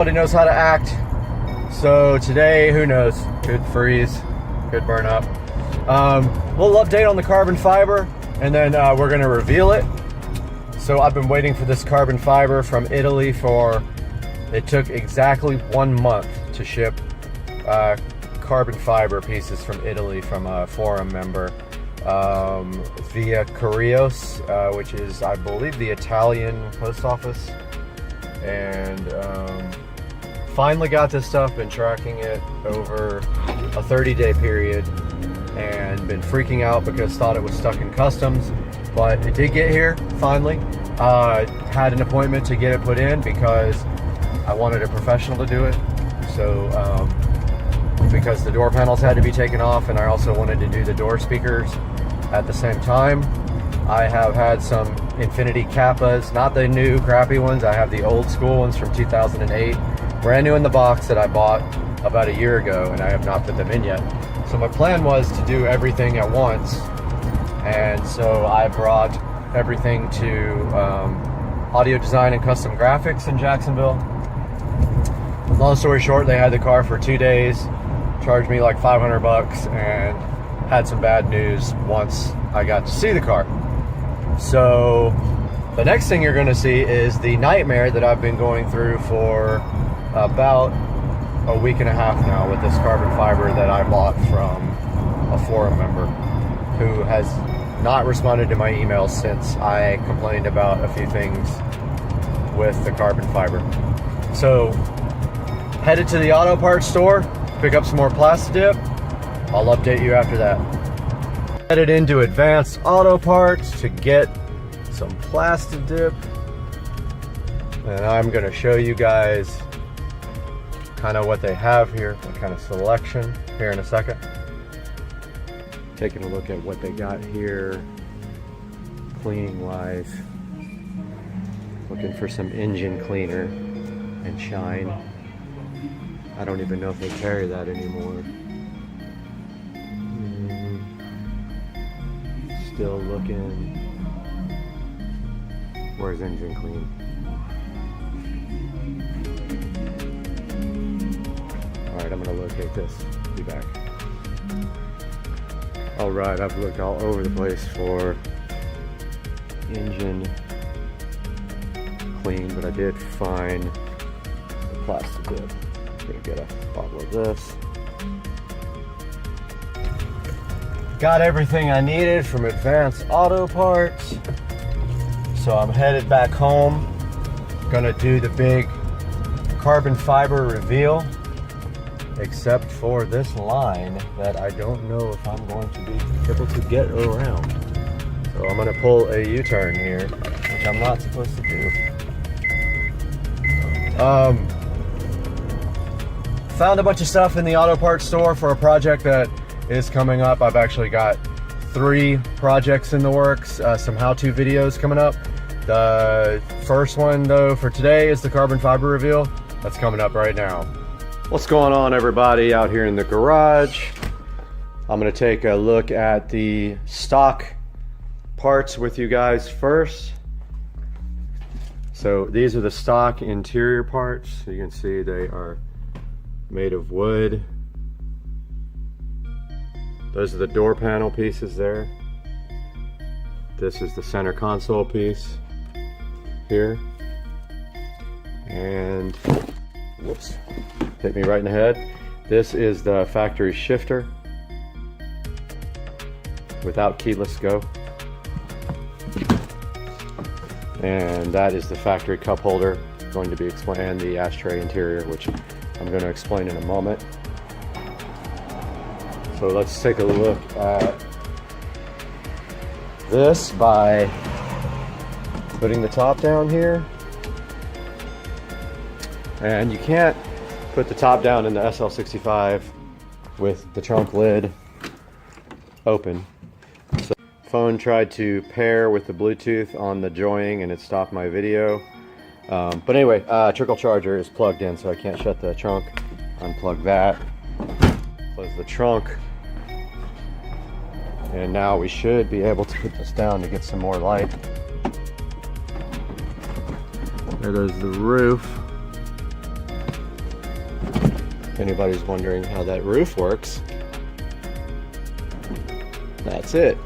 Nobody knows how to act. So today, who knows? Could freeze, could burn up. Little update on the carbon fiber, and then we're gonna reveal it. So I've been waiting for this carbon fiber from Italy it took exactly 1 month to ship carbon fiber pieces from Italy from a forum member via Correios, which is, I believe, the Italian post office. And finally got this stuff, been tracking it over a 30-day period and been freaking out because thought it was stuck in customs, but it did get here finally. Had an appointment to get it put in because I wanted a professional to do it. So because the door panels had to be taken off, and I also wanted to do the door speakers at the same time. I have had some Infinity Kappas, not the new crappy ones. I have the old school ones from 2008, brand new in the box, that I bought about a year ago, and I have not put them in yet. So my plan was to do everything at once, and so I brought everything to Audio Design and Custom Graphics in Jacksonville. Long story short, they had the car for 2 days, charged me like 500 bucks, and had some bad news once I got to see the car. So the next thing you're going to see is the nightmare that I've been going through for about a week and a half now with this carbon fiber that I bought from a forum member who has not responded to my emails since I complained about a few things with the carbon fiber. So headed to the auto parts store, pick up some more Plastidip. I'll update you after that. Headed into Advanced Auto Parts to get some Plastidip, and I'm going to show you guys kind of what they have here, what kind of selection here in a second. Taking a look at what they got here cleaning wise. Looking for some engine cleaner and shine. I don't even know if they carry that anymore. Still looking. Where's engine clean? Alright, I'm gonna locate this. Be back. Alright, I've looked all over the place for engine clean, but I did find the Plastidip. Gonna get a bottle of this. Got everything I needed from Advanced Auto Parts. So I'm headed back home. Gonna do the big carbon fiber reveal, except for this line that I don't know if I'm going to be able to get around. So I'm gonna pull a U-turn here, which I'm not supposed to do. Found a bunch of stuff in the auto parts store for a project that is coming up. I've actually got 3 projects in the works, some how-to videos coming up. The first one though for today is the carbon fiber reveal. That's coming up right now. What's going on, everybody, out here in the garage? I'm gonna take a look at the stock parts with you guys first. So these are the stock interior parts. So you can see they are made of wood. Those are the door panel pieces there. This is the center console piece here. And, whoops, hit me right in the head. This is the factory shifter without keyless go. And that is the factory cup holder, going to be explained, and the ashtray interior, which I'm going to explain in a moment. So let's take a look at this by putting the top down here. And you can't put the top down in the SL65 with the trunk lid open. So phone tried to pair with the Bluetooth on the joying and it stopped my video. But anyway, trickle charger is plugged in, so I can't shut the trunk. Unplug that, close the trunk, and now we should be able to put this down to get some more light. There goes the roof. if anybody's wondering how that roof works, that's it.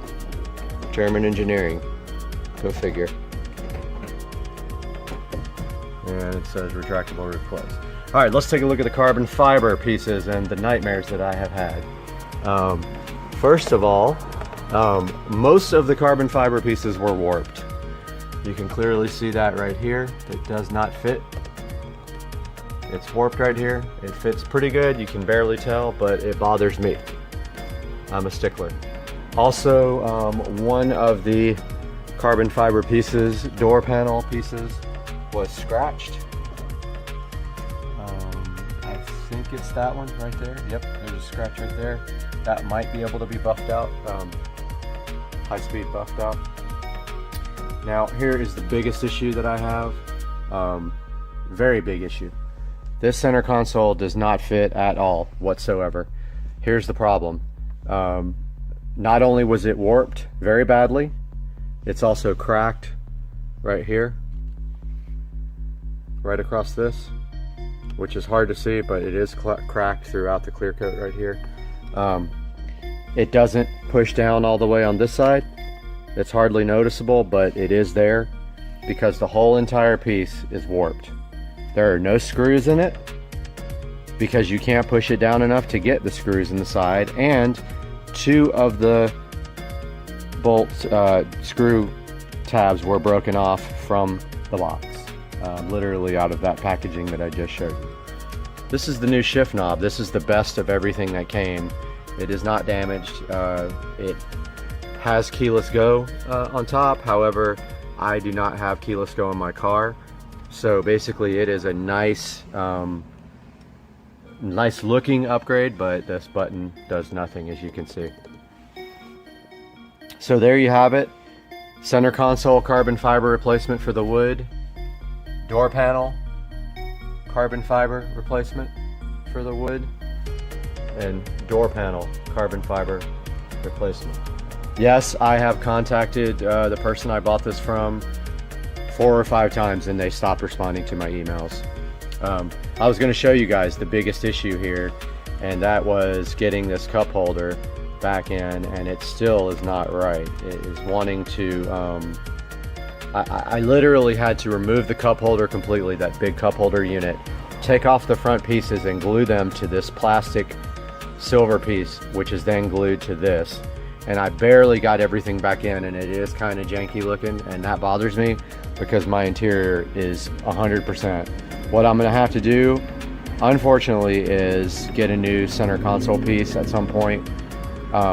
German engineering. Go figure. And it says retractable roof close. All right, let's take a look at the carbon fiber pieces and the nightmares that I have had. First of all, most of the carbon fiber pieces were warped. You can clearly see that right here. It does not fit. It's warped right here. It fits pretty good. You can barely tell, but it bothers me. I'm a stickler. Also, one of the carbon fiber pieces, door panel pieces, was scratched. I think it's that one right there. Yep, there's a scratch right there. That might be able to be buffed out, high speed buffed out. Now here is the biggest issue that I have, very big issue. This center console does not fit at all whatsoever. Here's the problem. Not only was it warped very badly, it's also cracked right here, right across this, which is hard to see, but it is cracked throughout the clear coat right here. It doesn't push down all the way on this side. It's hardly noticeable, but it is there because the whole entire piece is warped. There are no screws in it because you can't push it down enough to get the screws in the side, and two of the bolt screw tabs were broken off from the box, literally out of that packaging that I just showed you. This is the new shift knob. This is the best of everything that came. It is not damaged. It has keyless go on top. However, I do not have keyless go in my car. So basically it is a nice nice looking upgrade, but this button does nothing, as you can see. So there you have it. Center console carbon fiber replacement for the wood. Door panel carbon fiber replacement for the wood. And door panel carbon fiber replacement. Yes, I have contacted the person I bought this from 4 or 5 times and they stopped responding to my emails. I was going to show you guys the biggest issue here, and that was getting this cup holder back in, and it still is not right. It is wanting to, I literally had to remove the cup holder completely, that big cup holder unit, take off the front pieces and glue them to this plastic silver piece, which is then glued to this. And I barely got everything back in, and it is kind of janky looking, and that bothers me because my interior is 100%. What I'm going to have to do, unfortunately, is get a new center console piece at some point.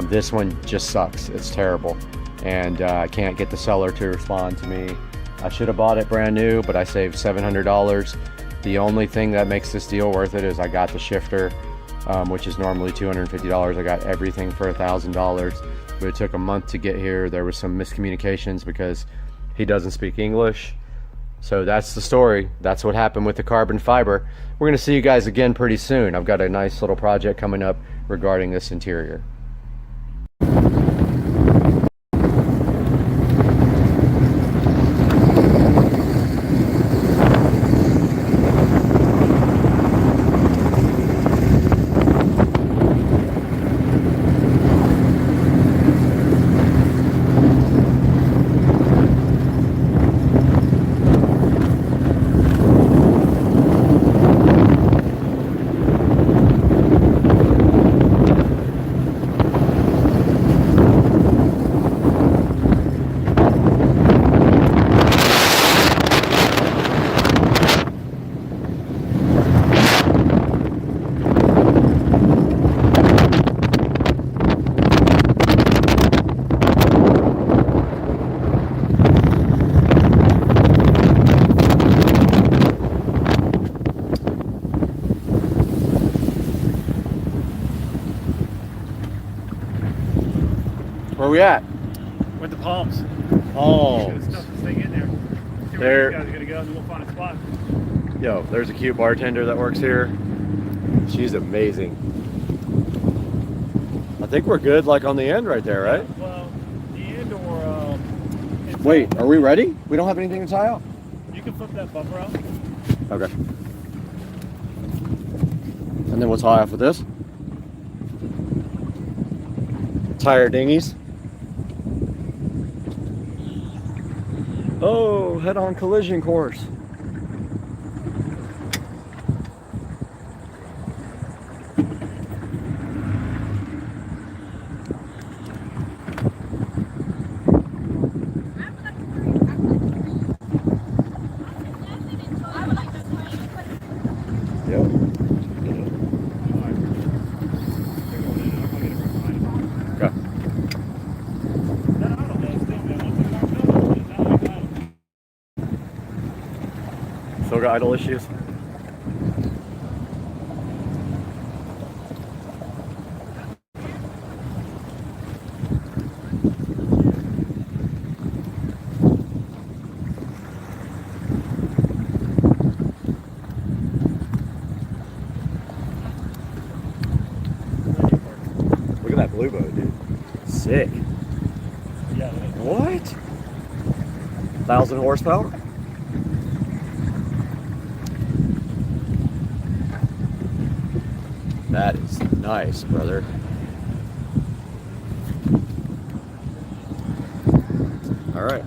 This one just sucks. It's terrible, and I can't get the seller to respond to me. I should have bought it brand new, but I saved $700. The only thing that makes this deal worth it is I got the shifter, which is normally $250. I got everything for $1,000, but it took a month to get here. There was some miscommunications because he doesn't speak English. So that's the story. That's what happened with the carbon fiber. We're going to see you guys again pretty soon. I've got a nice little project coming up regarding this interior. Where we at? With the palms. Oh. Stuff this thing in there. See There. where these guys are gonna go, and then we'll find a spot. Yo, there's a cute bartender that works here. She's amazing. I think we're good, like on the end right there, right? Well, the end or Wait, are we ready? We don't have anything to tie off. you can flip that bumper out. Okay. then we'll tie off with this. Tire dinghies. Oh, head-on collision course. Still got idle issues. Look at that blue boat, dude. Sick. Yeah. What? 1,000 horsepower? That is nice, brother. All right.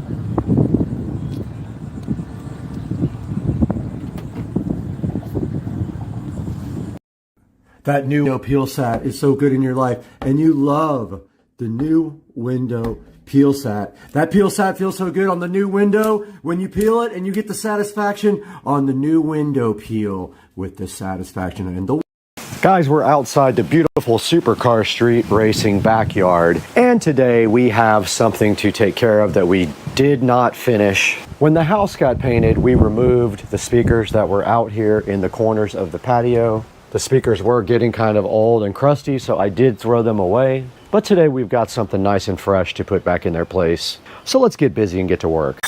That new peel sat is so good in your life, and you love the new window peel sat. That peel sat feels so good on the new window when you peel it, and you get the satisfaction on the new window peel with the satisfaction. And the Guys, we're outside the beautiful Supercar Street Racing backyard, and today we have something to take care of that we did not finish. When the house got painted, we removed the speakers that were out here in the corners of the patio. The speakers were getting kind of old and crusty, so I did throw them away. But today we've got something nice and fresh to put back in their place. So let's get busy and get to work.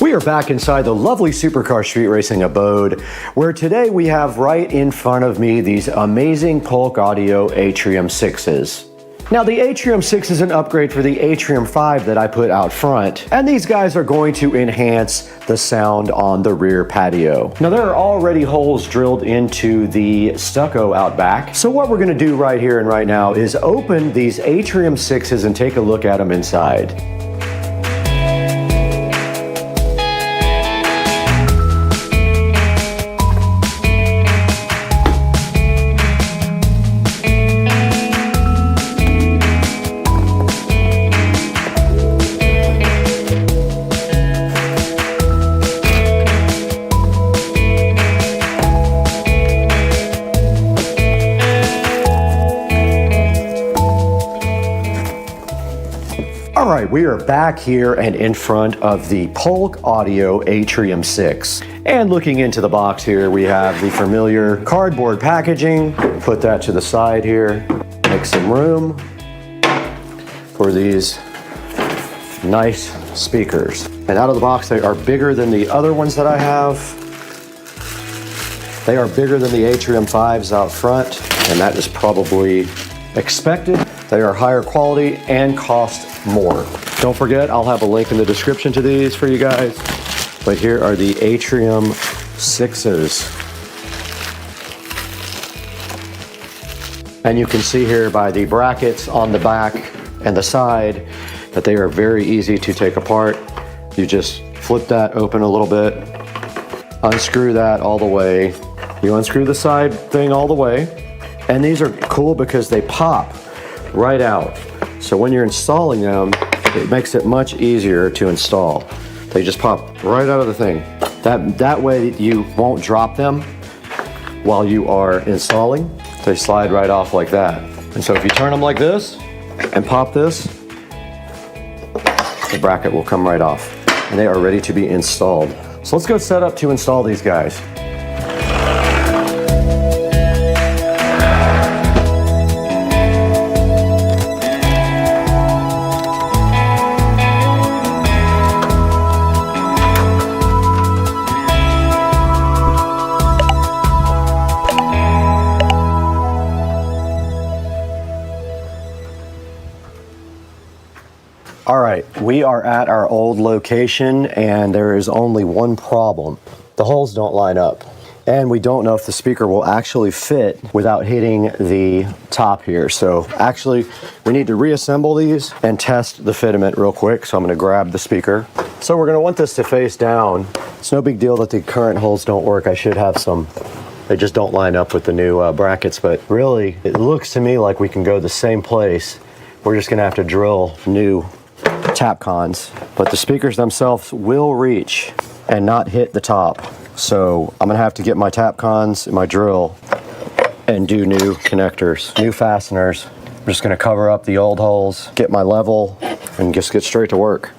We are back inside the lovely Supercar Street Racing abode, where today we have right in front of me these amazing Polk Audio Atrium 6s. Now the Atrium 6 is an upgrade for the Atrium 5 that I put out front, and these guys are going to enhance the sound on the rear patio. Now there are already holes drilled into the stucco out back, so what we're going to do right here and right now is open these Atrium 6s and take a look at them inside. All right, we are back here and in front of the Polk Audio Atrium 6. And looking into the box here, we have the familiar cardboard packaging. Put that to the side here. Make some room for these nice speakers. And out of the box, they are bigger than the other ones that I have. They are bigger than the Atrium 5s out front, and that is probably expected. They are higher quality and cost more. Don't forget, I'll have a link in the description to these for you guys. But here are the Atrium 6s. And you can see here by the brackets on the back and the side that they are very easy to take apart. You just flip that open a little bit, unscrew that all the way. You unscrew the side thing all the way. And these are cool because they pop right out. So when you're installing them, it makes it much easier to install. They just pop right out of the thing. That way you won't drop them while you are installing. They slide right off like that. And so if you turn them like this and pop this, the bracket will come right off. And they are ready to be installed. So let's go set up to install these guys. All right, we are at our old location and there is only one problem. The holes don't line up. And we don't know if the speaker will actually fit without hitting the top here. So actually, we need to reassemble these and test the fitment real quick. So I'm gonna grab the speaker. So we're gonna want this to face down. It's no big deal that the current holes don't work. I should have some, they just don't line up with the new brackets, but really, it looks to me like we can go the same place. We're just gonna have to drill new tap cons, but the speakers themselves will reach and not hit the top. So I'm gonna have to get my tap cons and my drill and do new connectors, new fasteners. I'm just gonna cover up the old holes, get my level, and just get straight to work.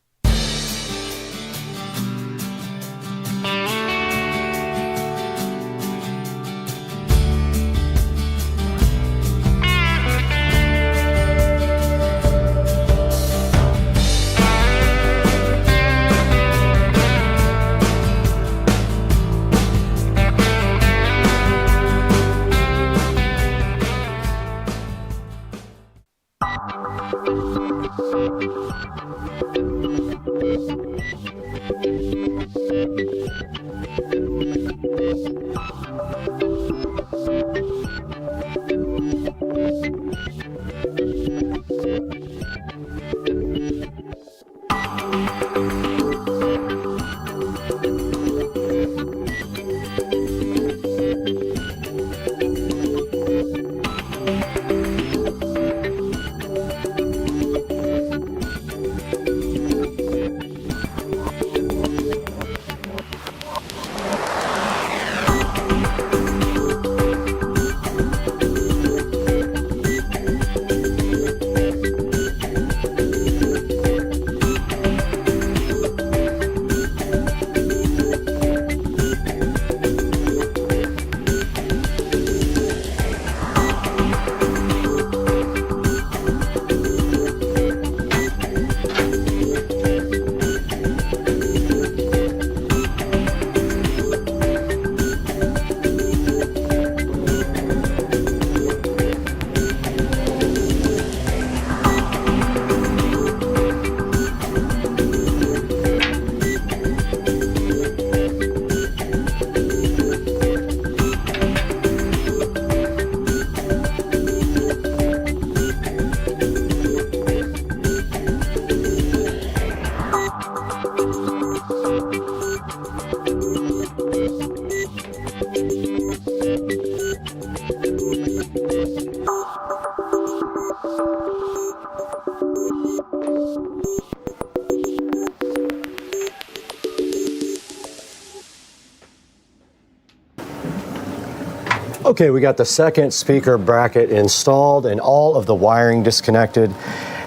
Okay, we got the second speaker bracket installed and all of the wiring disconnected.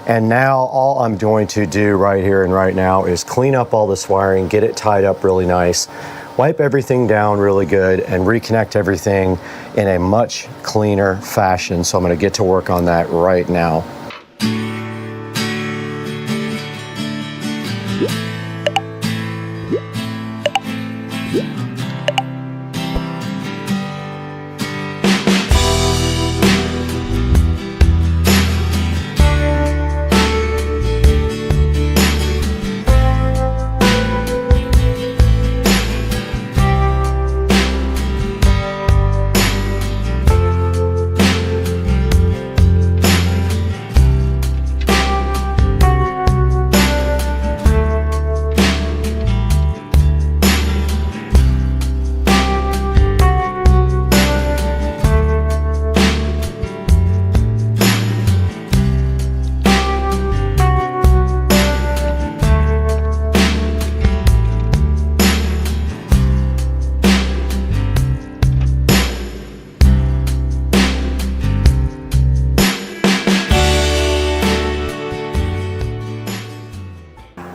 And now all I'm going to do right here and right now is clean up all this wiring, get it tied up really nice, wipe everything down really good, and reconnect everything in a much cleaner fashion. So I'm gonna get to work on that right now.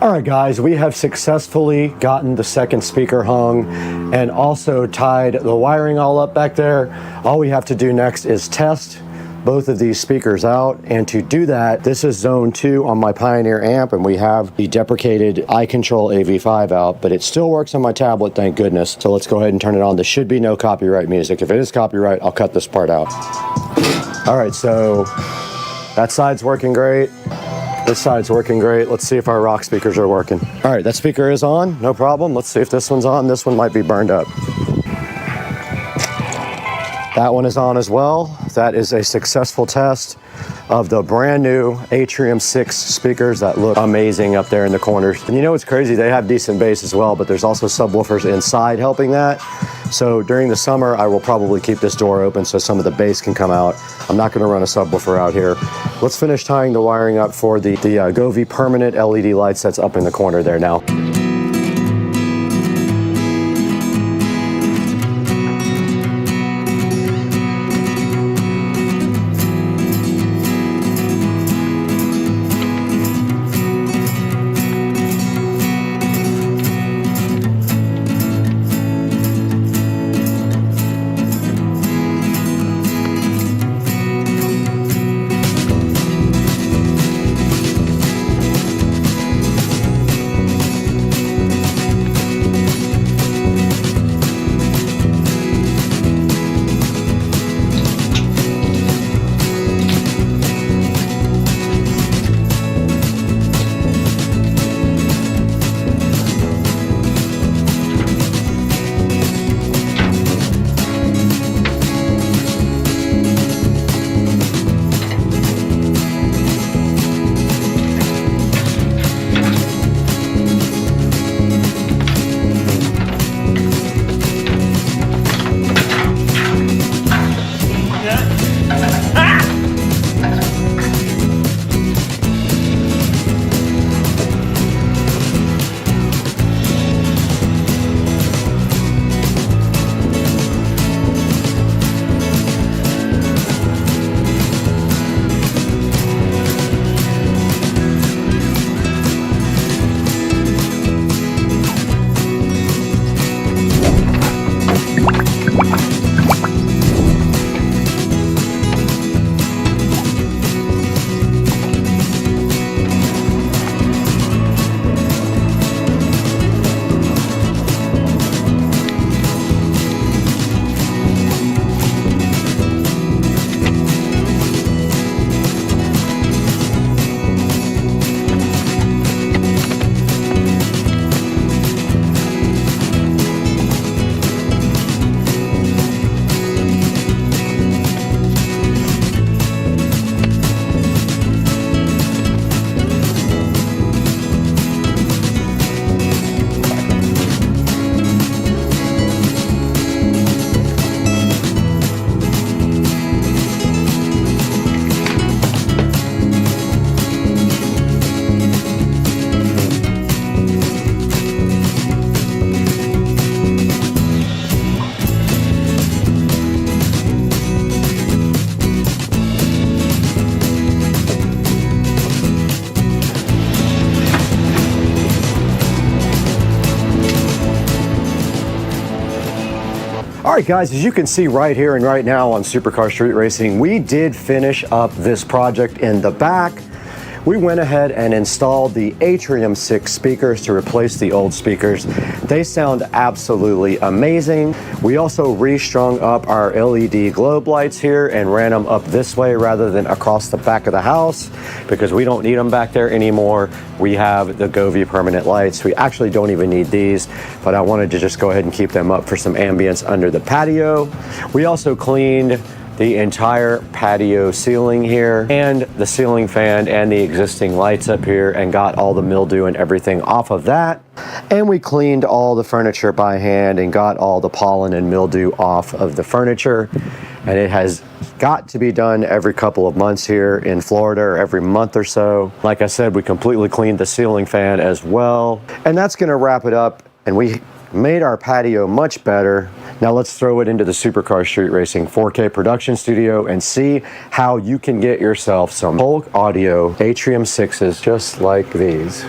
All right, guys, we have successfully gotten the second speaker hung and also tied the wiring all up back there. All we have to do next is test both of these speakers out, and to do that, this is zone 2 on my Pioneer amp, and we have the deprecated iControl AV5 out, but it still works on my tablet, thank goodness. So let's go ahead and turn it on. There should be no copyright music. If it is copyright, I'll cut this part out. All right, so that side's working great. This side's working great. Let's see if our rock speakers are working. All right, that speaker is on, no problem. Let's see if this one's on. This one might be burned up. That one is on as well. That is a successful test of the brand new Atrium 6 speakers that look amazing up there in the corners. And you know what's crazy? They have decent bass as well, but there's also subwoofers inside helping that. So during the summer, I will probably keep this door open so some of the bass can come out. I'm not gonna run a subwoofer out here. Let's finish tying the wiring up for the Govee permanent LED lights that's up in the corner there now. All right, guys, as you can see right here and right now on Supercar Street Racing, we did finish up this project in the back. We went ahead and installed the Atrium 6 speakers to replace the old speakers. They sound absolutely amazing. We also restrung up our LED globe lights here and ran them up this way rather than across the back of the house because we don't need them back there anymore. We have the Govee permanent lights. We actually don't even need these, but I wanted to just go ahead and keep them up for some ambience under the patio. We also cleaned the entire patio ceiling here and the ceiling fan and the existing lights up here and got all the mildew and everything off of that. And we cleaned all the furniture by hand and got all the pollen and mildew off of the furniture. And it has got to be done every couple of months here in Florida, or every month or so. Like I said, we completely cleaned the ceiling fan as well. And that's gonna wrap it up. And we made our patio much better. Now let's throw it into the Supercar Street Racing 4K production studio and see how you can get yourself some Polk Audio Atrium 6s just like these.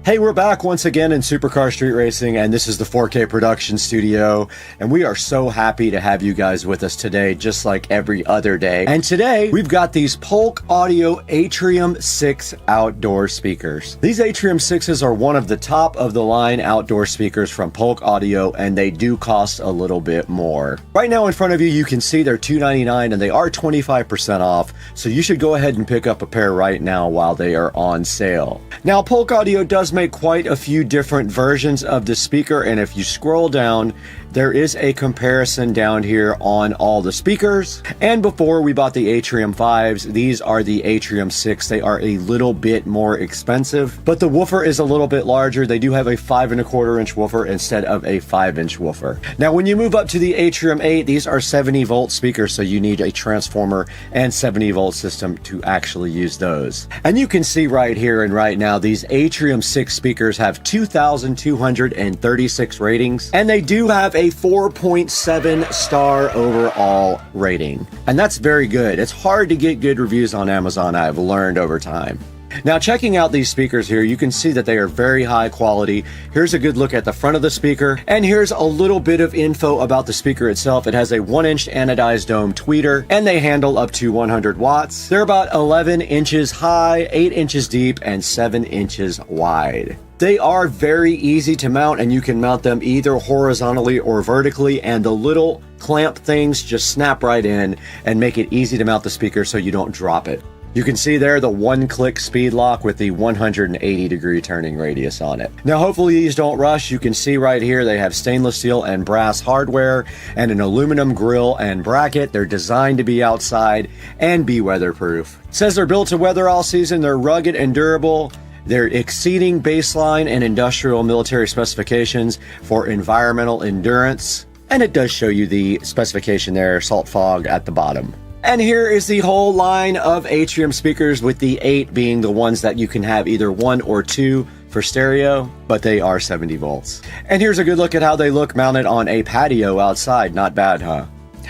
Hey, we're back once again in Supercar Street Racing, and this is the 4K production studio, and we are so happy to have you guys with us today, just like every other day. And today, we've got these Polk Audio Atrium 6 outdoor speakers. These Atrium 6s are one of the top of the line outdoor speakers from Polk Audio, and they do cost a little bit more. Right now in front of you, you can see they're $299, and they are 25% off, so you should go ahead and pick up a pair right now while they are on sale. Now, Polk Audio does make quite a few different versions of the speaker, and if you scroll down, there is a comparison down here on all the speakers. And before we bought the Atrium 5s, these are the Atrium 6. They are a little bit more expensive, but the woofer is a little bit larger. They do have a 5¼ inch woofer instead of a 5-inch woofer. Now, when you move up to the Atrium 8, these are 70-volt speakers, so you need a transformer and 70-volt system to actually use those. And you can see right here and right now, these Atrium 6 speakers have 2,236 ratings, and they do have a 4.7 star overall rating. And that's very good. It's hard to get good reviews on Amazon, I've learned over time. Now, checking out these speakers here, you can see that they are very high quality. Here's a good look at the front of the speaker, and here's a little bit of info about the speaker itself. It has a 1-inch anodized dome tweeter, and they handle up to 100 watts. They're about 11 inches high, 8 inches deep, and 7 inches wide. They are very easy to mount, and you can mount them either horizontally or vertically, and the little clamp things just snap right in and make it easy to mount the speaker so you don't drop it. You can see there the one-click speed lock with the 180-degree turning radius on it. Now, hopefully these don't rush. You can see right here they have stainless steel and brass hardware and an aluminum grill and bracket. They're designed to be outside and be weatherproof. It says they're built to weather all season. They're rugged and durable. They're exceeding baseline and industrial military specifications for environmental endurance. And it does show you the specification there, salt fog at the bottom. And here is the whole line of Atrium speakers, with the 8 being the ones that you can have either 1 or 2 for stereo, but they are 70 volts. And here's a good look at how they look mounted on a patio outside. Not bad, huh?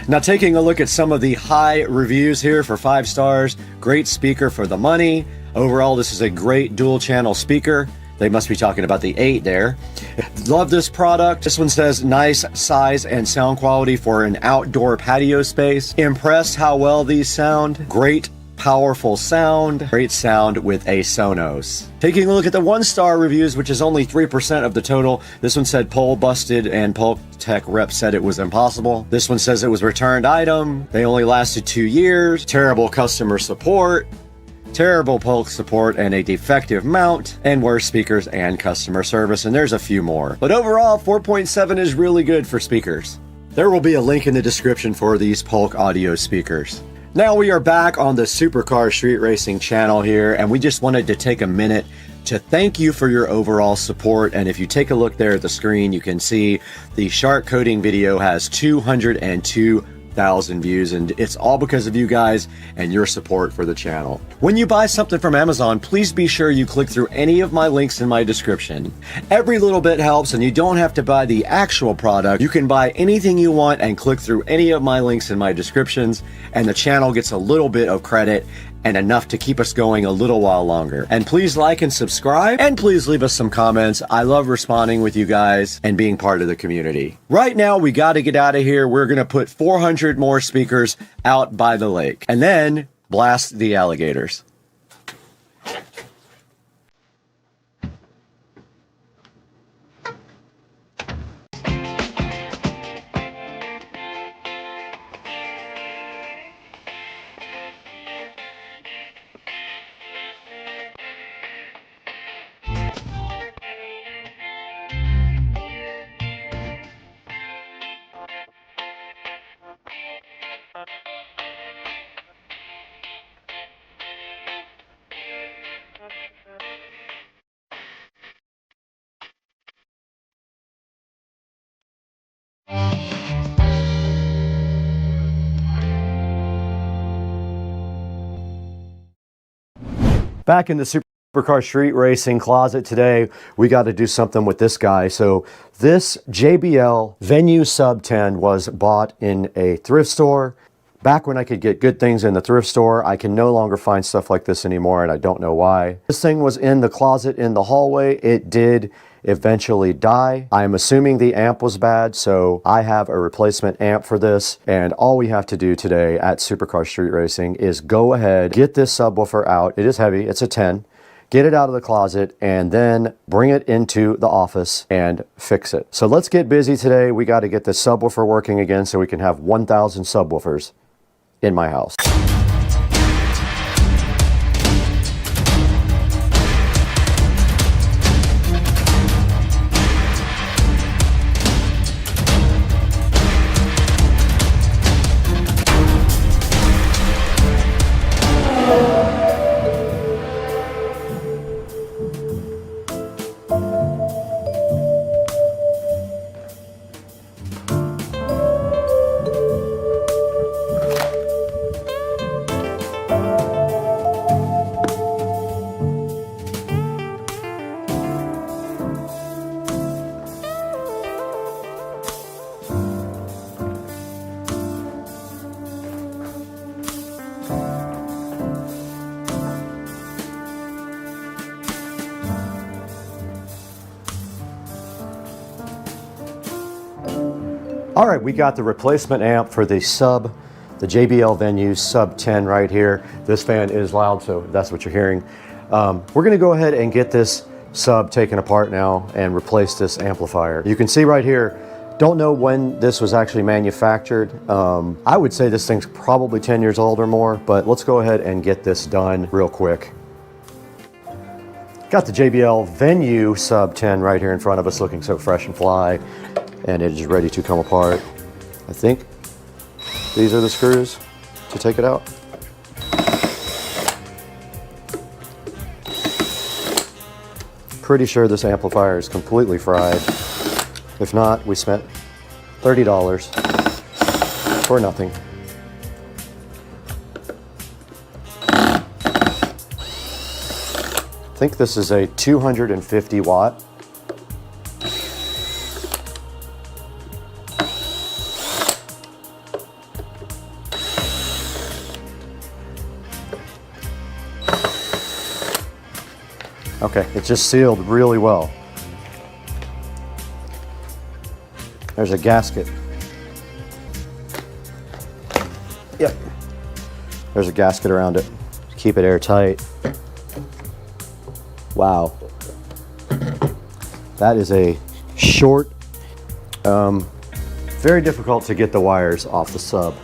Now, taking a look at some of the high reviews here for 5 stars. Great speaker for the money. Overall, this is a great dual channel speaker. They must be talking about the 8 there. Love this product. This one says nice size and sound quality for an outdoor patio space. Impressed how well these sound. Great powerful sound. Great sound with a Sonos. Taking a look at the 1-star reviews, which is only 3% of the total. This one said pole busted, and Polk Tech rep said it was impossible. This one says it was returned item. They only lasted 2 years. Terrible customer support. Terrible Polk support and a defective mount, and worse speakers and customer service, and there's a few more. But overall, 4.7 is really good for speakers. There will be a link in the description for these Polk Audio speakers. Now we are back on the Supercar Street Racing channel here, and we just wanted to take a minute to thank you for your overall support. And if you take a look there at the screen, you can see the shark coating video has 202,000 views, and it's all because of you guys and your support for the channel. When you buy something from Amazon, please be sure you click through any of my links in my description. Every little bit helps, and you don't have to buy the actual product. You can buy anything you want and click through any of my links in my descriptions, and the channel gets a little bit of credit and enough to keep us going a little while longer. And please like and subscribe, and please leave us some comments. I love responding with you guys and being part of the community. Right now, we got to get out of here. We're going to put 400 more speakers out by the lake, and then blast the alligators. Back in the Supercar Street Racing closet today, we got to do something with this guy. So this JBL Venue Sub 10 was bought in a thrift store. Back when I could get good things in the thrift store, I can no longer find stuff like this anymore, and I don't know why. This thing was in the closet in the hallway. It did eventually die. I'm assuming the amp was bad, so I have a replacement amp for this, and all we have to do today at Supercar Street Racing is go ahead, get this subwoofer out. It is heavy, it's a 10. Get it out of the closet and then bring it into the office and fix it. So let's get busy today. We got to get this subwoofer working again so we can have 1,000 subwoofers in my house. All right, we got the replacement amp for the sub, the JBL Venue sub 10 right here. This fan is loud, so that's what you're hearing. We're gonna go ahead and get this sub taken apart now and replace this amplifier. You can see right here, don't know when this was actually manufactured. I would say this thing's probably 10 years old or more, but let's go ahead and get this done real quick. Got the JBL Venue sub 10 right here in front of us, looking so fresh and fly, and it is ready to come apart. I think these are the screws to take it out. Pretty sure this amplifier is completely fried. If not, we spent $30 for nothing. I think this is a 250 watt. Okay, it just sealed really well. There's a gasket. Yep. There's a gasket around it. Keep it airtight. Wow. That is a short, very difficult to get the wires off the sub.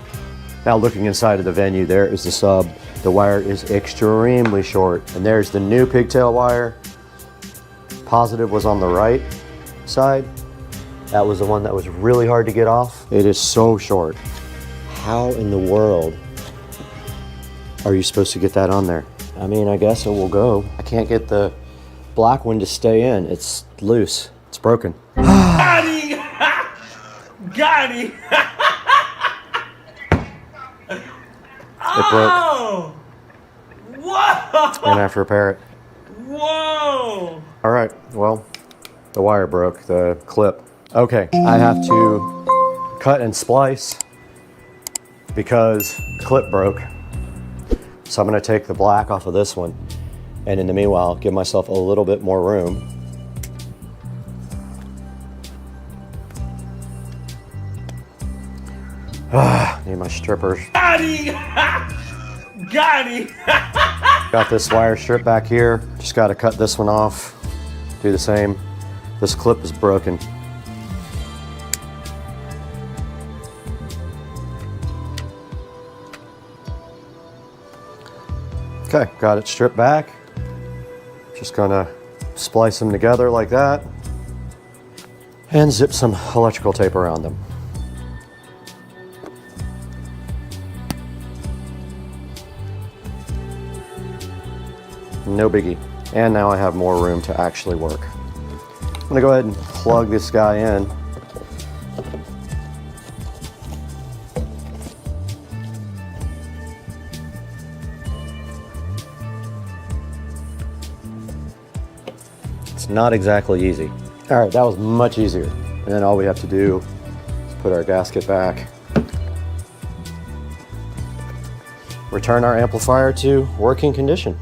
Now looking inside of the Venue, there is the sub. The wire is extremely short, and there's the new pigtail wire. Positive was on the right side. That was the one that was really hard to get off. It is so short. How in the world are you supposed to get that on there? I mean, I guess it will go. I can't get the black one to stay in. It's loose. It's broken. Got him! Got him! It broke. Oh! Whoa! And I have to repair it. Whoa! All right, well, the wire broke, the clip. Okay, I have to cut and splice because the clip broke. So I'm gonna take the black off of this one, and in the meanwhile, give myself a little bit more room. Need my strippers. Got him! Got him! Got this wire strip back here. Just gotta cut this one off. Do the same. This clip is broken. Okay, got it stripped back. Just gonna splice them together like that and zip some electrical tape around them. No biggie. And now I have more room to actually work. I'm gonna go ahead and plug this guy in. It's not exactly easy. All right, that was much easier. And then all we have to do is put our gasket back. return our amplifier to working condition.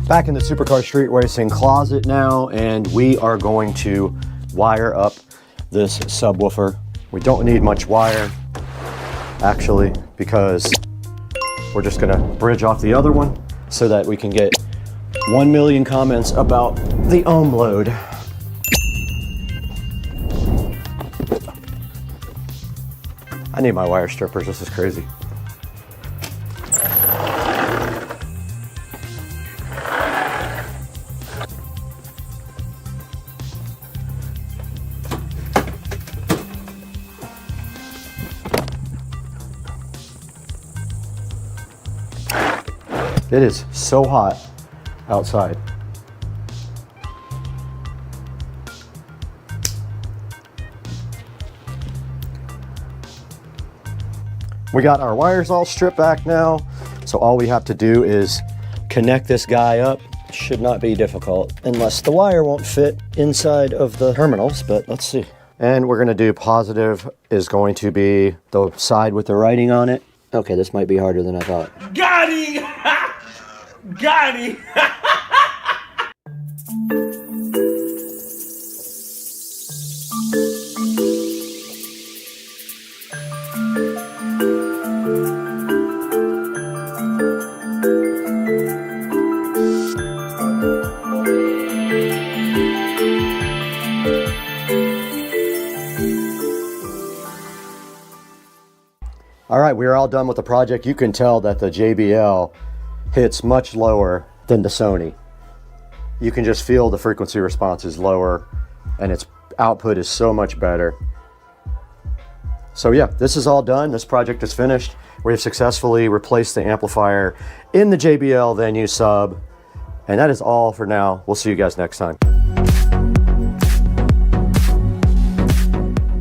Back in the Supercar Street Racing closet now, and we are going to wire up this subwoofer. We don't need much wire, actually, because we're just gonna bridge off the other one so that we can get 1 million comments about the ohm load. I need my wire strippers, this is crazy. It is so hot outside. We got our wires all stripped back now, so all we have to do is connect this guy up. Should not be difficult, unless the wire won't fit inside of the terminals, but let's see. And we're gonna do positive is going to be the side with the writing on it. Okay, this might be harder than I thought. Got him! Got him! All right, we are all done with the project. You can tell that the JBL hits much lower than the Sony. You can just feel the frequency response is lower and its output is so much better. So yeah, this is all done. This project is finished. We have successfully replaced the amplifier in the JBL Venue sub. And that is all for now. We'll see you guys next time.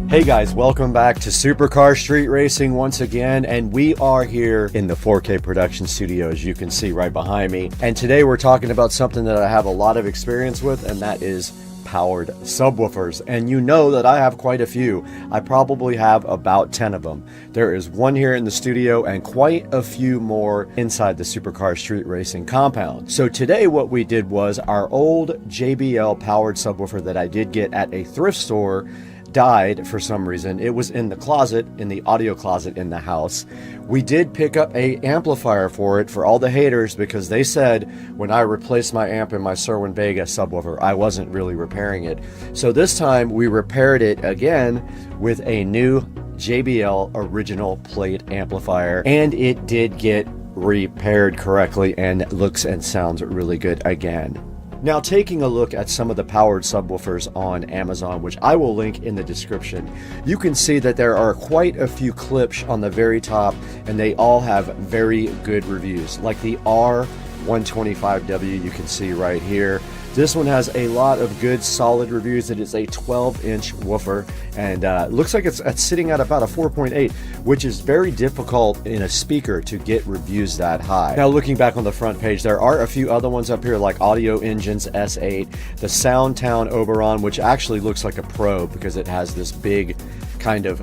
Hey guys, welcome back to Supercar Street Racing once again, and we are here in the 4K production studio, as you can see right behind me. And today we're talking about something that I have a lot of experience with, and that is powered subwoofers. And you know that I have quite a few. I probably have about 10 of them. There is one here in the studio and quite a few more inside the Supercar Street Racing compound. So today what we did was our old JBL powered subwoofer that I did get at a thrift store died for some reason. It was in the closet, in the audio closet in the house. We did pick up a amplifier for it for all the haters, because they said when I replaced my amp in my Cerwin Vega subwoofer, I wasn't really repairing it. So this time we repaired it again with a new JBL original plate amplifier, and it did get repaired correctly and looks and sounds really good again. Now, taking a look at some of the powered subwoofers on Amazon, which I will link in the description, you can see that there are quite a few clips on the very top, and they all have very good reviews. Like the R125W, you can see right here. This one has a lot of good solid reviews. It is a 12-inch woofer, and looks like it's sitting at about a 4.8, which is very difficult in a speaker to get reviews that high. Now, looking back on the front page, there are a few other ones up here, like Audio Engines S8, the Soundtown Oberon, which actually looks like a Pro because it has this big kind of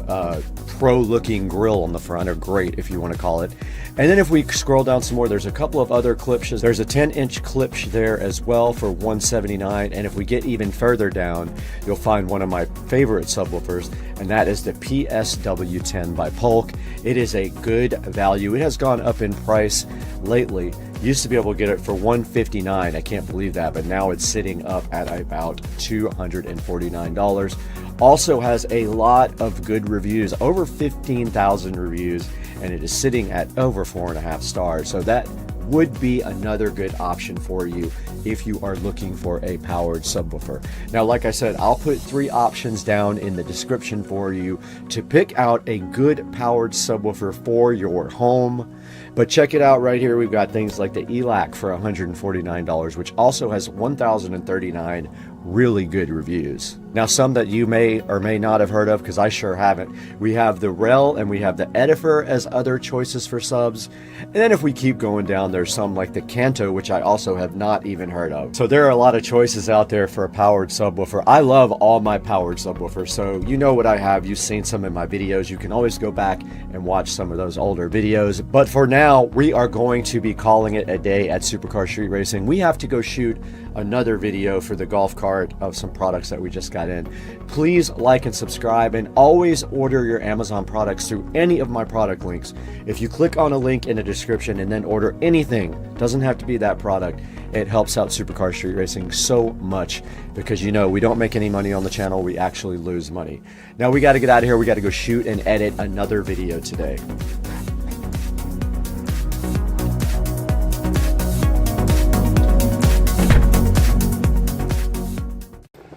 pro-looking grill on the front, or grate if you want to call it. And then if we scroll down some more, there's a couple of other Klipsches. There's a 10-inch Klipsch there as well for $179. And if we get even further down, you'll find one of my favorite subwoofers, and that is the PSW10 by Polk. It is a good value. It has gone up in price lately. Used to be able to get it for $159. I can't believe that, but now it's sitting up at about $249. Also has a lot of good reviews, over 15,000 reviews, and it is sitting at over 4.5 stars. So that would be another good option for you if you are looking for a powered subwoofer. Now, like I said, I'll put 3 options down in the description for you to pick out a good powered subwoofer for your home. But check it out right here. We've got things like the Elecan for $149, which also has 1,039 really good reviews. Now, some that you may or may not have heard of, because I sure haven't. We have the Rel and we have the Edifer as other choices for subs. And then if we keep going down, there's some like the Kanto, which I also have not even heard of. So there are a lot of choices out there for a powered subwoofer. I love all my powered subwoofers. So you know what I have. You've seen some in my videos. You can always go back and watch some of those older videos. But for now, we are going to be calling it a day at Supercar Street Racing. We have to go shoot another video for the golf cart of some products that we just got in. Please like and subscribe, and always order your Amazon products through any of my product links. If you click on a link in the description and then order anything, doesn't have to be that product, it helps out Supercar Street Racing so much, because you know we don't make any money on the channel, we actually lose money. Now we got to get out of here. We got to go shoot and edit another video today.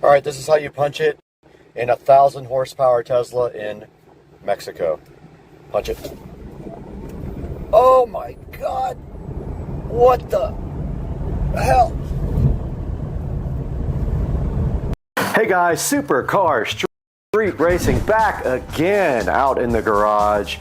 All right, this is how you punch it in a 1,000 horsepower Tesla in Mexico. Punch it. Oh my God! What the hell? Hey guys, Supercar Street Racing back again out in the garage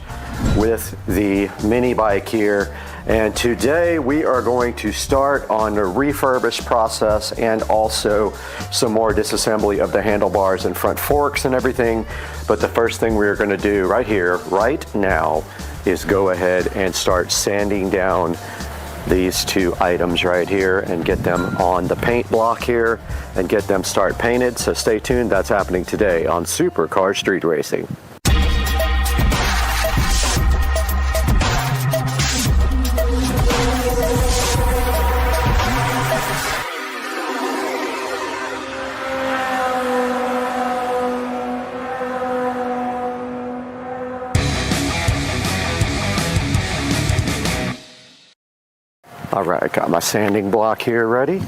with the mini bike here. And today we are going to start on the refurbish process and also some more disassembly of the handlebars and front forks and everything. But the first thing we're going to do right here, right now, is go ahead and start sanding down these 2 items right here and get them on the paint block here and get them start painted. So stay tuned, that's happening today on Supercar Street Racing. All right, I got my sanding block here ready.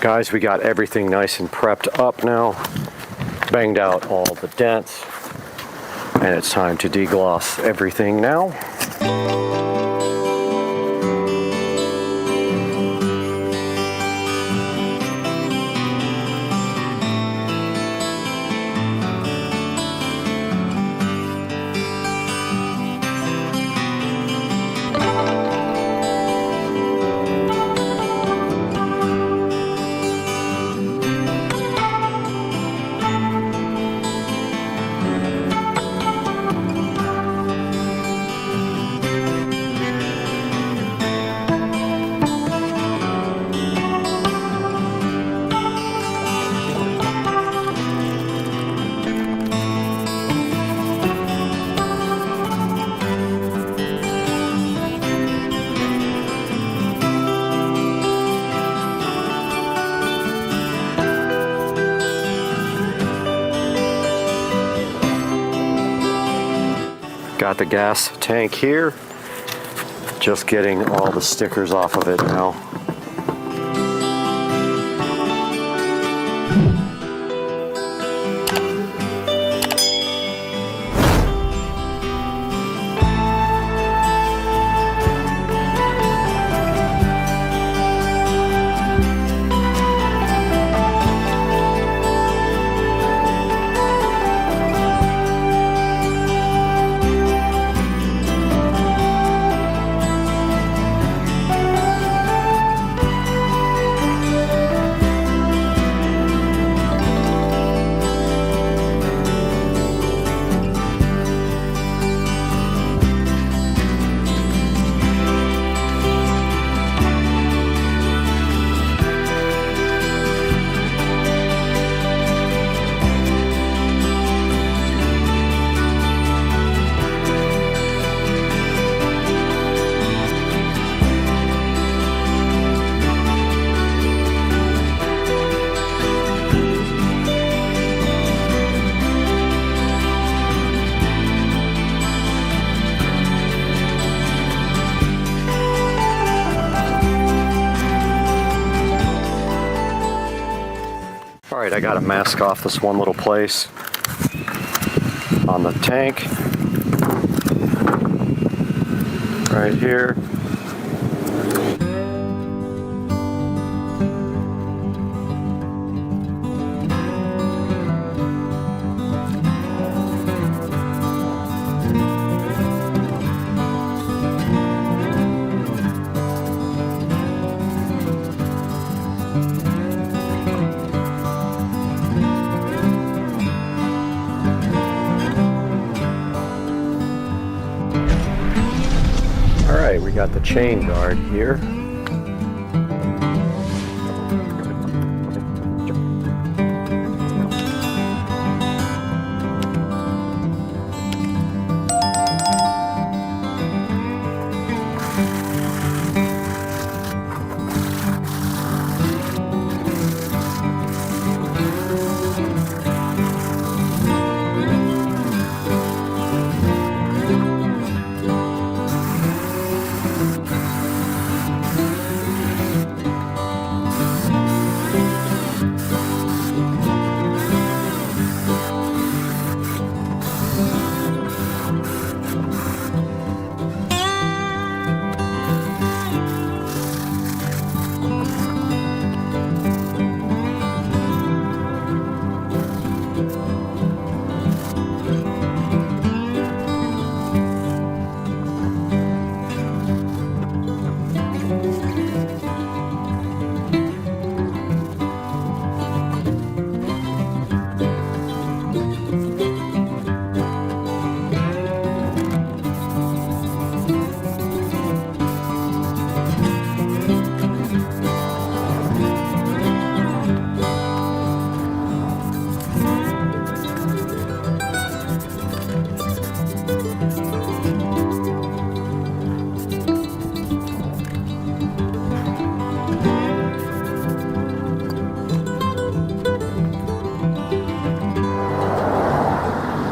Guys, we got everything nice and prepped up now. Banged out all the dents. And it's time to degloss everything now. Got the gas tank here. Just getting all the stickers off of it now. Alright, I gotta mask off this one little place on the tank right here. Alright, we got the chain guard here.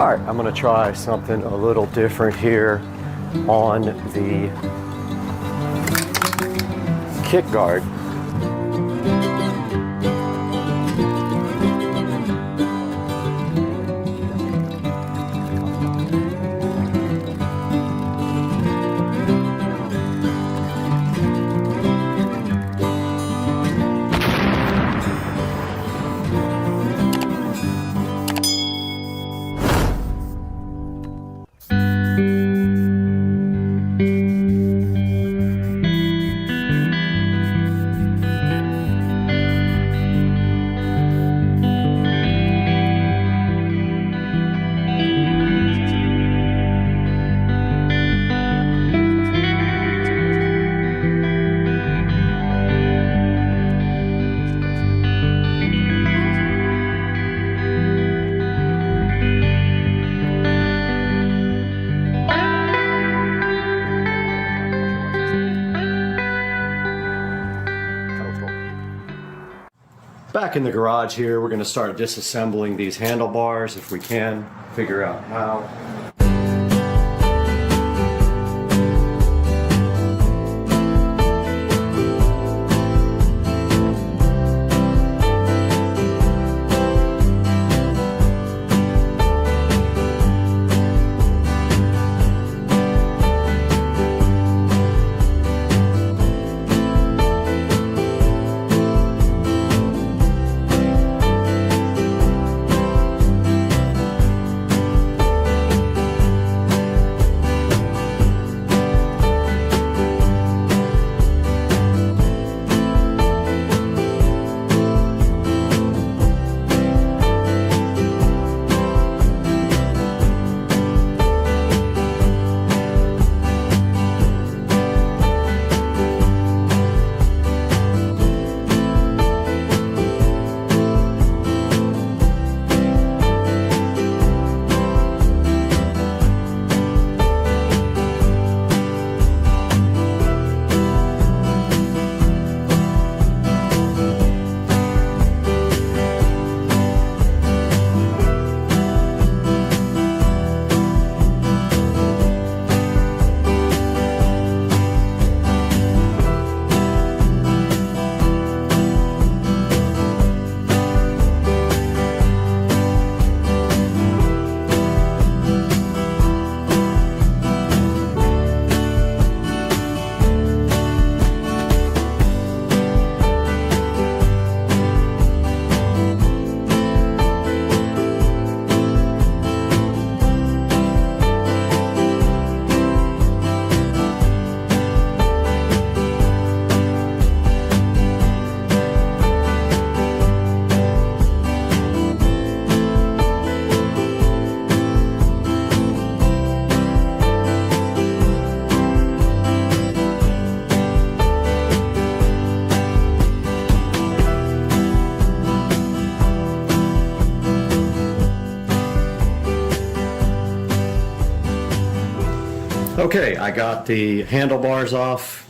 Alright, I'm going to try something a little different here on the kick guard. back in the garage here. We're going to start disassembling these handlebars if we can figure out how. Okay, I got the handlebars off,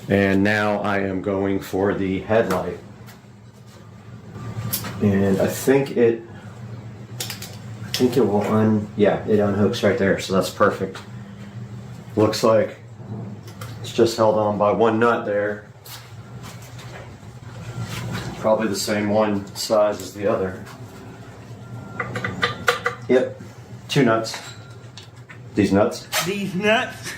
and now I am going for the headlight. And I think it will yeah, it unhooks right there, so that's perfect. Looks like it's just held on by one nut there. Probably the same one size as the other. Yep, 2 nuts. These nuts. These nuts.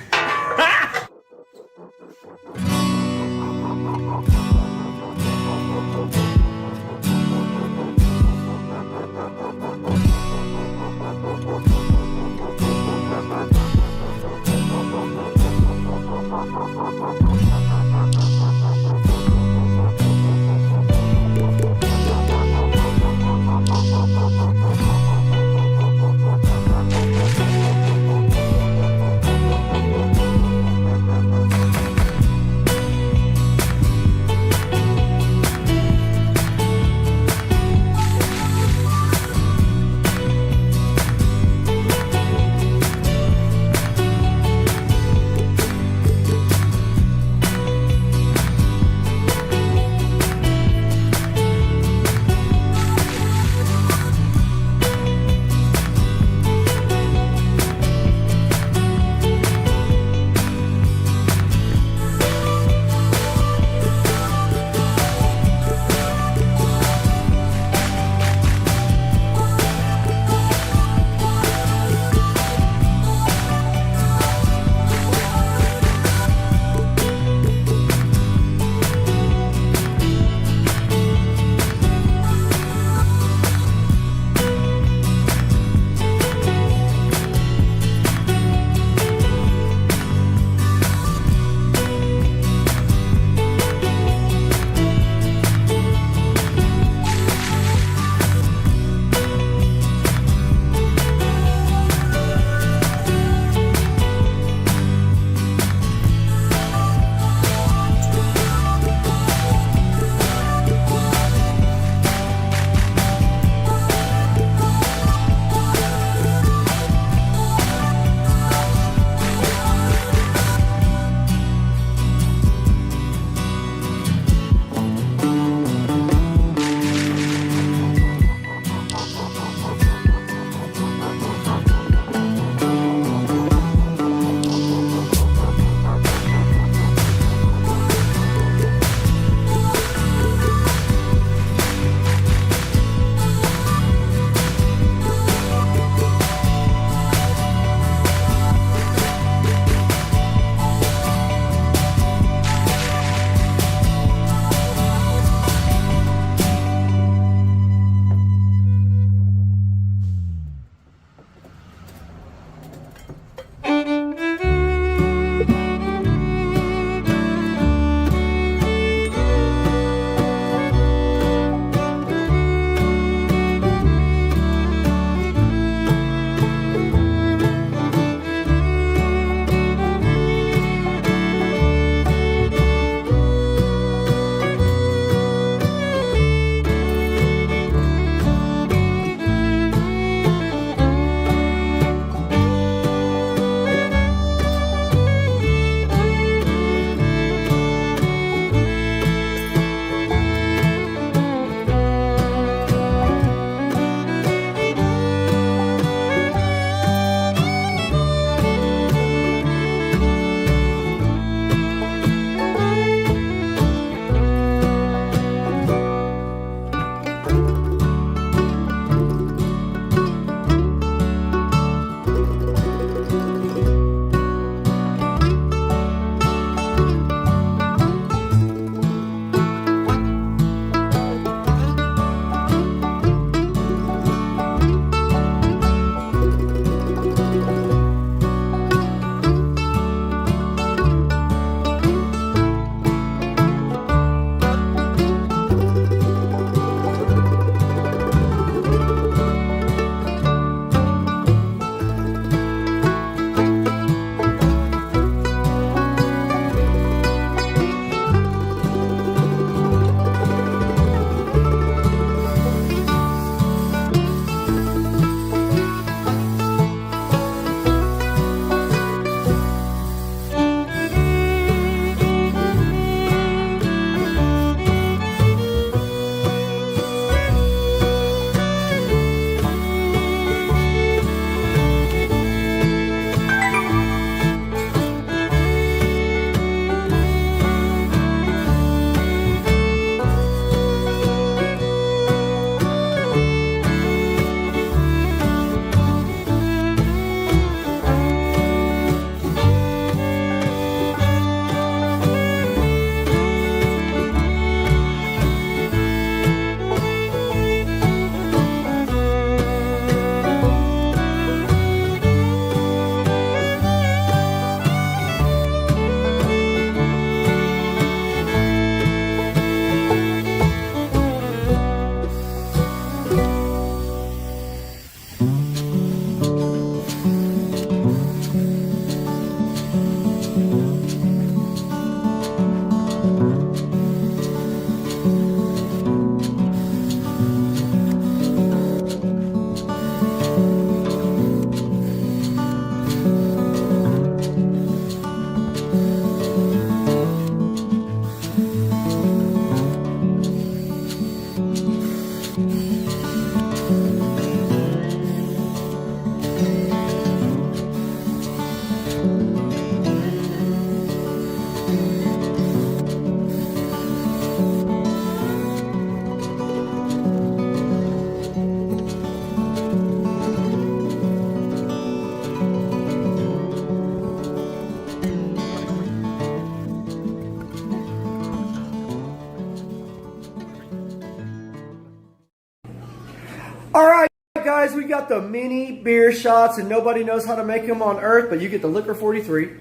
guys, we got the mini beer shots, and nobody knows how to make them on Earth, but you get the liquor 43,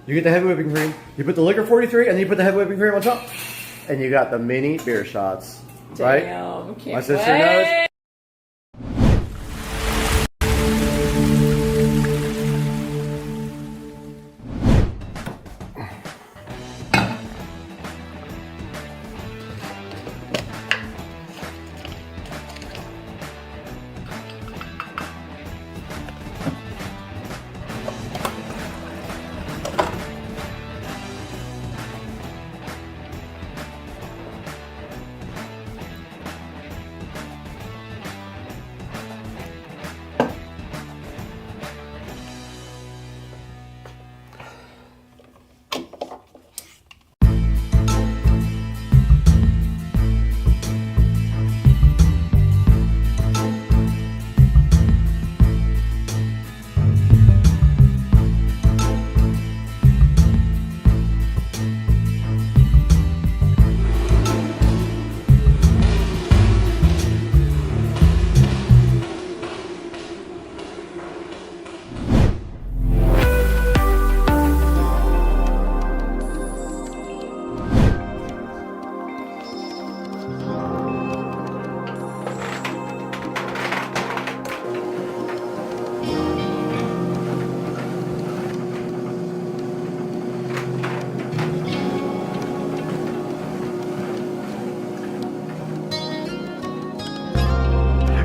you get the heavy whipping cream, you put the liquor 43, and then you put the heavy whipping cream on top, and you got the mini beer shots. Right? Damn, can't My sister wait. knows.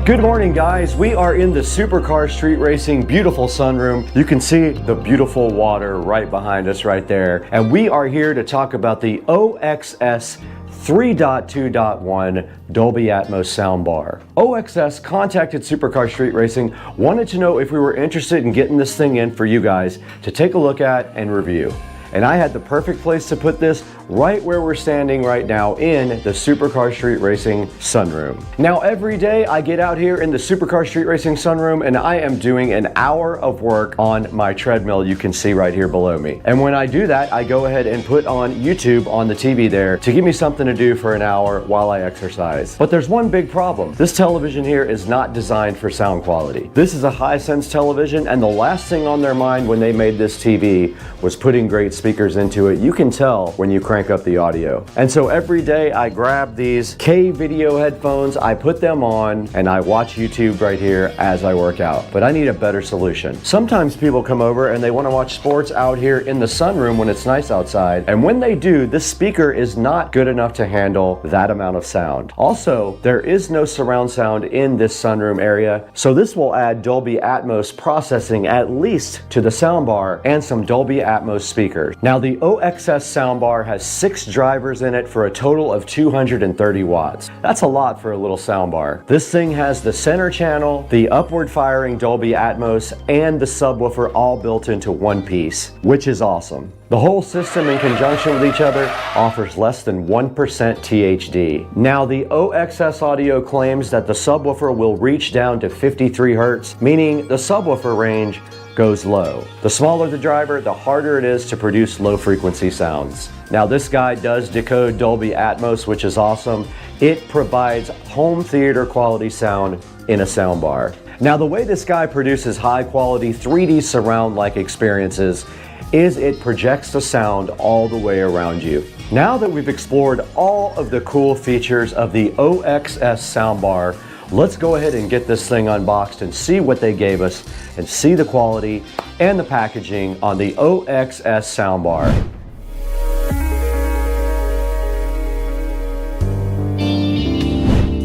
Good morning, guys. We are in the Supercar Street Racing beautiful sunroom. You can see the beautiful water right behind us right there. And we are here to talk about the OXS 3.2.1 Dolby Atmos soundbar. OXS contacted Supercar Street Racing, wanted to know if we were interested in getting this thing in for you guys to take a look at and review. And I had the perfect place to put this right where we're standing right now in the Supercar Street Racing sunroom. Now every day I get out here in the Supercar Street Racing sunroom and I am doing an hour of work on my treadmill you can see right here below me. And when I do that, I go ahead and put on YouTube on the TV there to give me something to do for an hour while I exercise. But there's one big problem. This television here is not designed for sound quality. This is a Hisense television, and the last thing on their mind when they made this TV was putting great speakers into it. You can tell when you crank up the audio. And so every day I grab these K-Video headphones, I put them on, and I watch YouTube right here as I work out. But I need a better solution. Sometimes people come over and they want to watch sports out here in the sunroom when it's nice outside. And when they do, this speaker is not good enough to handle that amount of sound. Also, there is no surround sound in this sunroom area, so this will add Dolby Atmos processing at least to the soundbar and some Dolby Atmos speakers. Now the OXS soundbar has 6 drivers in it for a total of 230 watts. That's a lot for a little soundbar. This thing has the center channel, the upward firing Dolby Atmos, and the subwoofer all built into one piece, which is awesome. The whole system in conjunction with each other offers less than 1% THD. Now the OXS audio claims that the subwoofer will reach down to 53 Hz, meaning the subwoofer range goes low. The smaller the driver, the harder it is to produce low frequency sounds. Now this guy does decode Dolby Atmos, which is awesome. It provides home theater quality sound in a soundbar. Now the way this guy produces high quality 3D surround-like experiences is it projects the sound all the way around you. Now that we've explored all of the cool features of the OXS soundbar, let's go ahead and get this thing unboxed and see what they gave us and see the quality and the packaging on the OXS soundbar.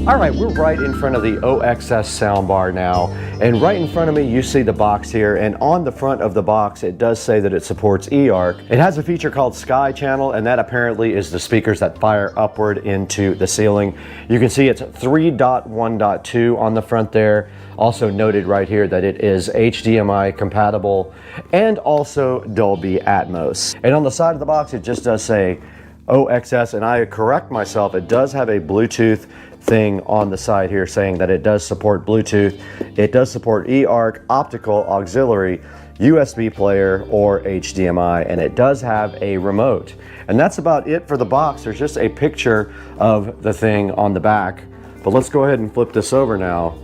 All right, we're right in front of the OXS soundbar now, and right in front of me you see the box here, and on the front of the box it does say that it supports eARC. It has a feature called Sky Channel, and that apparently is the speakers that fire upward into the ceiling. You can see it's 3.1.2 on the front there. Also noted right here that it is HDMI compatible and also Dolby Atmos. And on the side of the box it just does say OXS, and I correct myself, it does have a Bluetooth thing on the side here saying that it does support Bluetooth. It does support eARC, optical, auxiliary, USB player, or HDMI, and it does have a remote. And that's about it for the box. There's just a picture of the thing on the back. But let's go ahead and flip this over now.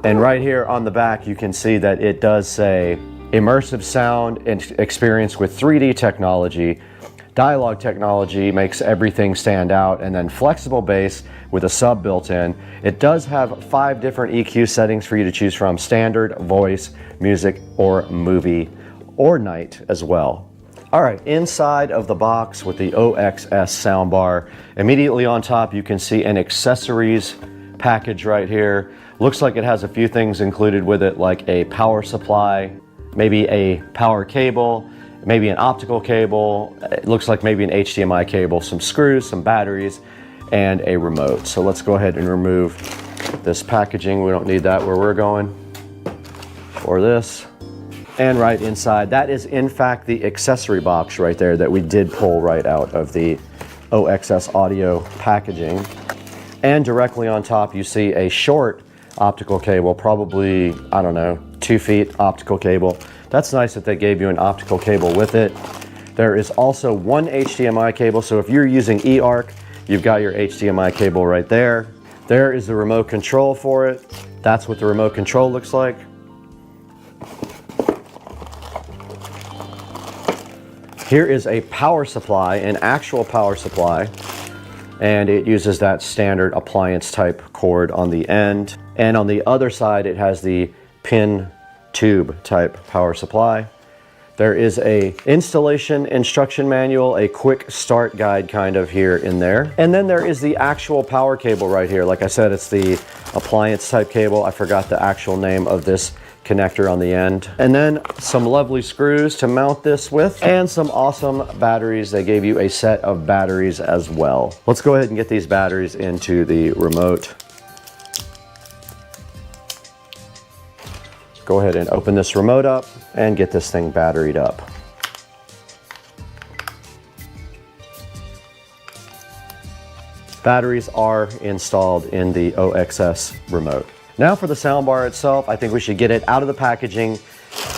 And right here on the back, you can see that it does say immersive sound and experience with 3D technology. Dialogue technology makes everything stand out, and then flexible bass with a sub built in. It does have 5 different EQ settings for you to choose from: standard, voice, music, or movie, or night as well. All right, inside of the box with the OXS soundbar, immediately on top you can see an accessories package right here. Looks like it has a few things included with it, like a power supply, maybe a power cable, maybe an optical cable. It looks like maybe an HDMI cable, some screws, some batteries, and a remote. So let's go ahead and remove this packaging. We don't need that where we're going. Or this. And right inside, that is in fact the accessory box right there that we did pull right out of the OXS audio packaging. And directly on top, you see a short optical cable, probably, I don't know, 2 feet optical cable. That's nice that they gave you an optical cable with it. There is also 1 HDMI cable, so if you're using eARC, you've got your HDMI cable right there. There is the remote control for it. That's what the remote control looks like. Here is a power supply, an actual power supply, and it uses that standard appliance type cord on the end. And on the other side, it has the pin tube type power supply. There is a installation instruction manual, a quick start guide kind of here in there. And then there is the actual power cable right here. Like I said, it's the appliance type cable. I forgot the actual name of this connector on the end. And then some lovely screws to mount this with, and some awesome batteries. They gave you a set of batteries as well. Let's go ahead and get these batteries into the remote. Go ahead and open this remote up and get this thing batteried up. Batteries are installed in the OXS remote. Now for the soundbar itself, I think we should get it out of the packaging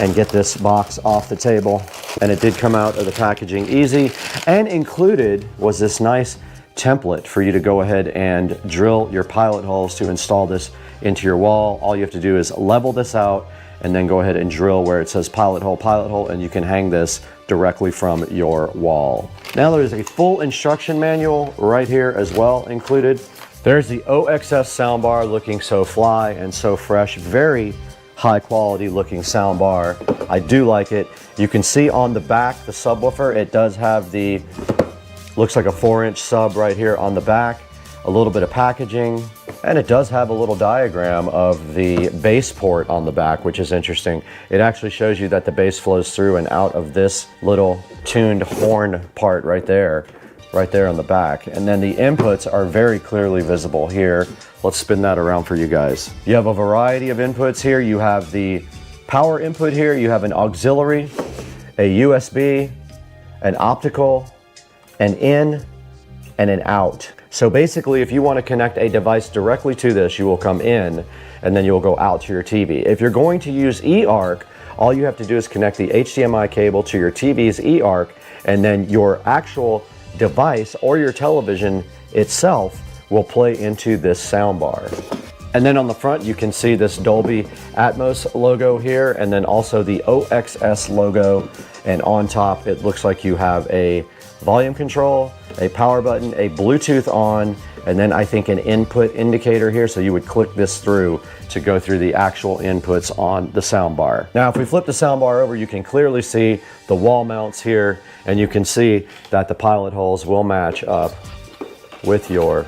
and get this box off the table. And it did come out of the packaging easy, and included was this nice template for you to go ahead and drill your pilot holes to install this into your wall. All you have to do is level this out and then go ahead and drill where it says pilot hole, and you can hang this directly from your wall. Now there's a full instruction manual right here as well included. There's the OXS soundbar, looking so fly and so fresh. Very high quality looking soundbar. I do like it. You can see on the back, the subwoofer, it does have the, looks like a 4-inch sub right here on the back. A little bit of packaging, and it does have a little diagram of the bass port on the back, which is interesting. It actually shows you that the bass flows through and out of this little tuned horn part right there on the back. And then the inputs are very clearly visible here. Let's spin that around for you guys. You have a variety of inputs here. You have the power input here, you have an auxiliary, a USB, an optical, an in, and an out. So basically, if you want to connect a device directly to this, you will come in and then you'll go out to your TV. If you're going to use eARC, all you have to do is connect the HDMI cable to your TV's eARC, and then your actual device or your television itself will play into this soundbar. And then on the front, you can see this Dolby Atmos logo here, and then also the OXS logo. And on top, it looks like you have a volume control, a power button, a Bluetooth on, and then I think an input indicator here. So you would click this through to go through the actual inputs on the soundbar. Now, if we flip the soundbar over, you can clearly see the wall mounts here, and you can see that the pilot holes will match up with your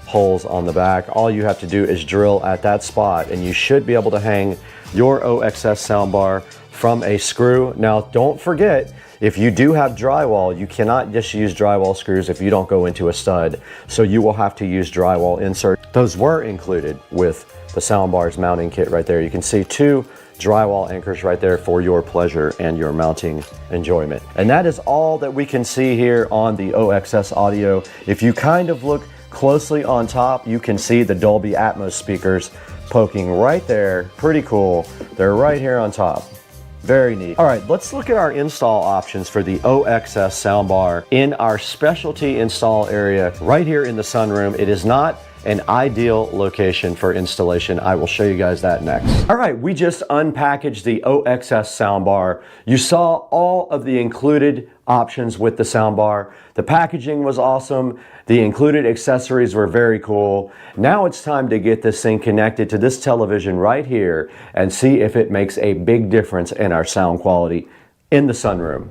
holes on the back. All you have to do is drill at that spot, and you should be able to hang your OXS soundbar from a screw. Now, don't forget, if you do have drywall, you cannot just use drywall screws if you don't go into a stud. So you will have to use drywall inserts. Those were included with the soundbar's mounting kit right there. You can see 2 drywall anchors right there for your pleasure and your mounting enjoyment. And that is all that we can see here on the OXS audio. If you kind of look closely on top, you can see the Dolby Atmos speakers poking right there. Pretty cool. They're right here on top. Very neat. All right, let's look at our install options for the OXS soundbar in our specialty install area right here in the sunroom. It is not an ideal location for installation. I will show you guys that next. All right, we just unpackaged the OXS soundbar. You saw all of the included options with the soundbar. The packaging was awesome. The included accessories were very cool. Now it's time to get this thing connected to this television right here and see if it makes a big difference in our sound quality in the sunroom.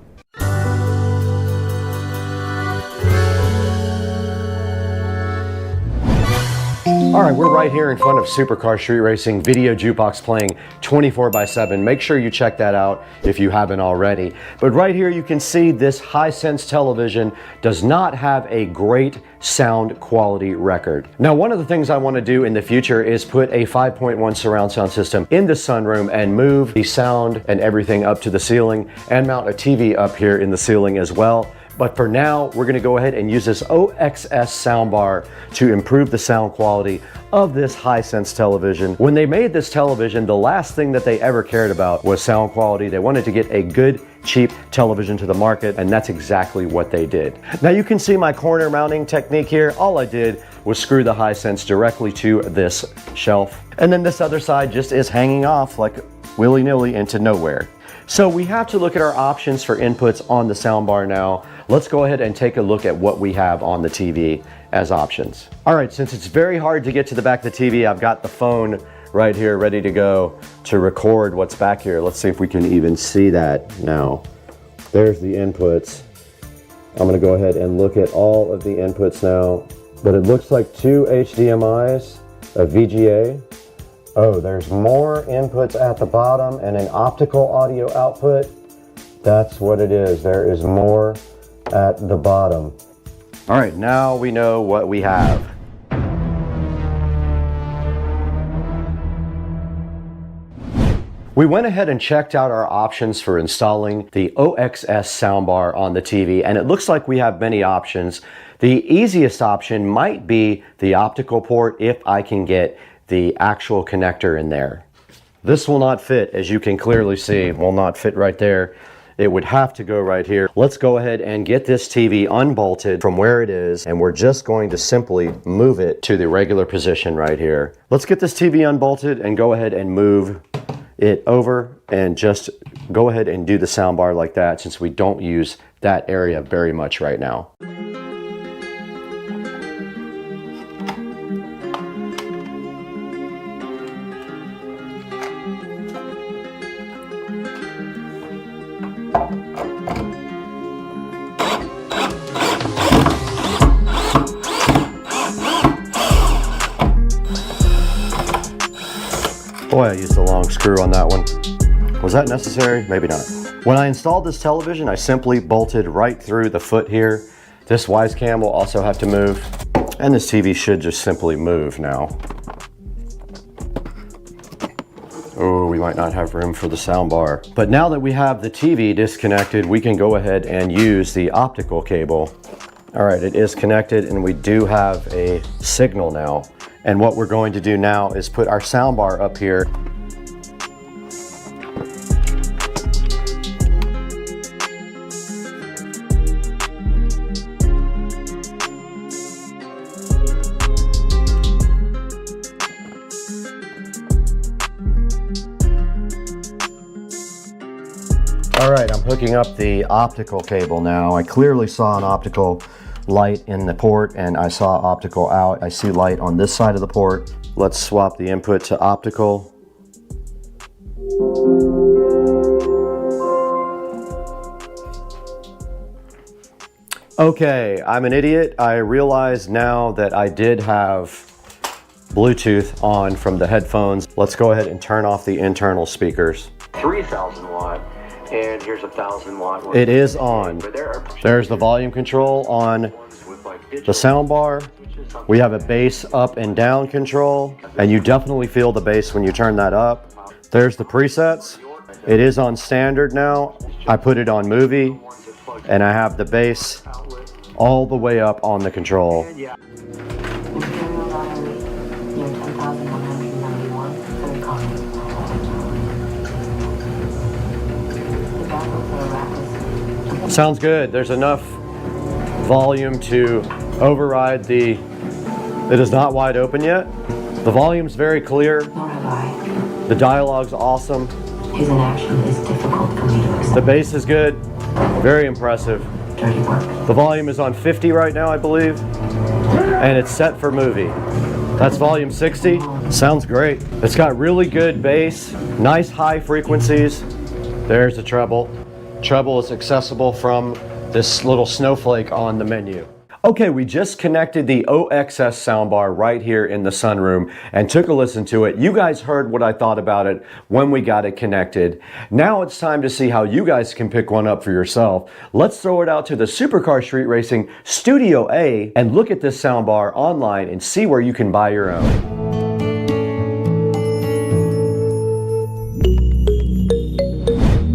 All right, we're right here in front of Supercar Street Racing Video Jukebox playing 24/7. Make sure you check that out if you haven't already. But right here you can see this Hisense television does not have a great sound quality record. Now, one of the things I want to do in the future is put a 5.1 surround sound system in the sunroom and move the sound and everything up to the ceiling and mount a TV up here in the ceiling as well. But for now, we're going to go ahead and use this OXS soundbar to improve the sound quality of this Hisense television. When they made this television, the last thing that they ever cared about was sound quality. They wanted to get a good, cheap television to the market, and that's exactly what they did. Now you can see my corner mounting technique here. All I did was screw the Hisense directly to this shelf. And then this other side just is hanging off like willy-nilly into nowhere. So we have to look at our options for inputs on the soundbar now. Let's go ahead and take a look at what we have on the TV as options. All right, since it's very hard to get to the back of the TV, I've got the phone right here ready to go to record what's back here. Let's see if we can even see that now. There's the inputs. I'm gonna go ahead and look at all of the inputs now, but it looks like 2 HDMIs, a VGA. Oh, there's more inputs at the bottom and an optical audio output. That's what it is. There is more at the bottom. All right, now we know what we have. We went ahead and checked out our options for installing the OXS soundbar on the TV, and it looks like we have many options. The easiest option might be the optical port if I can get the actual connector in there. This will not fit, as you can clearly see, will not fit right there. It would have to go right here. Let's go ahead and get this TV unbolted from where it is, and we're just going to simply move it to the regular position right here. Let's get this TV unbolted and go ahead and move it over and just go ahead and do the soundbar like that, since we don't use that area very much right now. Boy, I used the long screw on that one. Was that necessary? Maybe not. When I installed this television, I simply bolted right through the foot here. This wise cam will also have to move, and this TV should just simply move now. Oh, we might not have room for the sound bar. But now that we have the TV disconnected, we can go ahead and use the optical cable. All right, it is connected, and we do have a signal now. And what we're going to do now is put our soundbar up here. All right, I'm hooking up the optical cable now. I clearly saw an optical light in the port, and I saw optical out. I see light on this side of the port. Let's swap the input to optical. Okay, I'm an idiot. I realize now that I did have Bluetooth on from the headphones. Let's go ahead and turn off the internal speakers. 3,000 watt. And here's 1,000 watt. It is on. There's the volume control on the sound bar. We have a bass up and down control, and you definitely feel the bass when you turn that up. There's the presets. It is on standard now. I put it on movie, and I have the bass all the way up on the control. Sounds good. There's enough volume to override the It is not wide open yet. The volume's very clear. Nor have I. The dialogue's awesome. His inaction is difficult for me to accept. The bass is good. Very impressive. Dirty work. The volume is on 50 right now, I believe. And it's set for movie. That's volume 60. Sounds great. It's got really good bass, nice high frequencies. There's the treble. Treble is accessible from this little snowflake on the menu. Okay, we just connected the OXS soundbar right here in the sunroom and took a listen to it. You guys heard what I thought about it when we got it connected. Now it's time to see how you guys can pick one up for yourself. Let's throw it out to the Supercar Street Racing Studio A and look at this soundbar online and see where you can buy your own.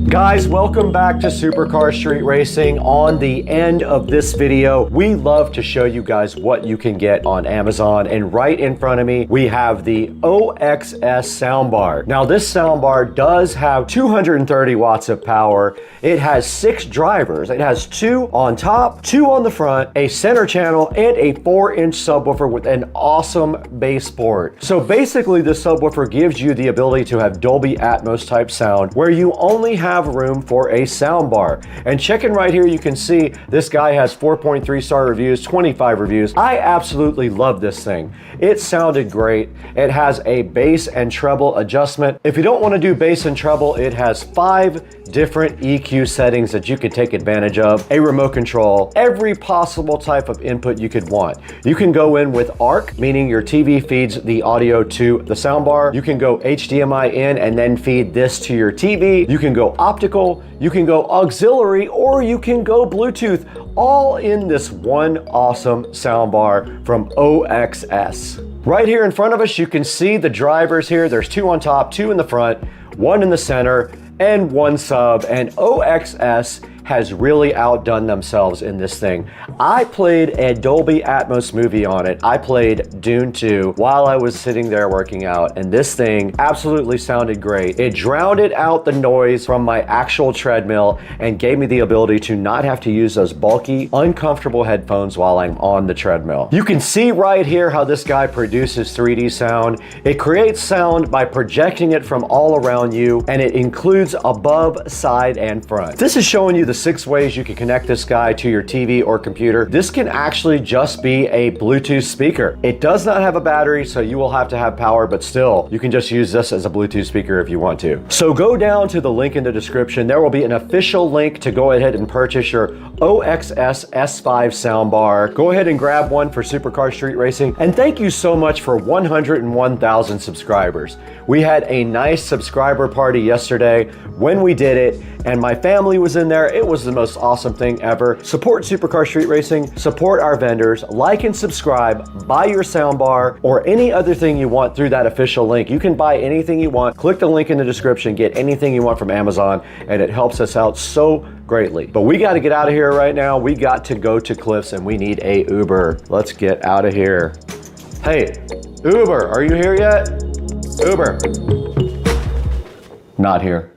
Guys, welcome back to Supercar Street Racing. On the end of this video, we love to show you guys what you can get on Amazon. And right in front of me, we have the OXS soundbar. Now, this soundbar does have 230 watts of power. It has 6 drivers. It has 2 on top, 2 on the front, a center channel, and a 4-inch subwoofer with an awesome bass port. So basically, this subwoofer gives you the ability to have Dolby Atmos type sound where you only have room for a sound bar. And checking right here, you can see this guy has 4.3 star reviews, 25 reviews. I absolutely love this thing. It sounded great. It has a bass and treble adjustment. If you don't want to do bass and treble, it has 5 different EQ settings that you could take advantage of, a remote control, every possible type of input you could want. You can go in with ARC, meaning your TV feeds the audio to the soundbar. You can go HDMI in and then feed this to your TV. You can go optical, you can go auxiliary, or you can go Bluetooth, all in this one awesome soundbar from OXS. Right here in front of us, you can see the drivers here. There's 2 on top, 2 in the front, 1 in the center, and 1 sub, and OXS has really outdone themselves in this thing. I played a Dolby Atmos movie on it. I played Dune 2 while I was sitting there working out, and this thing absolutely sounded great. It drowned out the noise from my actual treadmill and gave me the ability to not have to use those bulky, uncomfortable headphones while I'm on the treadmill. You can see right here how this guy produces 3D sound. It creates sound by projecting it from all around you, and it includes above, side, and front. This is showing you the 6 ways you can connect this guy to your TV or computer. This can actually just be a Bluetooth speaker. It does not have a battery, so you will have to have power, but still, you can just use this as a Bluetooth speaker if you want to. So go down to the link in the description. There will be an official link to go ahead and purchase your OXS S5 soundbar. Go ahead and grab one for Supercar Street Racing. And thank you so much for 101,000 subscribers. We had a nice subscriber party yesterday when we did it, and my family was in there. It was the most awesome thing ever. Support Supercar Street Racing, support our vendors, like and subscribe, buy your soundbar or any other thing you want through that official link. You can buy anything you want. Click the link in the description, get anything you want from Amazon, and it helps us out so greatly. But we got to get out of here right now. We got to go to Cliffs and we need a Uber. Let's get out of here. Hey, Uber, are you here yet? Uber. Not here.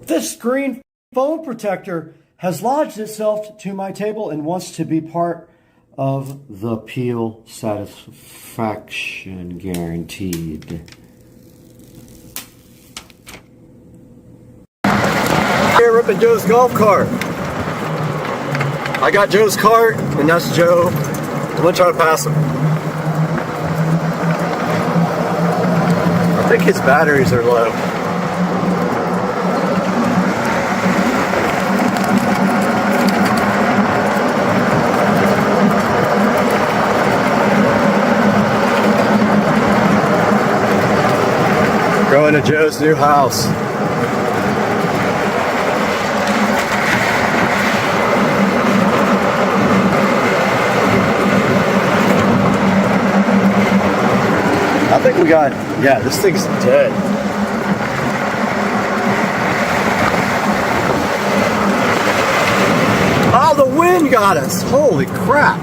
This screen phone protector has lodged itself to my table and wants to be part of the peel satisfaction guaranteed. Here, ripping Joe's golf cart. I got Joe's cart, and that's Joe. I'm gonna try to pass him. I think his batteries are low. Going to Joe's new house. I think we got, yeah, this thing's dead. Oh, the wind got us. Holy crap.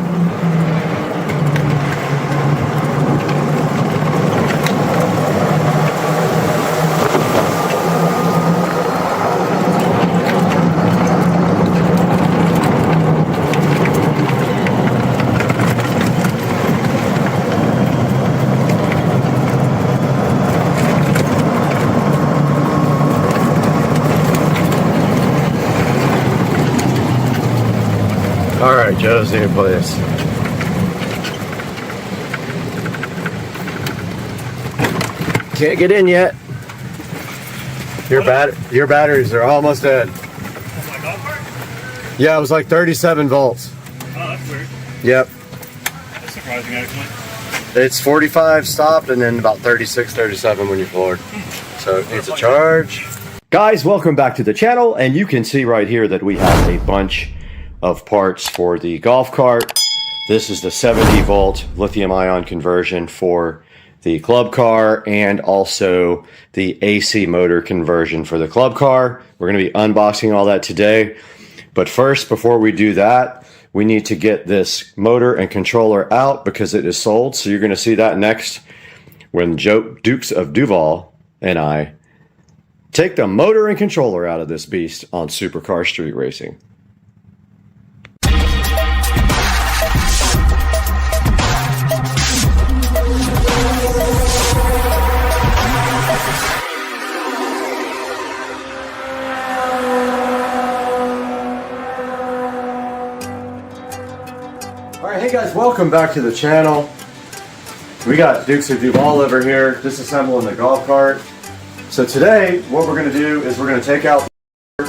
Alright, Joe's new place. Can't get in yet. Your batteries are almost dead. Oh, my golf cart? Yeah, it was like 37 volts. Oh, that's weird. Yep. That's surprising, actually. It's 45 stopped and then about 36, 37 when you're floored. So it needs a charge. Guys, welcome back to the channel, and you can see right here that we have a bunch of parts for the golf cart. This is the 70 volt lithium ion conversion for the club car, and also the AC motor conversion for the club car. We're going to be unboxing all that today. But first, before we do that, we need to get this motor and controller out because it is sold. So you're going to see that next when Dukes of Duval and I take the motor and controller out of this beast on Supercar Street Racing. Alright, hey guys, welcome back to the channel. We got Dukes of Duval over here disassembling the golf cart. So today, what we're going to do is we're going to take out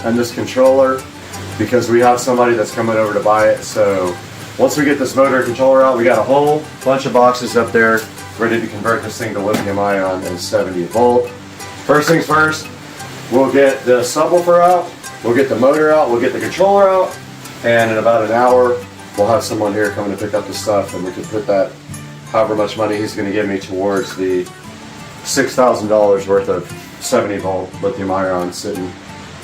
and this controller because we have somebody that's coming over to buy it. So once we get this motor and controller out, we got a whole bunch of boxes up there ready to convert this thing to lithium ion and 70 volt. First things first, we'll get the subwoofer out, we'll get the motor out, we'll get the controller out, and in about an hour, we'll have someone here coming to pick up the stuff, and we can put that, however much money he's going to give me, towards the $6,000 worth of 70 volt lithium ion sitting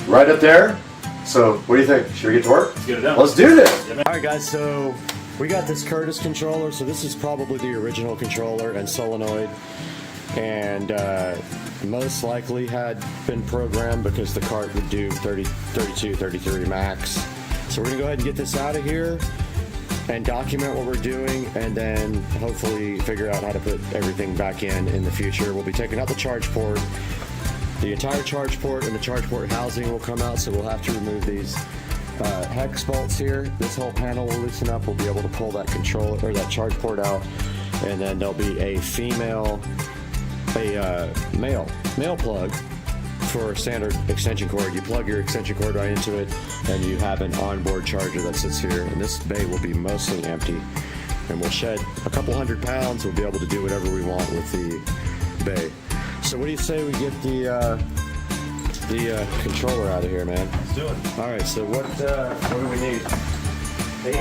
right up there. So what do you think? Should we get to work? Let's get it done. Let's do this. Alright guys, so we got this Curtis controller. So this is probably the original controller and solenoid, and most likely had been programmed because the cart would do 30, 32, 33 max. So we're gonna go ahead and get this out of here and document what we're doing, and then hopefully figure out how to put everything back in the future. We'll be taking out the charge port. The entire charge port and the charge port housing will come out, so we'll have to remove these hex bolts here. This whole panel will loosen up. We'll be able to pull that controller or that charge port out, and then there'll be a male plug for a standard extension cord. You plug your extension cord right into it, and you have an onboard charger that sits here. And this bay will be mostly empty, and we'll shed a couple 100 pounds. We'll be able to do whatever we want with the bay. So what do you say we get the controller out of here, man? Let's do it. All right. So what do we need? 8?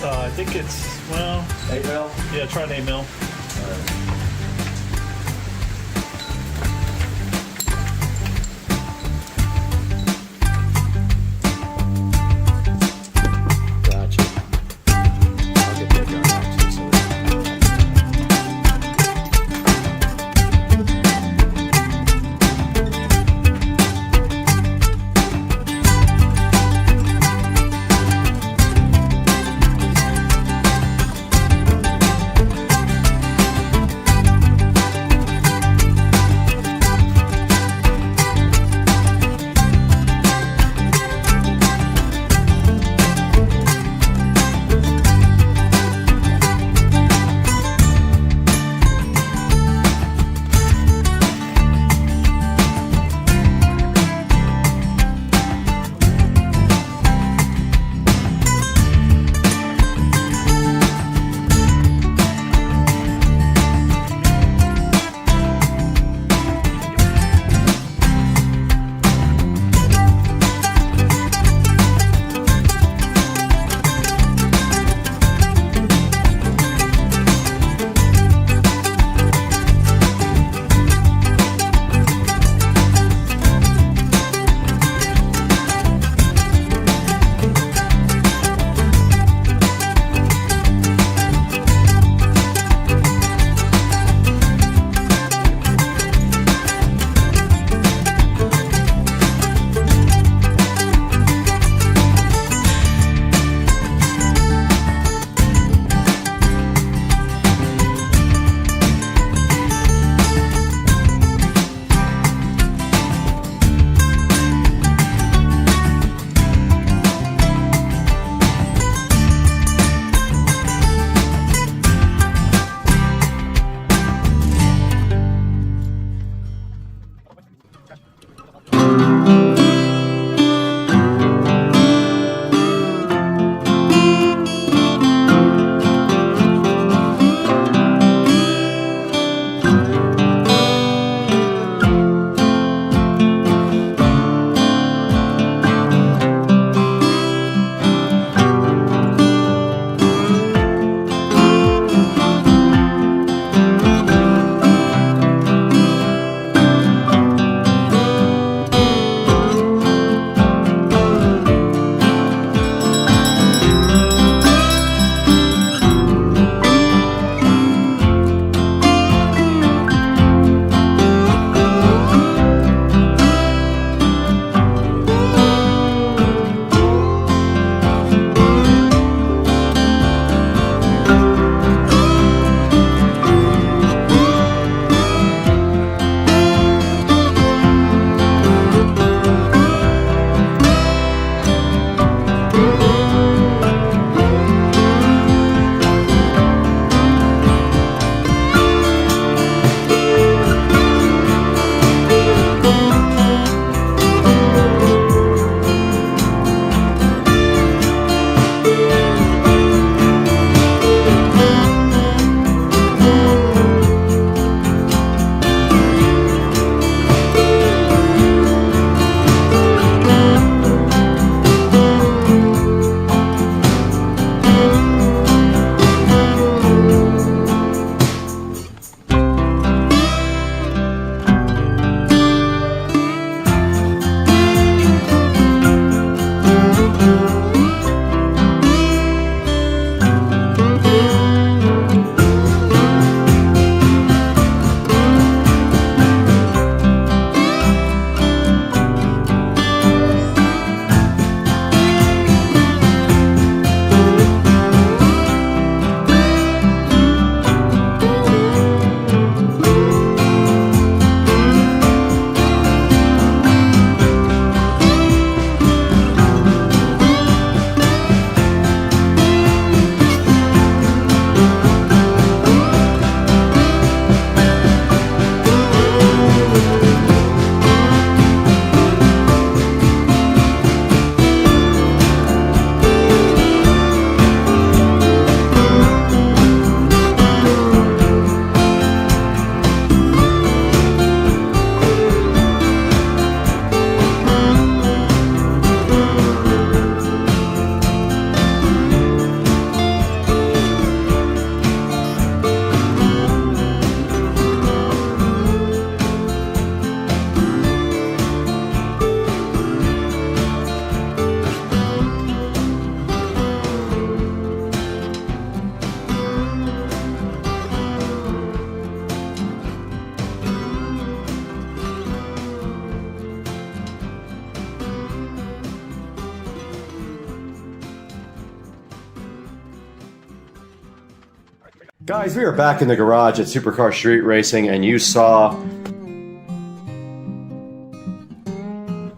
I think it's, well, 8 mil. yeah, try an 8 mil. All right. Guys, we are back in the garage at Supercar Street Racing, and you saw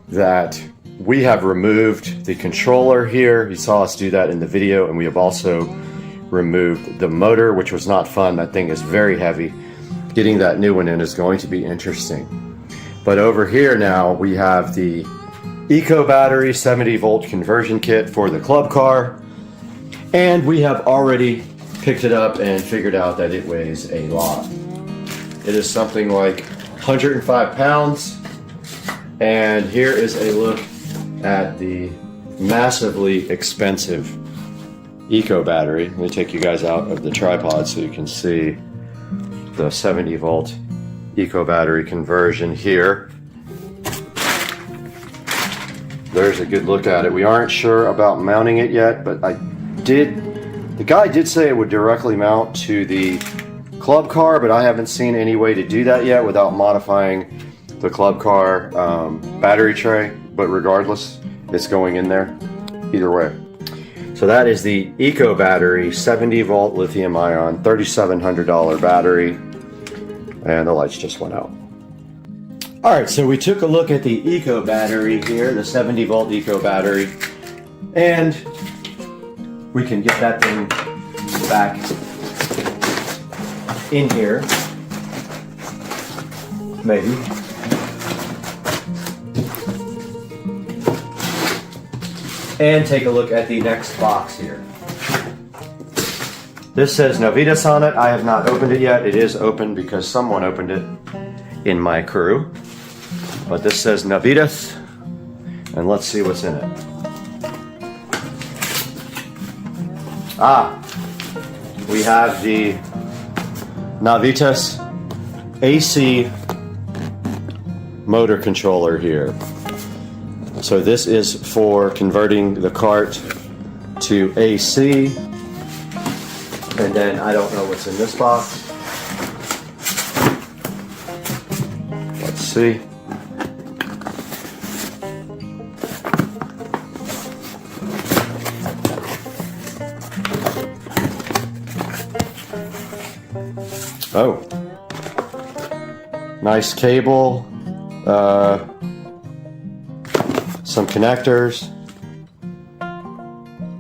that we have removed the controller here. You saw us do that in the video, and we have also removed the motor, which was not fun. That thing is very heavy. Getting that new one in is going to be interesting. But over here now, we have the Eco Battery 70 volt conversion kit for the club car, and we have already picked it up and figured out that it weighs a lot. It is something like 105 pounds, and here is a look at the massively expensive Eco Battery. Let me take you guys out of the tripod so you can see the 70 volt Eco Battery conversion here. There's a good look at it. We aren't sure about mounting it yet, but the guy did say it would directly mount to the club car, but I haven't seen any way to do that yet without modifying the club car battery tray. But regardless, it's going in there either way. So that is the Eco Battery 70 volt lithium ion $3,700 battery, and the lights just went out. All right, so we took a look at the Eco Battery here, the 70 volt Eco Battery, and we can get that thing back in here, maybe. And take a look at the next box here. This says Novitas on it. I have not opened it yet. It is open because someone opened it in my crew. But this says Novitas, and let's see what's in it. We have the Novitas AC motor controller here. So this is for converting the cart to AC, and then I don't know what's in this box. Let's see. Oh, nice cable, some connectors,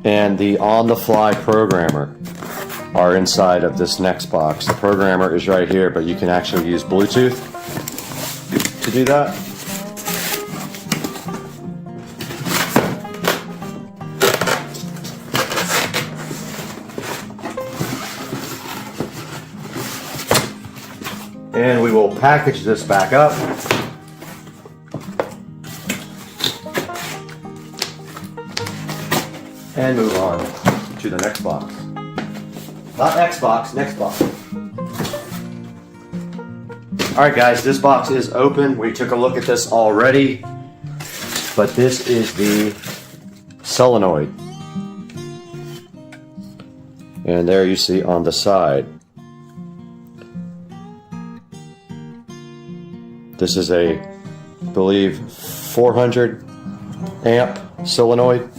and the on-the-fly programmer are inside of this next box. The programmer is right here, but you can actually use Bluetooth to do that. And we will package this back up. And move on to the next box. Not Xbox, next box. Alright guys, this box is open. We took a look at this already. But this is the solenoid. And there you see on the side. This is a, I believe, 400 amp solenoid.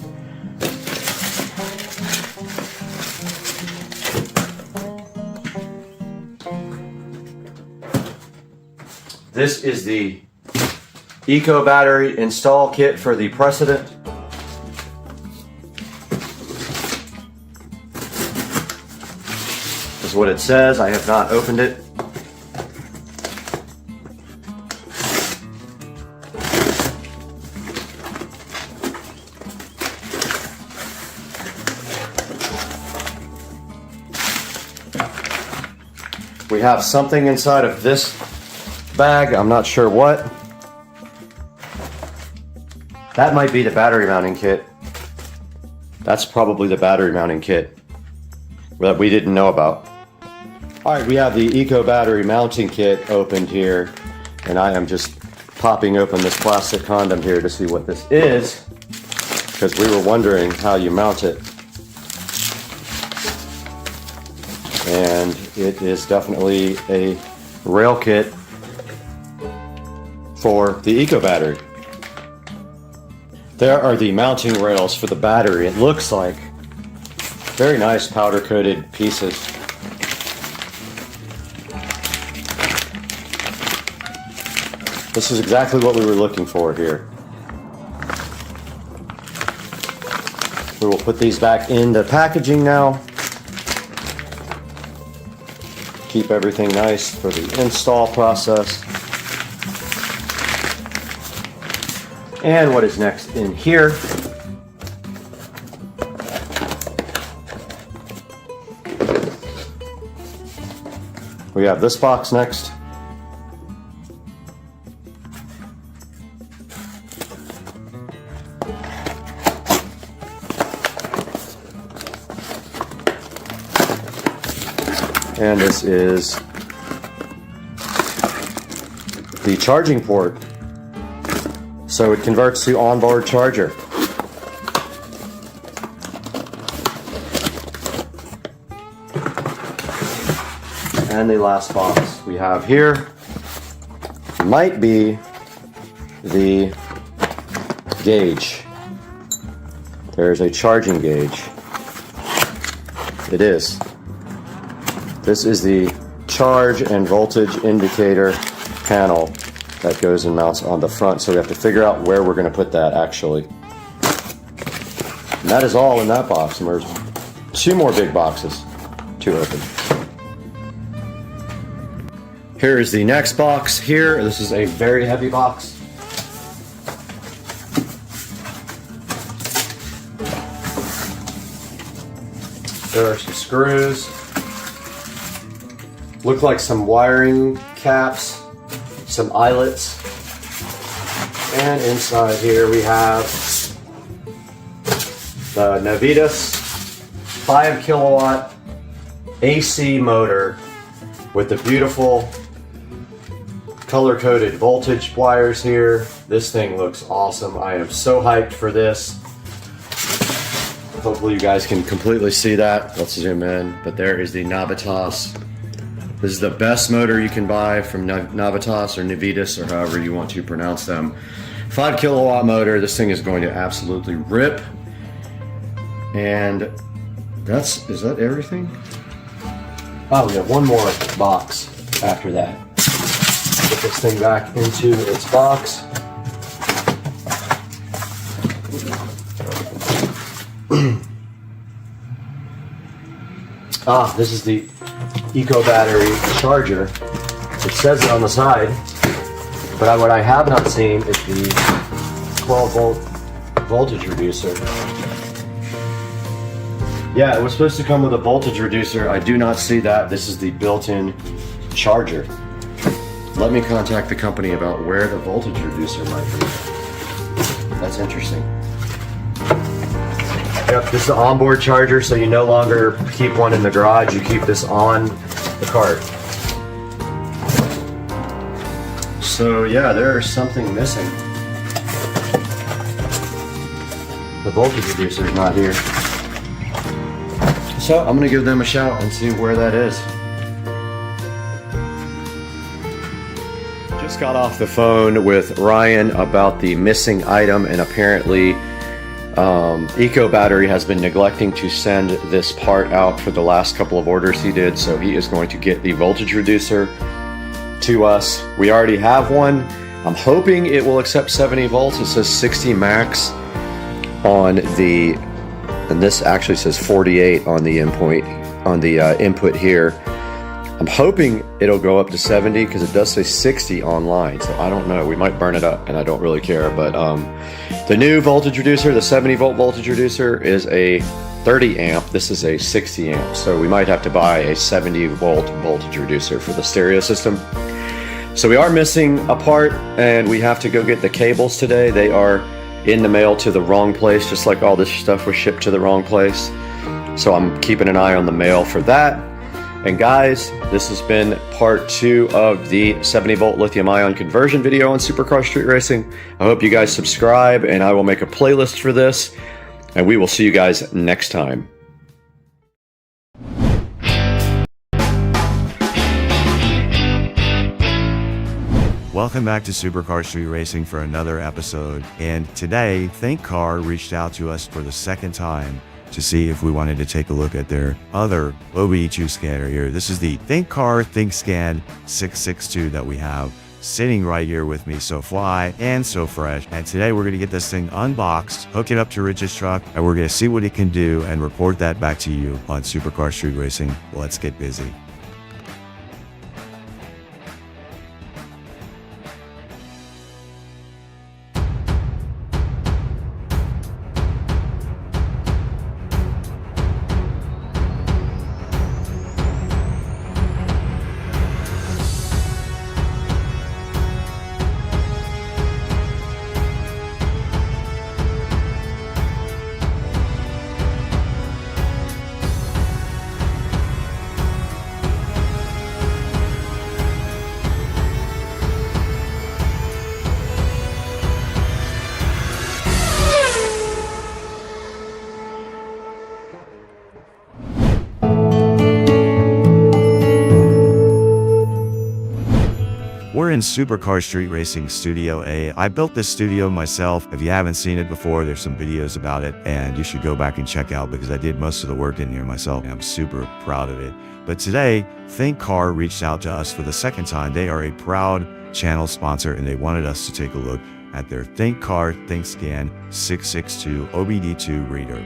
This is the Eco Battery install kit for the Precedent. This is what it says. I have not opened it. We have something inside of this bag. I'm not sure what. That might be the battery mounting kit. That's probably the battery mounting kit that we didn't know about. All right, we have the Eco Battery mounting kit opened here, and I am just popping open this plastic condom here to see what this is, because we were wondering how you mount it. And it is definitely a rail kit for the Eco Battery. There are the mounting rails for the battery. It looks like very nice powder coated pieces. This is exactly what we were looking for here. We will put these back into packaging now. Keep everything nice for the install process. And what is next in here? We have this box next. And this is the charging port. So it converts to onboard charger. And the last box we have here might be the gauge. There's a charging gauge. It is. This is the charge and voltage indicator panel that goes and mounts on the front. So we have to figure out where we're going to put that actually. And that is all in that box. And there's 2 more big boxes to open. Here is the next box here. This is a very heavy box. There are some screws. Look like some wiring caps, some eyelets. And inside here we have the Navitas 5 kilowatt AC motor with the beautiful color-coded voltage wires here. This thing looks awesome. I am so hyped for this. Hopefully you guys can completely see that. Let's zoom in. But there is the Navitas. This is the best motor you can buy from Navitas or Navitas or however you want to pronounce them. 5 kilowatt motor. This thing is going to absolutely rip. And is that everything? Oh, we have one more box after that. Put this thing back into its box. This is the Eco Battery charger. It says it on the side, but what I have not seen is the 12 volt voltage reducer. Yeah, it was supposed to come with a voltage reducer. I do not see that. This is the built-in charger. Let me contact the company about where the voltage reducer might be. That's interesting. Yep, this is the onboard charger, so you no longer keep one in the garage. You keep this on the cart. So yeah, there's something missing. The voltage reducer is not here. So I'm gonna give them a shout and see where that is. Just got off the phone with Ryan about the missing item, and apparently Eco Battery has been neglecting to send this part out for the last couple of orders he did, so he is going to get the voltage reducer to us. We already have one. I'm hoping it will accept 70 volts. It says 60 max on the, and this actually says 48 on the input here. I'm hoping it'll go up to 70 because it does say 60 online, so I don't know. We might burn it up, and I don't really care. But the new voltage reducer, the 70 volt voltage reducer, is a 30 amp. This is a 60 amp, so we might have to buy a 70 volt voltage reducer for the stereo system. So we are missing a part, and we have to go get the cables today. They are in the mail to the wrong place, just like all this stuff was shipped to the wrong place. So I'm keeping an eye on the mail for that. And guys, this has been part 2 of the 70 volt lithium ion conversion video on Supercar Street Racing. I hope you guys subscribe, and I will make a playlist for this, and we will see you guys next time. Welcome back to Supercar Street Racing for another episode. And today, Think Car reached out to us for the second time to see if we wanted to take a look at their other OBE2 scanner here. This is the Think Car ThinkScan 662 that we have. sitting right here with me, so fly and so fresh. And today we're gonna get this thing unboxed, hook it up to Rich's truck, and we're gonna see what it can do and report that back to you on Supercar Street Racing. Let's get busy. We're in Supercar Street Racing Studio A. I built this studio myself. If you haven't seen it before, there's some videos about it, and you should go back and check out because I did most of the work in here myself, and I'm super proud of it. But today, ThinkCar reached out to us for the second time. They are a proud channel sponsor, and they wanted us to take a look at their ThinkCar ThinkScan 662 OBD2 reader.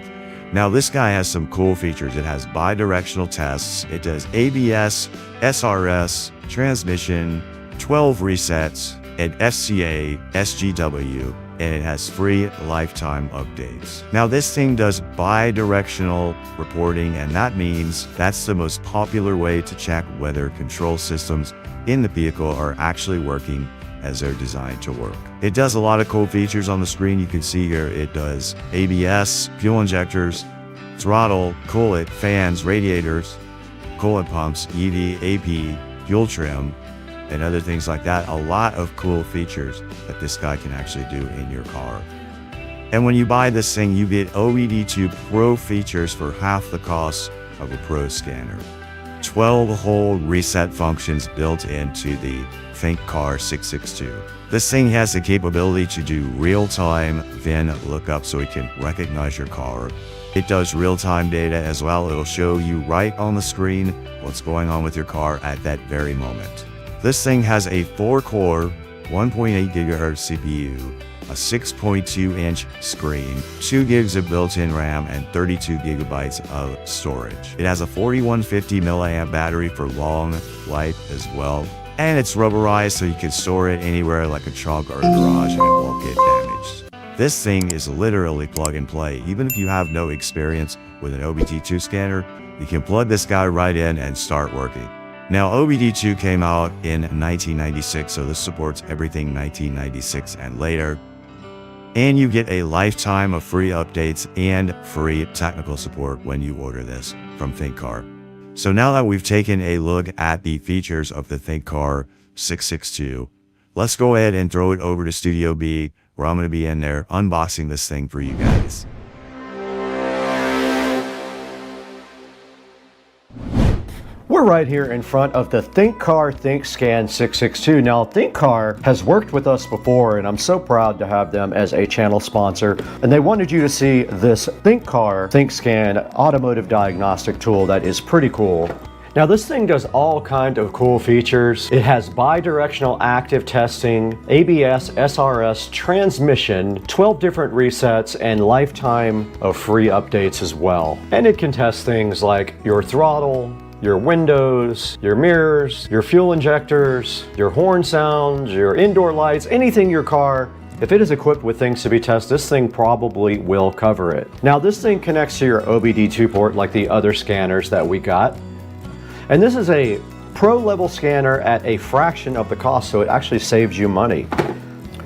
Now, this guy has some cool features. It has bi-directional tests. It does ABS, SRS, transmission, 12 resets, and SCA, SGW, and it has free lifetime updates. Now, this thing does bi-directional reporting, and that means that's the most popular way to check whether control systems in the vehicle are actually working as they're designed to work. It does a lot of cool features on the screen. You can see here it does ABS, fuel injectors, throttle, coolant, fans, radiators, coolant pumps, ED, AP, fuel trim, and other things like that. A lot of cool features that this guy can actually do in your car. And when you buy this thing, you get OBD2 Pro features for half the cost of a Pro scanner. 12-hole reset functions built into the ThinkCar 662. This thing has the capability to do real-time VIN lookup so it can recognize your car. It does real-time data as well. It'll show you right on the screen what's going on with your car at that very moment. This thing has a 4-core, 1.8 gigahertz CPU, a 6.2-inch screen, 2 gigs of built-in RAM, and 32 gigabytes of storage. It has a 4150 milliamp battery for long life as well, and it's rubberized so you can store it anywhere like a trunk or a garage and it won't get damaged. This thing is literally plug and play. Even if you have no experience with an OBD2 scanner, you can plug this guy right in and start working. Now, OBD2 came out in 1996, so this supports everything 1996 and later. And you get a lifetime of free updates and free technical support when you order this from ThinkCar. So now that we've taken a look at the features of the ThinkCar 662, let's go ahead and throw it over to Studio B, where I'm going to be in there unboxing this thing for you guys. We're right here in front of the ThinkCar ThinkScan 662. Now, ThinkCar has worked with us before, and I'm so proud to have them as a channel sponsor. And they wanted you to see this ThinkCar ThinkScan automotive diagnostic tool that is pretty cool. Now, this thing does all kinds of cool features. It has bi-directional active testing, ABS, SRS, transmission, 12 different resets, and lifetime of free updates as well. And it can test things like your throttle, your windows, your mirrors, your fuel injectors, your horn sounds, your indoor lights, anything your car. If it is equipped with things to be tested, this thing probably will cover it. Now, this thing connects to your OBD2 port like the other scanners that we got. And this is a pro level scanner at a fraction of the cost, so it actually saves you money.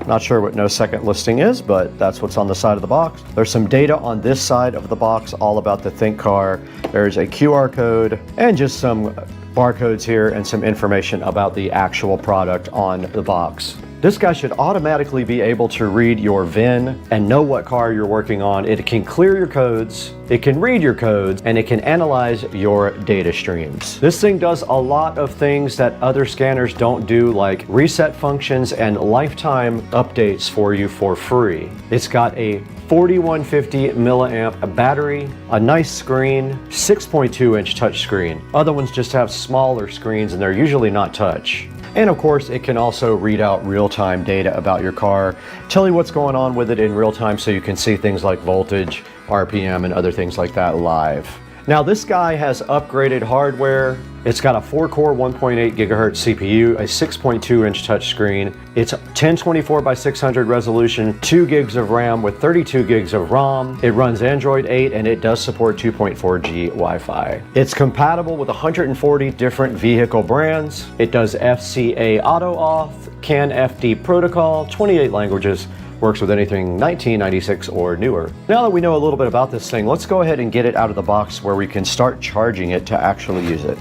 Not sure what no second listing is, but that's what's on the side of the box. There's some data on this side of the box all about the ThinkCar. There's a QR code and just some barcodes here and some information about the actual product on the box. This guy should automatically be able to read your VIN and know what car you're working on. It can clear your codes, it can read your codes, and it can analyze your data streams. This thing does a lot of things that other scanners don't do, like reset functions and lifetime updates for you for free. It's got a 4150 milliamp battery, a nice screen, 6.2-inch touch screen. Other ones just have smaller screens and they're usually not touch. And of course, it can also read out real-time data about your car, tell you what's going on with it in real time so you can see things like voltage, RPM, and other things like that live. Now this guy has upgraded hardware. It's got a 4-core 1.8 gigahertz CPU, a 6.2-inch touchscreen. It's 1024 by 600 resolution, 2 gigs of RAM with 32 gigs of ROM. It runs Android 8 and it does support 2.4G Wi-Fi. It's compatible with 140 different vehicle brands. It does FCA auto auth, CAN FD protocol, 28 languages. Works with anything 1996 or newer. Now that we know a little bit about this thing, let's go ahead and get it out of the box where we can start charging it to actually use it.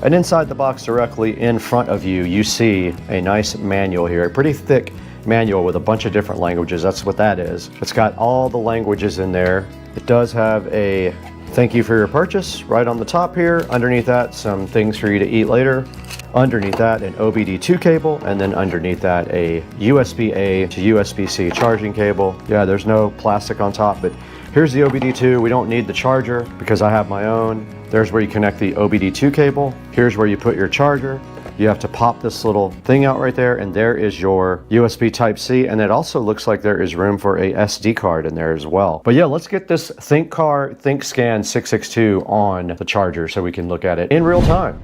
And inside the box directly in front of you, you see a nice manual here, a pretty thick manual with a bunch of different languages. That's what that is. It's got all the languages in there. It does have a thank you for your purchase right on the top here. Underneath that, some things for you to eat later. Underneath that, an OBD2 cable, and then underneath that, a USB-A to USB-C charging cable. Yeah, there's no plastic on top, but here's the OBD2. We don't need the charger because I have my own. There's where you connect the OBD2 cable. Here's where you put your charger. You have to pop this little thing out right there, and there is your USB Type-C, and it also looks like there is room for a SD card in there as well. But yeah, let's get this ThinkScan 662 on the charger so we can look at it in real time.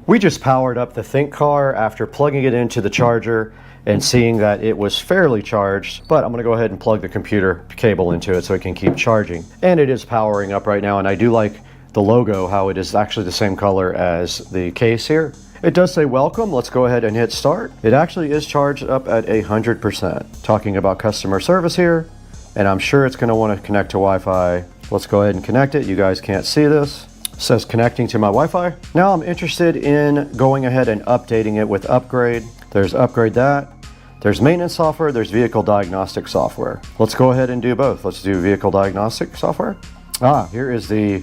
We just powered up the ThinkCar after plugging it into the charger and seeing that it was fairly charged, but I'm gonna go ahead and plug the computer cable into it so it can keep charging. And it is powering up right now, and I do like the logo, how it is actually the same color as the case here. It does say welcome. Let's go ahead and hit start. It actually is charged up at 100%. Talking about customer service here, and I'm sure it's gonna wanna connect to Wi-Fi. Let's go ahead and connect it. You guys can't see this. It says connecting to my Wi-Fi. Now I'm interested in going ahead and updating it with upgrade. There's upgrade that. There's maintenance software. There's vehicle diagnostic software. Let's go ahead and do both. Let's do vehicle diagnostic software. Here is the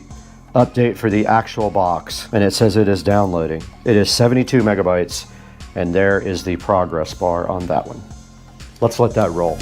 update for the actual box, and it says it is downloading. It is 72 megabytes, and there is the progress bar on that one. Let's let that roll.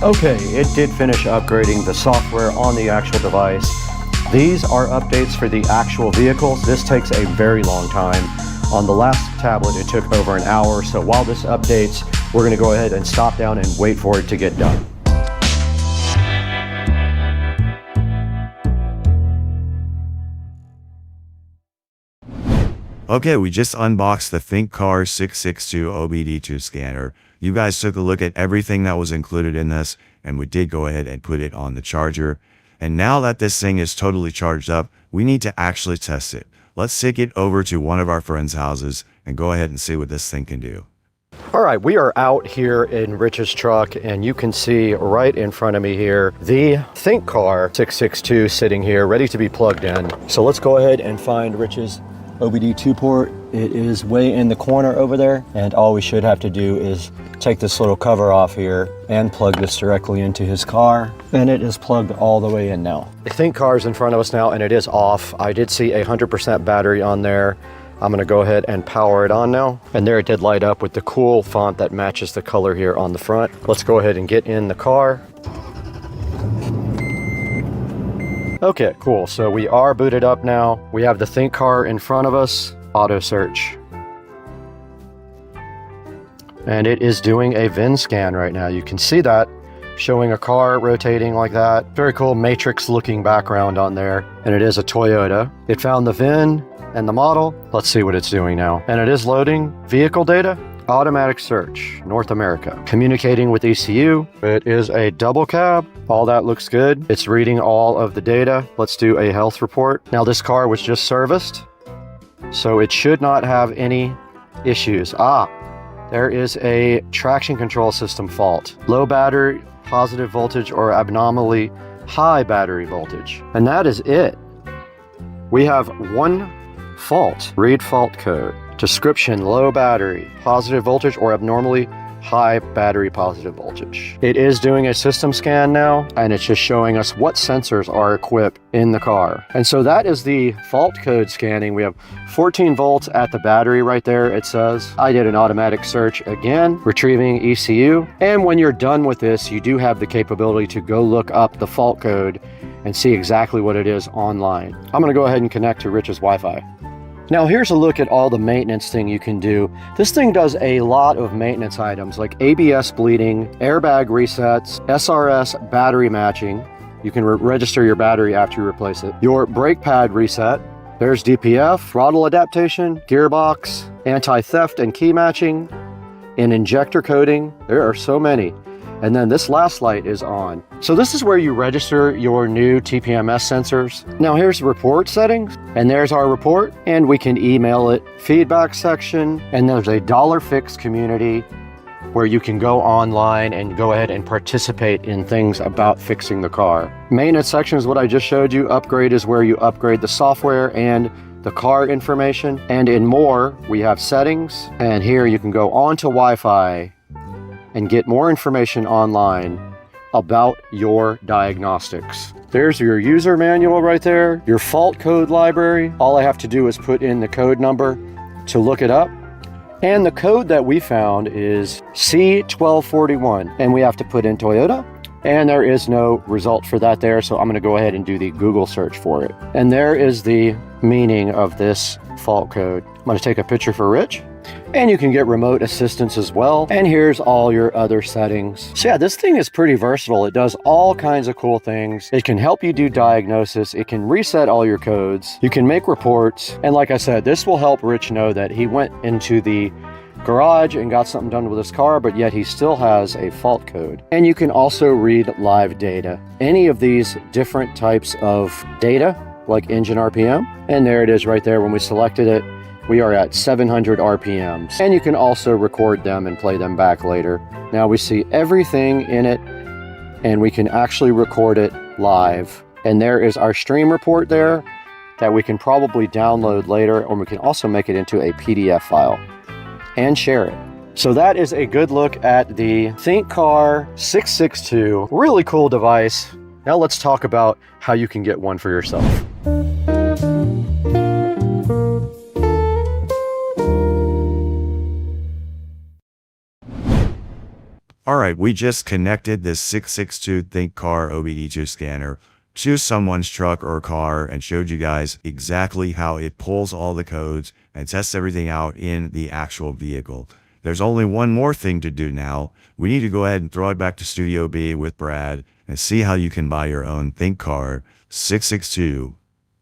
Okay, it did finish upgrading the software on the actual device. These are updates for the actual vehicles. This takes a very long time. On the last tablet, it took over an hour. So while this updates, we're gonna go ahead and stop down and wait for it to get done. Okay, we just unboxed the ThinkCar 662 OBD2 scanner. You guys took a look at everything that was included in this, and we did go ahead and put it on the charger. And now that this thing is totally charged up, we need to actually test it. Let's take it over to one of our friends' houses and go ahead and see what this thing can do. All right, we are out here in Rich's truck, and you can see right in front of me here the ThinkCar 662 sitting here ready to be plugged in. So let's go ahead and find Rich's OBD2 port. It is way in the corner over there, and all we should have to do is take this little cover off here and plug this directly into his car, and it is plugged all the way in now. The ThinkCar is in front of us now, and it is off. I did see 100% battery on there. I'm gonna go ahead and power it on now, and there it did light up with the cool font that matches the color here on the front. Let's go ahead and get in the car. Okay, cool. So we are booted up now. We have the ThinkCar in front of us. Auto search. And it is doing a VIN scan right now. You can see that, showing a car rotating like that. Very cool matrix looking background on there. And it is a Toyota. It found the VIN and the model. Let's see what it's doing now. And it is loading vehicle data. Automatic search, North America. Communicating with ECU. It is a double cab. All that looks good. It's reading all of the data. Let's do a health report. Now this car was just serviced, so it should not have any issues. There is a traction control system fault. Low battery, positive voltage, or abnormally high battery voltage. And that is it. We have one fault. Read fault code. Description, low battery, positive voltage, or abnormally high battery positive voltage. It is doing a system scan now, and it's just showing us what sensors are equipped in the car. And so that is the fault code scanning. We have 14 volts at the battery right there, it says. I did an automatic search again, retrieving ECU. And when you're done with this, you do have the capability to go look up the fault code and see exactly what it is online. I'm gonna go ahead and connect to Rich's Wi-Fi. Now here's a look at all the maintenance thing you can do. This thing does a lot of maintenance items like ABS bleeding, airbag resets, SRS battery matching. You can register your battery after you replace it. Your brake pad reset. There's DPF, throttle adaptation, gearbox, anti-theft and key matching, and injector coating. There are so many. And then this last light is on. So this is where you register your new TPMS sensors. Now here's the report settings, and there's our report, and we can email it. Feedback section, and there's a $fix community where you can go online and go ahead and participate in things about fixing the car. Maintenance section is what I just showed you. Upgrade is where you upgrade the software and the car information. And in more, we have settings, and here you can go on to Wi-Fi and get more information online about your diagnostics. There's your user manual right there, your fault code library. All I have to do is put in the code number to look it up. And the code that we found is C1241, and we have to put in Toyota, and there is no result for that there, so I'm gonna go ahead and do the Google search for it. And there is the meaning of this fault code. I'm gonna take a picture for Rich. And you can get remote assistance as well. And here's all your other settings. So yeah, this thing is pretty versatile. It does all kinds of cool things. It can help you do diagnosis. It can reset all your codes. You can make reports. And like I said, this will help Rich know that he went into the garage and got something done with his car, but yet he still has a fault code. And you can also read live data. Any of these different types of data, like engine RPM. And there it is right there when we selected it. We are at 700 RPMs, and you can also record them and play them back later. Now we see everything in it, and we can actually record it live. And there is our stream report there that we can probably download later, or we can also make it into a PDF file and share it. So that is a good look at the ThinkCar 662. Really cool device. Now let's talk about how you can get one for yourself. Alright, we just connected this 662 ThinkCar OBD2 scanner to someone's truck or car and showed you guys exactly how it pulls all the codes and tests everything out in the actual vehicle. There's only one more thing to do now. We need to go ahead and throw it back to Studio B with Brad and see how you can buy your own ThinkCar 662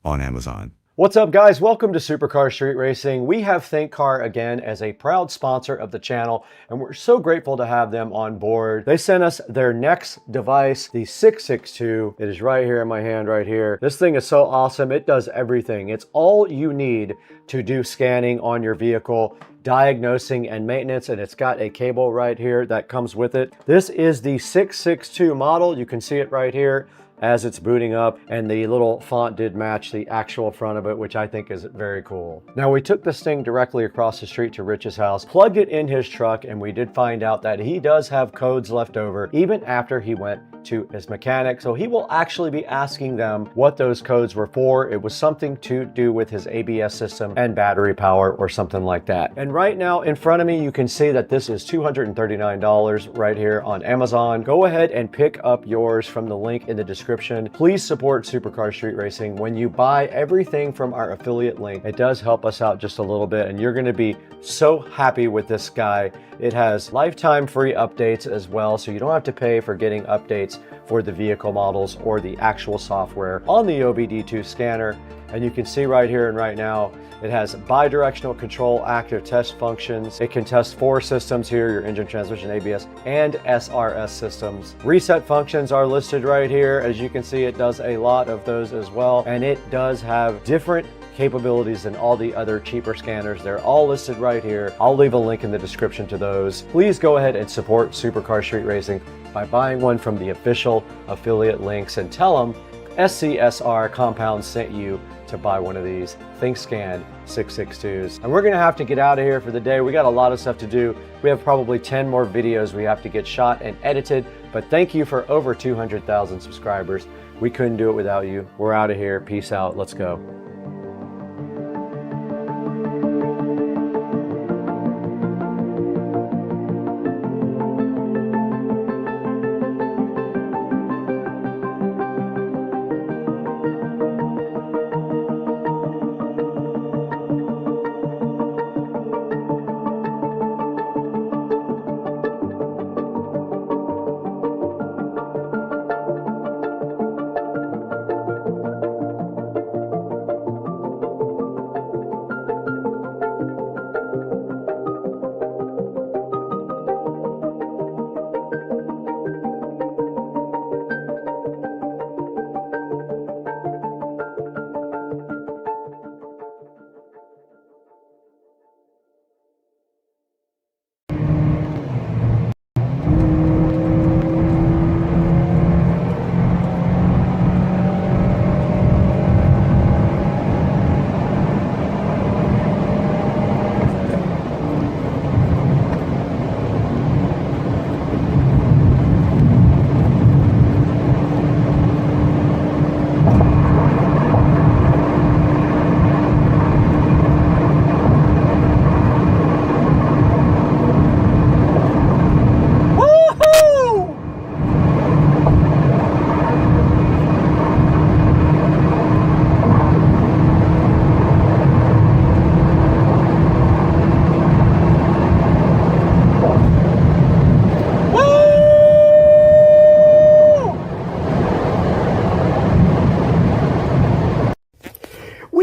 on Amazon. What's up, guys? Welcome to Supercar Street Racing. We have ThinkCar again as a proud sponsor of the channel, and we're so grateful to have them on board. They sent us their next device, the 662. It is right here in my hand right here. This thing is so awesome. It does everything. It's all you need to do scanning on your vehicle, diagnosing and maintenance, and it's got a cable right here that comes with it. This is the 662 model. You can see it right here as it's booting up, and the little font did match the actual front of it, which I think is very cool. Now, we took this thing directly across the street to Rich's house, plugged it in his truck, and we did find out that he does have codes left over even after he went to his mechanic. So he will actually be asking them what those codes were for. It was something to do with his ABS system and battery power or something like that. And right now in front of me, you can see that this is $239 right here on Amazon. Go ahead and pick up yours from the link in the description. Please support Supercar Street Racing. When you buy everything from our affiliate link, it does help us out just a little bit, and you're going to be so happy with this guy. It has lifetime free updates as well, so you don't have to pay for getting updates for the vehicle models or the actual software on the OBD2 scanner. And you can see right here and right now, it has bi-directional control active test functions. It can test 4 systems here, your engine, transmission, ABS, and SRS systems. Reset functions are listed right here. As you can see, it does a lot of those as well. And it does have different capabilities than all the other cheaper scanners. They're all listed right here. I'll leave a link in the description to those. Please go ahead and support Supercar Street Racing by buying one from the official affiliate links, and tell them SCSR Compound sent you to buy one of these ThinkScan 662s. And we're gonna have to get out of here for the day. We got a lot of stuff to do. We have probably 10 more videos we have to get shot and edited, but thank you for over 200,000 subscribers. We couldn't do it without you. We're out of here. Peace out. Let's go.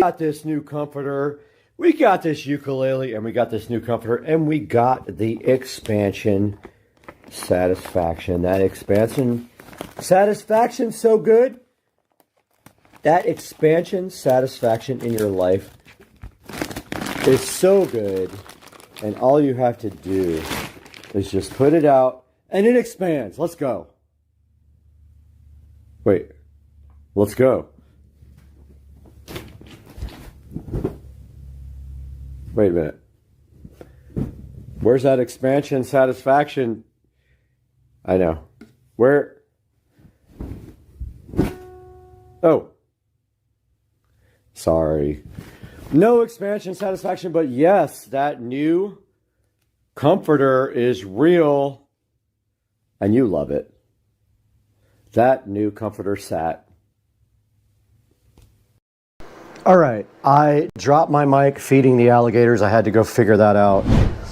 Got this new comforter, we got this ukulele, and we got this new comforter, and we got the expansion satisfaction. That expansion satisfaction so good. That expansion satisfaction in your life is so good, and all you have to do is just put it out and it expands. Let's go. Wait, let's go. Wait a minute. Where's that expansion satisfaction? I know. Where? Oh. Sorry. No expansion satisfaction, but yes, that new comforter is real. And you love it. That new comforter sat. All right, I dropped my mic feeding the alligators. I had to go figure that out.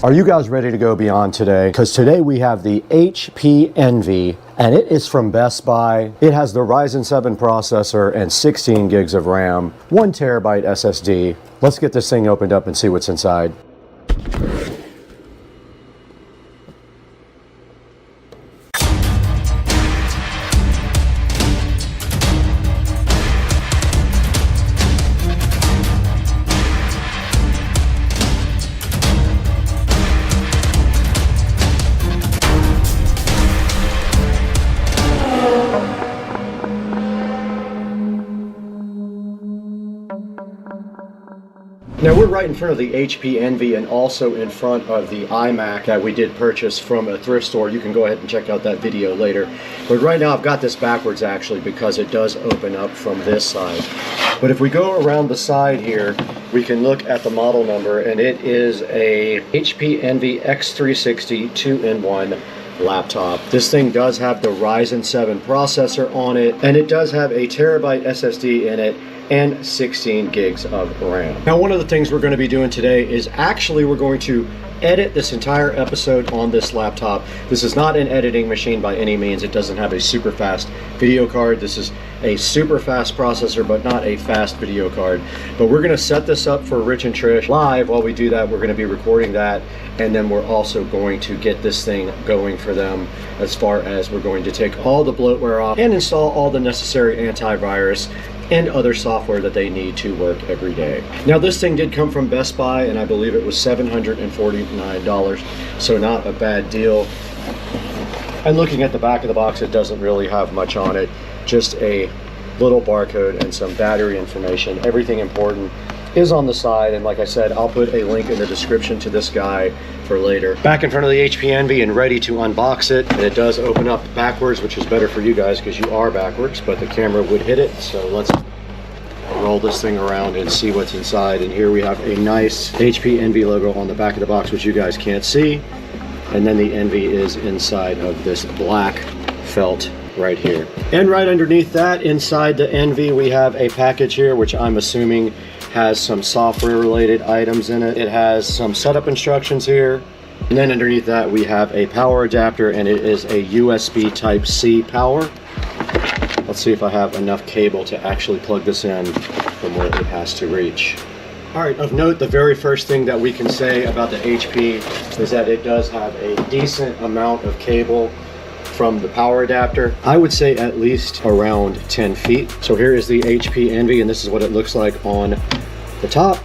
Are you guys ready to go beyond today? Because today we have the HP Envy, and it is from Best Buy. It has the Ryzen 7 processor and 16 gigs of RAM, 1 terabyte SSD. Let's get this thing opened up and see what's inside. Now we're right in front of the HP Envy and also in front of the iMac that we did purchase from a thrift store. You can go ahead and check out that video later. But right now I've got this backwards actually because it does open up from this side. But if we go around the side here, we can look at the model number, and it is a HP Envy X360 2-in-1 laptop. This thing does have the Ryzen 7 processor on it, and it does have a terabyte SSD in it and 16 gigs of RAM. Now, one of the things we're going to be doing today is actually we're going to edit this entire episode on this laptop. This is not an editing machine by any means. It doesn't have a super fast video card. This is a super fast processor, but not a fast video card. But we're going to set this up for Rich and Trish live. While we do that, we're going to be recording that, and then we're also going to get this thing going for them, as far as we're going to take all the bloatware off and install all the necessary antivirus and other software that they need to work every day. Now, this thing did come from Best Buy, and I believe it was $749, so not a bad deal. And looking at the back of the box, it doesn't really have much on it, just a little barcode and some battery information. Everything important is on the side, and like I said, I'll put a link in the description to this guy for later. Back in front of the HP Envy and ready to unbox it. And it does open up backwards, which is better for you guys because you are backwards, but the camera would hit it. So let's roll this thing around and see what's inside. And here we have a nice HP Envy logo on the back of the box, which you guys can't see. And then the Envy is inside of this black felt right here. And right underneath that, inside the Envy, we have a package here, which I'm assuming has some software related items in it. It has some setup instructions here. And then underneath that, we have a power adapter, and it is a USB Type-C power. Let's see if I have enough cable to actually plug this in from where it has to reach. All right, of note, the very first thing that we can say about the HP is that it does have a decent amount of cable from the power adapter. I would say at least around 10 feet. So here is the HP Envy, and this is what it looks like on the top.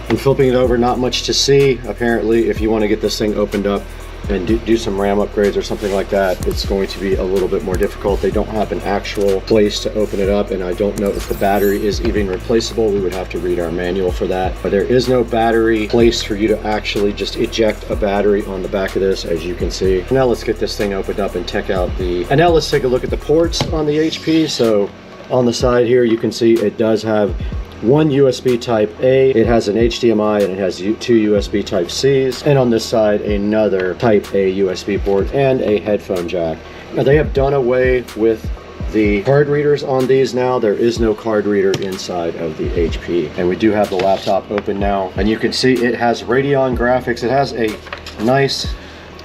And flipping it over, not much to see. Apparently, if you want to get this thing opened up and do some RAM upgrades or something like that, it's going to be a little bit more difficult. They don't have an actual place to open it up, and I don't know if the battery is even replaceable. We would have to read our manual for that. But there is no battery place for you to actually just eject a battery on the back of this, as you can see. Now let's get this thing opened up and check out and now let's take a look at the ports on the HP. So on the side here, you can see it does have one USB Type A, it has an HDMI, and it has two USB Type Cs, and on this side another Type A USB port and a headphone jack. Now they have done away with the card readers on these now. There is no card reader inside of the HP, and we do have the laptop open now, and you can see it has Radeon graphics. It has a nice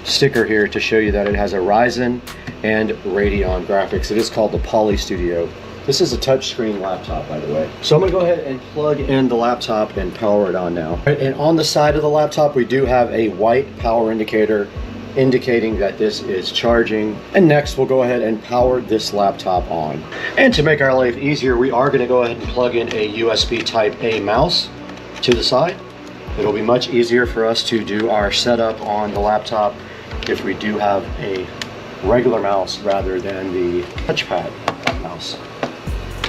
sticker here to show you that it has a Ryzen and Radeon graphics. It is called the Poly Studio. This is a touchscreen laptop, by the way. So I'm gonna go ahead and plug in the laptop and power it on now. And on the side of the laptop, we do have a white power indicator indicating that this is charging. And next, we'll go ahead and power this laptop on. And to make our life easier, we are gonna go ahead and plug in a USB Type A mouse to the side. It'll be much easier for us to do our setup on the laptop if we do have a regular mouse rather than the touchpad mouse.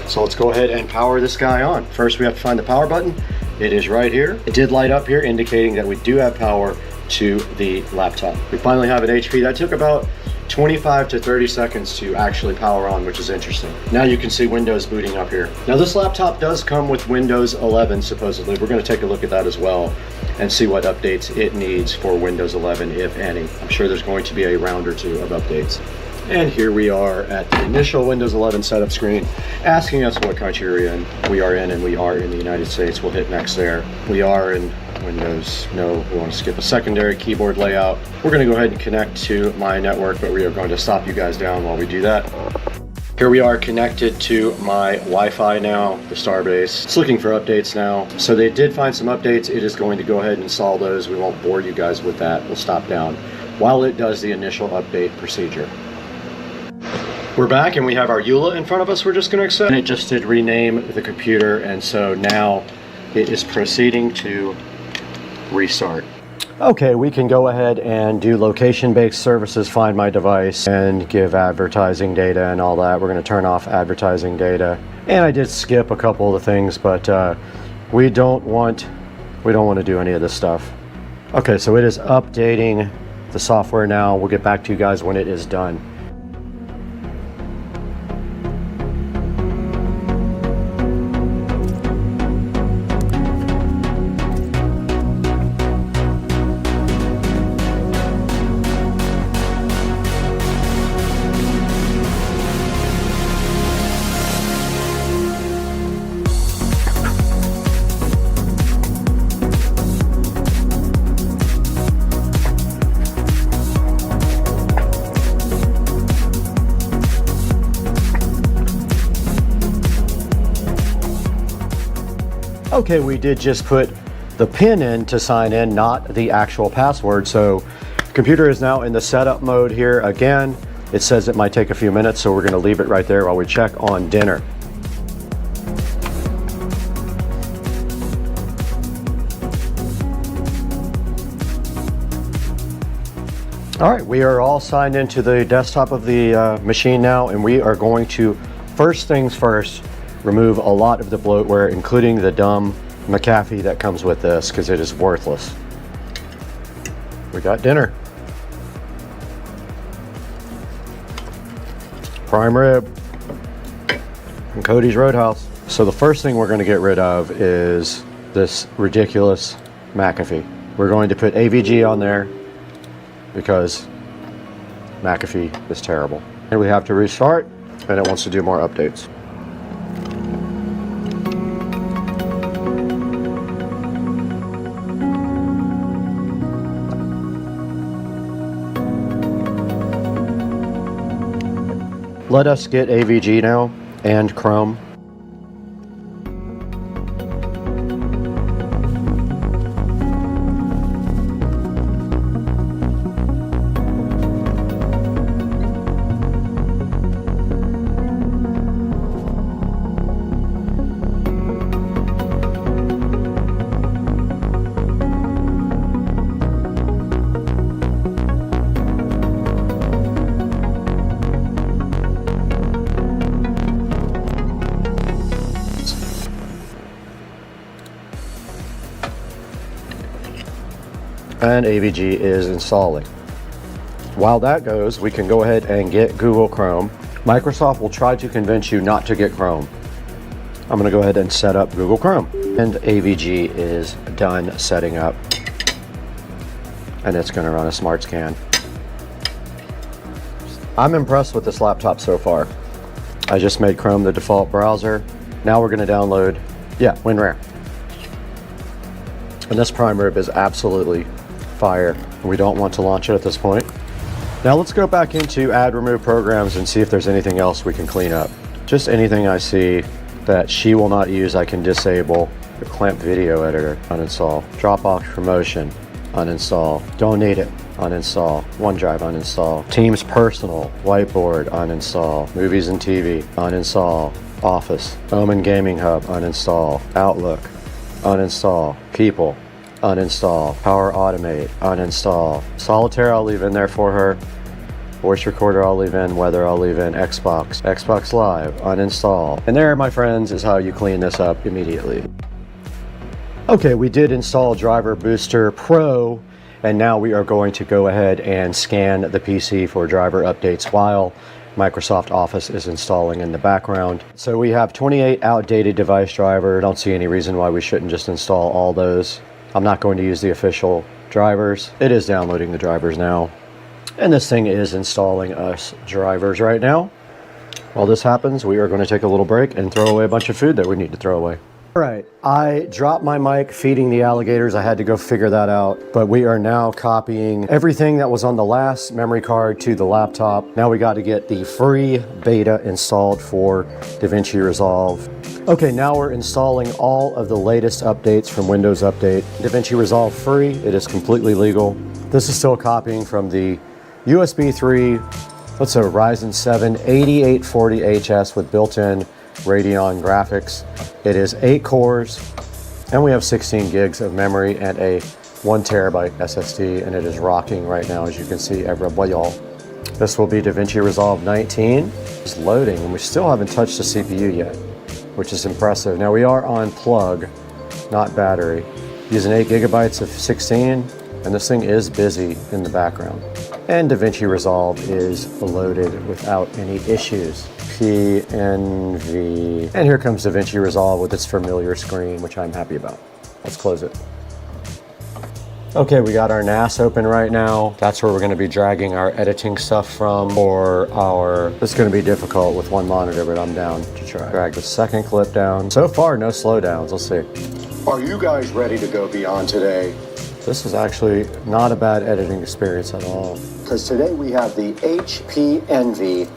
So let's go ahead and power this guy on. First, we have to find the power button. It is right here. It did light up here, indicating that we do have power to the laptop. We finally have an HP. That took about 25 to 30 seconds to actually power on, which is interesting. Now you can see Windows booting up here. Now this laptop does come with Windows 11, supposedly. We're gonna take a look at that as well and see what updates it needs for Windows 11, if any. I'm sure there's going to be a round or two of updates. And here we are at the initial Windows 11 setup screen, asking us what country we're in. We are in, and we are in the United States. We'll hit next there. We are in Windows. No, we want to skip a secondary keyboard layout. We're going to go ahead and connect to my network, but we are going to stop you guys down while we do that. Here we are connected to my Wi-Fi now, the Starbase. It's looking for updates now. So they did find some updates. It is going to go ahead and install those. We won't bore you guys with that. We'll stop down while it does the initial update procedure. We're back and we have our EULA in front of us. We're just going to accept. And it just did rename the computer, and so now it is proceeding to restart. Okay, we can go ahead and do location-based services, find my device, and give advertising data and all that. We're going to turn off advertising data. And I did skip a couple of the things, but we don't want to do any of this stuff. Okay, so it is updating the software now. We'll get back to you guys when it is done. Okay, we did just put the PIN in to sign in, not the actual password. So computer is now in the setup mode here again. It says it might take a few minutes, so we're going to leave it right there while we check on dinner. All right, we are all signed into the desktop of the machine now, and we are going to, first things first, remove a lot of the bloatware, including the dumb McAfee that comes with this, because it is worthless. We got dinner. Prime rib from Cody's Roadhouse. So the first thing we're going to get rid of is this ridiculous McAfee. We're going to put AVG on there because McAfee is terrible. And we have to restart, and it wants to do more updates. Let us get AVG now and Chrome. And AVG is installing. While that goes, we can go ahead and get Google Chrome. Microsoft will try to convince you not to get Chrome. I'm going to go ahead and set up Google Chrome. And AVG is done setting up. And it's going to run a smart scan. I'm impressed with this laptop so far. I just made Chrome the default browser. Now we're going to download, WinRAR. And this prime rib is absolutely fire. We don't want to launch it at this point. Now let's go back into add remove programs and see if there's anything else we can clean up. Just anything I see that she will not use, I can disable. The clamp video editor, uninstall. Dropbox promotion, uninstall. Don't need it, uninstall. OneDrive, uninstall. Teams personal, whiteboard, uninstall. Movies and TV, uninstall. Office, Omen Gaming Hub, uninstall. Outlook, uninstall. People, uninstall. Power Automate, uninstall. Solitaire I'll leave in there for her. Voice recorder I'll leave in. Weather I'll leave in. Xbox Live, uninstall. And there, my friends, is how you clean this up immediately. Okay, we did install Driver Booster Pro, and now we are going to go ahead and scan the PC for driver updates while Microsoft Office is installing in the background. So we have 28 outdated device drivers. Don't see any reason why we shouldn't just install all those. I'm not going to use the official drivers. It is downloading the drivers now. And this thing is installing us drivers right now. While this happens, we are going to take a little break and throw away a bunch of food that we need to throw away. All right, I dropped my mic feeding the alligators. I had to go figure that out, but we are now copying everything that was on the last memory card to the laptop. Now we got to get the free beta installed for DaVinci Resolve. Okay, now we're installing all of the latest updates from Windows Update. DaVinci Resolve free, it is completely legal. This is still copying from the USB 3, what's a Ryzen 7 8840HS with built-in Radeon graphics. It is 8 cores, and we have 16 gigs of memory and a 1 terabyte SSD, and it is rocking right now, as you can see, y'all. This will be DaVinci Resolve 19. It's loading, and we still haven't touched the CPU yet, which is impressive. Now we are on plug, not battery, using 8 gigabytes of 16, and this thing is busy in the background. And DaVinci Resolve is loaded without any issues. PNV. And here comes DaVinci Resolve with its familiar screen, which I'm happy about. Let's close it. Okay, we got our NAS open right now. That's where we're going to be dragging our editing stuff from for our... This is going to be difficult with one monitor, but I'm down to try. Drag the second clip down. So far, no slowdowns. Let's see. Are you guys ready to go beyond today? This is actually not a bad editing experience at all. Because today we have the HP Envy.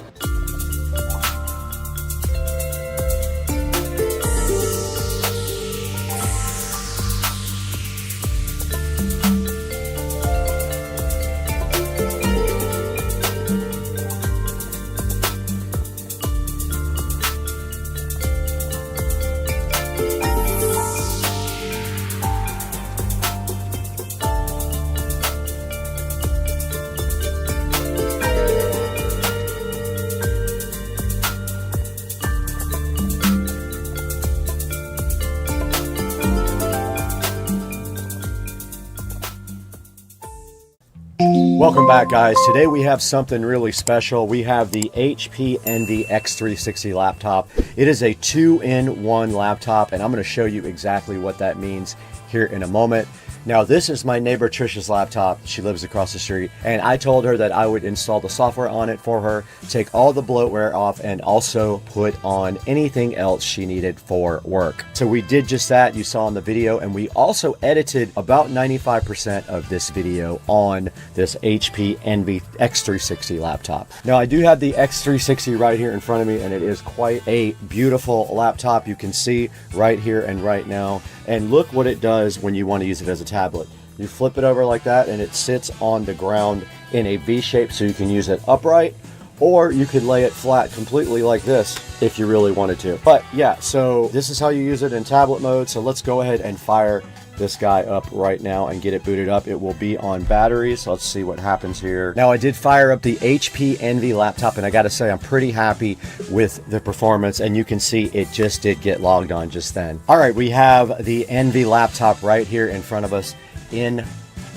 Welcome back, guys. Today we have something really special. We have the HP Envy X360 laptop. It is a 2-in-1 laptop, and I'm going to show you exactly what that means here in a moment. Now, this is my neighbor Trisha's laptop. She lives across the street, and I told her that I would install the software on it for her, take all the bloatware off, and also put on anything else she needed for work. So we did just that, you saw in the video, and we also edited about 95% of this video on this HP Envy X360 laptop. Now, I do have the X360 right here in front of me, and it is quite a beautiful laptop. You can see right here and right now. And look what it does when you want to use it as a tablet. You flip it over like that and it sits on the ground in a V shape, so you can use it upright, or you could lay it flat completely like this if you really wanted to. But yeah, so this is how you use it in tablet mode. So let's go ahead and fire this guy up right now and get it booted up. It will be on batteries. So let's see what happens here. Now, I did fire up the HP Envy laptop, and I gotta say I'm pretty happy with the performance, and you can see it just did get logged on just then. All right, we have the Envy laptop right here in front of us in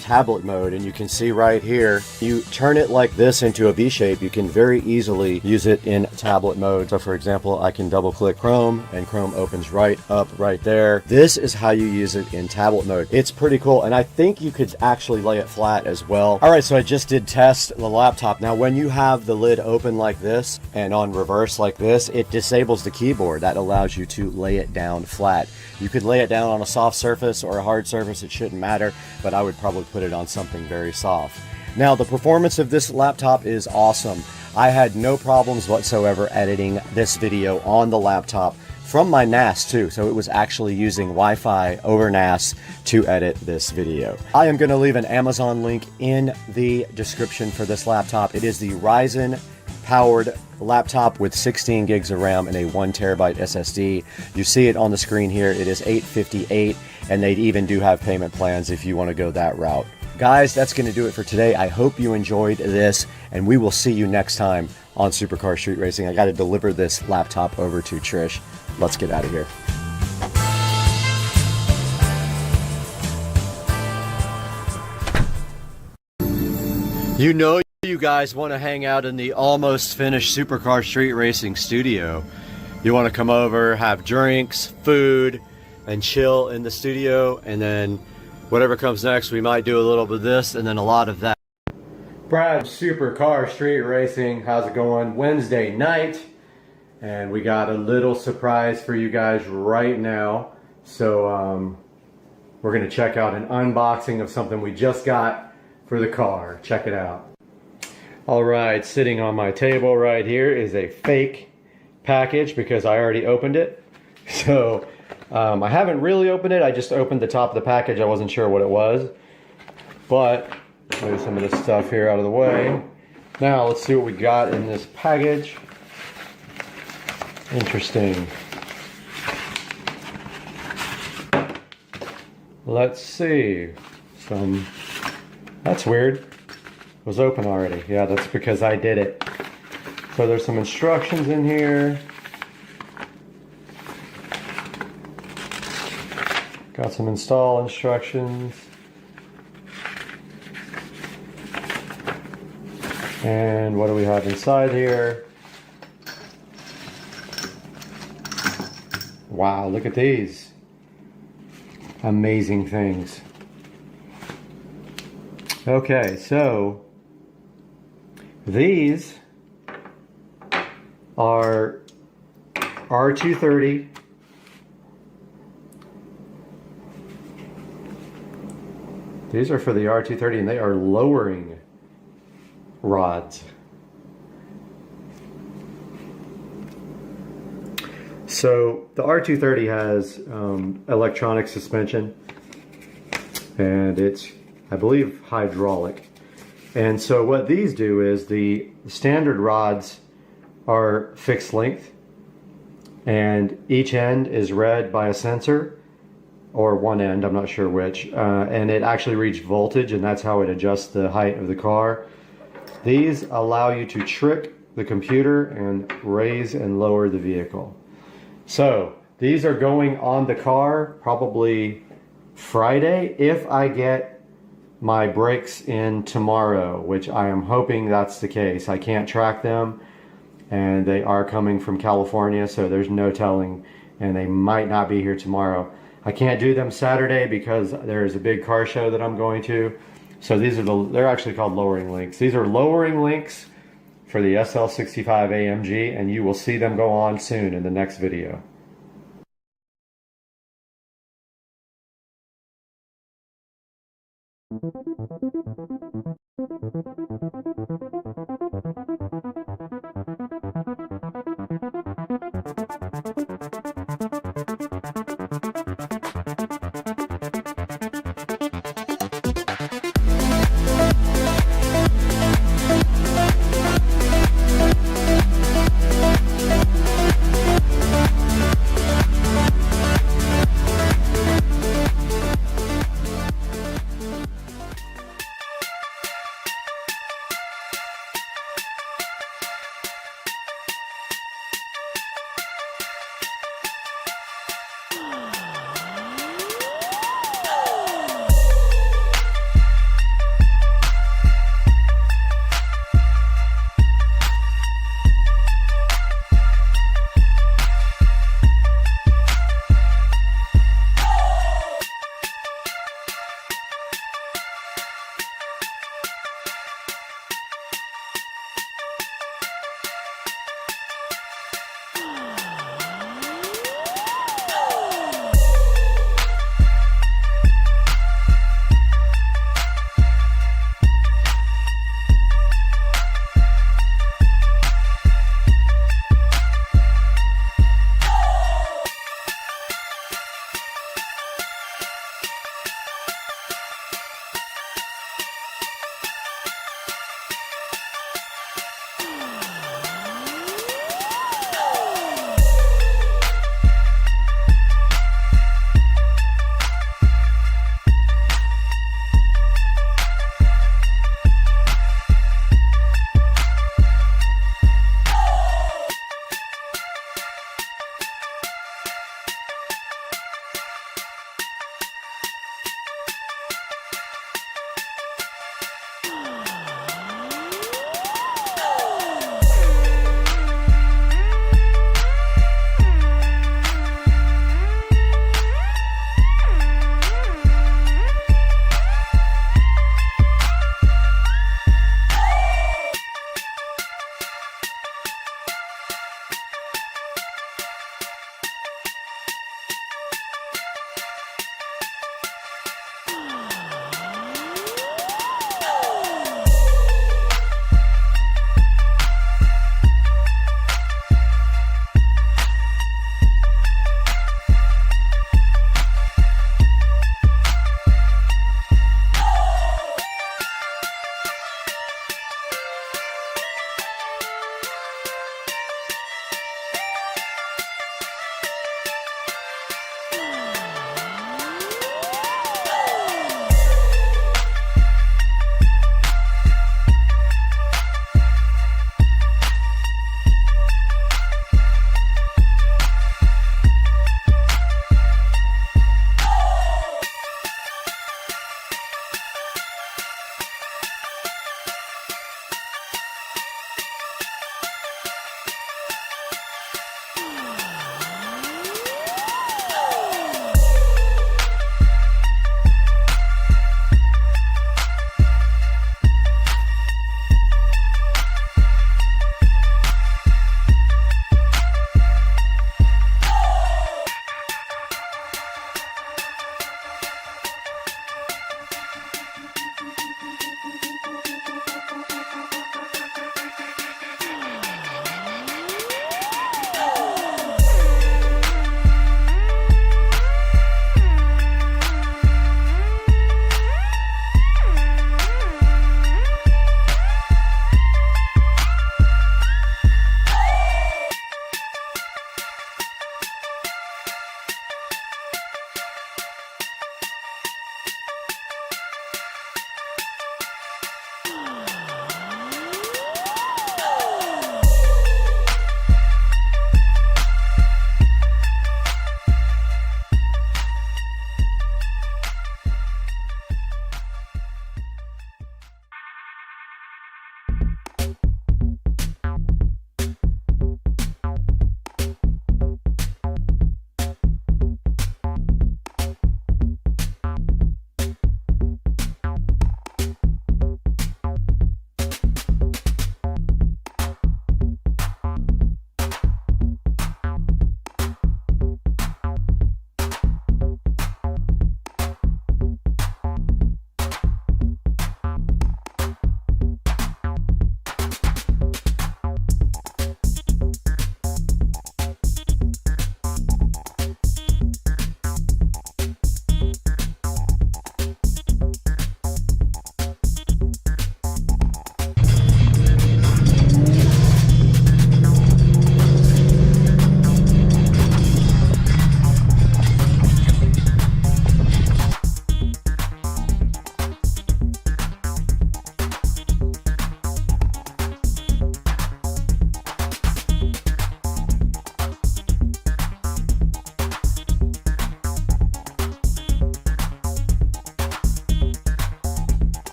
tablet mode, and you can see right here, you turn it like this into a V shape, you can very easily use it in tablet mode. So for example, I can double click Chrome and Chrome opens right up right there. This is how you use it in tablet mode. It's pretty cool, and I think you could actually lay it flat as well. All right, so I just did test the laptop. Now, when you have the lid open like this and on reverse like this, it disables the keyboard. That allows you to lay it down flat. You could lay it down on a soft surface or a hard surface, it shouldn't matter, but I would probably put it on something very soft. Now, the performance of this laptop is awesome. I had no problems whatsoever editing this video on the laptop from my NAS too, so it was actually using Wi-Fi over NAS to edit this video. I am going to leave an Amazon link in the description for this laptop. It is the Ryzen powered laptop with 16 gigs of RAM and a 1 terabyte SSD. You see it on the screen here. It is $858, and they even do have payment plans if you want to go that route. Guys, that's going to do it for today. I hope you enjoyed this, and we will see you next time on Supercar Street Racing. I got to deliver this laptop over to Trish. Let's get out of here. You know you guys want to hang out in the almost finished Supercar Street Racing studio. You want to come over, have drinks, food, and chill in the studio, and then whatever comes next, we might do a little bit of this and then a lot of that. Brad, Supercar Street Racing, how's it going? Wednesday night, and we got a little surprise for you guys right now. So we're going to check out an unboxing of something we just got for the car. Check it out. All right, sitting on my table right here is a fake package because I already opened it. So I haven't really opened it. I just opened the top of the package. I wasn't sure what it was. But move some of this stuff here out of the way. Now let's see what we got in this package. Interesting. Let's see. That's weird. It was open already. Yeah, that's because I did it. So there's some instructions in here. Got some install instructions. And what do we have inside here? Wow, look at these. Amazing things. Okay, so these are R230 These are for the R230, and they are lowering rods. So the R230 has electronic suspension, and it's, I believe, hydraulic. And so what these do is the standard rods are fixed length, and each end is read by a sensor, or one end, I'm not sure which, and it actually reads voltage, and that's how it adjusts the height of the car. These allow you to trick the computer and raise and lower the vehicle. So these are going on the car probably Friday if I get my breaks in tomorrow, which I am hoping that's the case. I can't track them, and they are coming from California, so there's no telling, and they might not be here tomorrow. I can't do them Saturday because there is a big car show that I'm going to. So these are they're actually called lowering links. These are lowering links for the SL65 AMG, and you will see them go on soon in the next video.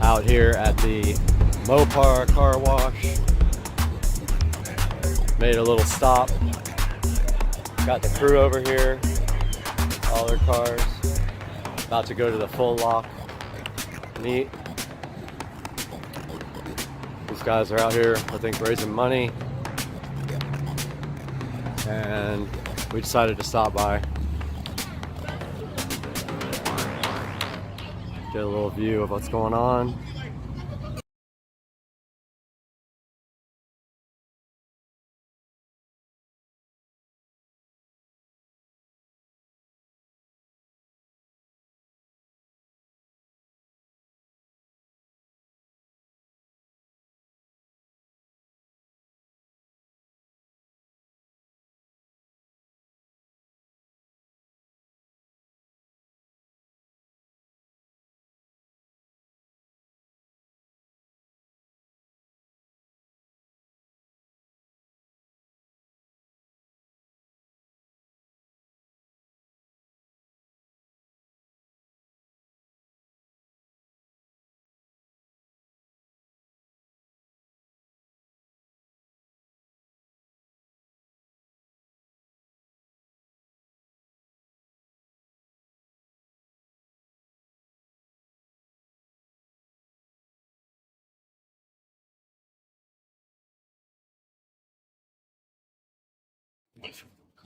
out here at the Mopar car wash. Made a little stop. Got the crew over here, all their cars. About to go to the full lock meet. These guys are out here, I think, raising money. And we decided to stop by. Get a little view of what's going on.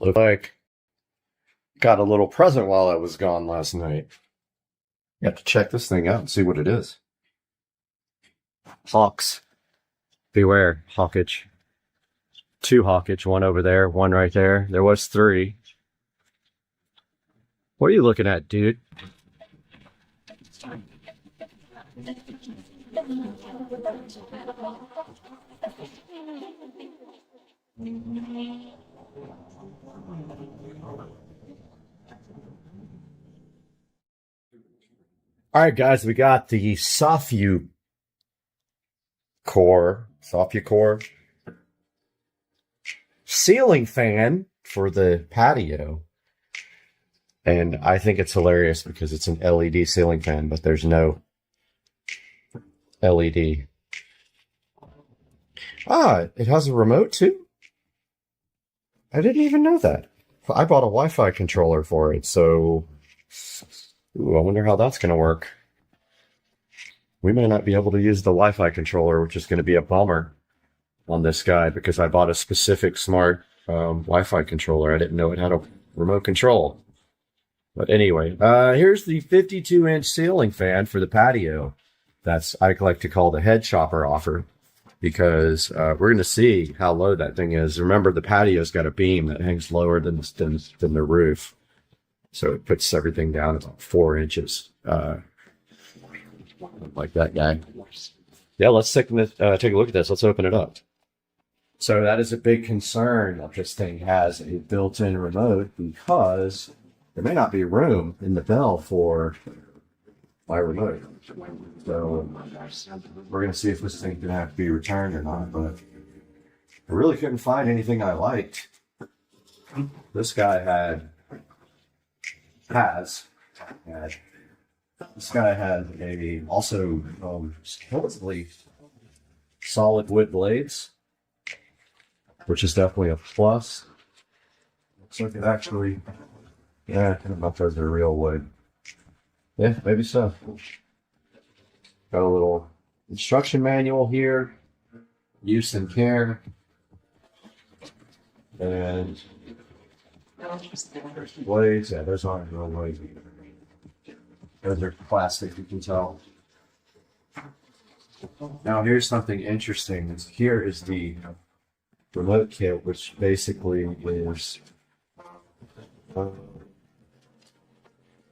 Looked like got a little present while I was gone last night. You have to check this thing out and see what it is. Hawks. Beware, hawkage. 2 hawkage, 1 over there, 1 right there. There was 3. What are you looking at, dude? All right, guys, we got the SOFU core ceiling fan for the patio. And I think it's hilarious because it's an LED ceiling fan, but there's no LED. Ah, it has a remote too? I didn't even know that. I bought a Wi-Fi controller for it, so ooh, I wonder how that's going to work. We may not be able to use the Wi-Fi controller, which is going to be a bummer on this guy because I bought a specific smart Wi-Fi controller. I didn't know it had a remote control. But anyway, here's the 52-inch ceiling fan for the patio. That's I like to call the head chopper offer because we're going to see how low that thing is. Remember, the patio's got a beam that hangs lower than the roof. So it puts everything down about 4 inches. Like that guy. Yeah, let's take a look at this. Let's open it up. So that is a big concern that this thing has a built-in remote because there may not be room in the bell for my remote. So we're going to see if this thing's going to have to be returned or not. But I really couldn't find anything I liked. This guy had a also supposedly solid wood blades, which is definitely a plus. Looks like it actually, yeah, I don't know if those are real wood. Yeah, maybe so. Got a little instruction manual here, use and care, and blades. Yeah, those aren't real blades. Those are plastic, you can tell. Now here's something interesting. Here is the remote kit, which basically is,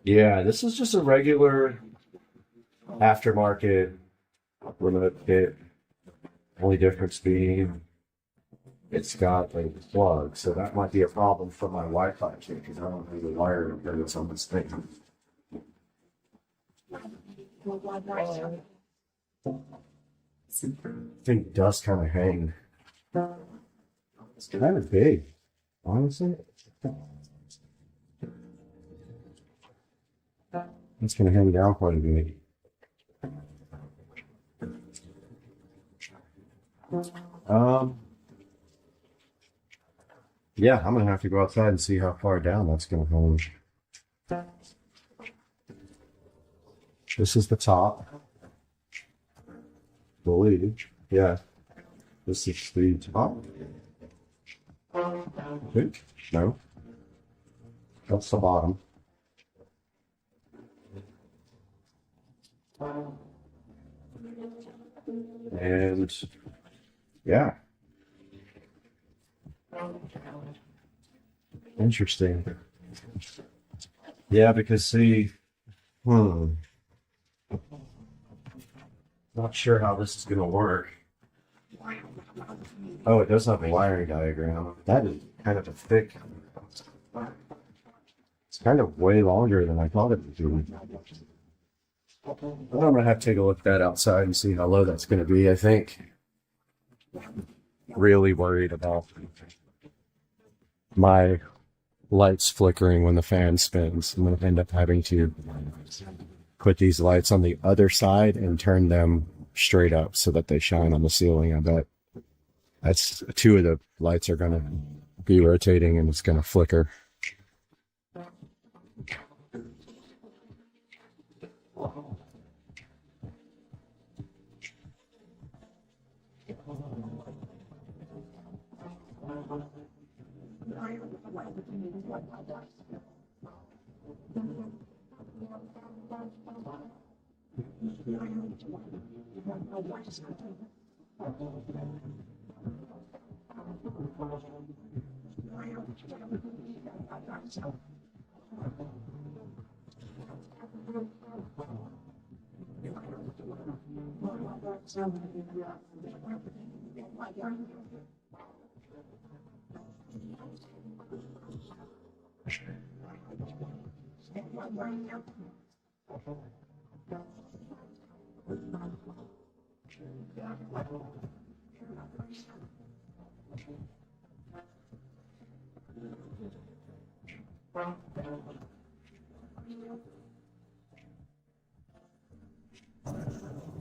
yeah, this is just a regular aftermarket remote kit. Only difference being it's got a plug, so that might be a problem for my Wi-Fi kit because I don't have the wire that's on this thing. I think does kind of hang. It's kind of big, honestly. It's going to hang down quite a bit. Yeah, I'm gonna have to go outside and see how far down that's gonna go. This is the top. Believe. Yeah. This is the top. Think? No. That's the bottom. And yeah. Interesting. Yeah, because see, not sure how this is going to work. Oh, it does have a wiring diagram. That is kind of a thick. It's kind of way longer than I thought it would be. I'm going to have to take a look at that outside and see how low that's going to be. I think. Really worried about my lights flickering when the fan spins. I'm going to end up having to put these lights on the other side and turn them straight up so that they shine on the ceiling. I bet that's 2 of the lights are going to be rotating and it's going to flicker.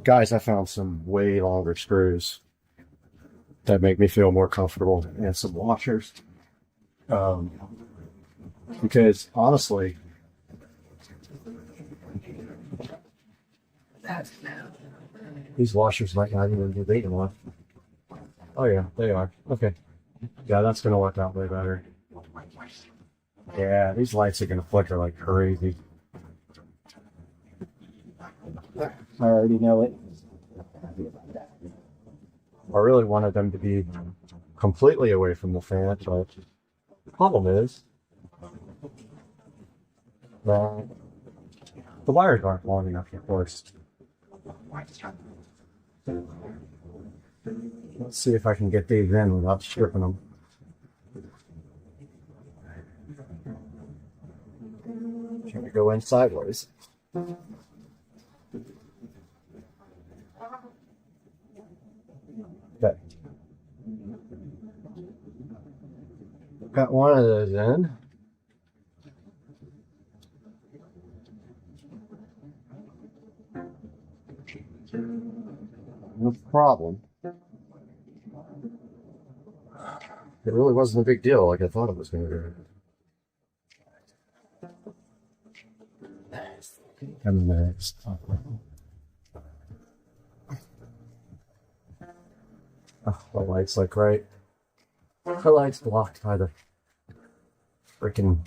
Guys, I found some way longer screws that make me feel more comfortable, and some washers. Because honestly, these washers might not even be big enough. Oh yeah, they are. Okay. Yeah, that's going to work out way better. Yeah, these lights are going to flicker like crazy. I already know it. I really wanted them to be completely away from the fan, but the problem is that the wires aren't long enough, of course. Let's see if I can get these in without stripping them. Trying to go in sideways. Okay. Got one of those in. No problem. It really wasn't a big deal like I thought it was going to be. And next. Oh, the light's like right. The light's blocked by the freaking.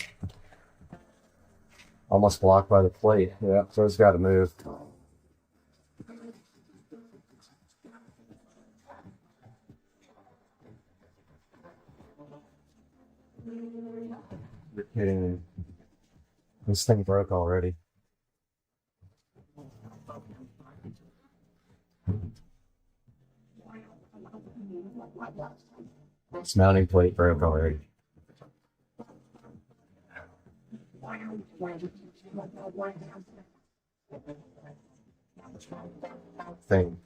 Almost blocked by the plate. Yeah, so it's got to move. You're kidding me. This thing broke already. This mounting plate broke already. Thing.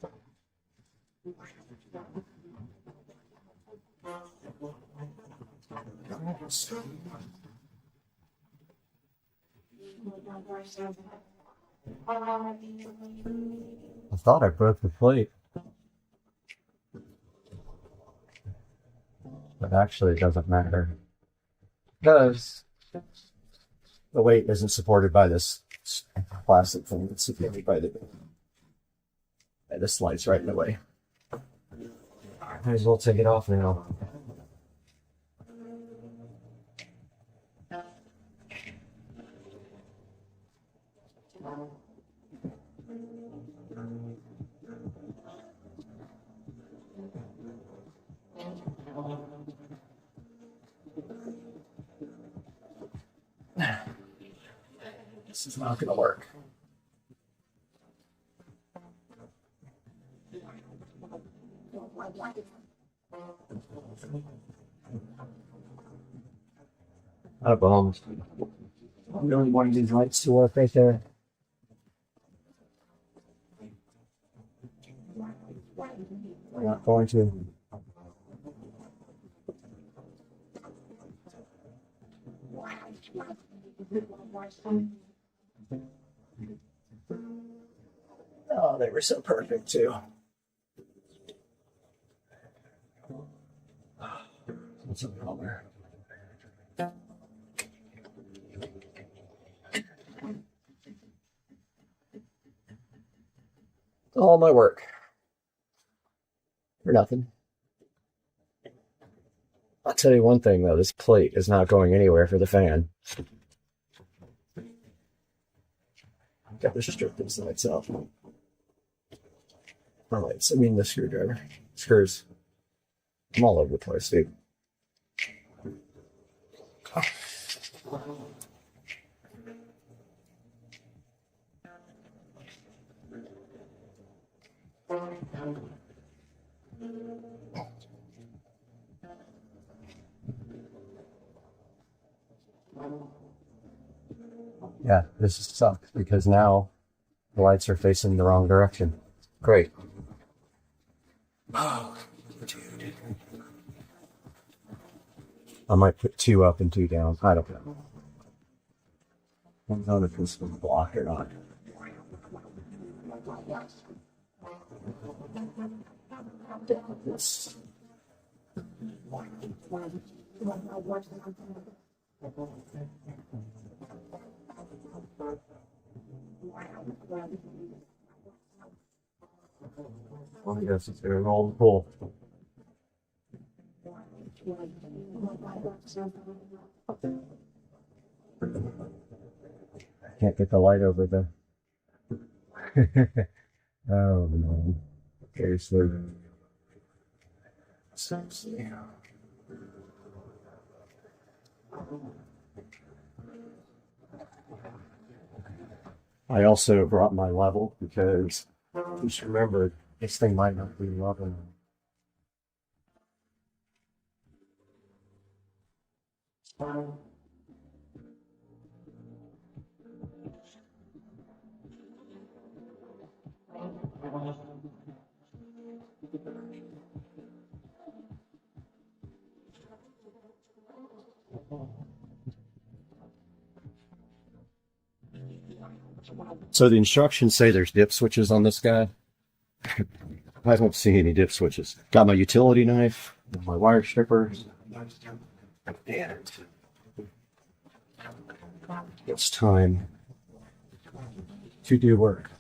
I thought I broke the plate. but actually it doesn't matter because the weight isn't supported by this plastic thing. It's supported by this slides right in the way. Might as well take it off now. This is not going to work. Out of bones. I really wanted these lights to work right there. They're not going to. Oh, they were so perfect too. What's a color? All my work for nothing. I'll tell you one thing though, this plate is not going anywhere for the fan. Got to strip this lights off. Lights, I mean the screwdriver. Screws. I'm all over the place, dude. Yeah, this sucks because now the lights are facing the wrong direction. Great. Oh, dude. I might put 2 up and 2 down. I don't know. I don't know if this will block or not. This. Well, I guess it's going to roll the pool. I can't get the light over there. Oh no. Seriously. Seriously. I also brought my level because just remember this thing might not be level. So the instructions say there's dip switches on this guy. I don't see any dip switches. Got my utility knife, my wire strippers, and it's time to do work.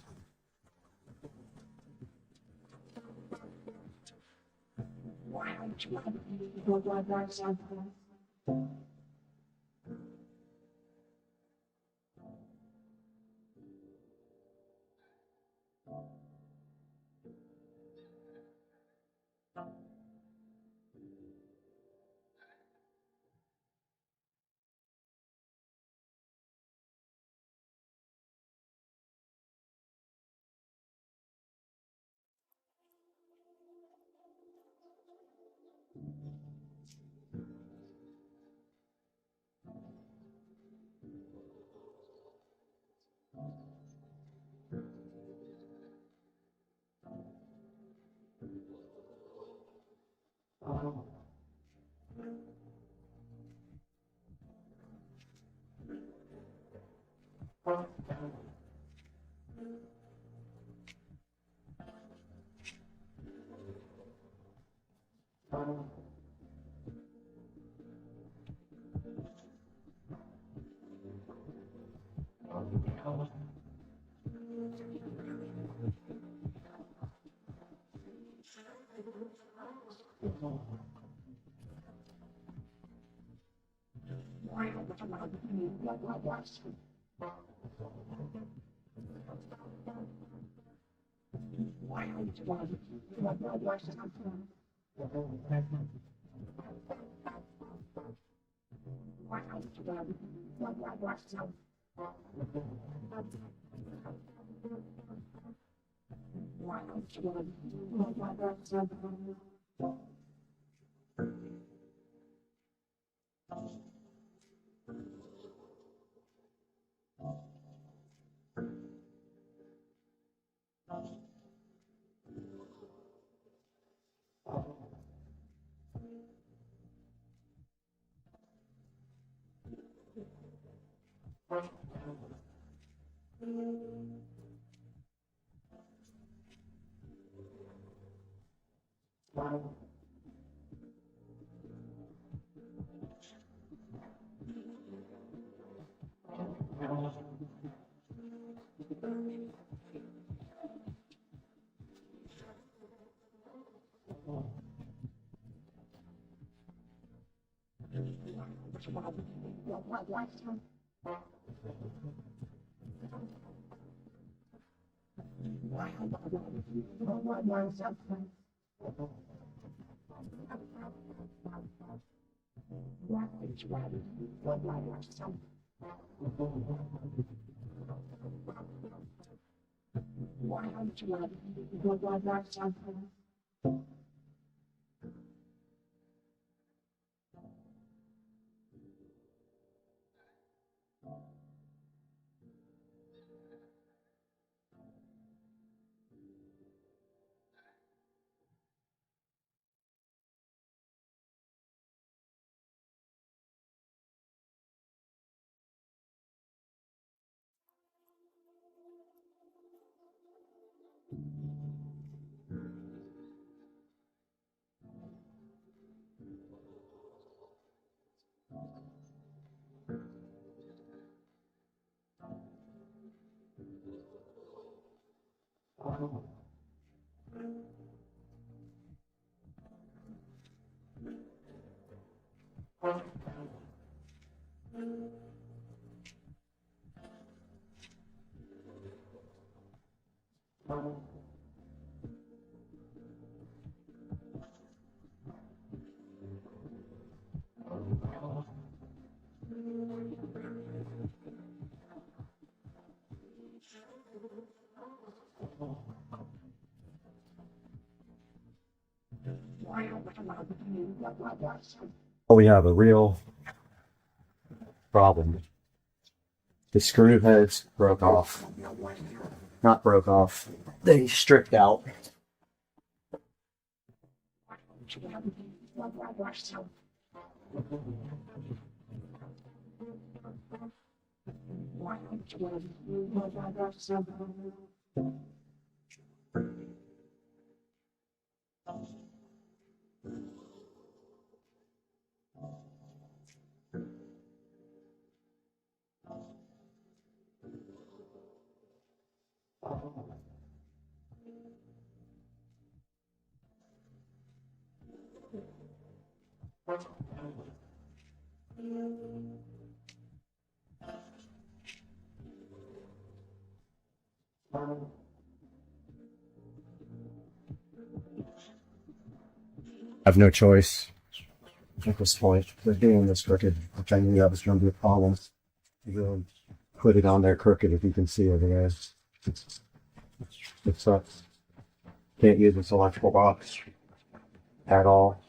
We have a real problem. The screw heads broke off. Not broke off. They stripped out. I have no choice at this point. They're doing this crooked, which I knew that was going to be a problem. They'll put it on there crooked, if you can see over there. It sucks. Can't use this electrical box at all.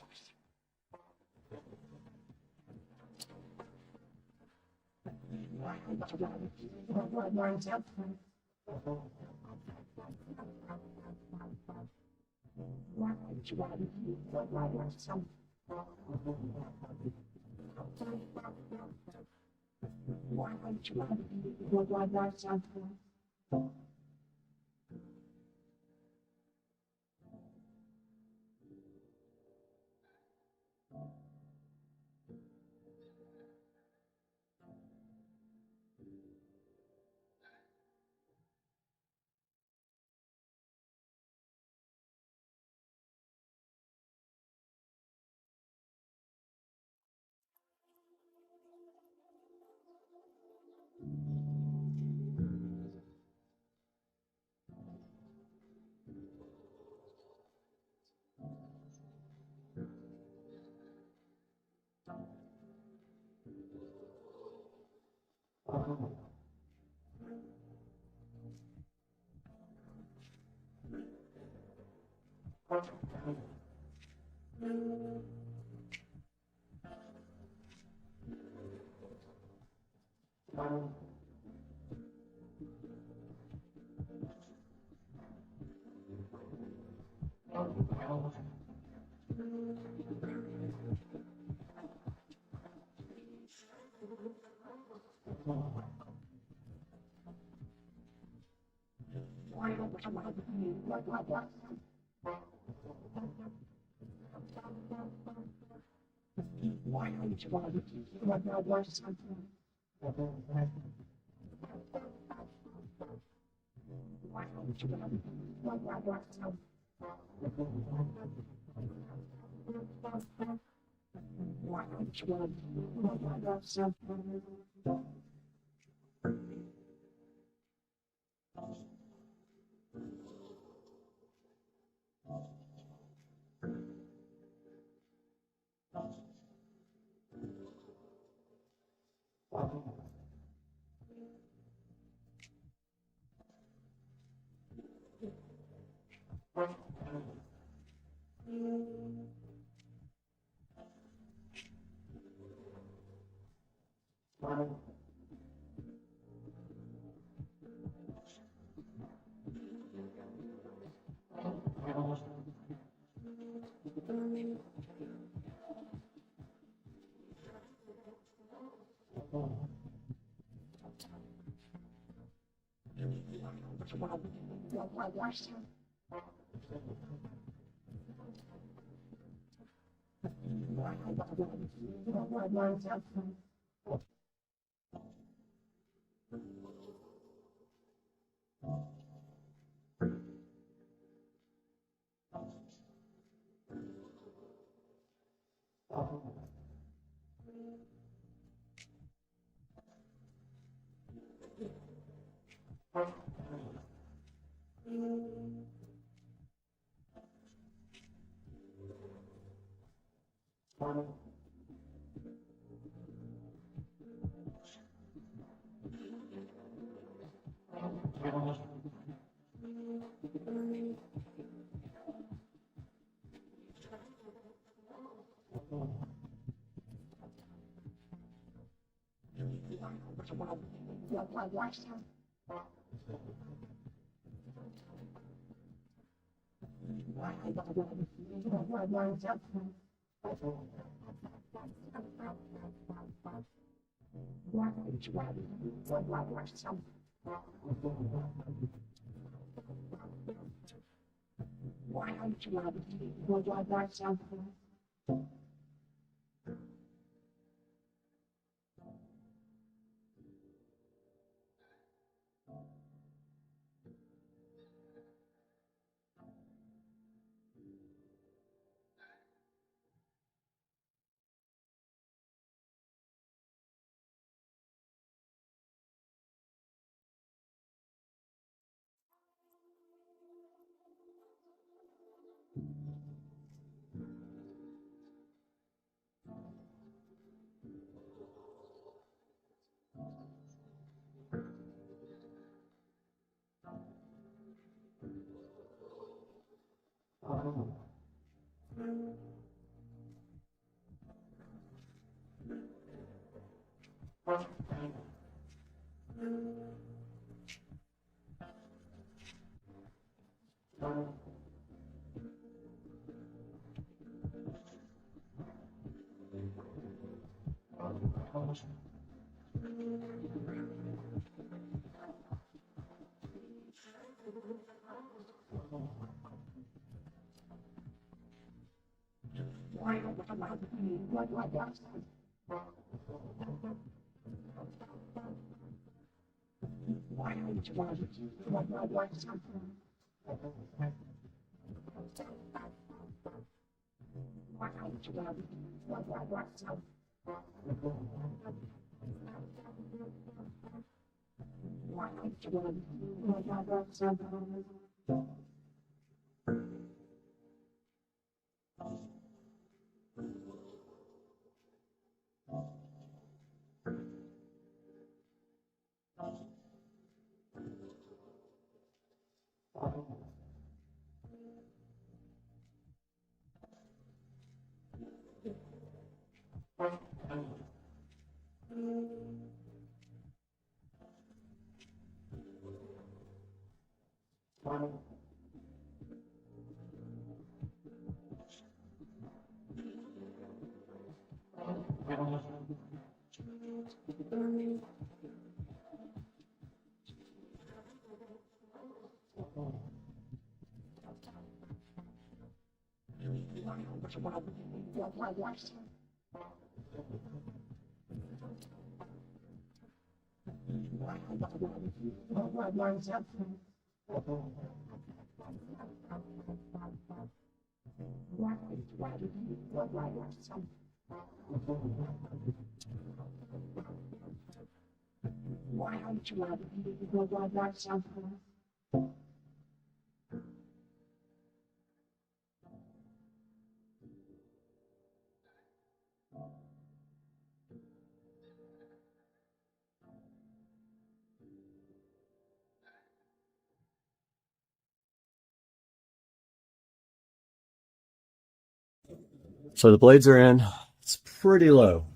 So the blades are in. It's pretty low.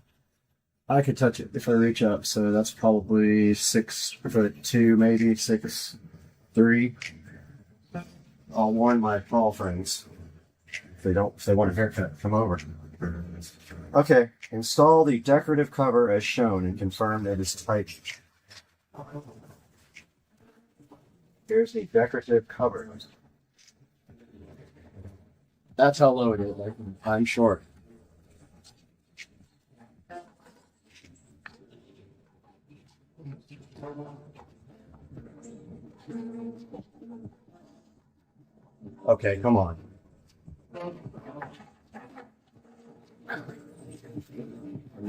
I could touch it if I reach up, so that's probably 6'2", maybe 6'3". I'll warn my tall friends if they want a haircut, come over. Okay, install the decorative cover as shown and confirm that it is tight. Here's the decorative cover. That's how low it is. I'm short. Okay, come on.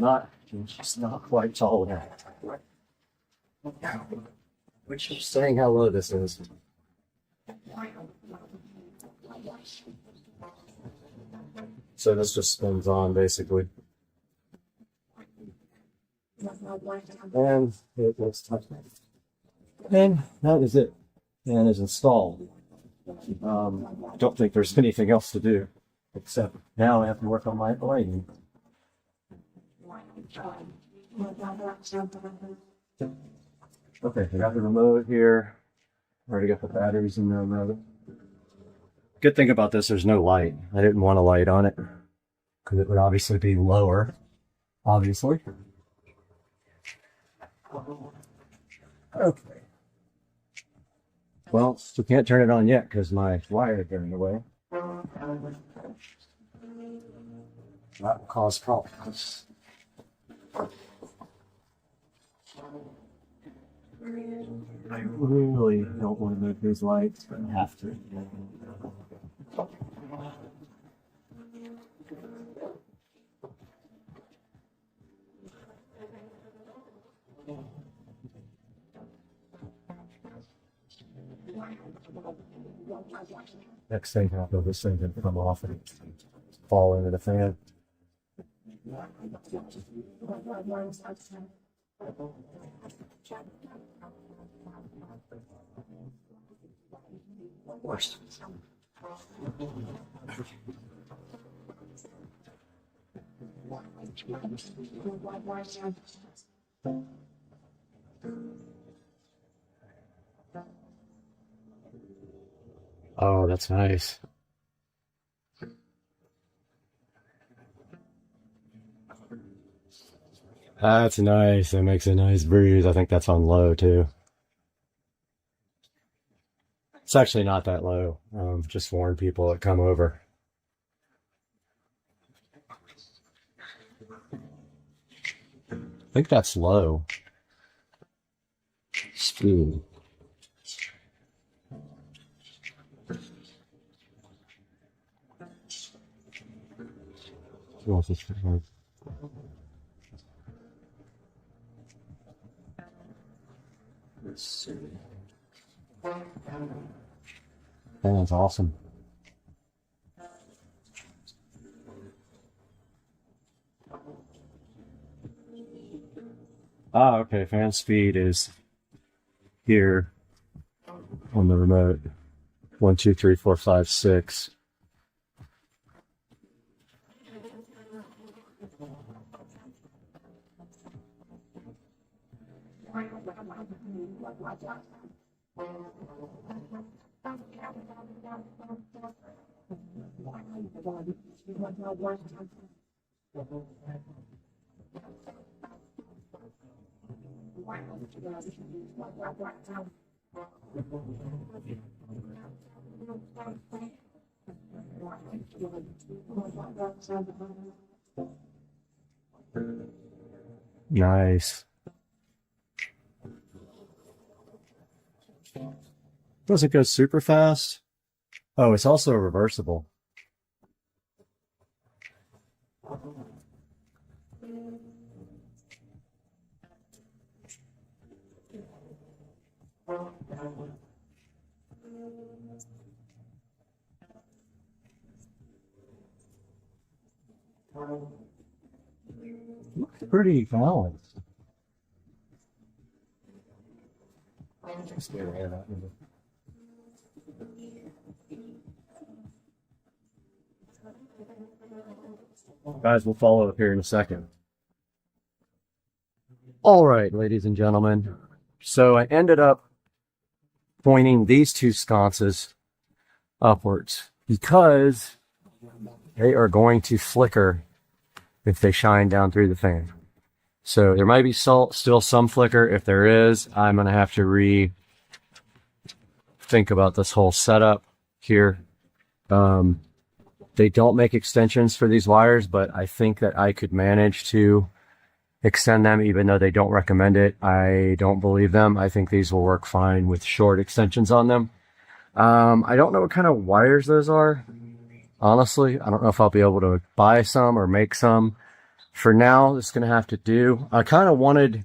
I'm just not quite tall enough. Which is saying how low this is. So this just spins on basically. And it looks touch. And that is it. And it's installed. I don't think there's anything else to do except now I have to work on my lighting. Okay, I got the remote here. Already got the batteries in the remote. Good thing about this, there's no light. I didn't want a light on it because it would obviously be lower. Obviously. Okay. Well, we can't turn it on yet because my wire is in the way. That will cause problems. I really don't want to move these lights, but I have to. Next thing happens, this thing can come off and fall into the fan. Worse. Oh, that's nice. That's nice. It makes a nice breeze. I think that's on low too. It's actually not that low. Just warn people that come over. I think that's low. Speed. What's this for? Let's see. That's awesome. Ah, okay. Fan speed is here on the remote. 1, 2, 3, 4, 5, 6. Nice. Doesn't go super fast. Oh, it's also reversible. Looks pretty balanced. Guys, we'll follow up here in a second. All right, ladies and gentlemen. So I ended up pointing these two sconces upwards because they are going to flicker if they shine down through the fan. So there might be still some flicker. If there is, I'm going to have to rethink about this whole setup here. They don't make extensions for these wires, but I think that I could manage to extend them even though they don't recommend it. I don't believe them. I think these will work fine with short extensions on them. I don't know what kind of wires those are. Honestly, I don't know if I'll be able to buy some or make some. For now, it's going to have to do. I kind of wanted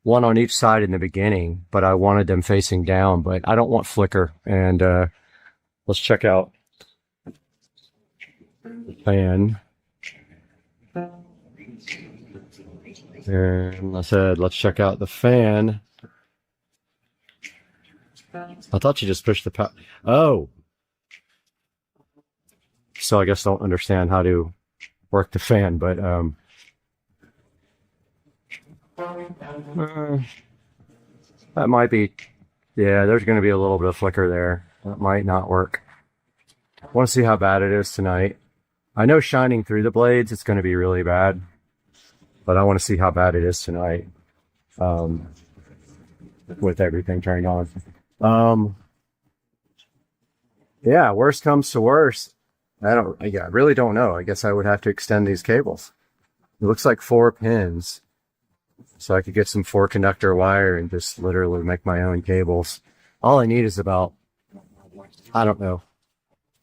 one on each side in the beginning, but I wanted them facing down, but I don't want flicker. And let's check out the fan. And I said, let's check out the fan. I thought you just pushed the power. Oh. So I guess I don't understand how to work the fan, but that might be, yeah, there's going to be a little bit of flicker there. That might not work. I want to see how bad it is tonight. I know shining through the blades, it's going to be really bad, but I want to see how bad it is tonight with everything turned on. Yeah, worst comes to worst. I really don't know. I guess I would have to extend these cables. It looks like 4 pins. So I could get some 4-conductor wire and just literally make my own cables. All I need is about, I don't know,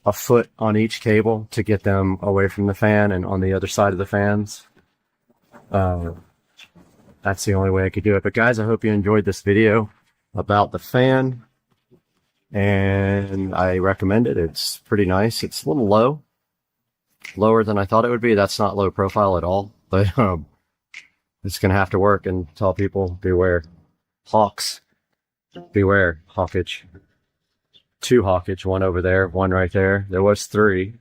a foot on each cable to get them away from the fan and on the other side of the fans. That's the only way I could do it. But guys, I hope you enjoyed this video about the fan. And I recommend it. It's pretty nice. It's a little low. Lower than I thought it would be. That's not low profile at all. But it's going to have to work and tell people, beware. Hawks. Beware. Hawkage. 2 hawkage. 1 over there. 1 right there. There was 3.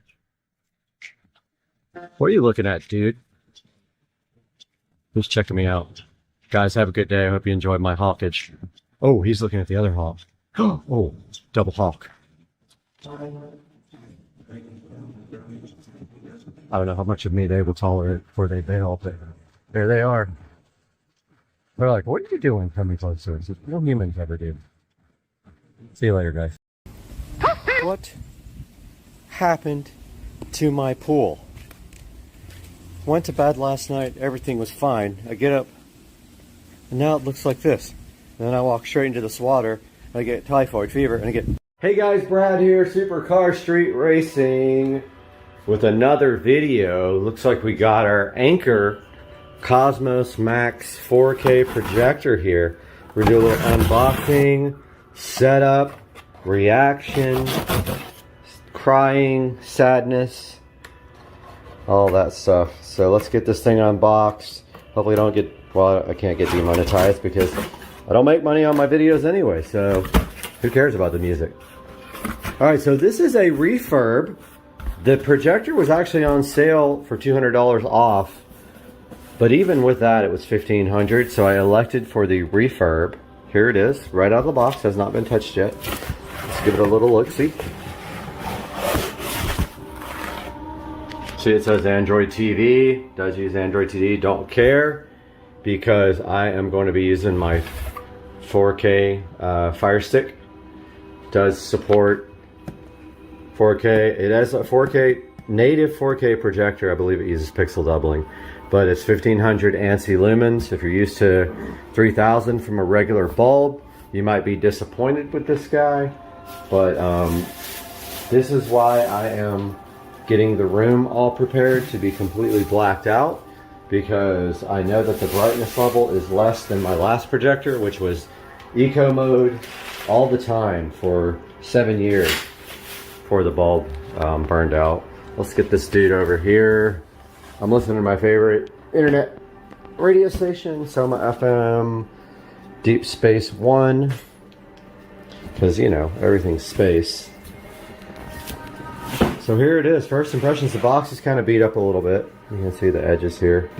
What are you looking at, dude? Who's checking me out? Guys, have a good day. I hope you enjoyed my hawkage. Oh, he's looking at the other hawk. Oh, double hawk. I don't know how much of me they will tolerate before they bail, but there they are. They're like, what are you doing coming closer? No humans ever do. See you later, guys. What happened to my pool? Went to bed last night, everything was fine. I get up, and now it looks like this. And then I walk straight into this water, I get typhoid fever, and I get... Hey guys, Brad here, Supercar Street Racing, with another video. Looks like we got our Anchor Cosmos Max 4K projector here. We're gonna do a little unboxing, setup, reaction, crying, sadness, all that stuff. So let's get this thing unboxed. Hopefully I don't get, well, I can't get demonetized because I don't make money on my videos anyway, so who cares about the music? All right, so this is a refurb. The projector was actually on sale for $200 off, but even with that, it was $1,500. So I elected for the refurb. Here it is, right out of the box. Has not been touched yet. Let's give it a little look-see. See, it says Android TV. Does use Android TV. Don't care because I am going to be using my 4K Fire Stick. Does support 4K. It has a 4K native 4K projector. I believe it uses pixel doubling, but it's 1500 ANSI lumens. If you're used to 3000 from a regular bulb, you might be disappointed with this guy, but this is why I am getting the room all prepared to be completely blacked out, because I know that the brightness level is less than my last projector, which was eco mode all the time for 7 years before the bulb burned out. Let's get this dude over here. I'm listening to my favorite internet radio station, Soma FM, Deep Space One, because, you know, everything's space. So here it is, first impressions. The box is kind of beat up a little bit. You can see the edges here.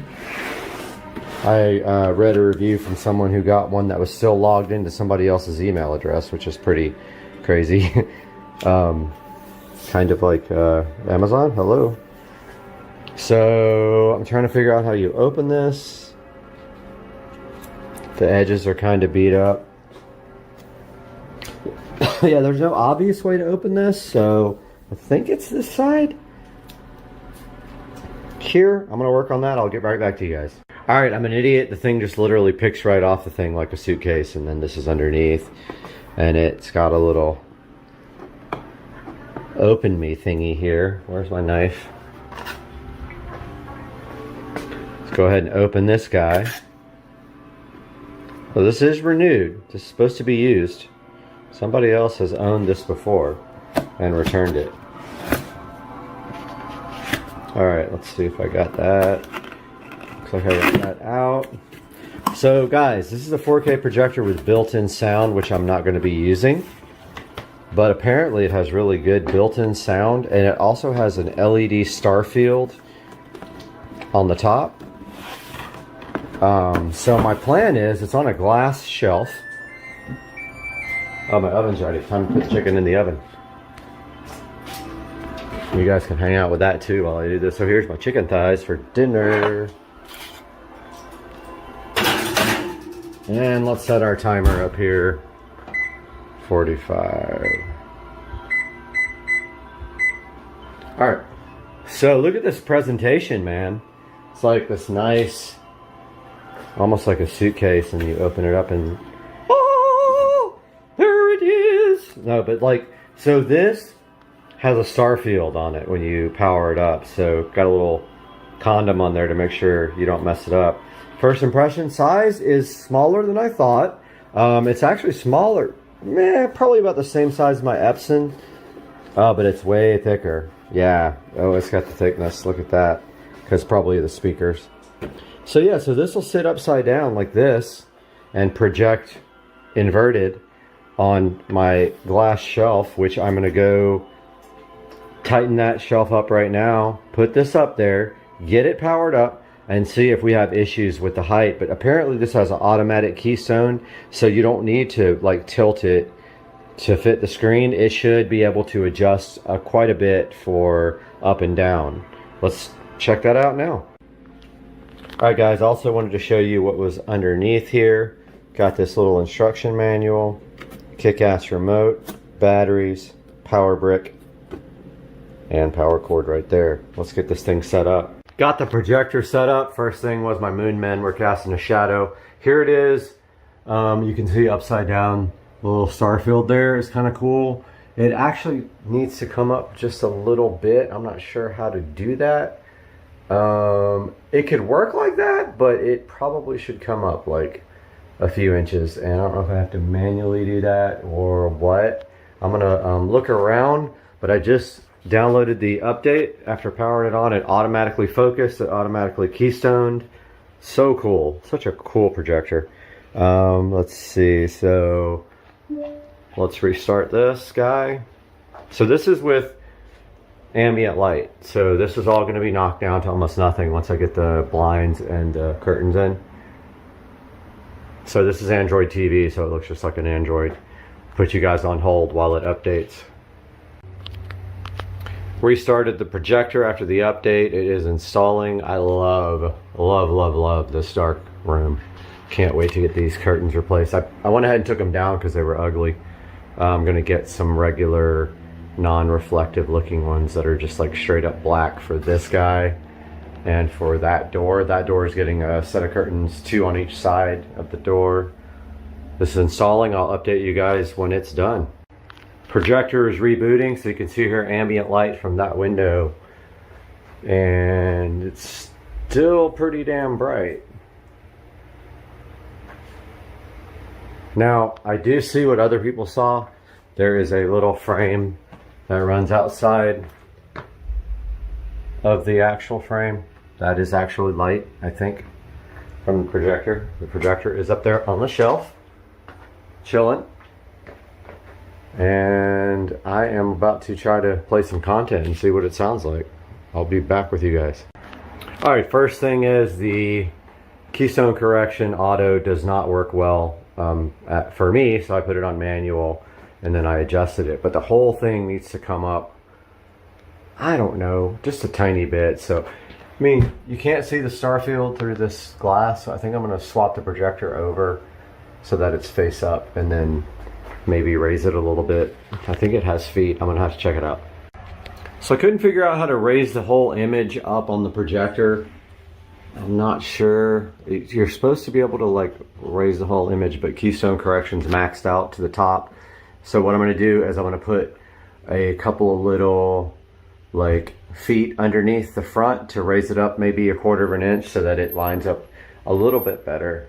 I read a review from someone who got one that was still logged into somebody else's email address, which is pretty crazy. Kind of like Amazon, hello. So I'm trying to figure out how you open this. The edges are kind of beat up. Yeah, there's no obvious way to open this, so I think it's this side. Here, I'm gonna work on that. I'll get right back to you guys. All right, I'm an idiot. The thing just literally picks right off the thing like a suitcase, and then this is underneath, and it's got a little open me thingy here. Where's my knife? Let's go ahead and open this guy. Well, this is renewed. This is supposed to be used. Somebody else has owned this before and returned it. Alright, let's see if I got that. Looks like I got that out. So guys, this is a 4K projector with built-in sound, which I'm not going to be using. But apparently it has really good built-in sound, and it also has an LED star field on the top. So my plan is, it's on a glass shelf. Oh, my oven's ready. Time to put the chicken in the oven. You guys can hang out with that too while I do this. So here's my chicken thighs for dinner. And let's set our timer up here. 45. Alright, so look at this presentation, man. It's like this nice, almost like a suitcase, and you open it up and oh, there it is. No, but like, so this has a star field on it when you power it up, so got a little condom on there to make sure you don't mess it up. First impression, size is smaller than I thought. It's actually smaller. Probably about the same size as my Epson. Oh, but it's way thicker. Yeah. Oh, it's got the thickness. Look at that. Because probably the speakers. So yeah, so this will sit upside down like this and project inverted on my glass shelf, which I'm going to go tighten that shelf up right now, put this up there, get it powered up, and see if we have issues with the height. But apparently this has an automatic keystone, so you don't need to like tilt it to fit the screen. It should be able to adjust quite a bit for up and down. Let's check that out now. Alright guys, also wanted to show you what was underneath here. Got this little instruction manual, kick-ass remote, batteries, power brick, and power cord right there. Let's get this thing set up. Got the projector set up. First thing was my moon men were casting a shadow. Here it is. You can see upside down, the little star field there is kind of cool. It actually needs to come up just a little bit. I'm not sure how to do that. It could work like that, but it probably should come up like a few inches, and I don't know if I have to manually do that or what. I'm gonna look around, but I just downloaded the update. After powering it on, it automatically focused, it automatically keystoned. So cool, such a cool projector. Let's see, so let's restart this guy. So this is with ambient light. So this is all going to be knocked down to almost nothing once I get the blinds and the curtains in. So this is Android TV, so it looks just like an Android. Put you guys on hold while it updates. Restarted the projector after the update. It is installing. I love this dark room. Can't wait to get these curtains replaced. I went ahead and took them down because they were ugly. I'm gonna get some regular non-reflective looking ones that are just like straight up black for this guy. And for that door is getting a set of curtains, 2 on each side of the door. This is installing. I'll update you guys when it's done. Projector is rebooting, so you can see here ambient light from that window. And it's still pretty damn bright. Now, I do see what other people saw. There is a little frame that runs outside of the actual frame. That is actually light, I think, from the projector. The projector is up there on the shelf, chilling. And I am about to try to play some content and see what it sounds like. I'll be back with you guys. All right, first thing is the keystone correction auto does not work well for me, so I put it on manual and then I adjusted it. But the whole thing needs to come up, I don't know, just a tiny bit. So, I mean, you can't see the star field through this glass, so I think I'm gonna swap the projector over so that it's face up and then maybe raise it a little bit. I think it has feet. I'm gonna have to check it out. So I couldn't figure out how to raise the whole image up on the projector. I'm not sure. You're supposed to be able to like raise the whole image, but keystone correction's maxed out to the top. So what I'm gonna do is I'm gonna put a couple of little like feet underneath the front to raise it up maybe 1/4 of an inch so that it lines up a little bit better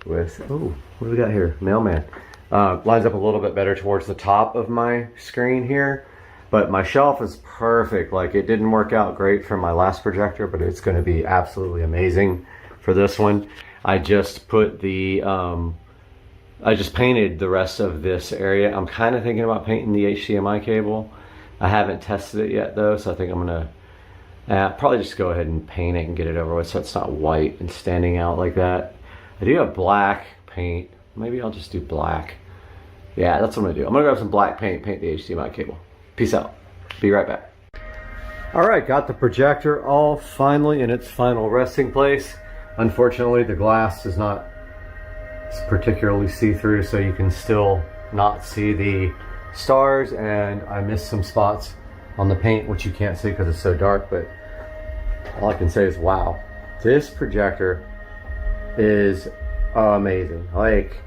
with, oh, what do we got here? Mailman. Lines up a little bit better towards the top of my screen here. But my shelf is perfect. Like, it didn't work out great for my last projector, but it's gonna be absolutely amazing for this one. I just put the, I just painted the rest of this area. I'm kind of thinking about painting the HDMI cable. I haven't tested it yet though, so I think I'm gonna probably just go ahead and paint it and get it over with so it's not white and standing out like that. I do have black paint. Maybe I'll just do black. Yeah, that's what I'm gonna do. I'm gonna grab some black paint, paint the HDMI cable. Peace out. Be right back. All right, got the projector all finally in its final resting place. Unfortunately, the glass is not particularly see-through, so you can still not see the stars, and I missed some spots on the paint, which you can't see because it's so dark, but all I can say is, wow, this projector is amazing. Like,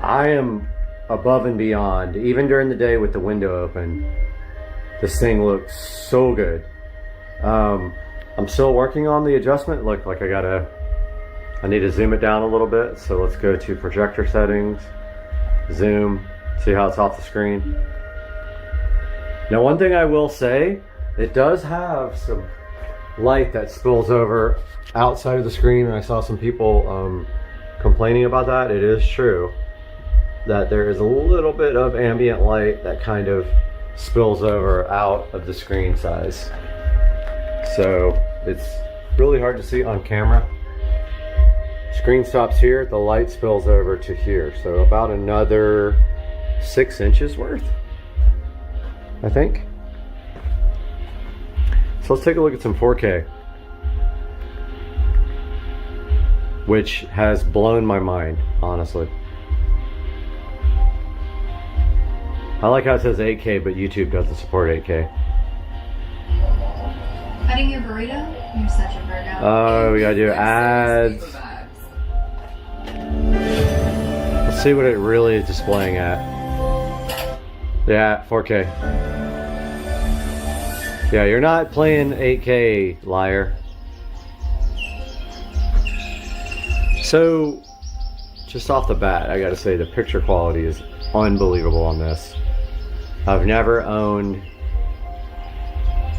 I am above and beyond. Even during the day with the window open, this thing looks so good. I'm still working on the adjustment. Look, like I need to zoom it down a little bit. So let's go to projector settings, zoom, see how it's off the screen. Now, one thing I will say, it does have some light that spills over outside of the screen, and I saw some people complaining about that. It is true that there is a little bit of ambient light that kind of spills over out of the screen size. So it's really hard to see on camera. Screen stops here, the light spills over to here. So about another 6 inches worth, I think. So let's take a look at some 4K, which has blown my mind, honestly. I like how it says 8K, but YouTube doesn't support 8K. Cutting your burrito? You're such a Virgo. Oh, we gotta do ads. Let's see what it really is displaying at. Yeah, 4K. Yeah, you're not playing 8K, liar. So, just off the bat, I gotta say the picture quality is unbelievable on this. I've never owned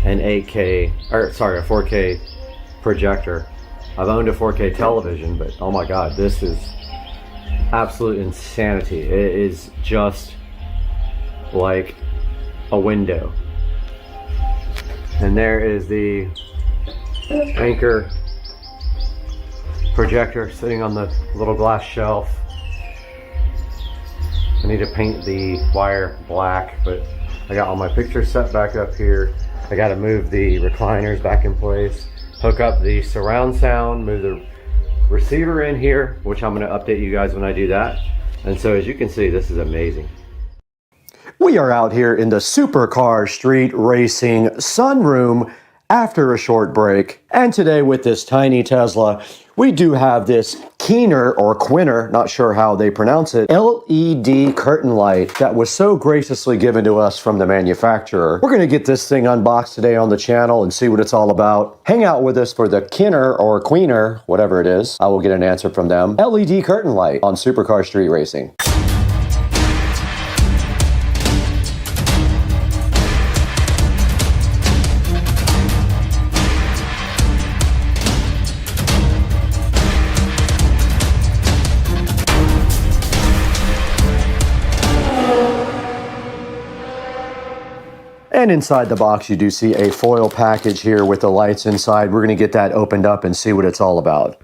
an 8K, or sorry, a 4K projector. I've owned a 4K television, but oh my god, this is absolute insanity. It is just like a window. And there is the Anchor projector sitting on the little glass shelf. I need to paint the wire black, but I got all my pictures set back up here. I got to move the recliners back in place, hook up the surround sound, move the receiver in here, which I'm going to update you guys when I do that. And so as you can see, this is amazing. We are out here in the Supercar Street Racing sunroom after a short break. And today with this tiny Tesla, we do have this Keener or Quinner, not sure how they pronounce it, LED curtain light that was so graciously given to us from the manufacturer. We're gonna get this thing unboxed today on the channel and see what it's all about. Hang out with us for the Keener or Queener, whatever it is. I will get an answer from them. LED curtain light on Supercar Street Racing. And inside the box, you do see a foil package here with the lights inside. We're going to get that opened up and see what it's all about.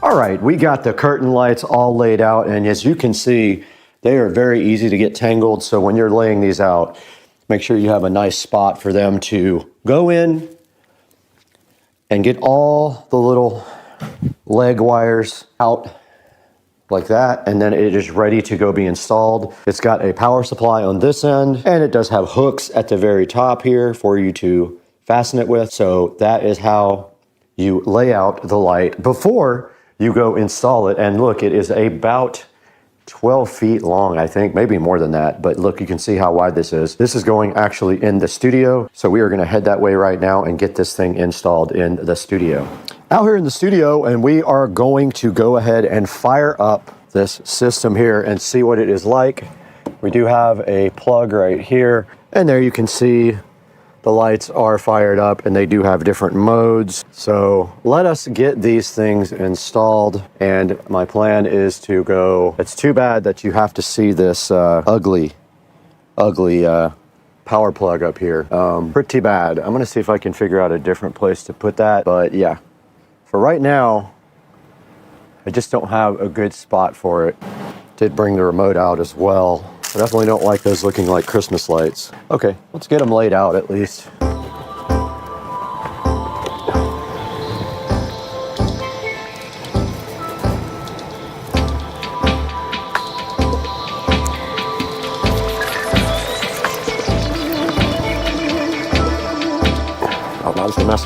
All right, we got the curtain lights all laid out, and as you can see, they are very easy to get tangled. So when you're laying these out, make sure you have a nice spot for them to go in and get all the little leg wires out like that, and then it is ready to go be installed. It's got a power supply on this end, and it does have hooks at the very top here for you to fasten it with. So that is how you lay out the light before you go install it. And look, it is about 12 feet long, I think, maybe more than that. But look, you can see how wide this is. This is going actually in the studio. So we are gonna head that way right now and get this thing installed in the studio. Out here in the studio, and we are going to go ahead and fire up this system here and see what it is like. We do have a plug right here, and there you can see the lights are fired up and they do have different modes. So let us get these things installed, and my plan is to go. It's too bad that you have to see this ugly power plug up here. Pretty bad. I'm gonna see if I can figure out a different place to put that, but yeah, for right now I just don't have a good spot for it. Did bring the remote out as well. I definitely don't like those looking like Christmas lights. Okay, let's get them laid out at least. Oh, that was a mess.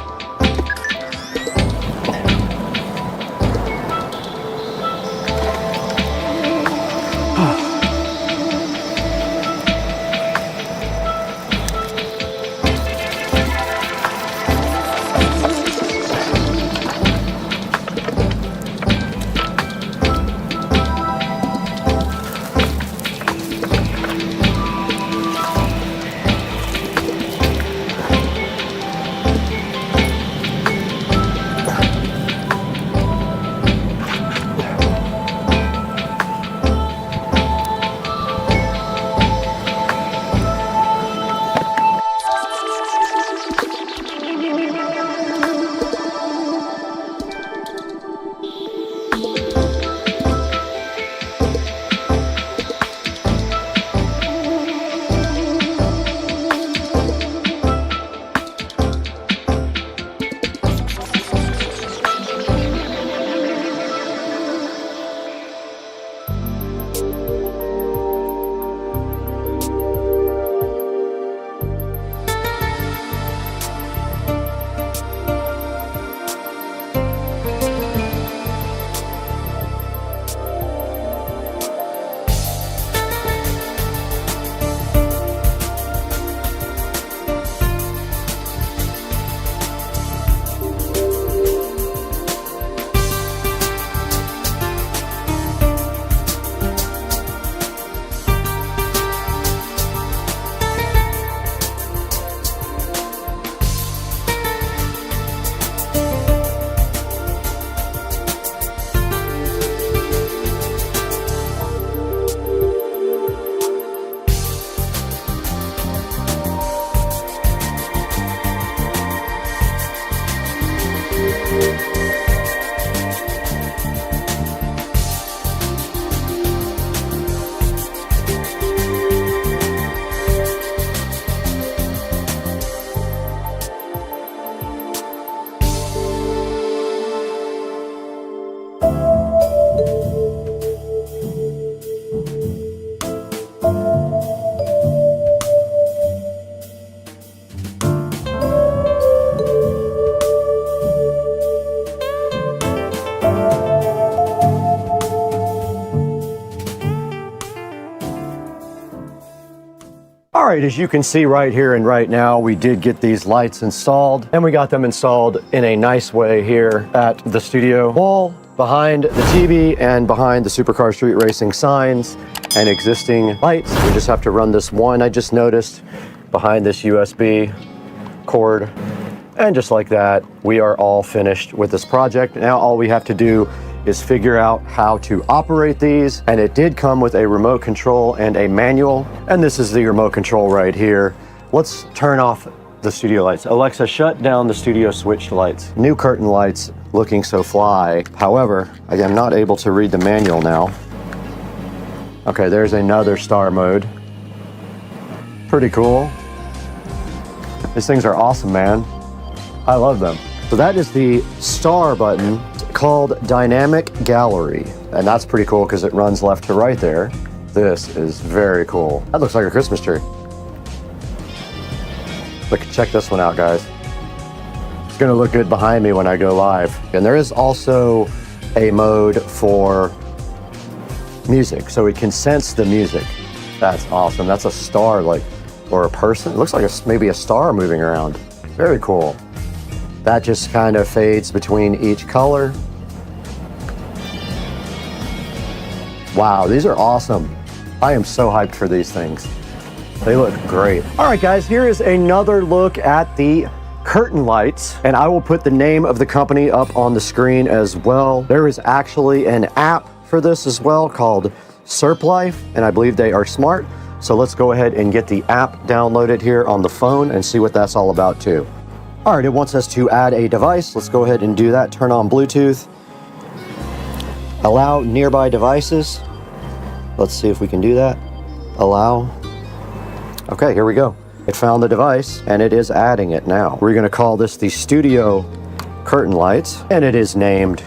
right, as you can see right here and right now, we did get these lights installed, and we got them installed in a nice way here at the studio wall, behind the TV and behind the Supercar Street Racing signs and existing lights. We just have to run this one, I just noticed, behind this USB cord. And just like that, we are all finished with this project. Now all we have to do is figure out how to operate these. And it did come with a remote control and a manual. And this is the remote control right here. Let's turn off the studio lights. Alexa, shut down the studio switched lights. New curtain lights looking so fly. However, I am not able to read the manual now. Okay, there's another star mode. Pretty cool. These things are awesome, man. I love them. So that is the star button called Dynamic Gallery. And that's pretty cool because it runs left to right there. This is very cool. That looks like a Christmas tree. Look, check this one out, guys. It's gonna look good behind me when I go live. And there is also a mode for music, so it can sense the music. That's awesome. That's a star, like, or a person. It looks like maybe a star moving around. Very cool. That just kind of fades between each color. Wow, these are awesome. I am so hyped for these things. They look great. All right, guys, here is another look at the curtain lights, and I will put the name of the company up on the screen as well. There is actually an app for this as well called SerpLife, and I believe they are smart. So let's go ahead and get the app downloaded here on the phone and see what that's all about too. All right, it wants us to add a device. Let's go ahead and do that. Turn on Bluetooth. Allow nearby devices. Let's see if we can do that. Allow. Okay, here we go. It found the device and it is adding it now. We're gonna call this the Studio Curtain Lights, and it is named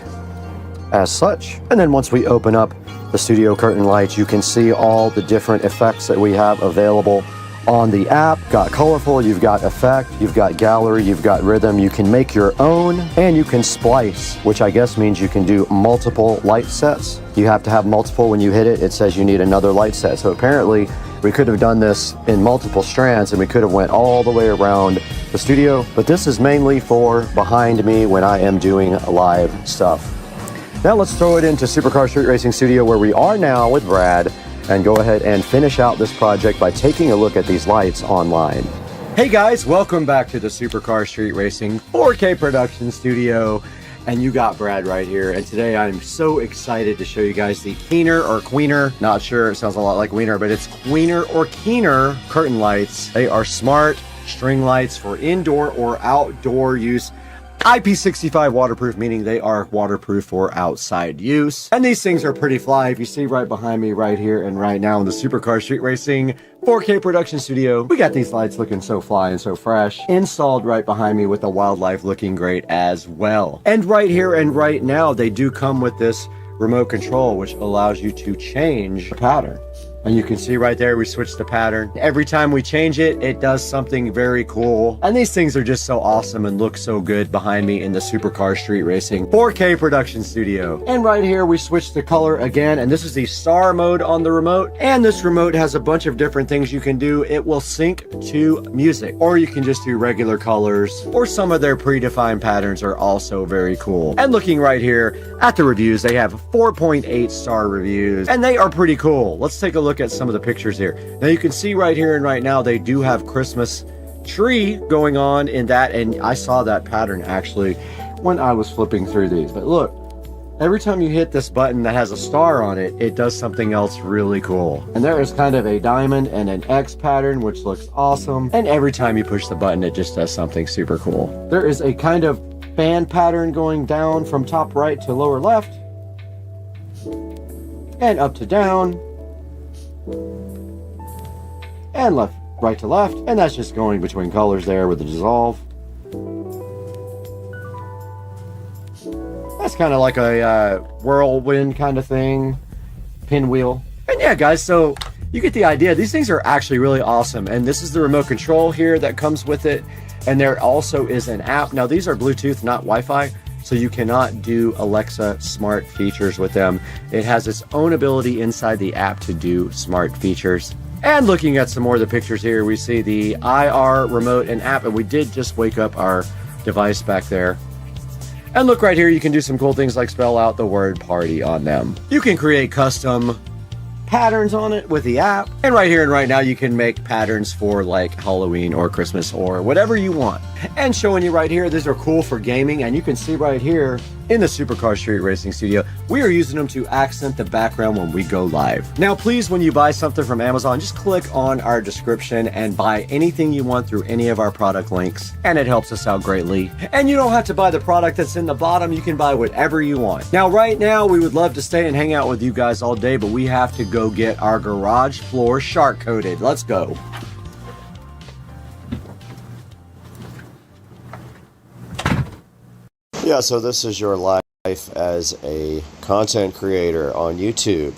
as such. And then once we open up the Studio Curtain Lights, you can see all the different effects that we have available on the app. Got colorful, you've got effect, you've got gallery, you've got rhythm. You can make your own, and you can splice, which I guess means you can do multiple light sets. You have to have multiple. When you hit it, it says you need another light set. So apparently we could have done this in multiple strands and we could have went all the way around the studio, but this is mainly for behind me when I am doing live stuff. Now let's throw it into Supercar Street Racing Studio, where we are now with Brad, and go ahead and finish out this project by taking a look at these lights online. Hey guys, welcome back to the Supercar Street Racing 4K production studio. And you got Brad right here. And today I'm so excited to show you guys the Keener or Queener. Not sure, it sounds a lot like Wiener, but it's Queener or Keener curtain lights. They are smart string lights for indoor or outdoor use. IP65 waterproof, meaning they are waterproof for outside use. And these things are pretty fly. If you see right behind me right here and right now in the Supercar Street Racing 4K production studio, we got these lights looking so fly and so fresh, installed right behind me with the wildlife looking great as well. And right here and right now, they do come with this remote control, which allows you to change the pattern. And you can see right there, we switched the pattern. Every time we change it, it does something very cool. And these things are just so awesome and look so good behind me in the Supercar Street Racing 4K production studio. And right here, we switched the color again. And this is the star mode on the remote. And this remote has a bunch of different things you can do. It will sync to music, or you can just do regular colors, or some of their predefined patterns are also very cool. And looking right here at the reviews, they have 4.8 star reviews, and they are pretty cool. Let's take a look at some of the pictures here. Now you can see right here and right now, they do have Christmas tree going on in that, and I saw that pattern actually when I was flipping through these. But look, every time you hit this button that has a star on it, it does something else really cool. And there is kind of a diamond and an X pattern, which looks awesome. And every time you push the button, it just does something super cool. There is a kind of band pattern going down from top right to lower left, and up to down, and left, right to left, and that's just going between colors there with the dissolve. That's kind of like a whirlwind kind of thing, pinwheel. And yeah, guys, so you get the idea. These things are actually really awesome, and this is the remote control here that comes with it, and there also is an app. Now these are Bluetooth, not Wi-Fi, so you cannot do Alexa smart features with them. It has its own ability inside the app to do smart features. And looking at some more of the pictures here, we see the IR remote and app, and we did just wake up our device back there. And look right here, you can do some cool things like spell out the word party on them. You can create custom patterns on it with the app. And right here and right now, you can make patterns for like Halloween or Christmas or whatever you want. And showing you right here, these are cool for gaming. And you can see right here in the Supercar Street Racing Studio, we are using them to accent the background when we go live. Now, please, when you buy something from Amazon, just click on our description and buy anything you want through any of our product links. And it helps us out greatly. And you don't have to buy the product that's in the bottom. You can buy whatever you want. Now, right now, we would love to stay and hang out with you guys all day, but we have to go get our garage floor shark coated. Let's go. Yeah, so this is your life as a content creator on YouTube.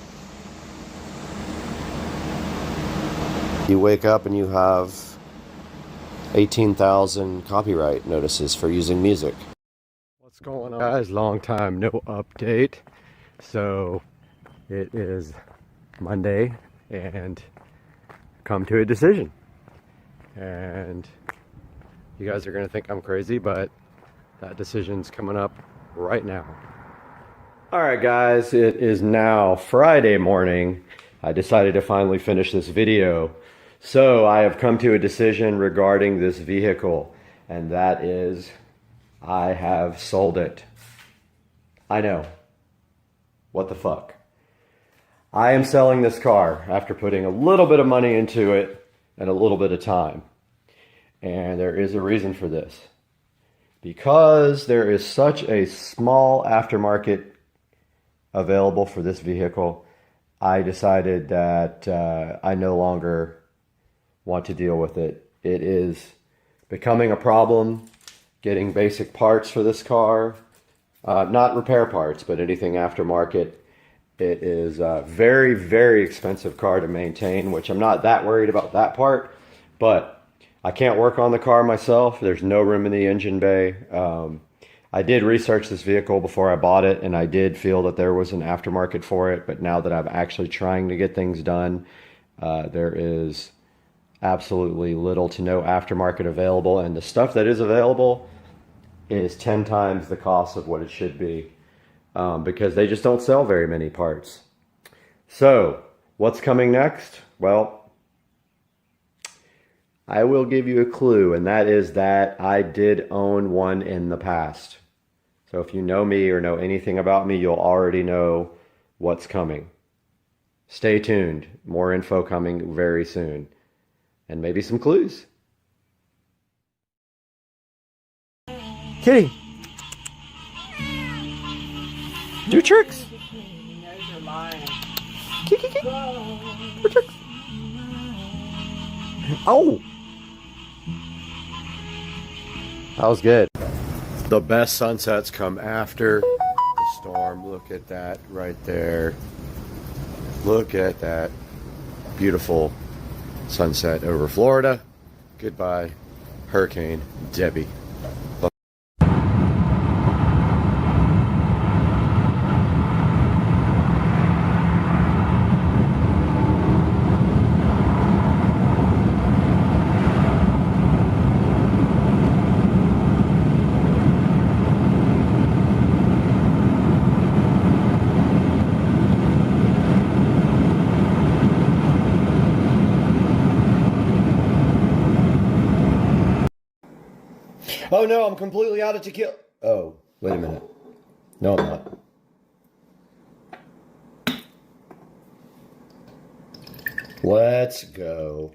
You wake up and you have 18,000 copyright notices for using music. What's going on, guys? Long time no update. So it is Monday and come to a decision. And you guys are going to think I'm crazy, but that decision's coming up right now. All right, guys, it is now Friday morning. I decided to finally finish this video. So I have come to a decision regarding this vehicle, and that is I have sold it. I know. What the fuck? I am selling this car after putting a little bit of money into it and a little bit of time. And there is a reason for this. Because there is such a small aftermarket available for this vehicle, I decided that I no longer want to deal with it. It is becoming a problem getting basic parts for this car. Not repair parts, but anything aftermarket. It is a very, very expensive car to maintain, which I'm not that worried about that part, but I can't work on the car myself. There's no room in the engine bay. I did research this vehicle before I bought it, and I did feel that there was an aftermarket for it. But now that I'm actually trying to get things done, there is absolutely little to no aftermarket available. And the stuff that is available is 10 times the cost of what it should be, because they just don't sell very many parts. So what's coming next? Well, I will give you a clue, and that is that I did own one in the past. So if you know me or know anything about me, you'll already know what's coming. Stay tuned. More info coming very soon. And maybe some clues. Kitty! Do tricks! Kiki! Do tricks! Oh! That was good. The best sunsets come after the storm. Look at that right there. Look at that beautiful sunset over Florida. Goodbye, Hurricane Debbie. Oh no, I'm completely out of tequila. Oh, wait a minute. No, I'm not. Let's go.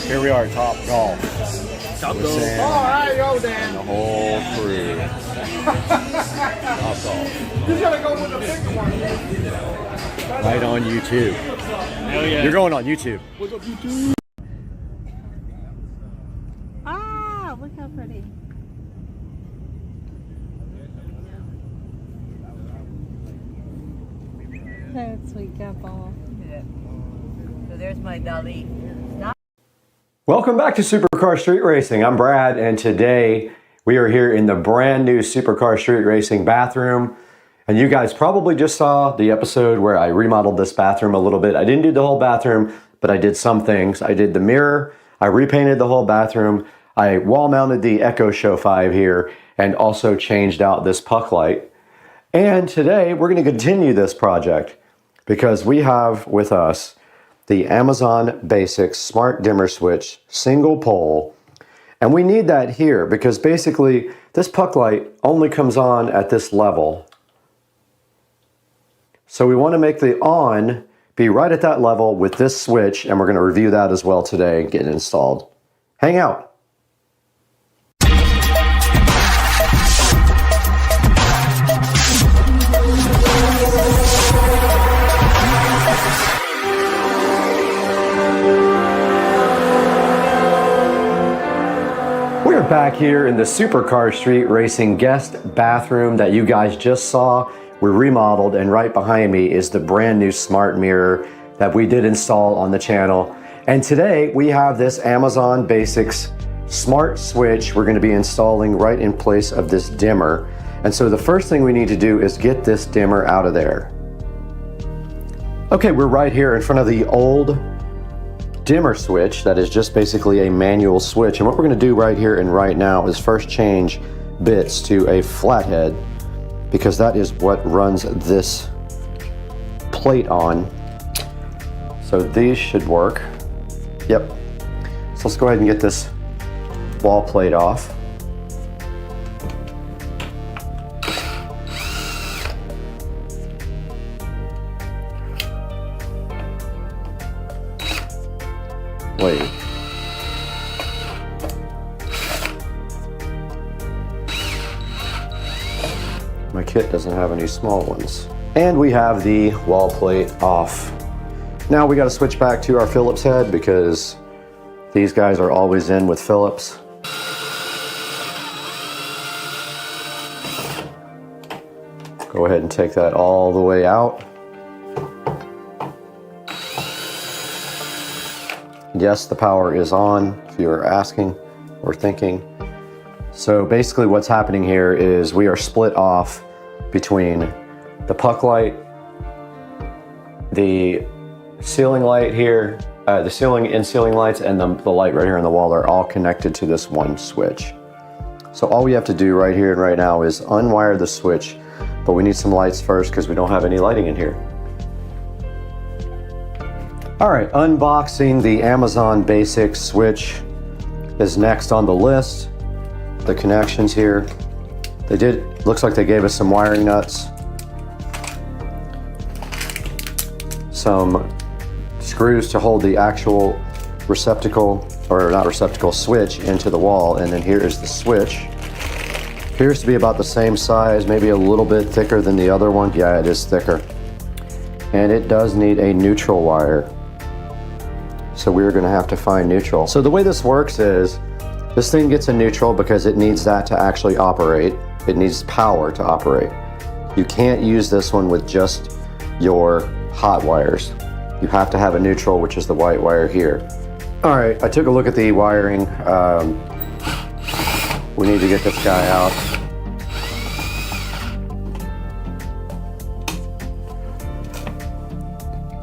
Here we are, Top Golf. Top With Golf. Sam All right, yo, and Dan. the whole crew. Top Golf. You gotta go with the bigger one. Right on YouTube. Hell yeah. You're going on YouTube. Ah, look how pretty. So sweet couple. So there's my dolly. Welcome back to Supercar Street Racing. I'm Brad, and today we are here in the brand new Supercar Street Racing bathroom. And you guys probably just saw the episode where I remodeled this bathroom a little bit. I didn't do the whole bathroom, but I did some things. I did the mirror, I repainted the whole bathroom, I wall mounted the Echo Show 5 here, and also changed out this puck light. And today we're going to continue this project because we have with us the Amazon Basics Smart Dimmer Switch single pole. And we need that here because basically this puck light only comes on at this level. So we want to make the on be right at that level with this switch, and we're going to review that as well today and get it installed. Hang out. We're back here in the Supercar Street Racing guest bathroom that you guys just saw. We remodeled, and right behind me is the brand new smart mirror that we did install on the channel. And today we have this Amazon Basics smart switch we're going to be installing right in place of this dimmer. And so the first thing we need to do is get this dimmer out of there. Okay, we're right here in front of the old dimmer switch that is just basically a manual switch. And what we're going to do right here and right now is first change bits to a flathead, because that is what runs this plate on. So these should work. Yep. So let's go ahead and get this wall plate off. Wait. My kit doesn't have any small ones. And we have the wall plate off. Now we got to switch back to our Phillips head because these guys are always in with Phillips. Go ahead and take that all the way out. Yes, the power is on, if you are asking or thinking. So basically what's happening here is we are split off between the puck light, the ceiling light here, the ceiling and ceiling lights, and the light right here on the wall are all connected to this one switch. So all we have to do right here and right now is unwire the switch, but we need some lights first because we don't have any lighting in here. All right, unboxing the Amazon Basics switch is next on the list. The connections here. Looks like they gave us some wiring nuts, some screws to hold the actual receptacle, or not receptacle, switch into the wall, and then here is the switch. Appears to be about the same size, maybe a little bit thicker than the other one. Yeah, it is thicker. And it does need a neutral wire. So we're gonna have to find neutral. So the way this works is, this thing gets a neutral because it needs that to actually operate. It needs power to operate. You can't use this one with just your hot wires. You have to have a neutral, which is the white wire here. All right, I took a look at the wiring. We need to get this guy out.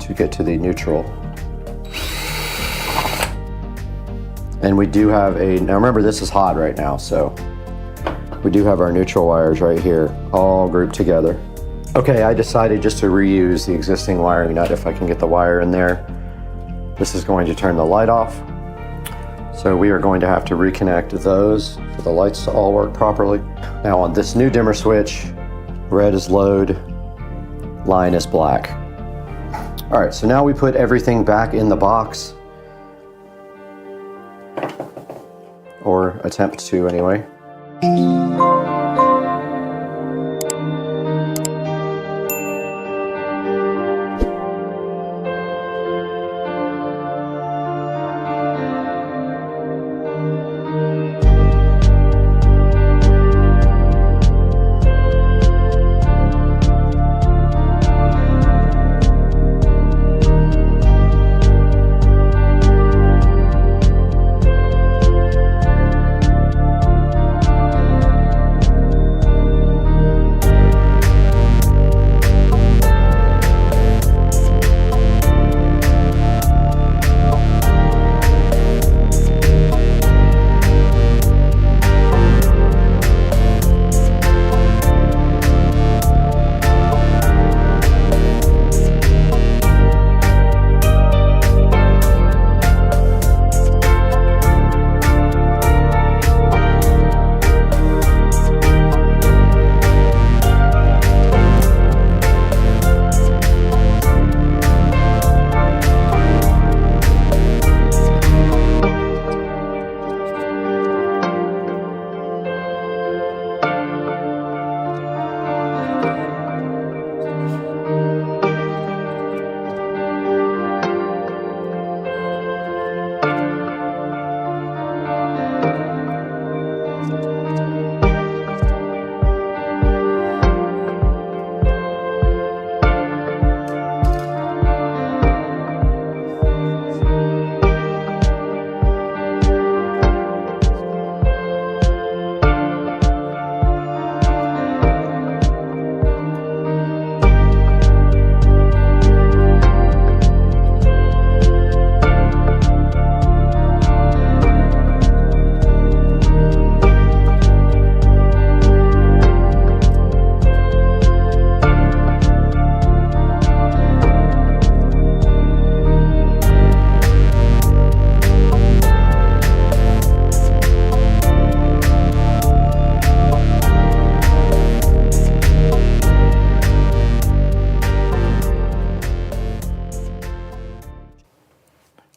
To get to the neutral. And we do have now remember this is hot right now, so we do have our neutral wires right here, all grouped together. Okay, I decided just to reuse the existing wiring nut if I can get the wire in there. This is going to turn the light off. So we are going to have to reconnect those for the lights to all work properly. Now on this new dimmer switch, red is load, line is black. All right, so now we put everything back in the box. or attempt to anyway.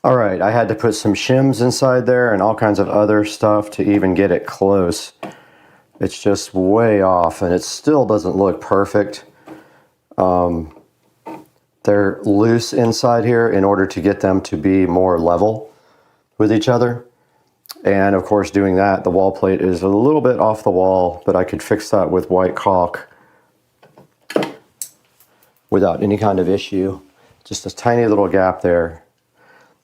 All right, I had to put some shims inside there and all kinds of other stuff to even get it close. It's just way off and it still doesn't look perfect. They're loose inside here in order to get them to be more level with each other. And of course, doing that, the wall plate is a little bit off the wall, but I could fix that with white caulk without any kind of issue. Just a tiny little gap there.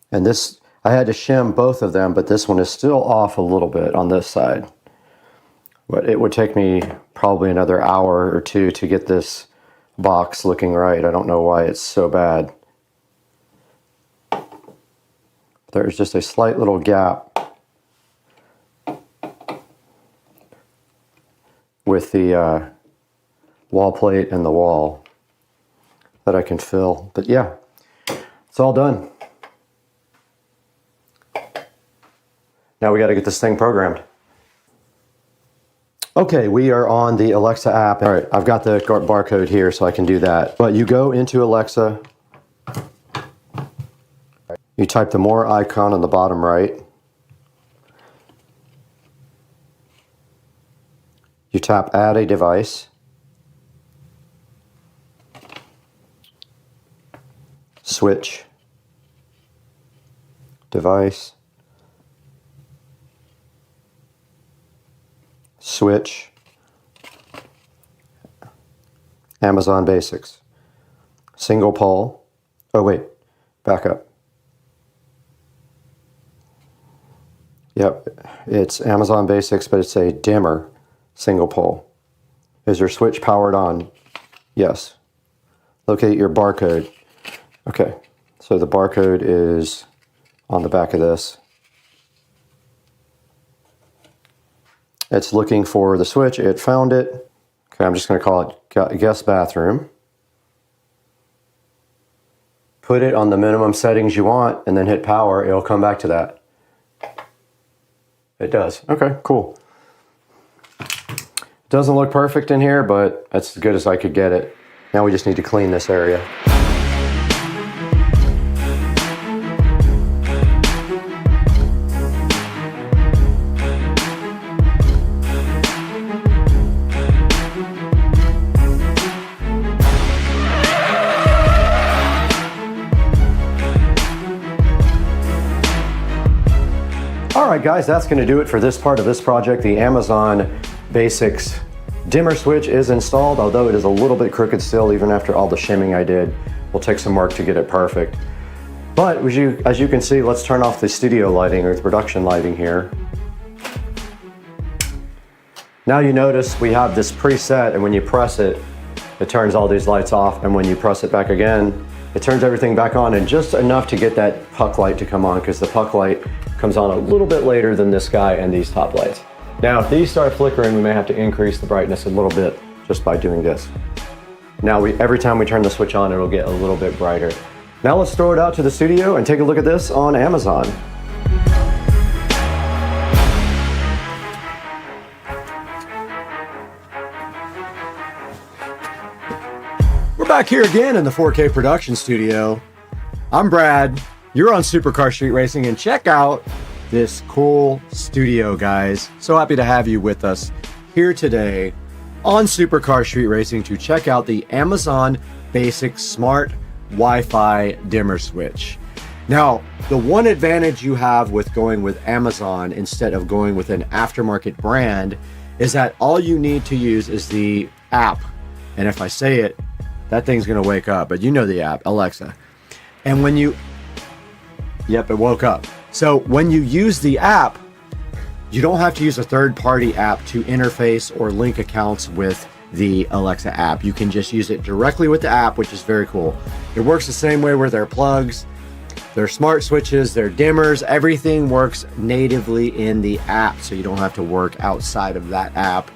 And this, I had to shim both of them, but this one is still off a little bit on this side. But it would take me probably another hour or two to get this box looking right. I don't know why it's so bad. There's just a slight little gap with the wall plate and the wall that I can fill. But yeah, it's all done. Now we got to get this thing programmed. Okay, we are on the Alexa app. All right, I've got the barcode here so I can do that. But you go into Alexa, you type the more icon on the bottom right. You tap add a device. Switch. Device. Switch, Amazon Basics, single pole, oh wait, back up. Yep, it's Amazon Basics, but it's a dimmer single pole. Is your switch powered on? Yes. Locate your barcode. Okay, so the barcode is on the back of this. It's looking for the switch. It found it. Okay, I'm just going to call it guest bathroom. Put it on the minimum settings you want and then hit power. It'll come back to that. It does. Okay, cool. Doesn't look perfect in here, but that's as good as I could get it. Now we just need to clean this area. All right, guys, that's going to do it for this part of this project. The Amazon Basics dimmer switch is installed, although it is a little bit crooked still, even after all the shimming I did. Will take some work to get it perfect. But as you can see, let's turn off the studio lighting or the production lighting here. Now you notice we have this preset, and when you press it, it turns all these lights off, and when you press it back again, it turns everything back on, and just enough to get that puck light to come on, because the puck light comes on a little bit later than this guy and these top lights. Now, if these start flickering, we may have to increase the brightness a little bit just by doing this. Now, every time we turn the switch on, it'll get a little bit brighter. Now let's throw it out to the studio and take a look at this on Amazon. We're back here again in the 4K production studio. I'm Brad, you're on Supercar Street Racing, and check out this cool studio, guys. So happy to have you with us here today on Supercar Street Racing to check out the Amazon Basic Smart Wi-Fi dimmer switch. Now, the one advantage you have with going with Amazon instead of going with an aftermarket brand is that all you need to use is the app. And if I say it, that thing's gonna wake up, but you know the app, Alexa. And when you, yep, it woke up. So when you use the app, you don't have to use a third-party app to interface or link accounts with the Alexa app. You can just use it directly with the app, which is very cool. It works the same way with their plugs, their smart switches, their dimmers. Everything works natively in the app, so you don't have to work outside of that app.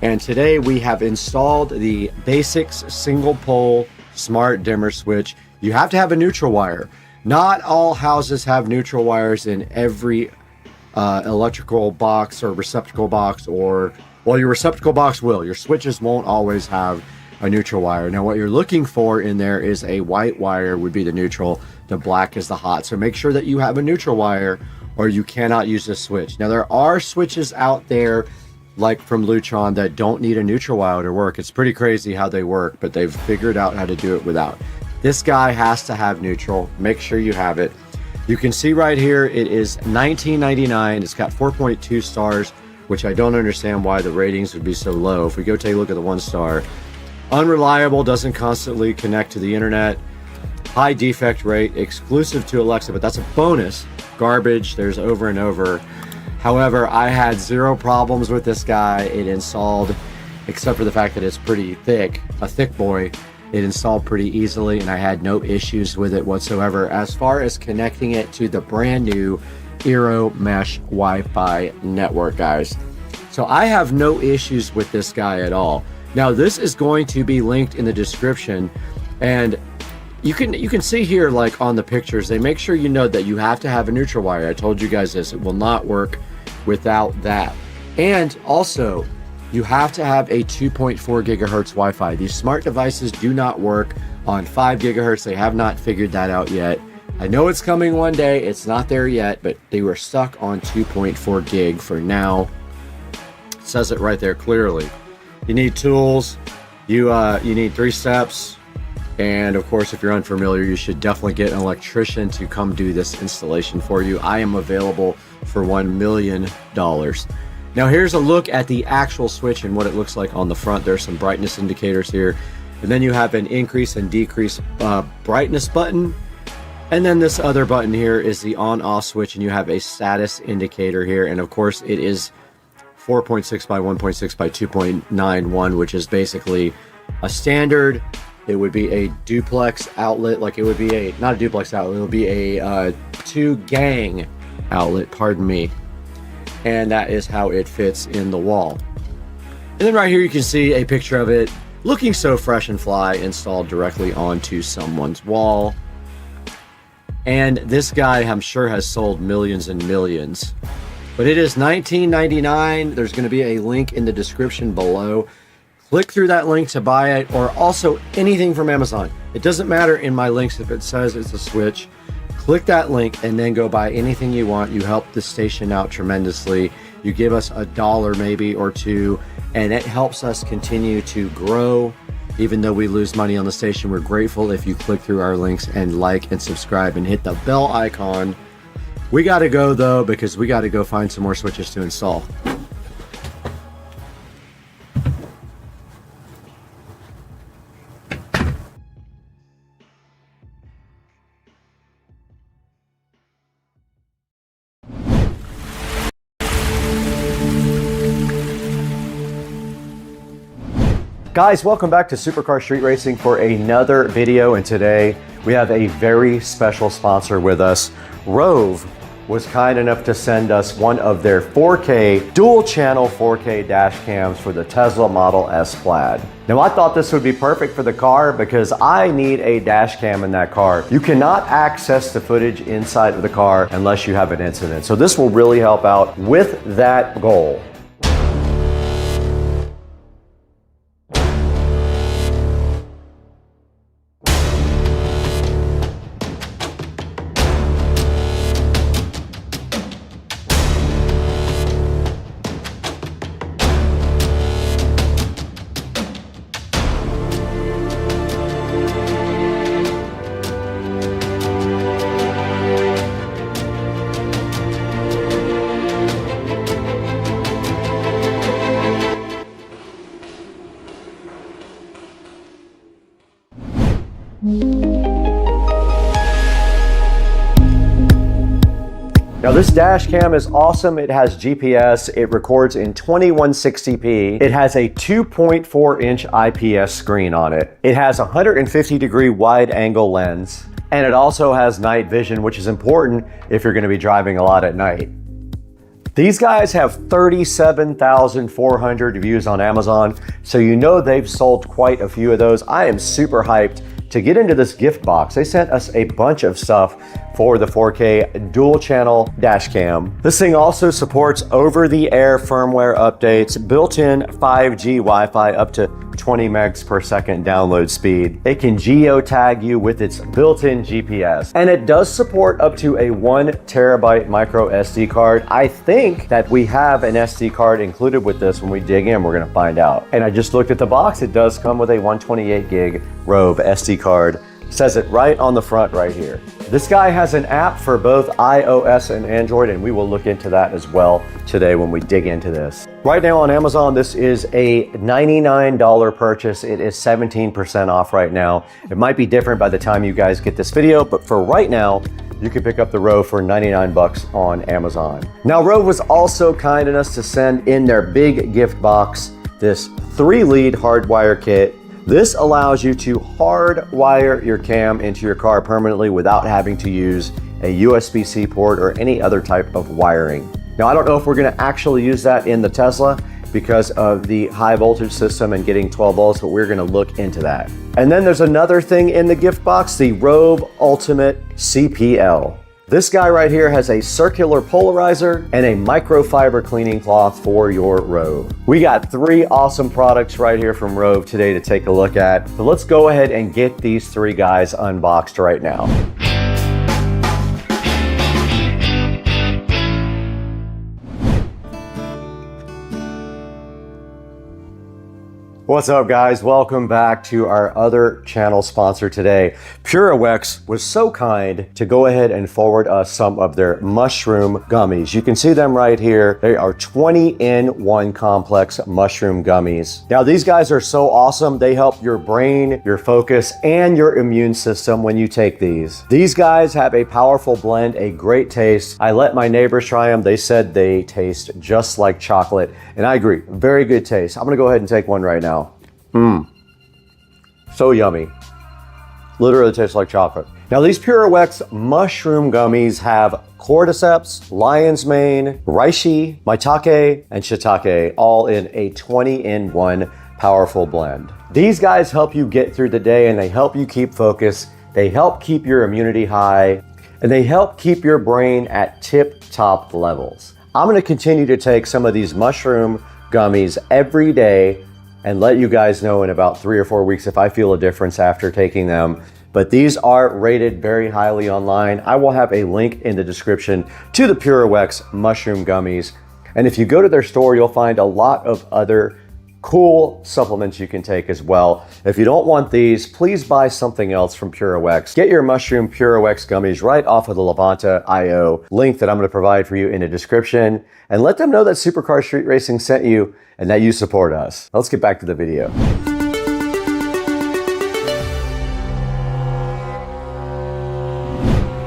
And today we have installed the Basics single pole smart dimmer switch. You have to have a neutral wire. Not all houses have neutral wires in every electrical box or receptacle box, or, well, your receptacle box will. Your switches won't always have a neutral wire. Now, what you're looking for in there is a white wire would be the neutral, the black is the hot. So make sure that you have a neutral wire or you cannot use this switch. Now, there are switches out there like from Lutron that don't need a neutral wire to work. It's pretty crazy how they work, but they've figured out how to do it without. This guy has to have neutral. Make sure you have it. You can see right here, it is $19.99. It's got 4.2 stars, which I don't understand why the ratings would be so low. If we go take a look at the 1 star, unreliable, doesn't constantly connect to the internet, high defect rate, exclusive to Alexa, but that's a bonus. Garbage, there's over and over. However, I had 0 problems with this guy. It installed, except for the fact that it's pretty thick, a thick boy. It installed pretty easily, and I had no issues with it whatsoever as far as connecting it to the brand new Eero Mesh Wi-Fi network, guys. So I have no issues with this guy at all. Now, this is going to be linked in the description, and you can see here, like on the pictures, they make sure you know that you have to have a neutral wire. I told you guys this. It will not work without that. And also, you have to have a 2.4 gigahertz Wi-Fi. These smart devices do not work on 5 gigahertz. They have not figured that out yet. I know it's coming one day. It's not there yet, but they were stuck on 2.4 gig for now. It says it right there clearly. You need tools. You need 3 steps. And of course, if you're unfamiliar, you should definitely get an electrician to come do this installation for you. I am available for $1 million. Now here's a look at the actual switch and what it looks like on the front. There's some brightness indicators here. And then you have an increase and decrease brightness button. And then this other button here is the on-off switch, and you have a status indicator here. And of course, it is 4.6 by 1.6 by 2.91, which is basically a standard. It would be a duplex outlet, like it would be a, not a duplex outlet, it would be a 2-gang outlet, pardon me. And that is how it fits in the wall. And then right here you can see a picture of it looking so fresh and fly, installed directly onto someone's wall. And this guy, I'm sure, has sold millions and millions. But it is $19.99. There's going to be a link in the description below. Click through that link to buy it, or also anything from Amazon. It doesn't matter in my links if it says it's a switch. Click that link and then go buy anything you want. You help the station out tremendously. You give us $1 maybe or $2, and it helps us continue to grow. Even though we lose money on the station, we're grateful if you click through our links and like and subscribe and hit the bell icon We got to go though, because we got to go find some more switches to install. Guys, welcome back to Supercar Street Racing for another video, and today we have a very special sponsor with us. Rove was kind enough to send us one of their 4K, dual channel 4K dash cams for the Tesla Model S Plaid. Now I thought this would be perfect for the car because I need a dash cam in that car. You cannot access the footage inside of the car unless you have an incident. So this will really help out with that goal. Now this dash cam is awesome. It has GPS, it records in 2160p, it has a 2.4 inch IPS screen on it, it has a 150-degree wide angle lens, and it also has night vision, which is important if you're going to be driving a lot at night. These guys have 37,400 views on Amazon, so you know they've sold quite a few of those. I am super hyped to get into this gift box. They sent us a bunch of stuff for the 4K dual channel dash cam. This thing also supports over-the-air firmware updates, built-in 5G Wi-Fi up to 20 megs per second download speed. It can geotag you with its built-in GPS, and it does support up to a 1 terabyte micro SD card. I think that we have an SD card included with this. When we dig in, we're gonna find out. And I just looked at the box. It does come with a 128 gig Rove SD card. Says it right on the front right here. This guy has an app for both iOS and Android, and we will look into that as well today when we dig into this. Right now on Amazon, this is a $99 purchase. It is 17% off right now. It might be different by the time you guys get this video, but for right now, you can pick up the Rove for 99 bucks on Amazon. Now, Rove was also kind enough to send in their big gift box this 3-lead hardwire kit. This allows you to hardwire your cam into your car permanently without having to use a USB-C port or any other type of wiring. Now, I don't know if we're going to actually use that in the Tesla because of the high voltage system and getting 12 volts, but we're going to look into that. And then there's another thing in the gift box, the Rove Ultimate CPL. This guy right here has a circular polarizer and a microfiber cleaning cloth for your Rove. We got 3 awesome products right here from Rove today to take a look at. So let's go ahead and get these 3 guys unboxed right now. What's up, guys? Welcome back to our other channel sponsor today. PureWex was so kind to go ahead and forward us some of their mushroom gummies. You can see them right here. They are 20-in-1 complex mushroom gummies. Now, these guys are so awesome. They help your brain, your focus, and your immune system when you take these. These guys have a powerful blend, a great taste. I let my neighbors try them. They said they taste just like chocolate, and I agree. Very good taste. I'm gonna go ahead and take one right now. So yummy. Literally tastes like chocolate. Now, these PureWex mushroom gummies have cordyceps, lion's mane, reishi, maitake, and shiitake, all in a 20-in-1 powerful blend. These guys help you get through the day, and they help you keep focus. They help keep your immunity high, and they help keep your brain at tip-top levels. I'm gonna continue to take some of these mushroom gummies every day and let you guys know in about 3 or 4 weeks if I feel a difference after taking them. But these are rated very highly online. I will have a link in the description to the PureWex mushroom gummies. And if you go to their store, you'll find a lot of other cool supplements you can take as well. If you don't want these, please buy something else from PureOX. Get your mushroom PureOX gummies right off of the Levanta.io link that I'm going to provide for you in the description, and let them know that Supercar Street Racing sent you and that you support us. Let's get back to the video.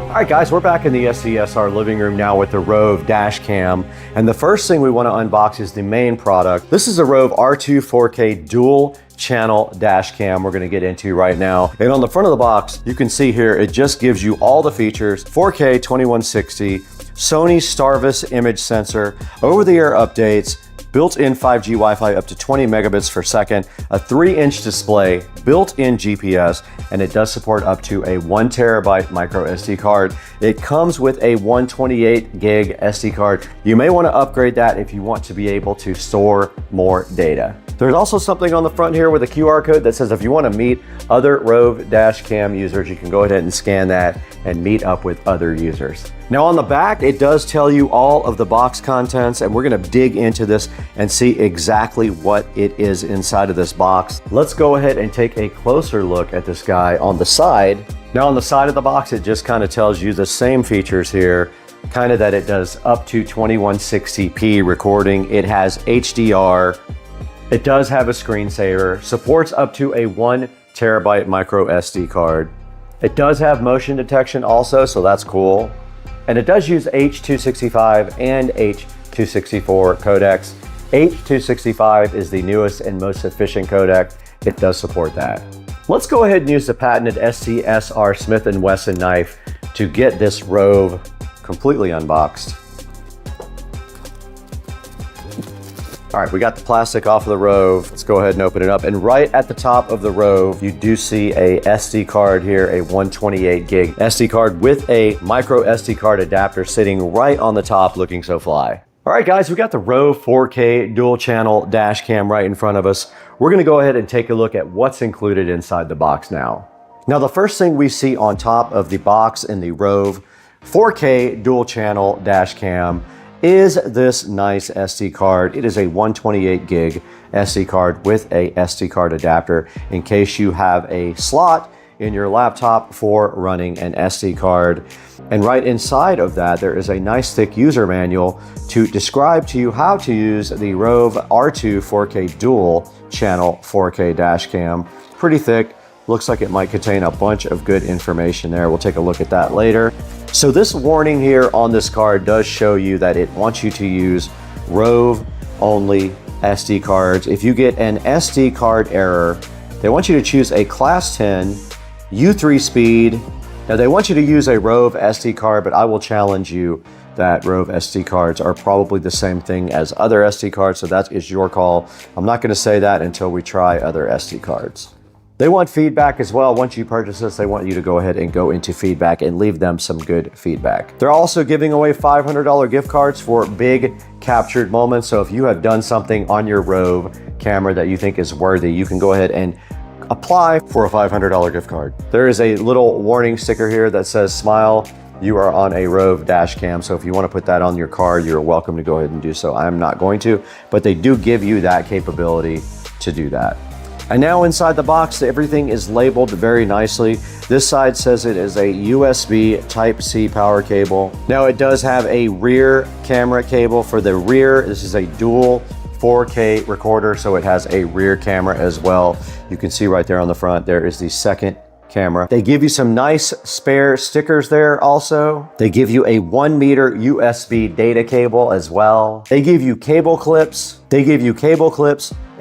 All right, guys, we're back in the SCSR living room now with the Rove dash cam. And the first thing we want to unbox is the main product. This is a Rove R2 4K dual channel dash cam we're going to get into right now. And on the front of the box, you can see here, it just gives you all the features: 4K 2160, Sony Starvis image sensor, over-the-air updates, built-in 5G Wi-Fi up to 20 megabits per second, a 3-inch display, built-in GPS, and it does support up to a 1 terabyte micro SD card. It comes with a 128 gig SD card. You may want to upgrade that if you want to be able to store more data. There's also something on the front here with a QR code that says if you want to meet other Rove dash cam users, you can go ahead and scan that and meet up with other users. Now on the back, it does tell you all of the box contents, and we're going to dig into this and see exactly what it is inside of this box. Let's go ahead and take a closer look at this guy on the side. Now on the side of the box, it just kind of tells you the same features here, kind of that it does up to 2160p recording. It has HDR. It does have a screensaver, supports up to a 1 terabyte micro SD card. It does have motion detection also, so that's cool. And it does use H.265 and H.264 codecs. H.265 is the newest and most efficient codec. It does support that. Let's go ahead and use the patented SCSR Smith & Wesson knife to get this Rove completely unboxed. All right, we got the plastic off of the Rove. Let's go ahead and open it up. And right at the top of the Rove, you do see a SD card here, a 128 gig SD card with a micro SD card adapter sitting right on the top, looking so fly. All right, guys, we got the Rove 4K dual channel dash cam right in front of us. We're gonna go ahead and take a look at what's included inside the box now. Now, the first thing we see on top of the box in the Rove 4K dual channel dash cam is this nice SD card. It is a 128 gig SD card with a SD card adapter in case you have a slot in your laptop for running an SD card. And right inside of that, there is a nice thick user manual to describe to you how to use the Rove R2 4K dual channel 4K dash cam. Pretty thick. Looks like it might contain a bunch of good information there. We'll take a look at that later. So this warning here on this card does show you that it wants you to use Rove only SD cards. If you get an SD card error, they want you to choose a class 10 U3 speed. Now they want you to use a Rove SD card, but I will challenge you that Rove SD cards are probably the same thing as other SD cards, so that is your call. I'm not going to say that until we try other SD cards. They want feedback as well. Once you purchase this, they want you to go ahead and go into feedback and leave them some good feedback. They're also giving away $500 gift cards for big captured moments. So if you have done something on your Rove camera that you think is worthy, you can go ahead and apply for a $500 gift card. There is a little warning sticker here that says "Smile, you are on a Rove dash cam." So if you want to put that on your card, you're welcome to go ahead and do so. I'm not going to, but they do give you that capability to do that. And now inside the box, everything is labeled very nicely. This side says it is a USB Type-C power cable. Now it does have a rear camera cable for the rear. This is a dual 4K recorder, so it has a rear camera as well. You can see right there on the front, there is the second camera. They give you some nice spare stickers there also. They give you a 1 meter USB data cable as well. They give you cable clips.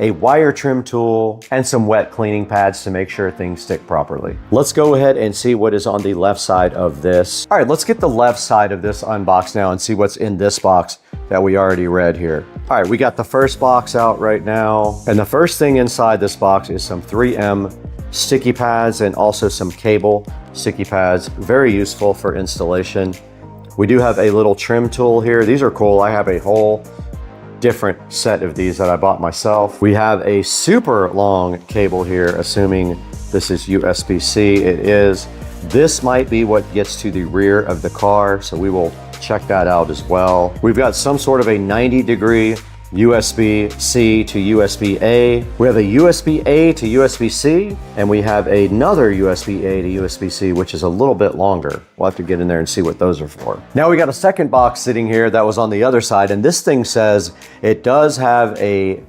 A wire trim tool, and some wet cleaning pads to make sure things stick properly. Let's go ahead and see what is on the left side of this. All right, let's get the left side of this unboxed now and see what's in this box that we already read here. All right, we got the first box out right now. And the first thing inside this box is some 3M sticky pads and also some cable sticky pads. Very useful for installation. We do have a little trim tool here. These are cool. I have a whole different set of these that I bought myself. We have a super long cable here, assuming this is USB-C. It is. This might be what gets to the rear of the car, so we will check that out as well. We've got some sort of a 90-degree USB-C to USB-A. We have a USB-A to USB-C, and we have another USB-A to USB-C, which is a little bit longer. We'll have to get in there and see what those are for. Now we got a second box sitting here that was on the other side, and this thing says it does have a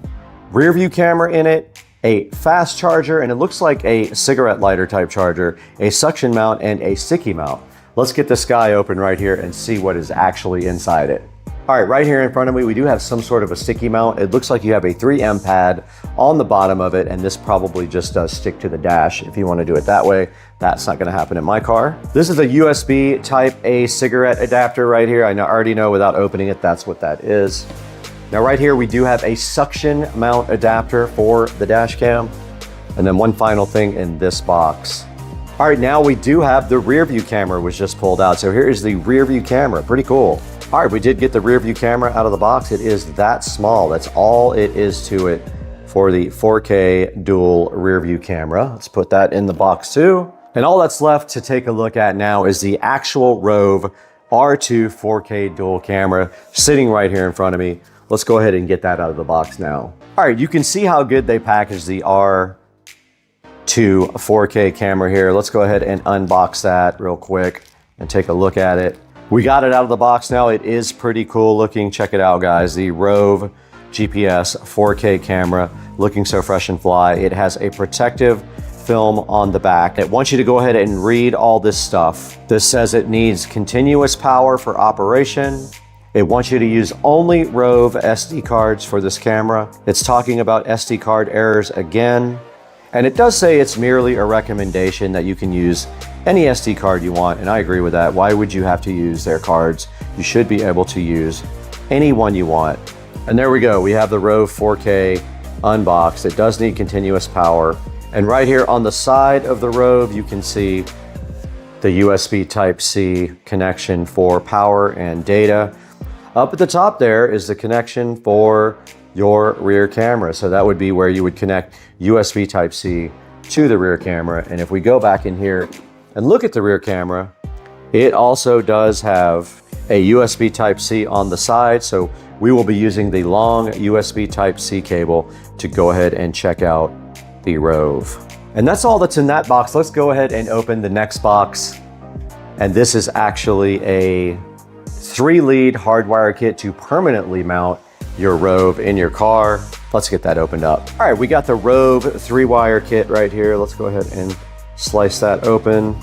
rear view camera in it, a fast charger, and it looks like a cigarette lighter type charger, a suction mount, and a sticky mount. Let's get this guy open right here and see what is actually inside it. All right, right here in front of me, we do have some sort of a sticky mount. It looks like you have a 3M pad on the bottom of it, and this probably just does stick to the dash if you want to do it that way. That's not going to happen in my car. This is a USB type A cigarette adapter right here. I already know without opening it, that's what that is. Now right here, we do have a suction mount adapter for the dash cam. And then one final thing in this box. All right, now we do have the rear view camera was just pulled out. So here is the rear view camera, pretty cool. All right, we did get the rear view camera out of the box. It is that small. That's all it is to it for the 4K dual rear view camera. Let's put that in the box too. And all that's left to take a look at now is the actual Rove R2 4K dual camera sitting right here in front of me. Let's go ahead and get that out of the box now. All right, you can see how good they packaged the R2 4K camera here. Let's go ahead and unbox that real quick and take a look at it. We got it out of the box now. It is pretty cool looking. Check it out, guys. The Rove GPS 4K camera looking so fresh and fly. It has a protective film on the back. It wants you to go ahead and read all this stuff. This says it needs continuous power for operation. It wants you to use only Rove SD cards for this camera. It's talking about SD card errors again. And it does say it's merely a recommendation that you can use any SD card you want, and I agree with that. Why would you have to use their cards? You should be able to use any one you want. And there we go. We have the Rove 4K unboxed. It does need continuous power. And right here on the side of the Rove, you can see the USB Type-C connection for power and data. Up at the top there is the connection for your rear camera. So that would be where you would connect USB Type-C to the rear camera. And if we go back in here and look at the rear camera, it also does have a USB Type-C on the side. So we will be using the long USB Type-C cable to go ahead and check out the Rove. And that's all that's in that box. Let's go ahead and open the next box. And this is actually a 3-lead hardwire kit to permanently mount your Rove in your car. Let's get that opened up. All right, we got the Rove 3-wire kit right here. Let's go ahead and slice that open.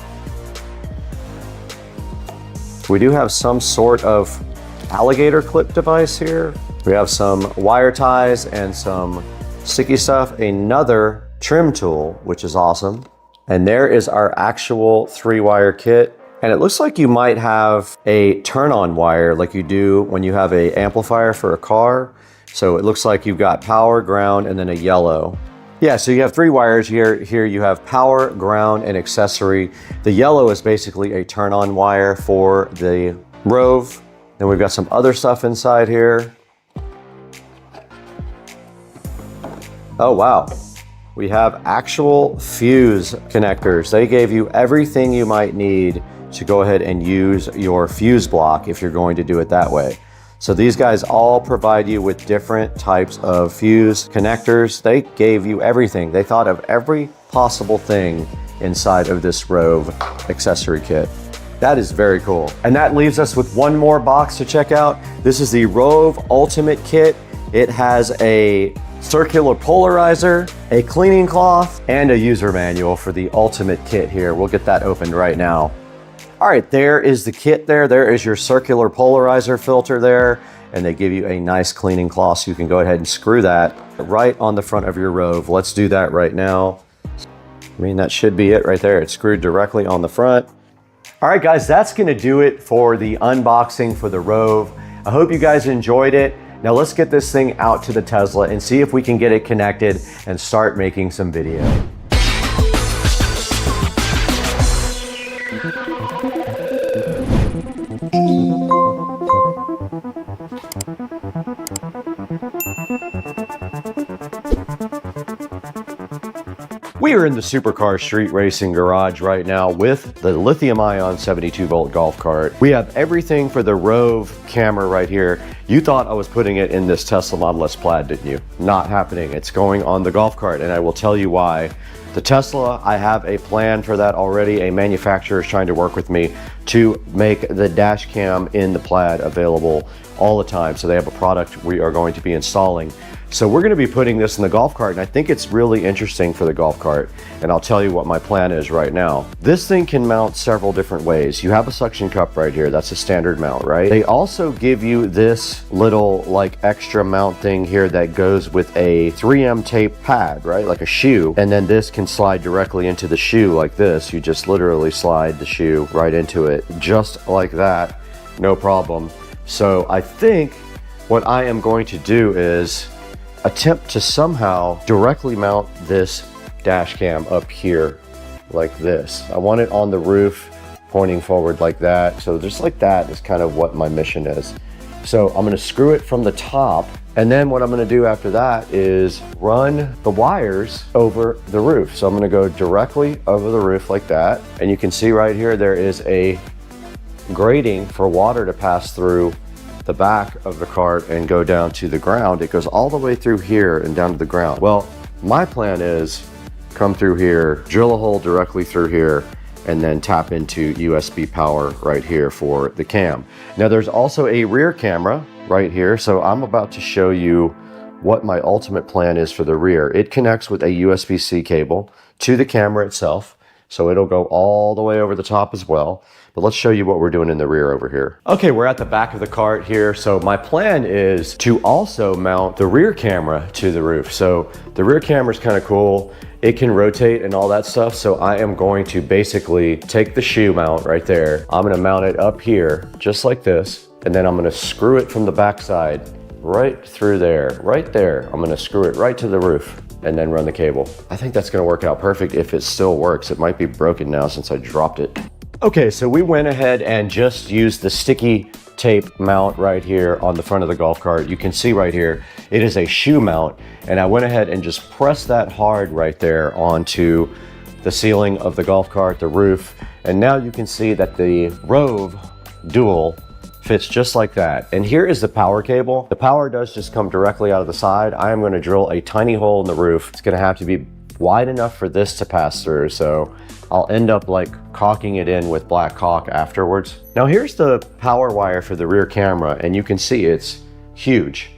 We do have some sort of alligator clip device here. We have some wire ties and some sticky stuff, another trim tool, which is awesome. And there is our actual 3-wire kit. And it looks like you might have a turn-on wire like you do when you have an amplifier for a car. So it looks like you've got power, ground, and then a yellow. Yeah, so you have 3 wires here. Here you have power, ground, and accessory. The yellow is basically a turn-on wire for the Rove. Then we've got some other stuff inside here. Oh, wow. We have actual fuse connectors. They gave you everything you might need to go ahead and use your fuse block if you're going to do it that way. So these guys all provide you with different types of fuse connectors. They gave you everything. They thought of every possible thing inside of this Rove accessory kit. That is very cool. And that leaves us with one more box to check out. This is the Rove Ultimate Kit. It has a circular polarizer, a cleaning cloth, and a user manual for the Ultimate Kit here. We'll get that opened right now. All right, there is the kit there. There is your circular polarizer filter there, and they give you a nice cleaning cloth so you can go ahead and screw that right on the front of your Rove. Let's do that right now. I mean, that should be it right there. It's screwed directly on the front. All right, guys, that's gonna do it for the unboxing for the Rove. I hope you guys enjoyed it. Now let's get this thing out to the Tesla and see if we can get it connected and start making some video. We are in the Supercar Street Racing Garage right now with the lithium-ion 72-volt golf cart. We have everything for the Rove camera right here. You thought I was putting it in this Tesla Model S Plaid, didn't you? Not happening. It's going on the golf cart, and I will tell you why. The Tesla, I have a plan for that already. A manufacturer is trying to work with me to make the dash cam in the Plaid available all the time. So they have a product we are going to be installing. So we're going to be putting this in the golf cart, and I think it's really interesting for the golf cart. And I'll tell you what my plan is right now. This thing can mount several different ways. You have a suction cup right here. That's a standard mount, right? They also give you this little like extra mount thing here that goes with a 3M tape pad, right? Like a shoe. And then this can slide directly into the shoe like this. You just literally slide the shoe right into it, just like that. No problem. So I think what I am going to do is attempt to somehow directly mount this dash cam up here like this. I want it on the roof pointing forward like that. So just like that is kind of what my mission is. So I'm going to screw it from the top, and then what I'm going to do after that is run the wires over the roof. So I'm going to go directly over the roof like that, and you can see right here there is a grating for water to pass through the back of the cart and go down to the ground. It goes all the way through here and down to the ground. Well, my plan is come through here, drill a hole directly through here, and then tap into USB power right here for the cam. Now there's also a rear camera right here. So I'm about to show you what my ultimate plan is for the rear. It connects with a USB-C cable to the camera itself. So it'll go all the way over the top as well. But let's show you what we're doing in the rear over here. Okay, we're at the back of the cart here. So my plan is to also mount the rear camera to the roof. So the rear camera is kind of cool. It can rotate and all that stuff. So I am going to basically take the shoe mount right there. I'm gonna mount it up here, just like this. And then I'm gonna screw it from the backside right through there, right there. I'm gonna screw it right to the roof and then run the cable. I think that's gonna work out perfect if it still works. It might be broken now since I dropped it. Okay, so we went ahead and just used the sticky tape mount right here on the front of the golf cart. You can see right here, it is a shoe mount, and I went ahead and just pressed that hard right there onto the ceiling of the golf cart, the roof, and now you can see that the Rove Dual fits just like that. And here is the power cable. The power does just come directly out of the side. I am going to drill a tiny hole in the roof. It's going to have to be wide enough for this to pass through, so I'll end up like caulking it in with black caulk afterwards. Now here's the power wire for the rear camera, and you can see it's huge.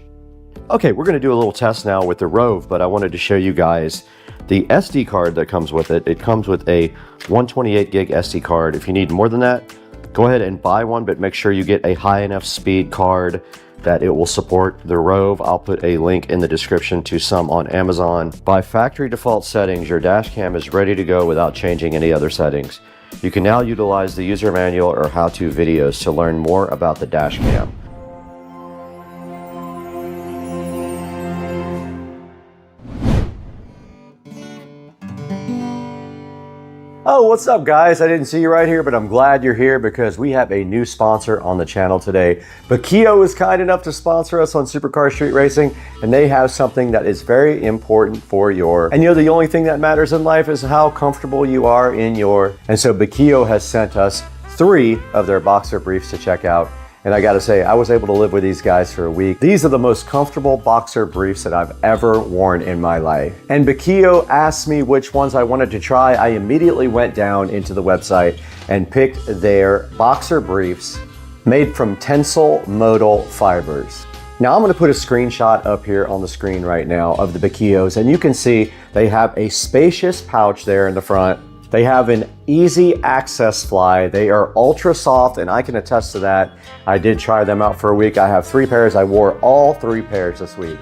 Okay, we're gonna do a little test now with the Rove, but I wanted to show you guys the SD card that comes with it. It comes with a 128 gig SD card. If you need more than that, go ahead and buy one, but make sure you get a high enough speed card that it will support the Rove. I'll put a link in the description to some on Amazon. By factory default settings, your dash cam is ready to go without changing any other settings. You can now utilize the user manual or how-to videos to learn more about the dash cam. Oh, what's up guys? I didn't see you right here, but I'm glad you're here because we have a new sponsor on the channel today. Bakio is kind enough to sponsor us on Supercar Street Racing, and they have something that is very important for your, and you know, the only thing that matters in life is how comfortable you are in your, and so Bakio has sent us 3 of their boxer briefs to check out. And I gotta say, I was able to live with these guys for a week. These are the most comfortable boxer briefs that I've ever worn in my life. And Bakio asked me which ones I wanted to try. I immediately went down into the website and picked their boxer briefs made from tensile modal fibers. Now I'm gonna put a screenshot up here on the screen right now of the Bakios, and you can see they have a spacious pouch there in the front. They have an easy access fly. They are ultra soft, and I can attest to that. I did try them out for a week. I have 3 pairs. I wore all 3 pairs this week.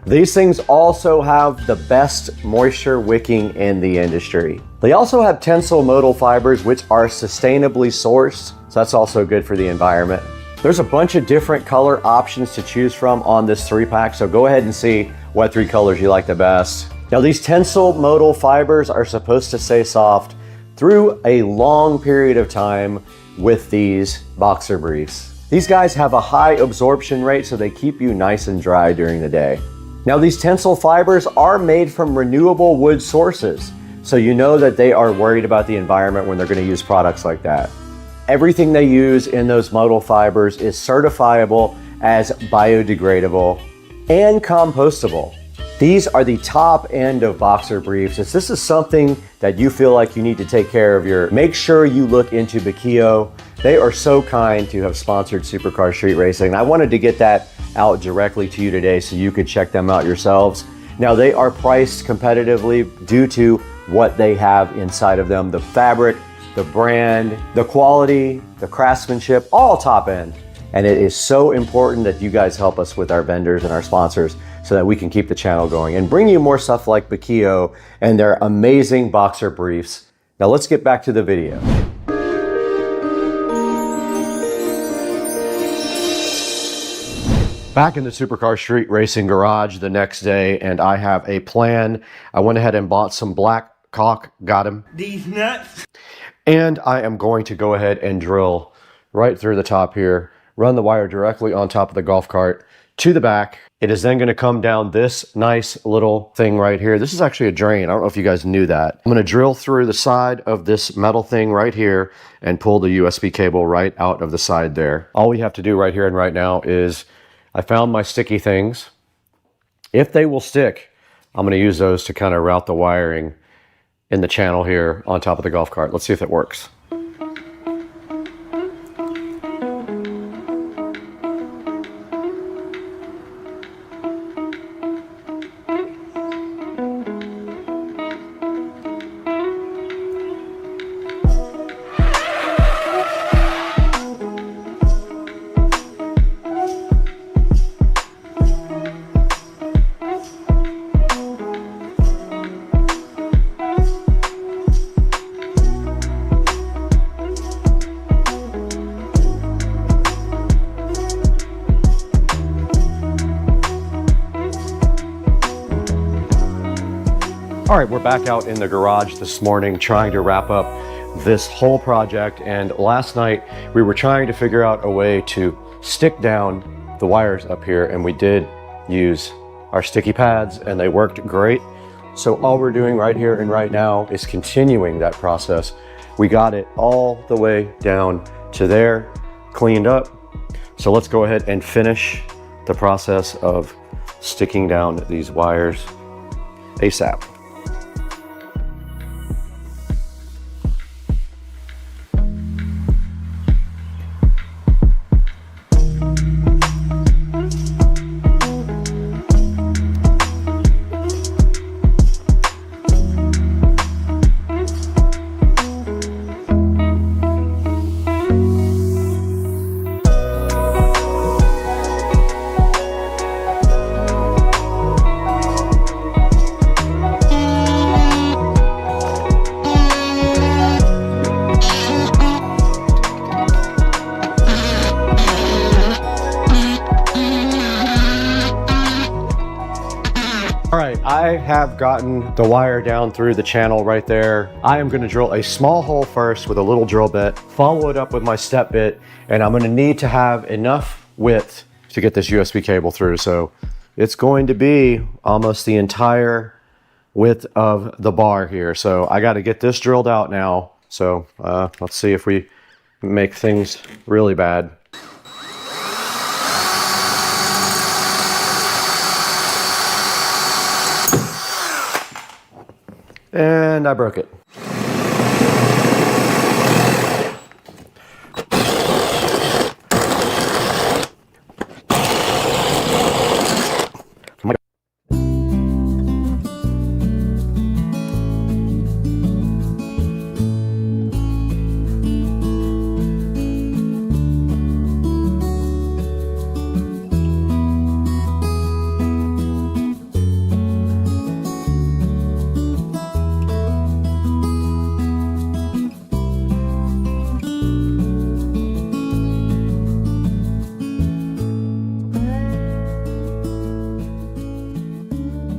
These things also have the best moisture wicking in the industry. They also have tensile modal fibers, which are sustainably sourced, so that's also good for the environment. There's a bunch of different color options to choose from on this 3-pack, so go ahead and see what 3 colors you like the best. Now these tensile modal fibers are supposed to stay soft through a long period of time with these boxer briefs. These guys have a high absorption rate, so they keep you nice and dry during the day. Now these tensile fibers are made from renewable wood sources. So you know that they are worried about the environment when they're going to use products like that. Everything they use in those modal fibers is certifiable as biodegradable and compostable. These are the top end of boxer briefs. If this is something that you feel like you need to take care of make sure you look into Bakio. They are so kind to have sponsored Supercar Street Racing. I wanted to get that out directly to you today so you could check them out yourselves. Now they are priced competitively due to what they have inside of them, the fabric, the brand, the quality, the craftsmanship, all top end. And it is so important that you guys help us with our vendors and our sponsors so that we can keep the channel going and bring you more stuff like Bakio and their amazing boxer briefs. Now let's get back to the video. Back in the Supercar Street Racing garage the next day, and I have a plan. I went ahead and bought some black caulk, got him. These nuts. And I am going to go ahead and drill right through the top here, run the wire directly on top of the golf cart to the back. It is then going to come down this nice little thing right here. This is actually a drain. I don't know if you guys knew that. I'm going to drill through the side of this metal thing right here and pull the USB cable right out of the side there. All we have to do right here and right now is I found my sticky things. If they will stick, I'm going to use those to kind of route the wiring in the channel here on top of the golf cart. Let's see if it works. All right, we're back out in the garage this morning trying to wrap up this whole project. And last night we were trying to figure out a way to stick down the wires up here, and we did use our sticky pads and they worked great. So all we're doing right here and right now is continuing that process. We got it all the way down to there, cleaned up. So let's go ahead and finish the process of sticking down these wires ASAP. I have gotten the wire down through the channel right there. I am going to drill a small hole first with a little drill bit, follow it up with my step bit, and I'm going to need to have enough width to get this USB cable through. So it's going to be almost the entire width of the bar here. So I got to get this drilled out now. So let's see if we make things really bad. And I broke it.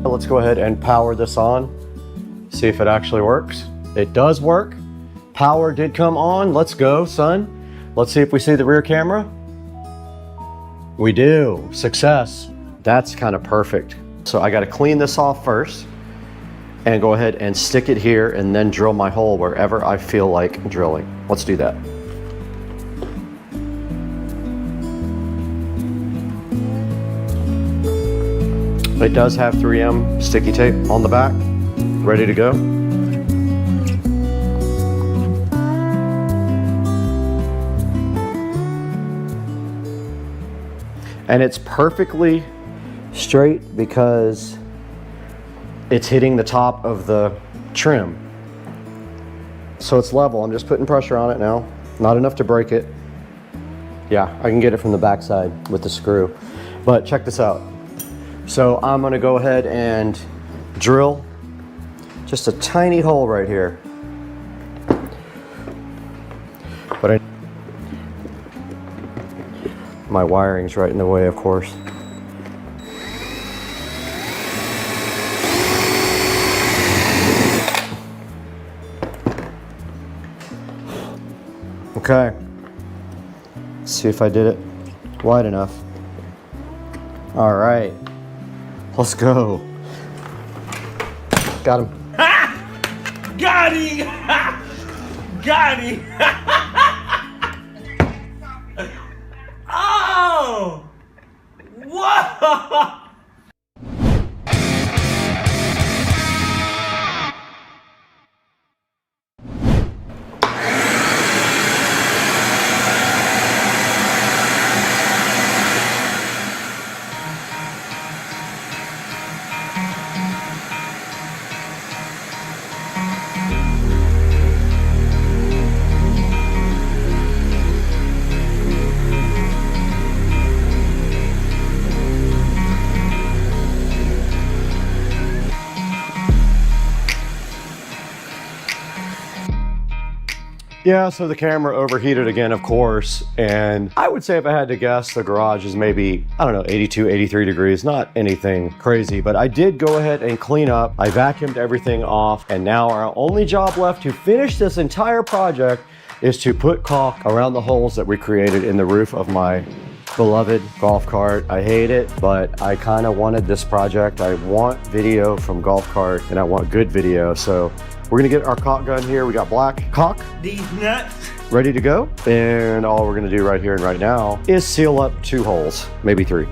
Let's go ahead and power this on, see if it actually works. It does work. Power did come on. Let's go, son. Let's see if we see the rear camera. We do. Success. That's kind of perfect. So I got to clean this off first. and go ahead and stick it here and then drill my hole wherever I feel like drilling. Let's do that. It does have 3M sticky tape on the back, ready to go. And it's perfectly straight because it's hitting the top of the trim. So it's level. I'm just putting pressure on it now. Not enough to break it. Yeah, I can get it from the backside with the screw. But check this out. So I'm gonna go ahead and drill just a tiny hole right here. But my wiring's right in the way, of course. Okay. Let's see if I did it wide enough. All right. Let's go. Got him. Got him! Got him! Oh! Whoa! Yeah, so the camera overheated again, of course, and I would say if I had to guess, the garage is maybe, I don't know, 82, 83 degrees, not anything crazy, but I did go ahead and clean up. I vacuumed everything off, and now our only job left to finish this entire project is to put caulk around the holes that we created in the roof of my beloved golf cart. I hate it, but I kind of wanted this project. I want video from golf cart, and I want good video, so we're gonna get our caulk gun here. We got black caulk. These nuts. Ready to go. And all we're gonna do right here and right now is seal up 2 holes, maybe 3.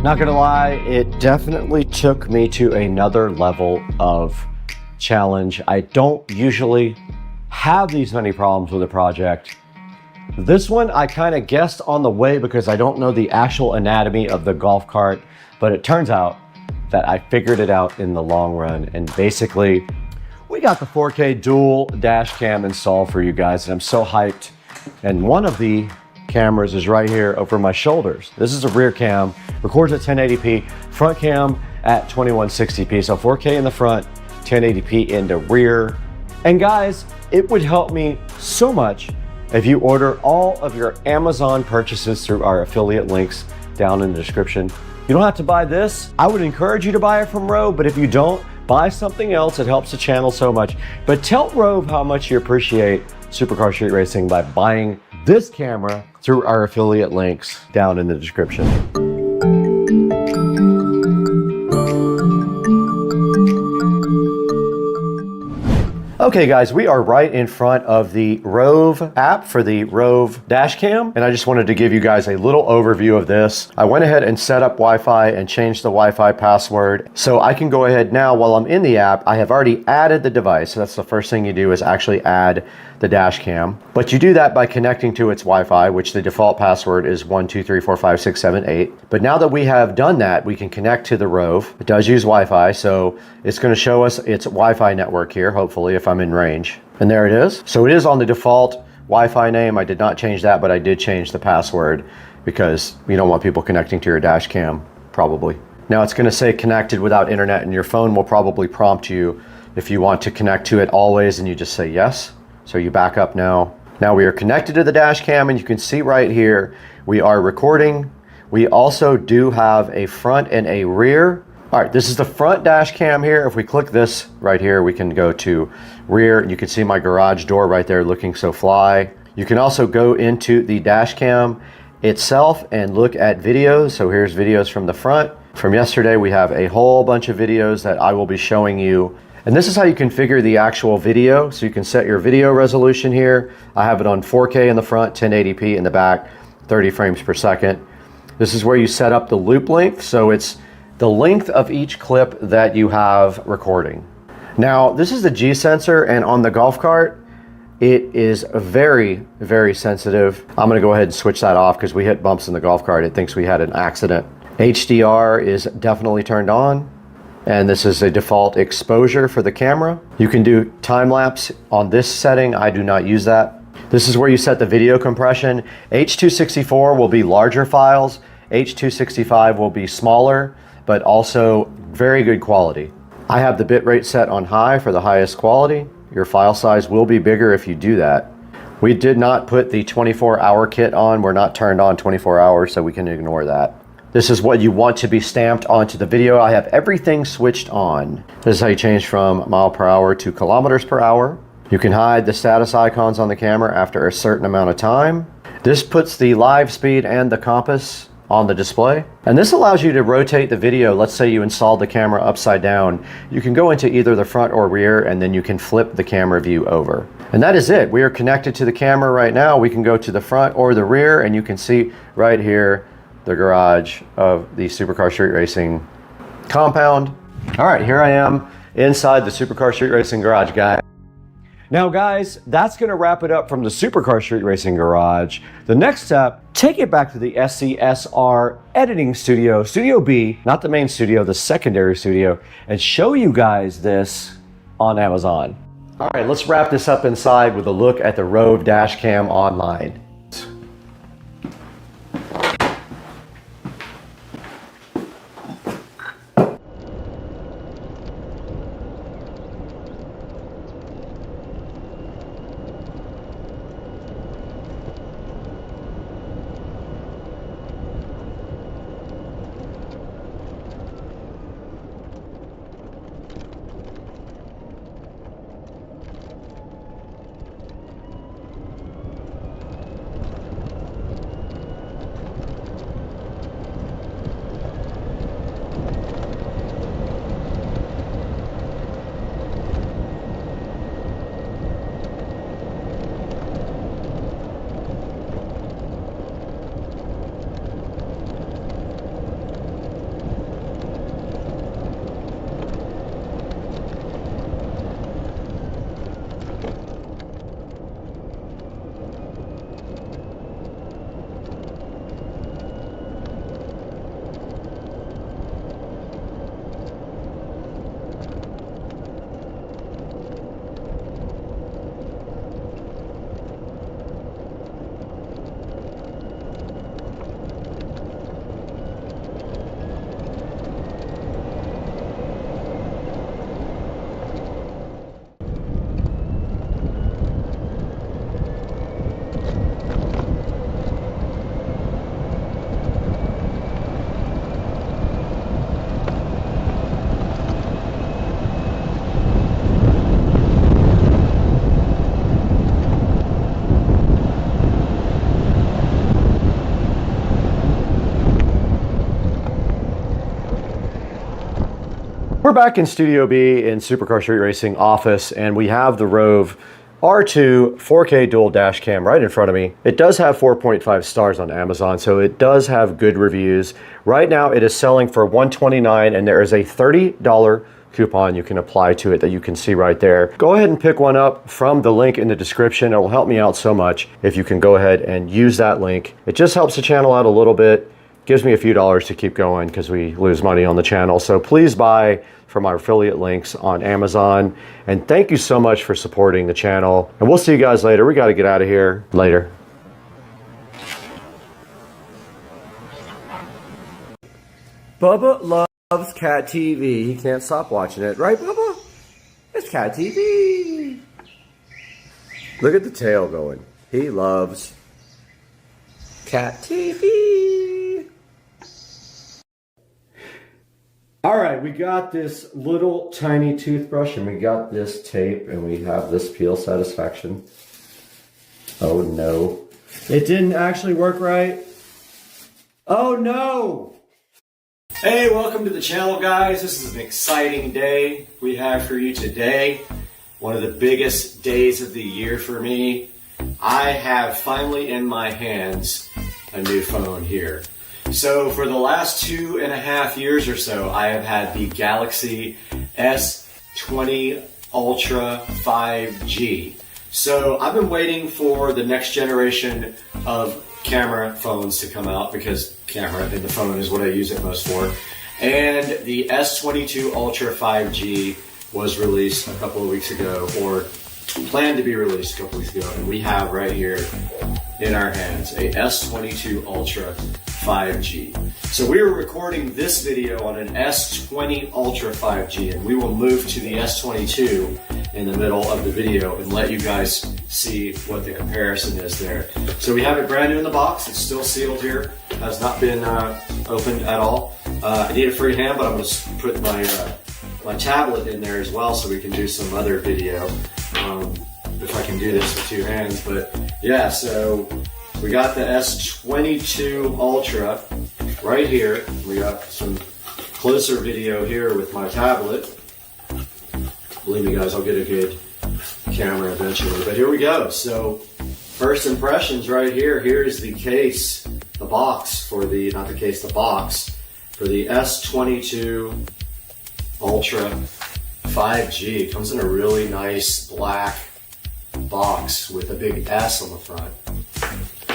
Not gonna lie, it definitely took me to another level of challenge. I don't usually have these many problems with a project. This one I kind of guessed on the way because I don't know the actual anatomy of the golf cart, but it turns out that I figured it out in the long run. And basically, we got the 4K dual dash cam installed for you guys, and I'm so hyped. And one of the cameras is right here over my shoulders. This is a rear cam, records at 1080p, front cam at 2160p. So 4K in the front, 1080p in the rear. And guys, it would help me so much if you order all of your Amazon purchases through our affiliate links down in the description. You don't have to buy this. I would encourage you to buy it from Rove, but if you don't, buy something else. It helps the channel so much. But tell Rove how much you appreciate Supercar Street Racing by buying this camera through our affiliate links down in the description. Okay guys, we are right in front of the Rove app for the Rove dashcam, and I just wanted to give you guys a little overview of this. I went ahead and set up Wi-Fi and changed the Wi-Fi password, so I can go ahead now while I'm in the app. I have already added the device, so that's the first thing you do is actually add the dashcam. But you do that by connecting to its Wi-Fi, which the default password is 1234567 But now that we have done that, we can connect to the Rove. It does use Wi-Fi, so it's going to show us its Wi-Fi network here, hopefully, if I'm in range. And there it is. So it is on the default Wi-Fi name. I did not change that, but I did change the password because you don't want people connecting to your dash cam, probably. Now it's going to say connected without internet, and your phone will probably prompt you if you want to connect to it always, and you just say yes. So you back up now. Now we are connected to the dash cam, and you can see right here, we are recording. We also do have a front and a rear. All right, this is the front dash cam here. If we click this right here, we can go to rear, and you can see my garage door right there looking so fly. You can also go into the dash cam itself and look at videos. So here's videos from the front. From yesterday, we have a whole bunch of videos that I will be showing you. And this is how you configure the actual video. So you can set your video resolution here. I have it on 4K in the front, 1080p in the back, 30 frames per second. This is where you set up the loop length. So it's the length of each clip that you have recording. Now, this is the G sensor, and on the golf cart, it is very, very sensitive. I'm gonna go ahead and switch that off because we hit bumps in the golf cart. It thinks we had an accident. HDR is definitely turned on, and this is a default exposure for the camera. You can do time lapse on this setting. I do not use that. This is where you set the video compression. H.264 will be larger files. H.265 will be smaller, but also very good quality. I have the bitrate set on high for the highest quality. Your file size will be bigger if you do that. We did not put the 24-hour kit on. We're not turned on 24 hours, so we can ignore that. This is what you want to be stamped onto the video. I have everything switched on. This is how you change from mile per hour to kilometers per hour. You can hide the status icons on the camera after a certain amount of time. This puts the live speed and the compass on the display. And this allows you to rotate the video. Let's say you installed the camera upside down. You can go into either the front or rear, and then you can flip the camera view over. And that is it. We are connected to the camera right now. We can go to the front or the rear, and you can see right here the garage of the Supercar Street Racing compound. All right, here I am inside the Supercar Street Racing garage, guys. Now guys, that's gonna wrap it up from the Supercar Street Racing garage. The next step, take it back to the SCSR editing studio, Studio B, not the main studio, the secondary studio, and show you guys this on Amazon. All right, let's wrap this up inside with a look at the Rove dash cam online. We're back in Studio B in Supercar Street Racing office, and we have the Rove R2 4K dual dash cam right in front of me. It does have 4.5 stars on Amazon, so it does have good reviews. Right now it is selling for $129, and there is a $30 coupon you can apply to it that you can see right there. Go ahead and pick one up from the link in the description. It will help me out so much if you can go ahead and use that link. It just helps the channel out a little bit. gives me a few dollars to keep going because we lose money on the channel. So please buy from our affiliate links on Amazon. And thank you so much for supporting the channel. And we'll see you guys later. We got to get out of here later. Bubba loves cat TV. He can't stop watching it. Right, Bubba? It's cat TV. Look at the tail going. He loves cat TV. All right, we got this little tiny toothbrush and we got this tape and we have this peel satisfaction. Oh no. It didn't actually work right. Oh no. Hey, welcome to the channel, guys. This is an exciting day we have for you today. One of the biggest days of the year for me. I have finally in my hands a new phone here. So for the last 2.5 years or so, I have had the Galaxy S20 Ultra 5G. So I've been waiting for the next generation of camera phones to come out because camera in the phone is what I use it most for. And the S22 Ultra 5G was released a couple of weeks ago, or planned to be released a couple weeks ago, and we have right here in our hands a S22 Ultra 5G. So we were recording this video on an S20 Ultra 5G, and we will move to the S22 in the middle of the video and let you guys see what the comparison is there. So we have it brand new in the box. It's still sealed here. Has not been opened at all. I need a free hand, but I'm going to put my tablet in there as well so we can do some other video. If I can do this with two hands. But yeah, so we got the S22 Ultra right here. We got some closer video here with my tablet. Believe me guys, I'll get a good camera eventually. But here we go. So first impressions right here. Here is the case, the box for the, not the case, the box for the S22 Ultra 5G. It comes in a really nice black box with a big S on the front.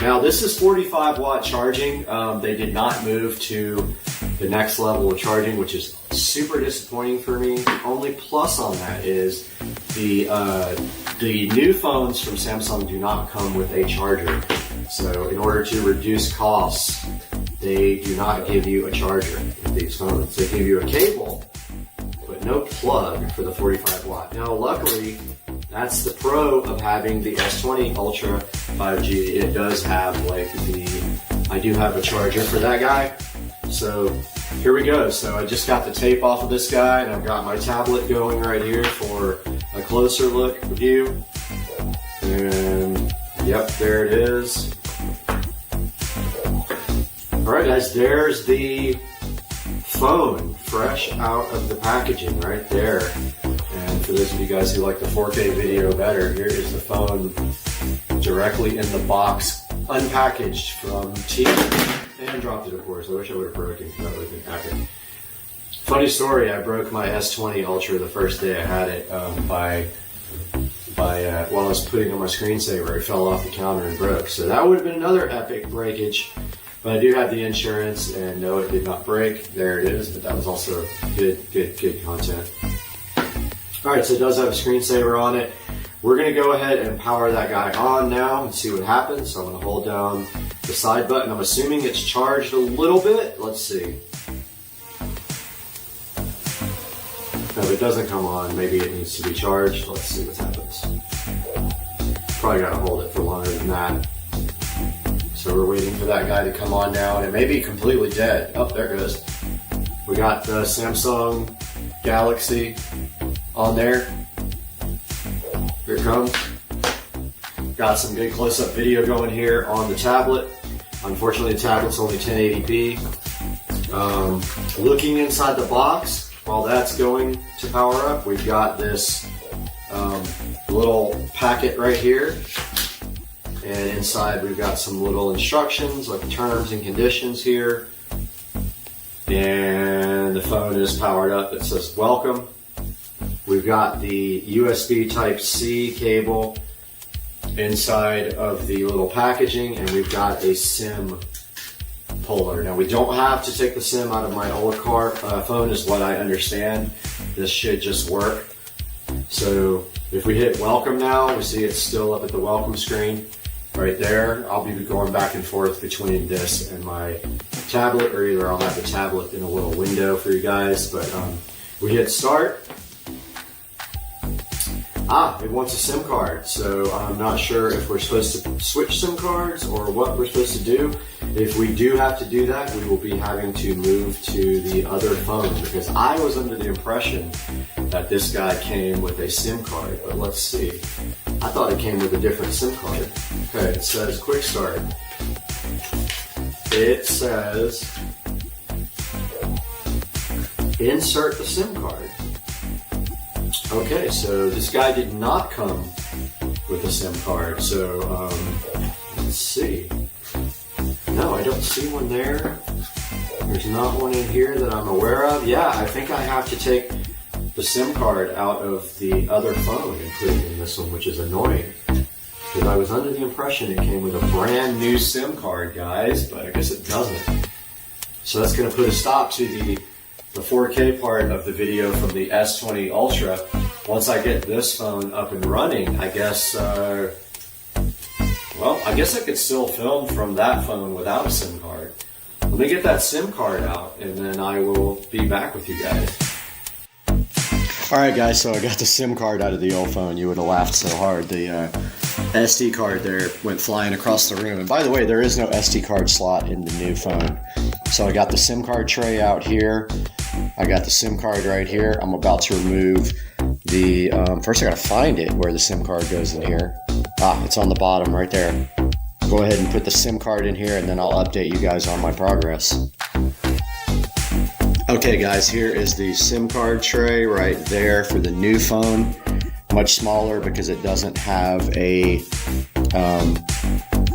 Now this is 45 watt charging. They did not move to the next level of charging, which is super disappointing for me. The only plus on that is the new phones from Samsung do not come with a charger. So in order to reduce costs, they do not give you a charger with these phones. They give you a cable, but no plug for the 45 watt. Now luckily, that's the pro of having the S20 Ultra 5G. It does have I do have a charger for that guy. So here we go. So I just got the tape off of this guy and I've got my tablet going right here for a closer look view. And yep, there it is. All right guys, there's the phone fresh out of the packaging right there. And for those of you guys who like the 4K video better, here is the phone directly in the box, unpackaged from T. And dropped it, of course. I wish I would have broken it. That would have been epic. Funny story, I broke my S20 Ultra the first day I had it while I was putting on my screensaver. It fell off the counter and broke. So that would have been another epic breakage. But I do have the insurance, and no, it did not break. There it is, but that was also good content. All right, so it does have a screensaver on it. We're gonna go ahead and power that guy on now and see what happens. So I'm gonna hold down the side button. I'm assuming it's charged a little bit. Let's see. No, if it doesn't come on, maybe it needs to be charged. Let's see what happens. Probably gotta hold it for longer than that. So we're waiting for that guy to come on now, and it may be completely dead. Oh, there it goes. We got the Samsung Galaxy on there. Here it comes. Got some good close-up video going here on the tablet. Unfortunately, the tablet's only 1080p. Looking inside the box, while that's going to power up, we've got this little packet right here. And inside we've got some little instructions like terms and conditions here. And the phone is powered up. It says welcome. We've got the USB Type-C cable inside of the little packaging, and we've got a SIM puller. Now we don't have to take the SIM out of my old phone is what I understand. This should just work. So if we hit welcome now, we see it's still up at the welcome screen right there. I'll be going back and forth between this and my tablet, or either I'll have the tablet in a little window for you guys. But we hit start. It wants a SIM card, so I'm not sure if we're supposed to switch SIM cards or what we're supposed to do. If we do have to do that, we will be having to move to the other phone, because I was under the impression that this guy came with a SIM card, but let's see. I thought it came with a different SIM card. Okay, it says quick start. It says insert the SIM card. Okay, so this guy did not come with a SIM card, so let's see. No, I don't see one there. There's not one in here that I'm aware of. Yeah, I think I have to take the SIM card out of the other phone and put it in this one, which is annoying. Because I was under the impression it came with a brand new SIM card, guys, but I guess it doesn't. So that's going to put a stop to the 4K part of the video from the S20 Ultra. Once I get this phone up and running, I guess, I guess I could still film from that phone without a SIM card. Let me get that SIM card out, and then I will be back with you guys. Alright guys, so I got the SIM card out of the old phone. You would have laughed so hard. The SD card there went flying across the room. And by the way, there is no SD card slot in the new phone. So I got the SIM card tray out here. I got the SIM card right here. I'm about to remove the, first I gotta find it where the SIM card goes in here. It's on the bottom right there. Go ahead and put the SIM card in here, and then I'll update you guys on my progress. Okay guys, here is the SIM card tray right there for the new phone. Much smaller because it doesn't have a,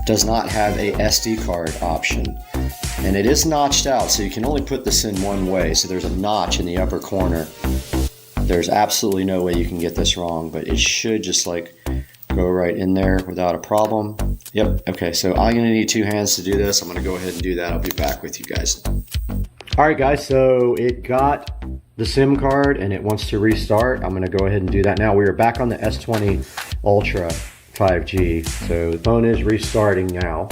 does not have a SD card option. And it is notched out, so you can only put this in one way. So there's a notch in the upper corner. There's absolutely no way you can get this wrong, but it should just like go right in there without a problem. Yep, okay, so I'm gonna need 2 hands to do this. I'm gonna go ahead and do that. I'll be back with you guys. All right guys, so it got the SIM card and it wants to restart. I'm gonna go ahead and do that now. We are back on the S20 Ultra 5G. So the phone is restarting now.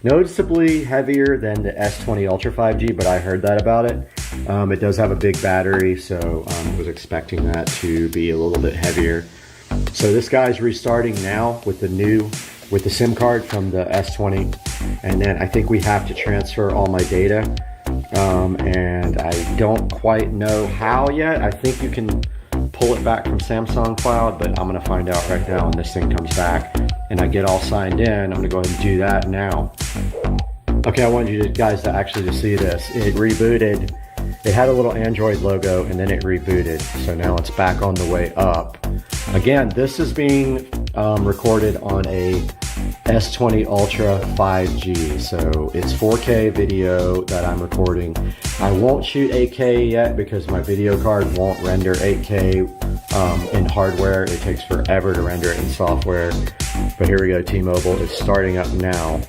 Noticeably heavier than the S20 Ultra 5G, but I heard that about it. It does have a big battery, so I was expecting that to be a little bit heavier. So this guy's restarting now with the SIM card from the S20, and then I think we have to transfer all my data. And I don't quite know how yet. I think you can pull it back from Samsung Cloud, but I'm gonna find out right now when this thing comes back and I get all signed in. I'm gonna go ahead and do that now. Okay, I wanted you guys to actually see this. It rebooted. It had a little Android logo and then it rebooted. So now it's back on the way up. Again, this is being recorded on a S20 Ultra 5G, so it's 4K video that I'm recording. I won't shoot 8K yet because my video card won't render 8K in hardware. It takes forever to render it in software. But here we go, T-Mobile. It's starting up now.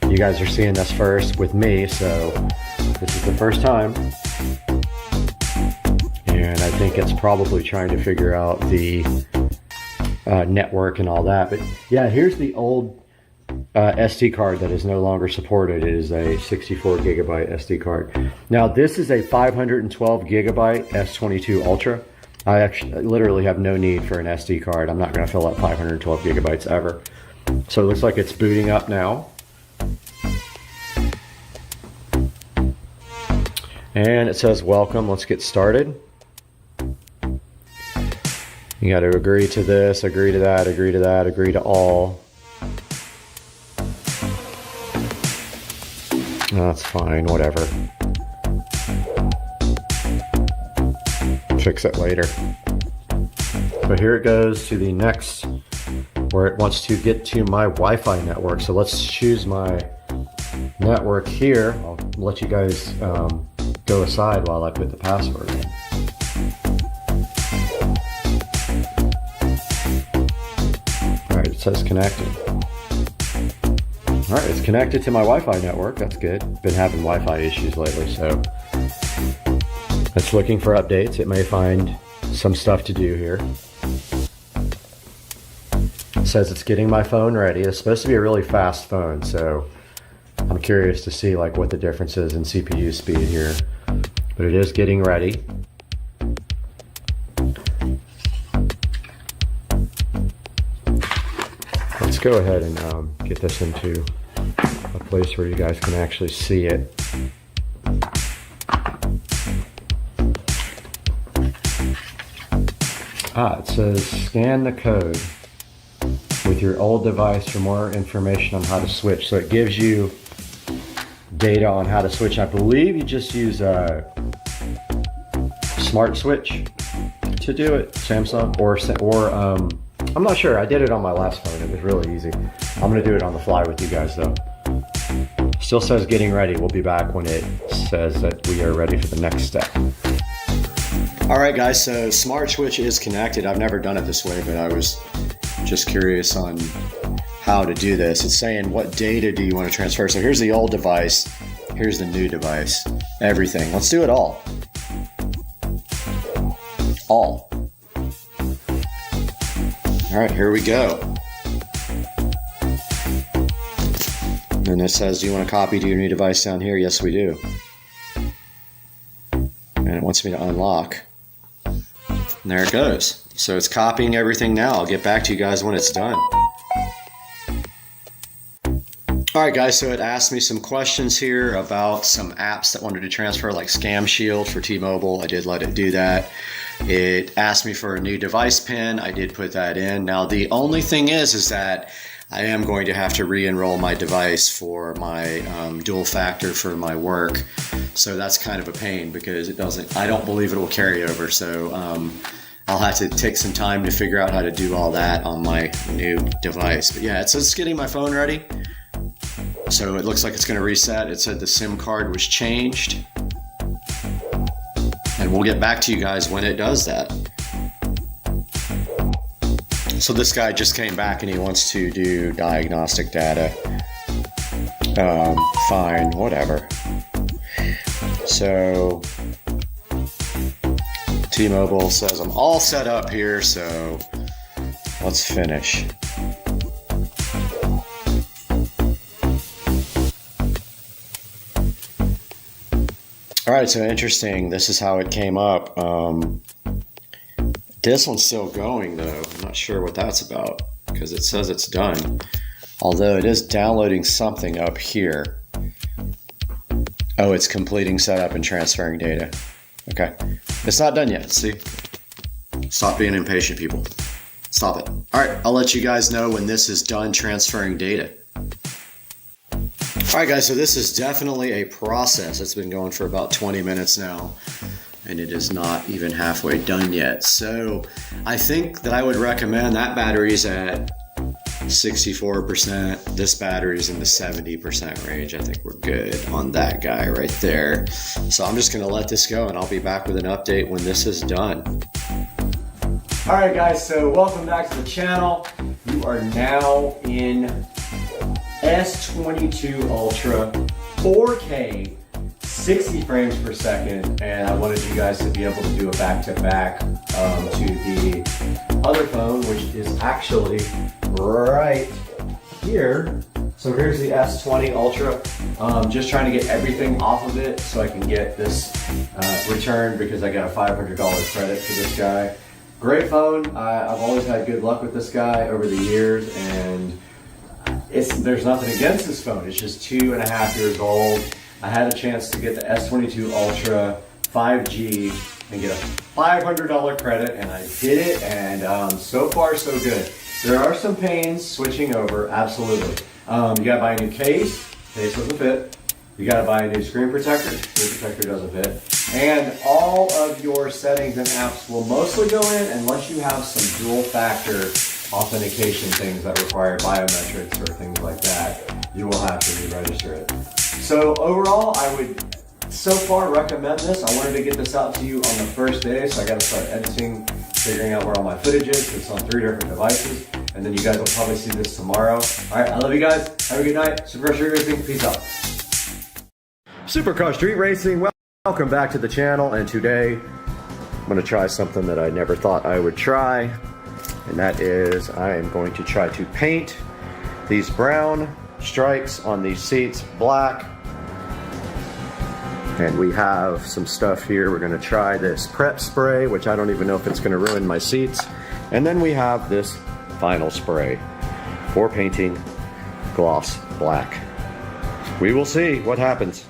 You guys are seeing this first with me, so this is the first time. And I think it's probably trying to figure out the network and all that. But yeah, here's the old SD card that is no longer supported. It is a 64 gigabyte SD card. Now this is a 512 gigabyte S22 Ultra. I actually literally have no need for an SD card. I'm not going to fill up 512 gigabytes ever. So it looks like it's booting up now. And it says welcome. Let's get started. You got to agree to this, agree to that, agree to that, agree to all. That's fine, whatever. Fix it later. But here it goes to the next, where it wants to get to my Wi-Fi network. So let's choose my network here. I'll let you guys go aside while I put the password in. It says connected. All right, it's connected to my Wi-Fi network. That's good. Been having Wi-Fi issues lately, so it's looking for updates. It may find some stuff to do here. It says it's getting my phone ready. It's supposed to be a really fast phone, so I'm curious to see like what the difference is in CPU speed here. But it is getting ready. Let's go ahead and get this into a place where you guys can actually see it. It says scan the code with your old device for more information on how to switch. So it gives you data on how to switch. I believe you just use a smart switch to do it, Samsung, or I'm not sure. I did it on my last phone. It was really easy. I'm gonna do it on the fly with you guys though. Still says getting ready. We'll be back when it says that we are ready for the next step. All right, guys, so smart switch is connected. I've never done it this way, but I was just curious on how to do this. It's saying what data do you want to transfer? So here's the old device, here's the new device, everything. Let's do it all. All. All right, here we go. And it says, do you want to copy to your new device down here? Yes, we do. And it wants me to unlock. And there it goes. So it's copying everything now. I'll get back to you guys when it's done. All right, guys, so it asked me some questions here about some apps that wanted to transfer, like Scam Shield for T-Mobile. I did let it do that. It asked me for a new device pin. I did put that in. Now, the only thing is that I am going to have to re-enroll my device for my dual factor for my work. So that's kind of a pain because I don't believe it will carry over. So I'll have to take some time to figure out how to do all that on my new device. But yeah, it says it's getting my phone ready. So it looks like it's going to reset. It said the SIM card was changed. And we'll get back to you guys when it does that. So this guy just came back and he wants to do diagnostic data. Fine, whatever. So T-Mobile says I'm all set up here, so let's finish. All right, so interesting. This is how it came up. This one's still going though. I'm not sure what that's about because it says it's done. Although it is downloading something up here. Oh, it's completing setup and transferring data. Okay, it's not done yet, see? Stop being impatient, people. Stop it. All right, I'll let you guys know when this is done transferring data. All right, guys, so this is definitely a process. It's been going for about 20 minutes now, and it is not even halfway done yet. So I think that I would recommend that battery's at 64%. This battery's in the 70% range. I think we're good on that guy right there. So I'm just gonna let this go and I'll be back with an update when this is done. All right, guys, so welcome back to the channel. You are now in S22 Ultra 4K 60 frames per second, and I wanted you guys to be able to do a back-to-back to the other phone, which is actually right here. So here's the S20 Ultra. Just trying to get everything off of it so I can get this returned because I got a $500 credit for this guy. Great phone. I've always had good luck with this guy over the years, and there's nothing against this phone. It's just 2.5 years old. I had a chance to get the S22 Ultra 5G and get a $500 credit, and I did it, and so far so good. There are some pains switching over, absolutely. You gotta buy a new case doesn't fit. You gotta buy a new screen protector doesn't fit. And all of your settings and apps will mostly go in unless you have some dual factor authentication things that require biometrics or things like that. You will have to re-register it. So overall, I would so far recommend this. I wanted to get this out to you on the first day, so I got to start editing figuring out where all my footage is. It's on 3 different devices. And then you guys will probably see this tomorrow. All right, I love you guys. Have a good night. Supercar Street Racing, peace out. Supercar Street Racing, welcome back to the channel. And today, I'm gonna try something that I never thought I would try. And that is, I am going to try to paint these brown stripes on these seats black. And we have some stuff here. We're gonna try this prep spray, which I don't even know if it's gonna ruin my seats. And then we have this final spray for painting gloss black. We will see what happens.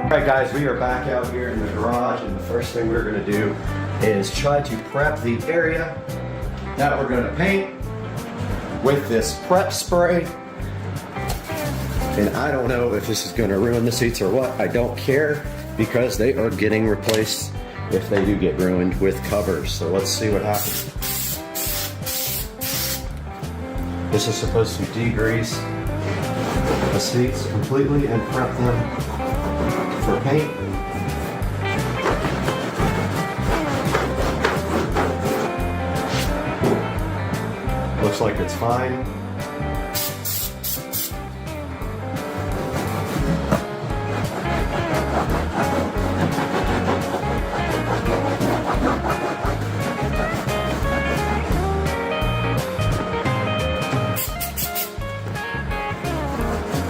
Alright guys, we are back out here in the garage, and the first thing we're going to do is try to prep the area that we're going to paint with this prep spray. And I don't know if this is going to ruin the seats or what. I don't care, because they are getting replaced if they do get ruined with covers. So let's see what happens. This is supposed to degrease the seats completely and prep them for paint. Looks like it's fine.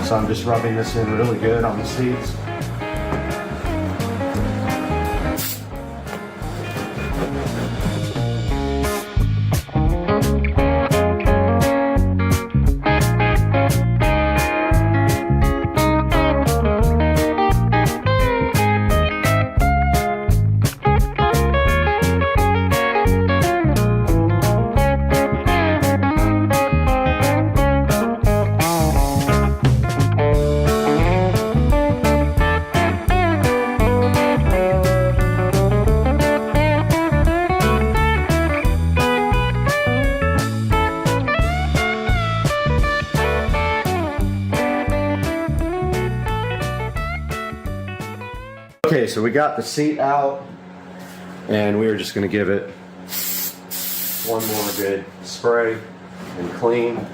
So I'm just rubbing this in really good on the seats. Okay, so we got the seat out, and we are just going to give it one more good spray and clean.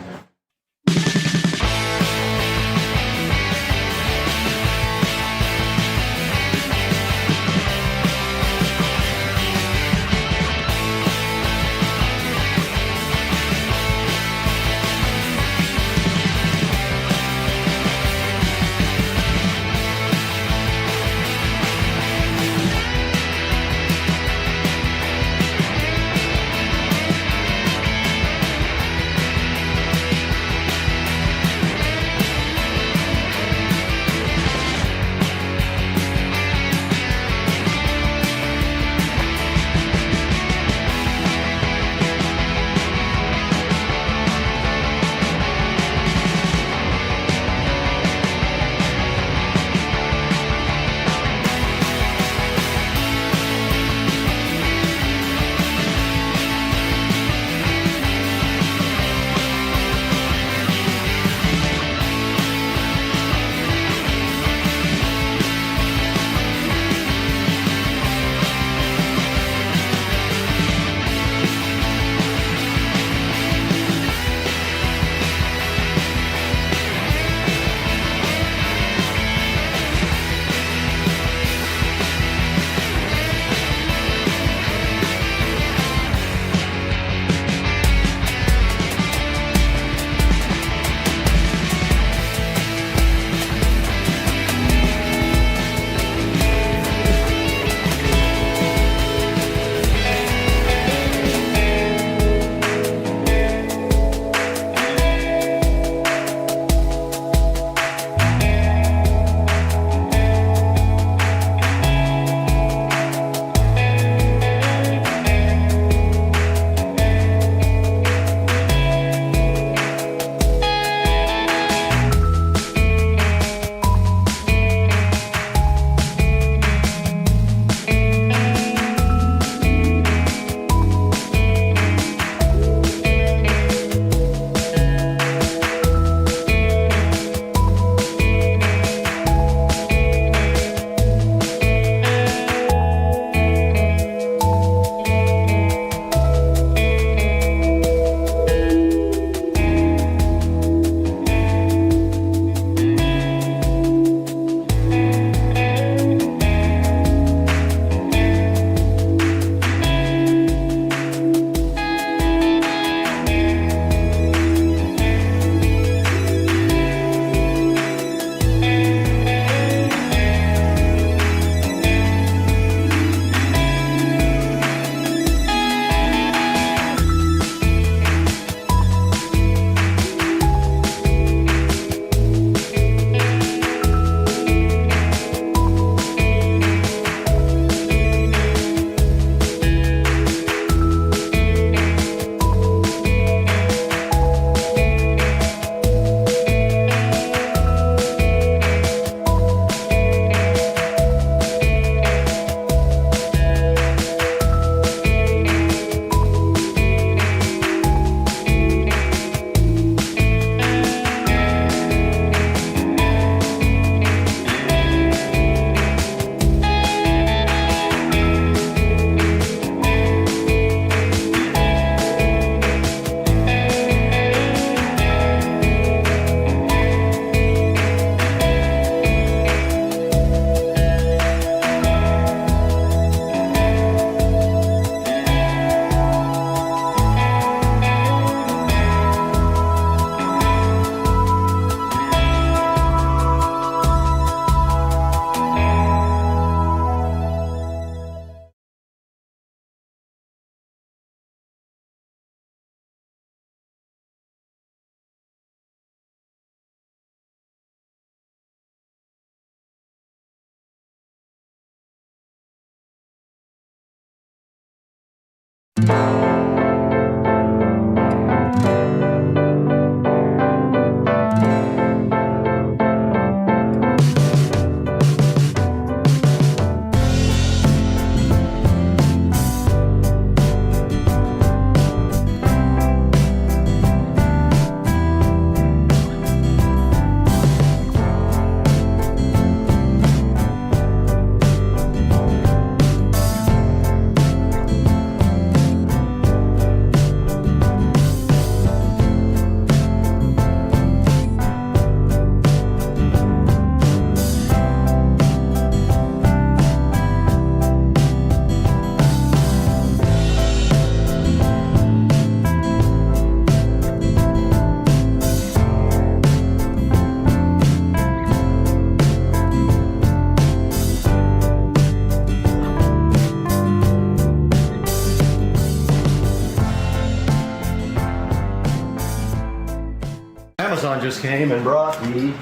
Amazon just came and brought the...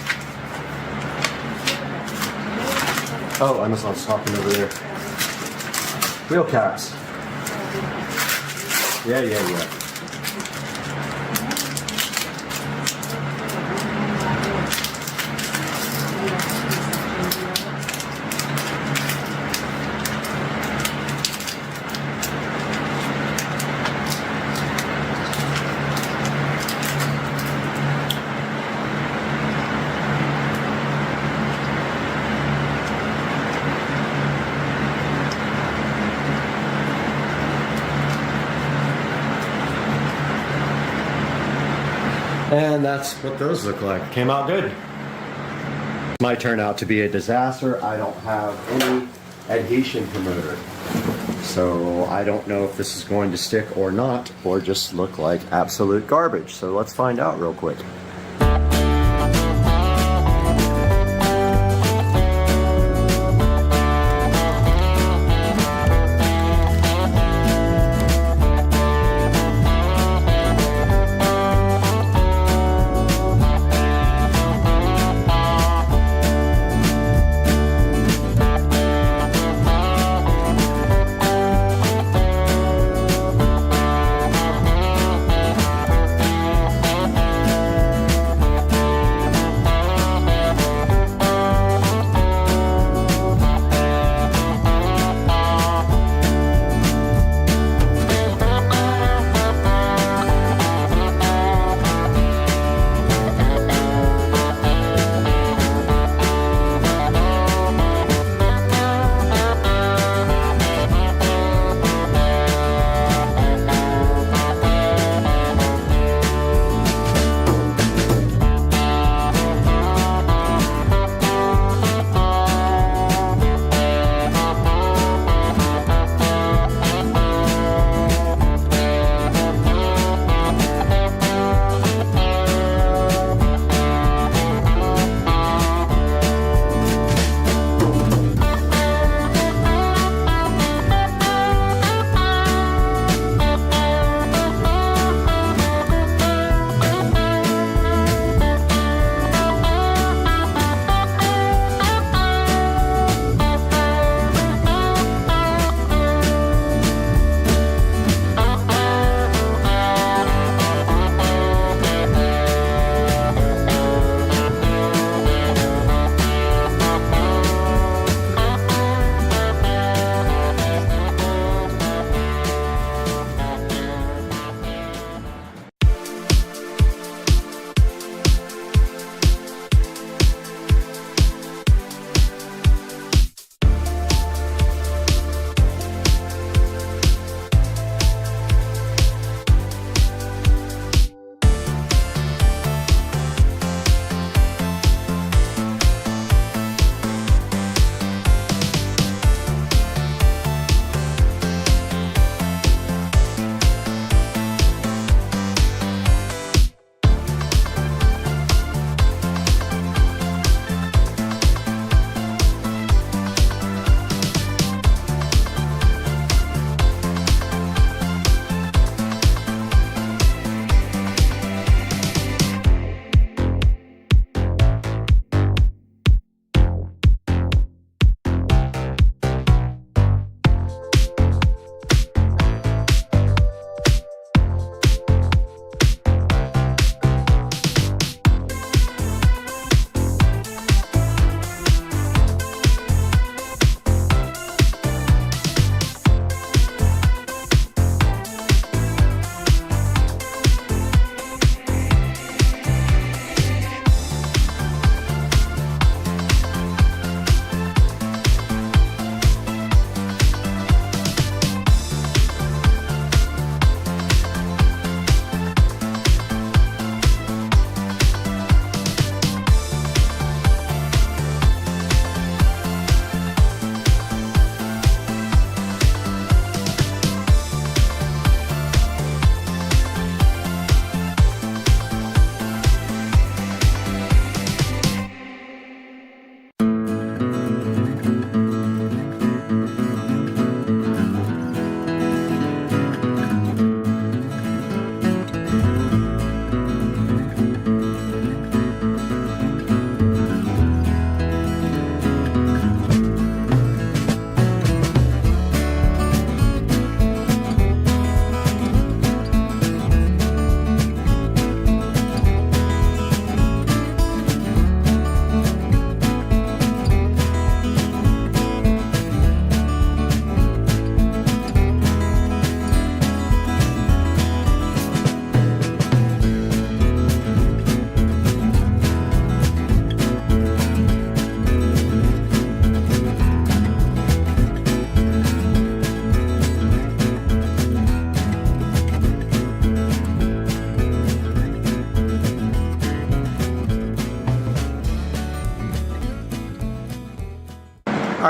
Oh, Amazon's talking over there. Wheel caps. Yeah. And that's what those look like. Came out good. Might turn out to be a disaster. I don't have any adhesion promoter. So I don't know if this is going to stick or not, or just look like absolute garbage. So let's find out real quick.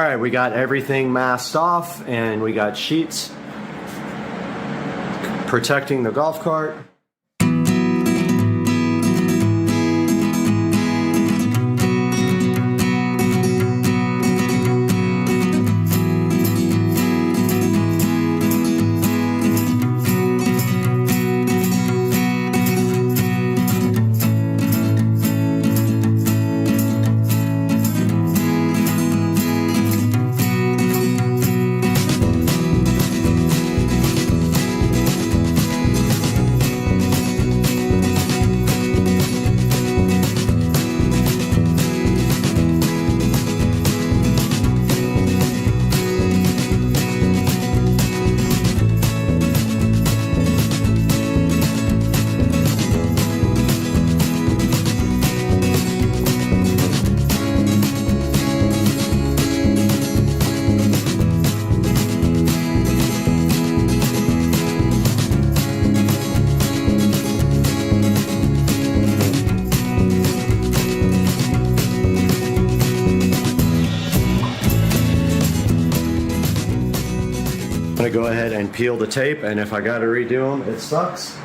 All right, we got everything masked off and we got sheets protecting the golf cart. I'm gonna go ahead and peel the tape, and if I gotta redo them, it sucks.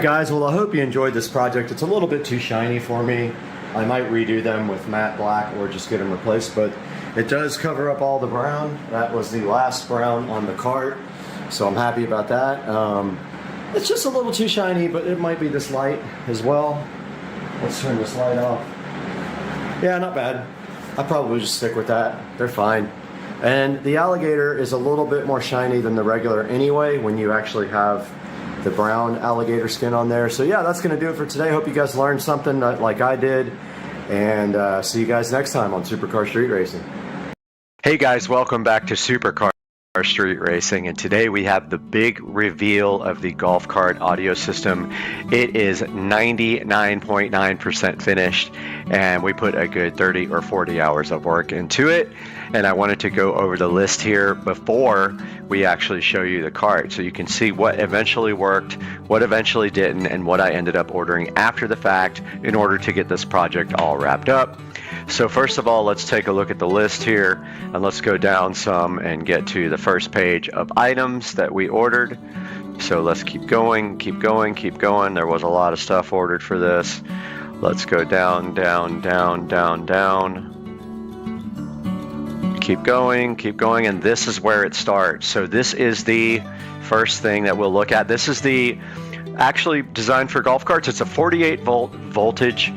Guys, well, I hope you enjoyed this project. It's a little bit too shiny for me. I might redo them with matte black or just get them replaced, but it does cover up all the brown. That was the last brown on the cart, so I'm happy about that. It's just a little too shiny, but it might be this light as well. Let's turn this light off. Yeah, not bad. I'll probably just stick with that. They're fine. And the alligator is a little bit more shiny than the regular anyway when you actually have the brown alligator skin on there. So yeah, that's gonna do it for today. Hope you guys learned something like I did, and see you guys next time on Supercar Street Racing. Hey guys, welcome back to Supercar Street Racing, and today we have the big reveal of the golf cart audio system. It is 99.9% finished, and we put a good 30 or 40 hours of work into it, and I wanted to go over the list here before we actually show you the cart so you can see what eventually worked, what eventually didn't, and what I ended up ordering after the fact in order to get this project all wrapped up. So first of all, let's take a look at the list here, and let's go down some and get to the first page of items that we ordered. So let's keep going, keep going, keep going. There was a lot of stuff ordered for this. Let's go down, down, down, down, down. Keep going, and this is where it starts. So this is the first thing that we'll look at. This is the actually designed for golf carts. It's a 48 volt voltage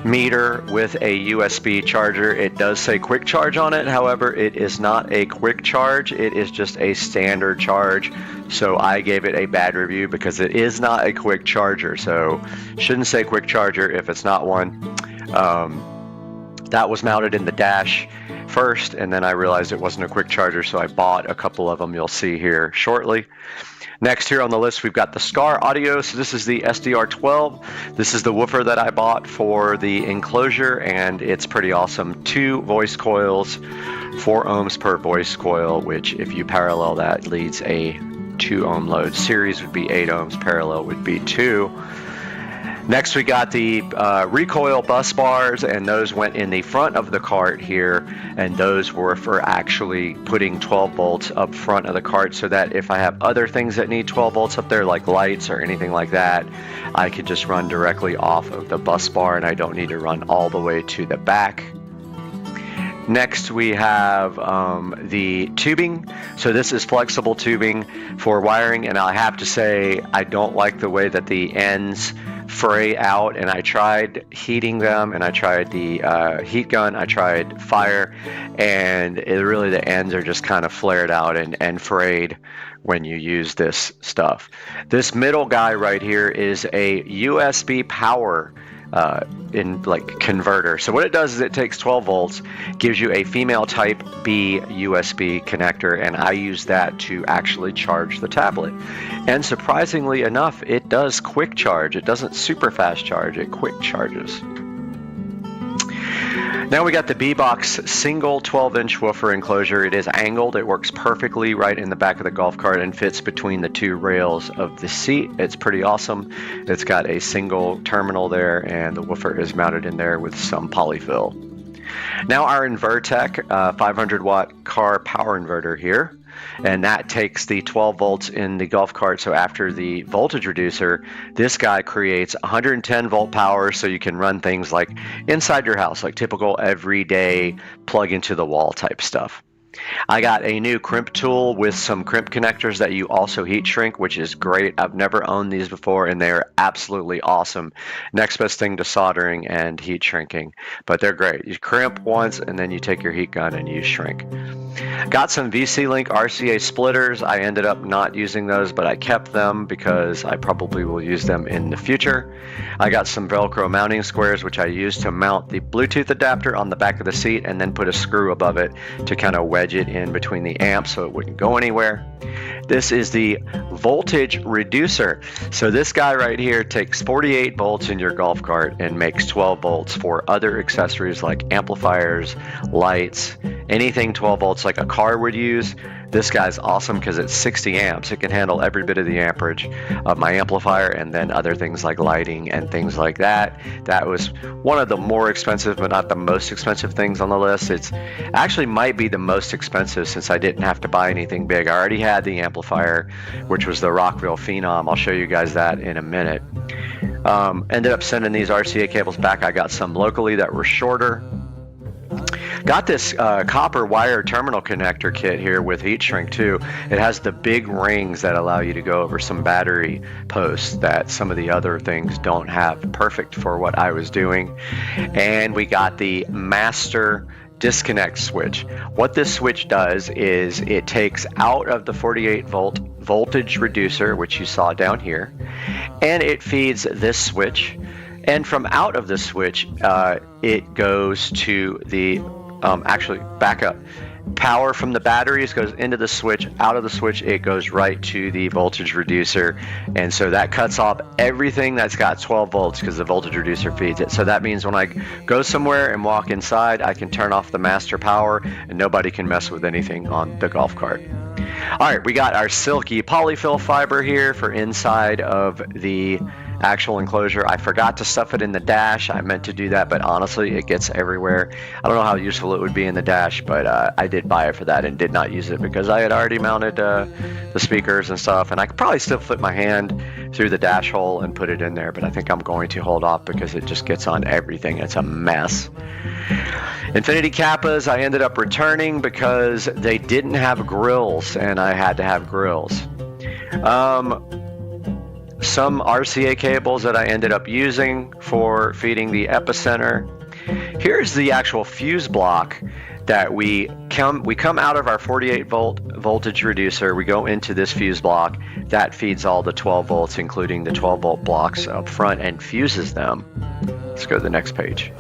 meter with a USB charger. It does say quick charge on it. However, it is not a quick charge. It is just a standard charge. So I gave it a bad review because it is not a quick charger. So shouldn't say quick charger if it's not one. That was mounted in the dash first, and then I realized it wasn't a quick charger, so I bought a couple of them. You'll see here shortly. Next here on the list, we've got the SCAR audio. So this is the SDR12. This is the woofer that I bought for the enclosure, and it's pretty awesome. 2 voice coils, 4 ohms per voice coil, which if you parallel that leads a 2 ohm load. Series would be 8 ohms, parallel would be 2. Next, we got the recoil bus bars, and those went in the front of the cart here, and those were for actually putting 12 volts up front of the cart so that if I have other things that need 12 volts up there, like lights or anything like that, I could just run directly off of the bus bar, and I don't need to run all the way to the back. Next, we have the tubing. So this is flexible tubing for wiring, and I have to say I don't like the way that the ends fray out, and I tried heating them, and I tried the heat gun, I tried fire, and really the ends are just kind of flared out and frayed when you use this stuff. This middle guy right here is a USB power converter. So what it does is it takes 12 volts, gives you a female type B USB connector, and I use that to actually charge the tablet. And surprisingly enough, it does quick charge. It doesn't super fast charge, it quick charges. Now we got the B-Box single 12-inch woofer enclosure. It is angled. It works perfectly right in the back of the golf cart and fits between the 2 rails of the seat. It's pretty awesome. It's got a single terminal there, and the woofer is mounted in there with some polyfill. Now our Invertec 500 watt car power inverter here, and that takes the 12 volts in the golf cart. So after the voltage reducer, this guy creates 110 volt power, so you can run things like inside your house, like typical everyday plug into the wall type stuff. I got a new crimp tool with some crimp connectors that you also heat shrink, which is great. I've never owned these before, and they're absolutely awesome. Next best thing to soldering and heat shrinking, but they're great. You crimp once, and then you take your heat gun and you shrink. Got some VC Link RCA splitters. I ended up not using those, but I kept them because I probably will use them in the future. I got some Velcro mounting squares, which I used to mount the Bluetooth adapter on the back of the seat, and then put a screw above it to kind of wedge it in between the amps so it wouldn't go anywhere. This is the voltage reducer. So this guy right here takes 48 volts in your golf cart and makes 12 volts for other accessories like amplifiers, lights, anything 12 volts like a car would use. This guy's awesome because it's 60 amps. It can handle every bit of the amperage of my amplifier, and then other things like lighting and things like that. That was one of the more expensive, but not the most expensive things on the list. It's actually might be the most expensive since I didn't have to buy anything big. I already had the amplifier, which was the Rockville Phenom. I'll show you guys that in a minute. Ended up sending these RCA cables back. I got some locally that were shorter. Got this copper wire terminal connector kit here with heat shrink too. It has the big rings that allow you to go over some battery posts that some of the other things don't have. Perfect for what I was doing. And we got the master disconnect switch. What this switch does is it takes out of the 48 volt voltage reducer, which you saw down here, and it feeds this switch. And from out of the switch, it goes to the, actually back up. Power from the batteries goes into the switch. Out of the switch, it goes right to the voltage reducer. And so that cuts off everything that's got 12 volts because the voltage reducer feeds it. So that means when I go somewhere and walk inside, I can turn off the master power and nobody can mess with anything on the golf cart. All right, we got our silky polyfill fiber here for inside of the actual enclosure. I forgot to stuff it in the dash. I meant to do that, but honestly, it gets everywhere. I don't know how useful it would be in the dash, but I did buy it for that and did not use it because I had already mounted the speakers and stuff, and I could probably still flip my hand through the dash hole and put it in there, but I think I'm going to hold off because it just gets on everything. It's a mess. Infinity Kappas I ended up returning because they didn't have grills and I had to have grills. Some RCA cables that I ended up using for feeding the epicenter. Here's the actual fuse block that we come out of our 48 volt voltage reducer. We go into this fuse block that feeds all the 12 volts, including the 12 volt blocks up front, and fuses them. Let's go to the next page.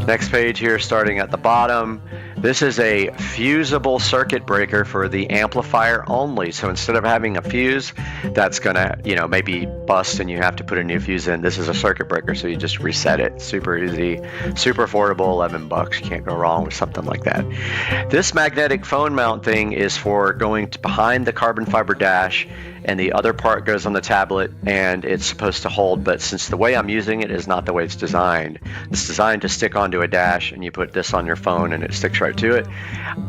Next page here, starting at the bottom. This is a fusible circuit breaker for the amplifier only. So instead of having a fuse that's gonna, maybe bust and you have to put a new fuse in, this is a circuit breaker. So you just reset it. Super easy, super affordable, $11. You can't go wrong with something like that. This magnetic phone mount thing is for going behind the carbon fiber dash, and the other part goes on the tablet and it's supposed to hold, but since the way I'm using it is not the way it's designed. It's designed to stick onto a dash and you put this on your phone and it sticks right to it.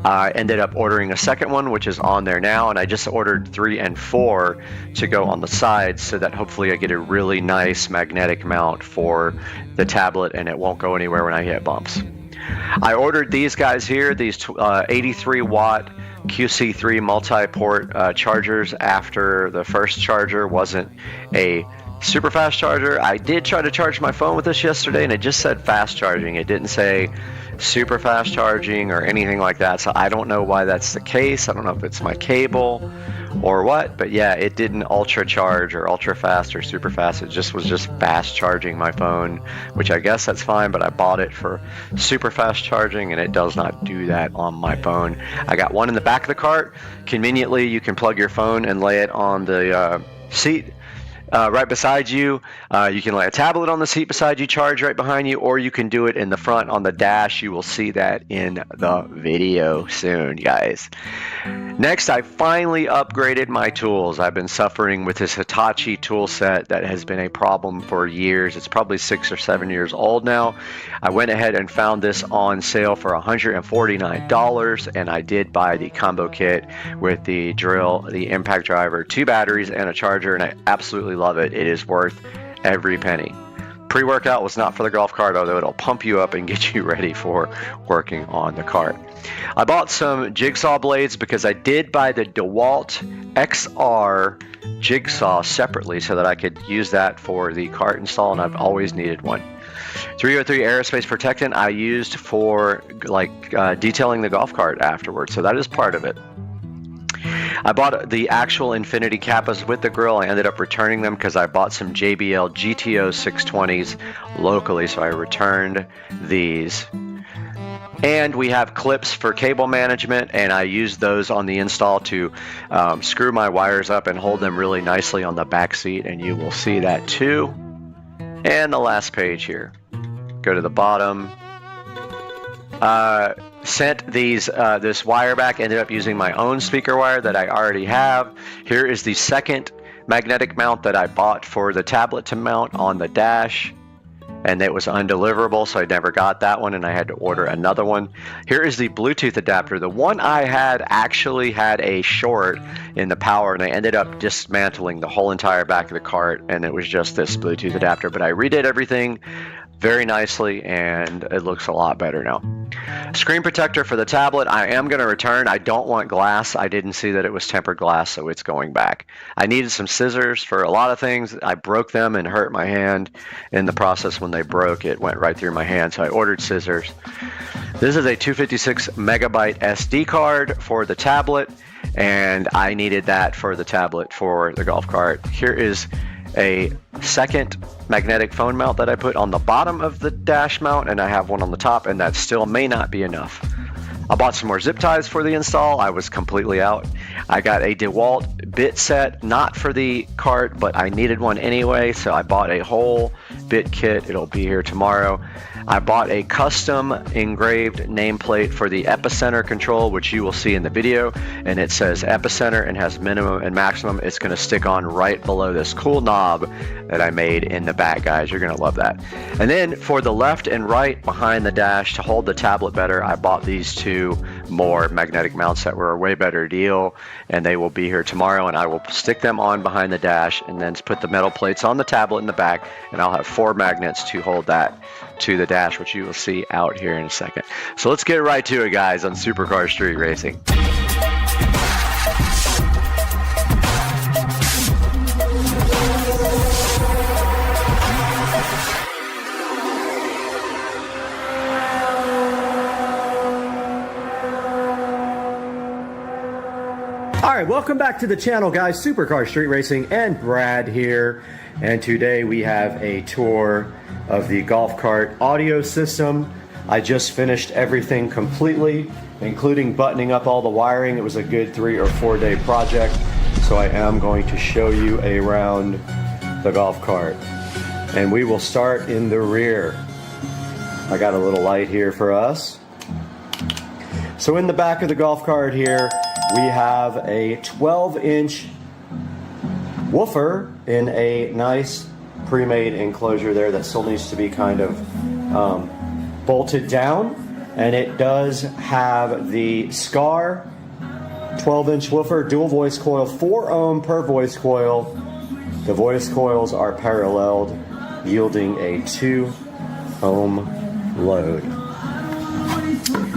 I ended up ordering a second one, which is on there now, and I just ordered 3 and 4 to go on the sides so that hopefully I get a really nice magnetic mount for the tablet and it won't go anywhere when I hit bumps. I ordered these guys here, these 83 watt QC3 multi-port chargers after the first charger wasn't a super fast charger. I did try to charge my phone with this yesterday and it just said fast charging. It didn't say super fast charging or anything like that, so I don't know why that's the case. I don't know if it's my cable or what, but yeah, it didn't ultra charge or ultra fast or super fast. It just was fast charging my phone, which I guess that's fine, but I bought it for super fast charging and it does not do that on my phone. I got one in the back of the cart. Conveniently, you can plug your phone and lay it on the seat right beside you. You can lay a tablet on the seat beside you, charge right behind you, or you can do it in the front on the dash. You will see that in the video soon, guys. Next, I finally upgraded my tools. I've been suffering with this Hitachi tool set that has been a problem for years. It's probably 6 or 7 years old now. I went ahead and found this on sale for $149, and I did buy the combo kit with the drill, the impact driver, 2 batteries, and a charger, and I absolutely love it. It is worth every penny. Pre-workout was not for the golf cart, although it'll pump you up and get you ready for working on the cart. I bought some jigsaw blades because I did buy the DeWalt XR jigsaw separately so that I could use that for the cart install, and I've always needed one. 303 aerospace protectant I used for detailing the golf cart afterwards, so that is part of it. I bought the actual Infinity Kappas with the grill. I ended up returning them because I bought some JBL GTO 620s locally, so I returned these. And we have clips for cable management, and I used those on the install to screw my wires up and hold them really nicely on the back seat, and you will see that too. And the last page here. Go to the bottom. Sent this wire back, ended up using my own speaker wire that I already have. Here is the second magnetic mount that I bought for the tablet to mount on the dash, and it was undeliverable, so I never got that one, and I had to order another one. Here is the Bluetooth adapter. The one I had actually had a short in the power, and I ended up dismantling the whole entire back of the cart, and it was just this Bluetooth adapter, but I redid everything very nicely, and it looks a lot better now. Screen protector for the tablet, I am going to return. I don't want glass. I didn't see that it was tempered glass, so it's going back. I needed some scissors for a lot of things. I broke them and hurt my hand in the process. When they broke, it went right through my hand, so I ordered scissors. This is a 256 megabyte SD card for the tablet, and I needed that for the tablet for the golf cart. Here is a second magnetic phone mount that I put on the bottom of the dash mount, and I have one on the top, and that still may not be enough. I bought some more zip ties for the install. I was completely out. I got a DeWalt bit set, not for the cart, but I needed one anyway, so I bought a whole bit kit. It'll be here tomorrow. I bought a custom engraved nameplate for the epicenter control, which you will see in the video, and it says epicenter and has minimum and maximum. It's going to stick on right below this cool knob that I made in the back, guys. You're going to love that. And then for the left and right behind the dash to hold the tablet better, I bought these two more magnetic mounts that were a way better deal, and they will be here tomorrow, and I will stick them on behind the dash and then put the metal plates on the tablet in the back, and I'll have 4 magnets to hold that to the dash, which you will see out here in a second. So let's get right to it, guys, on Supercar Street Racing. All right, welcome back to the channel, guys. Supercar Street Racing and Brad here, and today we have a tour of the golf cart audio system. I just finished everything completely, including buttoning up all the wiring. It was a good 3 or 4 day project, so I am going to show you around the golf cart, and we will start in the rear. I got a little light here for us. So in the back of the golf cart here, we have a 12-inch woofer in a nice pre-made enclosure there that still needs to be kind of bolted down. And it does have the SCAR 12-inch woofer, dual voice coil, 4 ohm per voice coil. The voice coils are paralleled, yielding a 2 ohm load.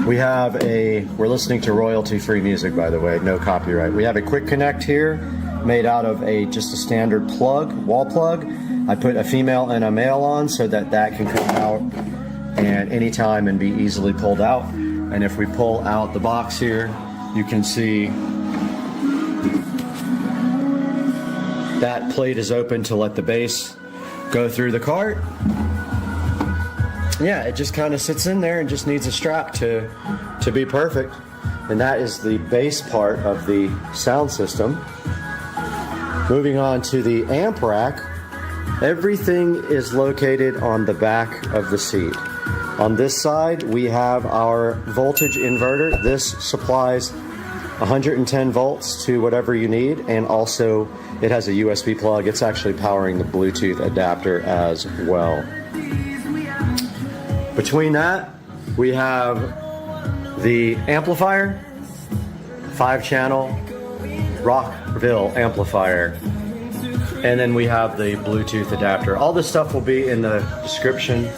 We're listening to royalty-free music, by the way, no copyright. We have a quick connect here made out of just a standard plug, wall plug. I put a female and a male on so that can come out and anytime and be easily pulled out. And if we pull out the box here, you can see that plate is open to let the bass go through the cart. Yeah, it just kind of sits in there and just needs a strap to be perfect. And that is the bass part of the sound system. Moving on to the amp rack, everything is located on the back of the seat. On this side, we have our voltage inverter. This supplies 110 volts to whatever you need, and also it has a USB plug. It's actually powering the Bluetooth adapter as well. Between that, we have the amplifier, 5-channel Rockville amplifier, and then we have the Bluetooth adapter. All this stuff will be in the description.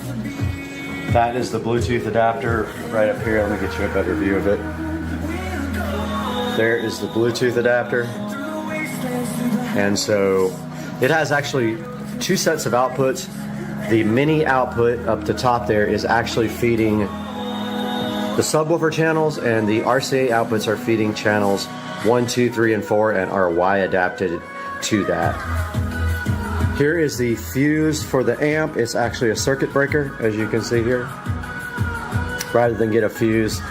That is the Bluetooth adapter right up here. Let me get you a better view of it. There is the Bluetooth adapter. And so it has actually 2 sets of outputs. The mini output up the top there is actually feeding the subwoofer channels, and the RCA outputs are feeding channels 1, 2, 3, and 4 and are Y adapted to that. Here is the fuse for the amp. It's actually a circuit breaker, as you can see here. Rather than get a fuse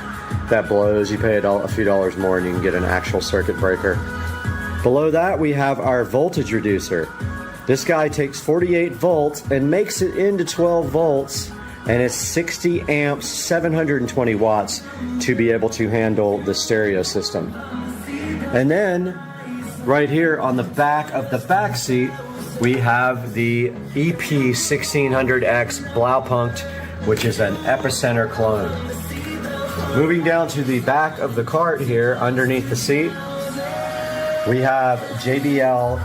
that blows, you pay a few dollars more and you can get an actual circuit breaker. Below that, we have our voltage reducer. This guy takes 48 volts and makes it into 12 volts and it's 60 amps, 720 watts to be able to handle the stereo system. And then right here on the back of the back seat, we have the EP1600X Blaupunkt, which is an Epicenter clone. Moving down to the back of the cart here, underneath the seat, we have JBL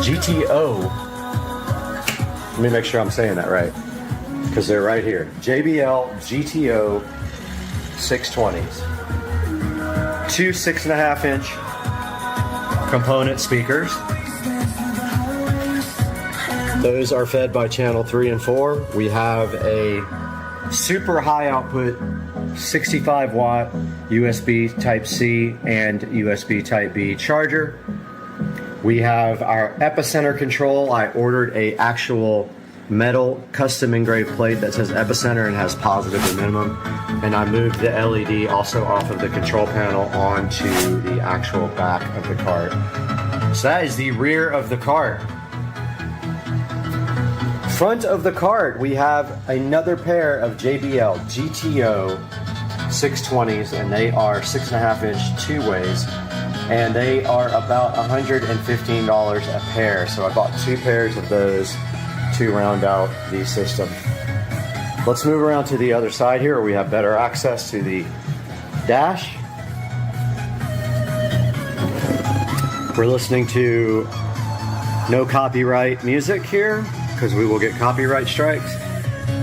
GTO. Let me make sure I'm saying that right, because they're right here. JBL GTO 620s. Two 6.5-inch component speakers. Those are fed by channel 3 and 4. We have a super high output 65 watt USB Type-C and USB Type-B charger. We have our Epicenter control. I ordered a actual metal custom engraved plate that says Epicenter and has positive and minimum. And I moved the LED also off of the control panel onto the actual back of the cart. So that is the rear of the cart. Front of the cart, we have another pair of JBL GTO 620s, and they are 6.5-inch two-ways. And they are about $115 a pair. So I bought 2 pairs of those to round out the system. Let's move around to the other side here where we have better access to the dash. We're listening to no copyright music here because we will get copyright strikes.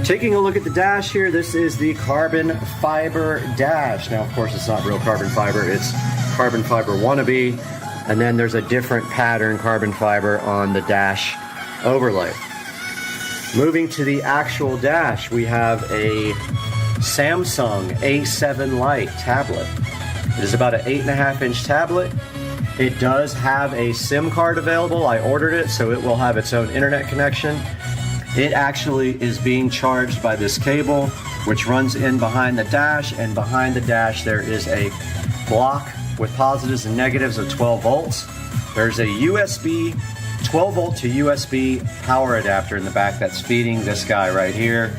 Taking a look at the dash here, this is the carbon fiber dash. Now, of course, it's not real carbon fiber, it's carbon fiber wannabe, and then there's a different pattern carbon fiber on the dash overlay. Moving to the actual dash, we have a Samsung A7 Lite tablet. It is about an 8.5-inch tablet. It does have a SIM card available. I ordered it, so it will have its own internet connection. It actually is being charged by this cable, which runs in behind the dash, and behind the dash there is a block with positives and negatives of 12 volts. There's a USB 12 volt to USB power adapter in the back that's feeding this guy right here.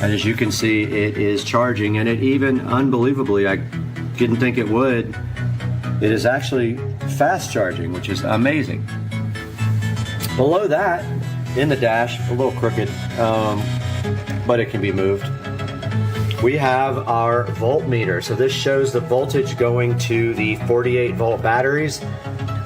And as you can see, it is charging, and it even, unbelievably, I didn't think it would, it is actually fast charging, which is amazing. Below that, in the dash, a little crooked, but it can be moved. We have our voltmeter. So this shows the voltage going to the 48 volt batteries.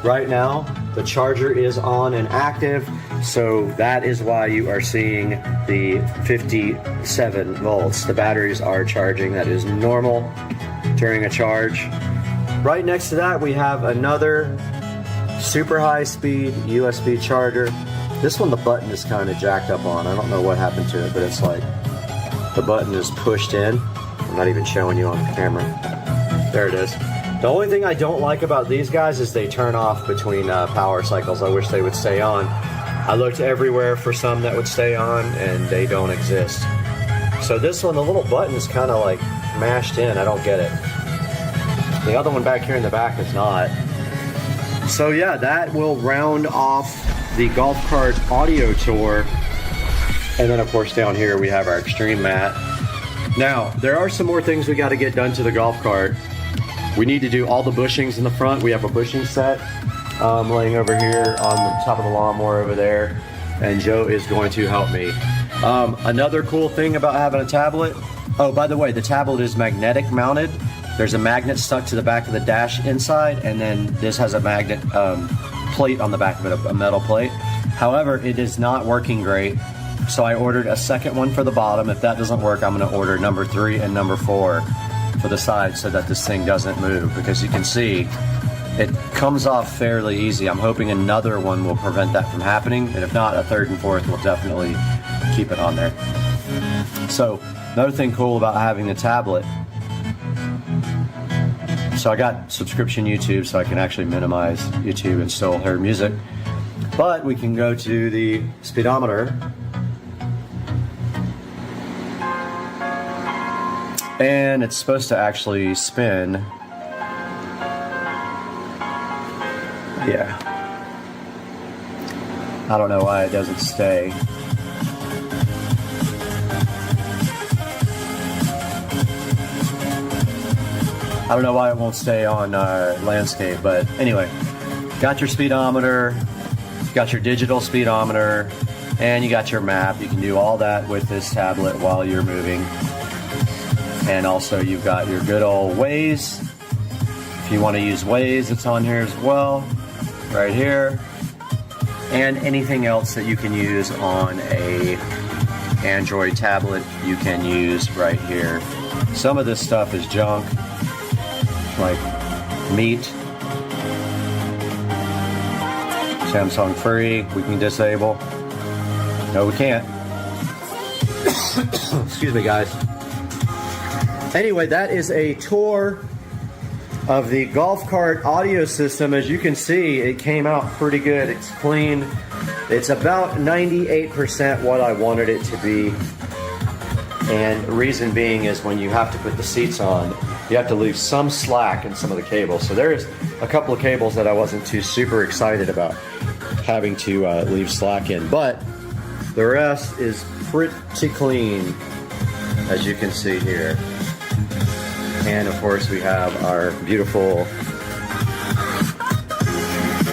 Right now, the charger is on and active, so that is why you are seeing the 57 volts. The batteries are charging. That is normal during a charge. Right next to that, we have another super high speed USB charger. This one, the button is kind of jacked up on. I don't know what happened to it, but it's like the button is pushed in. I'm not even showing you on the camera. There it is. The only thing I don't like about these guys is they turn off between power cycles. I wish they would stay on. I looked everywhere for some that would stay on, and they don't exist. So this one, the little button is kind of like mashed in. I don't get it. The other one back here in the back is not. So yeah, that will round off the golf cart audio tour. And then of course down here we have our extreme mat. Now, there are some more things we got to get done to the golf cart. We need to do all the bushings in the front. We have a bushing set laying over here on the top of the lawnmower over there, and Joe is going to help me. Another cool thing about having a tablet, oh, by the way, the tablet is magnetic mounted. There's a magnet stuck to the back of the dash inside, and then this has a magnet plate on the back of it, a metal plate. However, it is not working great, so I ordered a second one for the bottom. If that doesn't work, I'm going to order number 3 and number 4 for the side so that this thing doesn't move, because you can see it comes off fairly easy. I'm hoping another one will prevent that from happening, and if not, a 3rd and 4th will definitely keep it on there. So another thing cool about having the tablet, so I got subscription YouTube, so I can actually minimize YouTube and still hear music, but we can go to the speedometer, and it's supposed to actually spin. Yeah. I don't know why it doesn't stay. I don't know why it won't stay on landscape, but anyway, got your speedometer, got your digital speedometer, and you got your map. You can do all that with this tablet while you're moving. And also you've got your good old Waze. If you want to use Waze, it's on here as well, right here. And anything else that you can use on a Android tablet, you can use right here. Some of this stuff is junk, like meat. Samsung free, we can disable. No, we can't. Excuse me, guys. Anyway, that is a tour of the golf cart audio system. As you can see, it came out pretty good. It's clean. It's about 98% what I wanted it to be. And the reason being is when you have to put the seats on, you have to leave some slack in some of the cables. So there's a couple of cables that I wasn't too super excited about having to leave slack in. But the rest is pretty clean, as you can see here. And of course we have our beautiful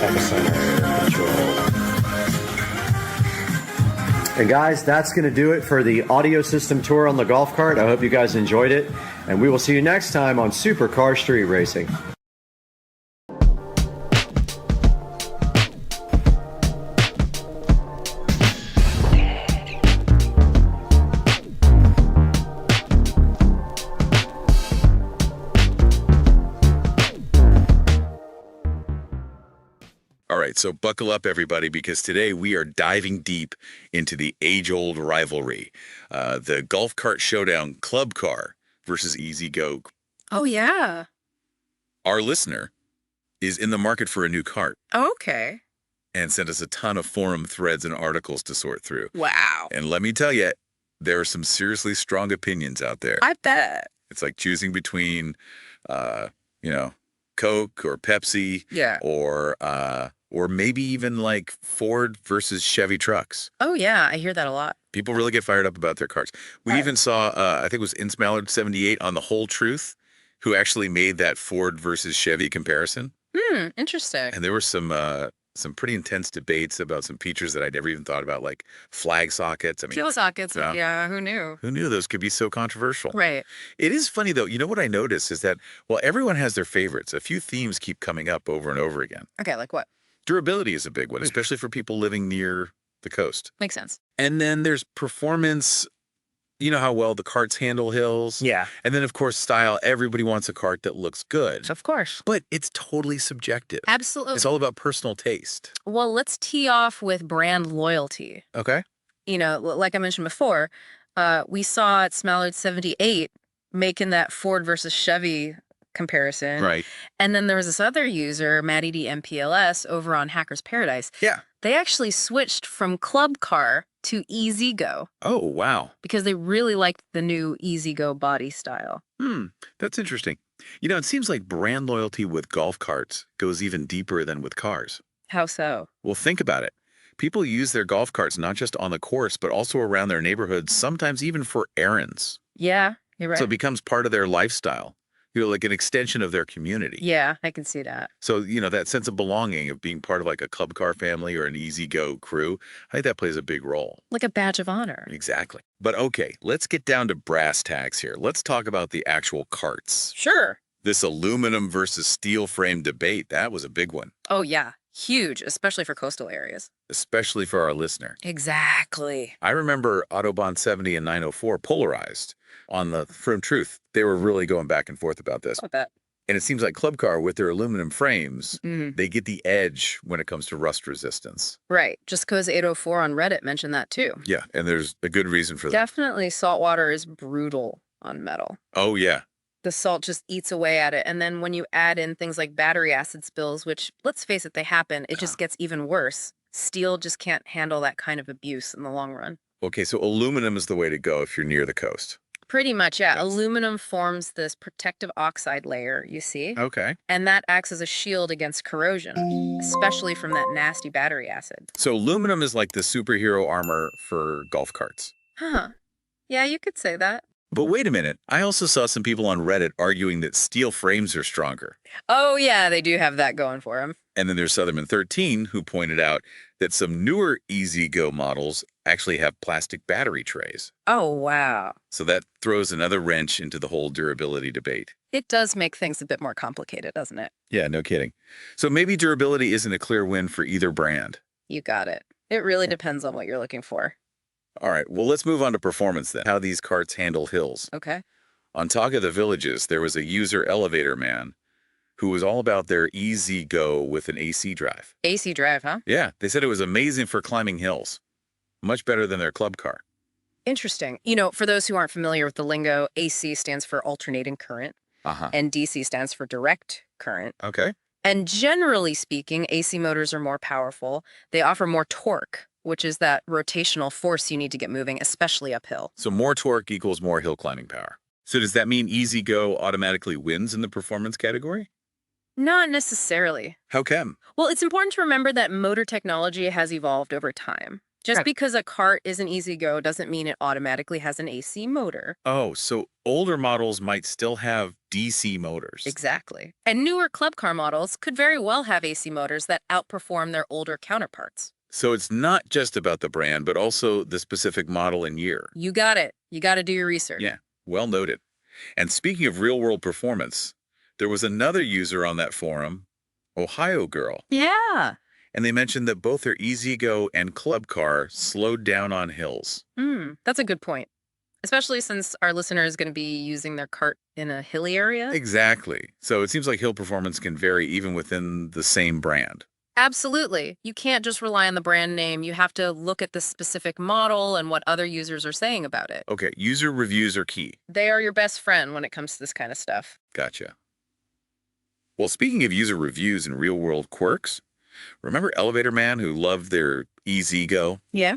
epicenter control. And guys, that's going to do it for the audio system tour on the golf cart. I hope you guys enjoyed it, and we will see you next time on Supercar Street Racing. All right, so buckle up, everybody, because today we are diving deep into the age-old rivalry, the golf cart showdown club car versus Easy Go. Oh, yeah. Our listener is in the market for a new cart. Okay. And sent us a ton of forum threads and articles to sort through. Wow. And let me tell you, there are some seriously strong opinions out there. I bet. It's like choosing between, Coke or Pepsi. Yeah. Or maybe even like Ford versus Chevy trucks. Oh, yeah. I hear that a lot. People really get fired up about their cars. We even saw, I think it was InSmallard78 on The Whole Truth, who actually made that Ford versus Chevy comparison. Interesting. And there were some pretty intense debates about some features that I'd never even thought about, like flag sockets. I mean, Fuel sockets. Yeah, who knew? Who knew those could be so controversial? Right. It is funny, though. You know what I noticed is that, well, everyone has their favorites. A few themes keep coming up over and over again. Okay, like what? Durability is a big one, especially for people living near the coast. Makes sense. And then there's performance. You know how well the carts handle hills. Yeah. And then, of course, style. Everybody wants a cart that looks good. Of course. But it's totally subjective. Absolutely. It's all about personal taste. Well, let's tee off with brand loyalty. Okay. You know, like I mentioned before, we saw at Smallard78 making that Ford versus Chevy comparison. Right. And then there was this other user, Matty D MPLS, over on Hackers Paradise. Yeah. They actually switched from Club Car to Easy Go. Oh, wow. Because they really liked the new Easy Go body style. That's interesting. You know, it seems like brand loyalty with golf carts goes even deeper than with cars. How so? Well, think about it. People use their golf carts not just on the course, but also around their neighborhoods, sometimes even for errands. Yeah, you're right. So it becomes part of their lifestyle. You know, like an extension of their community. Yeah, I can see that. So, you know, that sense of belonging, of being part of like a club car family or an Easy Go crew, I think that plays a big role. Like a badge of honor. Exactly. But okay, let's get down to brass tacks here. Let's talk about the actual carts. Sure. This aluminum versus steel frame debate, that was a big one. Oh, yeah. Huge, especially for coastal areas. Especially for our listener. Exactly. I remember Autobahn 70 and 904 polarized on the Firm Truth. They were really going back and forth about this. About that. And it seems like Club Car, with their aluminum frames, they get the edge when it comes to rust resistance. Right. Just because 804 on Reddit mentioned that too. Yeah, and there's a good reason for that. Definitely saltwater is brutal on metal. Oh, yeah. The salt just eats away at it. And then when you add in things like battery acid spills, which, let's face it, they happen, it just gets even worse. Steel just can't handle that kind of abuse in the long run. Okay, so aluminum is the way to go if you're near the coast. Pretty much, yeah. Yes. Aluminum forms this protective oxide layer, you see? Okay. And that acts as a shield against corrosion, especially from that nasty battery acid. So aluminum is like the superhero armor for golf carts. Huh. Yeah, you could say that. But wait a minute. I also saw some people on Reddit arguing that steel frames are stronger. Oh, yeah, they do have that going for them. And then there's Southerman13 who pointed out that some newer EasyGo models actually have plastic battery trays. Oh, wow. So that throws another wrench into the whole durability debate. It does make things a bit more complicated, doesn't it? Yeah, no kidding. So maybe durability isn't a clear win for either brand. You got it. It really depends on what you're looking for. All right, well, let's move on to performance then. How these carts handle hills. Okay. On Talk of the Villages, there was a user elevator man who was all about their EasyGo with an AC drive. AC drive, huh? Yeah, they said it was amazing for climbing hills. Much better than their club car. Interesting. You know, for those who aren't familiar with the lingo, AC stands for alternating current, and DC stands for direct current. Okay. And generally speaking, AC motors are more powerful. They offer more torque, which is that rotational force you need to get moving, especially uphill. So more torque equals more hill climbing power. So does that mean EasyGo automatically wins in the performance category? Not necessarily. How come? Well, it's important to remember that motor technology has evolved over time. Just because a cart is an EasyGo doesn't mean it automatically has an AC motor. Oh, so older models might still have DC motors. Exactly. And newer club car models could very well have AC motors that outperform their older counterparts. So it's not just about the brand, but also the specific model and year. You got it. You got to do your research. Yeah, well noted. And speaking of real-world performance, there was another user on that forum, Ohio Girl. Yeah. And they mentioned that both their EasyGo and club car slowed down on hills. That's a good point. Especially since our listener is going to be using their cart in a hilly area. Exactly. So it seems like hill performance can vary even within the same brand. Absolutely. You can't just rely on the brand name. You have to look at the specific model and what other users are saying about it. Okay, user reviews are key. They are your best friend when it comes to this kind of stuff. Gotcha. Well, speaking of user reviews and real-world quirks, remember Elevator Man who loved their EasyGo? Yeah.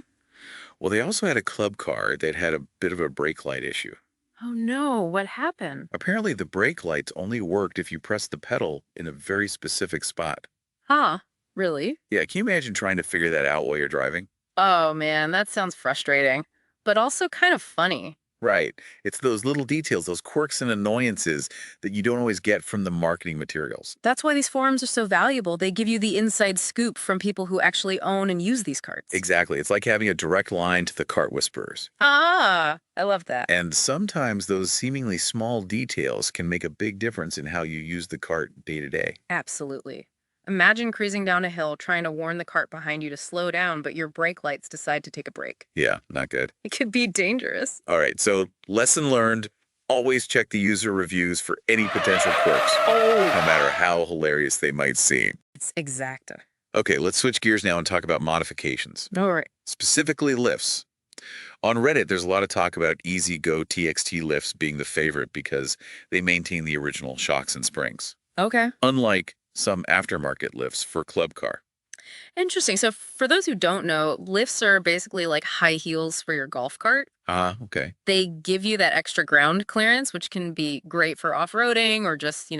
Well, they also had a club car that had a bit of a brake light issue. Oh no, what happened? Apparently the brake lights only worked if you pressed the pedal in a very specific spot. Huh? Really? Yeah, can you imagine trying to figure that out while you're driving? Oh man, that sounds frustrating, but also kind of funny. Right. It's those little details, those quirks and annoyances that you don't always get from the marketing materials. That's why these forums are so valuable. They give you the inside scoop from people who actually own and use these carts. Exactly. It's like having a direct line to the cart whisperers. Ah, I love that. And sometimes those seemingly small details can make a big difference in how you use the cart day to day. Absolutely. Imagine cruising down a hill trying to warn the cart behind you to slow down, but your brake lights decide to take a break. Yeah, not good. It could be dangerous. All right, so lesson learned, always check the user reviews for any potential quirks, no matter how hilarious they might seem. It's exacta. Okay, let's switch gears now and talk about modifications. All right. Specifically lifts. On Reddit, there's a lot of talk about EasyGo TXT lifts being the favorite because they maintain the original shocks and springs. Okay. Unlike some aftermarket lifts for club car. Interesting. So for those who don't know, lifts are basically like high heels for your golf cart. Okay. They give you that extra ground clearance, which can be great for off-roading or just,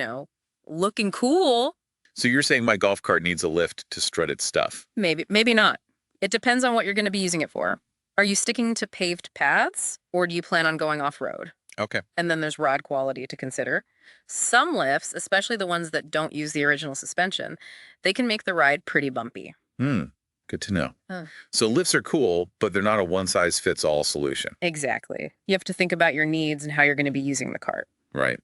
looking cool. So you're saying my golf cart needs a lift to strut its stuff? Maybe not. It depends on what you're going to be using it for. Are you sticking to paved paths or do you plan on going off-road? Okay. And then there's rod quality to consider. Some lifts, especially the ones that don't use the original suspension, they can make the ride pretty bumpy. Good to know. So lifts are cool, but they're not a one-size-fits-all solution. Exactly. You have to think about your needs and how you're going to be using the cart. Right.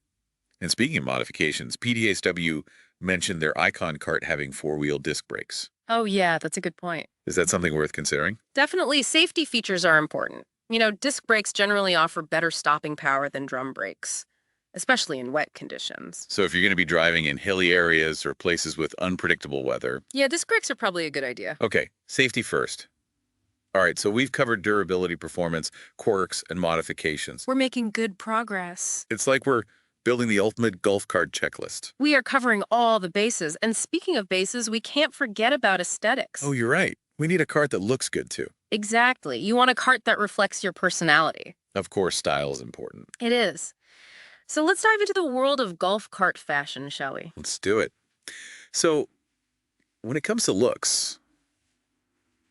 And speaking of modifications, PDSW mentioned their Icon cart having four-wheel disc brakes. Oh yeah, that's a good point. Is that something worth considering? Definitely, safety features are important. Disc brakes generally offer better stopping power than drum brakes, especially in wet conditions. So if you're going to be driving in hilly areas or places with unpredictable weather. Yeah, disc brakes are probably a good idea. Okay, safety first. All right, so we've covered durability, performance, quirks, and modifications. We're making good progress. It's like we're building the ultimate golf cart checklist. We are covering all the bases. And speaking of bases, we can't forget about aesthetics. Oh, you're right. We need a cart that looks good, too. Exactly. You want a cart that reflects your personality. Of course, style is important. It is. So let's dive into the world of golf cart fashion, shall we? Let's do it. So, when it comes to looks,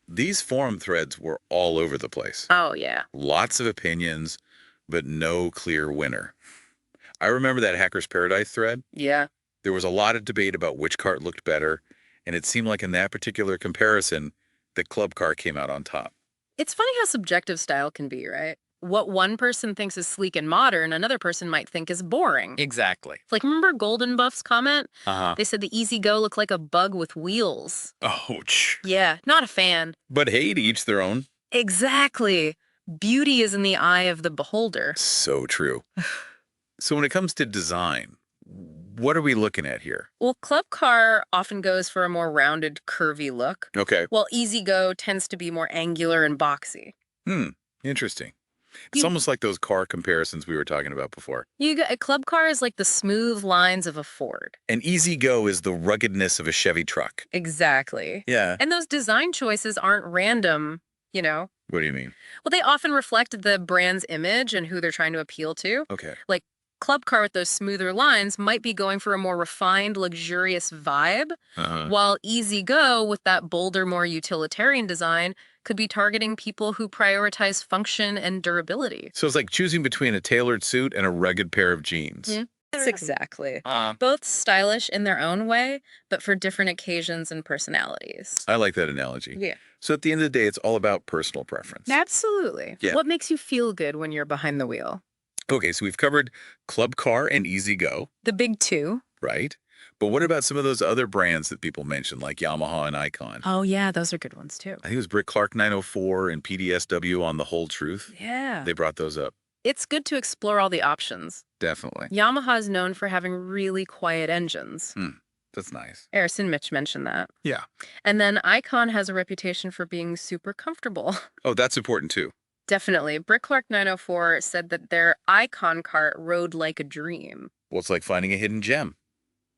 these forum threads were all over the place. Oh, yeah. Lots of opinions, but no clear winner. I remember that Hacker's Paradise thread. Yeah. There was a lot of debate about which cart looked better, and it seemed like in that particular comparison, the club cart came out on top. It's funny how subjective style can be, right? What one person thinks is sleek and modern, another person might think is boring. Exactly. Like, remember Golden Buff's comment? Uh-huh. They said the Easy Go looked like a bug with wheels. Ouch. Yeah, not a fan. But hey, to each their own. Exactly. Beauty is in the eye of the beholder. So true. So when it comes to design, what are we looking at here? Well, Club Car often goes for a more rounded, curvy look. Okay. While Easy Go tends to be more angular and boxy. Interesting. It's almost like those car comparisons we were talking about before. A Club Car is like the smooth lines of a Ford. An Easy Go is the ruggedness of a Chevy truck. Exactly. Yeah. And those design choices aren't random, you know? What do you mean? Well, they often reflect the brand's image and who they're trying to appeal to. Okay. Like Club Car with those smoother lines might be going for a more refined, luxurious vibe, while Easy Go with that bolder, more utilitarian design could be targeting people who prioritize function and durability. So it's like choosing between a tailored suit and a rugged pair of jeans. Yes, exactly. Both stylish in their own way, but for different occasions and personalities. I like that analogy. Yeah. So at the end of the day, it's all about personal preference. Absolutely. Yeah. What makes you feel good when you're behind the wheel? Okay, so we've covered Club Car and Easy Go. The big two. Right. But what about some of those other brands that people mentioned, like Yamaha and Icon? Oh, yeah, those are good ones, too. I think it was Brick Clark 904 and PDSW on The Whole Truth. Yeah. They brought those up. It's good to explore all the options. Definitely. Yamaha is known for having really quiet engines. That's nice. Harrison Mitch mentioned that. Yeah. And then Icon has a reputation for being super comfortable. Oh, that's important, too. Definitely. Brick Clark 904 said that their Icon cart rode like a dream. Well, it's like finding a hidden gem.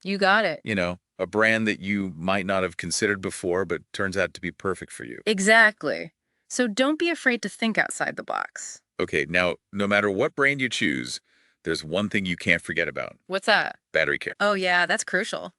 You got it. You know, a brand that you might not have considered before, but turns out to be perfect for you. Exactly. So don't be afraid to think outside the box. Okay, now, no matter what brand you choose, there's one thing you can't forget about. What's that? Battery care. Oh, yeah, that's crucial.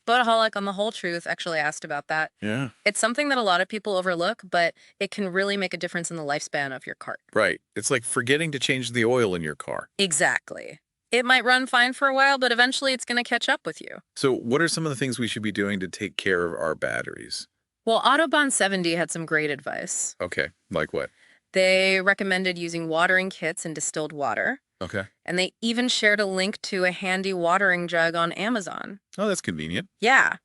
Boataholic on The Whole Truth actually asked about that. Yeah. It's something that a lot of people overlook, but it can really make a difference in the lifespan of your cart. Right. It's like forgetting to change the oil in your car. Exactly. It might run fine for a while, but eventually it's going to catch up with you. So what are some of the things we should be doing to take care of our batteries? Well, Autobahn 70 had some great advice. Okay, like what? They recommended using watering kits and distilled water. Okay. And they even shared a link to a handy watering jug on Amazon. Oh, that's convenient. Yeah.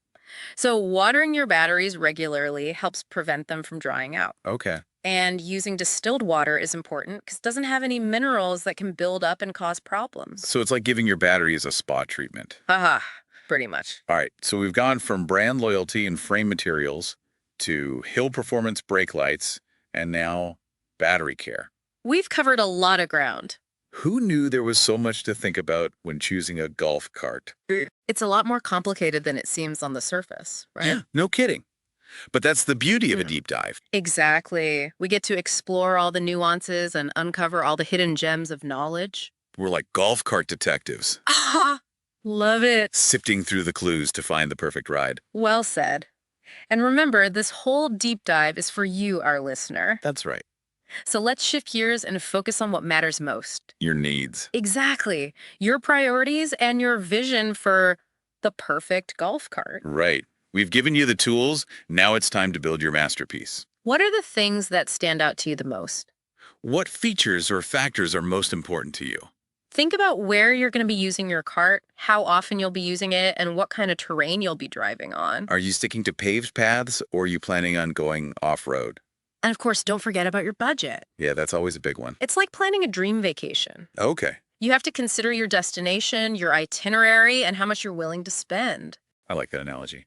So watering your batteries regularly helps prevent them from drying out. Okay. And using distilled water is important because it doesn't have any minerals that can build up and cause problems. So it's like giving your batteries a spa treatment. Haha, pretty much. All right, so we've gone from brand loyalty and frame materials to hill performance brake lights and now battery care. We've covered a lot of ground. Who knew there was so much to think about when choosing a golf cart? It's a lot more complicated than it seems on the surface, right? Yeah, no kidding. But that's the beauty of a deep dive. Exactly. We get to explore all the nuances and uncover all the hidden gems of knowledge. We're like golf cart detectives. Ah, love it. Sifting through the clues to find the perfect ride. Well said. And remember, this whole deep dive is for you, our listener. That's right. So let's shift gears and focus on what matters most. Your needs. Exactly. Your priorities and your vision for the perfect golf cart. Right. We've given you the tools. Now it's time to build your masterpiece. What are the things that stand out to you the most? What features or factors are most important to you? Think about where you're going to be using your cart, how often you'll be using it, and what kind of terrain you'll be driving on. Are you sticking to paved paths or are you planning on going off-road? And of course, don't forget about your budget. Yeah, that's always a big one. It's like planning a dream vacation. Okay. You have to consider your destination, your itinerary, and how much you're willing to spend. I like that analogy.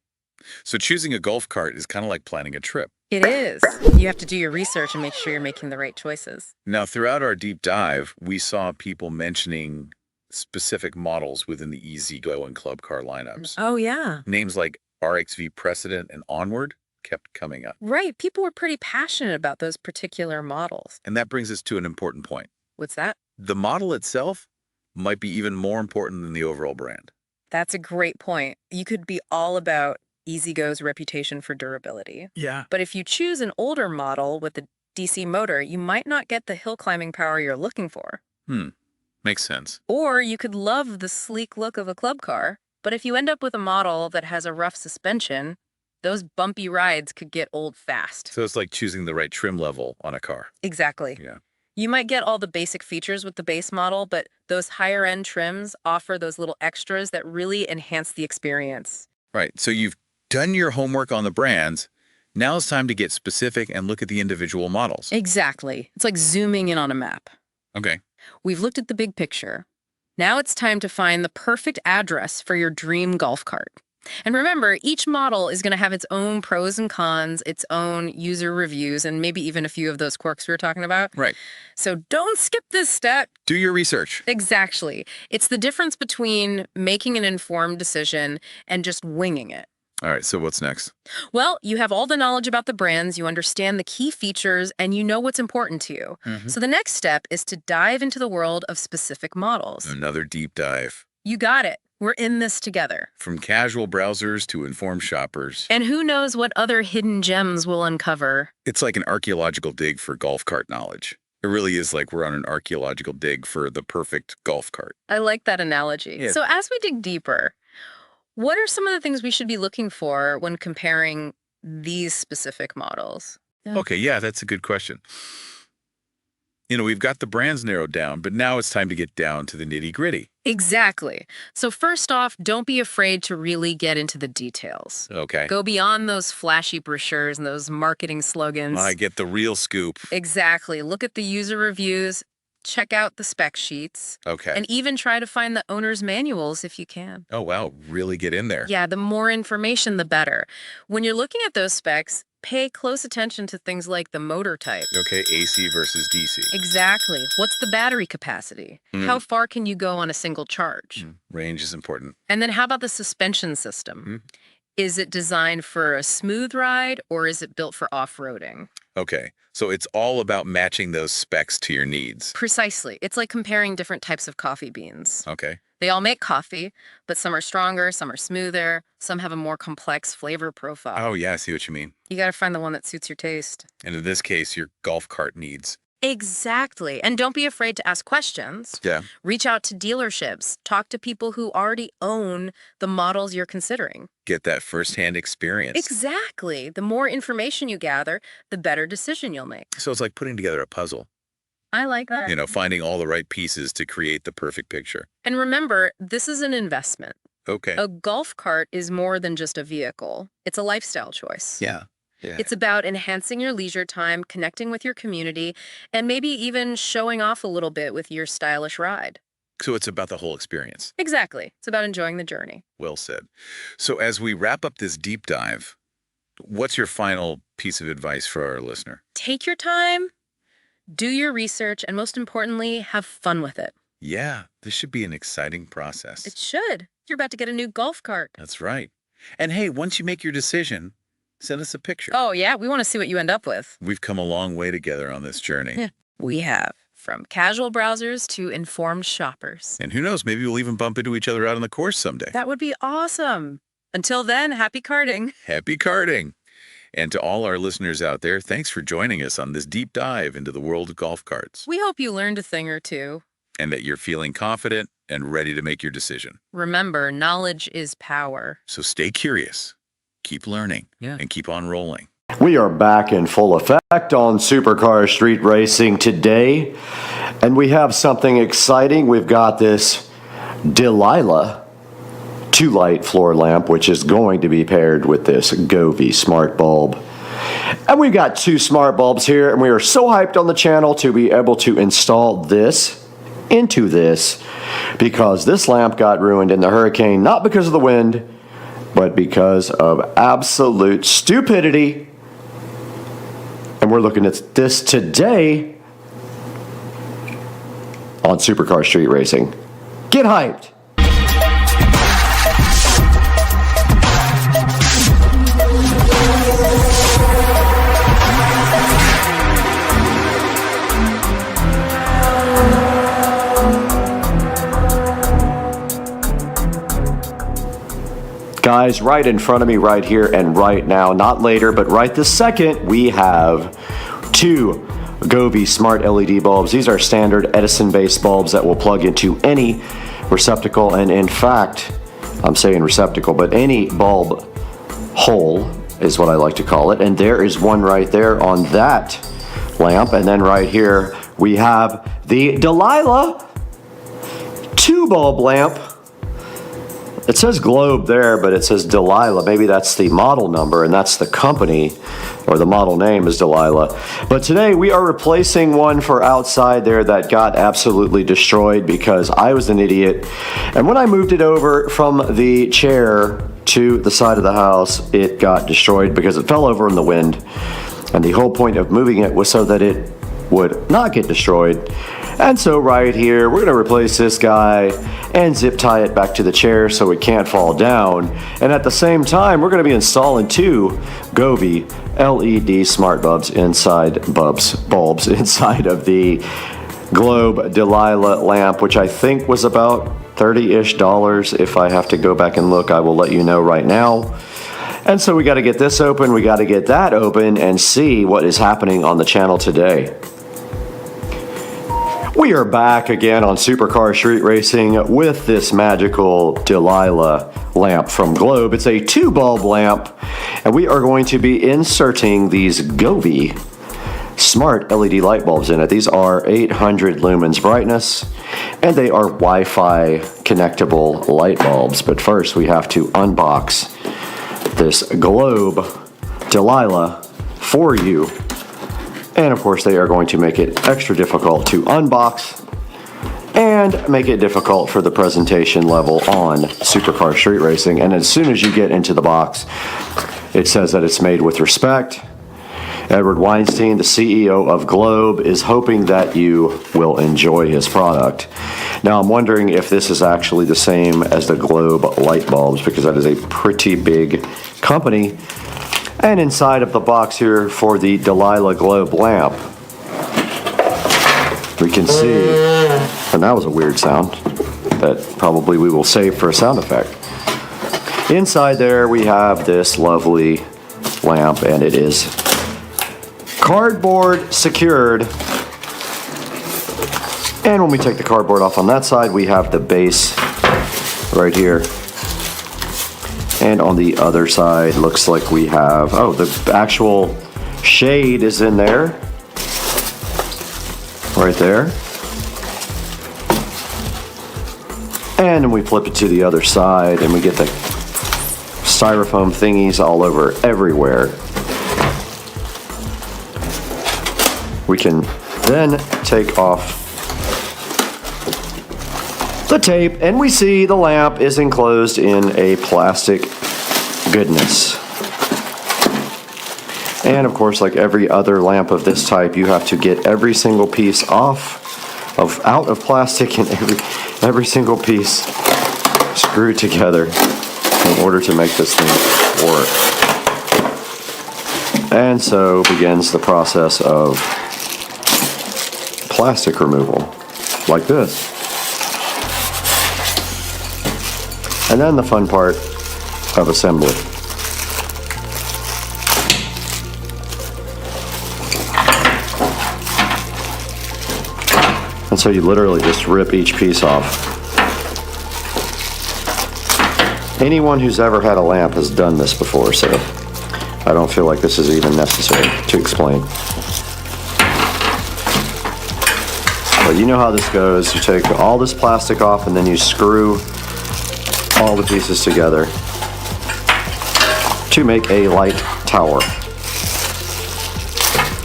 So choosing a golf cart is kind of like planning a trip. It is. You have to do your research and make sure you're making the right choices. Now, throughout our deep dive, we saw people mentioning specific models within the Easy Go and Club Car lineups. Oh, yeah. Names like RXV Precedent and Onward kept coming up. Right. People were pretty passionate about those particular models. And that brings us to an important point. What's that? The model itself might be even more important than the overall brand. That's a great point. You could be all about EasyGo's reputation for durability. Yeah. But if you choose an older model with a DC motor, you might not get the hill climbing power you're looking for. Makes sense. Or you could love the sleek look of a club car, but if you end up with a model that has a rough suspension, those bumpy rides could get old fast. So it's like choosing the right trim level on a car. Exactly. Yeah. You might get all the basic features with the base model, but those higher end trims offer those little extras that really enhance the experience. Right. So you've done your homework on the brands. Now it's time to get specific and look at the individual models. Exactly. It's like zooming in on a map. Okay. We've looked at the big picture. Now it's time to find the perfect address for your dream golf cart. And remember, each model is going to have its own pros and cons, its own user reviews, and maybe even a few of those quirks we were talking about. Right. So don't skip this step. Do your research. Exactly. It's the difference between making an informed decision and just winging it. All right, so what's next? Well, you have all the knowledge about the brands, you understand the key features, and you know what's important to you. So the next step is to dive into the world of specific models. Another deep dive. You got it. We're in this together. From casual browsers to informed shoppers. And who knows what other hidden gems we'll uncover. It's like an archaeological dig for golf cart knowledge. It really is like we're on an archaeological dig for the perfect golf cart. I like that analogy. Yeah. So as we dig deeper, what are some of the things we should be looking for when comparing these specific models? Okay, yeah, that's a good question. You know, we've got the brands narrowed down, but now it's time to get down to the nitty-gritty. Exactly. So first off, don't be afraid to really get into the details. Okay. Go beyond those flashy brochures and those marketing slogans. I get the real scoop. Exactly. Look at the user reviews, check out the spec sheets, Okay. and even try to find the owner's manuals if you can. Oh, wow, really get in there. Yeah, the more information, the better. When you're looking at those specs, pay close attention to things like the motor type. Okay, AC versus DC. Exactly. What's the battery capacity? How far can you go on a single charge? Range is important. And then how about the suspension system? Is it designed for a smooth ride or is it built for off-roading? Okay, so it's all about matching those specs to your needs. Precisely. It's like comparing different types of coffee beans. Okay. They all make coffee, but some are stronger, some are smoother, some have a more complex flavor profile. Oh, yeah, I see what you mean. You got to find the one that suits your taste. And in this case, your golf cart needs. Exactly. And don't be afraid to ask questions. Yeah. Reach out to dealerships. Talk to people who already own the models you're considering. Get that firsthand experience. Exactly. The more information you gather, the better decision you'll make. So it's like putting together a puzzle. I like that. You know, finding all the right pieces to create the perfect picture. And remember, this is an investment. Okay. A golf cart is more than just a vehicle. It's a lifestyle choice. Yeah. Yeah. It's about enhancing your leisure time, connecting with your community, and maybe even showing off a little bit with your stylish ride. So it's about the whole experience. Exactly. It's about enjoying the journey. Well said. So as we wrap up this deep dive, what's your final piece of advice for our listener? Take your time, do your research, and most importantly, have fun with it. Yeah, this should be an exciting process. It should. You're about to get a new golf cart. That's right. And hey, once you make your decision, send us a picture. Oh, yeah. We want to see what you end up with. We've come a long way together on this journey. Yeah. We have. From casual browsers to informed shoppers. And who knows, maybe we'll even bump into each other out on the course someday. That would be awesome. Until then, happy karting. Happy karting. And to all our listeners out there, thanks for joining us on this deep dive into the world of golf carts. We hope you learned a thing or two. And that you're feeling confident and ready to make your decision. Remember, knowledge is power. So stay curious, keep learning, and keep on rolling. We are back in full effect on Supercar Street Racing today, and we have something exciting. We've got this Delilah 2-light floor lamp, which is going to be paired with this Govee smart bulb. And we've got 2 smart bulbs here, and we are so hyped on the channel to be able to install this into this, because this lamp got ruined in the hurricane, not because of the wind, but because of absolute stupidity. And we're looking at this today on Supercar Street Racing. Get hyped! Guys, right in front of me right here and right now, not later, but right this second, we have 2 Govee smart LED bulbs. These are standard Edison-based bulbs that will plug into any receptacle, and in fact, I'm saying receptacle, but any bulb hole is what I like to call it. And there is one right there on that lamp. And then right here we have the Delilah 2-bulb lamp. It says Globe there, but it says Delilah. Maybe that's the model number, and that's the company, or the model name is Delilah. But today we are replacing one for outside there that got absolutely destroyed because I was an idiot. And when I moved it over from the chair to the side of the house, it got destroyed because it fell over in the wind. And the whole point of moving it was so that it would not get destroyed. And so right here, we're gonna replace this guy and zip tie it back to the chair so it can't fall down. And at the same time, we're gonna be installing 2 Govee LED smart bulbs inside inside of the Globe Delilah lamp, which I think was about $30-ish. If I have to go back and look, I will let you know right now. And so we got to get this open, we got to get that open, and see what is happening on the channel today. We are back again on Supercar Street Racing with this magical Delilah lamp from Globe. It's a 2-bulb lamp, and we are going to be inserting these Govee smart LED light bulbs in it. These are 800 lumens brightness, and they are Wi-Fi connectable light bulbs. But first we have to unbox this Globe Delilah for you. And of course they are going to make it extra difficult to unbox and make it difficult for the presentation level on Supercar Street Racing. And as soon as you get into the box, it says that it's made with respect. Edward Weinstein, the CEO of Globe, is hoping that you will enjoy his product. Now I'm wondering if this is actually the same as the Globe light bulbs, because that is a pretty big company. And inside of the box here for the Delilah Globe lamp, we can see, and that was a weird sound that probably we will save for a sound effect. Inside there we have this lovely lamp, and it is cardboard secured. And when we take the cardboard off on that side, we have the base right here. And on the other side, looks like we have, oh, the actual shade is in there. Right there. And then we flip it to the other side and we get the styrofoam thingies all over everywhere. We can then take off the tape, and we see the lamp is enclosed in a plastic goodness. And of course, like every other lamp of this type, you have to get every single piece out of plastic, and every single piece screwed together in order to make this thing work. And so begins the process of plastic removal, like this. And then the fun part of assembly. And so you literally just rip each piece off. Anyone who's ever had a lamp has done this before, so I don't feel like this is even necessary to explain. But you know how this goes. You take all this plastic off and then you screw all the pieces together to make a light tower.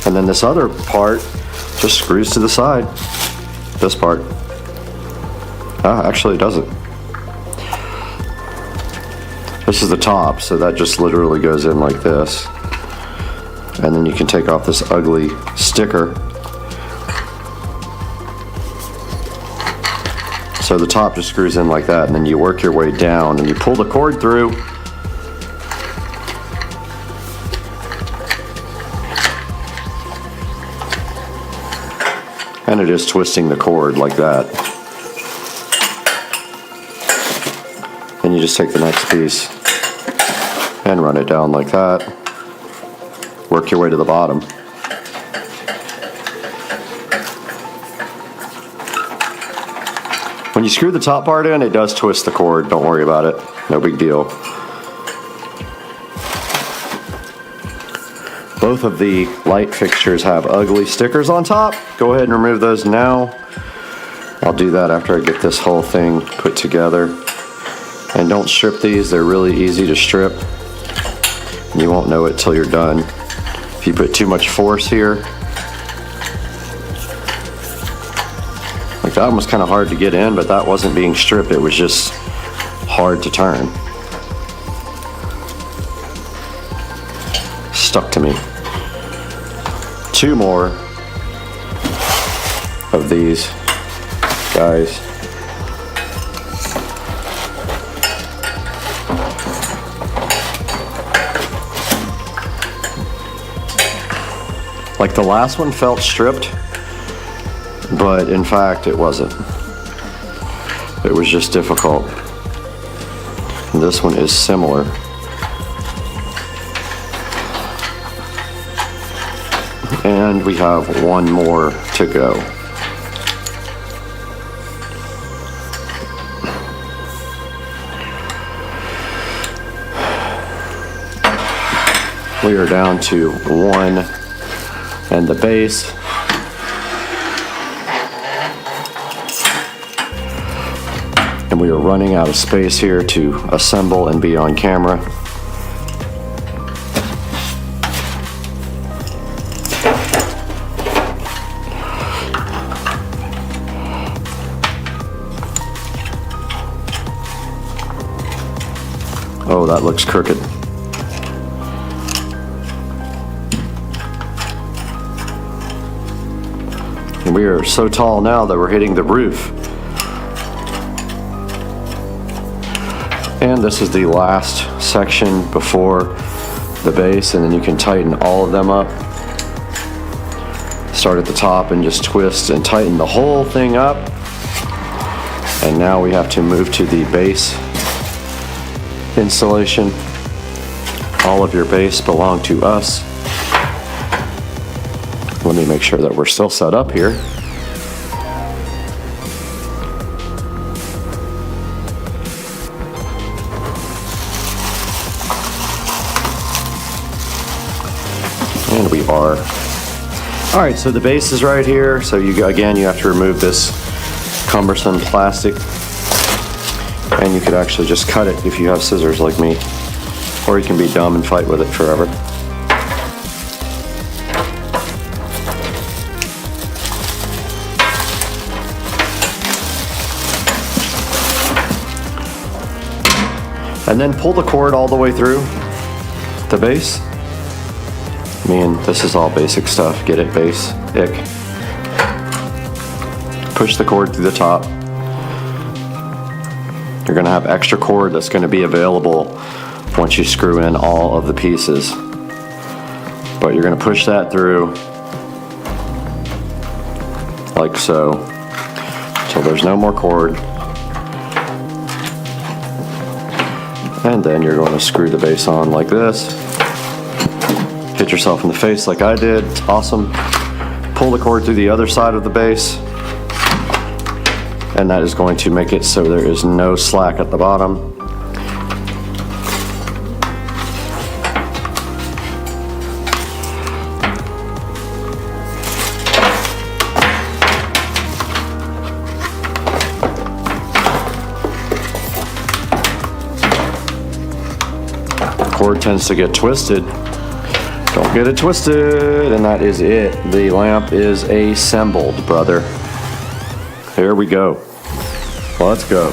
And then this other part just screws to the side. This part. Actually it doesn't. This is the top, so that just literally goes in like this. And then you can take off this ugly sticker. So the top just screws in like that, and then you work your way down and you pull the cord through. And it is twisting the cord like that. And you just take the next piece and run it down like that. Work your way to the bottom. you screw the top part in, it does twist the cord. Don't worry about it. No big deal. Both of the light fixtures have ugly stickers on top. Go ahead and remove those now. I'll do that after I get this whole thing put together. And don't strip these, they're really easy to strip. You won't know it till you're done. If you put too much force here, like that one was kind of hard to get in, but that wasn't being stripped, it was just hard to turn. Stuck to me. 2 more of these guys. Like the last one felt stripped, but in fact it wasn't. It was just difficult. And this one is similar. And we have 1 more to go. We are down to 1 and the base. And we are running out of space here to assemble and be on camera. Oh, that looks crooked. And we are so tall now that we're hitting the roof. And this is the last section before the base, and then you can tighten all of them up. Start at the top and just twist and tighten the whole thing up. And now we have to move to the base installation. All of your base belong to us. Let me make sure that we're still set up here. And we are. All right, so the base is right here. So you have to remove this cumbersome plastic. And you could actually just cut it if you have scissors like me. Or you can be dumb and fight with it forever. And then pull the cord all the way through the base. Man, this is all basic stuff. Get it, base? Ick. Push the cord through the top. You're gonna have extra cord that's gonna be available once you screw in all of the pieces. But you're gonna push that through like so, till there's no more cord. And then you're going to screw the base on like this. Hit yourself in the face like I did. It's awesome. Pull the cord through the other side of the base. And that is going to make it so there is no slack at the bottom. Cord tends to get twisted. Don't get it twisted. And that is it. The lamp is assembled, brother. Here we go. Let's go.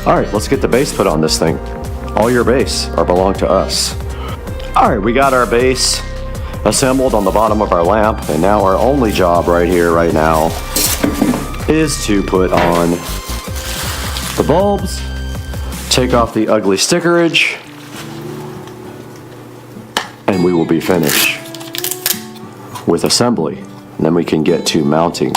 All right, let's get the base put on this thing. All your base belong to us. All right, we got our base assembled on the bottom of our lamp, and now our only job right here, right now, is to put on the bulbs, take off the ugly stickerage, and we will be finished with assembly. And then we can get to mounting.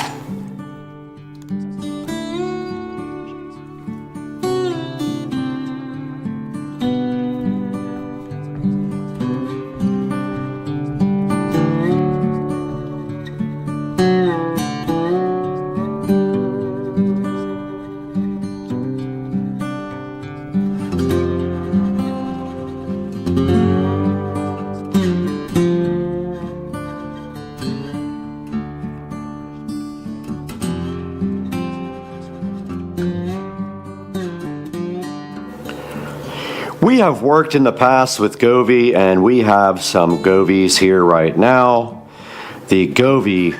We have worked in the past with Govee, and we have some Govees here right now. The Govee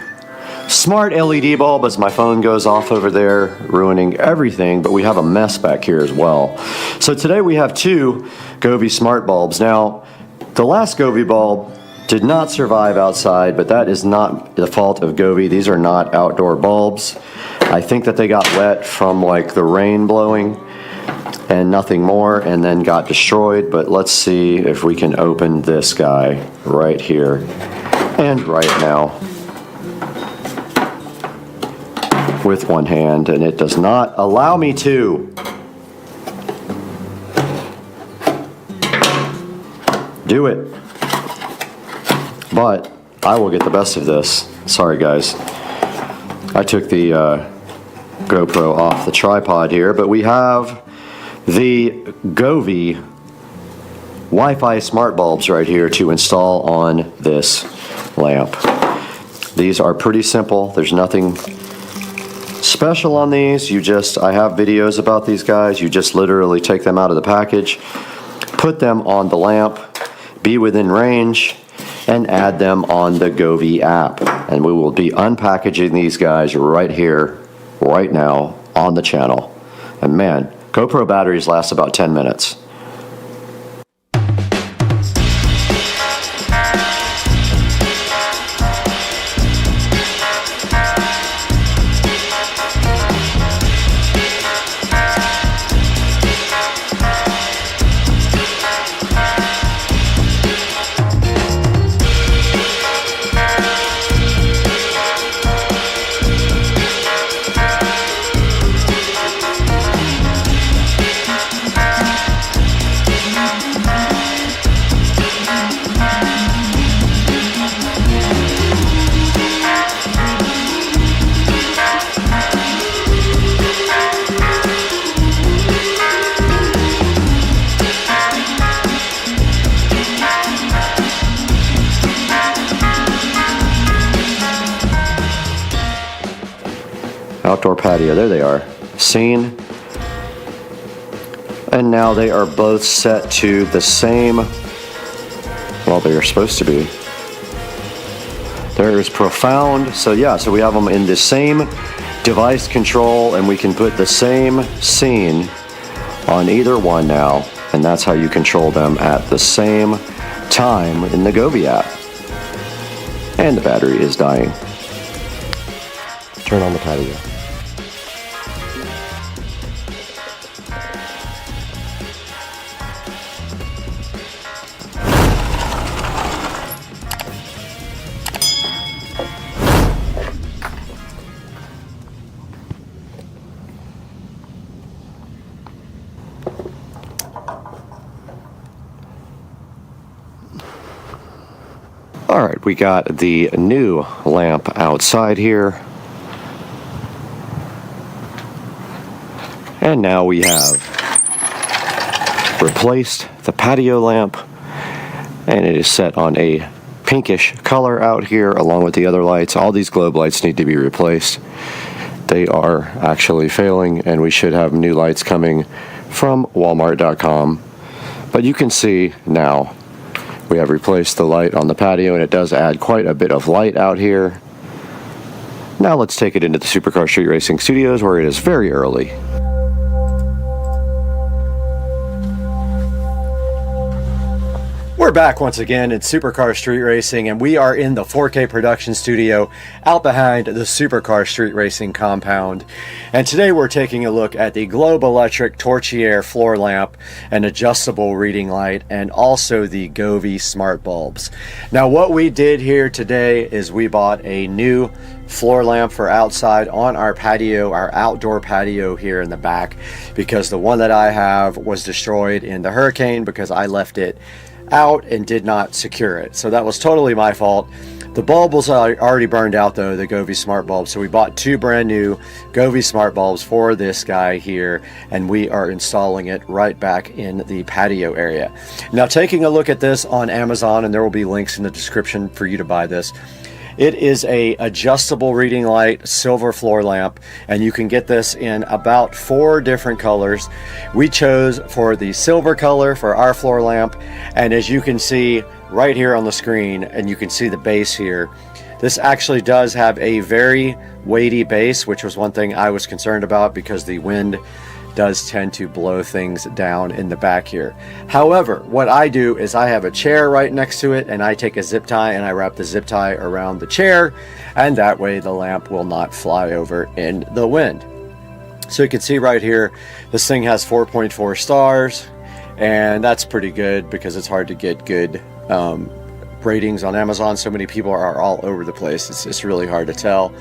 smart LED bulb, as my phone goes off over there, ruining everything, but we have a mess back here as well. So today we have two Govee smart bulbs. Now, the last Govee bulb did not survive outside, but that is not the fault of Govee. These are not outdoor bulbs. I think that they got wet from like the rain blowing and nothing more, and then got destroyed. But let's see if we can open this guy right here and right now with one hand, and it does not allow me to. Do it. But I will get the best of this. Sorry guys. I took the GoPro off the tripod here, but we have the Govee Wi-Fi smart bulbs right here to install on this lamp. These are pretty simple. There's nothing special on these. I have videos about these guys. You just literally take them out of the package, put them on the lamp, be within range, and add them on the Govee app. And we will be unpackaging these guys right here, right now, on the channel. And man, GoPro batteries last about 10 minutes. Outdoor patio, there they are. Seen. And now they are both set to the same, well, they are supposed to be. There is profound, so yeah, so we have them in the same device control, and we can put the same scene on either one now, and that's how you control them at the same time in the Govee app. And the battery is dying. Turn on the patio. All right, we got the new lamp outside here. And now we have replaced the patio lamp, and it is set on a pinkish color out here along with the other lights. All these globe lights need to be replaced. They are actually failing, and we should have new lights coming from Walmart.com. But you can see now we have replaced the light on the patio, and it does add quite a bit of light out here. Now let's take it into the Supercar Street Racing Studios, where it is very early. We're back once again in Supercar Street Racing, and we are in the 4K production studio out behind the Supercar Street Racing compound. And today we're taking a look at the Globe Electric Torchiere floor lamp, an adjustable reading light, and also the Govee smart bulbs. Now what we did here today is we bought a new floor lamp for outside on our patio, our outdoor patio here in the back, because the one that I have was destroyed in the hurricane because I left it out and did not secure it. So that was totally my fault. The bulb was already burned out though, the Govee smart bulb. So we bought two brand new Govee smart bulbs for this guy here, and we are installing it right back in the patio area. Now taking a look at this on Amazon, and there will be links in the description for you to buy this. It is a adjustable reading light silver floor lamp, and you can get this in about 4 different colors. We chose for the silver color for our floor lamp, and as you can see right here on the screen, and you can see the base here, this actually does have a very weighty base, which was one thing I was concerned about because the wind does tend to blow things down in the back here. However, what I do is I have a chair right next to it, and I take a zip tie and I wrap the zip tie around the chair, and that way the lamp will not fly over in the wind. So you can see right here, this thing has 4.4 stars, and that's pretty good because it's hard to get good ratings on Amazon. So many people are all over the place. It's really hard to tell.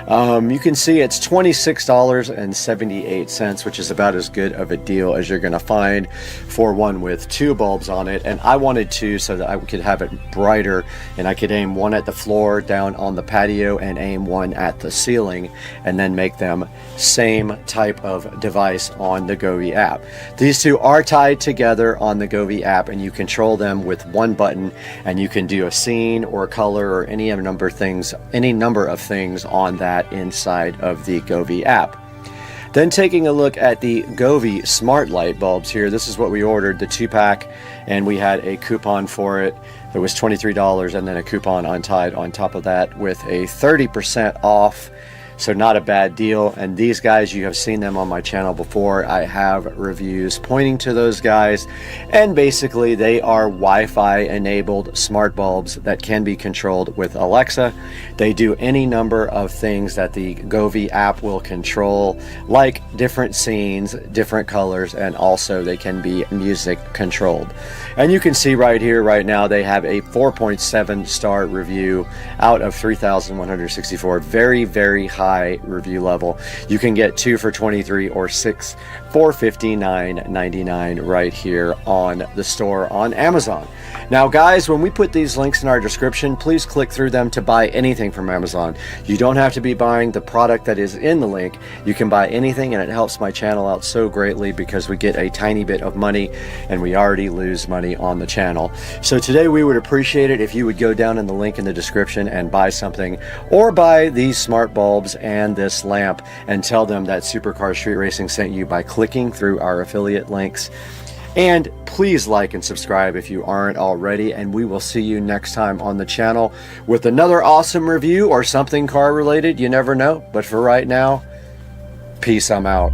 You can see it's $26.78, which is about as good of a deal as you're going to find for one with 2 bulbs on it. And I wanted 2 so that I could have it brighter, and I could aim one at the floor down on the patio and aim one at the ceiling, and then make them same type of device on the Govee app. These 2 are tied together on the Govee app, and you control them with one button, and you can do a scene or color or any number of things on that inside of the Govee app. Then taking a look at the Govee smart light bulbs here, this is what we ordered, the 2-pack, and we had a coupon for it. It was $23, and then a coupon untied on top of that with a 30% off. So not a bad deal. And these guys, you have seen them on my channel before. I have reviews pointing to those guys, and basically they are Wi-Fi enabled smart bulbs that can be controlled with Alexa. They do any number of things that the Govee app will control, like different scenes, different colors, and also they can be music controlled. And you can see right here, right now, they have a 4.7 star review out of 3,164. Very, very high review level. You can get 2 for $23 or 6 for $59.99 right here on the store on Amazon. Now guys, when we put these links in our description, please click through them to buy anything from Amazon. You don't have to be buying the product that is in the link. You can buy anything, and it helps my channel out so greatly because we get a tiny bit of money, and we already lose money on the channel. So today we would appreciate it if you would go down in the link in the description and buy something, or buy these smart bulbs and this lamp, and tell them that Supercar Street Racing sent you by clicking through our affiliate links. And please like and subscribe if you aren't already, and we will see you next time on the channel with another awesome review or something car related. You never know. But for right now, peace. I'm out.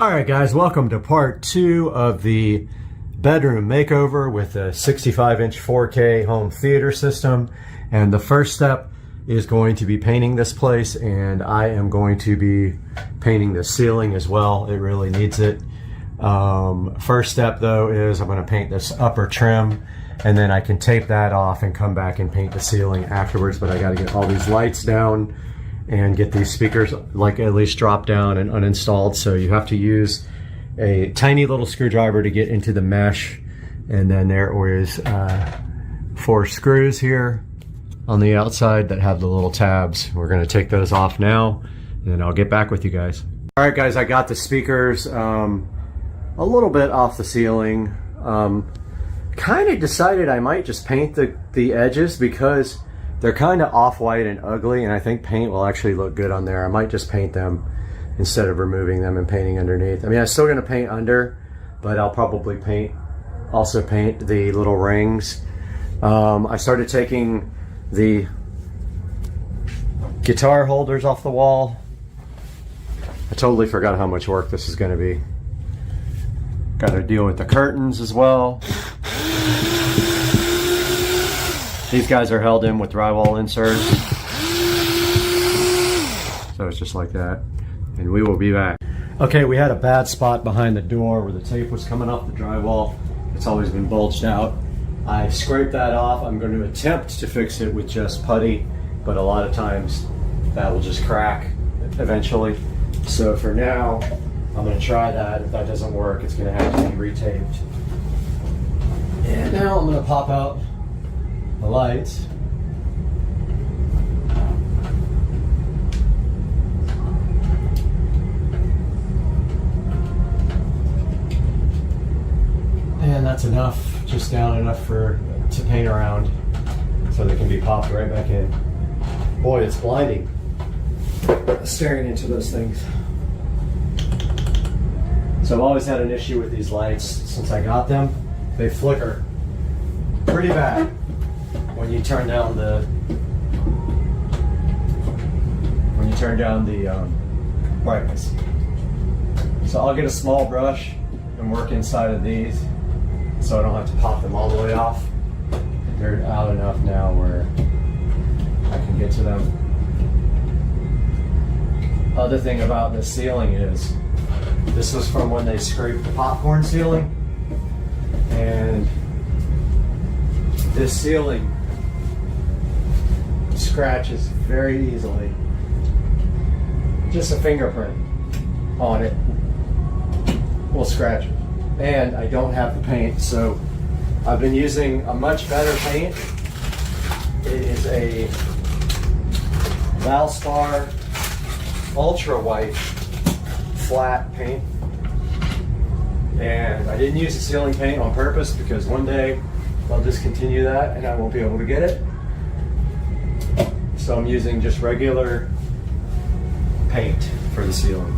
Alright guys, welcome to part 2 of the bedroom makeover with a 65-inch 4K home theater system. And the first step is going to be painting this place, and I am going to be painting the ceiling as well. It really needs it. First step though is I'm going to paint this upper trim, and then I can tape that off and come back and paint the ceiling afterwards. But I got to get all these lights down and get these speakers like at least dropped down and uninstalled. So you have to use a tiny little screwdriver to get into the mesh, and then there is 4 screws here on the outside that have the little tabs. We're going to take those off now, and I'll get back with you guys. All right, guys, I got the speakers a little bit off the ceiling. Kind of decided I might just paint the edges because they're kind of off-white and ugly, and I think paint will actually look good on there. I might just paint them instead of removing them and painting underneath. I mean, I'm still going to paint under, but I'll probably also paint the little rings. I started taking the guitar holders off the wall. I totally forgot how much work this is going to be. Got to deal with the curtains as well. These guys are held in with drywall inserts. So it's just like that. And we will be back. Okay, we had a bad spot behind the door where the tape was coming off the drywall. It's always been bulged out. I scraped that off. I'm going to attempt to fix it with just putty, but a lot of times that will just crack eventually. So for now, I'm going to try that. If that doesn't work, it's going to have to be retaped. And now I'm going to pop out the lights. And that's enough, just down enough to paint around so they can be popped right back in. Boy, it's blinding staring into those things. So I've always had an issue with these lights since I got them. They flicker pretty bad when you turn down the brightness. So I'll get a small brush and work inside of these so I don't have to pop them all the way off. They're out enough now where I can get to them. Other thing about this ceiling is this was from when they scraped the popcorn ceiling, and this ceiling scratches very easily. Just a fingerprint on it will scratch it. And I don't have the paint, so I've been using a much better paint. It is a Valspar Ultra White flat paint. And I didn't use the ceiling paint on purpose because one day I'll discontinue that and I won't be able to get it. So I'm using just regular paint for the ceiling.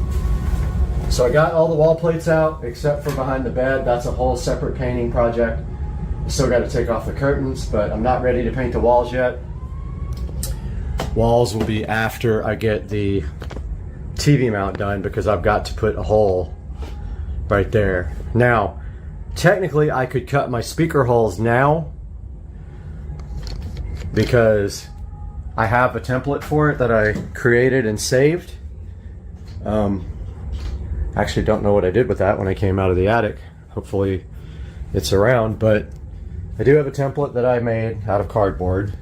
So I got all the wall plates out except for behind the bed. That's a whole separate painting project. I still got to take off the curtains, but I'm not ready to paint the walls yet. Walls will be after I get the TV mount done because I've got to put a hole right there. Now, technically I could cut my speaker holes now because I have a template for it that I created and saved. Actually don't know what I did with that when I came out of the attic. Hopefully it's around, but I do have a template that I made out of cardboard.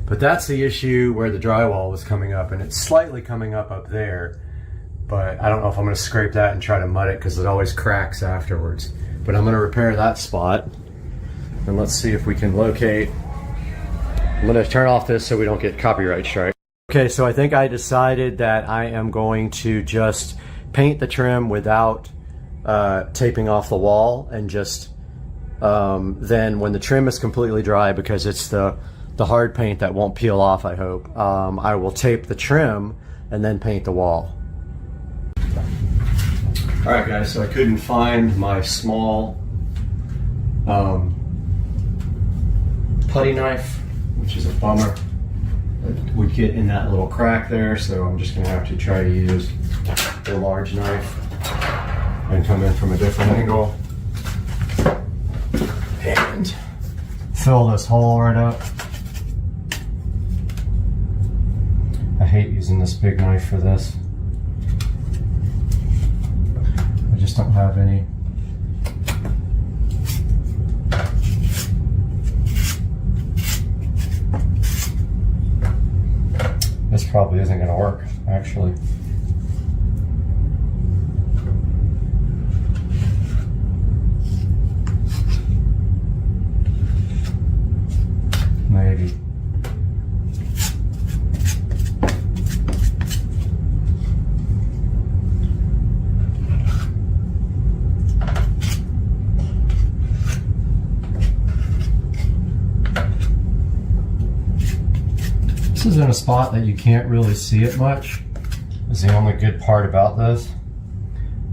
But that's the issue where the drywall was coming up, and it's slightly coming up there. But I don't know if I'm going to scrape that and try to mud it because it always cracks afterwards. But I'm going to repair that spot. And let's see if we can locate. I'm going to turn off this so we don't get copyright strike. Okay, so I think I decided that I am going to just paint the trim without taping off the wall, and just then when the trim is completely dry, because it's the hard paint that won't peel off, I hope, I will tape the trim and then paint the wall. Alright guys, so I couldn't find my small putty knife, which is a bummer. It would get in that little crack there, so I'm just going to have to try to use the large knife and come in from a different angle and fill this hole right up. I hate using this big knife for this. I just don't have any. This probably isn't going to work, actually. Maybe. This is in a spot that you can't really see it much. Is the only good part about this.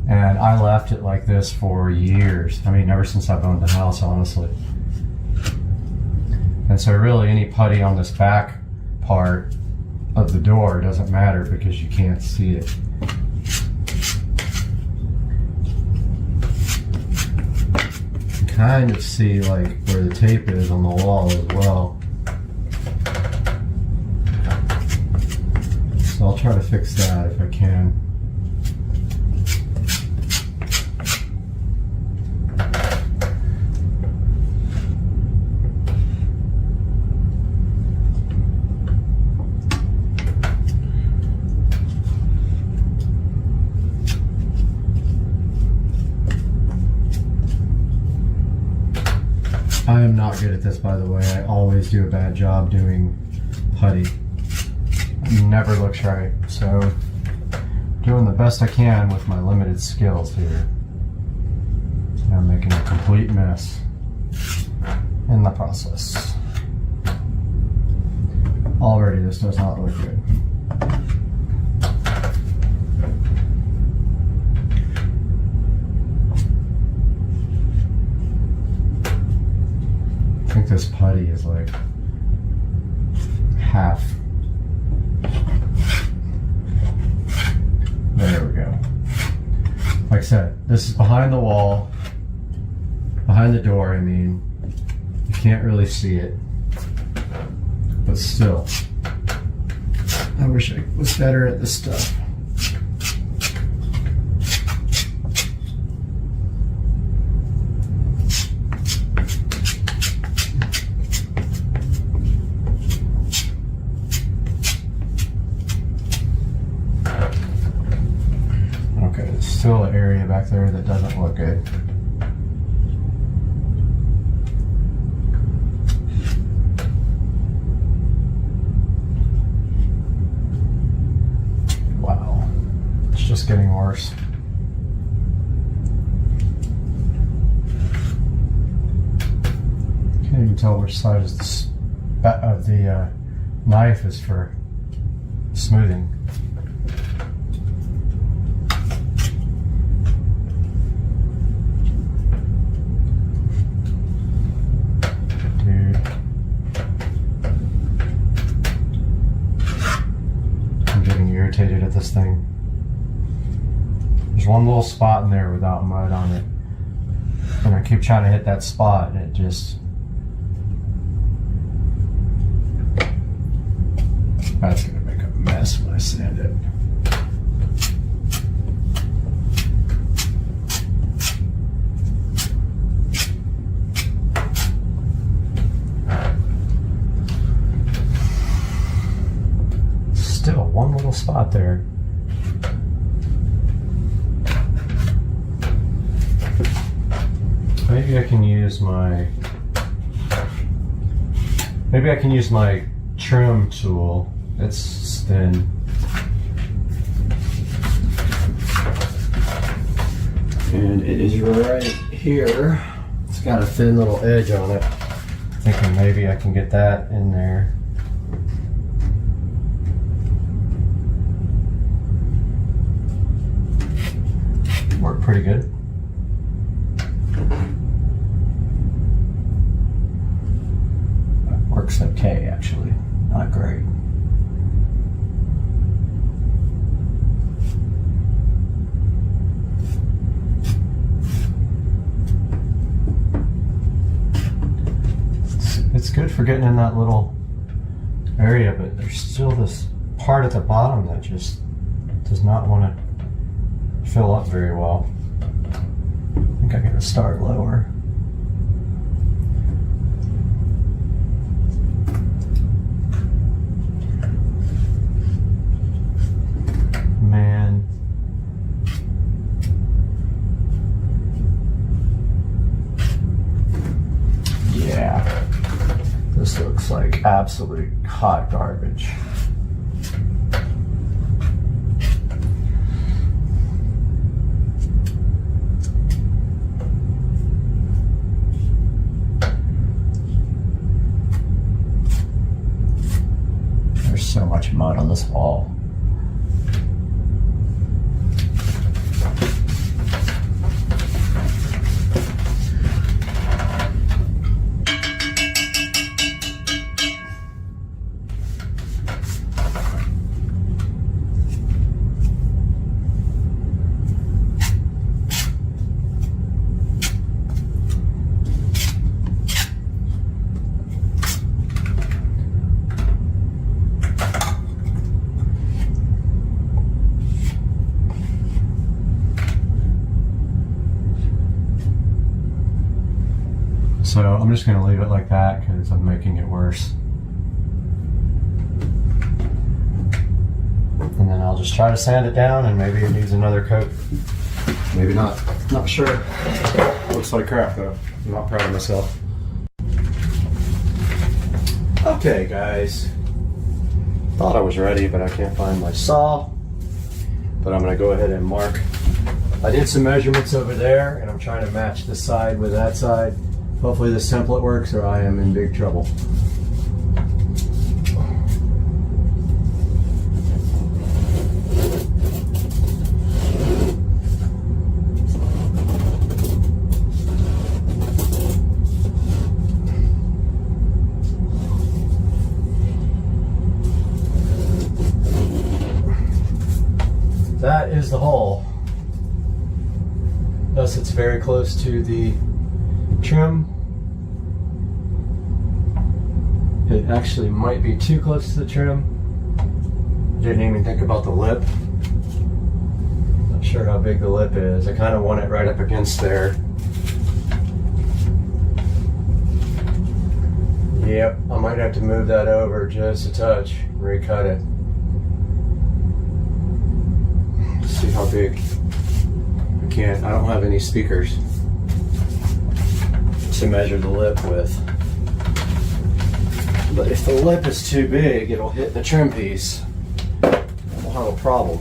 And I left it like this for years. I mean, ever since I've owned the house, honestly. And so really any putty on this back part of the door doesn't matter because you can't see it. You can kind of see like where the tape is on the wall as well. So I'll try to fix that if I can. I am not good at this, by the way. I always do a bad job doing putty. It never looks right. So, doing the best I can with my limited skills here. And I'm making a complete mess in the process. Already, this does not look good. I think this putty is like half. There we go. Like I said, this is behind the wall, behind the door, I mean. You can't really see it, but still. I wish I was better at this stuff. Still an area back there that doesn't look good. Wow, it's just getting worse. Can't even tell which side is the knife is for smoothing. Irritated at this thing. There's one little spot in there without mud on it, and I keep trying to hit that spot, and it just, that's gonna make a mess when I sand it. Still one little spot there. Maybe I can use my trim tool. It's thin. And it is right here. It's got a thin little edge on it. Thinking maybe I can get that in there. Worked pretty good. Works okay, actually. Not great. It's good for getting in that little area, but there's still this part at the bottom that just does not want to fill up very well. I think I gotta start lower. Man. Yeah. This looks like absolute hot garbage. this all? So I'm just going to leave it like that because I'm making it worse. And then I'll just try to sand it down, and maybe it needs another coat. Maybe not. Not sure. Looks like crap though. I'm not proud of myself. Okay guys. Thought I was ready, but I can't find my saw. But I'm going to go ahead and mark. I did some measurements over there, and I'm trying to match this side with that side. Hopefully this template works, or I am in big trouble. That is the hole. Thus it's very close to the trim. It actually might be too close to the trim. Didn't even think about the lip. Not sure how big the lip is. I kind of want it right up against there. Yep, I might have to move that over just a touch, recut it. Let's see how big. I don't have any speakers to measure the lip with. But if the lip is too big, it'll hit the trim piece. We'll have a problem.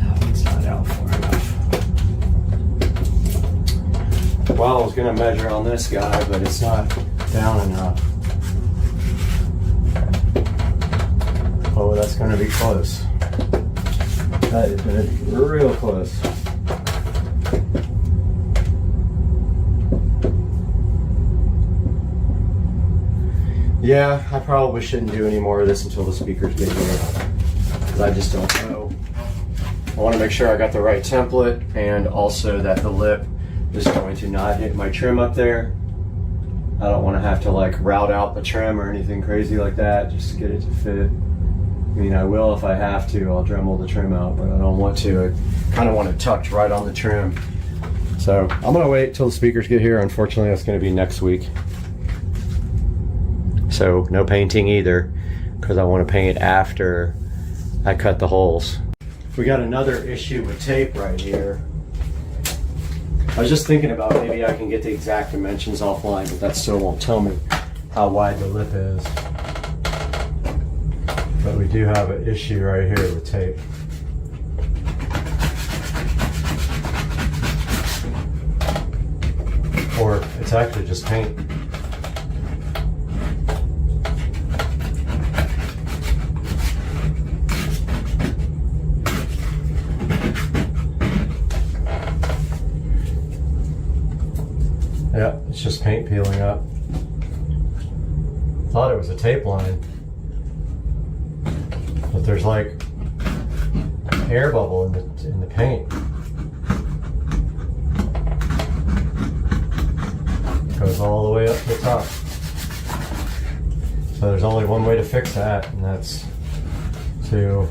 No, it's not out far enough. Well, I was going to measure on this guy, but it's not down enough. Oh, that's going to be close. That is going to be real close. Yeah, I probably shouldn't do any more of this until the speakers get here, because I just don't know. I want to make sure I got the right template, and also that the lip is going to not hit my trim up there. I don't want to have to like route out the trim or anything crazy like that just to get it to fit. I mean, I will if I have to. I'll Dremel the trim out, but I don't want to. I kind of want it tucked right on the trim. So I'm going to wait till the speakers get here. Unfortunately, that's going to be next week. So no painting either, because I want to paint after I cut the holes. We got another issue with tape right here. I was just thinking about maybe I can get the exact dimensions offline, but that still won't tell me how wide the lip is. But we do have an issue right here with tape. Or it's actually just paint. Yeah, it's just paint peeling up. Thought it was a tape line. But there's like air bubble in the paint. It goes all the way up to the top. So there's only one way to fix that, and that's to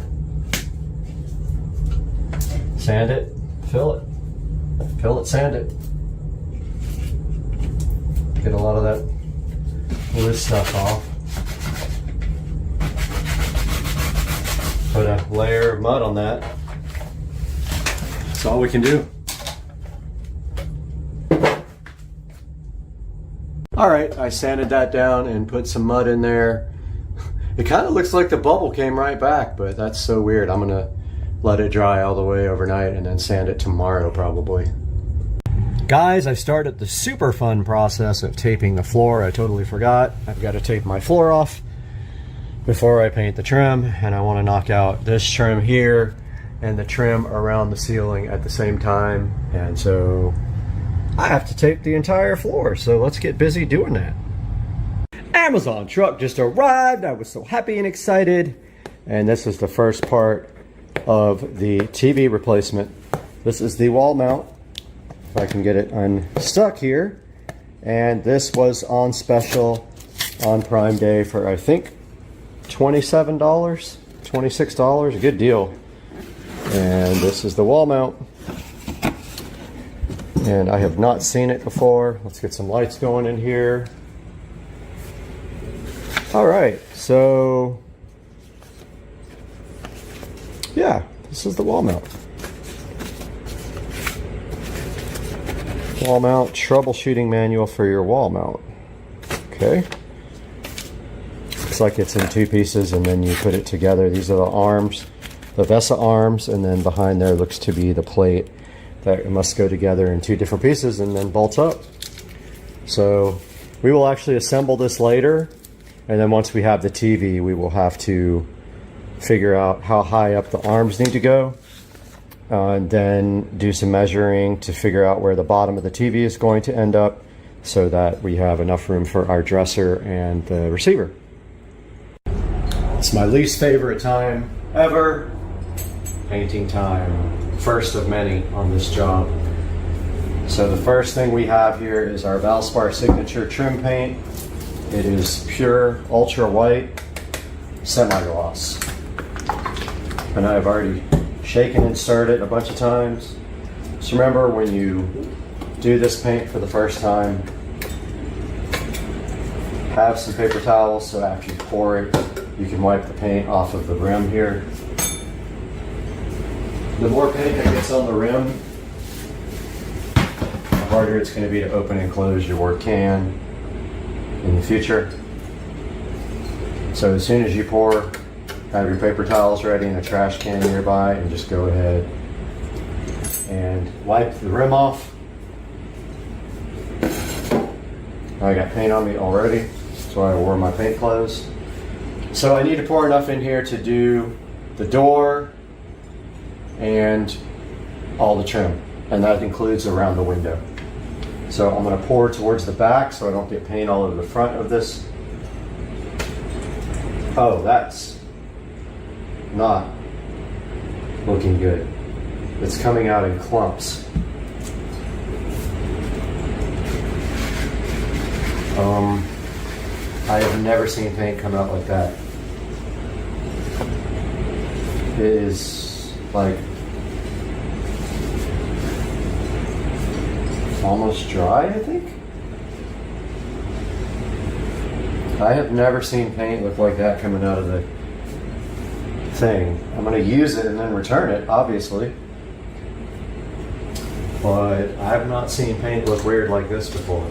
sand it, fill it, sand it. Get a lot of that loose stuff off. Put a layer of mud on that. That's all we can do. All right, I sanded that down and put some mud in there. It kind of looks like the bubble came right back, but that's so weird. I'm gonna let it dry all the way overnight and then sand it tomorrow probably. Guys, I started the super fun process of taping the floor. I totally forgot. I've got to tape my floor off before I paint the trim, and I want to knock out this trim here and the trim around the ceiling at the same time, and so I have to tape the entire floor, so let's get busy doing that. Amazon truck just arrived. I was so happy and excited, and this is the first part of the TV replacement. This is the wall mount. If I can get it unstuck here, and this was on special on Prime Day for I think $27, $26, a good deal. And this is the wall mount, and I have not seen it before. Let's get some lights going in here. All right, so yeah, this is the wall mount. Wall mount troubleshooting manual for your wall mount. Okay. Looks like it's in two pieces and then you put it together. These are the arms, the VESA arms, and then behind there looks to be the plate that must go together in two different pieces and then bolts up. So we will actually assemble this later, and then once we have the TV, we will have to figure out how high up the arms need to go. And then do some measuring to figure out where the bottom of the TV is going to end up so that we have enough room for our dresser and the receiver. It's my least favorite time ever. Painting time, first of many on this job. So the first thing we have here is our Valspar Signature trim paint. It is pure ultra white semi-gloss. And I've already shaken and stirred it a bunch of times. Just remember, when you do this paint for the first time, have some paper towels so after you pour it, you can wipe the paint off of the rim here. The more paint that gets on the rim, the harder it's going to be to open and close your work can in the future. So as soon as you pour, have your paper towels ready and a trash can nearby, and just go ahead and wipe the rim off. I got paint on me already, so I wore my paint clothes. So I need to pour enough in here to do the door and all the trim, and that includes around the window. So I'm going to pour towards the back so I don't get paint all over the front of this. Oh, that's not looking good. It's coming out in clumps. I have never seen paint come out like that. It is like almost dry, I think. I have never seen paint look like that coming out of the thing. I'm going to use it and then return it, obviously. But I have not seen paint look weird like this before.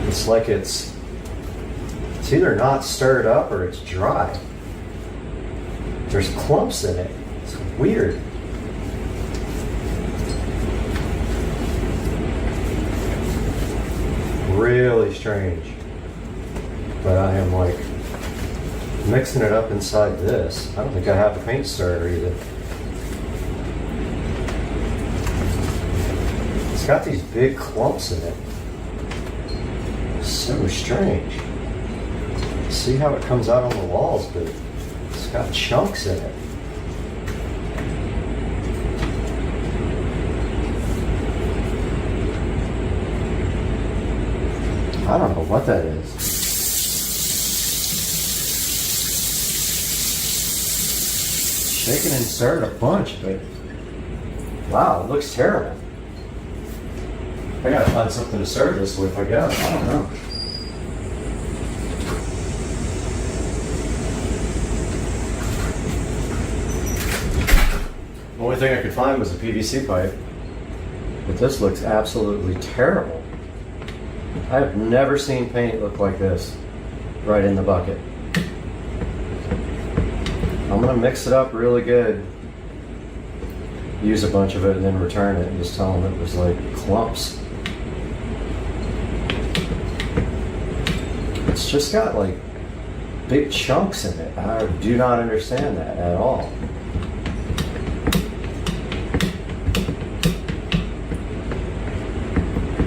It's like it's either not stirred up or it's dry. There's clumps in it. It's weird. Really strange. But I am like mixing it up inside this. I don't think I have a paint stirrer either. It's got these big clumps in it. So strange. See how it comes out on the walls, but it's got chunks in it. I don't know what that is. Shaken and stirred a bunch, but wow, it looks terrible. I gotta find something to serve this with, I guess. I don't know. The only thing I could find was a PVC pipe, but this looks absolutely terrible. I have never seen paint look like this right in the bucket. I'm gonna mix it up really good. use a bunch of it and then return it and just tell them it was like clumps. It's just got like big chunks in it. I do not understand that at all.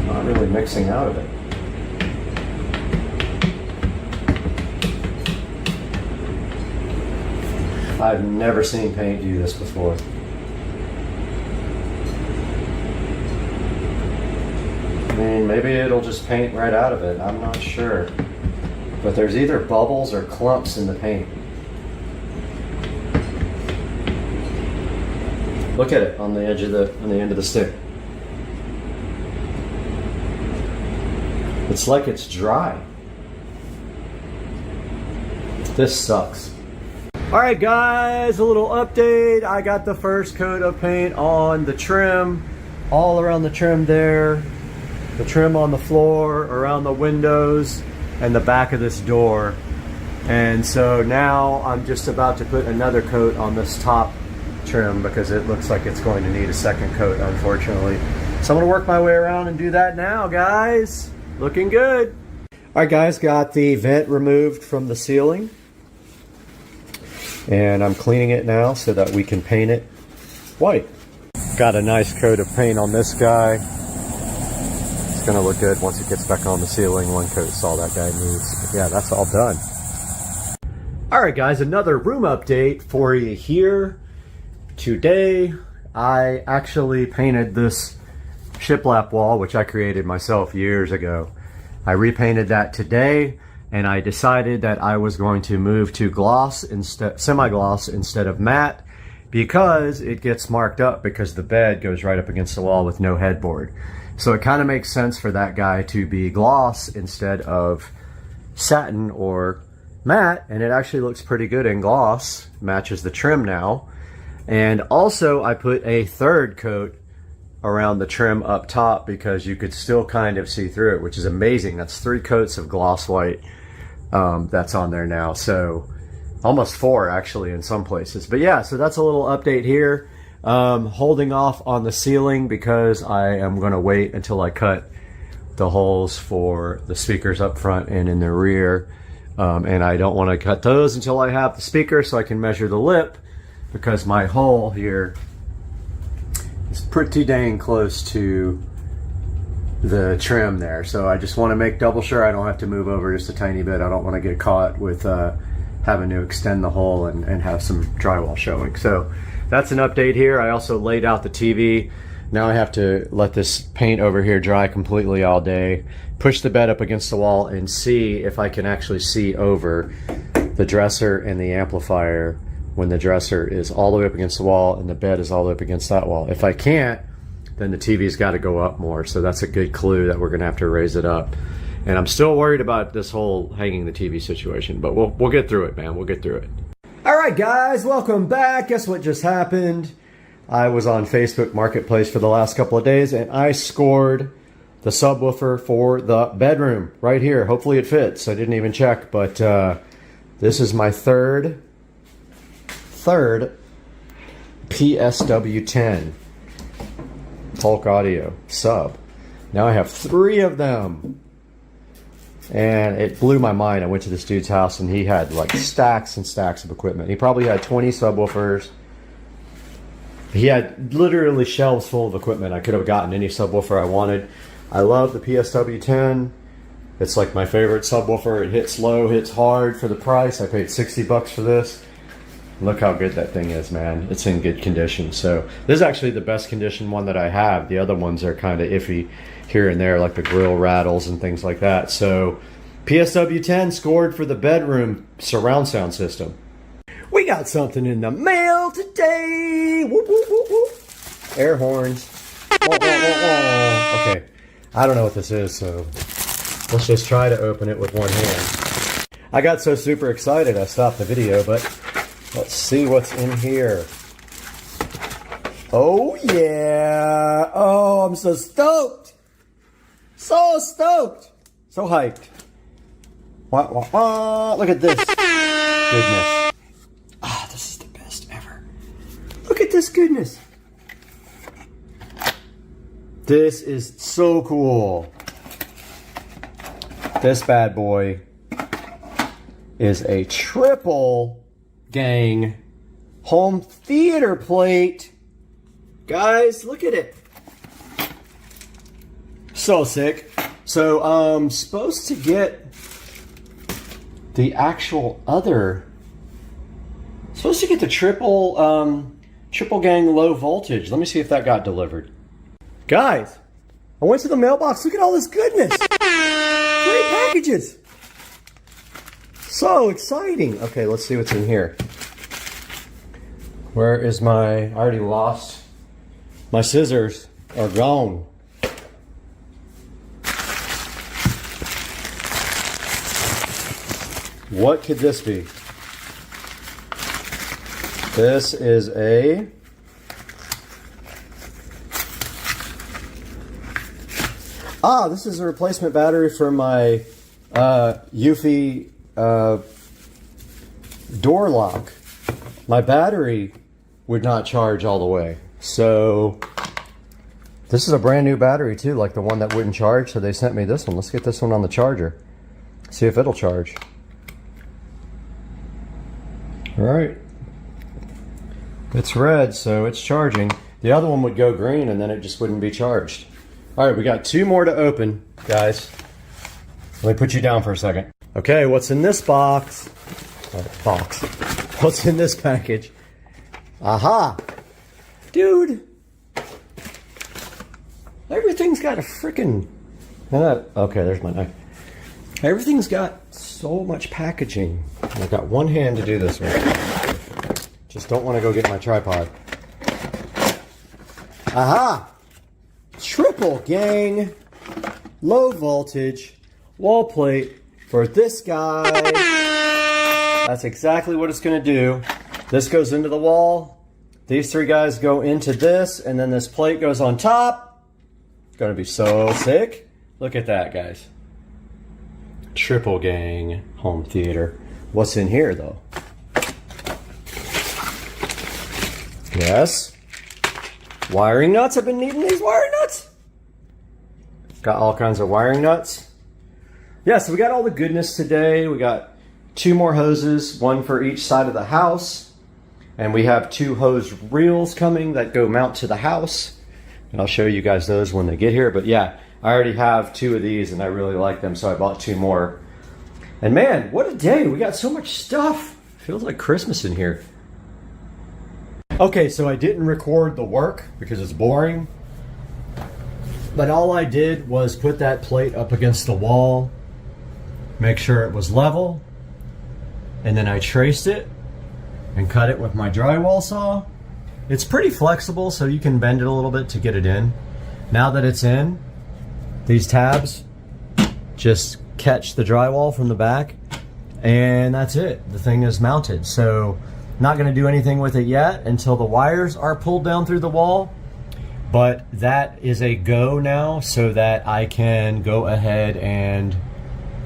Not really mixing out of it. I've never seen paint do this before. I mean, maybe it'll just paint right out of it. I'm not sure. But there's either bubbles or clumps in the paint. Look at it on the edge of on the end of the stick. It's like it's dry. This sucks. All right, guys, a little update. I got the first coat of paint on the trim, all around the trim there, the trim on the floor, around the windows, and the back of this door. And so now I'm just about to put another coat on this top trim because it looks like it's going to need a second coat, unfortunately. So I'm gonna work my way around and do that now, guys. Looking good. All right, guys, got the vent removed from the ceiling. And I'm cleaning it now so that we can paint it white. Got a nice coat of paint on this guy. It's gonna look good once it gets back on the ceiling. One coat is all that guy needs. But yeah, that's all done. All right, guys, another room update for you here. Today, I actually painted this shiplap wall, which I created myself years ago. I repainted that today. And I decided that I was going to move to gloss instead, semi-gloss instead of matte, because it gets marked up because the bed goes right up against the wall with no headboard. So it kind of makes sense for that guy to be gloss instead of satin or matte, and it actually looks pretty good in gloss, matches the trim now. And also I put a third coat around the trim up top because you could still kind of see through it, which is amazing. That's 3 coats of gloss white that's on there now. So almost 4 actually in some places. But yeah, so that's a little update here. Holding off on the ceiling because I am going to wait until I cut the holes for the speakers up front and in the rear. And I don't want to cut those until I have the speaker so I can measure the lip, because my hole here is pretty dang close to the trim there. So I just want to make double sure I don't have to move over just a tiny bit. I don't want to get caught with having to extend the hole and have some drywall showing. So that's an update here. I also laid out the TV. Now I have to let this paint over here dry completely all day, push the bed up against the wall and see if I can actually see over the dresser and the amplifier when the dresser is all the way up against the wall and the bed is all the way up against that wall. If I can't, then the TV's got to go up more. So that's a good clue that we're going to have to raise it up. And I'm still worried about this whole hanging the TV situation, but we'll get through it, man. We'll get through it. All right, guys, welcome back. Guess what just happened? I was on Facebook Marketplace for the last couple of days, and I scored the subwoofer for the bedroom right here. Hopefully it fits. I didn't even check, but this is my third PSW10 Polk Audio sub. Now I have 3 of them. And it blew my mind. I went to this dude's house and he had like stacks and stacks of equipment. He probably had 20 subwoofers. He had literally shelves full of equipment. I could have gotten any subwoofer I wanted. I love the PSW10. It's like my favorite subwoofer. It hits low, hits hard for the price. I paid 60 bucks for this. Look how good that thing is, man. It's in good condition. So this is actually the best condition one that I have. The other ones are kind of iffy here and there, like the grill rattles and things like that. So PSW10 scored for the bedroom surround sound system. We got something in the mail today. Whoop, whoop, whoop, whoop. Air horns. Wah, wah, wah, wah. Okay, I don't know what this is, so let's just try to open it with one hand. I got so super excited I stopped the video, but let's see what's in here. Oh yeah! Oh, I'm so stoked! So stoked! So hyped. Wah, wah, wah. Look at this goodness. Ah, this is the best ever. Look at this goodness. This is so cool. This bad boy is a triple gang home theater plate. Guys, look at it. So sick. So I'm supposed to get the actual other, supposed to get the triple gang low voltage. Let me see if that got delivered. Guys, I went to the mailbox. Look at all this goodness. 3 packages. So exciting. Okay, let's see what's in here. Where is I already lost. My scissors are gone. What could this be? This is a this is a replacement battery for my Eufy door lock. My battery would not charge all the way. So this is a brand new battery too, like the one that wouldn't charge. So they sent me this one. Let's get this one on the charger. See if it'll charge. All right. It's red, so it's charging. The other one would go green and then it just wouldn't be charged. All right, we got 2 more to open, guys. Let me put you down for a second. Okay, what's in this box? What's in this package? Aha! Dude! Everything's got a freaking... Okay, there's my knife. Everything's got so much packaging. I've got one hand to do this with. Just don't want to go get my tripod. Aha! Triple gang, low voltage, wall plate for this guy. That's exactly what it's going to do. This goes into the wall. These 3 guys go into this, and then this plate goes on top. It's going to be so sick. Look at that, guys. Triple gang home theater. What's in here, though? Yes. Wiring nuts. I've been needing these wiring nuts. Got all kinds of wiring nuts. Yeah, so we got all the goodness today. We got 2 more hoses, 1 for each side of the house. And we have 2 hose reels coming that go mount to the house. And I'll show you guys those when they get here. But yeah, I already have 2 of these and I really like them, so I bought 2 more. And man, what a day. We got so much stuff. Feels like Christmas in here. Okay, so I didn't record the work because it's boring. But all I did was put that plate up against the wall, make sure it was level, and then I traced it and cut it with my drywall saw. It's pretty flexible, so you can bend it a little bit to get it in. Now that it's in, these tabs just catch the drywall from the back, and that's it. The thing is mounted. So not going to do anything with it yet until the wires are pulled down through the wall, but that is a go now, so that I can go ahead and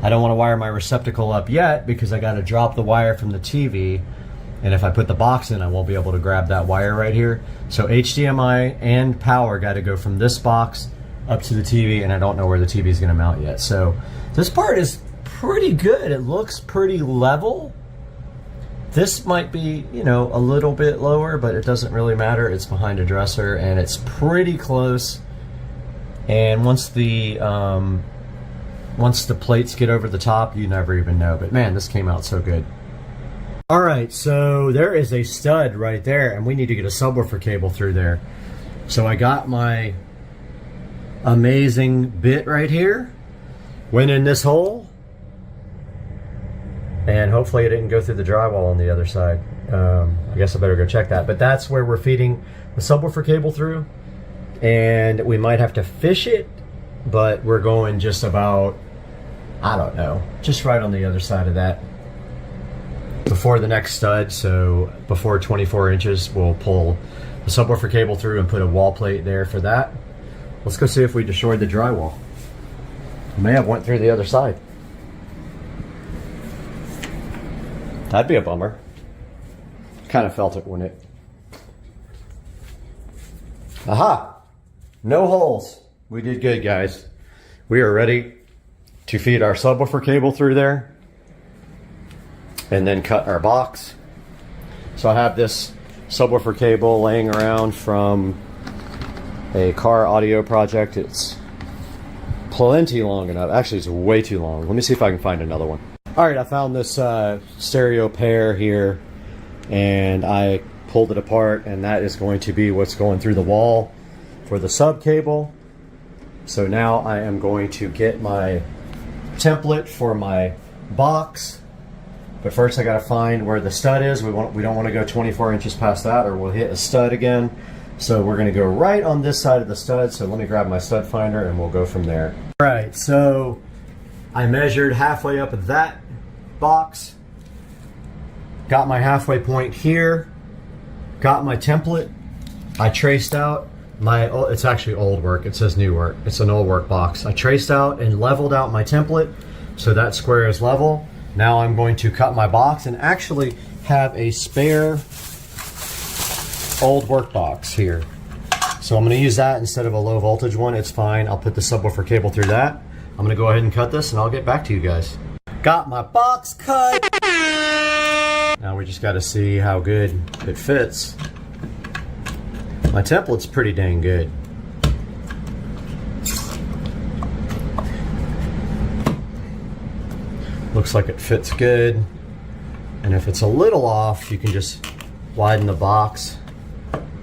I don't want to wire my receptacle up yet because I got to drop the wire from the TV, and if I put the box in I won't be able to grab that wire right here. So HDMI and power got to go from this box up to the TV, and I don't know where the TV is going to mount yet. So this part is pretty good. It looks pretty level. This might be, you know, a little bit lower, but it doesn't really matter. It's behind a dresser and it's pretty close. And once the plates get over the top, you never even know. But man, this came out so good. All right, so there is a stud right there, and we need to get a subwoofer cable through there. So I got my amazing bit right here, went in this hole, and hopefully it didn't go through the drywall on the other side. I guess I better go check that. But that's where we're feeding the subwoofer cable through, and we might have to fish it, but we're going just about, I don't know, just right on the other side of that before the next stud. So before 24 inches, we'll pull the subwoofer cable through and put a wall plate there for that. Let's go see if we destroyed the drywall. We may have went through the other side. That'd be a bummer. Kind of felt it, wouldn't it? Aha! No holes. We did good, guys. We are ready to feed our subwoofer cable through there and then cut our box. So I have this subwoofer cable laying around from a car audio project. It's plenty long enough. Actually, it's way too long. Let me see if I can find another one. All right, I found this stereo pair here, and I pulled it apart, and that is going to be what's going through the wall for the sub cable. So now I am going to get my template for my box, but first I got to find where the stud is. We don't want to go 24 inches past that, or we'll hit a stud again. So we're going to go right on this side of the stud. So let me grab my stud finder and we'll go from there. All right, so I measured halfway up of that box, got my halfway point here, got my template. I traced out it's actually old work. It says new work. It's an old work box. I traced out and leveled out my template so that square is level. Now I'm going to cut my box and actually have a spare old work box here. So I'm going to use that instead of a low voltage one. It's fine. I'll put the subwoofer cable through that. I'm going to go ahead and cut this and I'll get back to you guys. Got my box cut. Now we just got to see how good it fits. My template's pretty dang good. Looks like it fits good. And if it's a little off, you can just widen the box,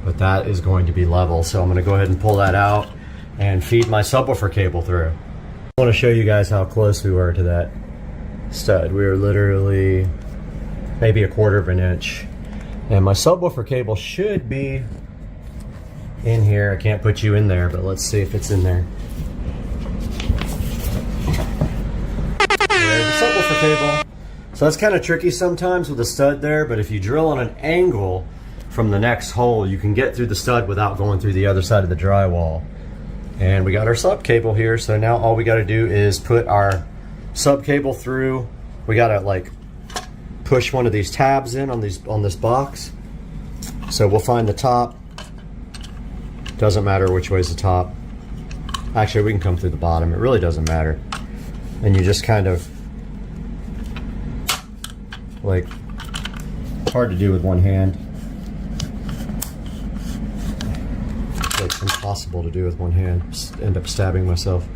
but that is going to be level. So I'm going to go ahead and pull that out and feed my subwoofer cable through. I want to show you guys how close we were to that stud. We were literally maybe 1/4 of an inch. And my subwoofer cable should be in here. I can't put you in there, but let's see if it's in there. There's the subwoofer cable. So that's kind of tricky sometimes with the stud there, but if you drill on an angle from the next hole, you can get through the stud without going through the other side of the drywall. And we got our sub cable here, so now all we got to do is put our sub cable through. We got to like push one of these tabs in on this box. So we'll find the top. Doesn't matter which way's the top. Actually, we can come through the bottom. It really doesn't matter. And you just kind of like, hard to do with one hand. It's impossible to do with one hand. Just end up stabbing myself.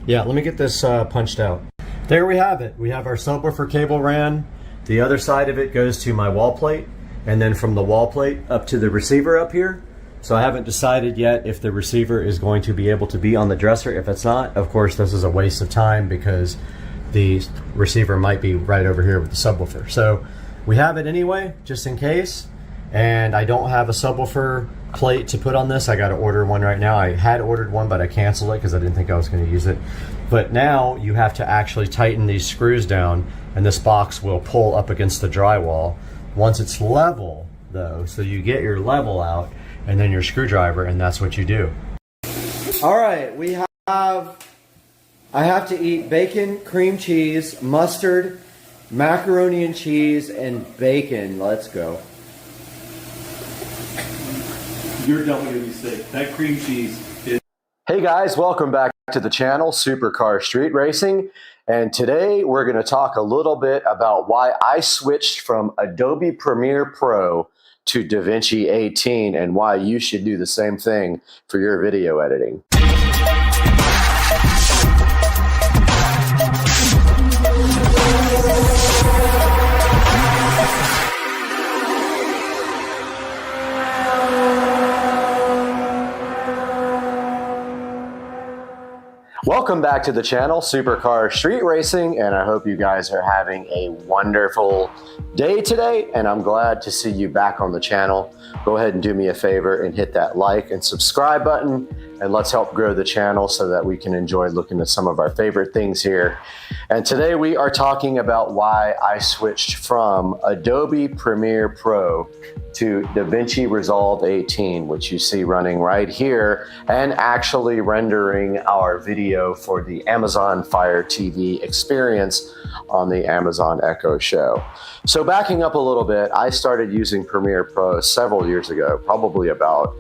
Yeah, let me get this punched out. There we have it. We have our subwoofer cable ran. The other side of it goes to my wall plate, and then from the wall plate up to the receiver up here. So I haven't decided yet if the receiver is going to be able to be on the dresser. If it's not, of course, this is a waste of time because the receiver might be right over here with the subwoofer. So we have it anyway, just in case. And I don't have a subwoofer plate to put on this. I got to order one right now. I had ordered one, but I canceled it because I didn't think I was going to use it. But now you have to actually tighten these screws down, and this box will pull up against the drywall. Once it's level, though, so you get your level out, and then your screwdriver, and that's what you do. All right, I have to eat bacon, cream cheese, mustard, macaroni and cheese, and bacon. Let's go. You're definitely gonna be sick. That cream cheese is... Hey guys, welcome back to the channel, Supercar Street Racing. And today we're gonna talk a little bit about why I switched from Adobe Premiere Pro to DaVinci 18 and why you should do the same thing for your video editing. Welcome back to the channel, Supercar Street Racing, and I hope you guys are having a wonderful day today, and I'm glad to see you back on the channel. Go ahead and do me a favor and hit that like and subscribe button, and let's help grow the channel so that we can enjoy looking at some of our favorite things here. And today we are talking about why I switched from Adobe Premiere Pro to DaVinci Resolve 18, which you see running right here and actually rendering our video for the Amazon Fire TV experience on the Amazon Echo Show. So backing up a little bit, I started using Premiere Pro several years ago, probably about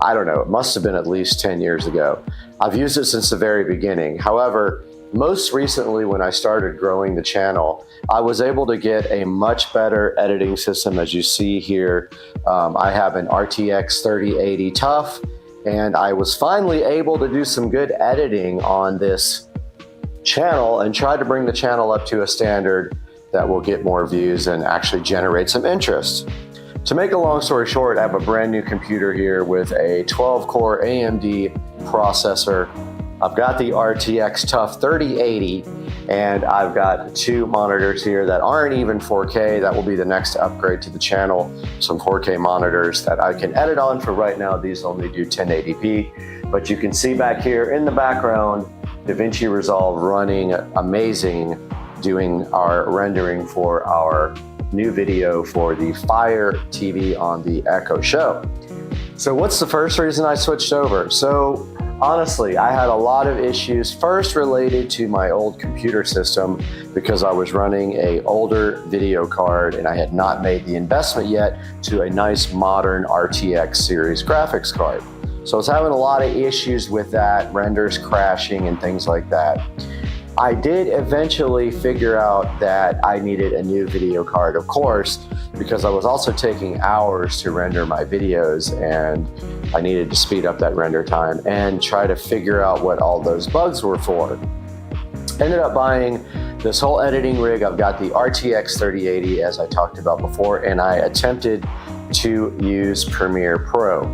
I don't know, it must have been at least 10 years ago. I've used it since the very beginning. However, most recently when I started growing the channel, I was able to get a much better editing system. As you see here, I have an RTX 3080 TUF, and I was finally able to do some good editing on this channel and try to bring the channel up to a standard that will get more views and actually generate some interest. To make a long story short, I have a brand new computer here with a 12-core AMD processor. I've got the RTX TUF 3080, and I've got 2 monitors here that aren't even 4K. That will be the next upgrade to the channel, some 4K monitors that I can edit on. For right now, these only do 1080p. But you can see back here in the background, DaVinci Resolve running amazing, doing our rendering for our new video for the Fire TV on the Echo Show. So what's the first reason I switched over? So honestly, I had a lot of issues, first related to my old computer system because I was running an older video card and I had not made the investment yet to a nice modern RTX series graphics card. So I was having a lot of issues with that, renders crashing and things like that. I did eventually figure out that I needed a new video card, of course, because I was also taking hours to render my videos and I needed to speed up that render time and try to figure out what all those bugs were for. Ended up buying this whole editing rig. I've got the RTX 3080 as I talked about before, and I attempted to use Premiere Pro.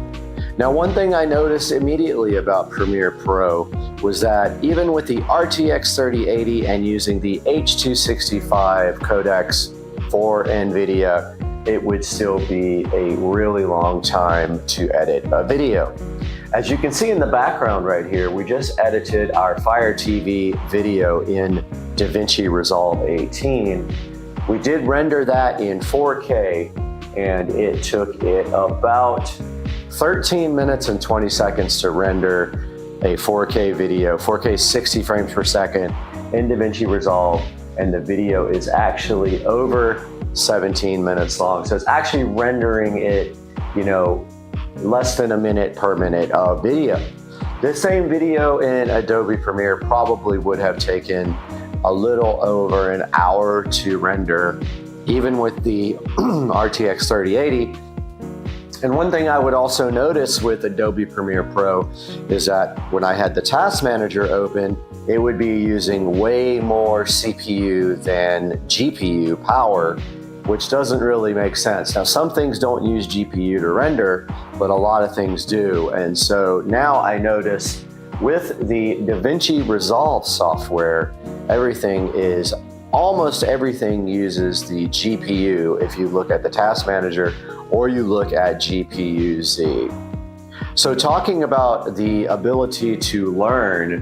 Now, one thing I noticed immediately about Premiere Pro was that even with the RTX 3080 and using the H265 codecs for NVIDIA, it would still be a really long time to edit a video. As you can see in the background right here, we just edited our Fire TV video in DaVinci Resolve 18. We did render that in 4K, and it took it about 13 minutes and 20 seconds to render a 4K video, 4K 60 frames per second in DaVinci Resolve, and the video is actually over 17 minutes long. So it's actually rendering it, you know, less than a minute per minute of video. This same video in Adobe Premiere probably would have taken a little over an hour to render, even with the RTX 3080. And one thing I would also notice with Adobe Premiere Pro is that when I had the Task Manager open, it would be using way more CPU than GPU power, which doesn't really make sense. Now, some things don't use GPU to render, but a lot of things do. And so now I notice with the DaVinci Resolve software, almost everything uses the GPU if you look at the Task Manager or you look at GPU-Z. So talking about the ability to learn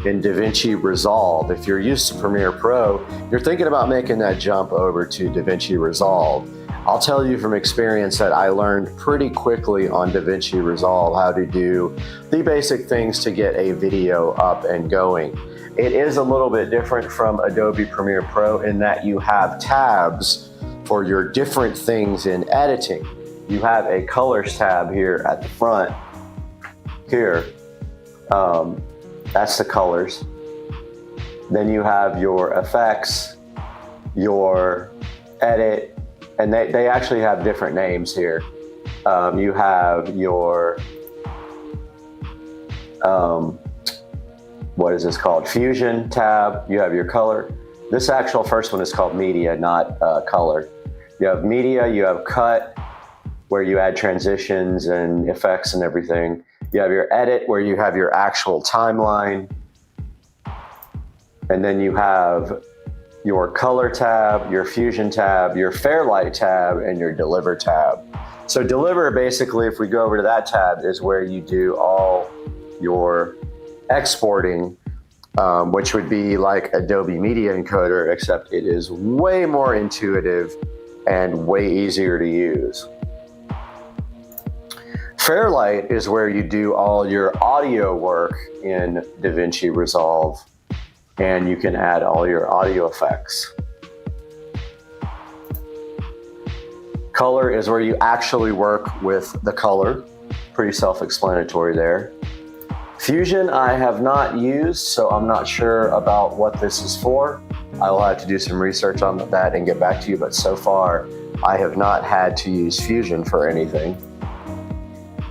in DaVinci Resolve, if you're used to Premiere Pro, you're thinking about making that jump over to DaVinci Resolve. I'll tell you from experience that I learned pretty quickly on DaVinci Resolve how to do the basic things to get a video up and going. It is a little bit different from Adobe Premiere Pro in that you have tabs for your different things in editing. You have a colors tab here at the front. Here, that's the colors. Then you have your effects, your edit, and they actually have different names here. You have your, what is this called? Fusion tab. You have your color. This actual first one is called media, not color. You have media, you have cut, where you add transitions and effects and everything. You have your edit, where you have your actual timeline. And then you have your color tab, your fusion tab, your Fairlight tab, and your deliver tab. So deliver, basically, if we go over to that tab, is where you do all your exporting, which would be like Adobe Media Encoder, except it is way more intuitive and way easier to use. Fairlight is where you do all your audio work in DaVinci Resolve, and you can add all your audio effects. Color is where you actually work with the color. Pretty self-explanatory there. Fusion I have not used, so I'm not sure about what this is for. I will have to do some research on that and get back to you, but so far I have not had to use Fusion for anything.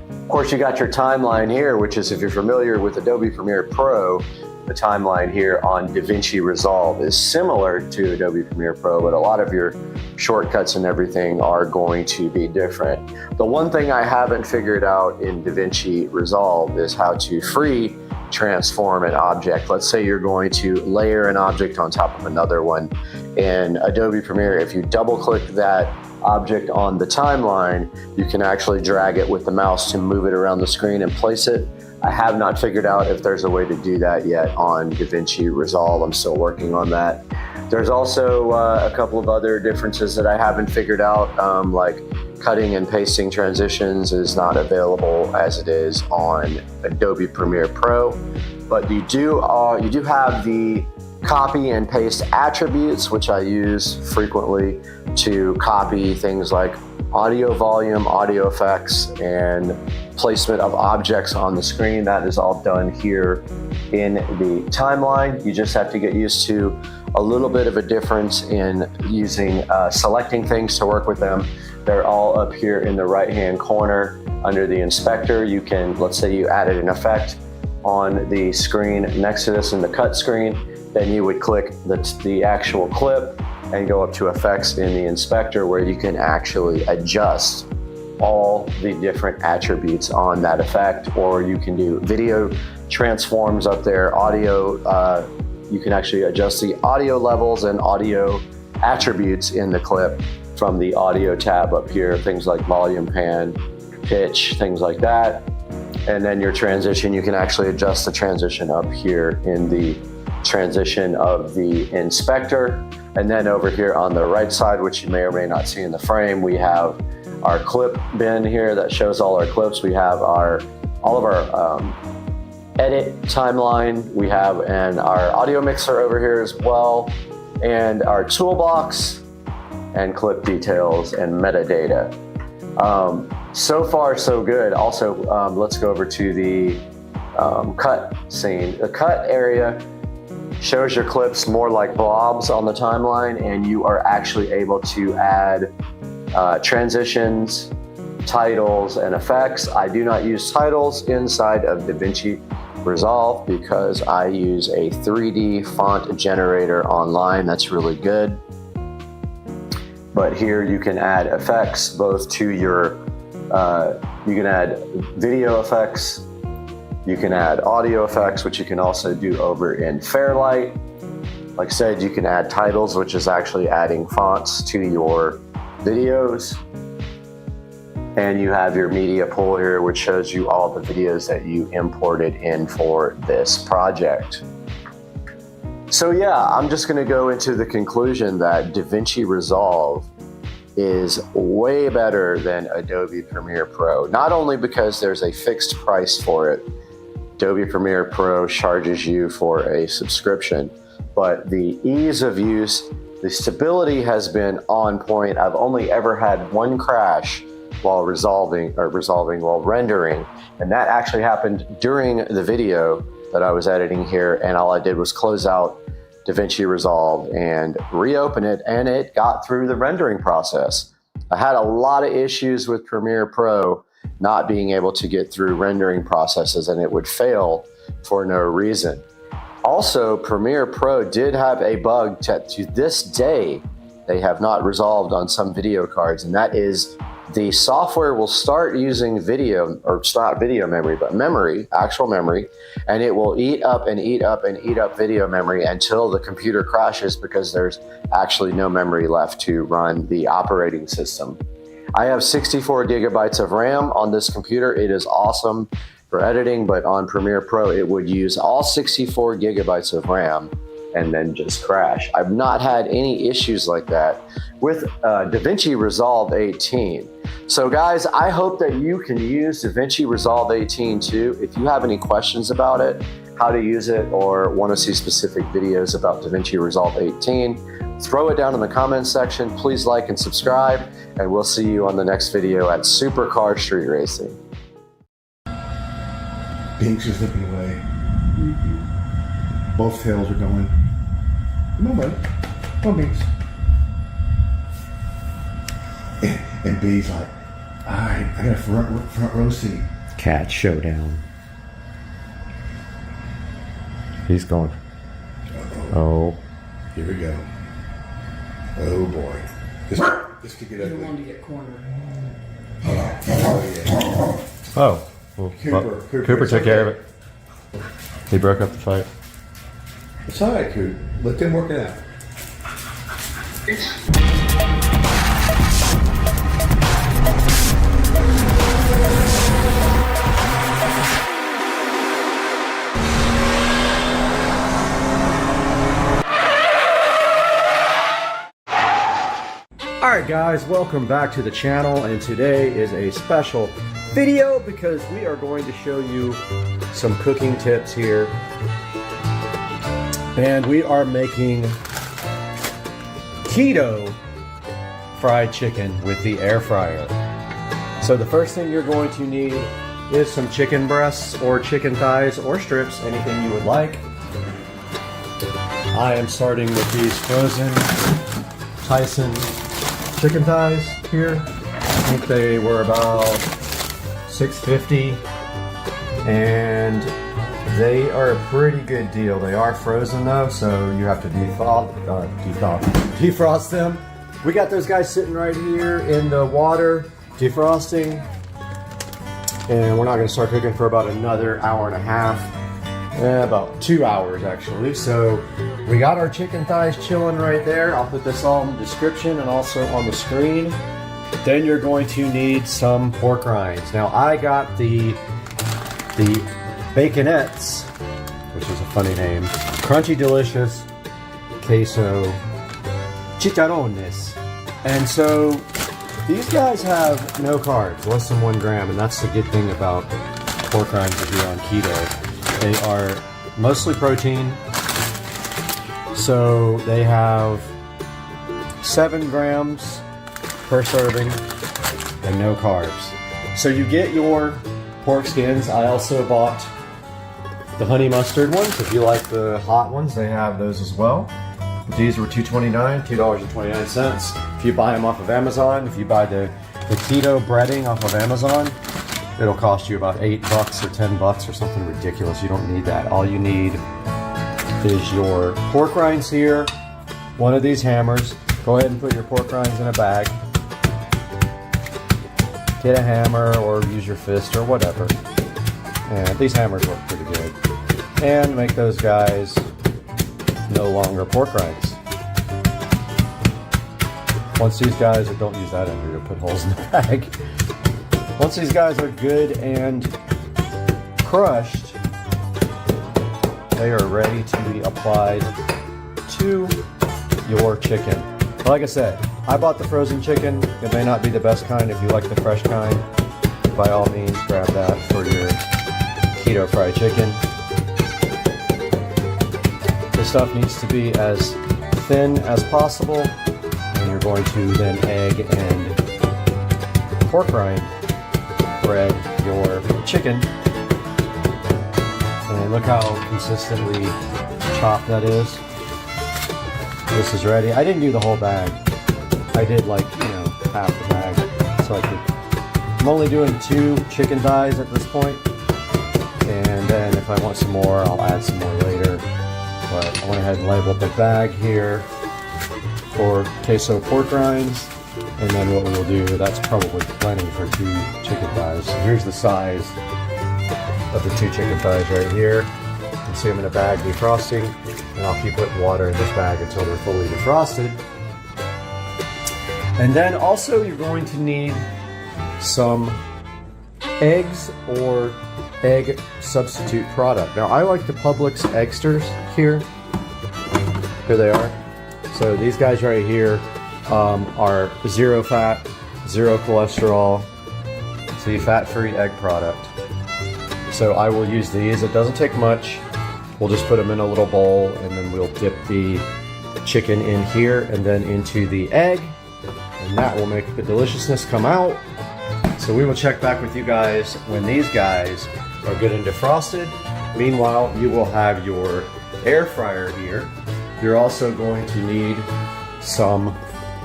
Of course, you got your timeline here, which is, if you're familiar with Adobe Premiere Pro, the timeline here on DaVinci Resolve is similar to Adobe Premiere Pro, but a lot of your shortcuts and everything are going to be different. The one thing I haven't figured out in DaVinci Resolve is how to free transform an object. Let's say you're going to layer an object on top of another one. In Adobe Premiere, if you double click that object on the timeline, you can actually drag it with the mouse to move it around the screen and place it. I have not figured out if there's a way to do that yet on DaVinci Resolve. I'm still working on that. There's also a couple of other differences that I haven't figured out, like cutting and pasting transitions is not available as it is on Adobe Premiere Pro, but you do have the copy and paste attributes, which I use frequently to copy things like audio volume, audio effects, and placement of objects on the screen. That is all done here in the timeline. You just have to get used to a little bit of a difference in using selecting things to work with them. They're all up here in the right-hand corner under the inspector. You can, let's say you added an effect on the screen next to this in the cut screen, then you would click the actual clip and go up to effects in the inspector, where you can actually adjust all the different attributes on that effect. Or you can do video transforms up there, audio, you can actually adjust the audio levels and audio attributes in the clip from the audio tab up here, things like volume, pan, pitch, things like that. And then your transition, you can actually adjust the transition up here in the transition of the inspector. And then over here on the right side, which you may or may not see in the frame, we have our clip bin here that shows all our clips. We have all of our edit timeline. We have our audio mixer over here as well, and our toolbox and clip details and metadata. So far, so good. Also, let's go over to the cut scene. The cut area shows your clips more like blobs on the timeline, and you are actually able to add transitions, titles, and effects. I do not use titles inside of DaVinci Resolve because I use a 3D font generator online. That's really good. But here you can add effects both to your, you can add video effects, you can add audio effects, which you can also do over in Fairlight. Like I said, you can add titles, which is actually adding fonts to your videos. And you have your media pool here, which shows you all the videos that you imported in for this project. So yeah, I'm just gonna go into the conclusion that DaVinci Resolve is way better than Adobe Premiere Pro. Not only because there's a fixed price for it, Adobe Premiere Pro charges you for a subscription, but the ease of use, the stability has been on point. I've only ever had one crash while while rendering, and that actually happened during the video that I was editing here, and all I did was close out DaVinci Resolve and reopen it, and it got through the rendering process. I had a lot of issues with Premiere Pro not being able to get through rendering processes, and it would fail for no reason. Also, Premiere Pro did have a bug that to this day they have not resolved on some video cards, and that is the software will start using video, or it's not video memory, but memory, actual memory, and it will eat up and eat up and eat up video memory until the computer crashes because there's actually no memory left to run the operating system. I have 64 gigabytes of RAM on this computer. It is awesome for editing, but on Premiere Pro, it would use all 64 gigabytes of RAM and then just crash. I've not had any issues like that with DaVinci Resolve 18. So guys, I hope that you can use DaVinci Resolve 18 too. If you have any questions about it, how to use it, or want to see specific videos about DaVinci Resolve 18, throw it down in the comments section. Please like and subscribe, and we'll see you on the next video at Supercar Street Racing. Binks are slipping away. Both tails are going. Come on, buddy. Come on, Binks. And B's like, all right, I got a front row seat. Cat showdown. He's going. Oh. Here we go. Oh boy. This could get ugly. You want to get cornered. Oh yeah. Oh. Well, Cooper took care of it. He broke up the fight. It's all right, Coop. Let them work it out. Alright guys, welcome back to the channel, and today is a special video because we are going to show you some cooking tips here. And we are making keto fried chicken with the air fryer. So the first thing you're going to need is some chicken breasts or chicken thighs or strips, anything you would like. I am starting with these frozen Tyson chicken thighs here. I think they were about $6.50, and they are a pretty good deal. They are frozen though, so you have to defrost them. We got those guys sitting right here in the water, defrosting, and we're not going to start cooking for about another hour and a half. About 2 hours actually. So we got our chicken thighs chilling right there. I'll put this all in the description and also on the screen. Then you're going to need some pork rinds. Now I got the Baconettes, which is a funny name, crunchy delicious queso chicharrones. And so these guys have no carbs, less than 1 gram, and that's the good thing about pork rinds if you're on keto. They are mostly protein, so they have 7 grams per serving and no carbs. So you get your pork skins. I also bought the honey mustard ones. If you like the hot ones, they have those as well. These were $2.29, $2.29. If you buy them off of Amazon, if you buy the keto breading off of Amazon, it'll cost you about $8 or $10 or something ridiculous. You don't need that. All you need is your pork rinds here, one of these hammers. Go ahead and put your pork rinds in a bag. Get a hammer or use your fist or whatever. And these hammers work pretty good. And make those guys no longer pork rinds. Once these guys, don't use that ender to put holes in the bag. Once these guys are good and crushed, they are ready to be applied to your chicken. Like I said, I bought the frozen chicken. It may not be the best kind. If you like the fresh kind, by all means grab that for your keto fried chicken. This stuff needs to be as thin as possible, and you're going to then egg and pork rind bread your chicken. And look how consistently chopped that is. This is ready. I didn't do the whole bag. I did like, half the bag. So I'm only doing 2 chicken thighs at this point. And then if I want some more, I'll add some more later. But I went ahead and labeled the bag here for queso pork rinds. And then what we'll do, that's probably plenty for 2 chicken thighs. So here's the size of the 2 chicken thighs right here. You can see them in a bag defrosting. And I'll keep putting water in this bag until they're fully defrosted. And then also you're going to need some eggs or egg substitute product. Now I like the Publix Eggsters here. Here they are. So these guys right here are 0 fat, 0 cholesterol, see, fat-free egg product. So I will use these. It doesn't take much. We'll just put them in a little bowl, and then we'll dip the chicken in here and then into the egg, and that will make the deliciousness come out. So we will check back with you guys when these guys are getting defrosted. Meanwhile, you will have your air fryer here. You're also going to need some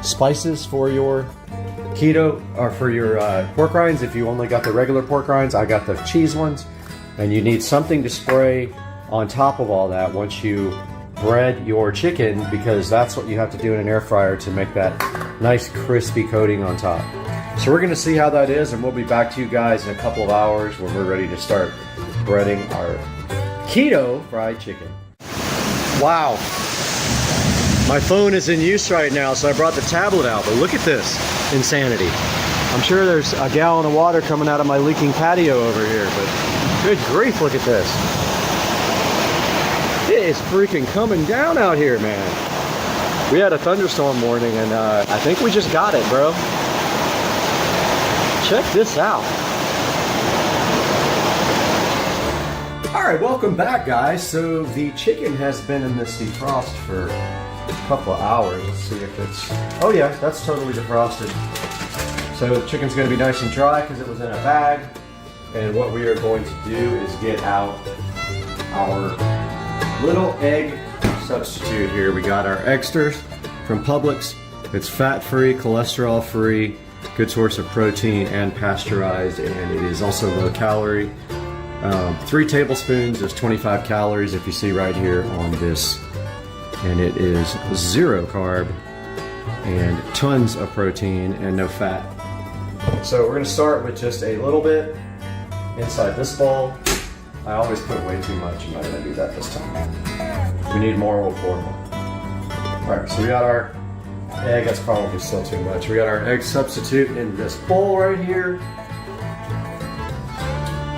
spices for your keto, or for your pork rinds. If you only got the regular pork rinds, I got the cheese ones. And you need something to spray on top of all that once you bread your chicken, because that's what you have to do in an air fryer to make that nice crispy coating on top. So we're gonna see how that is, and we'll be back to you guys in a couple of hours when we're ready to start breading our keto fried chicken. Wow. My phone is in use right now, so I brought the tablet out, but look at this insanity. I'm sure there's a gallon of water coming out of my leaking patio over here, but good grief, look at this. It is freaking coming down out here, man. We had a thunderstorm warning, and I think we just got it, bro. Check this out. All right, welcome back, guys. So the chicken has been in this defrost for a couple of hours. Let's see if it's, oh yeah, that's totally defrosted. So the chicken's gonna be nice and dry because it was in a bag. And what we are going to do is get out our little egg substitute here. We got our Extras from Publix. It's fat-free, cholesterol-free, good source of protein, and pasteurized, and it is also low calorie. 3 tablespoons is 25 calories, if you see right here on this, and it is 0 carb and tons of protein and no fat. So we're going to start with just a little bit inside this bowl. I always put way too much. I'm not going to do that this time. If we need more, we'll pour more. Alright, so we got our egg. That's probably still too much. We got our egg substitute in this bowl right here.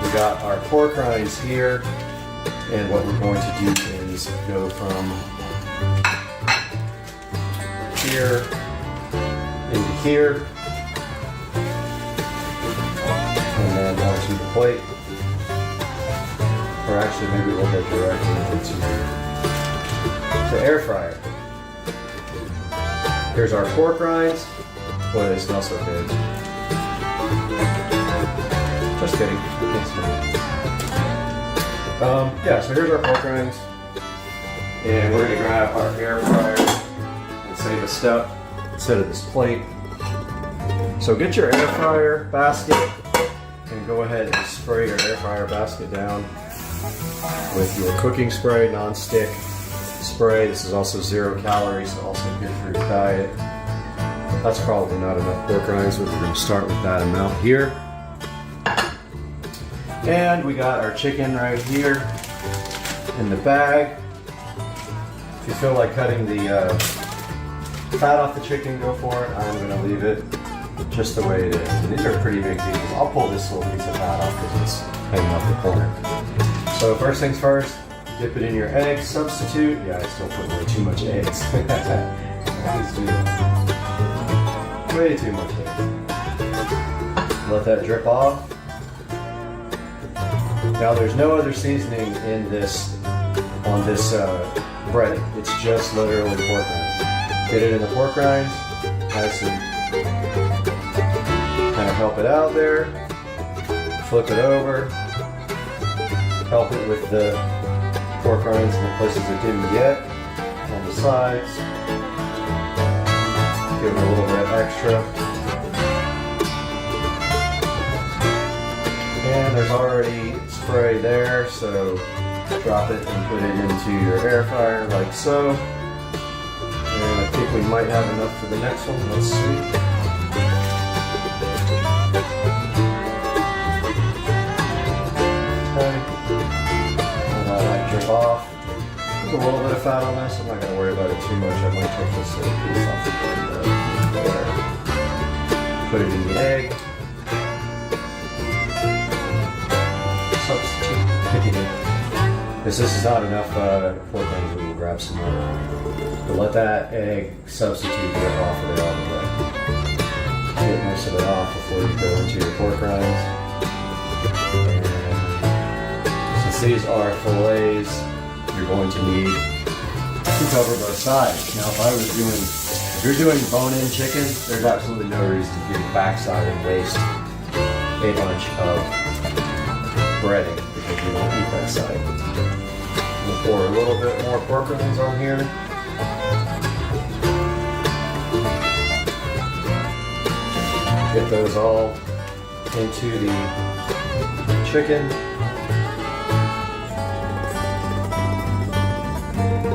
We got our pork rinds here. And what we're going to do is go from here into here. And then onto the plate. Or actually, maybe we'll go directly into the air fryer. Here's our pork rinds. Boy, they smell so good. Just kidding. I can't smell it. Yeah, so here's our pork rinds. And we're going to grab our air fryer and save a step instead of this plate. So get your air fryer basket and go ahead and spray your air fryer basket down with your cooking spray, non-stick spray. This is also 0 calories, so also good for your diet. That's probably not enough pork rinds, but we're going to start with that amount here. And we got our chicken right here in the bag. If you feel like cutting the fat off the chicken, go for it. I'm going to leave it just the way it is. And these are pretty big pieces. I'll pull this little piece of fat off because it's hanging off the corner. So first things first, dip it in your egg substitute. Yeah, I still put way too much eggs. Always do that. Way too much eggs. Let that drip off. Now there's no other seasoning in this, on this breading. It's just literally pork rinds. Get it in the pork rinds. Nice and kind of help it out there. Flip it over. Help it with the pork rinds in the places it didn't get on the sides. Give it a little bit extra. And there's already spray there, so drop it and put it into your air fryer like so. And I think we might have enough for the next one. Let's see. Drip off. There's a little bit of fat on this. I'm not going to worry about it too much. I might take this little piece off the there. Put it in the egg. Substitute. If this is not enough pork rinds, we will grab some more. But let that egg substitute drip off of it all the way. Get most of it off before you go into your pork rinds. These are fillets you're going to need to cover both sides. Now, if you're doing bone-in chicken, there's absolutely no reason to do the backside and waste a bunch of breading. because you don't eat that side. We'll pour a little bit more pork rinds on here. Get those all into the chicken.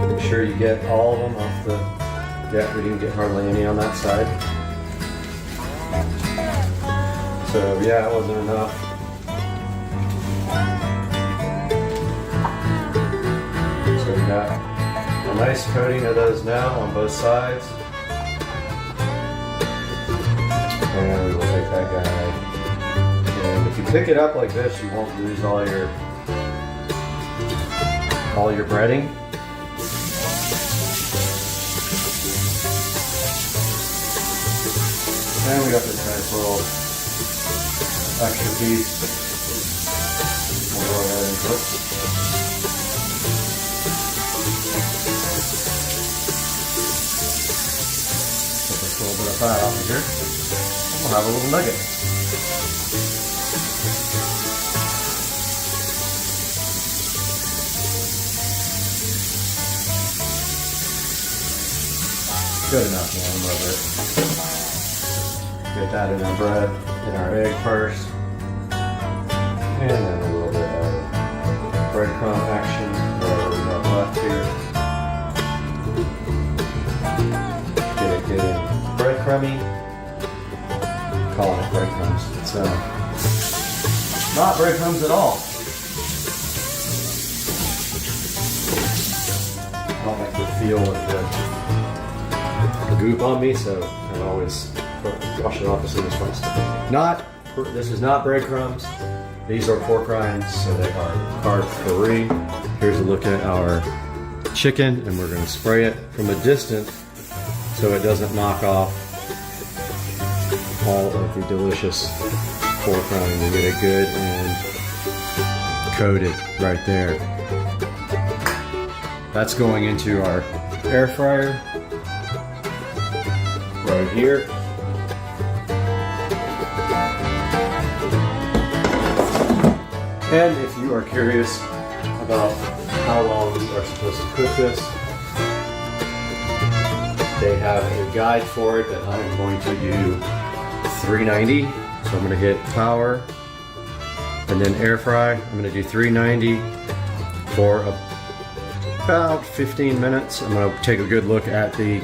Make sure you get all of them off the, yeah, we didn't get hardly any on that side. So yeah, it wasn't enough. So we got a nice coating of those now on both sides. And we will take that guy. And if you pick it up like this, you won't lose all your breading. And we got this nice little extra piece. We'll go ahead and cook. Put this little bit of fat off of here. We'll have a little nugget. Good enough, man. I love it. Get that in our bread, in our egg first. And then a little bit of breadcrumb action whatever we have left here. Get it getting breadcrumby. Calling it breadcrumbs. It's not breadcrumbs at all. I don't like the feel of the goop on me, so I always wash it off as soon as possible. This is not breadcrumbs. These are pork rinds, so they are carb free. Here's a look at our chicken, and we're going to spray it from a distance so it doesn't knock off all of the delicious pork rind. We get it good and coated right there. That's going into our air fryer right here. And if you are curious about how long you are supposed to cook this, they have a guide for it that I'm going to do 390. So I'm going to hit power and then air fry. I'm going to do 390 for about 15 minutes. I'm going to take a good look at the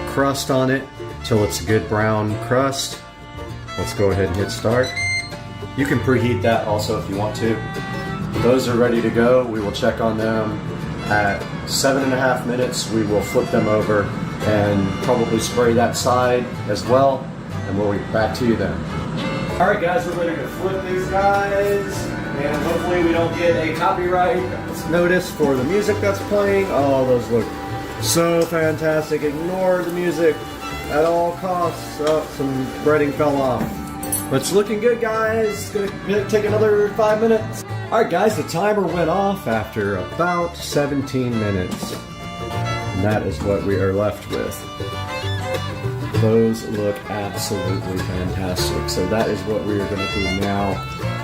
crust on it till it's a good brown crust. Let's go ahead and hit start. You can preheat that also if you want to. Those are ready to go. We will check on them at 7.5 minutes. We will flip them over and probably spray that side as well. And we'll be back to you then. All right, guys, we're ready to flip these guys, and hopefully we don't get a copyright notice for the music that's playing. Oh, those look so fantastic. Ignore the music at all costs. Oh, some breading fell off. But it's looking good, guys. It's gonna take another 5 minutes. All right, guys, the timer went off after about 17 minutes. And that is what we are left with. Those look absolutely fantastic. So that is what we are going to do now,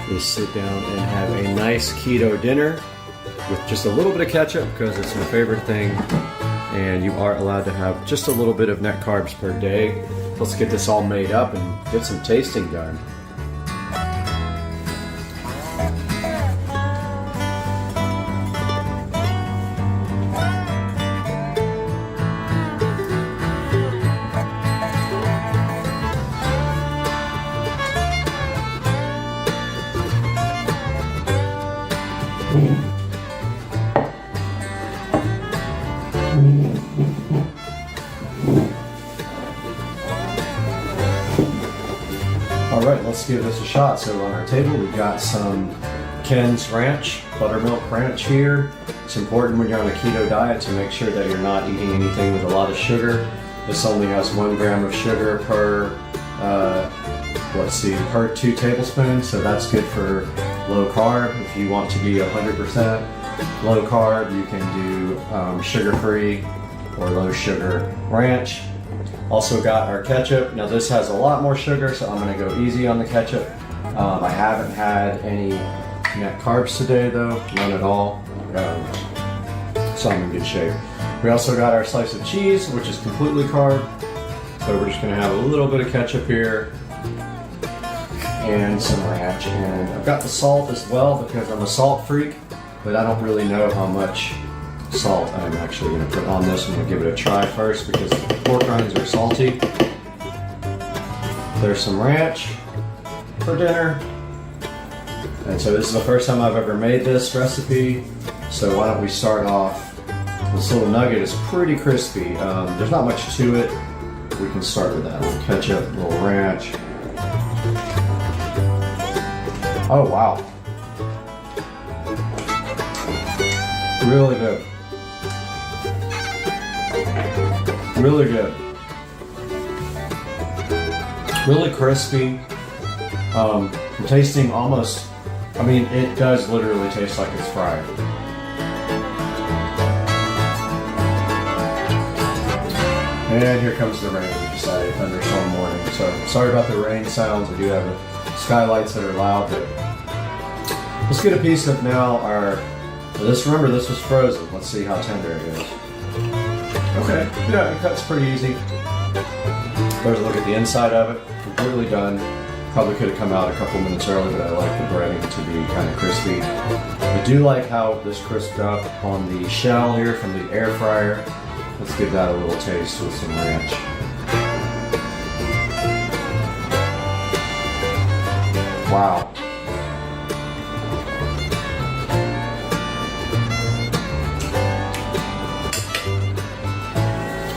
is sit down and have a nice keto dinner with just a little bit of ketchup because it's my favorite thing. And you are allowed to have just a little bit of net carbs per day. Let's get this all made up and get some tasting done. Alright, let's give this a shot. So on our table we've got some Ken's Ranch, buttermilk ranch here. It's important when you're on a keto diet to make sure that you're not eating anything with a lot of sugar. This only has 1 gram of sugar per, per 2 tablespoons, so that's good for low carb. If you want to be 100% low carb, you can do sugar-free or low sugar ranch. Also got our ketchup. Now this has a lot more sugar, so I'm going to go easy on the ketchup. I haven't had any net carbs today though, none at all. So I'm in good shape. We also got our slice of cheese, which is completely carb. So we're just gonna have a little bit of ketchup here and some ranch. And I've got the salt as well because I'm a salt freak, but I don't really know how much salt I'm actually gonna put on this. I'm gonna give it a try first because the pork rinds are salty. There's some ranch for dinner. And so this is the first time I've ever made this recipe. So why don't we start off, this little nugget is pretty crispy. There's not much to it. We can start with that. A little ketchup, a little ranch. Oh wow. Really good. Really good. Really crispy. I'm tasting almost, I mean, it does literally taste like it's fried. And here comes the rain. We decided thunderstorm morning. So sorry about the rain sounds. We do have the skylights that are loud, but let's get a piece of now our, remember this was frozen. Let's see how tender it is. Okay, yeah, it cuts pretty easy. There's a look at the inside of it. Completely done. Probably could have come out a couple minutes early, but I like the breading to be kind of crispy. I do like how this crisped up on the shell here from the air fryer. Let's give that a little taste with some ranch. Wow.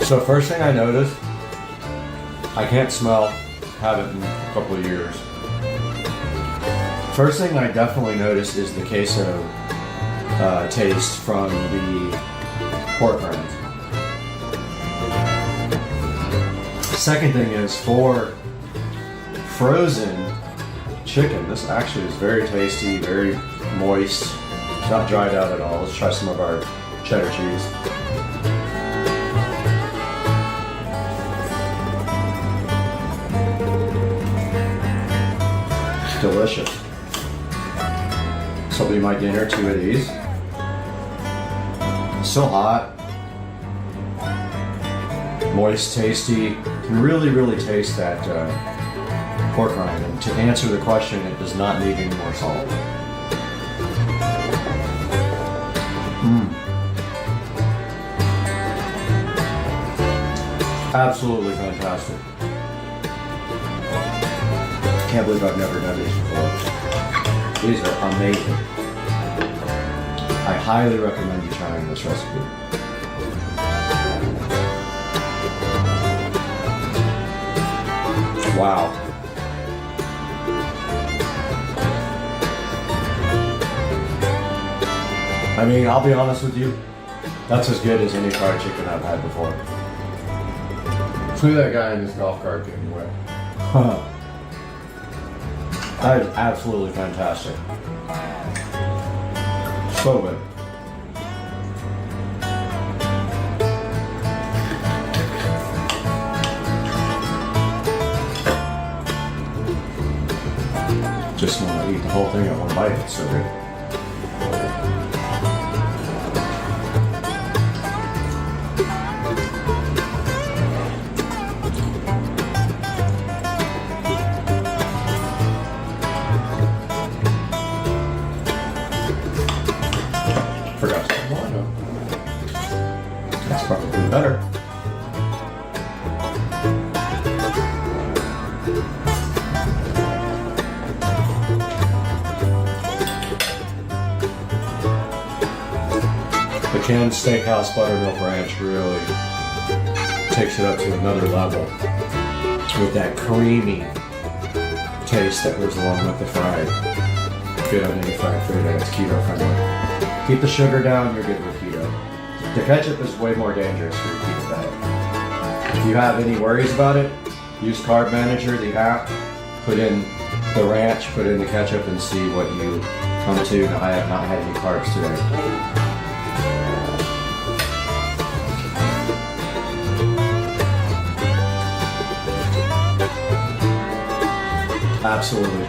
So first thing I noticed, I can't smell, haven't in a couple of years. First thing I definitely noticed is the queso taste from the pork rinds. Second thing is, for frozen chicken, this actually is very tasty, very moist. It's not dried out at all. Let's try some of our cheddar cheese. It's delicious. This will be my dinner, 2 of these. It's so hot. Moist, tasty. You can really, really taste that pork rind. And to answer the question, it does not need any more salt. Absolutely fantastic. Can't believe I've never done these before. These are amazing. I highly recommend you trying this recipe. Wow. I mean, I'll be honest with you, that's as good as any fried chicken I've had before. Look at that guy in his golf cart getting wet. That is absolutely fantastic. So good. Just want to eat the whole thing at one bite. It's so good. Forgot to put more in. That's probably better. The canned steakhouse buttermilk ranch really takes it up to another level with that creamy taste that goes along with the fried. Good on any fried food, and it's keto friendly. Keep the sugar down, you're good with keto. The ketchup is way more dangerous for your keto diet. If you have any worries about it, use Carb Manager, the app, put in the ranch, put in the ketchup, and see what you come to. Now, I have not had any carbs today. Absolutely.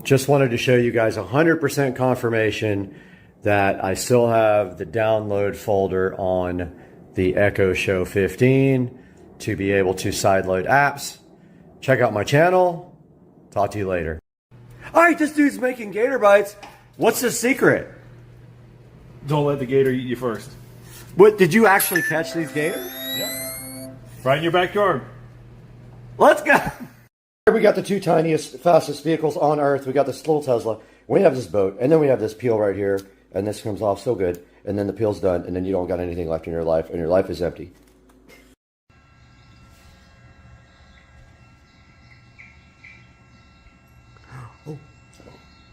Just wanted to show you guys 100% confirmation that I still have the download folder on the Echo Show 15 to be able to sideload apps. Check out my channel. Talk to you later. All right, this dude's making gator bites. What's the secret? Don't let the gator eat you first. What, did you actually catch these gators? Yeah. Right in your backyard. Let's go. We got the two tiniest, fastest vehicles on Earth. We got this little Tesla. We have this boat, and then we have this peel right here, and this comes off so good, and then the peel's done, and then you don't got anything left in your life, and your life is empty.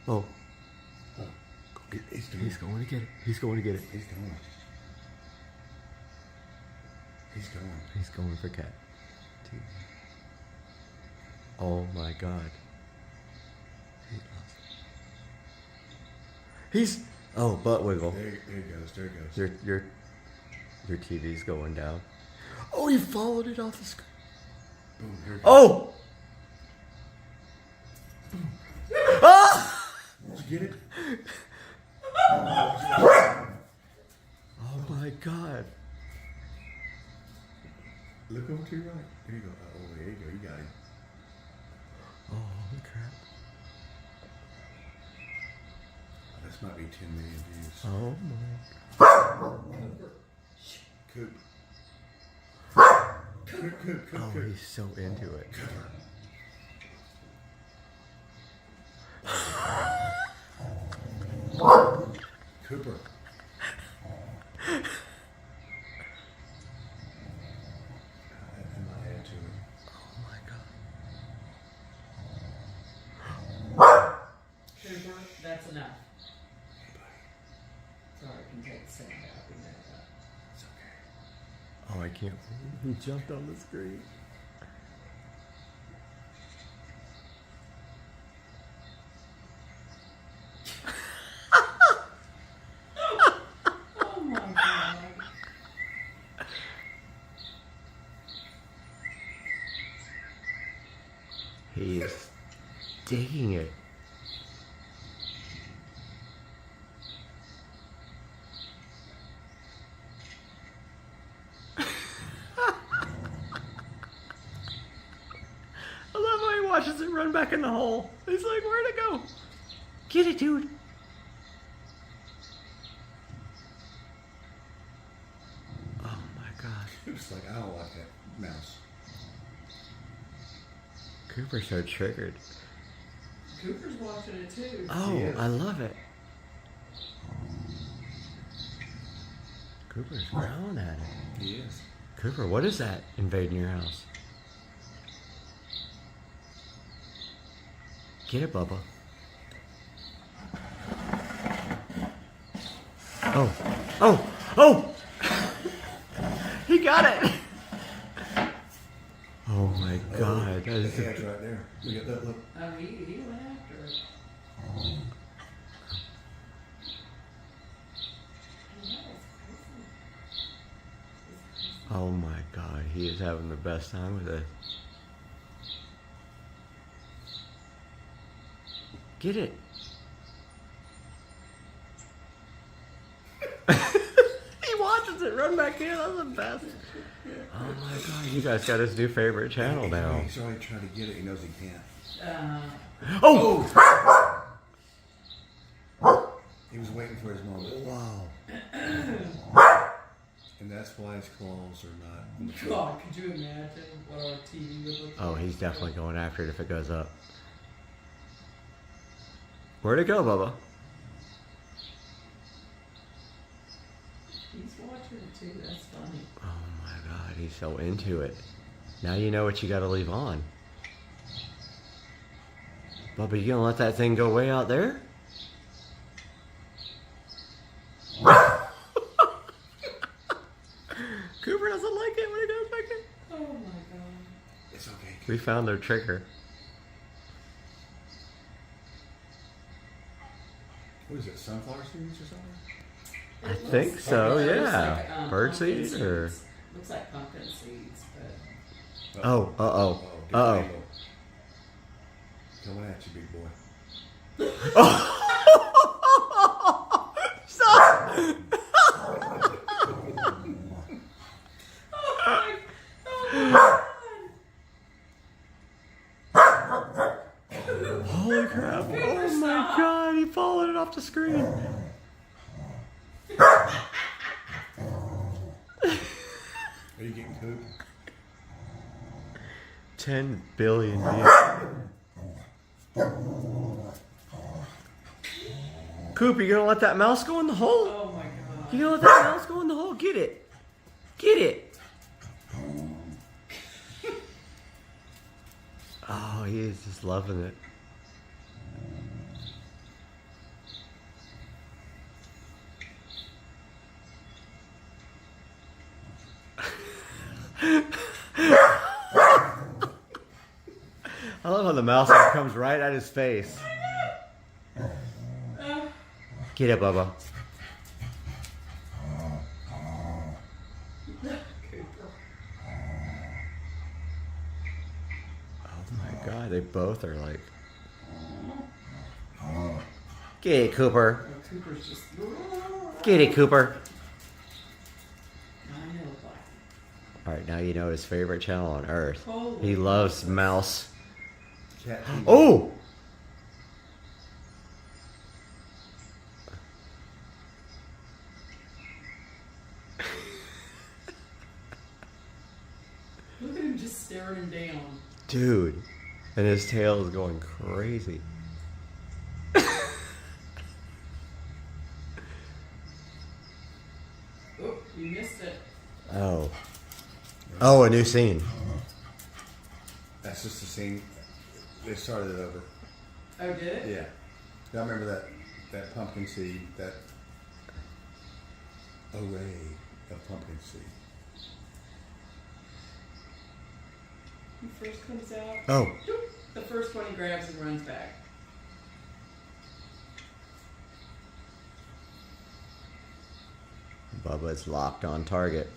Oh. He's going to get it. He's going to get it. He's going. He's going. He's going for cat. Oh my God. He's. Oh, butt wiggle. There he goes. There he goes. Your TV's going down. Oh, he followed it off the screen. Boom. Here it goes. Oh! Ah! Did you get it? Oh my God. Look over to your right. There you go. Oh, there you go. You got him. Oh, holy crap. This might be 10 million views. Oh my. Coop. Coop. Oh, he's so into it. Cooper. In my head to him. Oh my God. Cooper, that's enough. Sorry, I can take the sound out. It's okay. Oh, I can't believe he jumped on the screen. Oh my God. He is digging it. I love how he watches it run back in the hole. He's like, where'd it go? Get it, dude. Oh my God. Coop's like, I don't like that mouse. Cooper's so triggered. Cooper's watching it too. Oh, Yeah. I love it. Cooper's growling at it. He is. Cooper, what is that invading your house? Get it, Bubba. Oh! He got it! Oh my God. That The is head's right there. Look at that. Look. Oh, he went after it. Oh my God, he is having the best time with it. Get it. He watches it run back in. That's the best. Oh my God, you guys got his new favorite channel now. He's already trying to get it. He knows he can't. Oh! He was waiting for his moment. Wow. And that's why his claws are not on the floor. God, could you imagine what our TV would look like? Oh, he's definitely going after it if it goes up. Where'd it go, Bubba? He's watching it too, that's funny. Oh my God, he's so into it. Now you know what you gotta leave on. Bubba, you gonna let that thing go way out there? Cooper doesn't like it when he goes back in. Oh my God. It's okay. We found their trigger. What is it, sunflower seeds or something? I think so, It looks yeah. like, Bird pumpkin seed or... seeds. Looks like pumpkin seeds, but... Oh, uh-oh. Different Uh-oh. angle. Coming at you, big boy. Stop! Holy crap. Oh my god, he followed it off the screen. Are you getting coop? 10 billion views. Coop, you gonna let that mouse go in the hole? Oh my god. You gonna let that mouse go in the hole? Get it. Get it. Oh, he is just loving it. I love how the mouse comes right at his face. Get it, Bubba. Oh my god, they both are like... Get it, Cooper. Cooper's just... Get it, Cooper. I know, Alright, now you know his favorite channel on earth. Holy He loves mouse. Cat Oh! Look at him just staring him down. Dude. And his tail is going crazy. Oh, you missed it. Oh. Oh, a new scene. That's just the scene. They started it over. Oh, did it? Yeah. I remember that pumpkin seed, that array of pumpkin seed. He first comes out. Oh. The first one he grabs and runs back. Bubba's locked on target.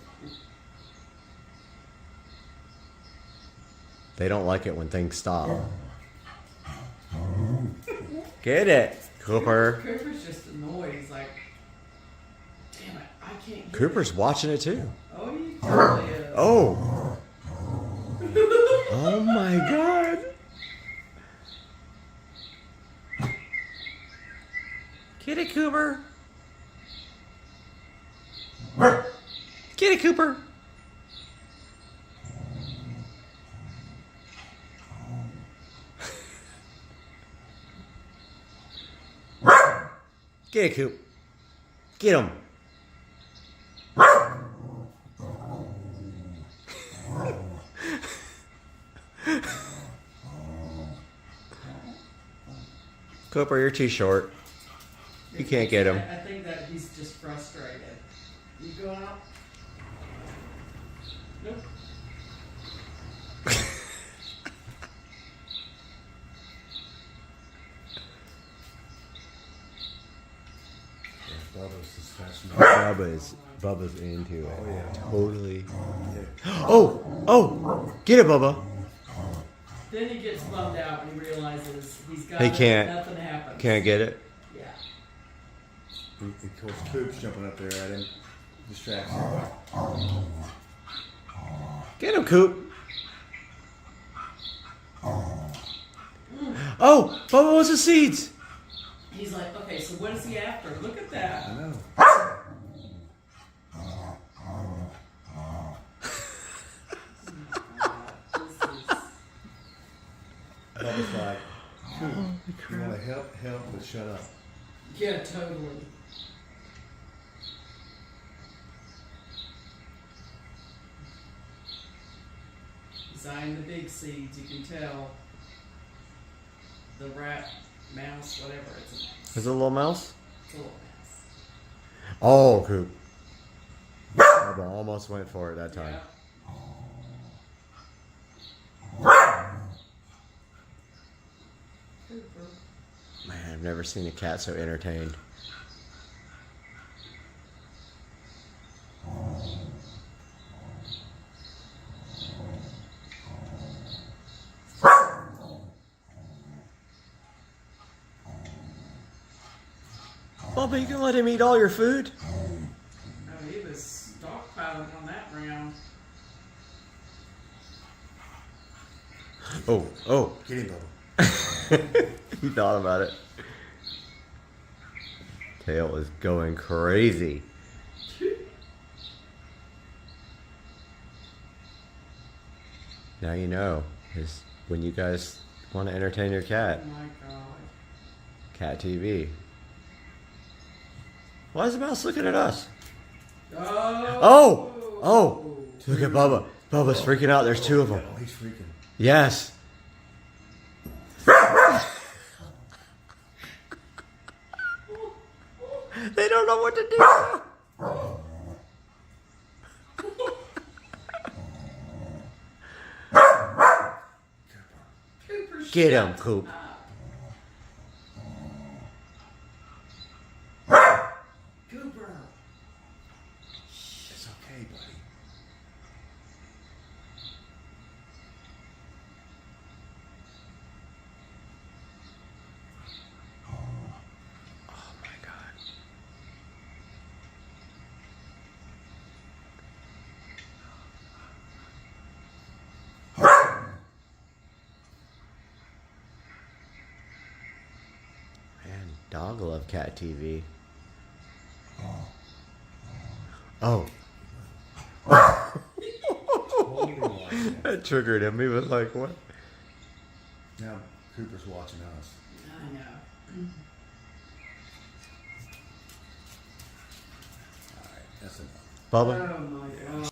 They don't like it when things stop. Get it, Cooper. Cooper's just annoyed. He's like, damn it, I can't get Cooper's watching it too. Oh, he totally is. Oh. Oh my god. Get it, Cooper. Get it, Cooper. Get it, Coop. Get him. Cooper, you're too short. You can't get him. I think that he's just frustrated. You go out? Nope. Bubba's into it. Oh, yeah. Totally. Yeah. Oh! Get it, Bubba. Then he gets bummed out when he realizes he's got He can't. nothing happens. Can't get it. Yeah. Of course, Coop's jumping up there at him. Distracts him. Get him, Coop. Oh! Bubba wants the seeds! He's like, okay, so what is he after? Look at that. I know. Bubba's like, Coop, you want to help, but shut up. Yeah, totally. He's eyeing the big seeds, you can tell. The rat, mouse, whatever, it's a mouse. Is it a little mouse? It's a little mouse. Oh, Coop. Bubba almost went for it that time. Yeah. Man, I've never seen a cat so entertained. Bubba, you can let him eat all your food? Oh, he was stockpiling on that round. Oh. Get him, Bubba. He thought about it. Tail is going crazy. Now you know, is when you guys want to entertain your cat. Oh my God. Cat TV. Why is the mouse looking at us? Oh! Look at Bubba. Bubba's freaking out. There's two of them. Oh, he's freaking. Yes. They don't know what to do. Get him, Coop. Cooper. It's okay, buddy. Oh my God. Man, dog love cat TV. Oh. That triggered him. He was like, what? Now Cooper's watching us. I know. Alright, that's enough. Bubba? Oh my God.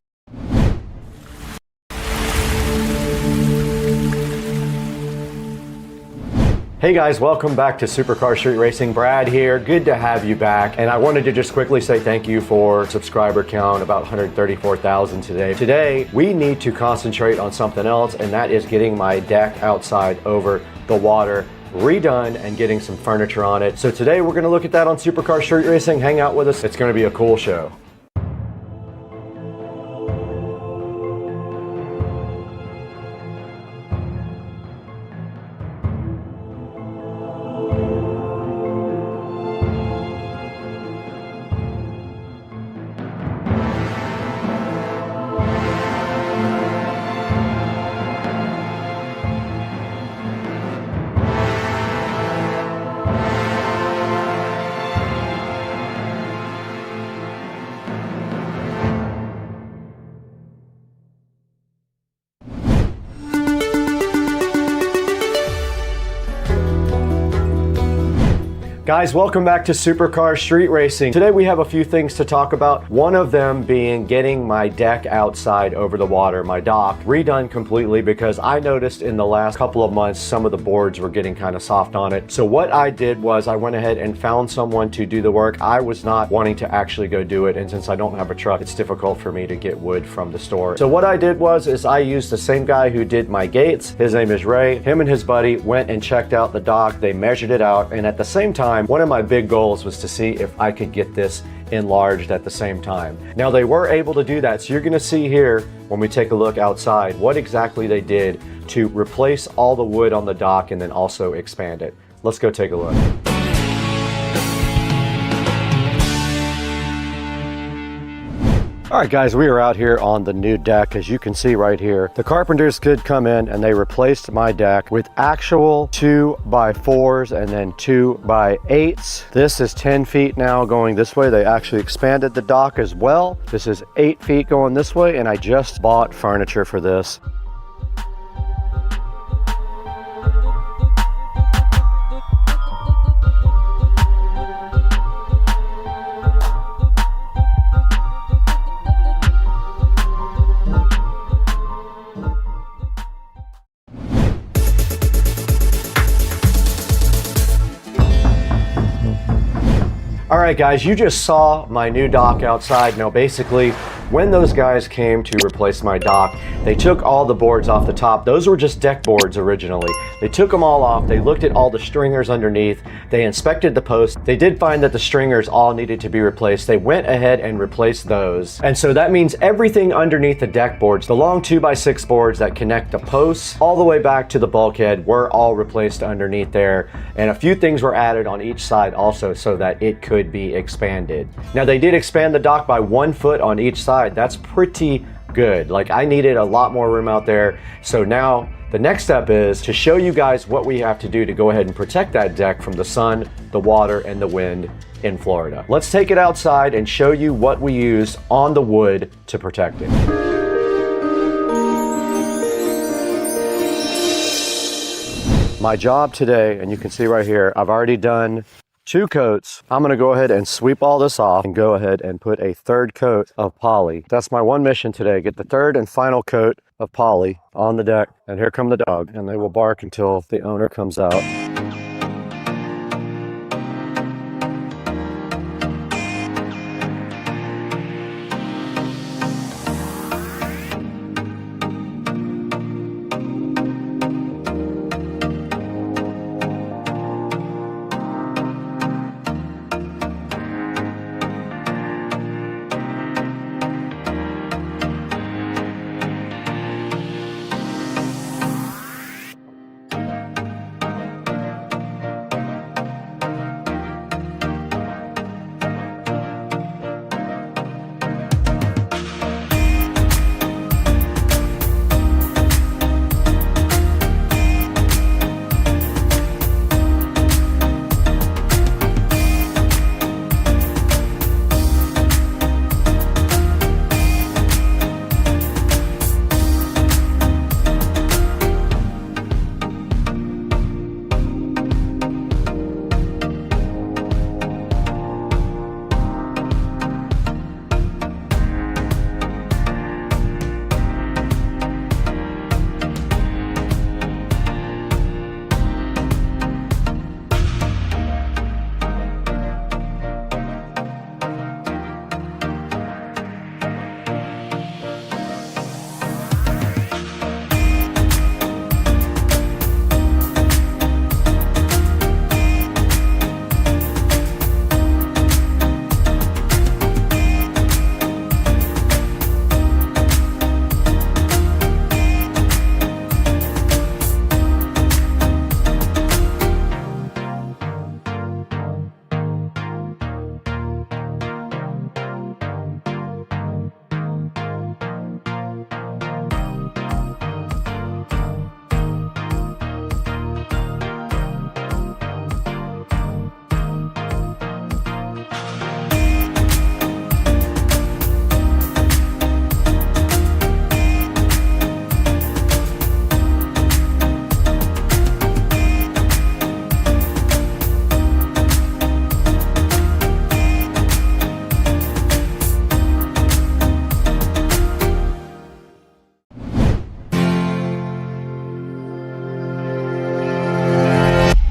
Hey guys, welcome back to Supercar Street Racing. Brad here, good to have you back. And I wanted to just quickly say thank you for subscriber count, about 134,000 today. Today, we need to concentrate on something else, and that is getting my deck outside over the water redone and getting some furniture on it. So today we're gonna look at that on Supercar Street Racing. Hang out with us, it's gonna be a cool show. Guys, welcome back to Supercar Street Racing. Today we have a few things to talk about. One of them being getting my deck outside over the water, my dock, redone completely because I noticed in the last couple of months some of the boards were getting kind of soft on it. So what I did was I went ahead and found someone to do the work. I was not wanting to actually go do it, and since I don't have a truck, it's difficult for me to get wood from the store. So what I did was I used the same guy who did my gates. His name is Ray. Him and his buddy went and checked out the dock. They measured it out, and at the same time, one of my big goals was to see if I could get this enlarged at the same time. Now they were able to do that, so you're gonna see here when we take a look outside what exactly they did to replace all the wood on the dock and then also expand it. Let's go take a look. All right, guys, we are out here on the new deck. As you can see right here, the carpenters could come in and they replaced my deck with actual 2x4s and then 2x8s. This is 10 feet now going this way. They actually expanded the dock as well. This is 8 feet going this way, and I just bought furniture for this. All right, guys, you just saw my new dock outside. Now, basically, When those guys came to replace my dock, they took all the boards off the top. Those were just deck boards originally. They took them all off. They looked at all the stringers underneath. They inspected the post. They did find that the stringers all needed to be replaced. They went ahead and replaced those. And so that means everything underneath the deck boards, the long 2x6 boards that connect the posts all the way back to the bulkhead, were all replaced underneath there. And a few things were added on each side also so that it could be expanded. Now they did expand the dock by 1 foot on each side. That's pretty good. Like, I needed a lot more room out there. So now the next step is to show you guys what we have to do to go ahead and protect that deck from the sun, the water, and the wind in Florida. Let's take it outside and show you what we used on the wood to protect it. My job today, and you can see right here, I've already done 2 coats. I'm gonna go ahead and sweep all this off and go ahead and put a 3rd coat of poly. That's my one mission today, get the 3rd and final coat of poly on the deck. And here come the dog, and they will bark until the owner comes out.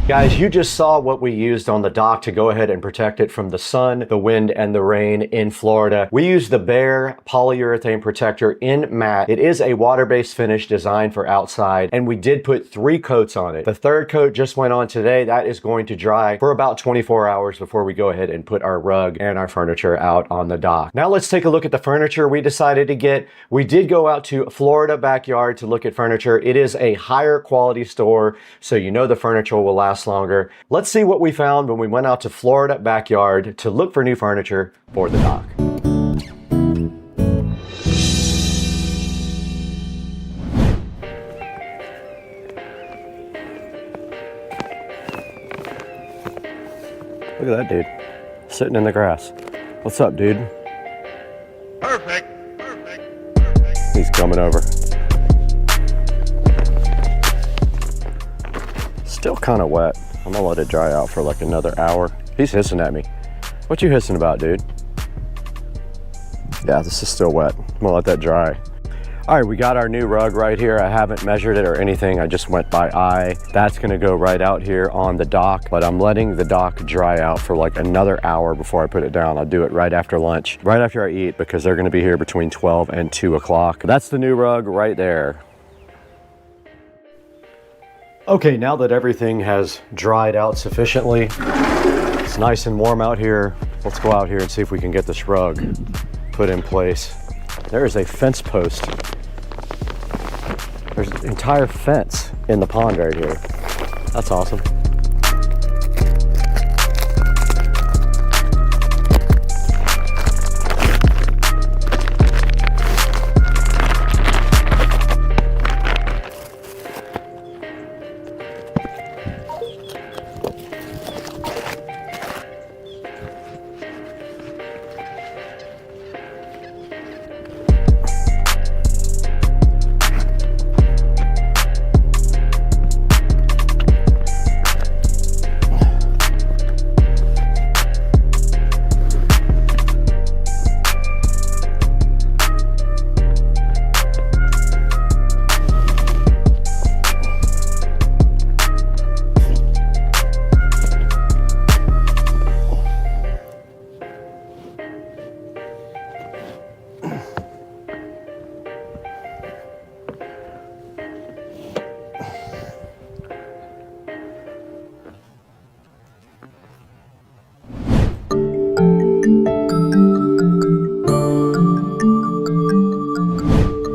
Guys, you just saw what we used on the dock to go ahead and protect it from the sun, the wind, and the rain in Florida. We used the Bare polyurethane protector in matte. It is a water-based finish designed for outside, and we did put 3 coats on it. The 3rd coat just went on today. That is going to dry for about 24 hours before we go ahead and put our rug and our furniture out on the dock. Now let's take a look at the furniture we decided to get. We did go out to Florida Backyard to look at furniture. It is a higher quality store, so you know the furniture will last longer. Let's see what we found when we went out to Florida Backyard to look for new furniture for the dock. Look at that dude, sitting in the grass. What's up, dude? Perfect. He's coming over. Still kind of wet. I'm gonna let it dry out for like another hour. He's hissing at me. What you hissing about, dude? Yeah, this is still wet. I'm gonna let that dry. All right, we got our new rug right here. I haven't measured it or anything. I just went by eye. That's gonna go right out here on the dock, but I'm letting the dock dry out for like another hour before I put it down. I'll do it right after lunch, right after I eat, because they're gonna be here between 12 and 2 o'clock. That's the new rug right there. Okay, now that everything has dried out sufficiently, it's nice and warm out here. Let's go out here and see if we can get this rug put in place. There is a fence post. There's an entire fence in the pond right here. That's awesome.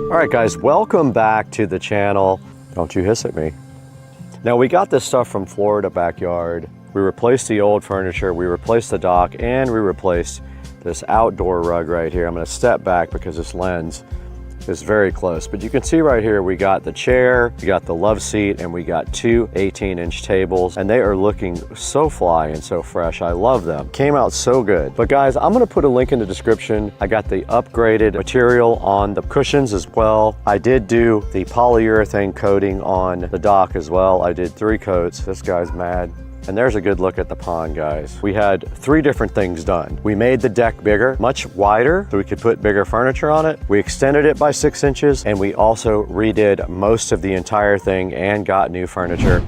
All right, guys, welcome back to the channel. Don't you hiss at me. Now, we got this stuff from Florida Backyard. We replaced the old furniture, we replaced the dock, and we replaced this outdoor rug right here. I'm gonna step back because this lens is very close, but you can see right here, we got the chair, we got the love seat, and we got two 18-inch tables, and they are looking so fly and so fresh. I love them. Came out so good. But guys, I'm gonna put a link in the description. I got the upgraded material on the cushions as well. I did do the polyurethane coating on the dock as well. I did 3 coats. This guy's mad. And there's a good look at the pond, guys. We had 3 different things done. We made the deck bigger, much wider, so we could put bigger furniture on it. We extended it by 6 inches, and we also redid most of the entire thing and got new furniture.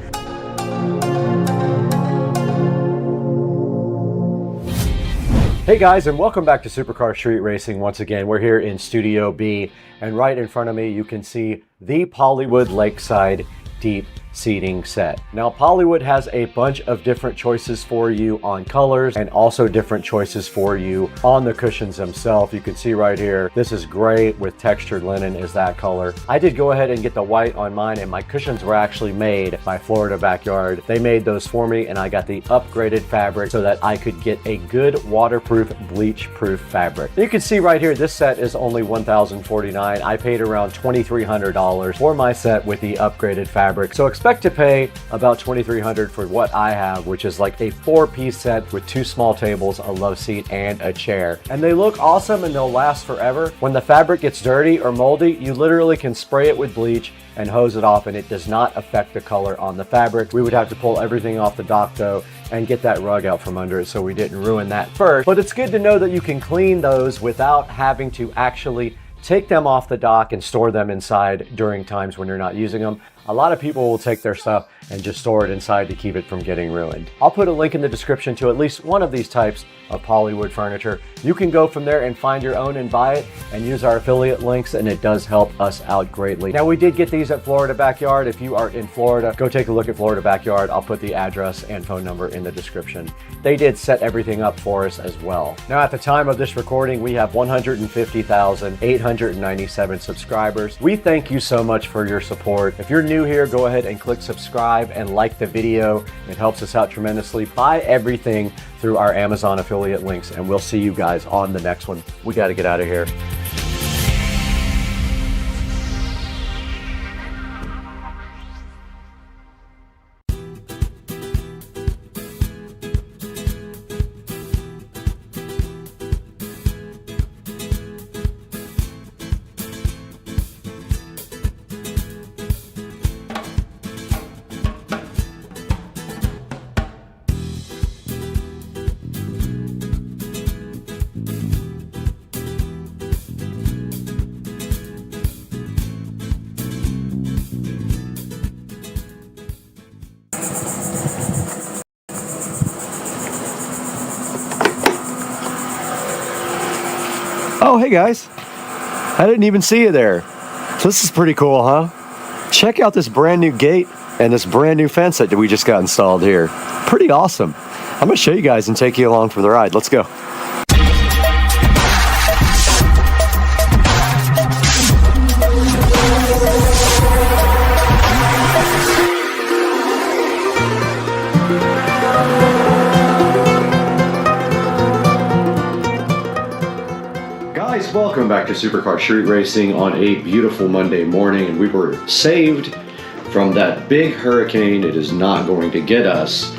Hey guys, and welcome back to Supercar Street Racing once again. We're here in Studio B, and right in front of me you can see the Pollywood Lakeside Deep seating set. Now, Pollywood has a bunch of different choices for you on colors and also different choices for you on the cushions themselves. You can see right here, this is gray with textured linen is that color. I did go ahead and get the white on mine, and my cushions were actually made by Florida Backyard. They made those for me, and I got the upgraded fabric so that I could get a good waterproof, bleach-proof fabric. You can see right here, this set is only $1,049. I paid around $2,300 for my set with the upgraded fabric. So expect to pay about $2,300 for what I have, which is like a 4-piece set with 2 small tables, a love seat, and a chair. And they look awesome and they'll last forever. When the fabric gets dirty or moldy, you literally can spray it with bleach and hose it off, and it does not affect the color on the fabric. We would have to pull everything off the dock though and get that rug out from under it, so we didn't ruin that first. But it's good to know that you can clean those without having to actually take them off the dock and store them inside during times when you're not using them. A lot of people will take their stuff and just store it inside to keep it from getting ruined. I'll put a link in the description to at least one of these types of Pollywood furniture. You can go from there and find your own and buy it and use our affiliate links, and it does help us out greatly. Now, we did get these at Florida Backyard. If you are in Florida, go take a look at Florida Backyard. I'll put the address and phone number in the description. They did set everything up for us as well. Now, at the time of this recording, we have 150,897 subscribers. We thank you so much for your support. If you're new here, go ahead and click subscribe and like the video. It helps us out tremendously. Buy everything through our Amazon affiliate links, and we'll see you guys on the next one. We got to get out of here. Oh, hey guys. I didn't even see you there. So this is pretty cool, huh? Check out this brand new gate and this brand new fence that we just got installed here. Pretty awesome. I'm gonna show you guys and take you along for the ride. Let's go. Guys, welcome back to Supercar Street Racing on a beautiful Monday morning, and we were saved from that big hurricane. It is not going to get us,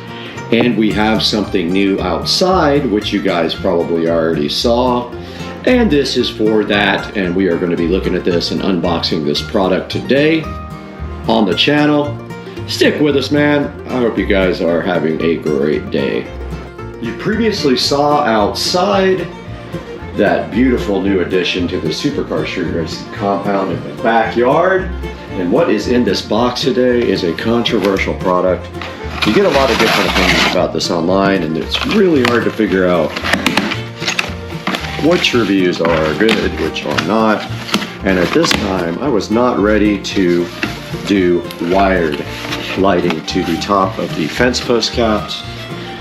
and we have something new outside, which you guys probably already saw, and this is for that, and we are going to be looking at this and unboxing this product today on the channel. Stick with us, man. I hope you guys are having a great day. You previously saw outside that beautiful new addition to the Supercar Street Racing compound in the backyard. And what is in this box today is a controversial product. You get a lot of different opinions about this online, and it's really hard to figure out which reviews are good, which are not. And at this time, I was not ready to do wired lighting to the top of the fence post caps.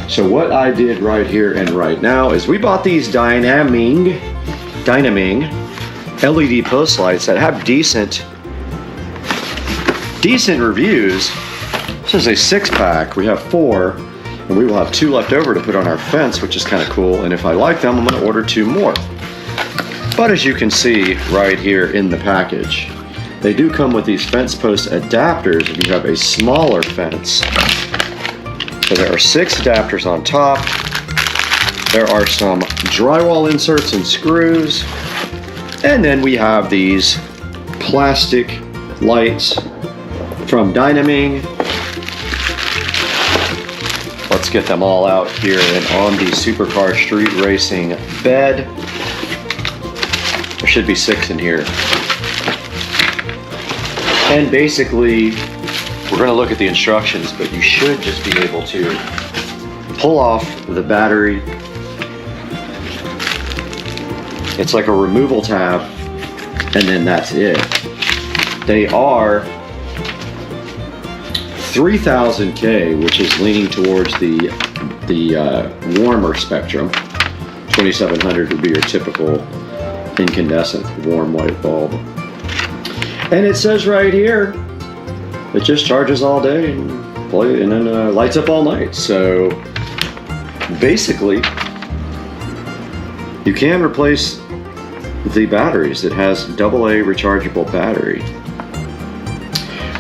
So what I did right here and right now is we bought these Dynaming LED post lights that have decent reviews. This is a 6-pack. We have 4, and we will have 2 left over to put on our fence, which is kind of cool. And if I like them, I'm going to order 2 more. But as you can see right here in the package, they do come with these fence post adapters if you have a smaller fence. So there are 6 adapters on top. There are some drywall inserts and screws. And then we have these plastic lights from Dynaming. Let's get them all out here and on the Supercar Street Racing bed. There should be 6 in here. And basically, we're going to look at the instructions, but you should just be able to pull off the battery. It's like a removal tab, and then that's it. They are 3000K, which is leaning towards the warmer spectrum. 2700 would be your typical incandescent warm white bulb. And it says right here, it just charges all day and then lights up all night. So basically, you can replace the batteries. It has AA rechargeable battery.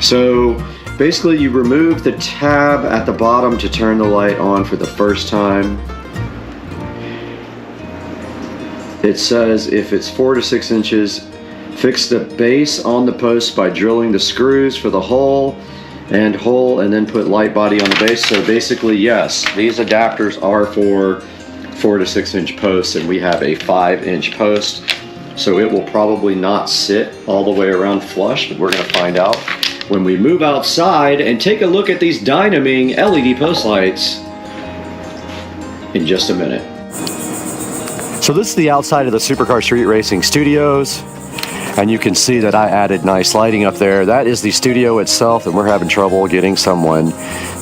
So basically, you remove the tab at the bottom to turn the light on for the first time. It says if it's 4 to 6 inches, fix the base on the post by drilling the screws for the hole and then put light body on the base. So basically, yes, these adapters are for 4 to 6 inch posts, and we have a 5-inch post. So it will probably not sit all the way around flush, but we're going to find out when we move outside and take a look at these Dynaming LED post lights in just a minute. So this is the outside of the Supercar Street Racing Studios. And you can see that I added nice lighting up there. That is the studio itself, and we're having trouble getting someone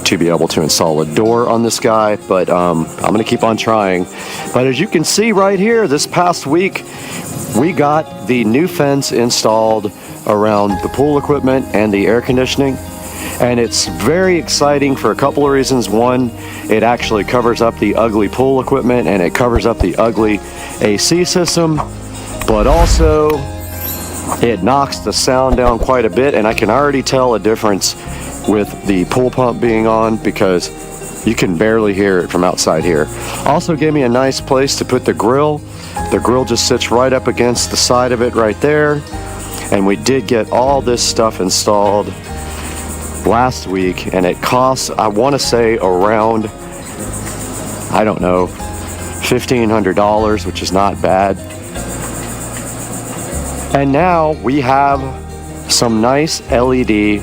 to be able to install a door on this guy, but I'm gonna keep on trying. But as you can see right here, this past week, we got the new fence installed around the pool equipment and the air conditioning. And it's very exciting for a couple of reasons. One, it actually covers up the ugly pool equipment and it covers up the ugly AC system, but also it knocks the sound down quite a bit, and I can already tell a difference with the pool pump being on because you can barely hear it from outside here. Also gave me a nice place to put the grill. The grill just sits right up against the side of it right there, and we did get all this stuff installed last week, and it costs, I want to say, around, I don't know, $1,500, which is not bad. And now we have some nice LED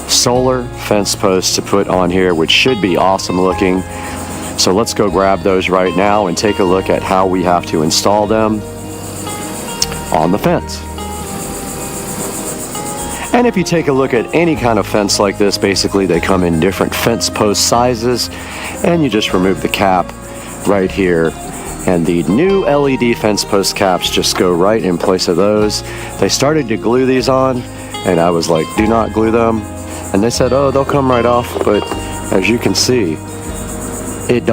solar fence posts to put on here, which should be awesome looking. So let's go grab those right now and take a look at how we have to install them. on the fence. And if you take a look at any kind of fence like this, basically they come in different fence post sizes, and you just remove the cap right here. And the new LED fence post caps just go right in place of those. They started to glue these on, and I was like, do not glue them. And they said, oh, they'll come right off. But as you can see, it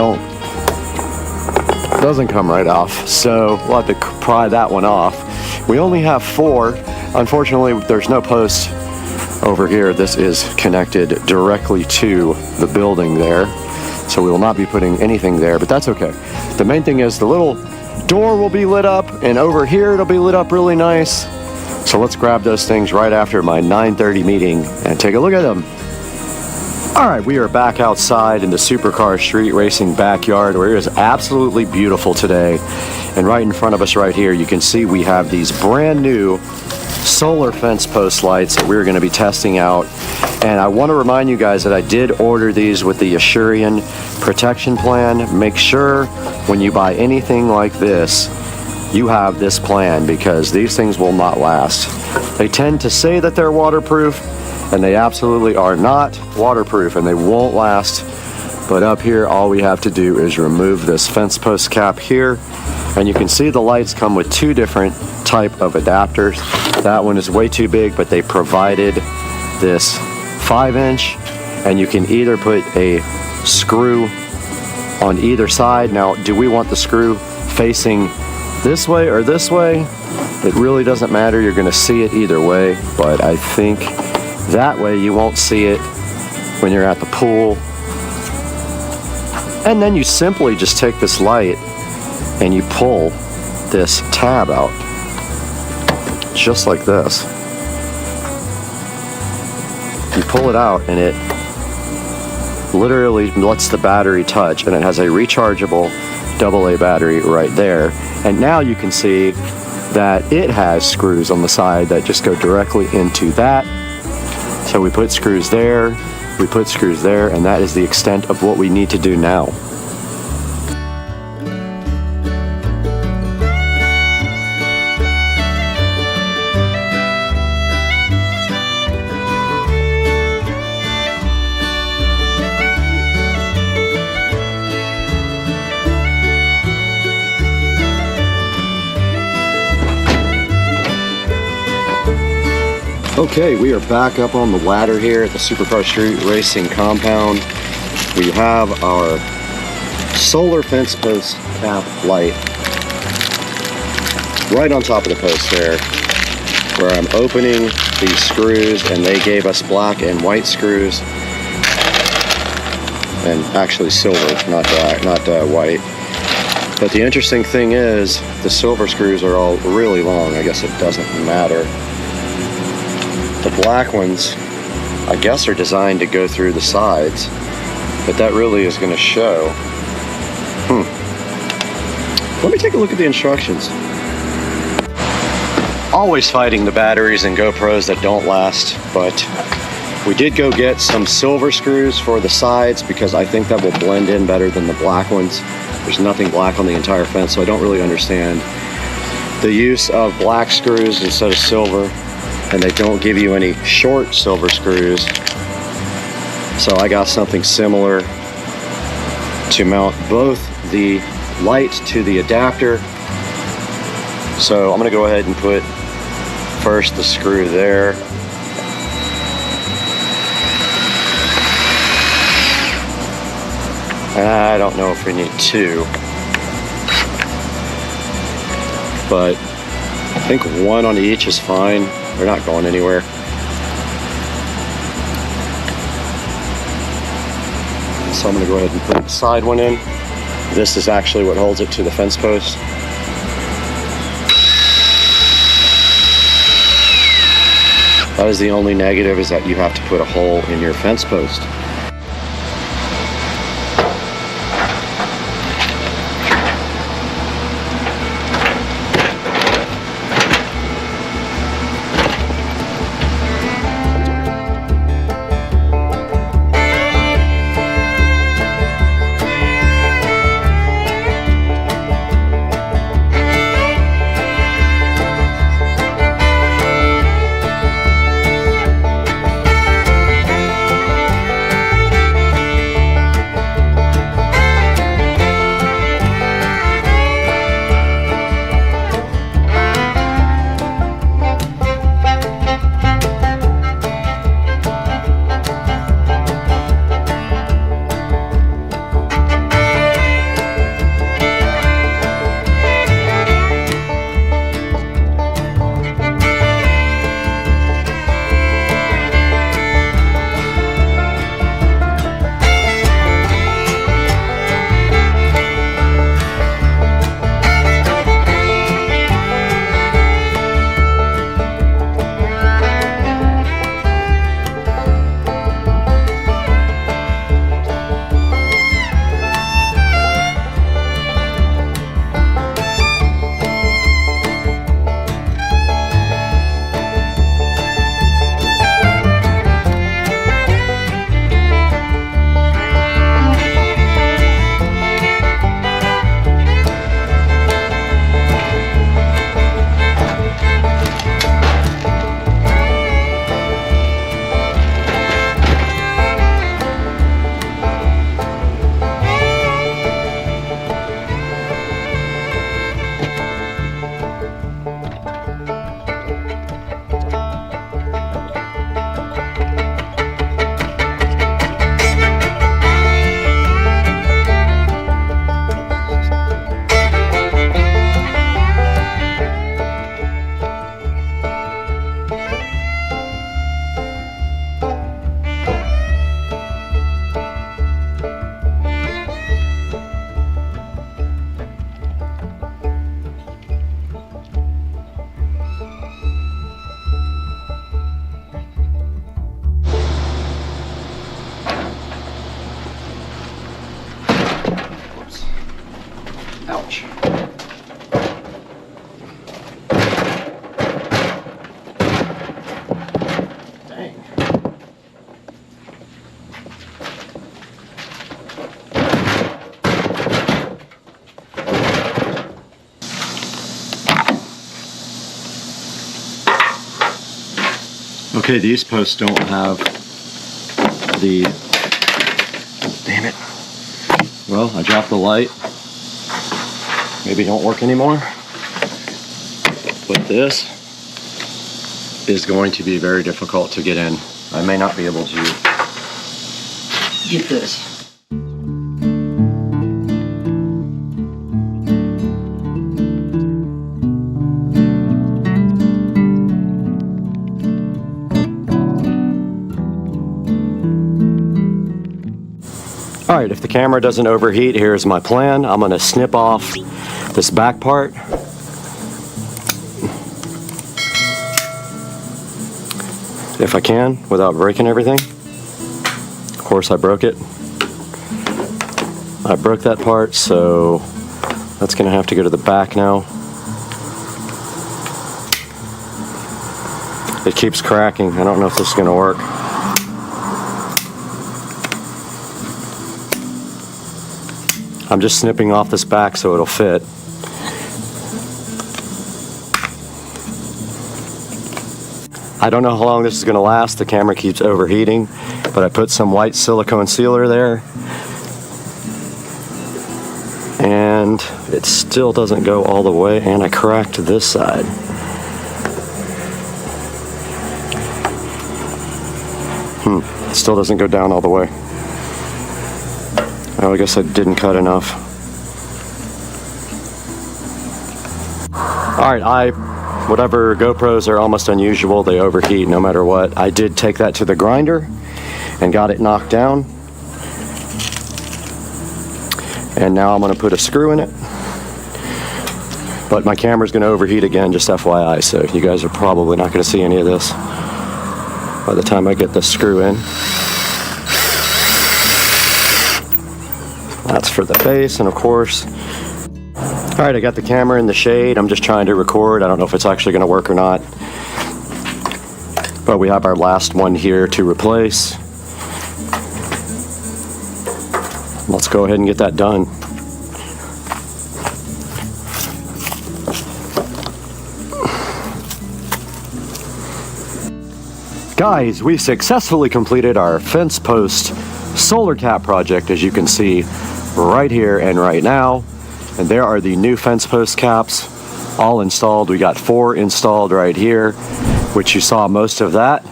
doesn't come right off. So we'll have to pry that one off. We only have 4. Unfortunately, there's no post over here. This is connected directly to the building there. So we will not be putting anything there, but that's okay. The main thing is the little door will be lit up, and over here it'll be lit up really nice. So let's grab those things right after my 9:30 meeting and take a look at them. All right, we are back outside in the Supercar Street Racing backyard, where it is absolutely beautiful today. And right in front of us right here, you can see we have these brand new solar fence post lights that we're going to be testing out. And I want to remind you guys that I did order these with the Asurion protection plan. Make sure when you buy anything like this, you have this plan, because these things will not last. They tend to say that they're waterproof, and they absolutely are not waterproof, and they won't last. But up here, all we have to do is remove this fence post cap here, and you can see the lights come with 2 different type of adapters. That one is way too big, but they provided this 5-inch, and you can either put a screw on either side. Now, do we want the screw facing this way or this way? It really doesn't matter. You're going to see it either way, but I think that way you won't see it when you're at the pool. And then you simply just take this light and you pull this tab out, just like this. You pull it out and it literally lets the battery touch, and it has a rechargeable AA battery right there. And now you can see that it has screws on the side that just go directly into that. So we put screws there, we put screws there, and that is the extent of what we need to do now. Okay, we are back up on the ladder here at the Supercar Street Racing compound. We have our solar fence post cap light right on top of the post there, where I'm opening these screws, and they gave us black and white screws, and actually silver, not black, not white. But the interesting thing is the silver screws are all really long. I guess it doesn't matter. The black ones, I guess, are designed to go through the sides, but that really is going to show. Let me take a look at the instructions. Always fighting the batteries and GoPros that don't last, but we did go get some silver screws for the sides, because I think that will blend in better than the black ones. There's nothing black on the entire fence, so I don't really understand the use of black screws instead of silver. And they don't give you any short silver screws. So I got something similar to mount both the light to the adapter. So I'm gonna go ahead and put first the screw there. I don't know if we need 2, but I think 1 on each is fine. They're not going anywhere. So I'm going to go ahead and put the side one in. This is actually what holds it to the fence post. That is the only negative, is that you have to put a hole in your fence post. Okay, these posts don't have the, damn it. Well, I dropped the light. Maybe it don't work anymore. But this is going to be very difficult to get in. I may not be able to get this. All right, if the camera doesn't overheat, here's my plan. I'm gonna snip off this back part. If I can, without breaking everything. Of course, I broke it. I broke that part, so that's gonna have to go to the back now. It keeps cracking. I don't know if this is gonna work. I'm just snipping off this back so it'll fit. I don't know how long this is going to last. The camera keeps overheating, but I put some white silicone sealer there. And it still doesn't go all the way, and I cracked this side. It still doesn't go down all the way. Oh, I guess I didn't cut enough. Alright, whatever GoPros are almost unusual, they overheat no matter what. I did take that to the grinder and got it knocked down. And now I'm going to put a screw in it. But my camera's going to overheat again, just FYI, so you guys are probably not going to see any of this by the time I get the screw in. That's for the base, and of course. Alright, I got the camera in the shade. I'm just trying to record. I don't know if it's actually going to work or not. But we have our last one here to replace. Let's go ahead and get that done. Guys, we successfully completed our fence post solar cap project, as you can see right here and right now. And there are the new fence post caps all installed. We got 4 installed right here, which you saw most of that.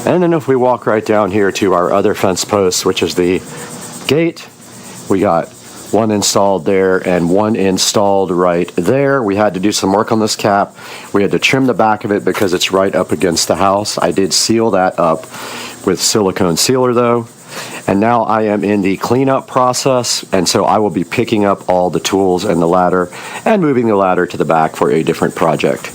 And then if we walk right down here to our other fence posts, which is the gate, we got 1 installed there and 1 installed right there. We had to do some work on this cap. We had to trim the back of it because it's right up against the house. I did seal that up with silicone sealer though. And now I am in the cleanup process, and so I will be picking up all the tools and the ladder and moving the ladder to the back for a different project.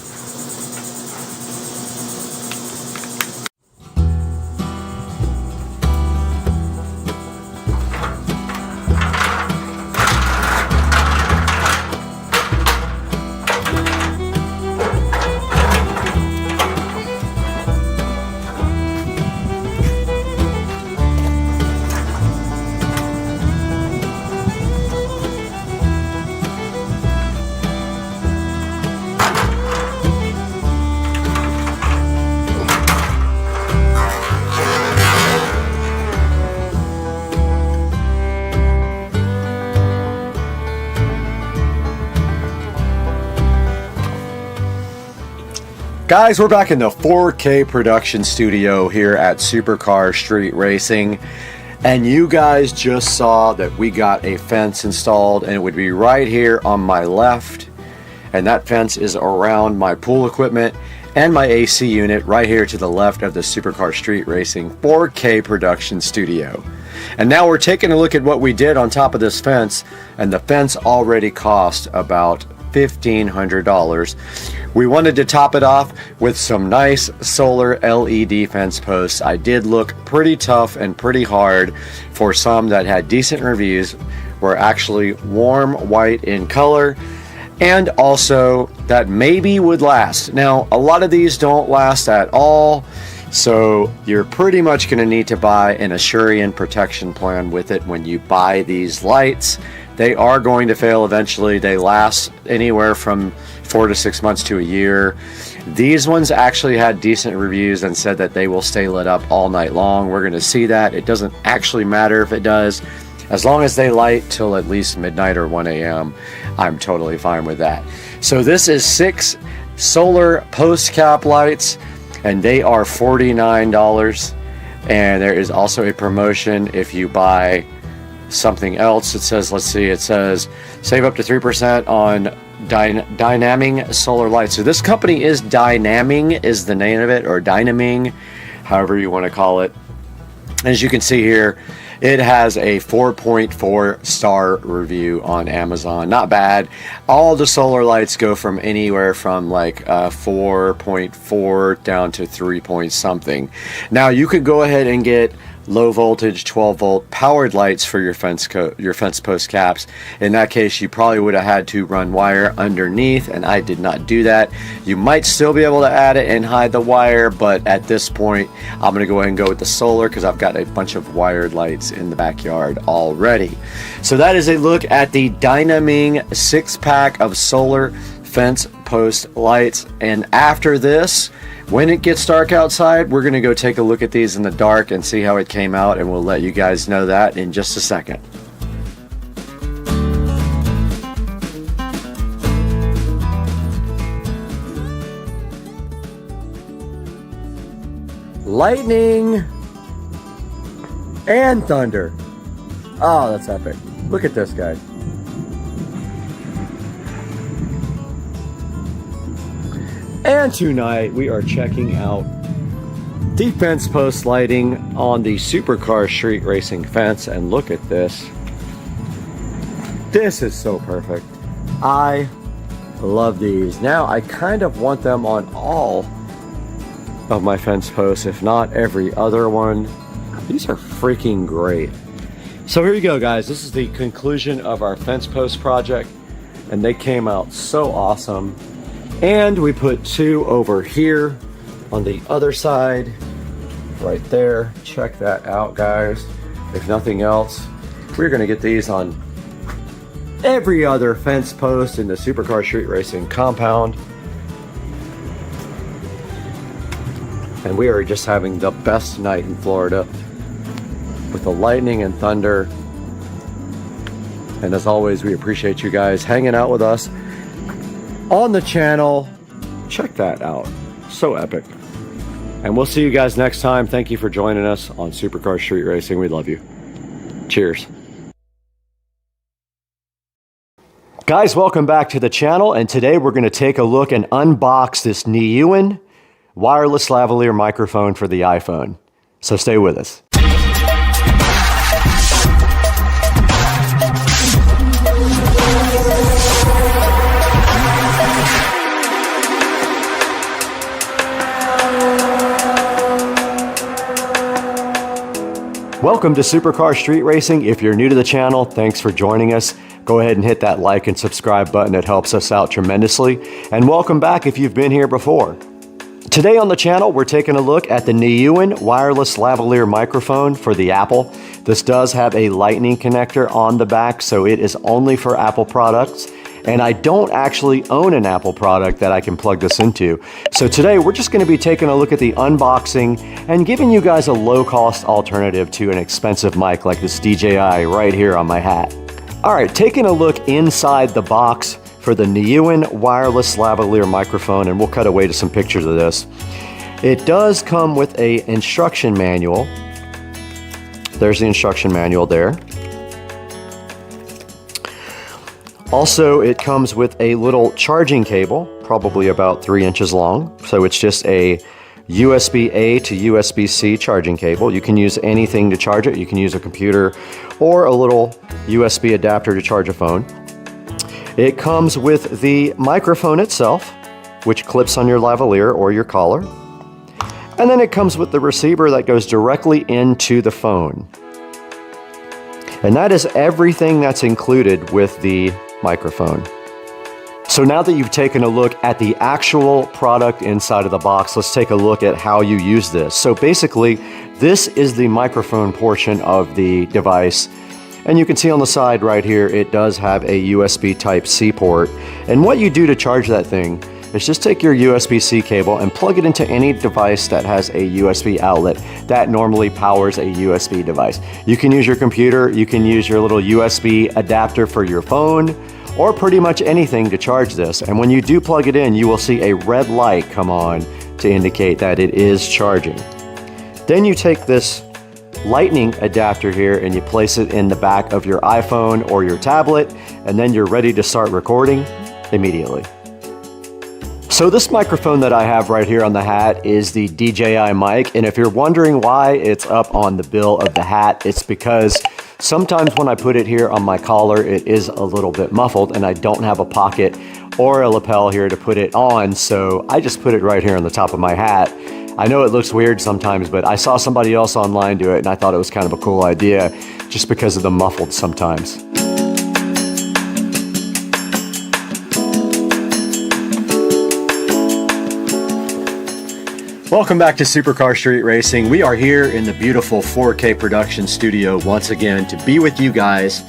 Guys, we're back in the 4K production studio here at Supercar Street Racing, and you guys just saw that we got a fence installed, and it would be right here on my left, and that fence is around my pool equipment and my AC unit right here to the left of the Supercar Street Racing 4K production studio. And now we're taking a look at what we did on top of this fence, and the fence already cost about $1,500. We wanted to top it off with some nice solar LED fence posts. I did look pretty tough and pretty hard for some that had decent reviews, were actually warm white in color, and also that maybe would last. Now, a lot of these don't last at all, so you're pretty much going to need to buy an Asurion protection plan with it when you buy these lights. They are going to fail eventually. They last anywhere from 4 to 6 months to a year. These ones actually had decent reviews and said that they will stay lit up all night long. We're going to see that. It doesn't actually matter if it does. As long as they light till at least midnight or 1 a.m., I'm totally fine with that. So this is 6 solar post cap lights, and they are $49. And there is also a promotion if you buy something else. It says, let's see, it says save up to 3% on Dynaming solar lights. So this company is Dynaming is the name of it, or Dynaming, however you want to call it. As you can see here, it has a 4.4 star review on Amazon. Not bad. All the solar lights go from anywhere from like 4.4 down to 3 point something. Now you could go ahead and get low voltage 12 volt powered lights for your fence post caps. In that case, you probably would have had to run wire underneath, and I did not do that. You might still be able to add it and hide the wire, but at this point I'm going to go ahead and go with the solar because I've got a bunch of wired lights in the backyard already. So that is a look at the Dynaming 6-pack of solar fence post lights. And after this, when it gets dark outside, we're going to go take a look at these in the dark and see how it came out, and we'll let you guys know that in just a second. Lightning and thunder. Oh, that's epic. Look at this, guys. And tonight we are checking out the fence post lighting on the supercar street racing fence, and look at this. This is so perfect. I love these. Now I kind of want them on all of my fence posts, if not every other one. These are freaking great. So here you go, guys. This is the conclusion of our fence post project, and they came out so awesome. And we put 2 over here on the other side, right there. Check that out, guys. If nothing else, we're gonna get these on every other fence post in the supercar street racing compound. And we are just having the best night in Florida with the lightning and thunder. And as always, we appreciate you guys hanging out with us on the channel. Check that out. So epic. And we'll see you guys next time. Thank you for joining us on Supercar Street Racing. We love you. Cheers. Guys, welcome back to the channel. And today we're going to take a look and unbox this Nylon wireless lavalier microphone for the iPhone. So stay with us. Welcome to Supercar Street Racing. If you're new to the channel, thanks for joining us. Go ahead and hit that like and subscribe button. It helps us out tremendously. And welcome back if you've been here before. Today on the channel, we're taking a look at the Nylon wireless lavalier microphone for the Apple. This does have a lightning connector on the back, so it is only for Apple products. And I don't actually own an Apple product that I can plug this into. So today we're just going to be taking a look at the unboxing and giving you guys a low-cost alternative to an expensive mic like this DJI right here on my hat. All right, taking a look inside the box for the Nylon wireless lavalier microphone, and we'll cut away to some pictures of this. It does come with an instruction manual. There's the instruction manual there. Also, it comes with a little charging cable, probably about 3 inches long. So it's just a USB-A to USB-C charging cable. You can use anything to charge it. You can use a computer or a little USB adapter to charge a phone. It comes with the microphone itself, which clips on your lavalier or your collar. And then it comes with the receiver that goes directly into the phone. And that is everything that's included with the microphone. So now that you've taken a look at the actual product inside of the box, let's take a look at how you use this. So basically, this is the microphone portion of the device. And you can see on the side right here, it does have a USB Type-C port. And what you do to charge that thing is just take your USB-C cable and plug it into any device that has a USB outlet that normally powers a USB device. You can use your computer, you can use your little USB adapter for your phone, or pretty much anything to charge this. And when you do plug it in, you will see a red light come on to indicate that it is charging. Then you take this lightning adapter here and you place it in the back of your iPhone or your tablet, and then you're ready to start recording immediately. So this microphone that I have right here on the hat is the DJI mic, and if you're wondering why it's up on the bill of the hat, it's because sometimes when I put it here on my collar, it is a little bit muffled and I don't have a pocket or a lapel here to put it on, so I just put it right here on the top of my hat. I know it looks weird sometimes, but I saw somebody else online do it and I thought it was kind of a cool idea just because of the muffled sometimes. Welcome back to Supercar Street Racing. We are here in the beautiful 4K production studio once again to be with you guys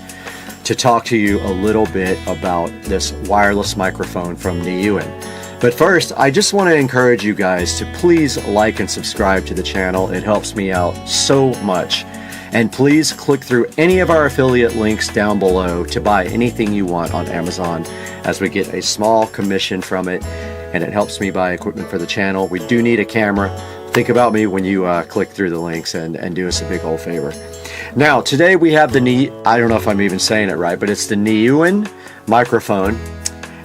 to talk to you a little bit about this wireless microphone from Nylon. But first, I just want to encourage you guys to please like and subscribe to the channel. It helps me out so much. And please click through any of our affiliate links down below to buy anything you want on Amazon, as we get a small commission from it, and it helps me buy equipment for the channel. We do need a camera. Think about me when you click through the links and do us a big old favor. Now, today we have the I don't know if I'm even saying it right, but it's the Nylon microphone.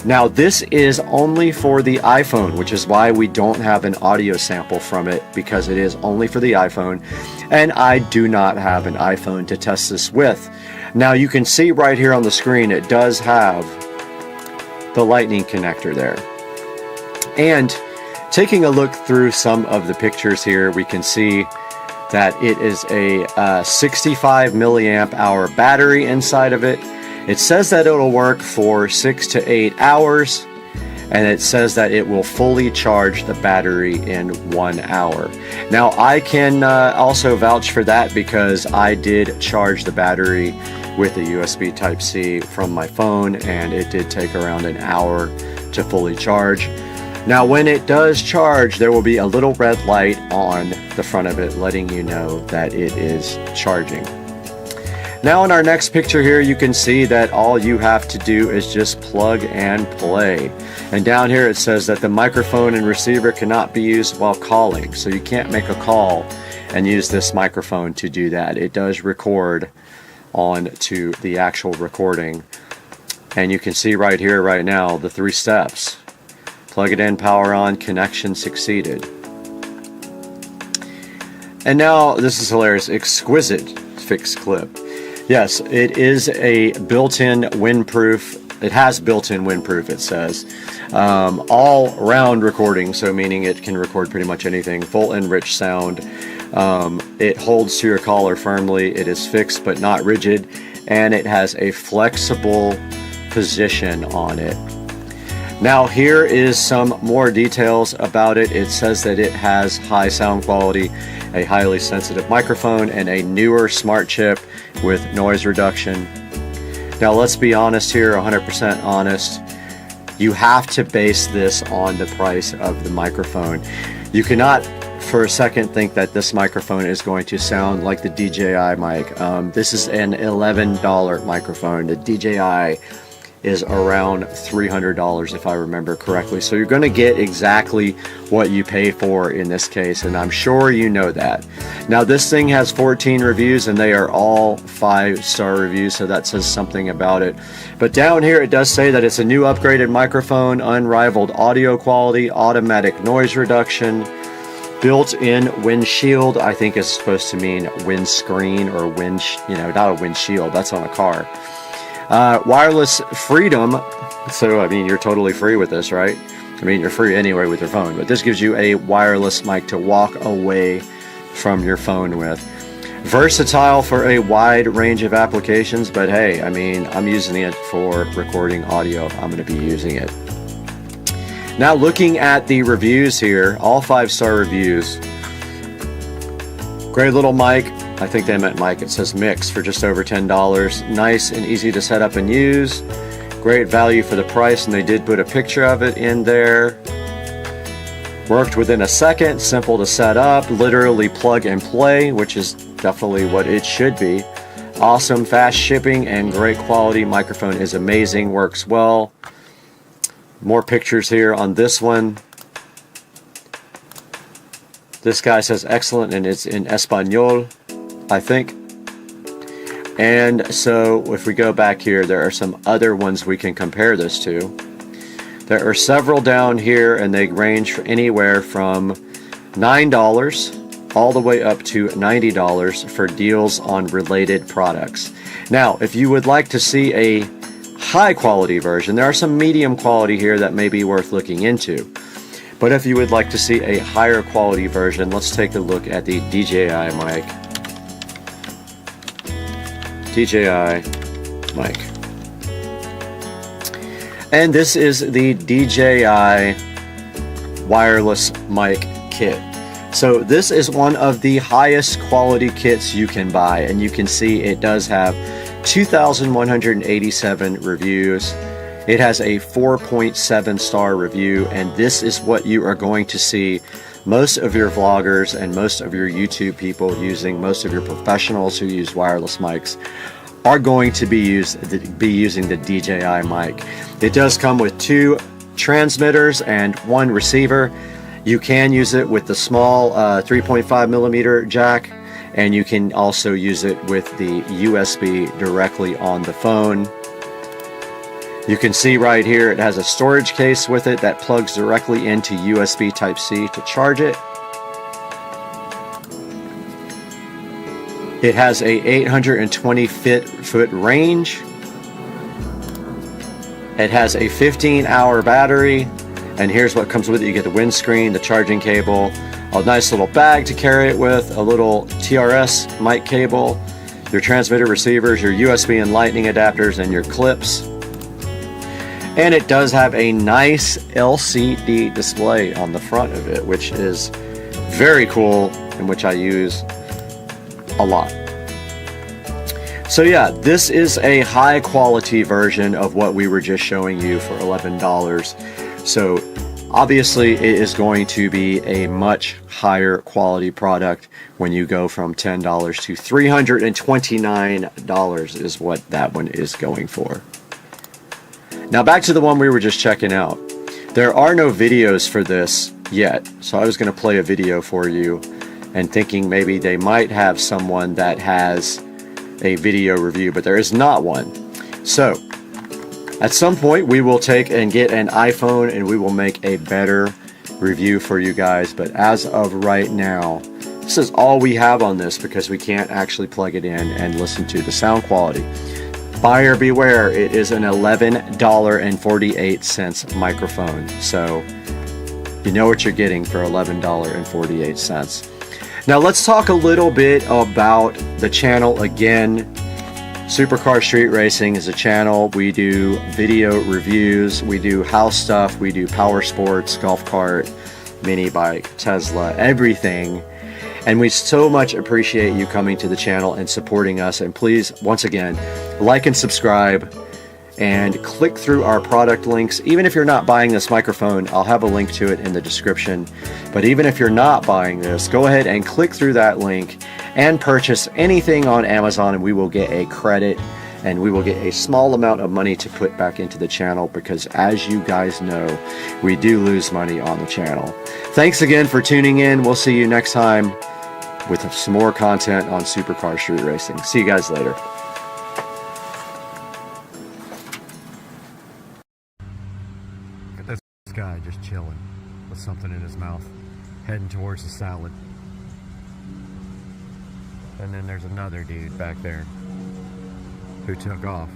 Now, this is only for the iPhone, which is why we don't have an audio sample from it, because it is only for the iPhone, and I do not have an iPhone to test this with. Now, you can see right here on the screen, it does have the lightning connector there. And taking a look through some of the pictures here, we can see that it is a 65 milliamp hour battery inside of it. It says that it'll work for 6 to 8 hours, and it says that it will fully charge the battery in 1 hour. Now, I can also vouch for that because I did charge the battery with a USB Type-C from my phone, and it did take around an hour to fully charge. Now, when it does charge, there will be a little red light on the front of it letting you know that it is charging. Now, in our next picture here, you can see that all you have to do is just plug and play. And down here it says that the microphone and receiver cannot be used while calling. So you can't make a call and use this microphone to do that. It does record on to the actual recording. And you can see right here, right now, the 3 steps. Plug it in, power on, connection succeeded. And now, this is hilarious, exquisite fixed clip. Yes, it is a built-in windproof. It has built-in windproof, it says. All-round recording, so meaning it can record pretty much anything. Full and rich sound. It holds to your collar firmly. It is fixed but not rigid. And it has a flexible position on it. Now, here is some more details about it. It says that it has high sound quality, a highly sensitive microphone, and a newer smart chip with noise reduction. Now, let's be honest here, 100% honest. You have to base this on the price of the microphone. You cannot for a second think that this microphone is going to sound like the DJI mic. This is an $11 microphone. The DJI is around $300 if I remember correctly. So you're going to get exactly what you pay for in this case, and I'm sure you know that. Now, this thing has 14 reviews and they are all 5-star reviews, so that says something about it. But down here it does say that it's a new upgraded microphone, unrivaled audio quality, automatic noise reduction, built-in windshield. I think it's supposed to mean windscreen or not a windshield, that's on a car. Wireless freedom, so I mean you're totally free with this, right? I mean you're free anyway with your phone, but this gives you a wireless mic to walk away from your phone with. Versatile for a wide range of applications, but hey, I mean I'm using it for recording audio. I'm going to be using it. Now, looking at the reviews here, all 5-star reviews. Great little mic. I think they meant mic. It says mix for just over $10. Nice and easy to set up and use. Great value for the price, and they did put a picture of it in there. Worked within a second, simple to set up, literally plug and play, which is definitely what it should be. Awesome, fast shipping, and great quality. Microphone is amazing, works well. More pictures here on this one. This guy says excellent, and it's in Espanol, I think. And so if we go back here, there are some other ones we can compare this to. There are several down here, and they range for anywhere from $9 all the way up to $90 for deals on related products. Now, if you would like to see a high quality version, there are some medium quality here that may be worth looking into. But if you would like to see a higher quality version, let's take a look at the DJI mic. DJI mic. And this is the DJI wireless mic kit. So this is one of the highest quality kits you can buy, and you can see it does have 2,187 reviews. It has a 4.7 star review, and this is what you are going to see most of your vloggers and most of your YouTube people using, most of your professionals who use wireless mics are going to be using the DJI mic. It does come with 2 transmitters and 1 receiver. You can use it with the small 3.5 millimeter jack, and you can also use it with the USB directly on the phone. You can see right here it has a storage case with it that plugs directly into USB Type-C to charge it. It has a 820 foot range. It has a 15-hour battery. And here's what comes with it. You get the windscreen, the charging cable, a nice little bag to carry it with, a little TRS mic cable, your transmitter receivers, your USB and lightning adapters, and your clips. And it does have a nice LCD display on the front of it, which is very cool and which I use a lot. So yeah, this is a high quality version of what we were just showing you for $11. So obviously it is going to be a much higher quality product when you go from $10 to $329 is what that one is going for. Now back to the one we were just checking out. There are no videos for this yet, so I was going to play a video for you and thinking maybe they might have someone that has a video review, but there is not one. So at some point we will take and get an iPhone and we will make a better review for you guys, but as of right now, this is all we have on this because we can't actually plug it in and listen to the sound quality. Buyer beware, it is an $11.48 microphone, so you know what you're getting for $11.48. Now let's talk a little bit about the channel again. Supercar Street Racing is a channel. We do video reviews, we do house stuff, we do power sports, golf cart, mini bike, Tesla, everything. And we so much appreciate you coming to the channel and supporting us. And please, once again, like and subscribe and click through our product links. Even if you're not buying this microphone, I'll have a link to it in the description. But even if you're not buying this, go ahead and click through that link and purchase anything on Amazon, and we will get a credit and we will get a small amount of money to put back into the channel because, as you guys know, we do lose money on the channel. Thanks again for tuning in. We'll see you next time with some more content on Supercar Street Racing. See you guys later. Look at this guy just chilling with something in his mouth, heading towards the salad. And then there's another dude back there who took off.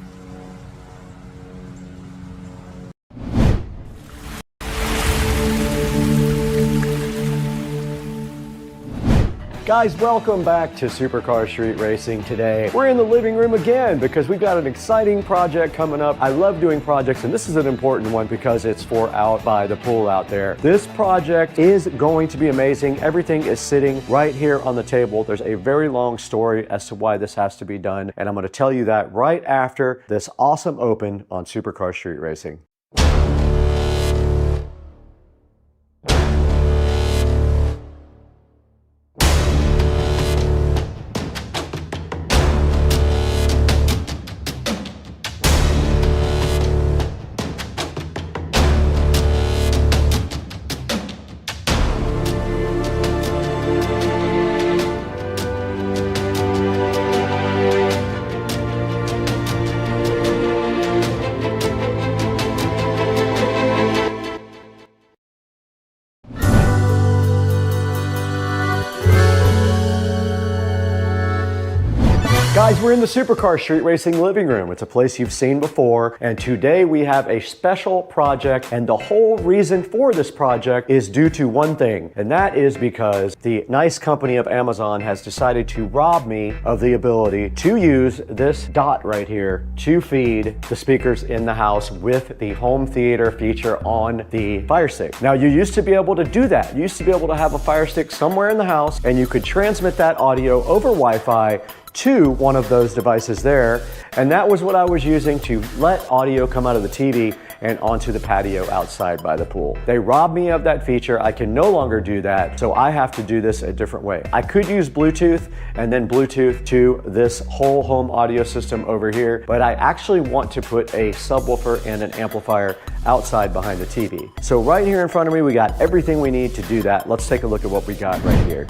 Guys, welcome back to Supercar Street Racing. Today we're in the living room again because we've got an exciting project coming up. I love doing projects, and this is an important one because it's for out by the pool out there. This project is going to be amazing. Everything is sitting right here on the table. There's a very long story as to why this has to be done, and I'm going to tell you that right after this awesome open on Supercar Street Racing. Guys, we're in the Supercar Street Racing living room. It's a place you've seen before, and today we have a special project, and the whole reason for this project is due to one thing, and that is because the nice company of Amazon has decided to rob me of the ability to use this dot right here to feed the speakers in the house with the home theater feature on the Fire Stick. Now, you used to be able to do that. You used to be able to have a Fire Stick somewhere in the house, and you could transmit that audio over Wi-Fi to one of those devices there, and that was what I was using to let audio come out of the TV and onto the patio outside by the pool. They robbed me of that feature. I can no longer do that, so I have to do this a different way. I could use Bluetooth and then Bluetooth to this whole home audio system over here, but I actually want to put a subwoofer and an amplifier outside behind the TV. So right here in front of me, we got everything we need to do that. Let's take a look at what we got right here.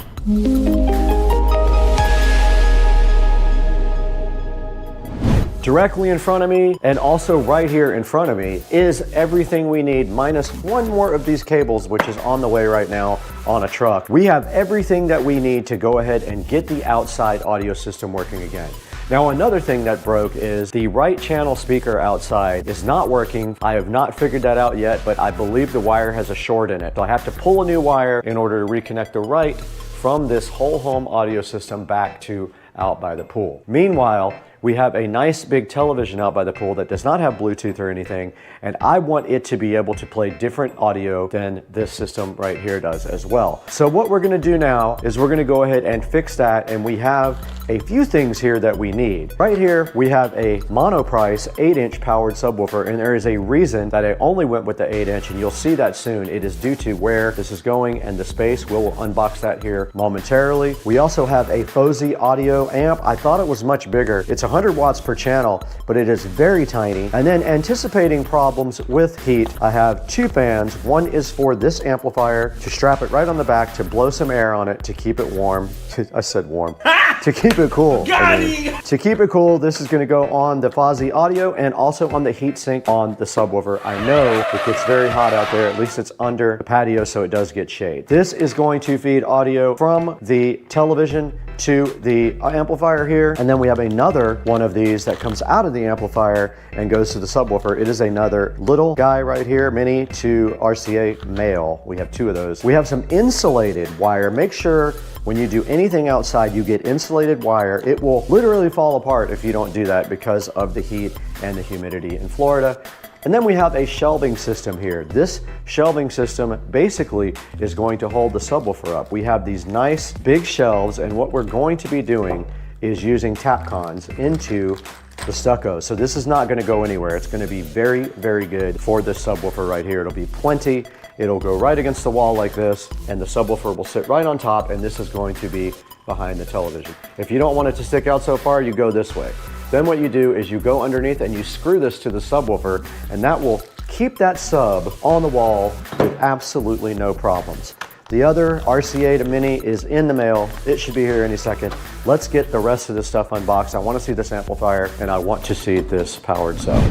Directly in front of me, and also right here in front of me, is everything we need, minus one more of these cables, which is on the way right now on a truck. We have everything that we need to go ahead and get the outside audio system working again. Now, another thing that broke is the right channel speaker outside is not working. I have not figured that out yet, but I believe the wire has a short in it. So I have to pull a new wire in order to reconnect the right from this whole home audio system back to out by the pool. Meanwhile, we have a nice big television out by the pool that does not have Bluetooth or anything, and I want it to be able to play different audio than this system right here does as well. So what we're gonna do now is we're gonna go ahead and fix that, and we have a few things here that we need. Right here, we have a Monoprice 8-inch powered subwoofer, and there is a reason that I only went with the 8-inch, and you'll see that soon. It is due to where this is going and the space. We'll unbox that here momentarily. We also have a FOSI audio amp. I thought it was much bigger. It's 100 watts per channel, but it is very tiny. And then, anticipating problems with heat, I have two fans. One is for this amplifier to strap it right on the back to blow some air on it to keep it warm. I said warm. To keep it cool. To keep it cool, this is going to go on the FOSI audio and also on the heatsink on the subwoofer. I know it gets very hot out there. At least it's under the patio, so it does get shade. This is going to feed audio from the television to the amplifier here, and then we have another one of these that comes out of the amplifier and goes to the subwoofer. It is another little guy right here, mini to RCA male. We have two of those. We have some insulated wire. Make sure when you do anything outside, you get insulated wire. It will literally fall apart if you don't do that because of the heat and the humidity in Florida. And then we have a shelving system here. This shelving system basically is going to hold the subwoofer up. We have these nice big shelves, and what we're going to be doing is using Tapcons into the stucco. So this is not going to go anywhere. It's going to be very, very good for this subwoofer right here. It'll be plenty. It'll go right against the wall like this, and the subwoofer will sit right on top, and this is going to be behind the television. If you don't want it to stick out so far, you go this way. Then what you do is you go underneath and you screw this to the subwoofer, and that will keep that sub on the wall with absolutely no problems. The other RCA to Mini is in the mail. It should be here any second. Let's get the rest of this stuff unboxed. I want to see this amplifier, and I want to see this powered sub.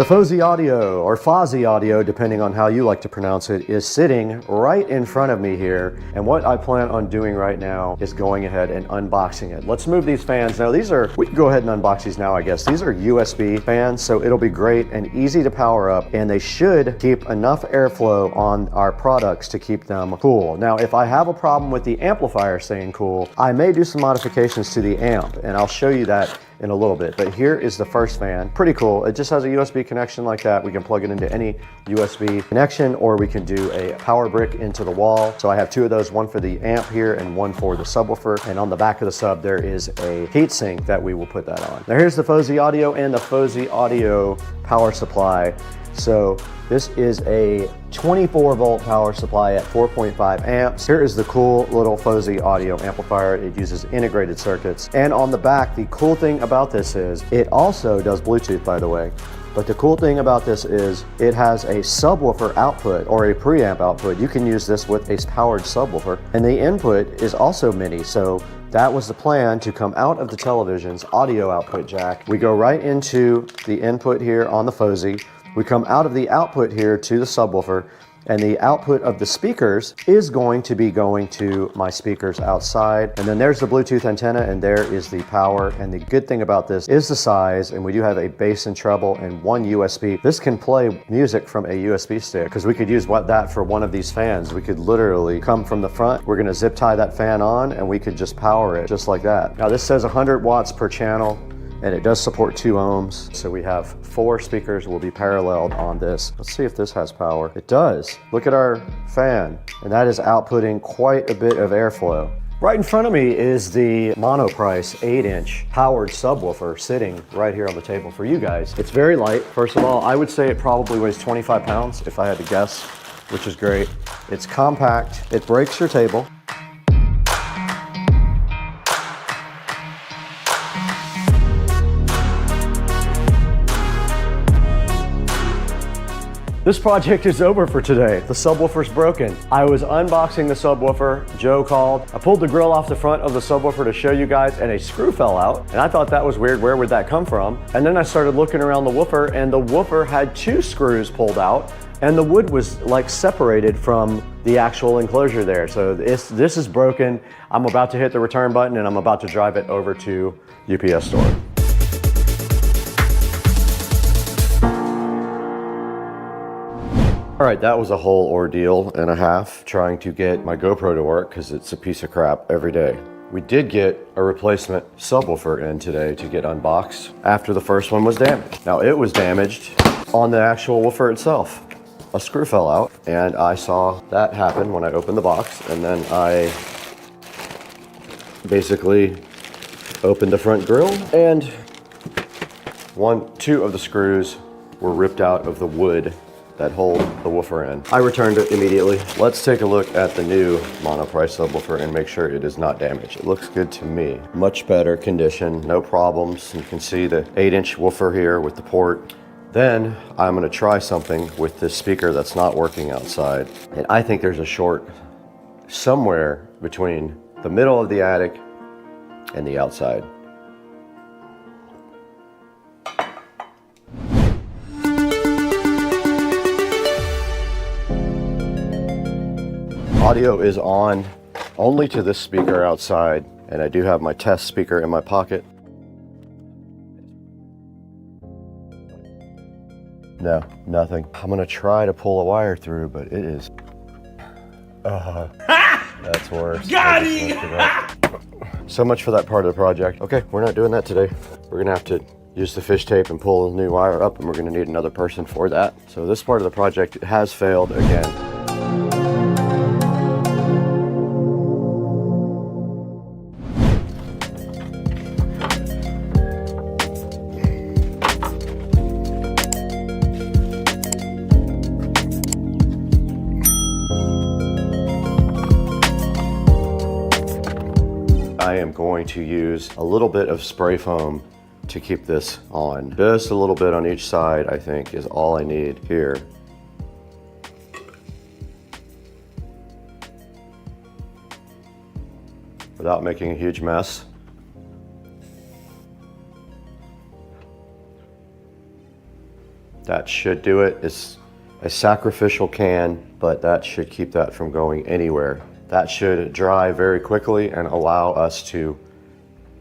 The Fuzzy Audio, or Fozzy Audio, depending on how you like to pronounce it, is sitting right in front of me here. And what I plan on doing right now is going ahead and unboxing it. Let's move these fans. Now these are, we can go ahead and unbox these now, I guess. These are USB fans, so it'll be great and easy to power up, and they should keep enough airflow on our products to keep them cool. Now, if I have a problem with the amplifier staying cool, I may do some modifications to the amp, and I'll show you that in a little bit. But here is the first fan. Pretty cool. It just has a USB connection like that. We can plug it into any USB connection, or we can do a power brick into the wall. So I have two of those, one for the amp here and one for the subwoofer. And on the back of the sub, there is a heatsink that we will put that on. Now here's the Fuzzy Audio and the Fuzzy Audio power supply. So this is a 24 volt power supply at 4.5 amps. Here is the cool little Fuzzy Audio amplifier. It uses integrated circuits. And on the back, the cool thing about this is it also does Bluetooth, by the way. But the cool thing about this is it has a subwoofer output or a preamp output. You can use this with a powered subwoofer. And the input is also MIDI. So that was the plan, to come out of the television's audio output jack. We go right into the input here on the Fuzzy. We come out of the output here to the subwoofer, and the output of the speakers is going to be going to my speakers outside. And then there's the Bluetooth antenna, and there is the power. And the good thing about this is the size, and we do have a bass and treble and one USB. This can play music from a USB stick, because we could use that for one of these fans. We could literally come from the front. We're gonna zip tie that fan on, and we could just power it just like that. Now this says 100 watts per channel, and it does support 2 ohms. So we have 4 speakers will be paralleled on this. Let's see if this has power. It does. Look at our fan, and that is outputting quite a bit of airflow. Right in front of me is the Monoprice 8-inch powered subwoofer sitting right here on the table for you guys. It's very light. First of all, I would say it probably weighs 25 pounds if I had to guess, which is great. It's compact. It breaks your table. This project is over for today. The subwoofer's broken. I was unboxing the subwoofer. Joe called. I pulled the grill off the front of the subwoofer to show you guys, and a screw fell out. And I thought that was weird. Where would that come from? And then I started looking around the woofer, and the woofer had 2 screws pulled out, and the wood was like separated from the actual enclosure there. So this is broken. I'm about to hit the return button, and I'm about to drive it over to UPS store. All right, that was a whole ordeal and a half trying to get my GoPro to work, because it's a piece of crap every day. We did get a replacement subwoofer in today to get unboxed after the first one was damaged. Now it was damaged on the actual woofer itself. A screw fell out, and I saw that happen when I opened the box, and then I basically opened the front grille, and 2 of the screws were ripped out of the wood that hold the woofer in. I returned it immediately. Let's take a look at the new Monoprice subwoofer and make sure it is not damaged. It looks good to me. Much better condition, no problems. You can see the 8-inch woofer here with the port. Then I'm gonna try something with this speaker that's not working outside. And I think there's a short somewhere between the middle of the attic and the outside. Audio is on only to this speaker outside, and I do have my test speaker in my pocket. No, nothing. I'm gonna try to pull a wire through, but it is... that's worse. Got it! So much for that part of the project. Okay, we're not doing that today. We're gonna have to use the fish tape and pull the new wire up, and we're gonna need another person for that. So this part of the project has failed again. I am going to use a little bit of spray foam to keep this on. Just a little bit on each side, I think, is all I need here. Without making a huge mess. That should do it. It's a sacrificial can, but that should keep that from going anywhere. That should dry very quickly and allow us to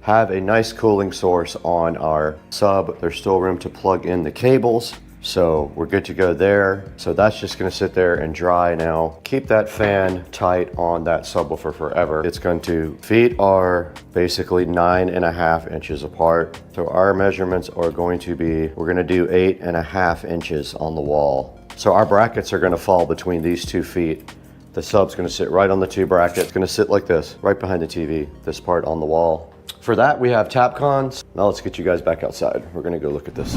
have a nice cooling source on our sub. There's still room to plug in the cables, so we're good to go there. So that's just gonna sit there and dry now. Keep that fan tight on that subwoofer forever. It's going to, feet are basically 9.5 inches apart. So our measurements are going to be, we're gonna do 8.5 inches on the wall. So our brackets are gonna fall between these 2 feet. The sub's gonna sit right on the 2 brackets. It's gonna sit like this, right behind the TV, this part on the wall. For that, we have Tapcons. Now let's get you guys back outside. We're gonna go look at this.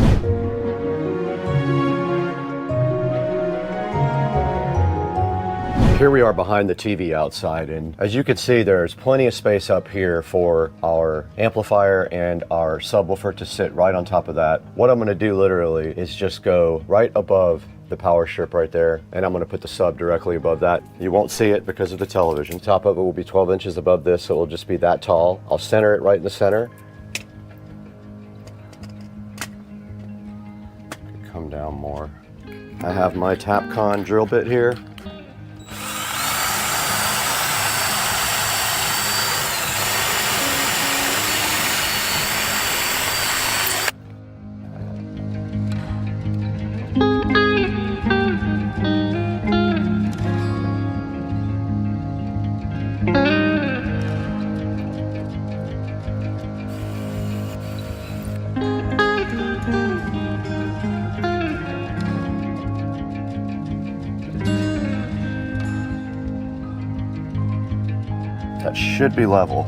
Here we are behind the TV outside, and as you can see, there's plenty of space up here for our amplifier and our subwoofer to sit right on top of that. What I'm gonna do literally is just go right above the power strip right there, and I'm gonna put the sub directly above that. You won't see it because of the television. Top of it will be 12 inches above this, so it will just be that tall. I'll center it right in the center. Come down more. I have my Tapcon drill bit here. That should be level.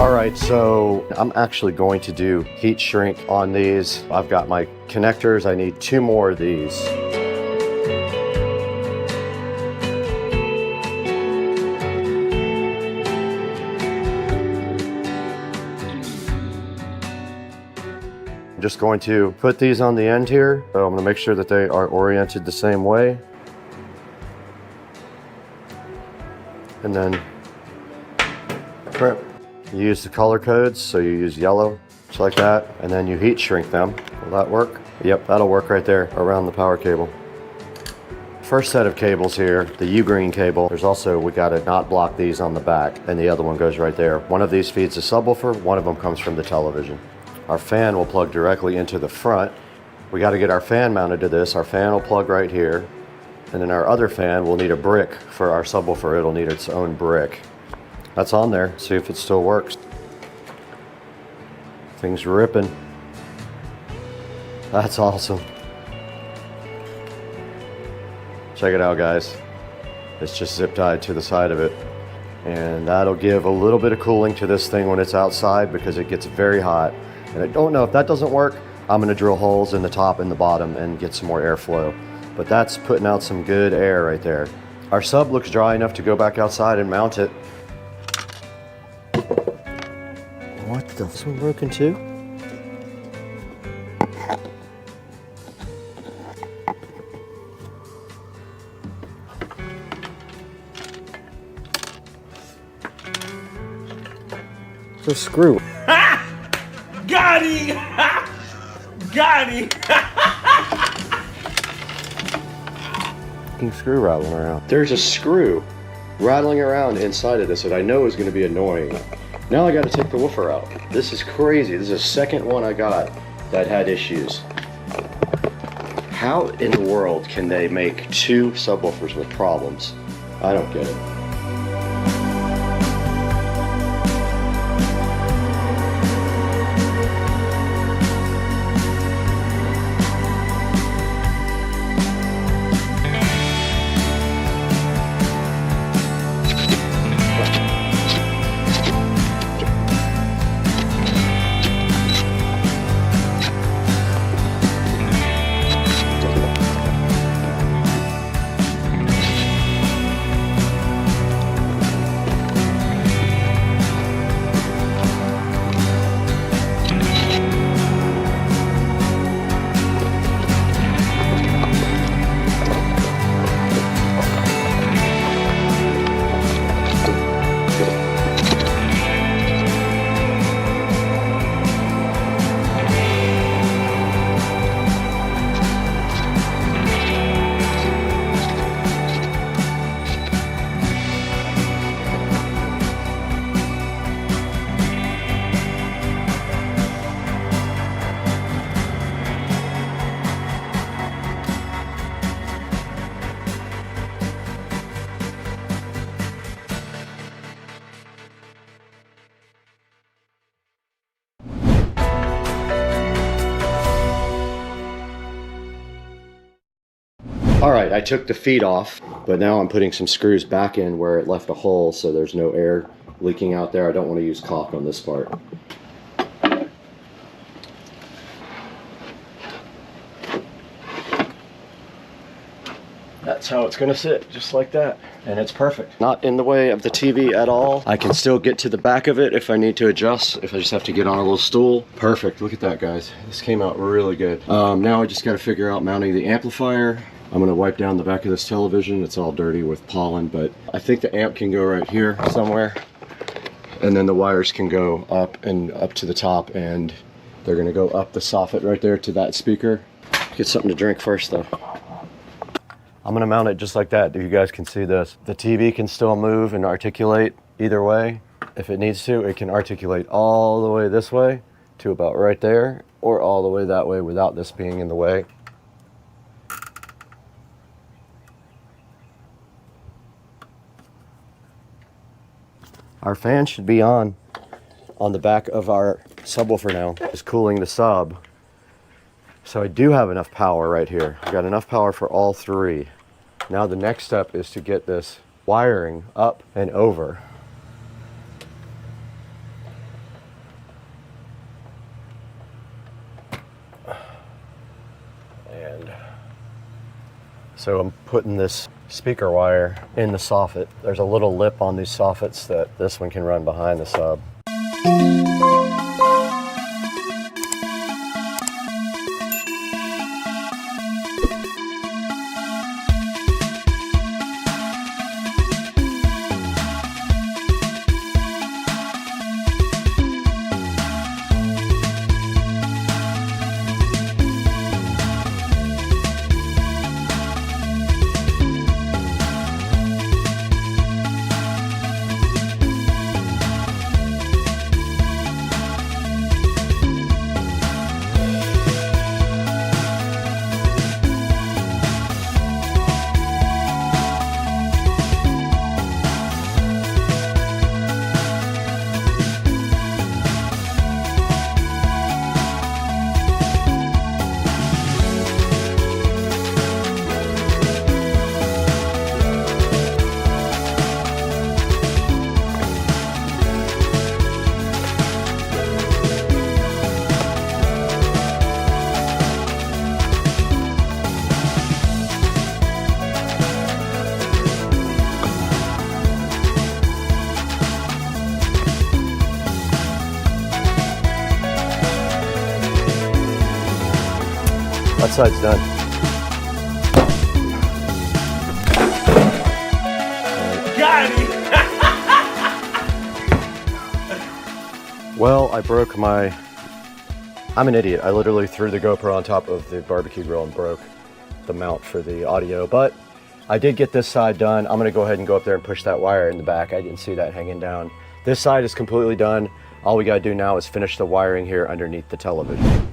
All right, so I'm actually going to do heat shrink on these. I've got my connectors. I need 2 more of these. Just going to put these on the end here. So I'm going to make sure that they are oriented the same way. And then you use the color codes, so you use yellow, just like that, and then you heat shrink them. Will that work? Yep, that'll work right there around the power cable. First set of cables here, the U-green cable. There's also, we got to not block these on the back, and the other one goes right there. One of these feeds the subwoofer, one of them comes from the television. Our fan will plug directly into the front. We got to get our fan mounted to this. Our fan will plug right here. And then our other fan will need a brick for our subwoofer. It'll need its own brick. That's on there. See if it still works. Things ripping. That's awesome. Check it out, guys. It's just zip tied to the side of it. And that'll give a little bit of cooling to this thing when it's outside because it gets very hot. And I don't know if that doesn't work, I'm gonna drill holes in the top and the bottom and get some more airflow. But that's putting out some good air right there. Our sub looks dry enough to go back outside and mount it. What the? This one broken too? It's a screw. Got him! Got him! Fucking screw rattling around. There's a screw rattling around inside of this that I know is going to be annoying. Now I got to take the woofer out. This is crazy. This is the second one I got that had issues. How in the world can they make 2 subwoofers with problems? I don't get it. All right, I took the feet off, but now I'm putting some screws back in where it left a hole so there's no air leaking out there. I don't want to use caulk on this part. That's how it's gonna sit, just like that. And it's perfect. Not in the way of the TV at all. I can still get to the back of it if I need to adjust, if I just have to get on a little stool. Perfect, look at that, guys. This came out really good. Now I just gotta figure out mounting the amplifier. I'm gonna wipe down the back of this television. It's all dirty with pollen, but I think the amp can go right here somewhere. And then the wires can go up and up to the top, and they're gonna go up the soffit right there to that speaker. Get something to drink first though. I'm gonna mount it just like that, if you guys can see this. The TV can still move and articulate either way. If it needs to, it can articulate all the way this way to about right there, or all the way that way without this being in the way. Our fan should be on the back of our subwoofer now. It's cooling the sub. So I do have enough power right here. I've got enough power for all three. Now the next step is to get this wiring up and over. And so I'm putting this speaker wire in the soffit. There's a little lip on these soffits that this one can run behind the sub. That side's done. Got it! Well, I broke my... I'm an idiot. I literally threw the GoPro on top of the barbecue grill and broke the mount for the audio, but I did get this side done. I'm gonna go ahead and go up there and push that wire in the back. I didn't see that hanging down. This side is completely done. All we gotta do now is finish the wiring here underneath the television.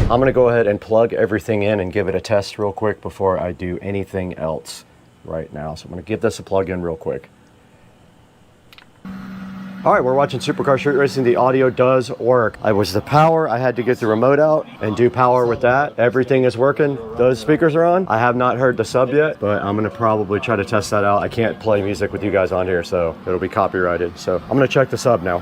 I'm gonna go ahead and plug everything in and give it a test real quick before I do anything else right now. So I'm gonna give this a plug in real quick. All right, we're watching Supercar Street Racing. The audio does work. I was the power. I had to get the remote out and do power with that. Everything is working. Those speakers are on. I have not heard the sub yet, but I'm gonna probably try to test that out. I can't play music with you guys on here, so it'll be copyrighted. So I'm gonna check the sub now.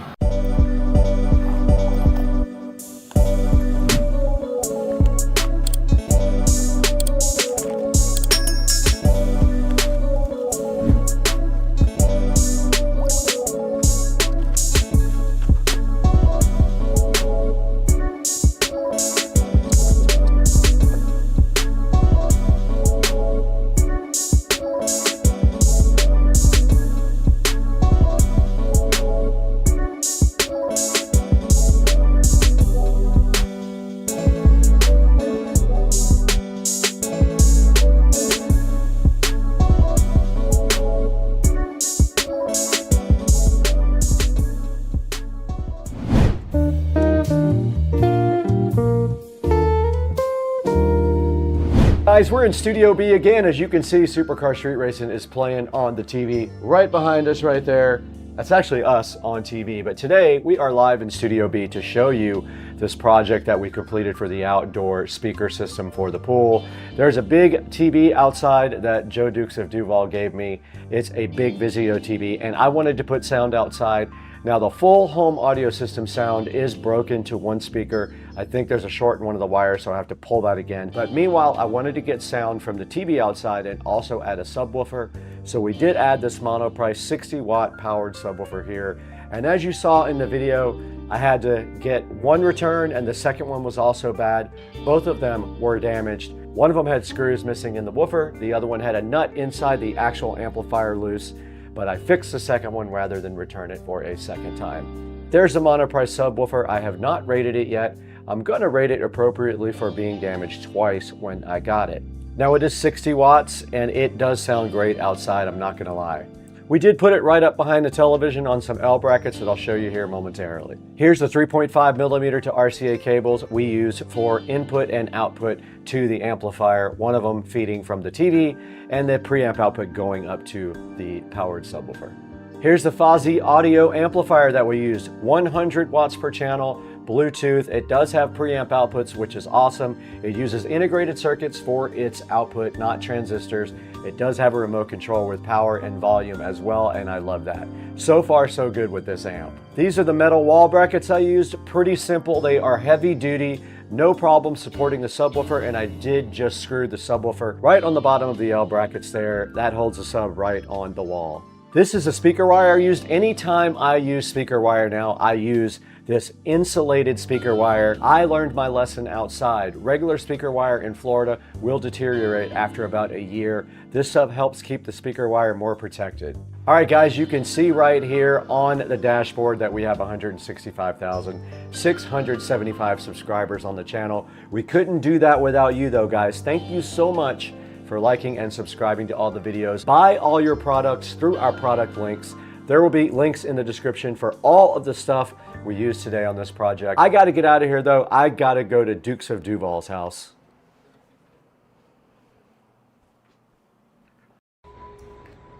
Guys, we're in Studio B again. As you can see, Supercar Street Racing is playing on the TV right behind us right there. That's actually us on TV, but today we are live in Studio B to show you this project that we completed for the outdoor speaker system for the pool. There's a big TV outside that Joe Dukes of Duval gave me. It's a big Vizio TV, and I wanted to put sound outside. Now the full home audio system sound is broken to one speaker. I think there's a short in one of the wires, so I have to pull that again. But meanwhile, I wanted to get sound from the TV outside and also add a subwoofer. So we did add this monoprice 60-watt powered subwoofer here. And as you saw in the video, I had to get one return, and the second one was also bad. Both of them were damaged. One of them had screws missing in the woofer. The other one had a nut inside the actual amplifier loose. But I fixed the second one rather than return it for a second time. There's a monoprice subwoofer. I have not rated it yet. I'm going to rate it appropriately for being damaged twice when I got it. Now it is 60 watts and it does sound great outside, I'm not going to lie. We did put it right up behind the television on some L brackets that I'll show you here momentarily. Here's the 3.5 millimeter to RCA cables we use for input and output to the amplifier, one of them feeding from the TV and the preamp output going up to the powered subwoofer. Here's the Fozzy audio amplifier that we used, 100 watts per channel, Bluetooth. It does have preamp outputs, which is awesome. It uses integrated circuits for its output, not transistors. It does have a remote control with power and volume as well, and I love that. So far, so good with this amp. These are the metal wall brackets I used. Pretty simple. They are heavy duty. No problem supporting the subwoofer, and I did just screw the subwoofer right on the bottom of the L brackets there. That holds the sub right on the wall. This is a speaker wire I used. Anytime I use speaker wire now, I use this insulated speaker wire. I learned my lesson outside. Regular speaker wire in Florida will deteriorate after about a year. This sub helps keep the speaker wire more protected. All right, guys, you can see right here on the dashboard that we have 165,675 subscribers on the channel. We couldn't do that without you though, guys. Thank you so much for liking and subscribing to all the videos. Buy all your products through our product links. There will be links in the description for all of the stuff we used today on this project. I gotta get out of here though. I gotta go to Dukes of Duval's house.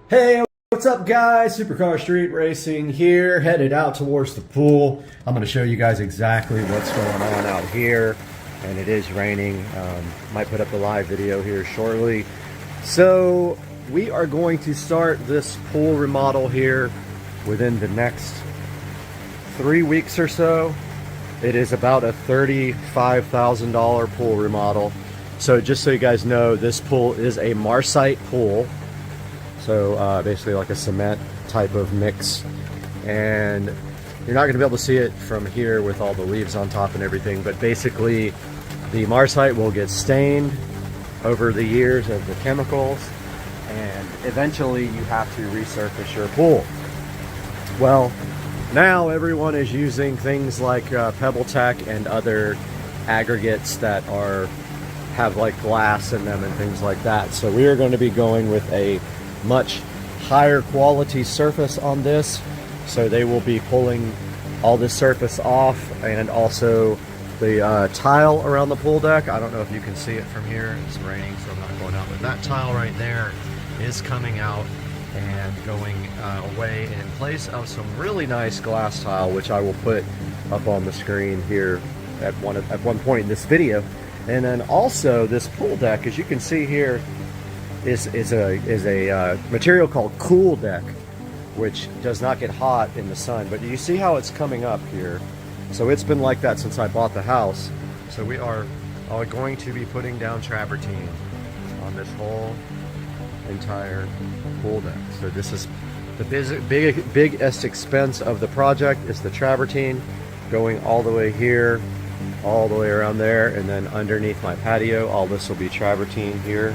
Hey, what's up guys? Supercar Street Racing here, headed out towards the pool. I'm gonna show you guys exactly what's going on out here. And it is raining. Might put up a live video here shortly. So we are going to start this pool remodel here within the next 3 weeks or so. It is about a $35,000 pool remodel. So just so you guys know, this pool is a Marcite pool. So basically like a cement type of mix. And you're not going to be able to see it from here with all the leaves on top and everything, but basically the Marcite will get stained over the years of the chemicals, and eventually you have to resurface your pool. Well, now everyone is using things like PebbleTech and other aggregates that have like glass in them and things like that. So we are going to be going with a much higher quality surface on this. So they will be pulling all this surface off, and also the tile around the pool deck. I don't know if you can see it from here. It's raining, so I'm not going out. But that tile right there is coming out and going away in place of some really nice glass tile, which I will put up on the screen here at one point in this video. And then also this pool deck, as you can see here, is a material called Cool Deck, which does not get hot in the sun. But you see how it's coming up here? So it's been like that since I bought the house. So we are going to be putting down travertine on this whole entire pool deck. So this is the biggest expense of the project, is the travertine going all the way here, all the way around there, and then underneath my patio, all this will be travertine here.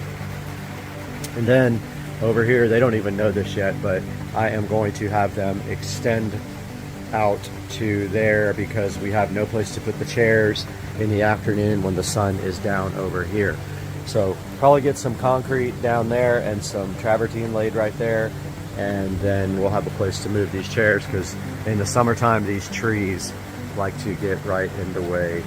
And then over here, they don't even know this yet, but I am going to have them extend out to there because we have no place to put the chairs in the afternoon when the sun is down over here. So probably get some concrete down there and some travertine laid right there, and then we'll have a place to move these chairs, because in the summertime these trees like to get right in the way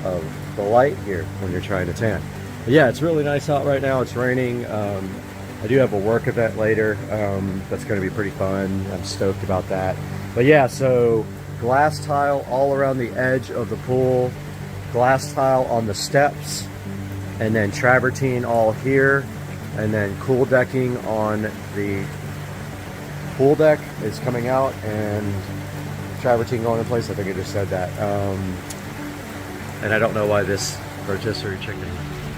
of the light here when you're trying to tan. But yeah, it's really nice out right now. It's raining. I do have a work event later that's going to be pretty fun. I'm stoked about that. But yeah, so glass tile all around the edge of the pool, glass tile on the steps, and then travertine all here, and then cool decking on the pool deck is coming out, and travertine going in place. I think I just said that. And I don't know why this rotisserie chicken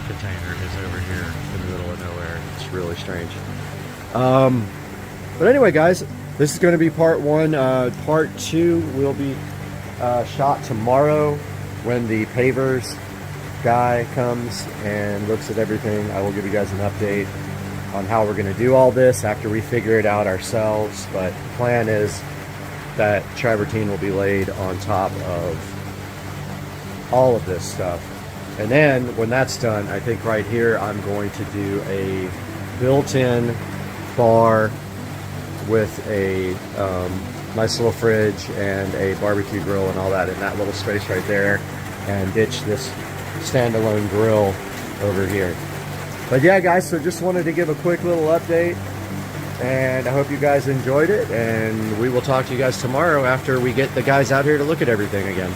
container is over here in the middle of nowhere. It's really strange. But anyway, guys, this is going to be part one. Part two will be shot tomorrow when the pavers guy comes and looks at everything. I will give you guys an update on how we're going to do all this after we figure it out ourselves. But the plan is that travertine will be laid on top of all of this stuff. And then when that's done, I think right here I'm going to do a built-in bar with a nice little fridge and a barbecue grill and all that in that little space right there, and ditch this standalone grill over here. But yeah, guys, so just wanted to give a quick little update, and I hope you guys enjoyed it, and we will talk to you guys tomorrow after we get the guys out here to look at everything again.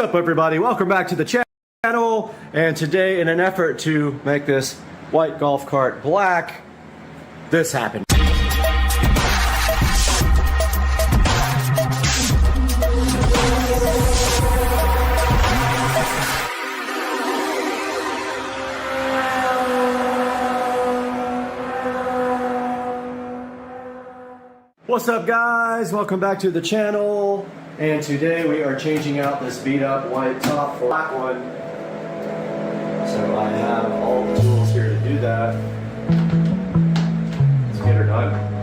up, everybody? Welcome back to the channel. And today, in an effort to make this white golf cart black, this happened. What's up, guys? Welcome back to the channel. And today we are changing out this beat up white top for black one. So I have all the tools here to do that. Let's get her done.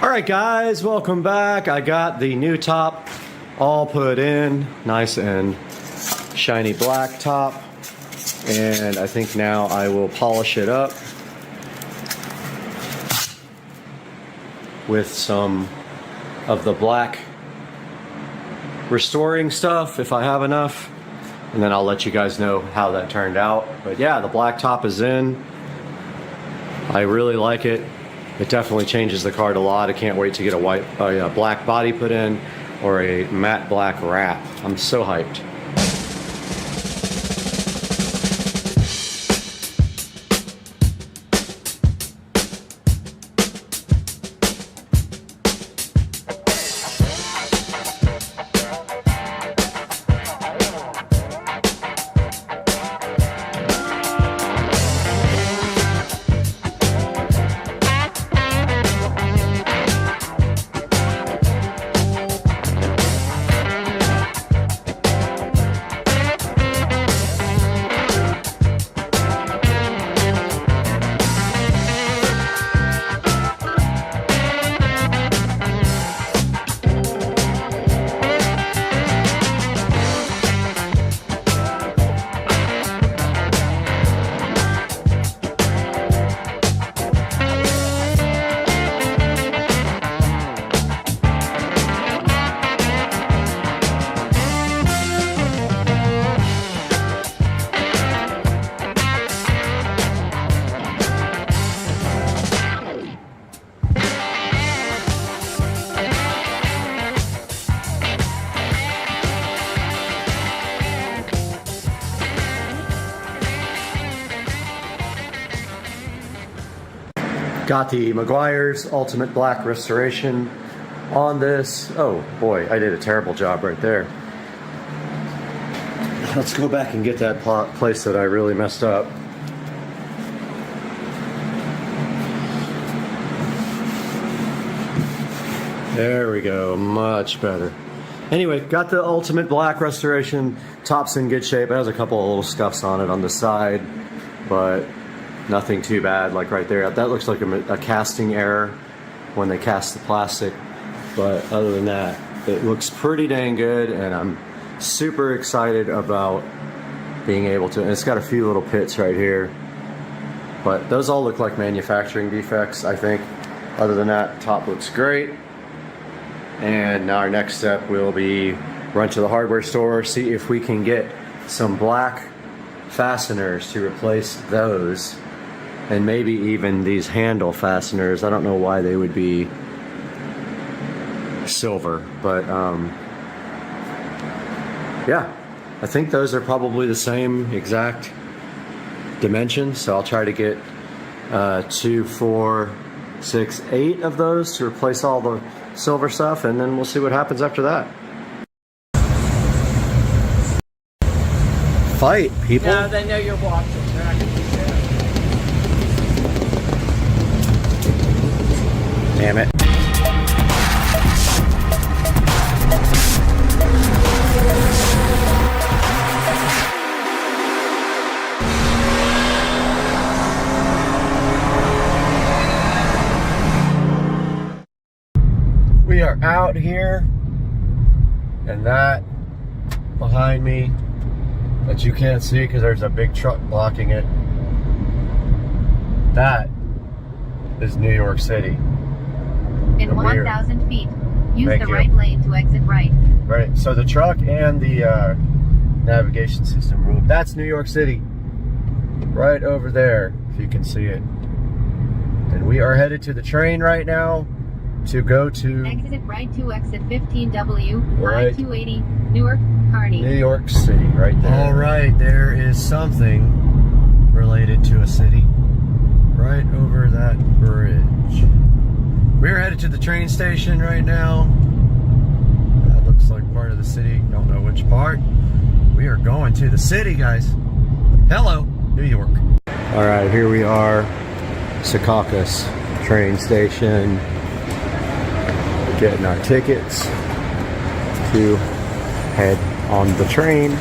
All right, guys, welcome back. I got the new top all put in, nice and shiny black top. And I think now I will polish it up with some of the black restoring stuff if I have enough. And then I'll let you guys know how that turned out. But yeah, the black top is in. I really like it. It definitely changes the card a lot. I can't wait to get a black body put in or a matte black wrap. I'm so hyped. Got the Meguiar's Ultimate Black Restoration on this. Oh boy, I did a terrible job right there. Let's go back and get that place that I really messed up. There we go, much better. Anyway, got the Ultimate Black Restoration. Top's in good shape. It has a couple of little scuffs on it on the side, but nothing too bad, like right there. That looks like a casting error when they cast the plastic. But other than that, it looks pretty dang good, and I'm super excited about being able to, and it's got a few little pits right here. But those all look like manufacturing defects, I think. Other than that, top looks great. And now our next step will be run to the hardware store, see if we can get some black fasteners to replace those. And maybe even these handle fasteners. I don't know why they would be silver, but yeah, I think those are probably the same exact dimensions. So I'll try to get 2, 4, 6, 8 of those to replace all the silver stuff, and then we'll see what happens after that. Fight, people. No, they know you're watching. They're not gonna do that. Damn it. We are out here, and that behind me that you can't see because there's a big truck blocking it, that is New York City. In 1,000 feet, use the right lane to exit right. Right, so the truck and the navigation system rule. That's New York City. Right over there, if you can see it. And we are headed to the train right now to go to... Exit right to exit 15W, right. 280, Newark, Kearney. New York City, right there. All right, there is something related to a city right over that bridge. We're headed to the train station right now. That looks like part of the city. Don't know which part. We are going to the city, guys. Hello, New York. All right, here we are. Secaucus train station. We're getting our tickets to head on the train.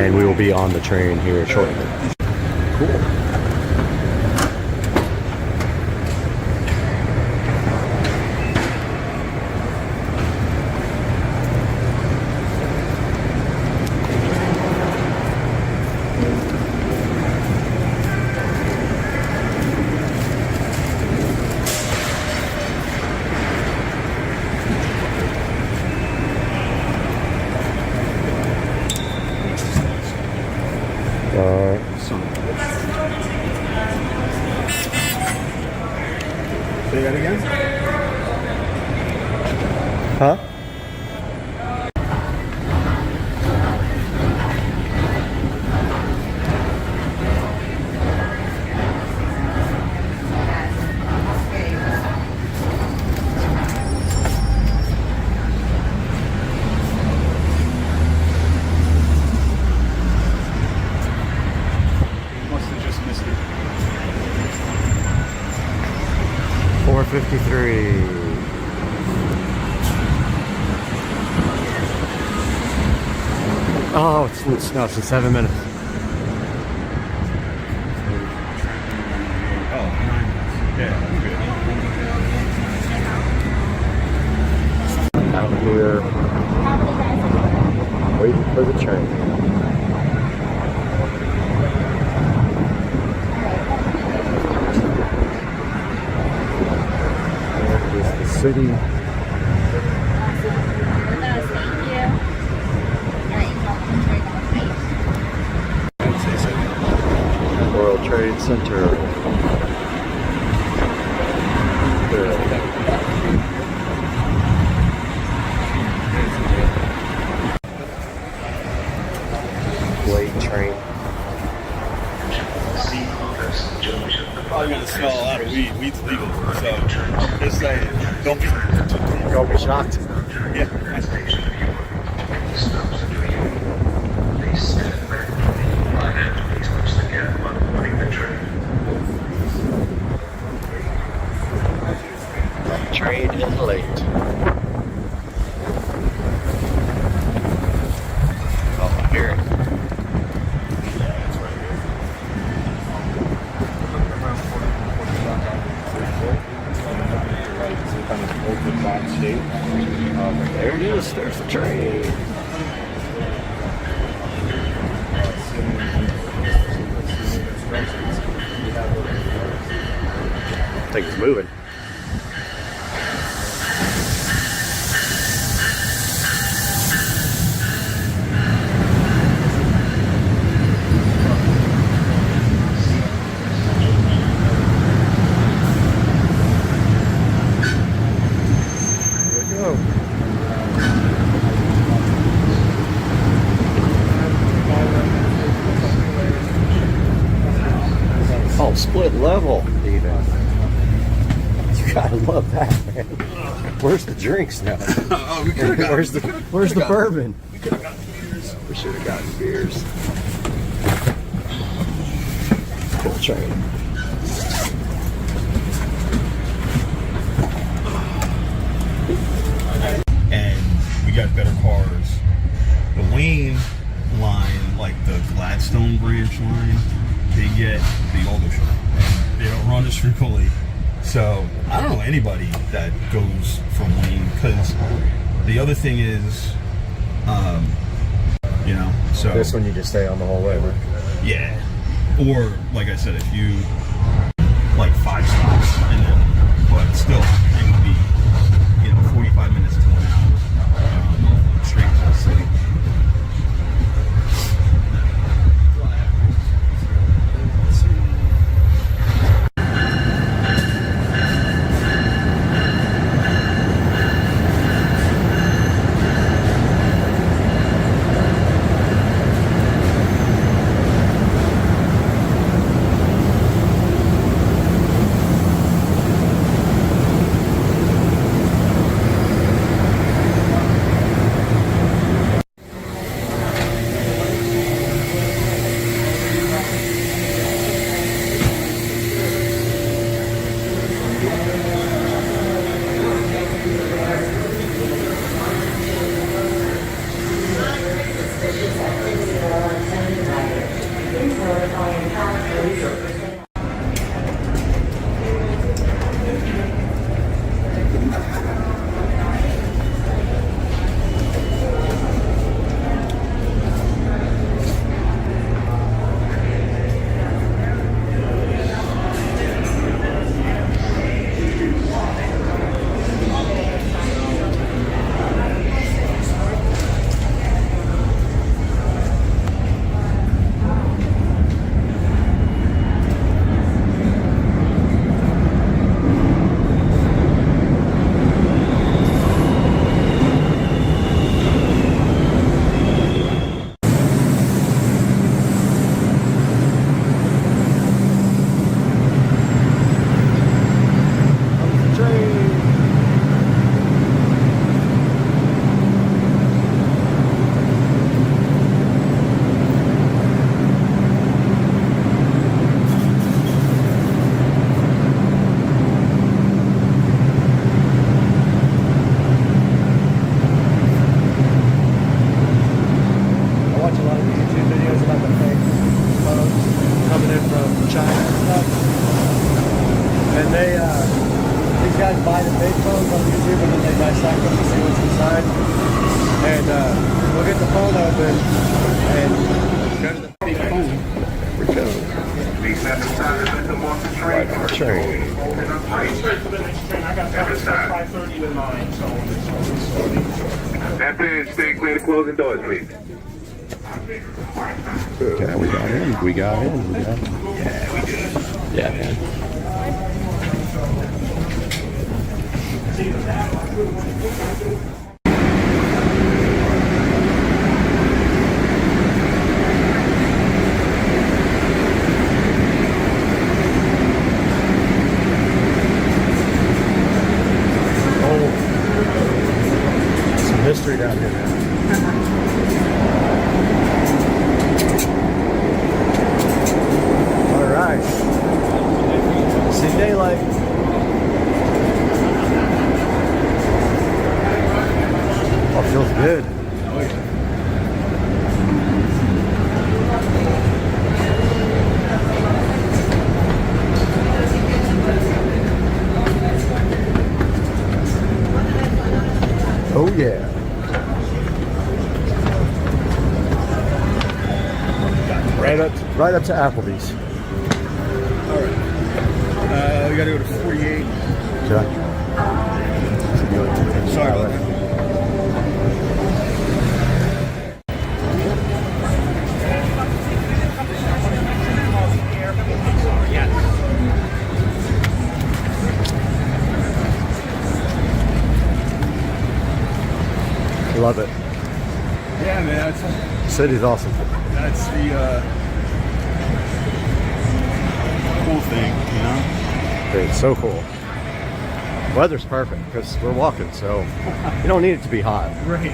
And we will be on the train here shortly. Cool. Say that again? Huh? Must have just missed it. 4:53. Oh, it's no, it's in 7 minutes. Oh, 9 minutes. Yeah, I'm good. Out here, waiting for the train. There is the city. World Trade Center. Late train. Probably gonna smell a lot of weed. Weed's legal, so just saying, don't be shocked. Yeah. Train is late. Oh, I hear it. There it is. There's the train. I think it's moving. Oh, split level even. You gotta love that, man. Where's the drinks now? Oh, we could have got. Where's the bourbon? We could have gotten beers. We should have gotten beers. Cool train. And we got better cars. The Wayne line, like the Gladstone branch line, they get the older shop. And they don't run as frequently. So I don't know anybody that goes from Wayne, because the other thing is, you know, so This one you just stay on the whole way, right? yeah. Or like I said, if you like 5 stops, and then, but still, it would be, you know, 45 minutes to an hour straight to the city. and these guys buy the fake phones on YouTube and then they dissect them to see what's inside. And we'll get the phone open and go to the phone. There we go. Right on the train. Stay clear to closing doors, please. Okay, we got in. We got in. Yeah, we did. Yeah, man. History down here, man. All right. See daylight. Oh, feels good. Oh yeah. Right up to Applebee's. All right. We gotta go to 48. Okay. Sorry about that. Love it. Yeah, man. City's awesome. That's the cool thing, you know? It's so cool. Weather's perfect because we're walking, so you don't need it to be hot. Right.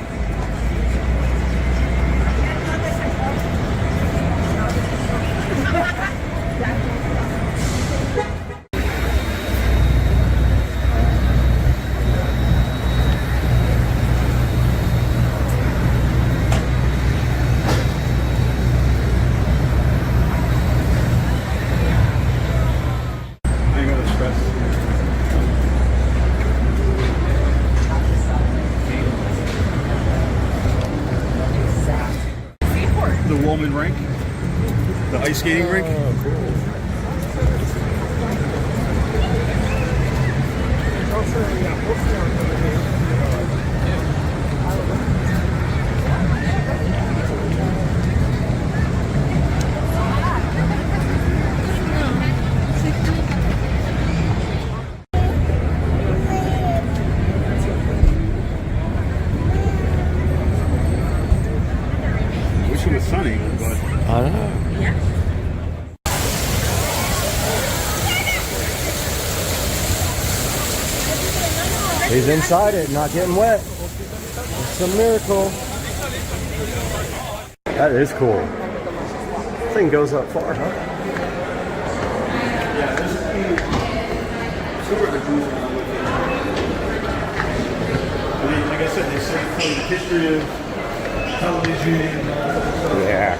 Rink, the ice skating rink. Oh, cool. Wish it was sunny, but I don't know. He's inside it, not getting wet. It's a miracle. That is cool. This thing goes up far, huh? yeah, this is super confusing. Like I said, they say for the history of television and all that stuff. Yeah.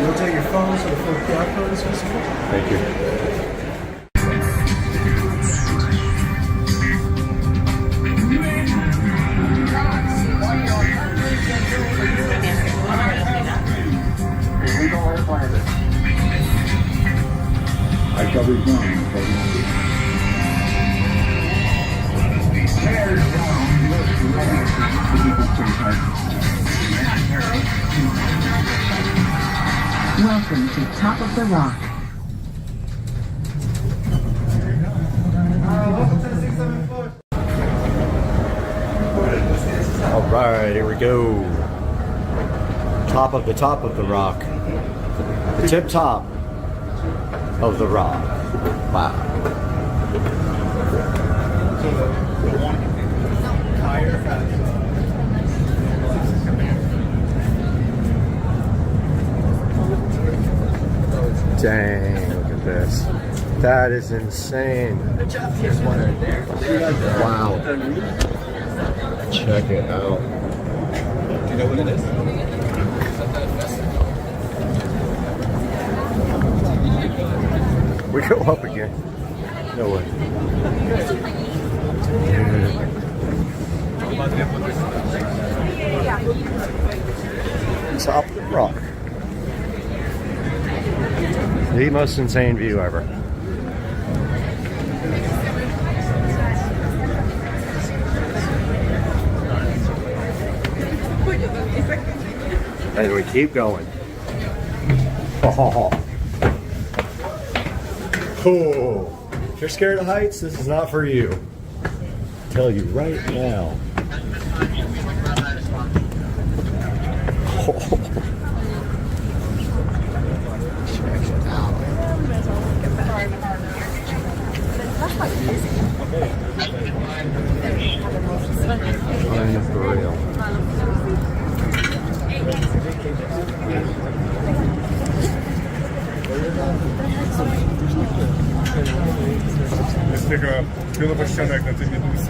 You'll take your phone so the full QR code is visible? Thank you. I covered one. Welcome to Top of the Rock. All right, here we go. Top of the rock. The tip top of the rock. Wow. Dang, look at this. That is insane. Wow. Check it out. Do you know what it is? We go up again. No way. Top of the rock. The most insane view ever. And we keep going. Oh. If you're scared of heights, this is not for you. I'll tell you right now. Oh. Check it out. For real. Jest taka pionowa ściana jak na tym jednym z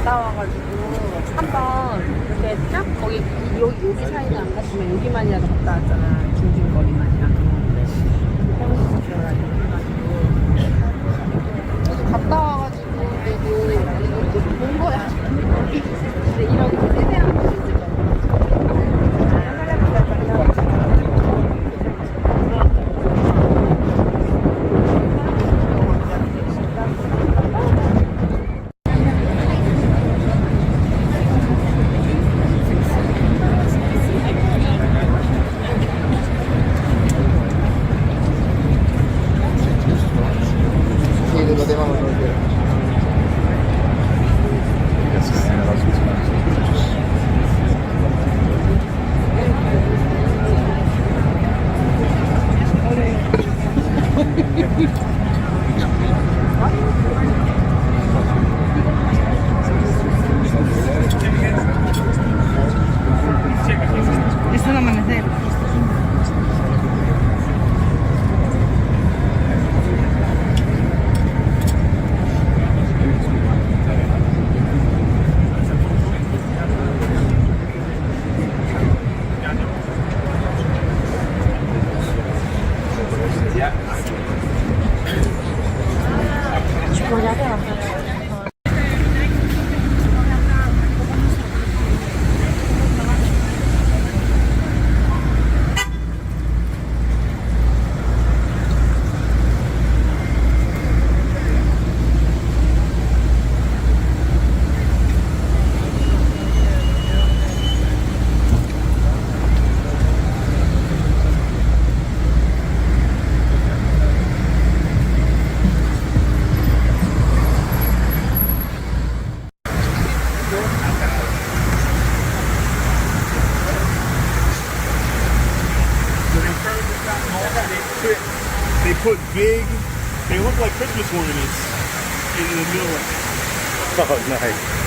갔다 와가지고 한번 이렇게 쫙 거기 여기 사이는 안 갔지만 여기만이라도 갔다 왔잖아. 중심거리만이라도. 갔다 와가지고 그래도 본 거야. 근데 이런 세세한 거 있을 거야. Es un amanecer. They put big, they look like Christmas ornaments in the middle of it. Oh, nice.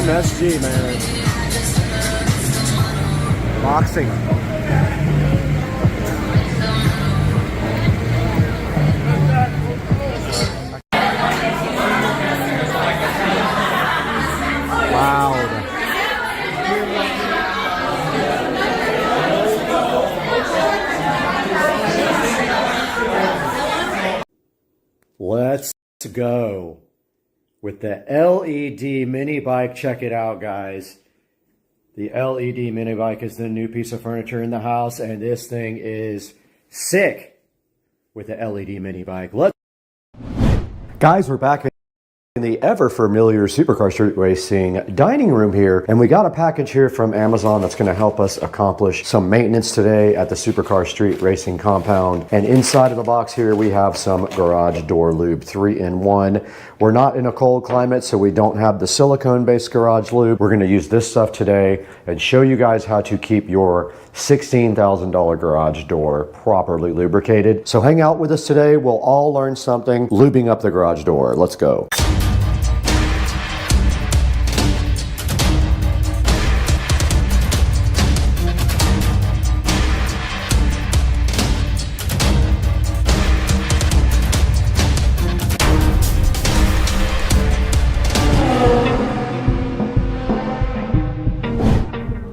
MSG, man. Boxing. Loud. Let's go with the LED mini bike. Check it out, guys. The LED mini bike is the new piece of furniture in the house, and this thing is sick with the LED mini bike. Guys, we're back in the ever familiar Supercar Street Racing dining room here, and we got a package here from Amazon that's going to help us accomplish some maintenance today at the Supercar Street Racing compound. And inside of the box here we have some garage door lube, 3-in-1. We're not in a cold climate, so we don't have the silicone based garage lube. We're going to use this stuff today and show you guys how to keep your $16,000 garage door properly lubricated. So hang out with us today. We'll all learn something lubing up the garage door. Let's go.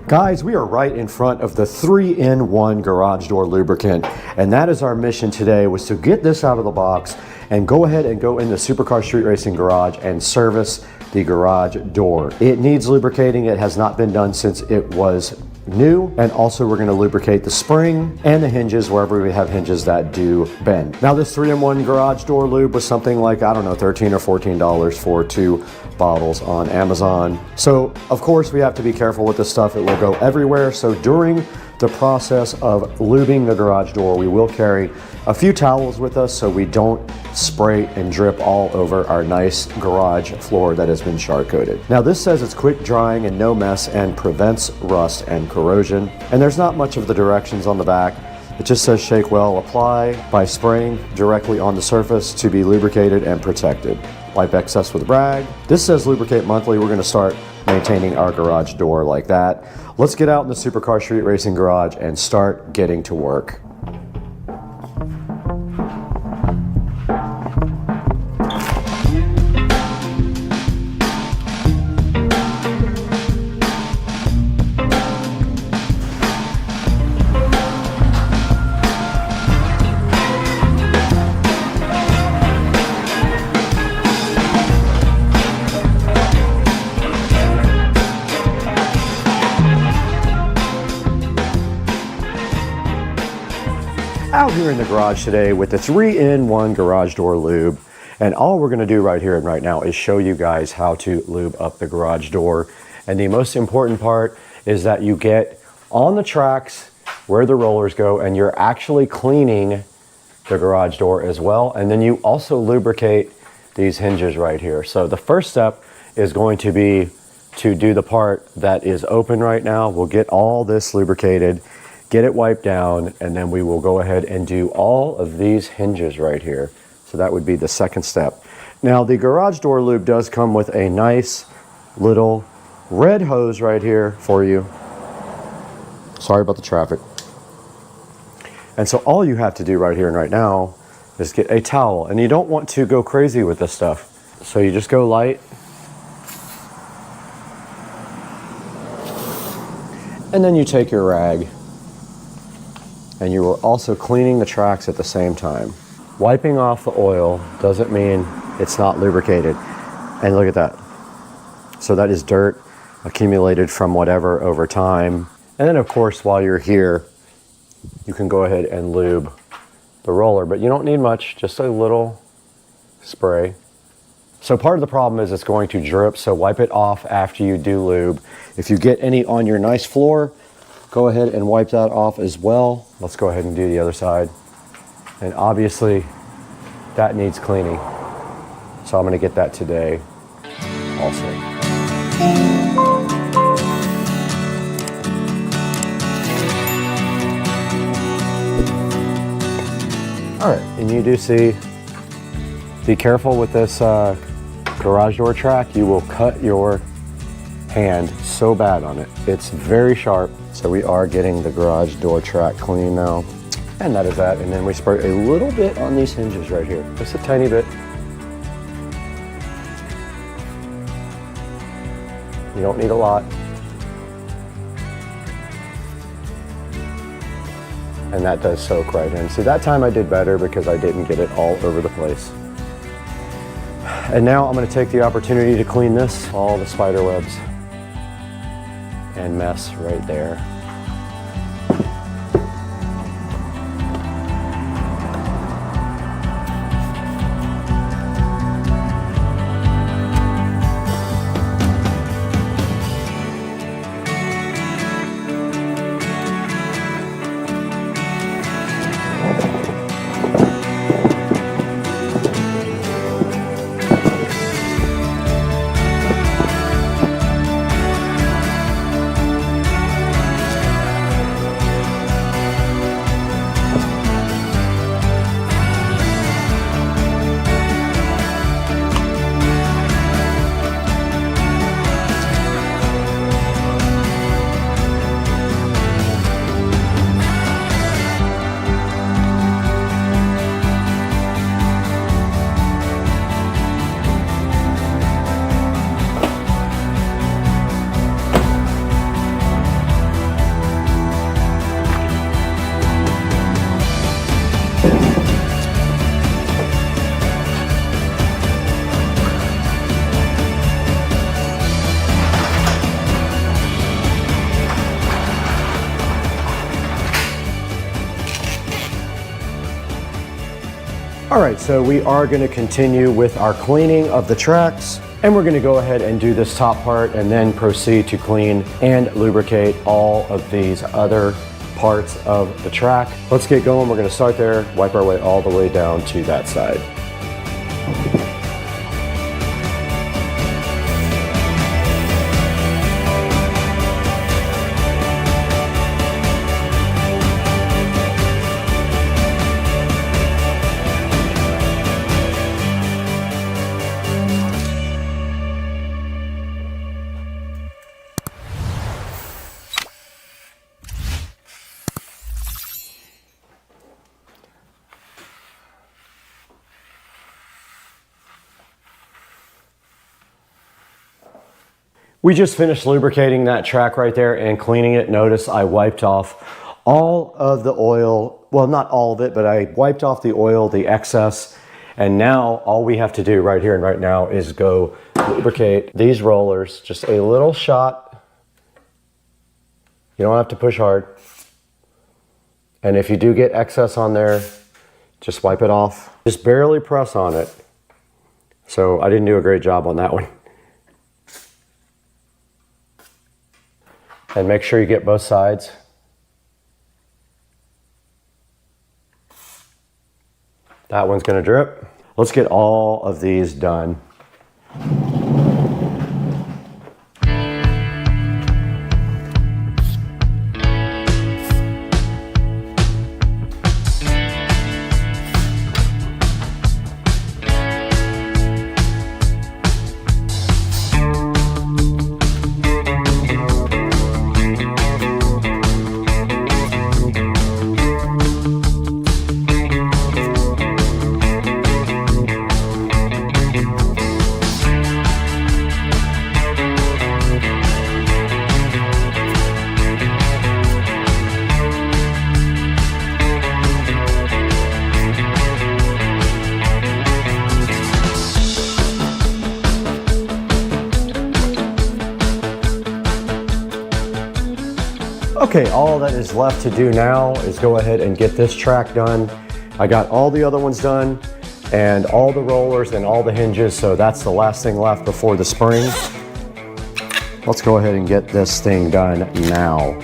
Guys, we are right in front of the 3-in-1 garage door lubricant, and that is our mission today, was to get this out of the box and go ahead and go in the Supercar Street Racing garage and service the garage door. It needs lubricating. It has not been done since it was new, and also we're going to lubricate the spring and the hinges wherever we have hinges that do bend. Now this 3-in-1 garage door lube was something like, I don't know, $13 or $14 for 2 bottles on Amazon. So of course we have to be careful with this stuff. It will go everywhere. So during the process of lubing the garage door, we will carry a few towels with us so we don't spray and drip all over our nice garage floor that has been char coated. Now this says it's quick drying and no mess and prevents rust and corrosion. And there's not much of the directions on the back. It just says shake well, apply by spraying directly on the surface to be lubricated and protected. Wipe excess with a rag. This says lubricate monthly. We're going to start maintaining our garage door like that. Let's get out in the Supercar Street Racing garage and start getting to work. Out here in the garage today with the 3-in-1 garage door lube, and all we're going to do right here and right now is show you guys how to lube up the garage door. And the most important part is that you get on the tracks where the rollers go and you're actually cleaning the garage door as well, and then you also lubricate these hinges right here. So the first step is going to be to do the part that is open right now. We'll get all this lubricated, get it wiped down, and then we will go ahead and do all of these hinges right here. So that would be the second step. Now the garage door lube does come with a nice little red hose right here for you. Sorry about the traffic. And so all you have to do right here and right now is get a towel, and you don't want to go crazy with this stuff. So you just go light. And then you take your rag, and you are also cleaning the tracks at the same time. Wiping off the oil doesn't mean it's not lubricated. And look at that. So that is dirt accumulated from whatever over time. And then of course, while you're here, you can go ahead and lube the roller, but you don't need much, just a little spray. So part of the problem is it's going to drip, so wipe it off after you do lube. If you get any on your nice floor, go ahead and wipe that off as well. Let's go ahead and do the other side. And obviously that needs cleaning. So I'm gonna get that today also. All right, and you do see, be careful with this garage door track. You will cut your hand so bad on it. It's very sharp. So we are getting the garage door track clean now. And that is that. And then we spray a little bit on these hinges right here. Just a tiny bit. You don't need a lot. And that does soak right in. See, that time I did better because I didn't get it all over the place. And now I'm going to take the opportunity to clean this, all the spider webs and mess right there. All right, so we are going to continue with our cleaning of the tracks, and we're going to go ahead and do this top part and then proceed to clean and lubricate all of these other parts of the track. Let's get going. We're going to start there, wipe our way all the way down to that side. We just finished lubricating that track right there and cleaning it. Notice I wiped off all of the oil. Well, not all of it, but I wiped off the oil, the excess. And now all we have to do right here and right now is go lubricate these rollers. Just a little shot. You don't have to push hard. And if you do get excess on there, just wipe it off. Just barely press on it. So I didn't do a great job on that one. And make sure you get both sides. That one's gonna drip. Let's get all of these done. Okay, all that is left to do now is go ahead and get this track done. I got all the other ones done and all the rollers and all the hinges, so that's the last thing left before the spring. Let's go ahead and get this thing done now.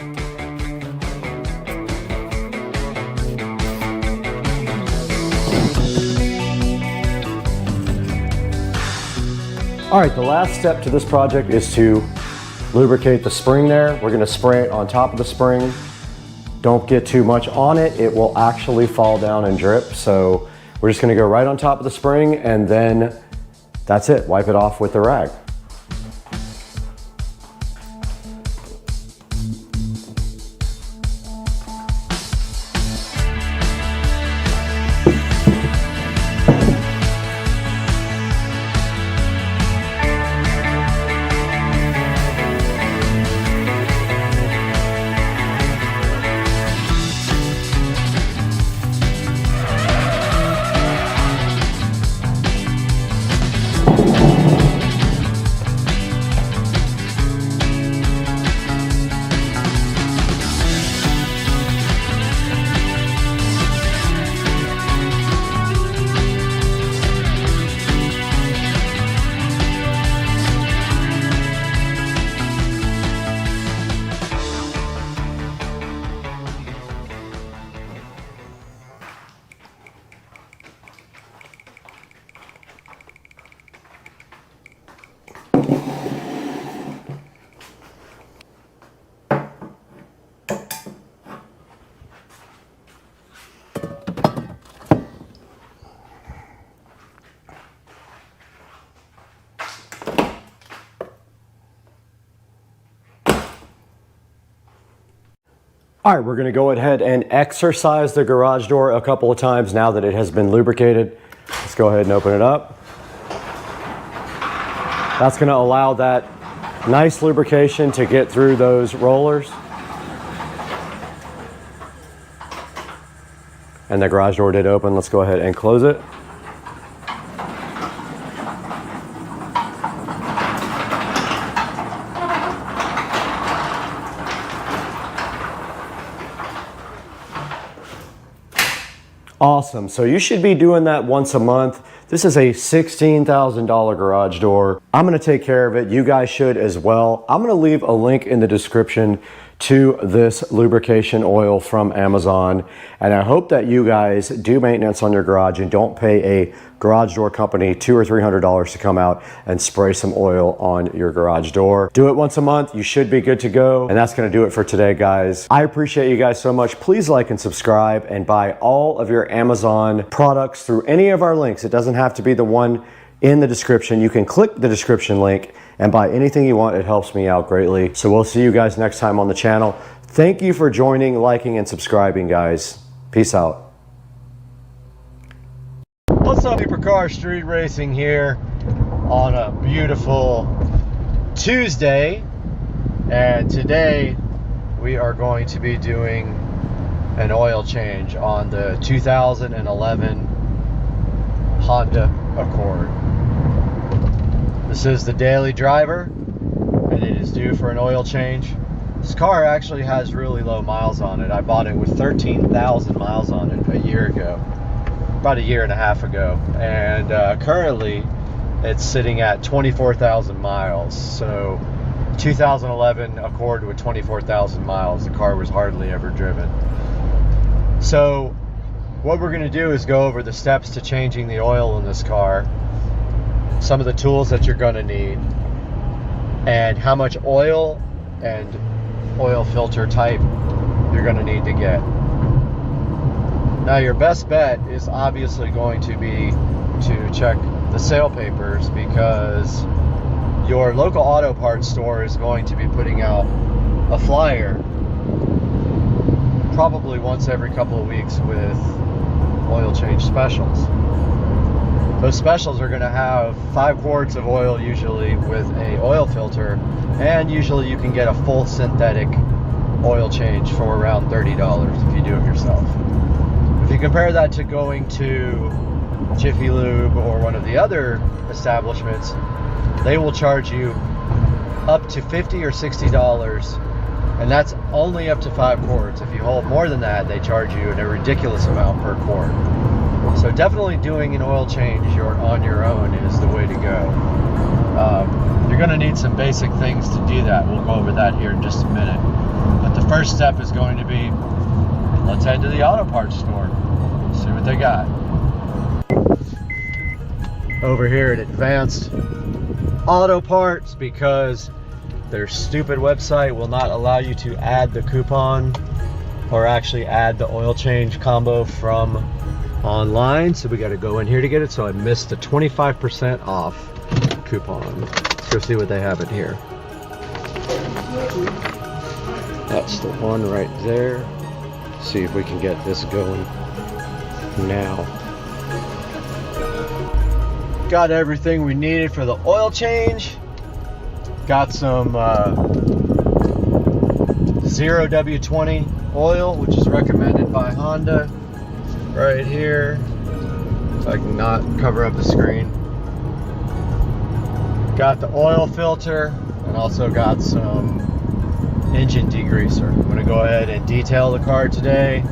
All right, the last step to this project is to lubricate the spring there. We're gonna spray it on top of the spring. Don't get too much on it. It will actually fall down and drip. So we're just gonna go right on top of the spring and then that's it. Wipe it off with the rag. All right, we're gonna go ahead and exercise the garage door a couple of times now that it has been lubricated. Let's go ahead and open it up. That's gonna allow that nice lubrication to get through those rollers. And the garage door did open. Let's go ahead and close it. Awesome, so you should be doing that once a month. This is a $16,000 garage door. I'm gonna take care of it, you guys should as well. I'm gonna leave a link in the description to this lubrication oil from Amazon. And I hope that you guys do maintenance on your garage and don't pay a garage door company $200 or $300 to come out and spray some oil on your garage door. Do it once a month, you should be good to go. And that's gonna do it for today, guys. I appreciate you guys so much. Please like and subscribe and buy all of your Amazon products through any of our links. It doesn't have to be the one in the description. You can click the description link and buy anything you want. It helps me out greatly. So we'll see you guys next time on the channel. Thank you for joining, liking, and subscribing, guys. Peace out. What's up, Supercar Street Racing here on a beautiful Tuesday. And today we are going to be doing an oil change on the 2011 Honda Accord. This is the daily driver and it is due for an oil change. This car actually has really low miles on it. I bought it with 13,000 miles on it a year ago, about a year and a half ago, and currently it's sitting at 24,000 miles. So 2011 Accord with 24,000 miles, the car was hardly ever driven. So what we're going to do is go over the steps to changing the oil in this car, some of the tools that you're going to need, and how much oil and oil filter type you're going to need to get. Now your best bet is obviously going to be to check the sale papers, because your local auto parts store is going to be putting out a flyer probably once every couple of weeks with oil change specials. Those specials are going to have 5 quarts of oil usually with a oil filter, and usually you can get a full synthetic oil change for around $30 if you do it yourself. If you compare that to going to Jiffy Lube or one of the other establishments, they will charge you up to $50 or $60, and that's only up to 5 quarts. If you hold more than that, they charge you a ridiculous amount per quart. So definitely doing an oil change on your own is the way to go. You're going to need some basic things to do that. We'll go over that here in just a minute. But the first step is going to be, let's head to the auto parts store, see what they got. Over here at Advanced Auto Parts because their stupid website will not allow you to add the coupon or actually add the oil change combo from online. So we got to go in here to get it. So I missed a 25% off coupon. Let's go see what they have in here. That's the one right there. See if we can get this going now. Got everything we needed for the oil change. Got some 0W20 oil, which is recommended by Honda, right here. So I can not cover up the screen. Got the oil filter and also got some engine degreaser. I'm going to go ahead and detail the car today.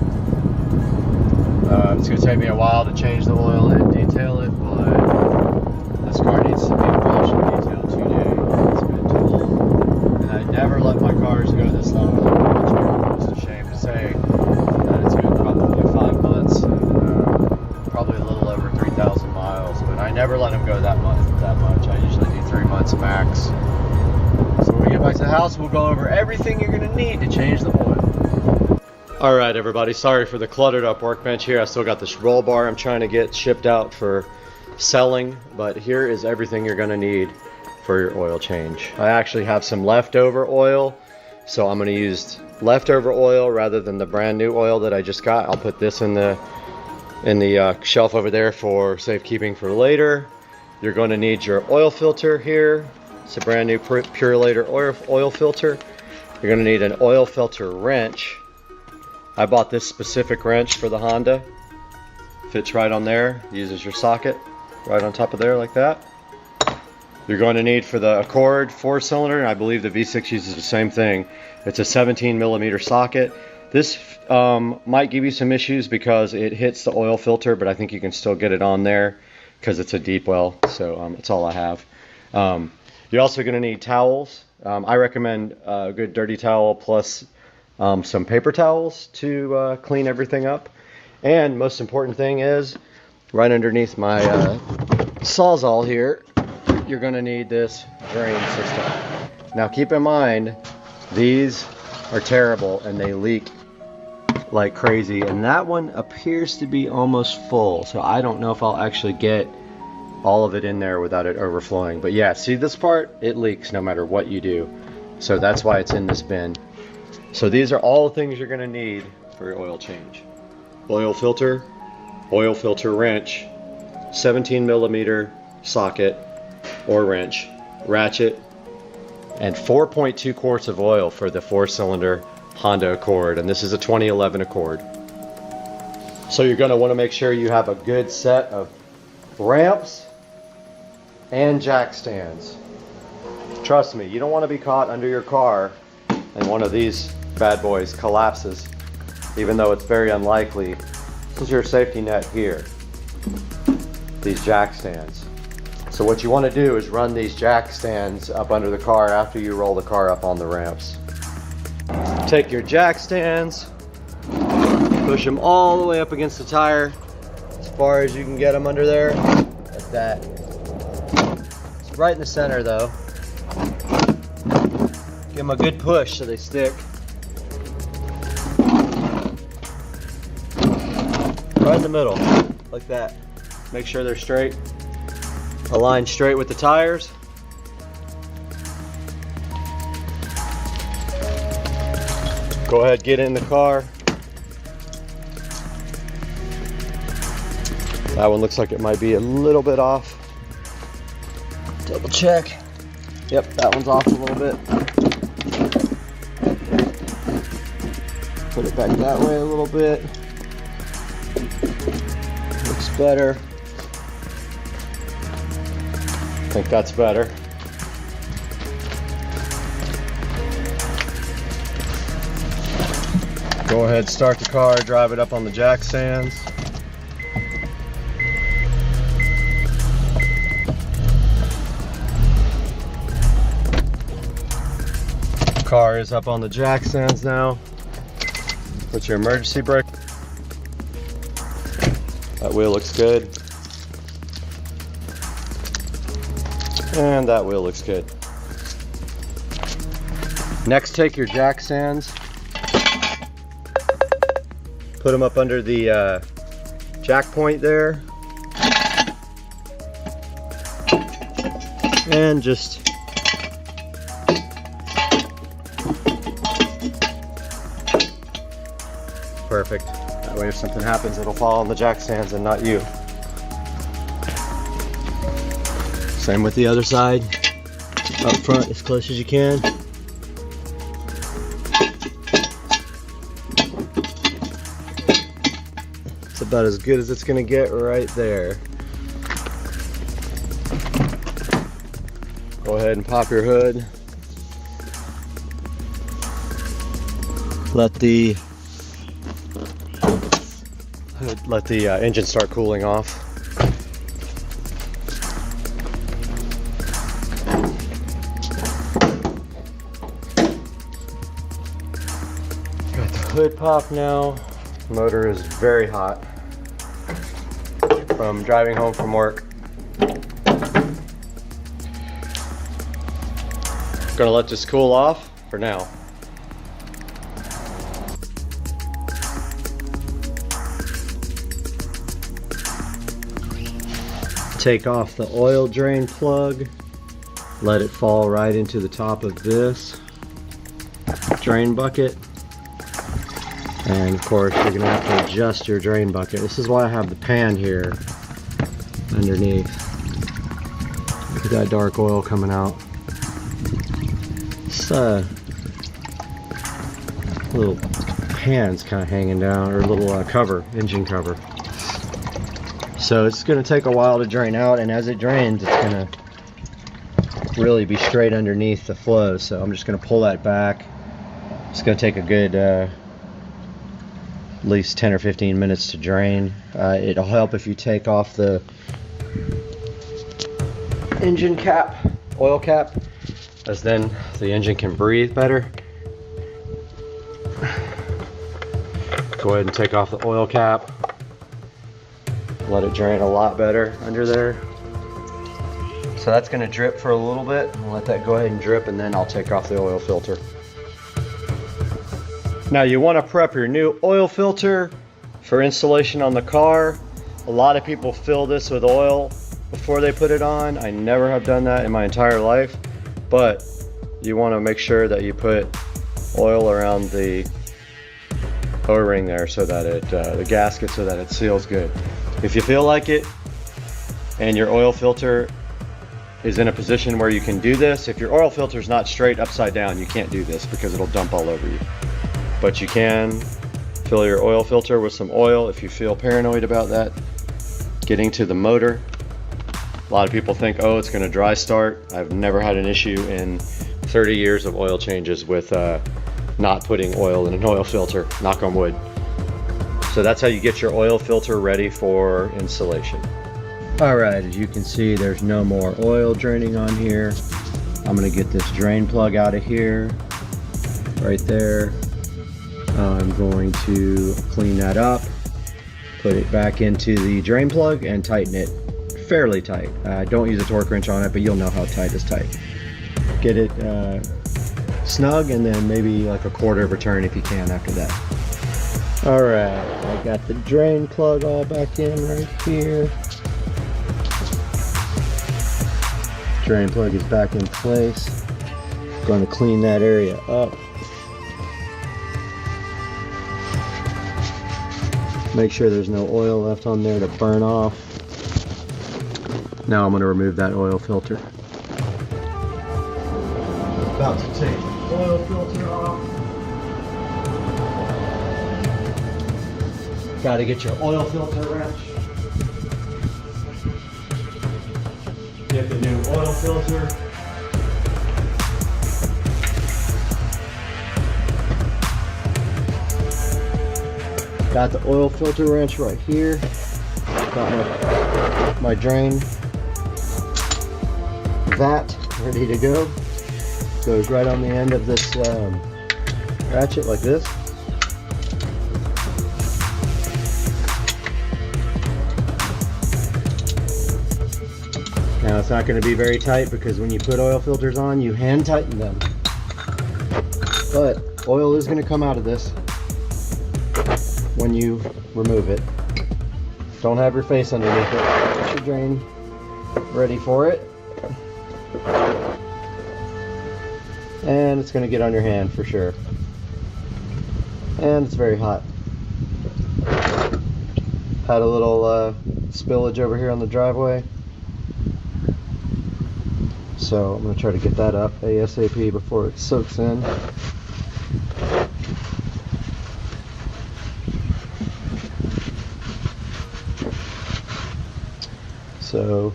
It's going to take me a while to change the oil and detail it, but this car needs to be washed and detailed today. It's been too long. And I never let my cars go this long without oil change. It's a shame to say that it's been probably 5 months and probably a little over 3,000 miles, but I never let them go that much. I usually do 3 months max. So when we get back to the house, we'll go over everything you're going to need to change the oil. Alright everybody, sorry for the cluttered up workbench here. I still got this roll bar I'm trying to get shipped out for selling, but here is everything you're going to need for your oil change. I actually have some leftover oil, so I'm going to use leftover oil rather than the brand new oil that I just got. I'll put this in the shelf over there for safekeeping for later. You're going to need your oil filter here. It's a brand new Purelator oil filter. You're going to need an oil filter wrench. I bought this specific wrench for the Honda. Fits right on there. Uses your socket right on top of there like that. You're going to need for the Accord 4-cylinder, and I believe the V6 uses the same thing. It's a 17mm socket. This might give you some issues because it hits the oil filter, but I think you can still get it on there because it's a deep well. So that's all I have. You're also going to need towels. I recommend a good dirty towel plus some paper towels to clean everything up. And most important thing is, right underneath my Sawzall here, you're going to need this drain system. Now keep in mind, these are terrible and they leak like crazy. And that one appears to be almost full, so I don't know if I'll actually get all of it in there without it overflowing. But yeah, see this part? It leaks no matter what you do. So that's why it's in this bin. So these are all the things you're going to need for your oil change. Oil filter wrench, 17mm socket or wrench, ratchet, and 4.2 quarts of oil for the 4-cylinder Honda Accord. And this is a 2011 Accord. So you're going to want to make sure you have a good set of ramps and jack stands. Trust me, you don't want to be caught under your car and one of these bad boys collapses, even though it's very unlikely. This is your safety net here, these jack stands. So what you want to do is run these jack stands up under the car after you roll the car up on the ramps. Take your jack stands, push them all the way up against the tire as far as you can get them under there, like that. It's right in the center though. Give them a good push so they stick. Right in the middle, like that. Make sure they're straight. Align straight with the tires. Go ahead, get in the car. That one looks like it might be a little bit off. Double check. Yep, that one's off a little bit. Put it back that way a little bit. Looks better. I think that's better. Go ahead, start the car, drive it up on the jack stands. Car is up on the jack stands now. Put your emergency brake. That wheel looks good. And that wheel looks good. Next, take your jack stands, put them up under the jack point there, and just perfect. That way if something happens, it'll fall on the jack stands and not you. Same with the other side, up front as close as you can. It's about as good as it's gonna get right there. Go ahead and pop your hood. Let the engine start cooling off. Got the hood pop now. Motor is very hot from driving home from work. Gonna let this cool off for now. Take off the oil drain plug, let it fall right into the top of this drain bucket. And of course you're gonna have to adjust your drain bucket. This is why I have the pan here underneath. Look at that dark oil coming out. This little pan's kind of hanging down, or a little cover, engine cover. So it's going to take a while to drain out, and as it drains, it's going to really be straight underneath the flow. So I'm just going to pull that back. It's going to take a good at least 10 or 15 minutes to drain. It'll help if you take off the engine cap, oil cap, as then the engine can breathe better. Go ahead and take off the oil cap. Let it drain a lot better under there. So that's going to drip for a little bit. I'll let that go ahead and drip, and then I'll take off the oil filter. Now you want to prep your new oil filter for installation on the car. A lot of people fill this with oil before they put it on. I never have done that in my entire life, but you want to make sure that you put oil around the O-ring there so that it, the gasket, so that it seals good. If you feel like it and your oil filter is in a position where you can do this, if your oil filter is not straight upside down, you can't do this because it'll dump all over you. But you can fill your oil filter with some oil if you feel paranoid about that getting to the motor. A lot of people think, oh, it's going to dry start. I've never had an issue in 30 years of oil changes with not putting oil in an oil filter, knock on wood. So that's how you get your oil filter ready for installation. Alright, as you can see, there's no more oil draining on here. I'm going to get this drain plug out of here, right there. I'm going to clean that up, put it back into the drain plug, and tighten it fairly tight. Don't use a torque wrench on it, but you'll know how tight is tight. Get it snug, and then maybe like a quarter of a turn if you can after that. Alright, I got the drain plug all back in right here. Drain plug is back in place. Going to clean that area up. Make sure there's no oil left on there to burn off. Now I'm going to remove that oil filter. About to take the oil filter off. Got to get your oil filter wrench. Get the new oil filter. Got the oil filter wrench right here. Got my drain vat ready to go. Goes right on the end of this ratchet like this. Now it's not going to be very tight because when you put oil filters on, you hand tighten them. But oil is going to come out of this when you remove it. Don't have your face underneath it. Get your drain ready for it. And it's going to get on your hand for sure. And it's very hot. Had a little spillage over here on the driveway. So I'm going to try to get that up ASAP before it soaks in. So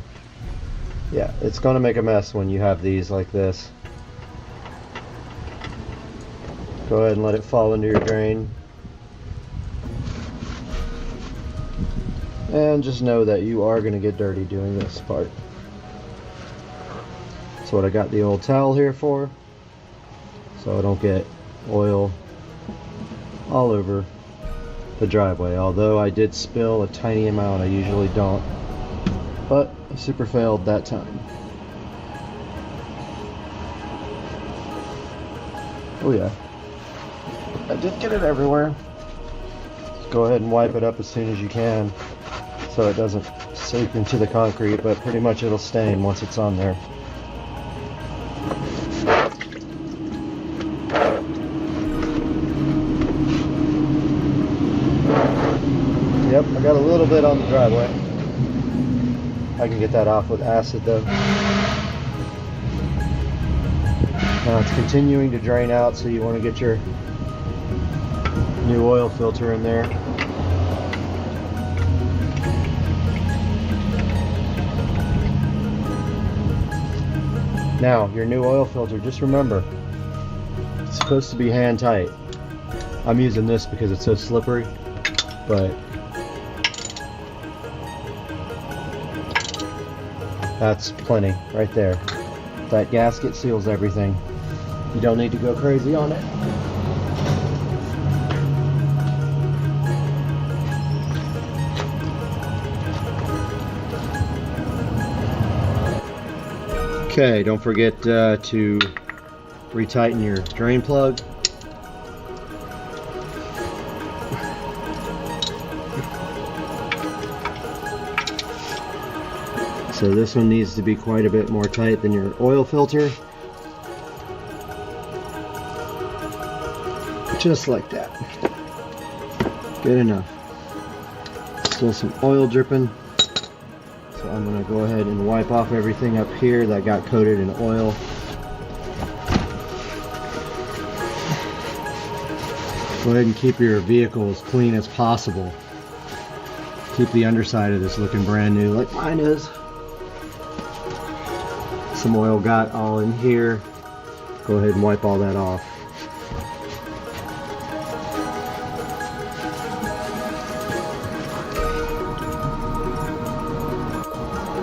yeah, it's going to make a mess when you have these like this. Go ahead and let it fall into your drain. And just know that you are going to get dirty doing this part. That's what I got the old towel here for, so I don't get oil all over the driveway. Although I did spill a tiny amount, I usually don't. But I super failed that time. Oh yeah. I did get it everywhere. Go ahead and wipe it up as soon as you can so it doesn't seep into the concrete, but pretty much it'll stain once it's on there. Yep, I got a little bit on the driveway. I can get that off with acid though. Now it's continuing to drain out, so you want to get your new oil filter in there. Now, your new oil filter, just remember, it's supposed to be hand tight. I'm using this because it's so slippery, but that's plenty right there. That gasket seals everything. You don't need to go crazy on it. Okay, don't forget to retighten your drain plug. So this one needs to be quite a bit more tight than your oil filter. Just like that. Good enough. Still some oil dripping. So I'm going to go ahead and wipe off everything up here that got coated in oil. Go ahead and keep your vehicle as clean as possible. Keep the underside of this looking brand new like mine is. Some oil got all in here. Go ahead and wipe all that off.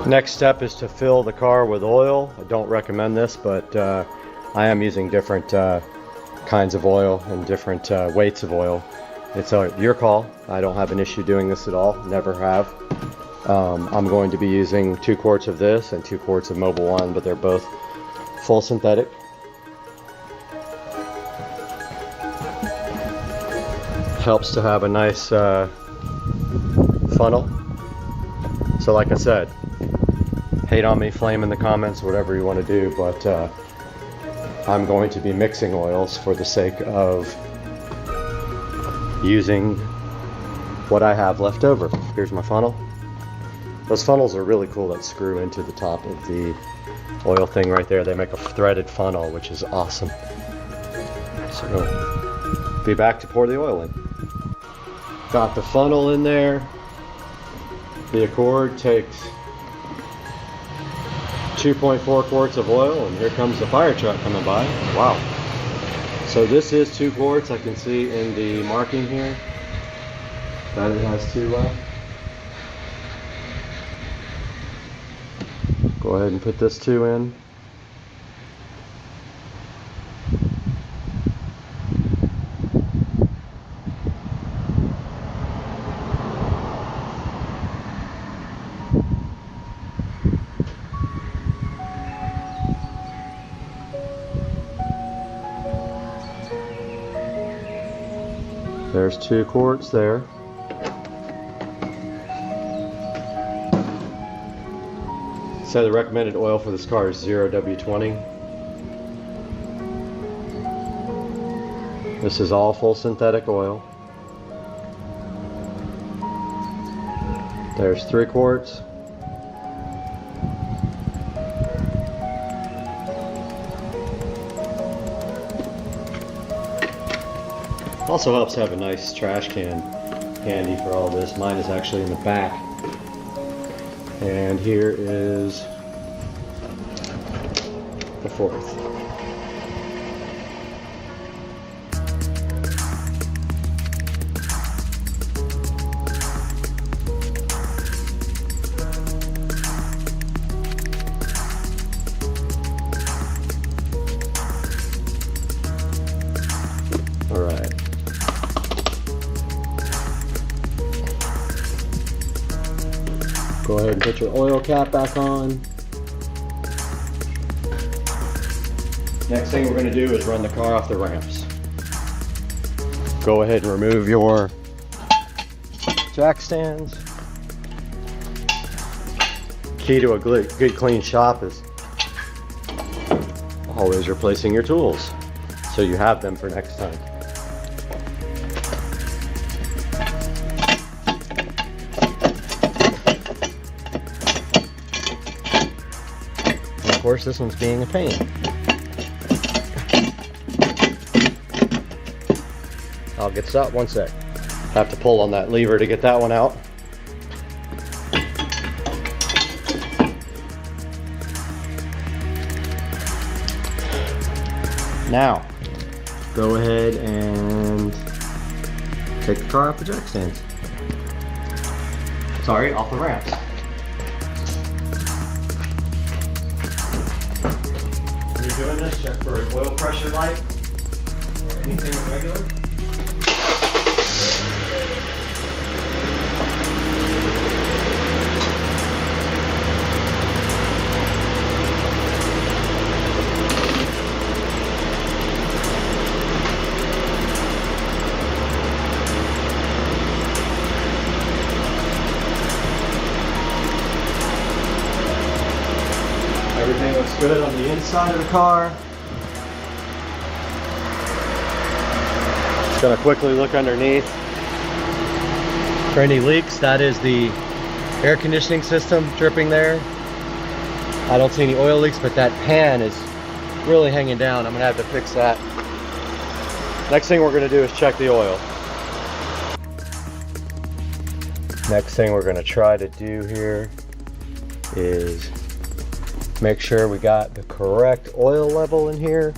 Next step is to fill the car with oil. I don't recommend this, but I am using different kinds of oil and different weights of oil. It's your call. I don't have an issue doing this at all, never have. I'm going to be using 2 quarts of this and 2 quarts of Mobil 1, but they're both full synthetic. Helps to have a nice funnel. So like I said, hate on me, flame in the comments, whatever you want to do, but I'm going to be mixing oils for the sake of using what I have left over. Here's my funnel. Those funnels are really cool that screw into the top of the oil thing right there. They make a threaded funnel, which is awesome. So, be back to pour the oil in. Got the funnel in there. The Accord takes 2.4 quarts of oil, and here comes the fire truck coming by. Wow. So this is 2 quarts. I can see in the marking here that it has 2 left. Go ahead and put this 2 in. There's 2 quarts there. So the recommended oil for this car is 0W20. This is all full synthetic oil. There's 3 quarts. Also helps to have a nice trash can handy for all this. Mine is actually in the back. And here is the 4th. All right. Go ahead and put your oil cap back on. Next thing we're going to do is run the car off the ramps. Go ahead and remove your jack stands. Key to a good clean shop is always replacing your tools so you have them for next time. Of course, this one's being a pain. I'll get this out one sec. Have to pull on that lever to get that one out. Now, go ahead and take the car off the jack stands. Sorry, off the ramps. When you're doing this, check for an oil pressure light or anything irregular. Everything looks good on the inside of the car. Just gonna quickly look underneath for any leaks. That is the air conditioning system dripping there. I don't see any oil leaks, but that pan is really hanging down. I'm gonna have to fix that. Next thing we're gonna do is check the oil. Next thing we're gonna try to do here is make sure we got the correct oil level in here.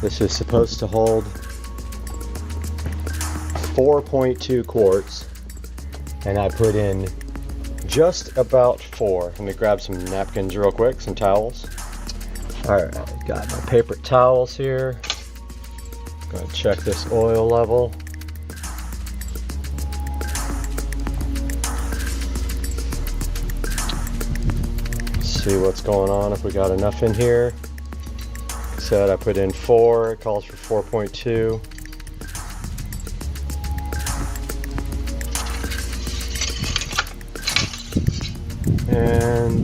This is supposed to hold 4.2 quarts, and I put in just about 4. Let me grab some napkins real quick, some towels. All right, got my paper towels here. Gonna check this oil level. See what's going on, if we got enough in here. Like I said, I put in 4, it calls for 4.2. And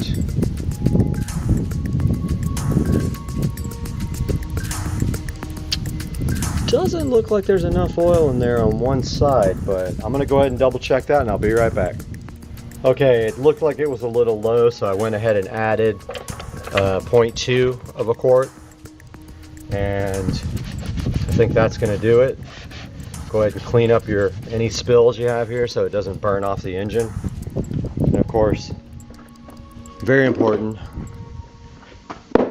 doesn't look like there's enough oil in there on one side, but I'm gonna go ahead and double check that and I'll be right back. Okay, it looked like it was a little low, so I went ahead and added 0.2 of a quart, and I think that's going to do it. Go ahead and clean up any spills you have here so it doesn't burn off the engine. And of course, very important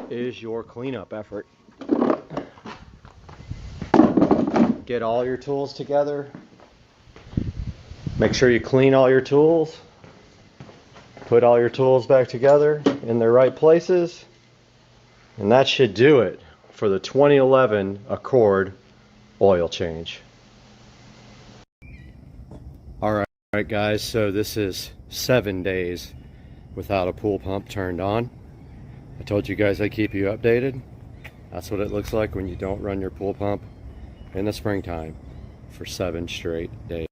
is your cleanup effort. Get all your tools together. Make sure you clean all your tools. Put all your tools back together in their right places, and that should do it for the 2011 Accord oil change. All right guys, so this is 7 days without a pool pump turned on. I told you guys I'd keep you updated. That's what it looks like when you don't run your pool pump in the springtime. for 7 straight days.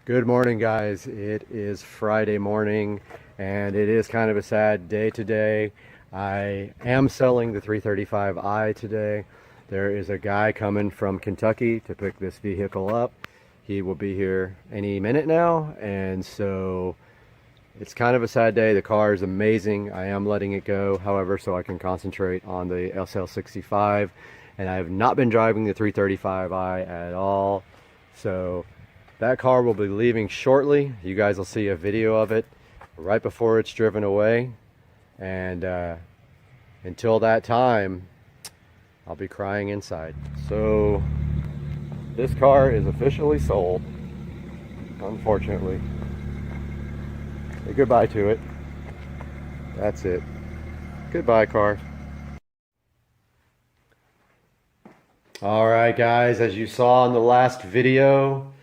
Good morning, guys. It is Friday morning, and it is kind of a sad day today. I am selling the 335i today. There is a guy coming from Kentucky to pick this vehicle up. He will be here any minute now, and so it's kind of a sad day. The car is amazing. I am letting it go, however, so I can concentrate on the SL65, and I have not been driving the 335i at all. So that car will be leaving shortly. You guys will see a video of it right before it's driven away. And until that time, I'll be crying inside. So this car is officially sold, unfortunately. Say goodbye to it. That's it. Goodbye, car. All right, guys, as you saw in the last video,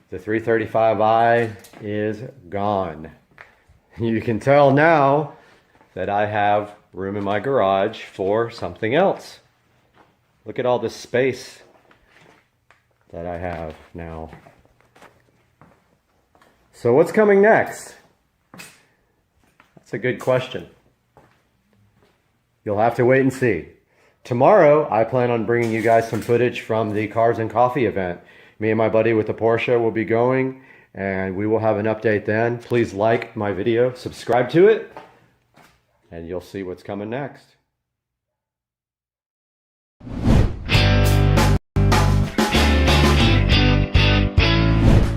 the 335i is gone. You can tell now that I have room in my garage for something else. Look at all this space that I have now. So what's coming next? That's a good question. You'll have to wait and see. Tomorrow, I plan on bringing you guys some footage from the Cars and Coffee event. Me and my buddy with the Porsche will be going, and we will have an update then. Please like my video, subscribe to it, and you'll see what's coming next.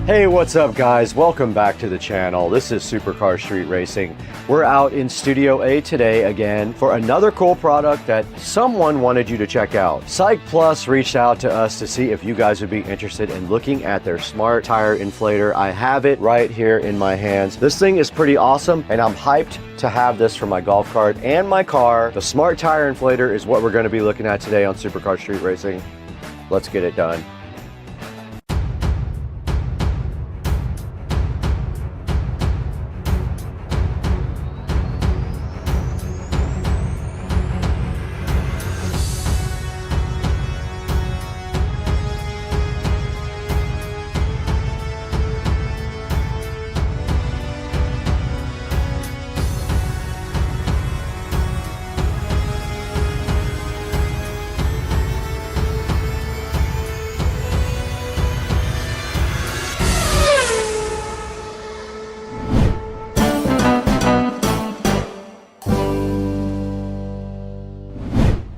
Hey, what's up, guys? Welcome back to the channel. This is Supercar Street Racing. We're out in Studio A today again for another cool product that someone wanted you to check out. Psych Plus reached out to us to see if you guys would be interested in looking at their smart tire inflator. I have it right here in my hands. This thing is pretty awesome, and I'm hyped to have this for my golf cart and my car. The smart tire inflator is what we're going to be looking at today on Supercar Street Racing. Let's get it done.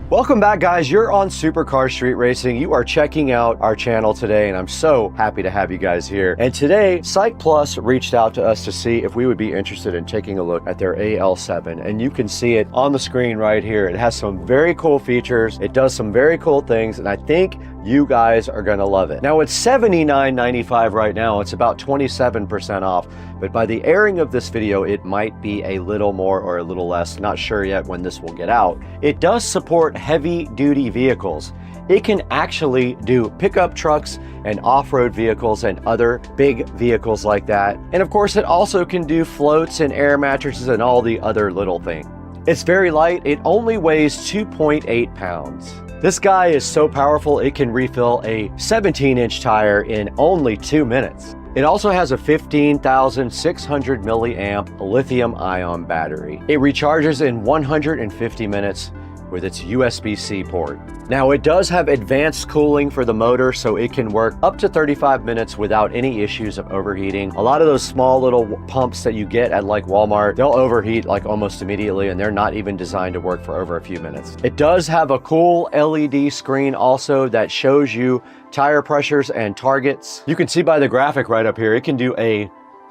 Welcome back, guys. You're on Supercar Street Racing. You are checking out our channel today, and I'm so happy to have you guys here. And today, Psych Plus reached out to us to see if we would be interested in taking a look at their AL7, and you can see it on the screen right here. It has some very cool features. It does some very cool things, and I think you guys are gonna love it. Now, it's $79.95 right now. It's about 27% off, but by the airing of this video, it might be a little more or a little less. Not sure yet when this will get out. It does support heavy-duty vehicles. It can actually do pickup trucks and off-road vehicles and other big vehicles like that. And of course, it also can do floats and air mattresses and all the other little things. It's very light. It only weighs 2.8 pounds. This guy is so powerful, it can refill a 17-inch tire in only 2 minutes. It also has a 15,600 milliamp lithium-ion battery. It recharges in 150 minutes with its USB-C port. Now, it does have advanced cooling for the motor, so it can work up to 35 minutes without any issues of overheating. A lot of those small little pumps that you get at like Walmart, they'll overheat like almost immediately, and they're not even designed to work for over a few minutes. It does have a cool LED screen also that shows you tire pressures and targets. You can see by the graphic right up here, it can do a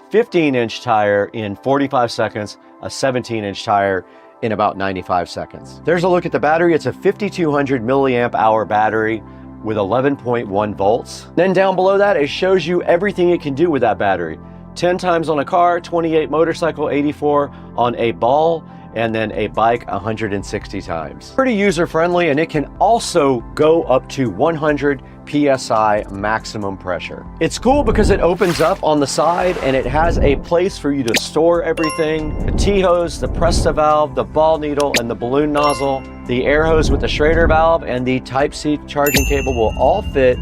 15-inch tire in 45 seconds, a 17-inch tire in about 95 seconds. There's a look at the battery. It's a 5,200 milliamp hour battery with 11.1 volts. Then down below that, it shows you everything it can do with that battery. 10 times on a car, 28 motorcycle, 84 on a ball, and then a bike 160 times. Pretty user friendly, and it can also go up to 100 PSI maximum pressure. It's cool because it opens up on the side and it has a place for you to store everything. The T-hose, the Presta valve, the ball needle, and the balloon nozzle, the air hose with the Schrader valve, and the Type-C charging cable will all fit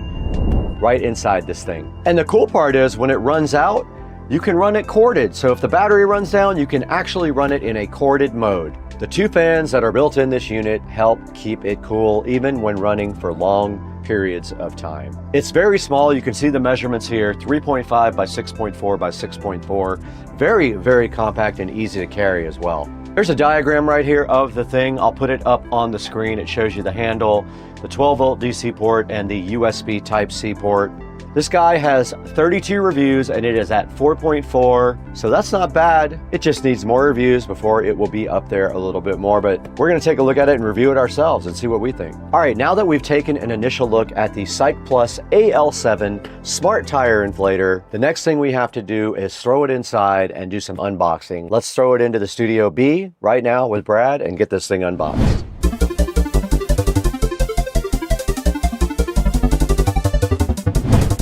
right inside this thing. And the cool part is when it runs out, you can run it corded. So if the battery runs down, you can actually run it in a corded mode. The 2 fans that are built in this unit help keep it cool even when running for long periods of time. It's very small. You can see the measurements here, 3.5 by 6.4 by 6.4. Very, very compact and easy to carry as well. There's a diagram right here of the thing. I'll put it up on the screen. It shows you the handle, the 12-volt DC port, and the USB Type-C port. This guy has 32 reviews and it is at 4.4, so that's not bad. It just needs more reviews before it will be up there a little bit more, but we're gonna take a look at it and review it ourselves and see what we think. All right, now that we've taken an initial look at the SykePlus AL7 Smart Tire Inflator, the next thing we have to do is throw it inside and do some unboxing. Let's throw it into the Studio B right now with Brad and get this thing unboxed.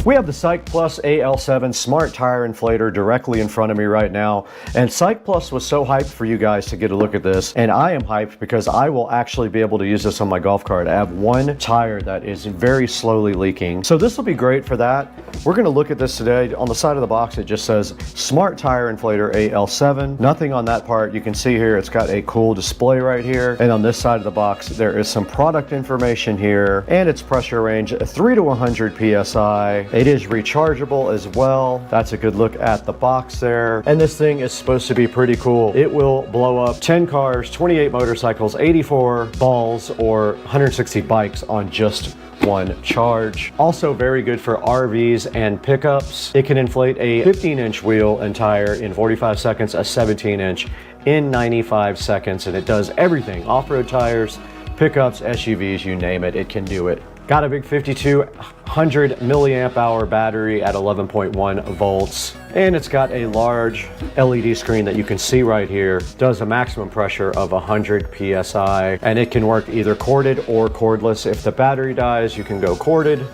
We have the SykePlus AL7 Smart Tire Inflator directly in front of me right now. And SykePlus was so hyped for you guys to get a look at this. And I am hyped because I will actually be able to use this on my golf cart. I have one tire that is very slowly leaking. So this will be great for that. We're gonna look at this today. On the side of the box, it just says Smart Tire Inflator AL7. Nothing on that part. You can see here, it's got a cool display right here. And on this side of the box, there is some product information here. And its pressure range, 3 to 100 PSI. It is rechargeable as well. That's a good look at the box there. And this thing is supposed to be pretty cool. It will blow up 10 cars, 28 motorcycles, 84 balls, or 160 bikes on just one charge. Also very good for RVs and pickups. It can inflate a 15-inch wheel and tire in 45 seconds, a 17-inch in 95 seconds, and it does everything. Off-road tires, pickups, SUVs, you name it, it can do it. Got a big 5200 milliamp hour battery at 11.1 volts. And it's got a large LED screen that you can see right here. Does a maximum pressure of 100 PSI. And it can work either corded or cordless. If the battery dies, you can go corded,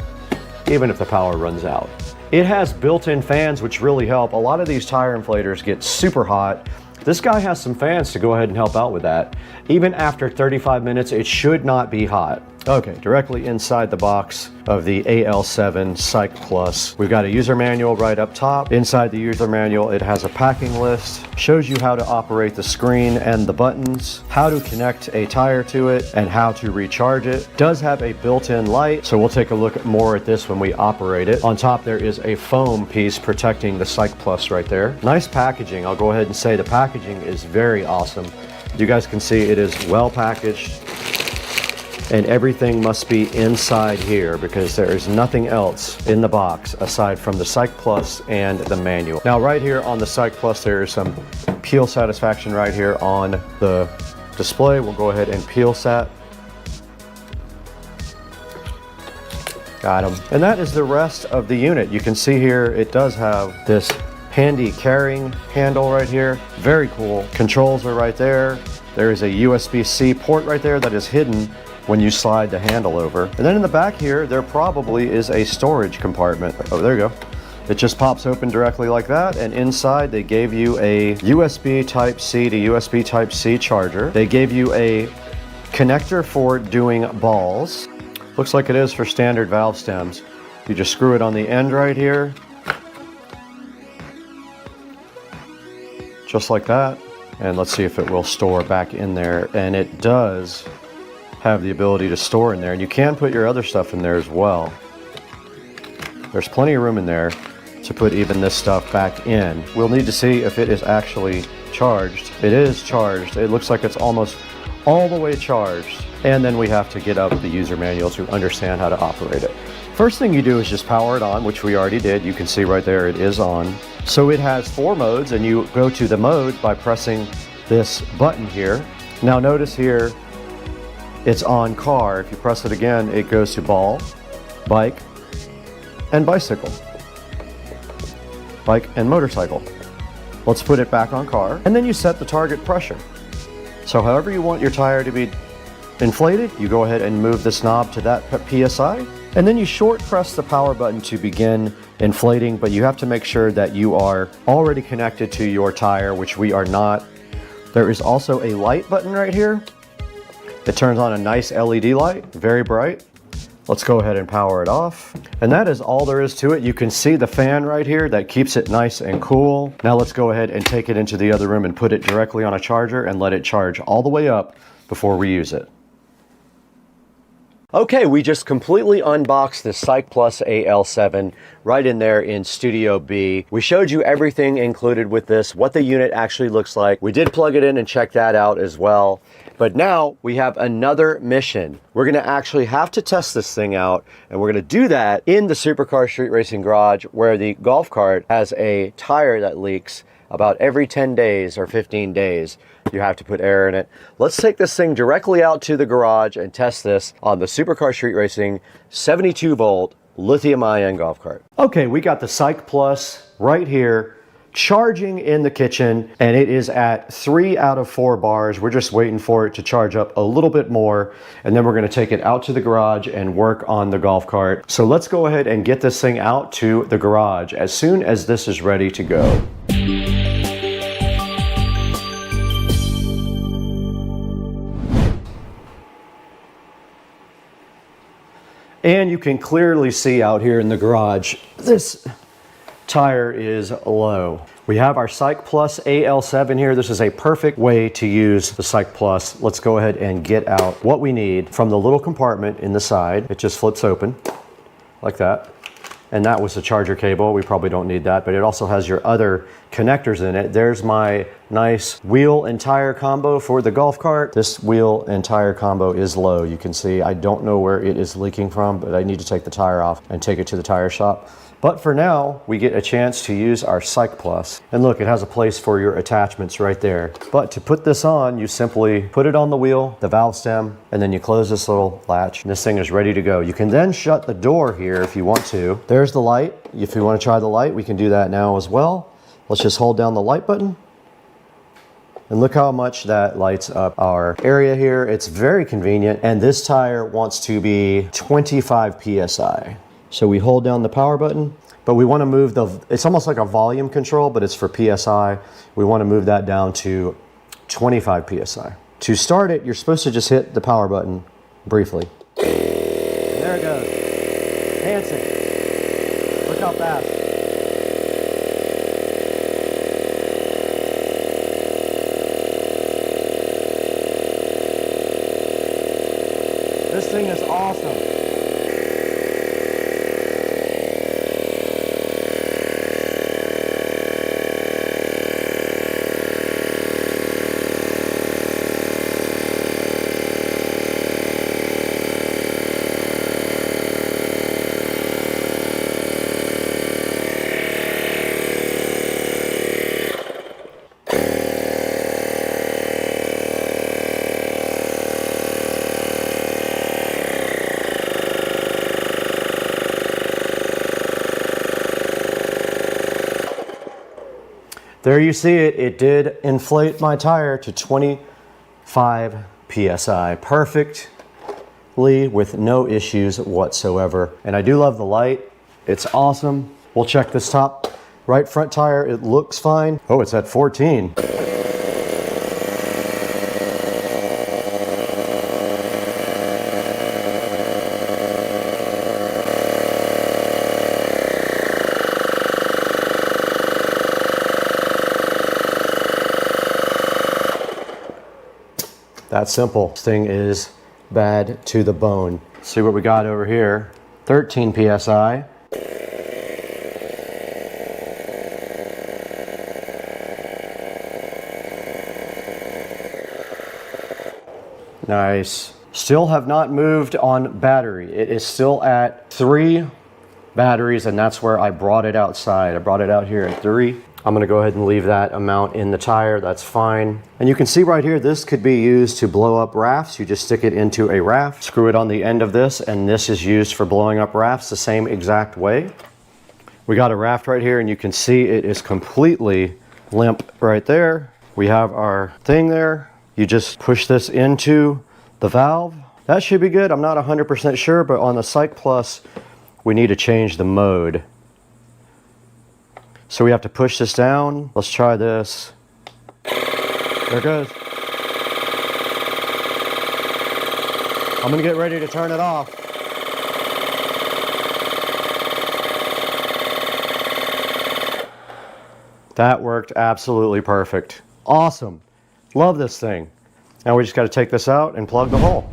even if the power runs out. It has built-in fans, which really help. A lot of these tire inflators get super hot. This guy has some fans to go ahead and help out with that. Even after 35 minutes, it should not be hot. Okay, directly inside the box of the AL7 SykePlus, we've got a user manual right up top. Inside the user manual, it has a packing list, shows you how to operate the screen and the buttons, how to connect a tire to it, and how to recharge it. Does have a built-in light, so we'll take a look more at this when we operate it. On top, there is a foam piece protecting the SykePlus right there. Nice packaging. I'll go ahead and say the packaging is very awesome. You guys can see it is well packaged. And everything must be inside here because there is nothing else in the box aside from the SykePlus and the manual. Now right here on the SykePlus, there is some peel satisfaction right here on the display. We'll go ahead and peel sat. Got them. And that is the rest of the unit. You can see here it does have this handy carrying handle right here. Very cool. Controls are right there. There is a USB-C port right there that is hidden when you slide the handle over. And then in the back here, there probably is a storage compartment. Oh, there you go. It just pops open directly like that. And inside they gave you a USB Type-C to USB Type-C charger. They gave you a connector for doing balls. Looks like it is for standard valve stems. You just screw it on the end right here. Just like that. And let's see if it will store back in there. And it does have the ability to store in there, and you can put your other stuff in there as well. There's plenty of room in there to put even this stuff back in. We'll need to see if it is actually charged. It is charged. It looks like it's almost all the way charged. And then we have to get out the user manual to understand how to operate it. First thing you do is just power it on, which we already did. You can see right there it is on. So it has 4 modes, and you go to the mode by pressing this button here. Now notice here, it's on car. If you press it again, it goes to ball, bike, and bicycle. Bike and motorcycle. Let's put it back on car. And then you set the target pressure. So however you want your tire to be inflated, you go ahead and move this knob to that PSI, And then you short press the power button to begin inflating, but you have to make sure that you are already connected to your tire, which we are not. There is also a light button right here. It turns on a nice LED light, very bright. Let's go ahead and power it off. And that is all there is to it. You can see the fan right here that keeps it nice and cool. Now let's go ahead and take it into the other room and put it directly on a charger and let it charge all the way up before we use it. Okay, we just completely unboxed the Psych Plus AL7 right in there in Studio B. We showed you everything included with this, what the unit actually looks like. We did plug it in and check that out as well. But now we have another mission. We're gonna actually have to test this thing out, and we're gonna do that in the Supercar Street Racing Garage, where the golf cart has a tire that leaks about every 10 days or 15 days. You have to put air in it. Let's take this thing directly out to the garage and test this on the Supercar Street Racing 72 volt lithium-ion golf cart. Okay, we got the Psych Plus right here, charging in the kitchen, and it is at 3 out of 4 bars. We're just waiting for it to charge up a little bit more, and then we're gonna take it out to the garage and work on the golf cart. So let's go ahead and get this thing out to the garage as soon as this is ready to go. And you can clearly see out here in the garage, this tire is low. We have our Psych Plus AL7 here. This is a perfect way to use the Psych Plus. Let's go ahead and get out what we need from the little compartment in the side. It just flips open like that. And that was the charger cable. We probably don't need that, but it also has your other connectors in it. There's my nice wheel and tire combo for the golf cart. This wheel and tire combo is low. You can see, I don't know where it is leaking from, but I need to take the tire off and take it to the tire shop. But for now, we get a chance to use our Psych Plus. And look, it has a place for your attachments right there. But to put this on, you simply put it on the wheel, the valve stem, and then you close this little latch, and this thing is ready to go. You can then shut the door here if you want to. There's the light. If you want to try the light, we can do that now as well. Let's just hold down the light button. And look how much that lights up our area here. It's very convenient. And this tire wants to be 25 PSI. So we hold down the power button, but we want to move it's almost like a volume control, but it's for PSI. We want to move that down to 25 PSI. To start it, you're supposed to just hit the power button briefly. There it goes. Dancing. Look how fast. This thing is awesome. There you see it. It did inflate my tire to 25 PSI. Perfectly with no issues whatsoever. And I do love the light. It's awesome. We'll check this top right front tire. It looks fine. Oh, it's at 14. That simple. This thing is bad to the bone. See what we got over here. 13 PSI. Nice. Still have not moved on battery. It is still at 3 batteries, and that's where I brought it outside. I brought it out here at 3. I'm gonna go ahead and leave that amount in the tire, that's fine. And you can see right here, this could be used to blow up rafts. You just stick it into a raft, screw it on the end of this, and this is used for blowing up rafts the same exact way. We got a raft right here, and you can see it is completely limp right there. We have our thing there. You just push this into the valve. That should be good. I'm not 100% sure, but on the Psych Plus, we need to change the mode. So we have to push this down. Let's try this. There it goes. I'm gonna get ready to turn it off. That worked absolutely perfect. Awesome. Love this thing. Now we just got to take this out and plug the hole.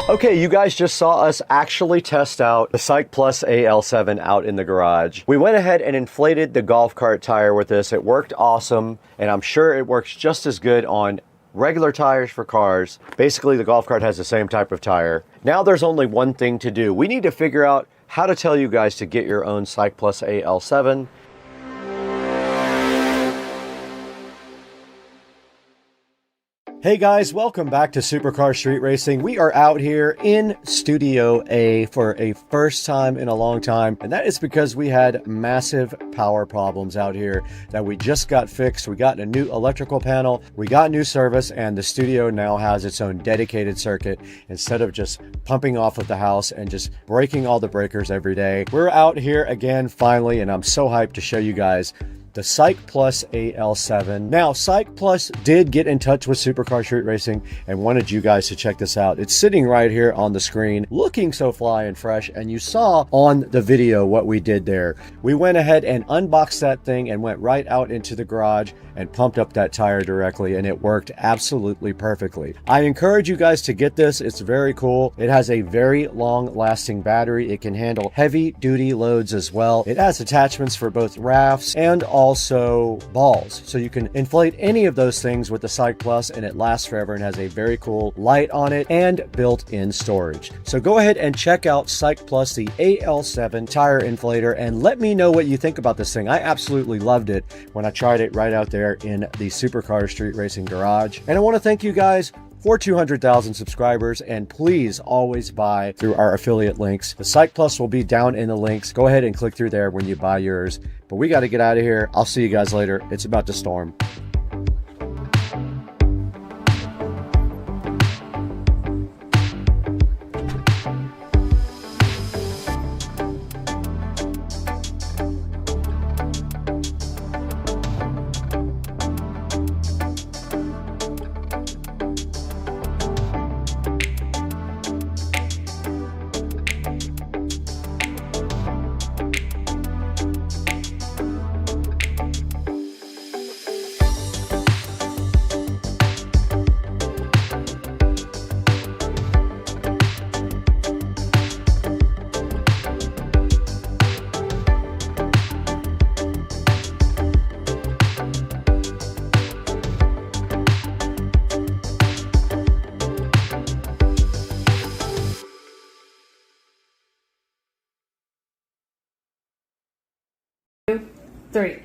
Okay, you guys just saw us actually test out the Psych Plus AL7 out in the garage. We went ahead and inflated the golf cart tire with this. It worked awesome, and I'm sure it works just as good on regular tires for cars. Basically, the golf cart has the same type of tire. Now there's only one thing to do. We need to figure out how to tell you guys to get your own Psych Plus AL7. Hey guys, welcome back to Supercar Street Racing. We are out here in Studio A for a first time in a long time, and that is because we had massive power problems out here that we just got fixed. We got a new electrical panel, we got new service, and the studio now has its own dedicated circuit instead of just pumping off of the house and just breaking all the breakers every day. We're out here again finally, and I'm so hyped to show you guys the Psych Plus AL7. Now, Psych Plus did get in touch with Supercar Street Racing and wanted you guys to check this out. It's sitting right here on the screen, looking so fly and fresh, and you saw on the video what we did there. We went ahead and unboxed that thing and went right out into the garage and pumped up that tire directly, and it worked absolutely perfectly. I encourage you guys to get this. It's very cool. It has a very long-lasting battery. It can handle heavy-duty loads as well. It has attachments for both rafts and also balls, so you can inflate any of those things with the Psych Plus, and it lasts forever and has a very cool light on it and built-in storage. So go ahead and check out Psych Plus, the AL7 tire inflator, and let me know what you think about this thing. I absolutely loved it when I tried it right out there in the Supercar Street Racing garage. And I want to thank you guys for 200,000 subscribers, and please always buy through our affiliate links. The Psych Plus will be down in the links. Go ahead and click through there when you buy yours. But we got to get out of here. I'll see you guys later. It's about to storm. Three.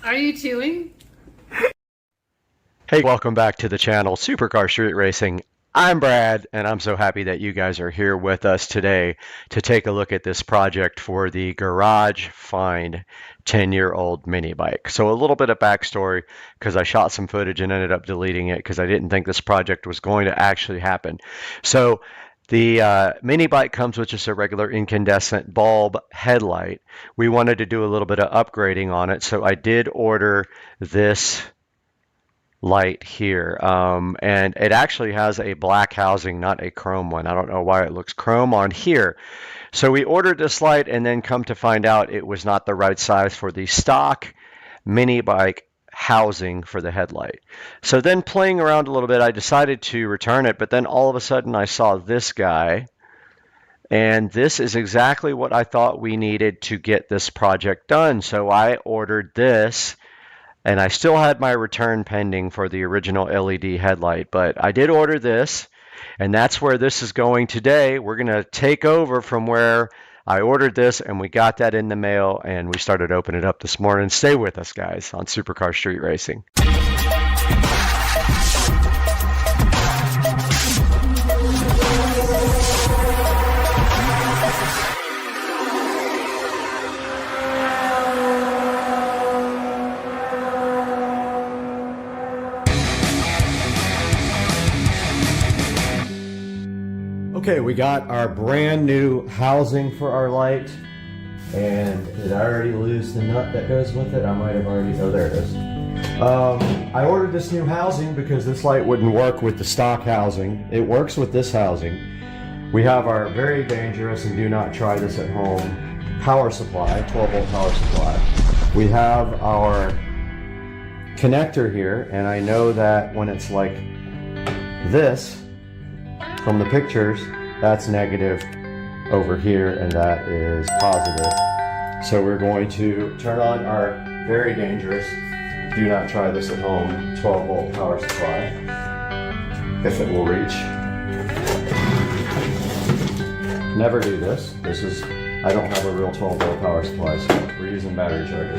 Are you chewing? Hey, welcome back to the channel, Supercar Street Racing. I'm Brad, and I'm so happy that you guys are here with us today to take a look at this project for the Garage Find 10-year-old mini bike. So a little bit of backstory, because I shot some footage and ended up deleting it because I didn't think this project was going to actually happen. So the mini bike comes with just a regular incandescent bulb headlight. We wanted to do a little bit of upgrading on it, so I did order this light here, and it actually has a black housing, not a chrome one. I don't know why it looks chrome on here. So we ordered this light, and then come to find out it was not the right size for the stock mini bike housing for the headlight. So then, playing around a little bit, I decided to return it, but then all of a sudden I saw this guy, and this is exactly what I thought we needed to get this project done. So I ordered this, and I still had my return pending for the original LED headlight, but I did order this, and that's where this is going today. We're going to take over from where I ordered this, and we got that in the mail, and we started opening it up this morning. Stay with us, guys, on Supercar Street Racing. Okay, we got our brand new housing for our light. And did I already lose the nut that goes with it? I might have already, oh there it is. I ordered this new housing because this light wouldn't work with the stock housing. It works with this housing. We have our very dangerous, and do not try this at home, power supply, 12 volt power supply. We have our connector here, and I know that when it's like this, from the pictures, that's negative over here, and that is positive. So we're going to turn on our very dangerous, do not try this at home, 12 volt power supply, if it will reach. Never do this. This is, I don't have a real 12 volt power supply, so we're using battery charger.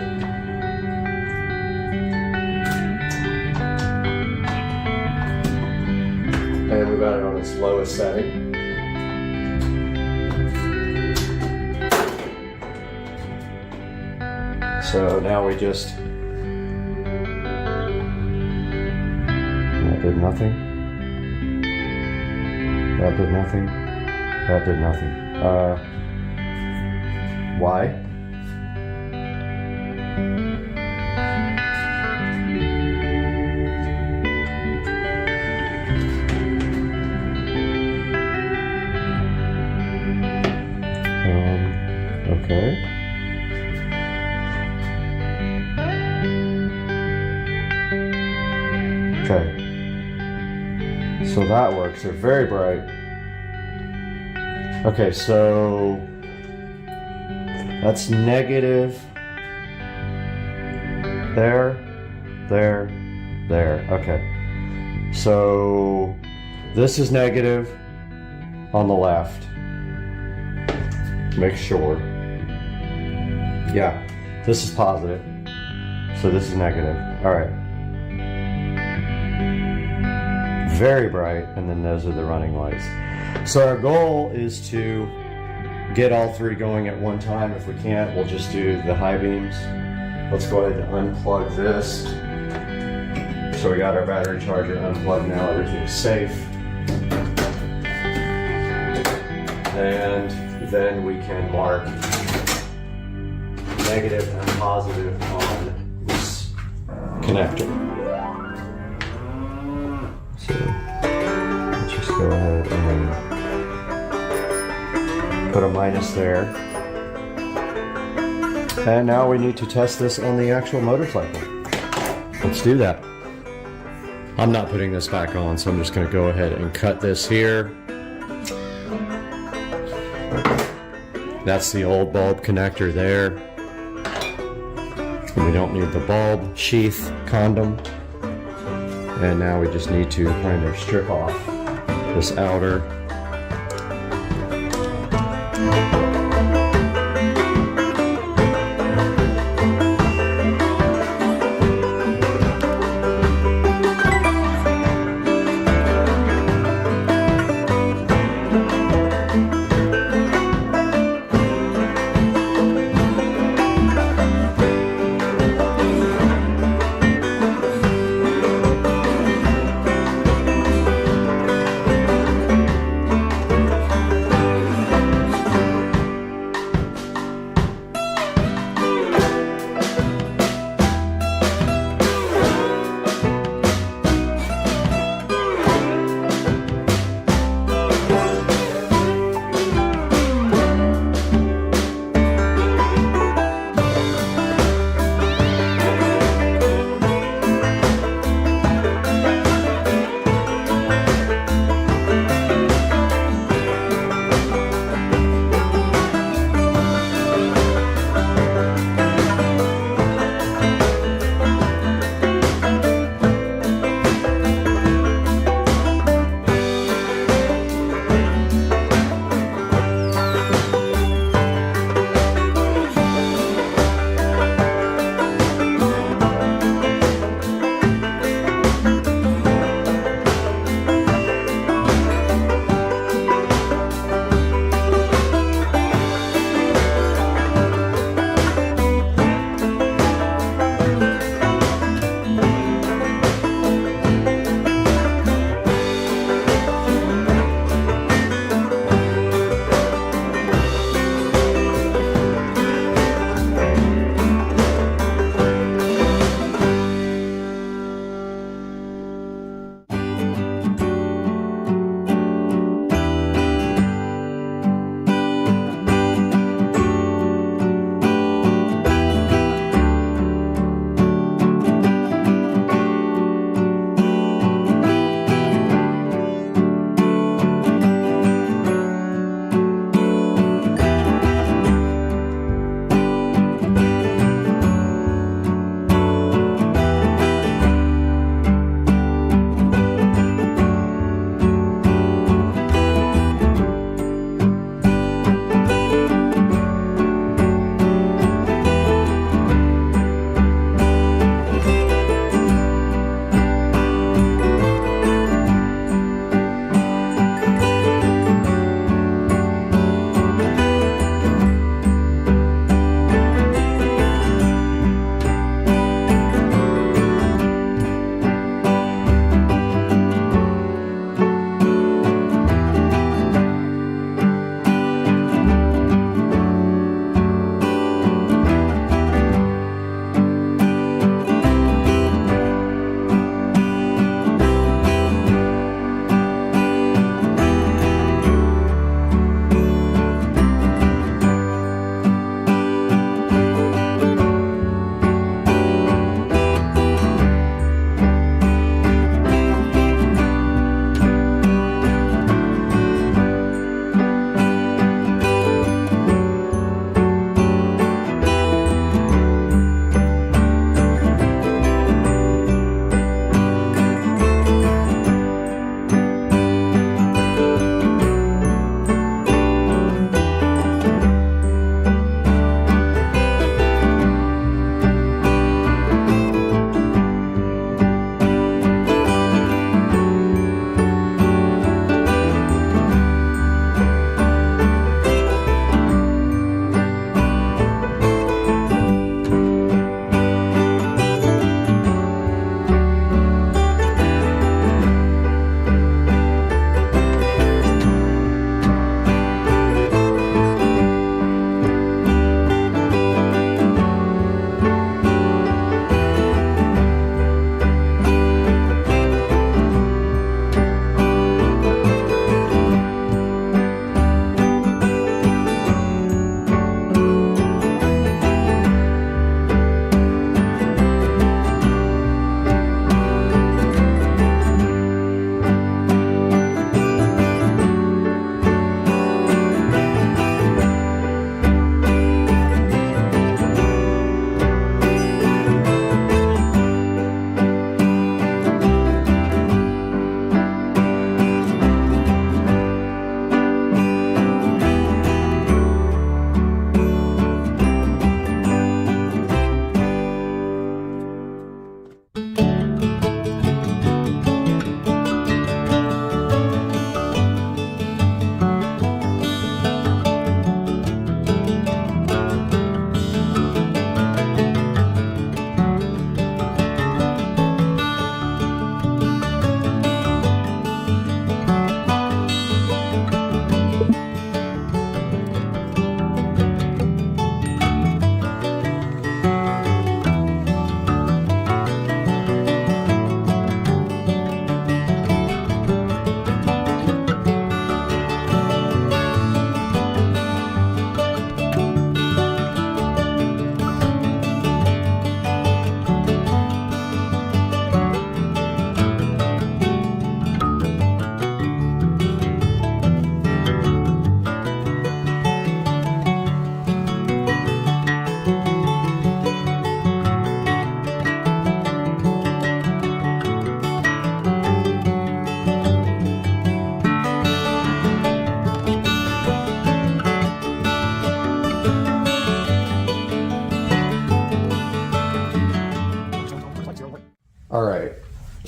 And we've got it on its lowest setting. So now we just, that did nothing. That did nothing. That did nothing. Why? Okay. Okay. So that works. They're very bright. Okay, so that's negative. There. Okay. So this is negative on the left. Make sure. Yeah, this is positive. So this is negative. All right. Very bright, and then those are the running lights. So our goal is to get all three going at one time. If we can't, we'll just do the high beams. Let's go ahead and unplug this. So we got our battery charger unplugged now, everything's safe. And then we can mark negative and positive on this connector. So let's just go ahead and put a minus there. And now we need to test this on the actual motorcycle. Let's do that. I'm not putting this back on, so I'm just going to go ahead and cut this here. That's the old bulb connector there. We don't need the bulb sheath condom. And now we just need to kind of strip off this outer.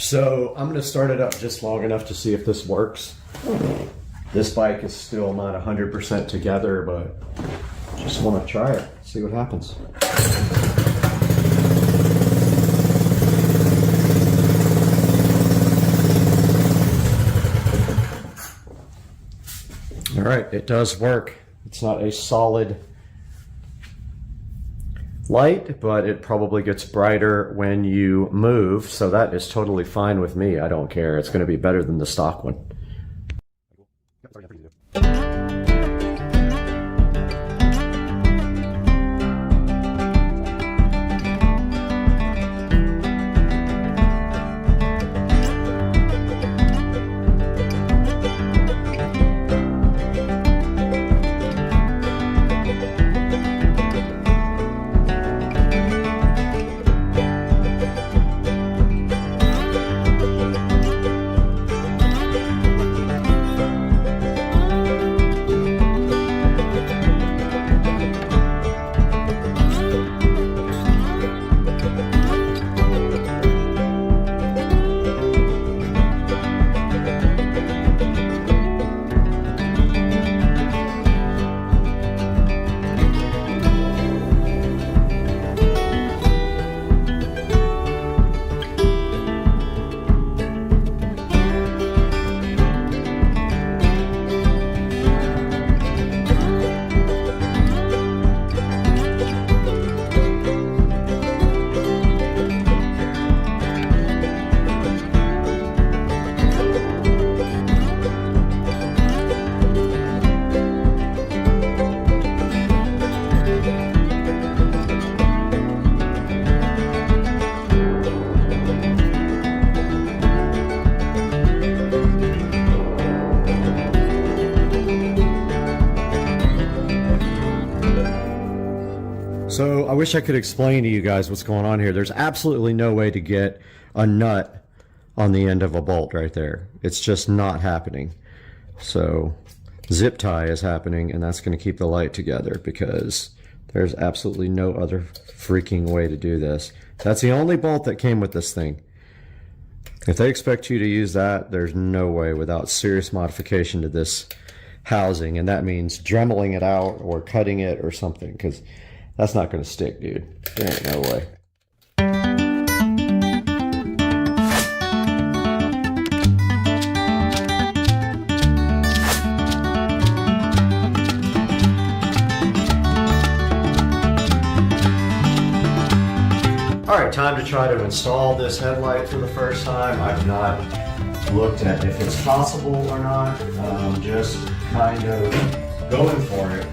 So I'm gonna start it up just long enough to see if this works. This bike is still not 100% together, but just wanna try it, see what happens. All right, it does work. It's not a solid light, but it probably gets brighter when you move, so that is totally fine with me. I don't care. It's going to be better than the stock one. So I wish I could explain to you guys what's going on here. There's absolutely no way to get a nut on the end of a bolt right there. It's just not happening. So zip tie is happening, and that's going to keep the light together because there's absolutely no other freaking way to do this. That's the only bolt that came with this thing. If they expect you to use that, there's no way without serious modification to this housing, and that means dremeling it out or cutting it or something, because that's not going to stick, dude. There ain't no way. Alright, time to try to install this headlight for the first time. I've not looked at if it's possible or not. Just kind of going for it.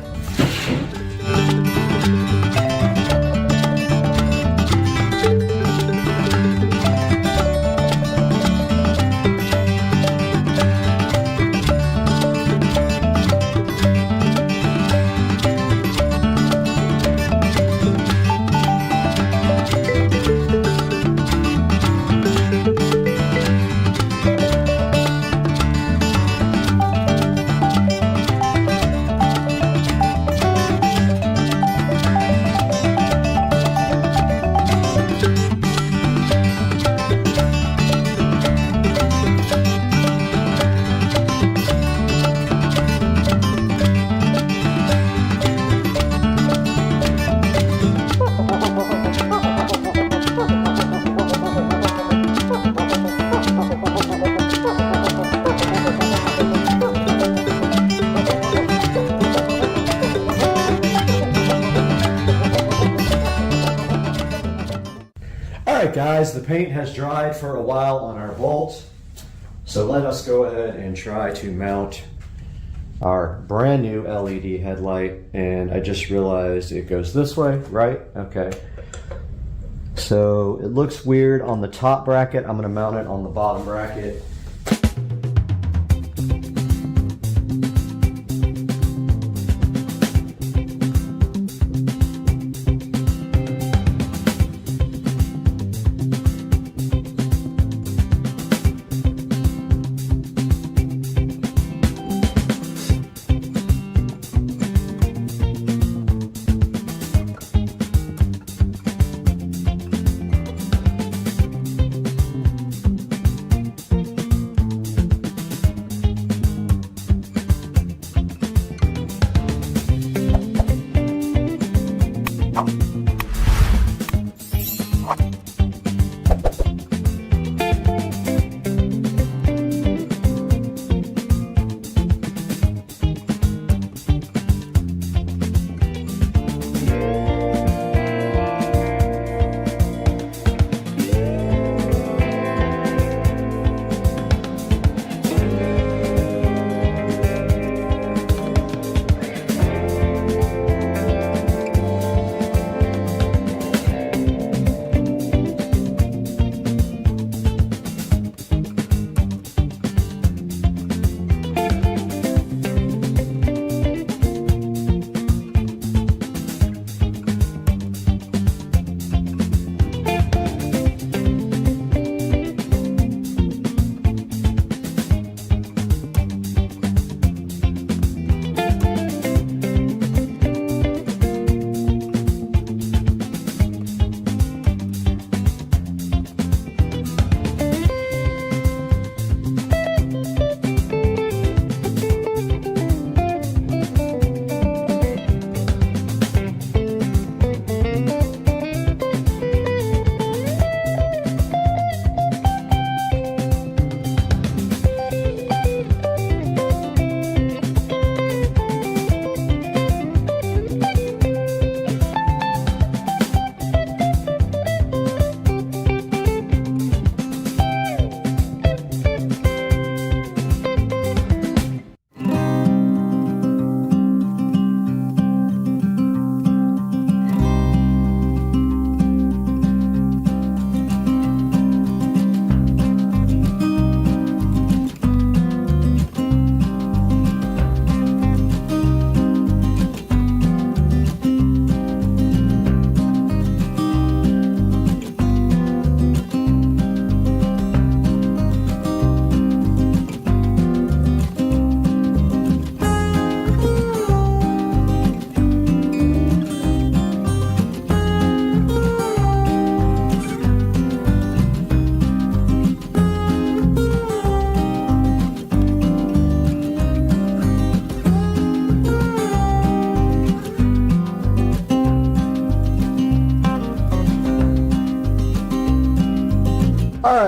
Alright guys, the paint has dried for a while on our bolt, so let us go ahead and try to mount our brand new LED headlight. And I just realized it goes this way, right? Okay. So it looks weird on the top bracket. I'm going to mount it on the bottom bracket.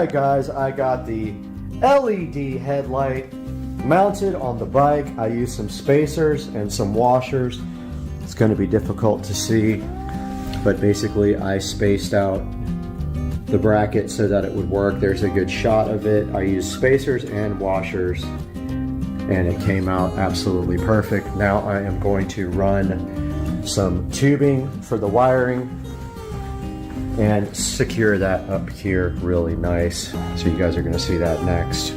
Alright guys, I got the LED headlight mounted on the bike. I used some spacers and some washers. It's going to be difficult to see, but basically I spaced out the bracket so that it would work. There's a good shot of it. I used spacers and washers and it came out absolutely perfect. Now I am going to run some tubing for the wiring and secure that up here really nice. So you guys are going to see that next.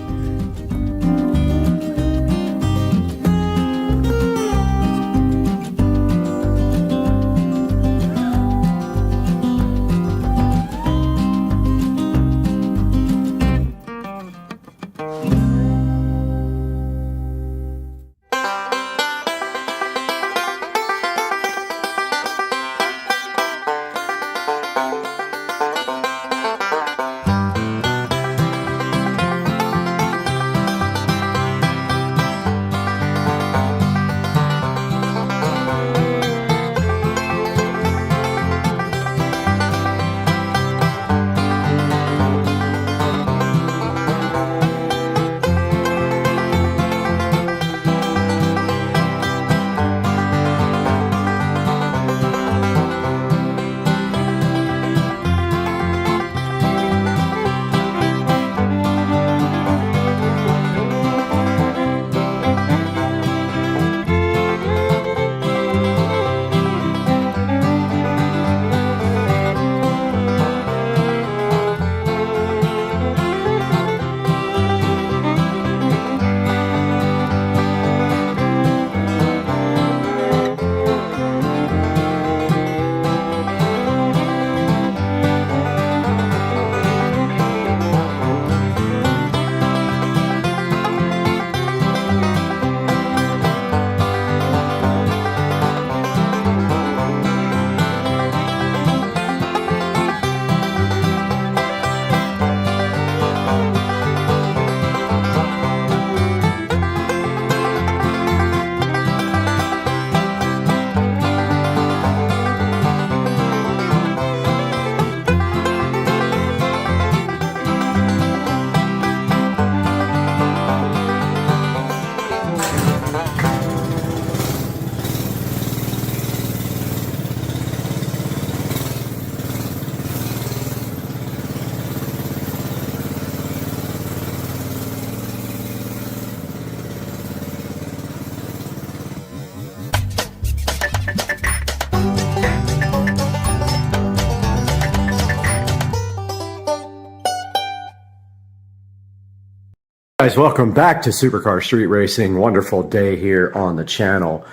Guys, welcome back to Supercar Street Racing. Wonderful day here on the channel.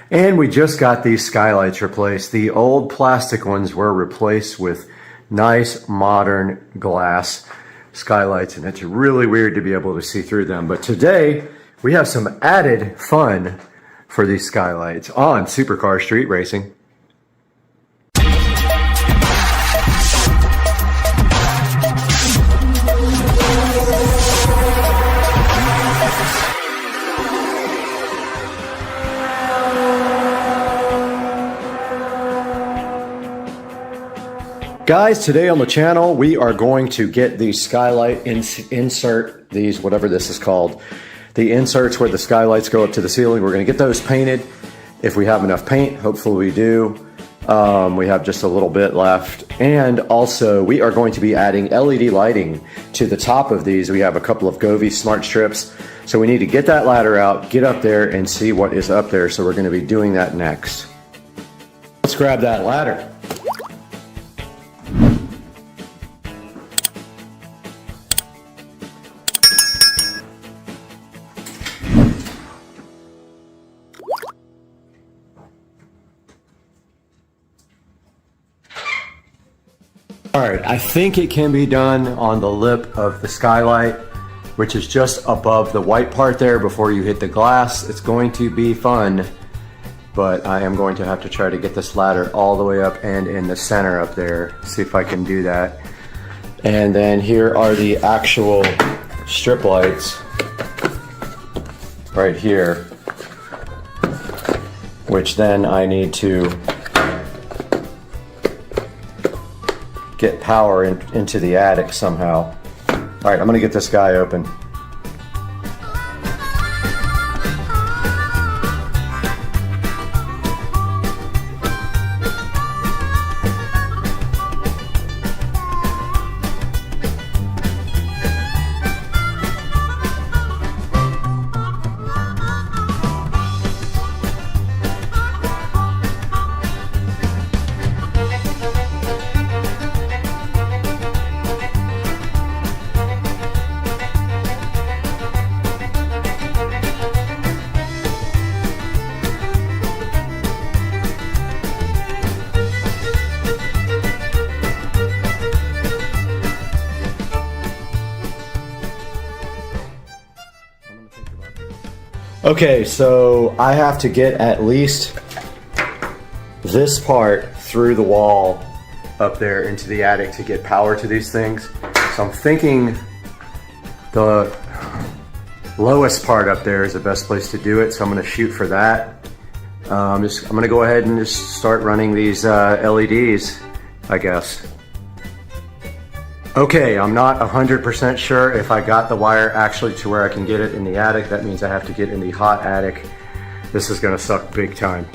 And we just got these skylights replaced. The old plastic ones were replaced with nice modern glass skylights, and it's really weird to be able to see through them. But today we have some added fun for these skylights on Supercar Street Racing. Guys, today on the channel, we are going to get the skylight insert, these, whatever this is called, the inserts where the skylights go up to the ceiling. We're going to get those painted if we have enough paint. Hopefully we do. We have just a little bit left. And also, we are going to be adding LED lighting to the top of these. We have a couple of Govee smart strips. So we need to get that ladder out, get up there, and see what is up there. So we're going to be doing that next. Let's grab that ladder. All right, I think it can be done on the lip of the skylight, which is just above the white part there before you hit the glass. It's going to be fun, but I am going to have to try to get this ladder all the way up and in the center up there. See if I can do that. And then here are the actual strip lights right here, which then I need to get power into the attic somehow. All right, I'm gonna get this guy open. Okay, so I have to get at least this part through the wall up there into the attic to get power to these things. So I'm thinking the lowest part up there is the best place to do it, so I'm going to shoot for that. I'm going to go ahead and just start running these LEDs, I guess. Okay, I'm not 100% sure if I got the wire actually to where I can get it in the attic. That means I have to get in the hot attic. This is gonna suck big time.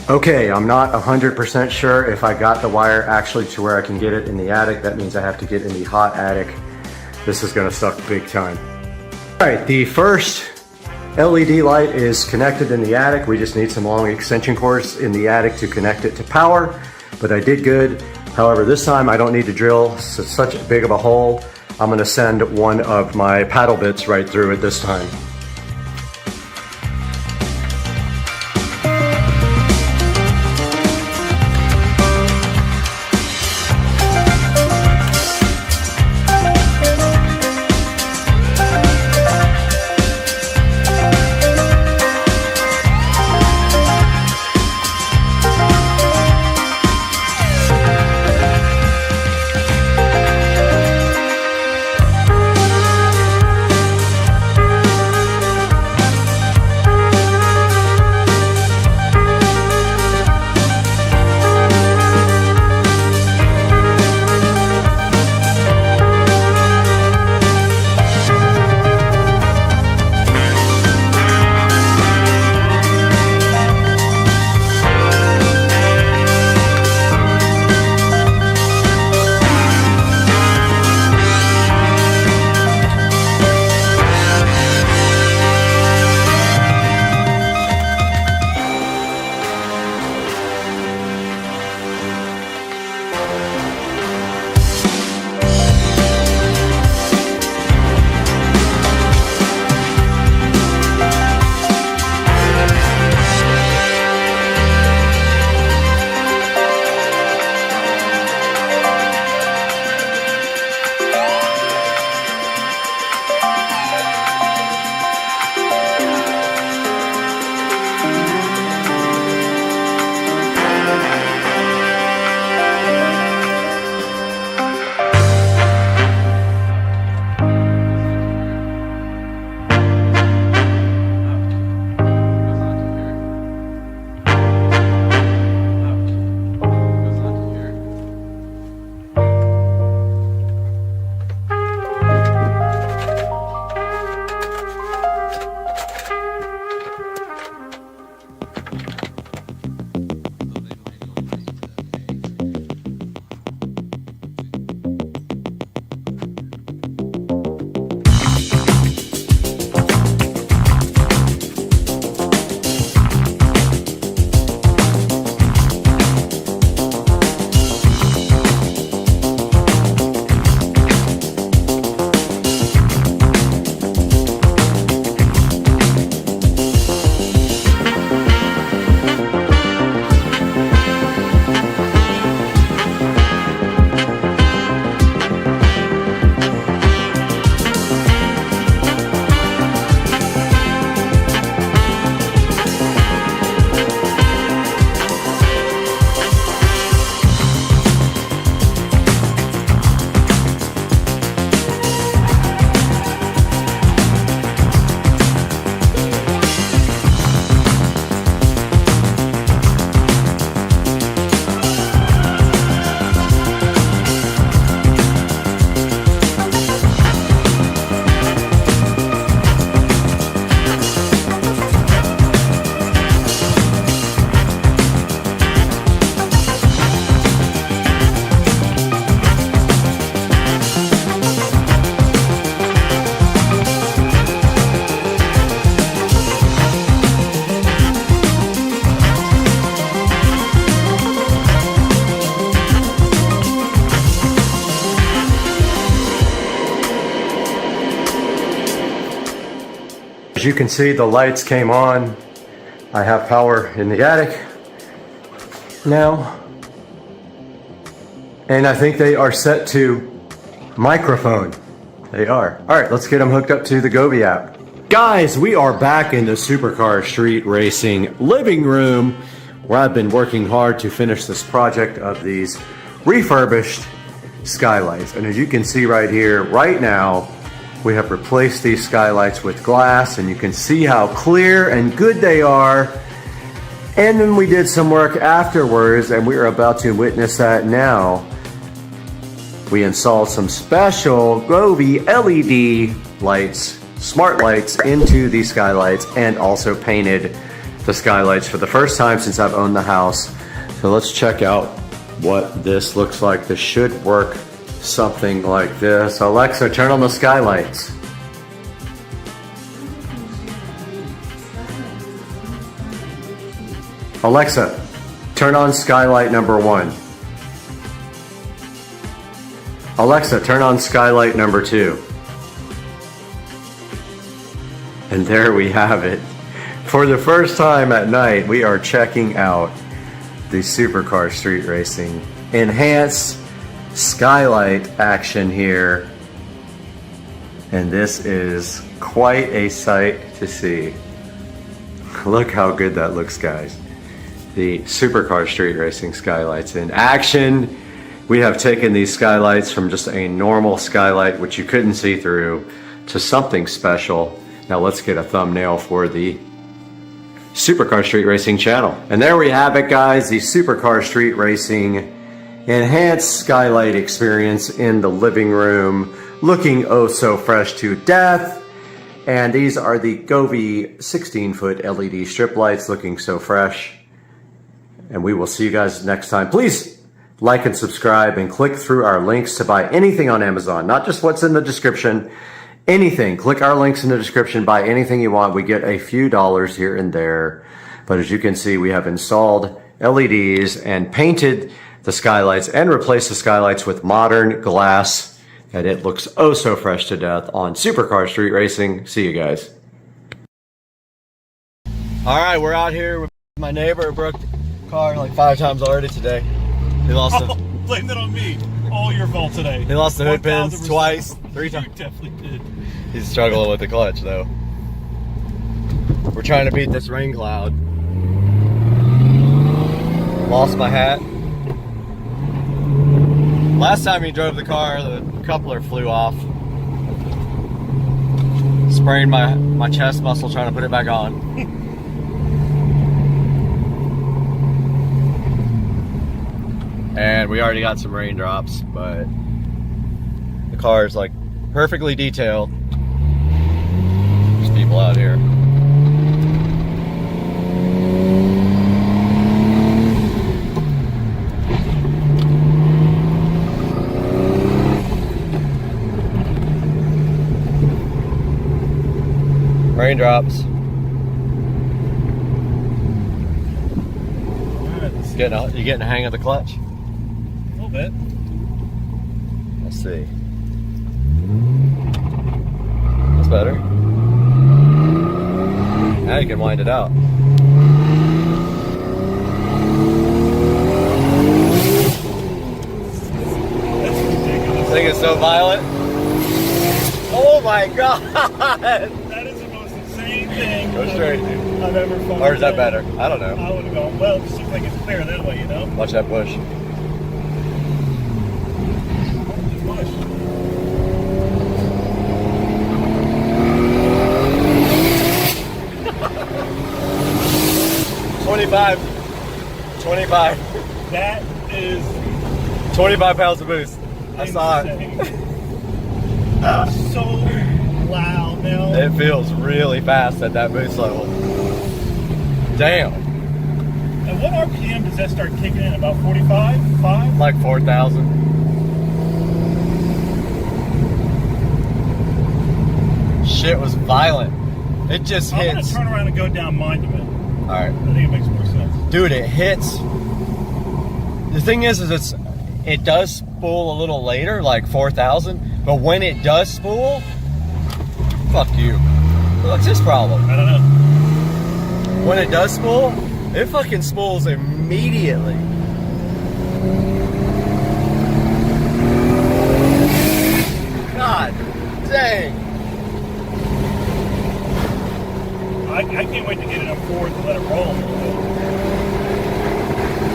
Okay, I'm not 100% sure if I got the wire actually to where I can get it in the attic. That means I have to get in the hot attic. This is gonna suck big time. All right, the first LED light is connected in the attic. We just need some long extension cords in the attic to connect it to power, but I did good. However, this time I don't need to drill such big of a hole. I'm gonna send one of my paddle bits right through it this time. As you can see, the lights came on. I have power in the attic now. And I think they are set to microphone. They are. All right, let's get them hooked up to the Gobi app. Guys, we are back in the Supercar Street Racing living room where I've been working hard to finish this project of these refurbished skylights. And as you can see right here, right now, we have replaced these skylights with glass, and you can see how clear and good they are. And then we did some work afterwards, and we are about to witness that now. We installed some special Gobi LED lights, smart lights, into these skylights, and also painted the skylights for the first time since I've owned the house. So let's check out what this looks like. This should work something like this. Alexa, turn on the skylights. Alexa, turn on skylight number 1. Alexa, turn on skylight number 2. And there we have it. For the first time at night, we are checking out the Supercar Street Racing enhanced skylight action here. And this is quite a sight to see. Look how good that looks, guys. The Supercar Street Racing skylights in action. We have taken these skylights from just a normal skylight, which you couldn't see through, to something special. Now let's get a thumbnail for the Supercar Street Racing channel. And there we have it, guys, the Supercar Street Racing enhanced skylight experience in the living room, looking oh so fresh to death. And these are the Govee 16-foot LED strip lights, looking so fresh. And we will see you guys next time. Please like and subscribe and click through our links to buy anything on Amazon, not just what's in the description. Anything. Click our links in the description, buy anything you want. We get a few dollars here and there. But as you can see, we have installed LEDs and painted the skylights and replaced the skylights with modern glass. And it looks oh so fresh to death on Supercar Street Racing. See you guys. All right, we're out here with my neighbor who broke the car like 5 times already today. He lost it. Blame that on me. All your fault today. He lost the hood pins twice, 3 times. You definitely did. He's struggling with the clutch though. We're trying to beat this rain cloud. Lost my hat. Last time he drove the car, the coupler flew off. Sprained my chest muscle trying to put it back on. And we already got some raindrops, but the car is like perfectly detailed. There's people out here. Raindrops. You getting the hang of the clutch? A little bit. Let's see. That's better. Now you can wind it out. That's ridiculous. This thing is so violent. Oh my god! That is the most insane thing Go straight, dude. I've ever fought. Or is that better? I don't know. I would have gone, well, it seems like it's clear that way, you know? Watch that push. Push. $25. That is 25 pounds of boost. I saw it. So loud now. It feels really fast at that boost level. Damn. And what RPM does that start kicking in? About 45? 5? Like 4,000. Shit was violent. It just hits. I'm gonna turn around and go down mine a bit. Alright. I think it makes more sense. Dude, it hits. The thing is it does spool a little later, like 4,000. But when it does spool, fuck you. What's his problem? I don't know. When it does spool, it fucking spools immediately. God dang. I can't wait to get it up forward to let it roll.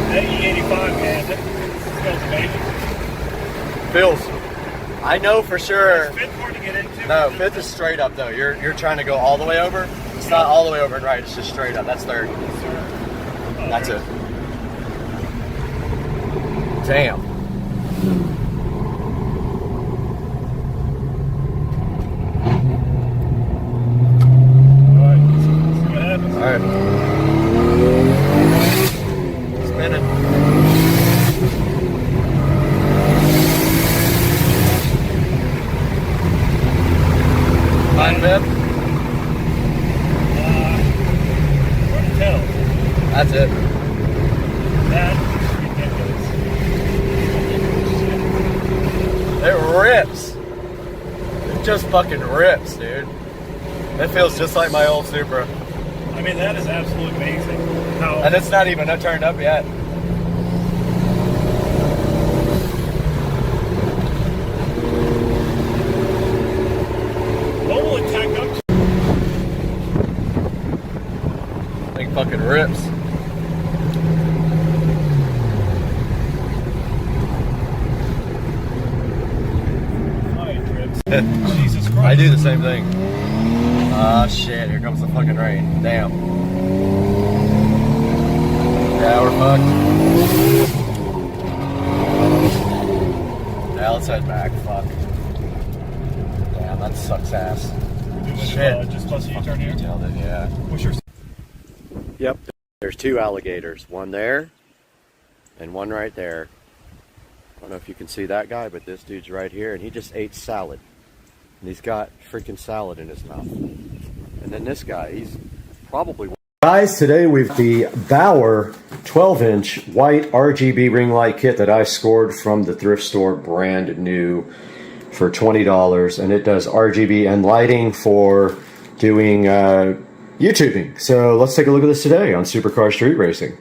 That E85, man, that feels amazing. Feels. I know for sure. Is fifth hard to get into? No, fifth is straight up though. You're trying to go all the way over. It's not all the way over and right. It's just straight up. That's third. That's it. Damn. All right, see what happens. All right. that fit? Hard to tell. That's it. That It rips. It just fucking rips, dude. It feels just like my old Supra. I mean, that is absolutely amazing. How And it's not even turned up yet. what will it tack up to? Thing fucking rips. Jesus Christ. I do the same thing. Ah, shit, here comes the fucking rain. Damn. Yeah, we're fucked. Yeah, let's head back. Fuck. Damn, that sucks ass. Shit. Just plus a U-turn here? Detailed it, yeah. What's your... Yep. There's two alligators. One there, and one right there. I don't know if you can see that guy, but this dude's right here, and he just ate salad. And he's got freaking salad in his mouth. And then this guy, he's probably... Guys, today we've the Bauer 12-inch white RGB ring light kit that I scored from the thrift store, brand new, for $20. And it does RGB and lighting for doing YouTubing. So let's take a look at this today on Supercar Street Racing.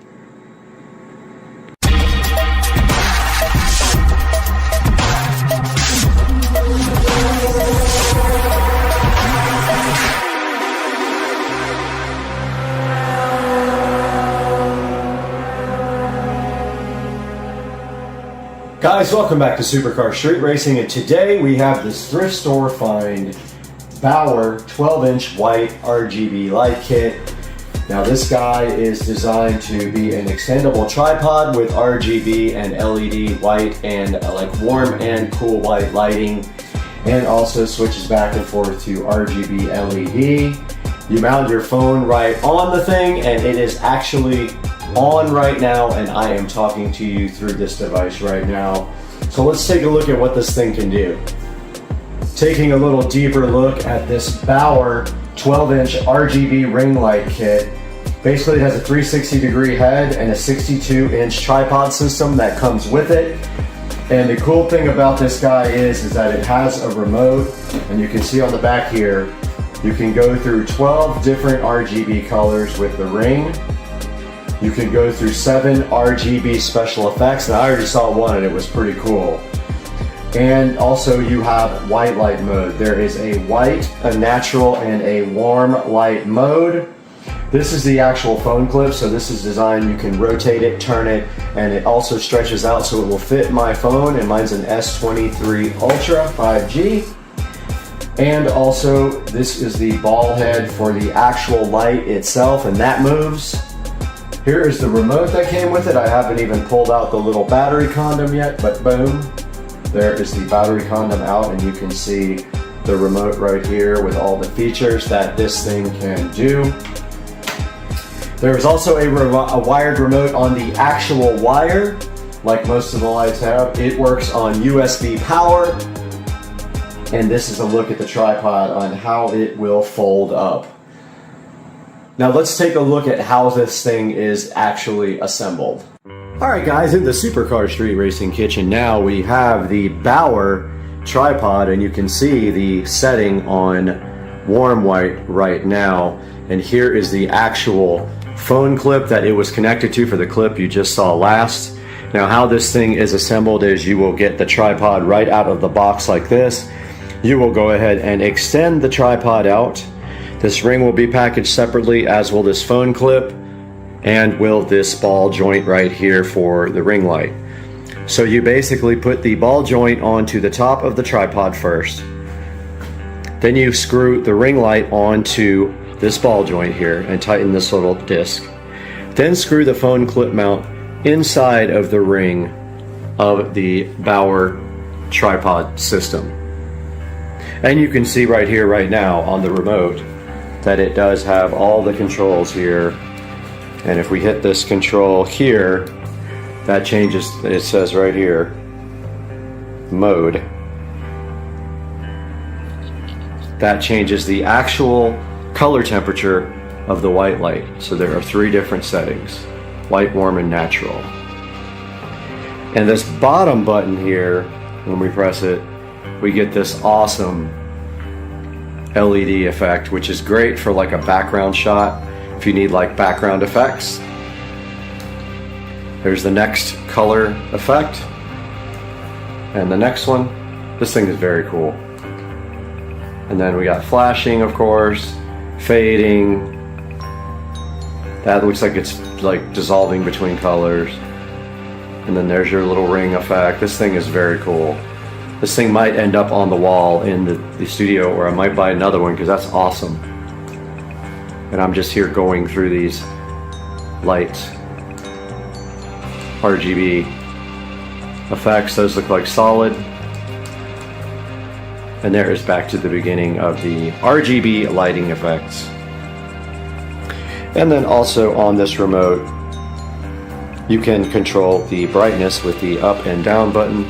Guys, welcome back to Supercar Street Racing, and today we have this thrift store find Bauer 12-inch white RGB light kit. Now this guy is designed to be an extendable tripod with RGB and LED white and like warm and cool white lighting, and also switches back and forth to RGB LED. You mount your phone right on the thing, and it is actually on right now, and I am talking to you through this device right now. So let's take a look at what this thing can do. Taking a little deeper look at this Bauer 12-inch RGB ring light kit. Basically it has a 360-degree head and a 62-inch tripod system that comes with it. And the cool thing about this guy is that it has a remote, and you can see on the back here, you can go through 12 different RGB colors with the ring. You can go through 7 RGB special effects. Now I already saw one and it was pretty cool. And also you have white light mode. There is a white, a natural, and a warm light mode. This is the actual phone clip, so this is designed, you can rotate it, turn it, and it also stretches out so it will fit my phone, and mine's an S23 Ultra 5G. And also this is the ball head for the actual light itself, and that moves. Here is the remote that came with it. I haven't even pulled out the little battery condom yet, but boom, there is the battery condom out, and you can see the remote right here with all the features that this thing can do. There is also a wired remote on the actual wire, like most of the lights have. It works on USB power, and this is a look at the tripod on how it will fold up. Now let's take a look at how this thing is actually assembled. Alright guys, in the Supercar Street Racing kitchen now we have the Bauer tripod, and you can see the setting on warm white right now. And here is the actual phone clip that it was connected to for the clip you just saw last. Now how this thing is assembled is you will get the tripod right out of the box like this. You will go ahead and extend the tripod out. This ring will be packaged separately, as will this phone clip, and will this ball joint right here for the ring light. So you basically put the ball joint onto the top of the tripod first. Then you screw the ring light onto this ball joint here and tighten this little disc. Then screw the phone clip mount inside of the ring of the Bauer tripod system. And you can see right here, right now on the remote, that it does have all the controls here. And if we hit this control here, that changes, it says right here, mode. that changes the actual color temperature of the white light. So there are 3 different settings: white, warm, and natural. And this bottom button here, when we press it, we get this awesome LED effect, which is great for like a background shot if you need like background effects. There's the next color effect, and the next one. This thing is very cool. And then we got flashing, of course, fading. That looks like it's like dissolving between colors. And then there's your little ring effect. This thing is very cool. This thing might end up on the wall in the studio, or I might buy another one because that's awesome. And I'm just here going through these lights. RGB effects, those look like solid. And there is back to the beginning of the RGB lighting effects. And then also on this remote, you can control the brightness with the up and down button.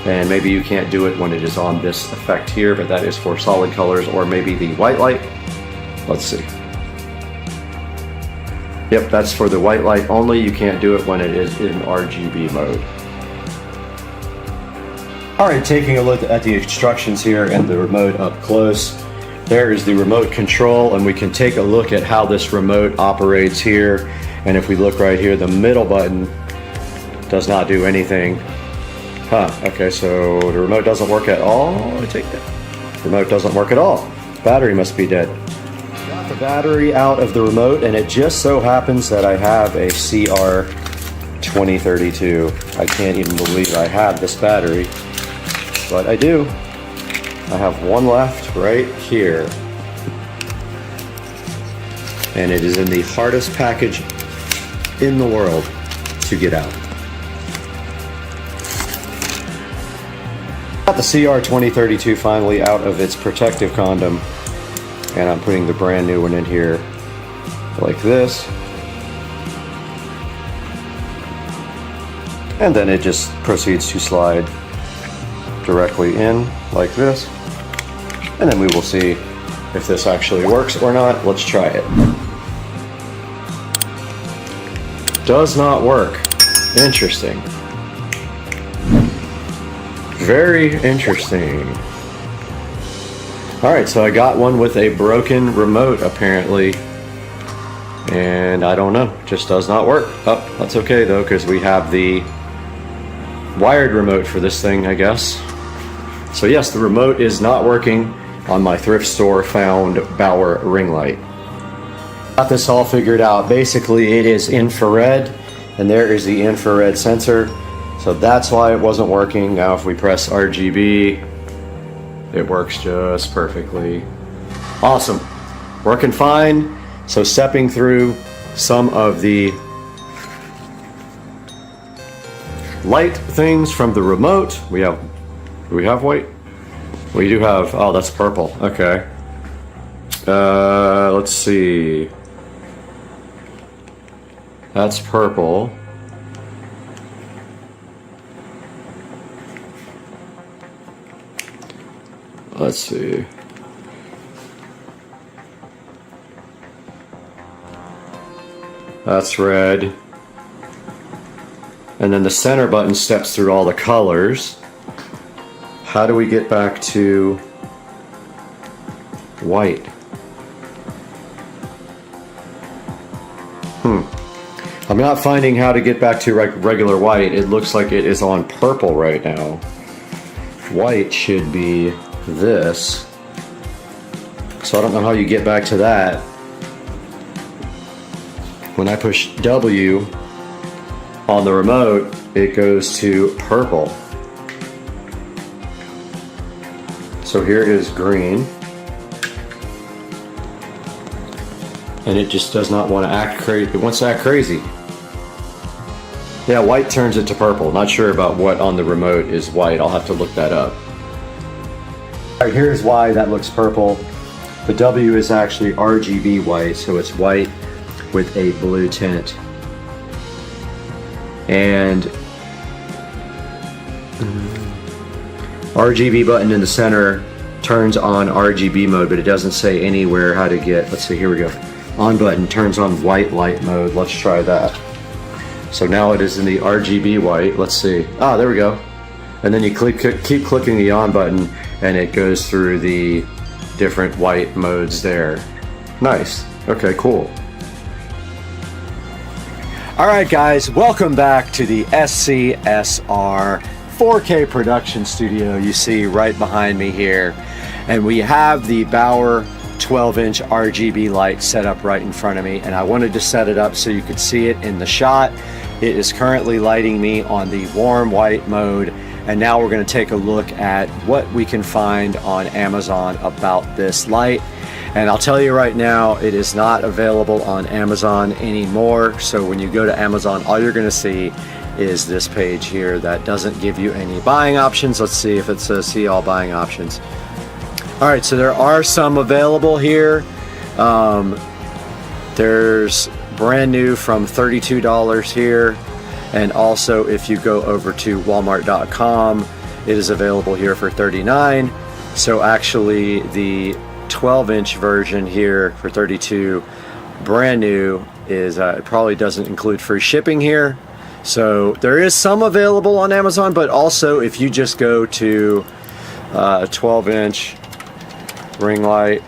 And maybe you can't do it when it is on this effect here, but that is for solid colors, or maybe the white light. Let's see. Yep, that's for the white light only. You can't do it when it is in RGB mode. Alright, taking a look at the instructions here and the remote up close. There is the remote control, and we can take a look at how this remote operates here. And if we look right here, the middle button does not do anything. Okay, so the remote doesn't work at all. I take that. The remote doesn't work at all. Battery must be dead. Got the battery out of the remote, and it just so happens that I have a CR2032. I can't even believe I have this battery, but I do. I have one left right here. And it is in the hardest package in the world to get out. Got the CR2032 finally out of its protective condom, and I'm putting the brand new one in here like this. And then it just proceeds to slide directly in like this. And then we will see if this actually works or not. Let's try it. Does not work. Interesting. Very interesting. Alright, so I got one with a broken remote apparently. And I don't know, just does not work. Oh, that's okay though, because we have the wired remote for this thing, I guess. So yes, the remote is not working on my thrift store found Bauer ring light. Got this all figured out. Basically it is infrared, and there is the infrared sensor. So that's why it wasn't working. Now if we press RGB, it works just perfectly. Awesome. Working fine. So stepping through some of the light things from the remote. Do we have white? We do have, oh, that's purple. Okay. Let's see. That's purple. Let's see. That's red. And then the center button steps through all the colors. How do we get back to white? I'm not finding how to get back to regular white. It looks like it is on purple right now. White should be this. So I don't know how you get back to that. When I push W on the remote, it goes to purple. So here is green. And it just does not want to act crazy. It wants to act crazy. Yeah, white turns it to purple. Not sure about what on the remote is white. I'll have to look that up. Alright, here's why that looks purple. The W is actually RGB white, so it's white with a blue tint. And RGB button in the center turns on RGB mode, but it doesn't say anywhere how to get, let's see, here we go. On button turns on white light mode. Let's try that. So now it is in the RGB white. Let's see. Ah, there we go. And then you keep clicking the on button and it goes through the different white modes there. Nice. Okay, cool. All right, guys, welcome back to the SCSR 4K production studio you see right behind me here. And we have the Bauer 12-inch RGB light set up right in front of me, and I wanted to set it up so you could see it in the shot. It is currently lighting me on the warm white mode, and now we're going to take a look at what we can find on Amazon about this light. And I'll tell you right now, it is not available on Amazon anymore. So when you go to Amazon, all you're going to see is this page here that doesn't give you any buying options. Let's see if it says see all buying options. All right, so there are some available here. There's brand new from $32 here. And also if you go over to walmart.com, it is available here for $39. So actually the 12-inch version here for $32 brand new is it probably doesn't include free shipping here. So there is some available on Amazon, but also if you just go to 12-inch ring light,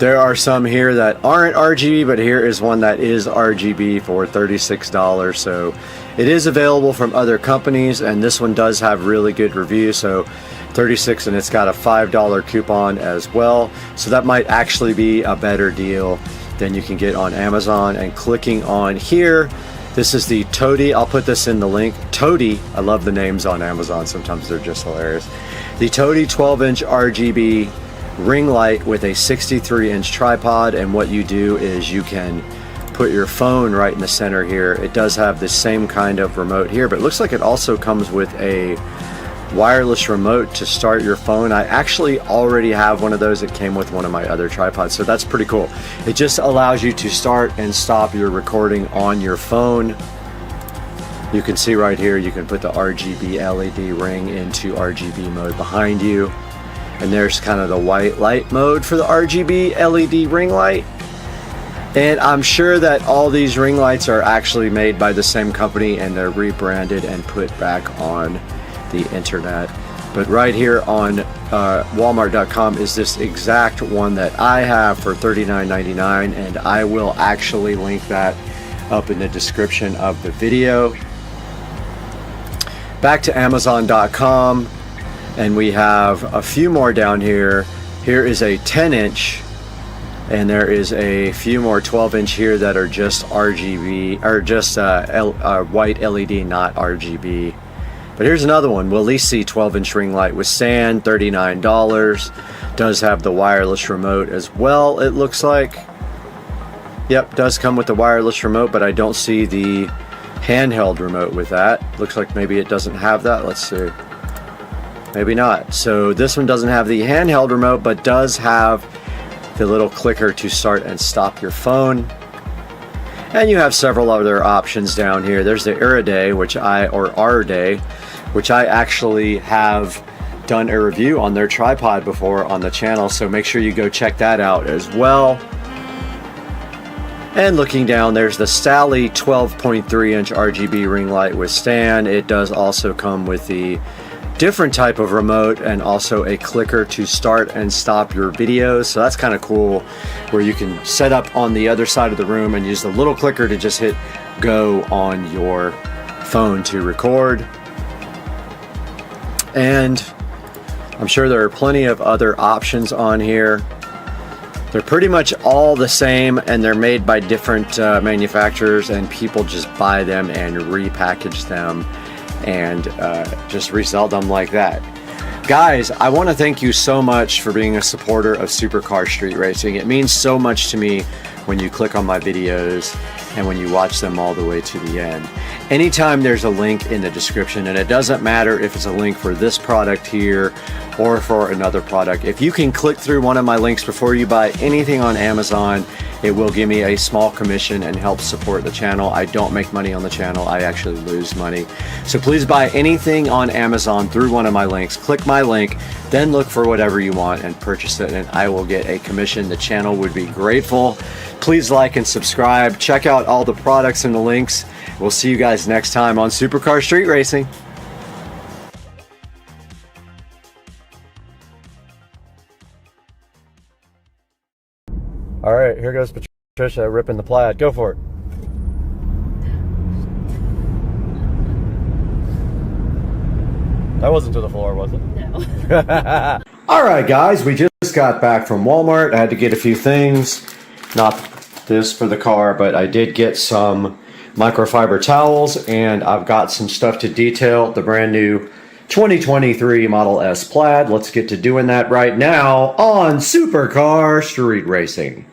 there are some here that aren't RGB, but here is one that is RGB for $36. So it is available from other companies, and this one does have really good reviews. So $36, and it's got a $5 coupon as well. So that might actually be a better deal than you can get on Amazon. And clicking on here, this is the Toady. I'll put this in the link. Toady, I love the names on Amazon. Sometimes they're just hilarious. The Toady 12-inch RGB ring light with a 63-inch tripod. And what you do is you can put your phone right in the center here. It does have the same kind of remote here, but it looks like it also comes with a wireless remote to start your phone. I actually already have one of those. It came with one of my other tripods, so that's pretty cool. It just allows you to start and stop your recording on your phone. You can see right here, you can put the RGB LED ring into RGB mode behind you. And there's kind of the white light mode for the RGB LED ring light. And I'm sure that all these ring lights are actually made by the same company and they're rebranded and put back on the internet. But right here on walmart.com is this exact one that I have for $39.99, and I will actually link that up in the description of the video. Back to amazon.com, and we have a few more down here. Here is a 10-inch, and there is a few more 12-inch here that are just RGB, or just white LED, not RGB. But here's another one. We'll at least see 12-inch ring light with stand, $39. Does have the wireless remote as well, it looks like. Yep, does come with the wireless remote, but I don't see the handheld remote with that. Looks like maybe it doesn't have that. Let's see. Maybe not. So this one doesn't have the handheld remote, but does have the little clicker to start and stop your phone. And you have several other options down here. There's the Hdmi, which I actually have done a review on their tripod before on the channel, so make sure you go check that out as well. And looking down, there's the Stally 12.3-inch RGB ring light with stand. It does also come with the different type of remote and also a clicker to start and stop your videos. So that's kind of cool, where you can set up on the other side of the room and use the little clicker to just hit go on your phone to record. And I'm sure there are plenty of other options on here. They're pretty much all the same, and they're made by different manufacturers, and people just buy them and repackage them and just resell them like that. Guys, I want to thank you so much for being a supporter of Supercar Street Racing. It means so much to me when you click on my videos and when you watch them all the way to the end. Anytime there's a link in the description, and it doesn't matter if it's a link for this product here or for another product, if you can click through one of my links before you buy anything on Amazon, It will give me a small commission and help support the channel. I don't make money on the channel. I actually lose money. So please buy anything on Amazon through one of my links. Click my link, then look for whatever you want and purchase it, and I will get a commission. The channel would be grateful. Please like and subscribe. Check out all the products in the links. We'll see you guys next time on Supercar Street Racing. All right, here goes Patricia ripping the plaid. Go for it. That wasn't to the floor, was it? No. All right, guys, we just got back from Walmart. I had to get a few things. Not this for the car, but I did get some microfiber towels, and I've got some stuff to detail the brand new 2023 Model S Plaid. Let's get to doing that right now on Supercar Street Racing.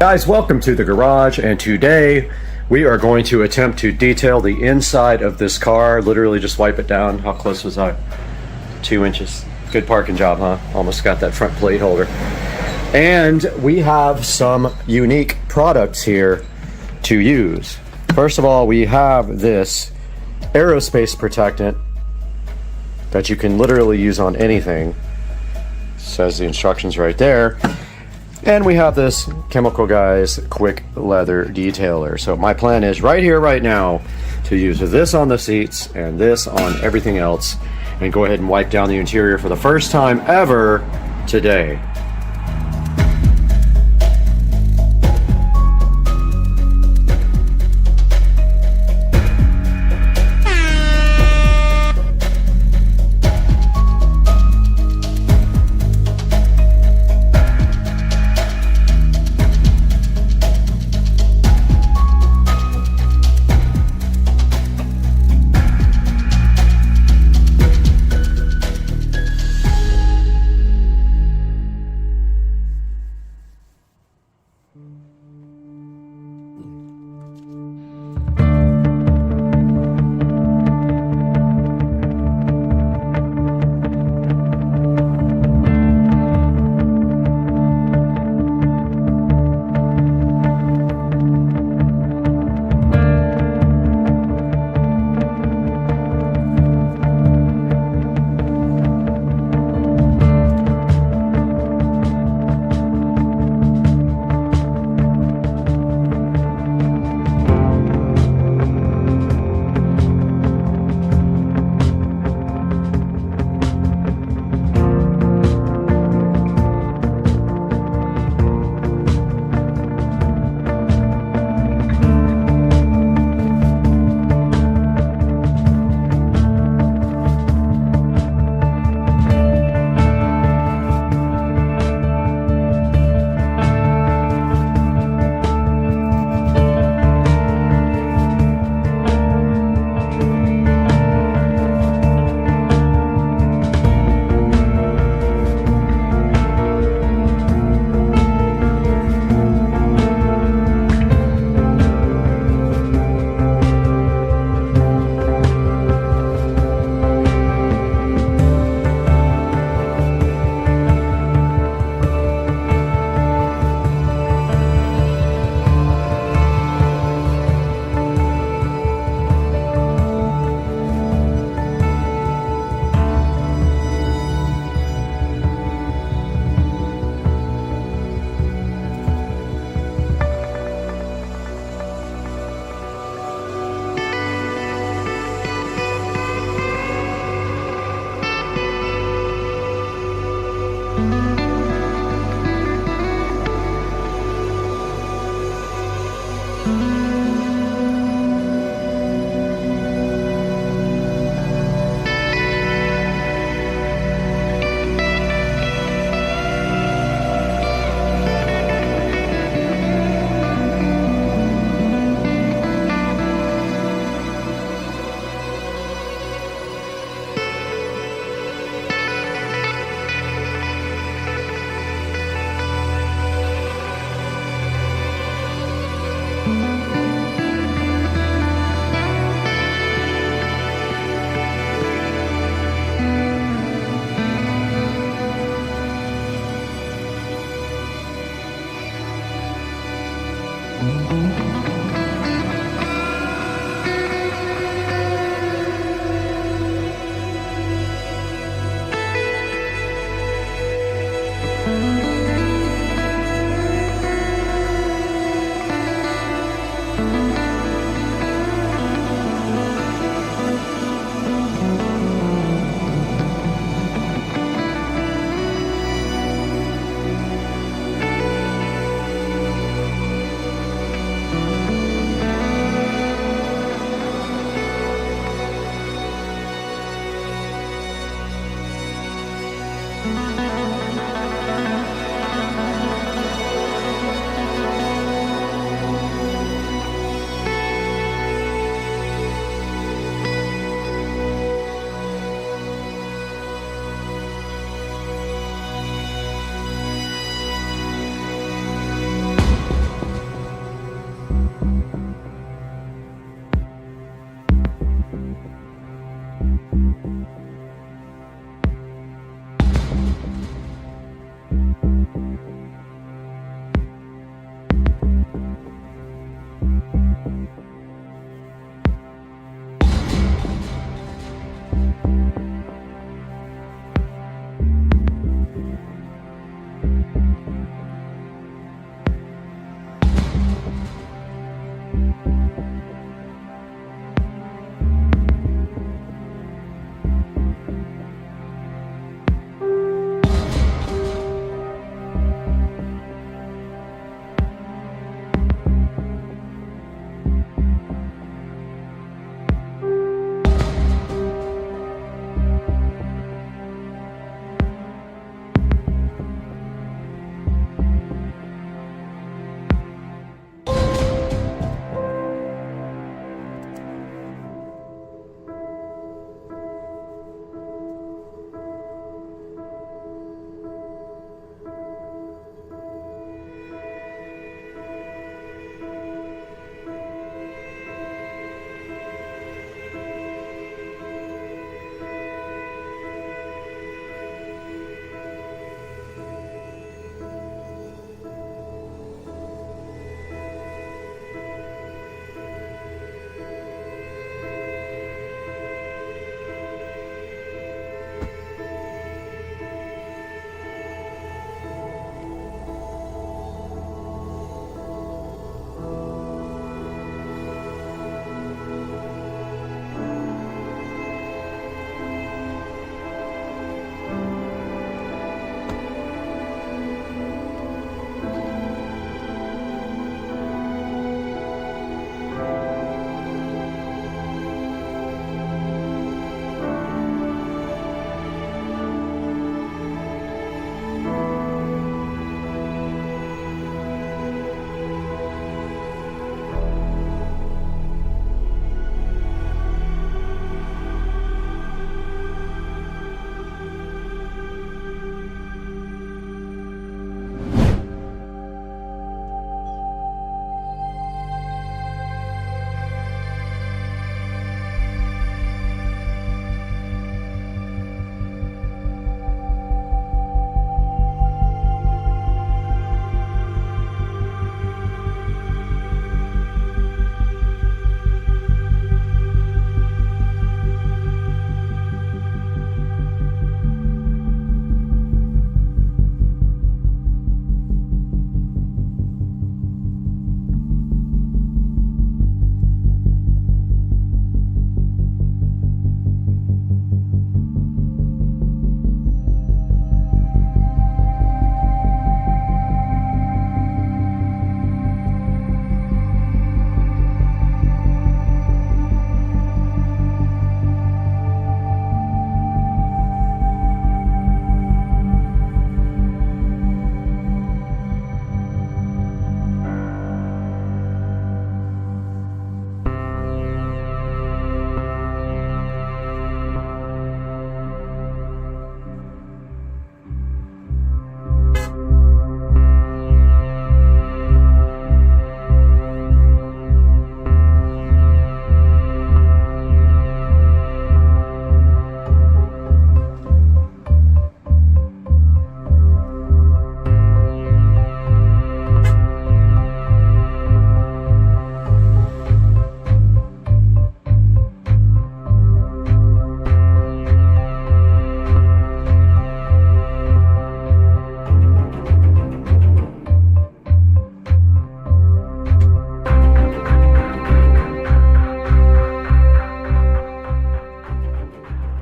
Guys, welcome to the garage, and today we are going to attempt to detail the inside of this car. Literally just wipe it down. How close was I? 2 inches. Good parking job, huh? Almost got that front plate holder. And we have some unique products here to use. First of all, we have this aerospace protectant that you can literally use on anything. It says the instructions right there. And we have this Chemical Guys quick leather detailer. So my plan is right here, right now, to use this on the seats and this on everything else, and go ahead and wipe down the interior for the first time ever today.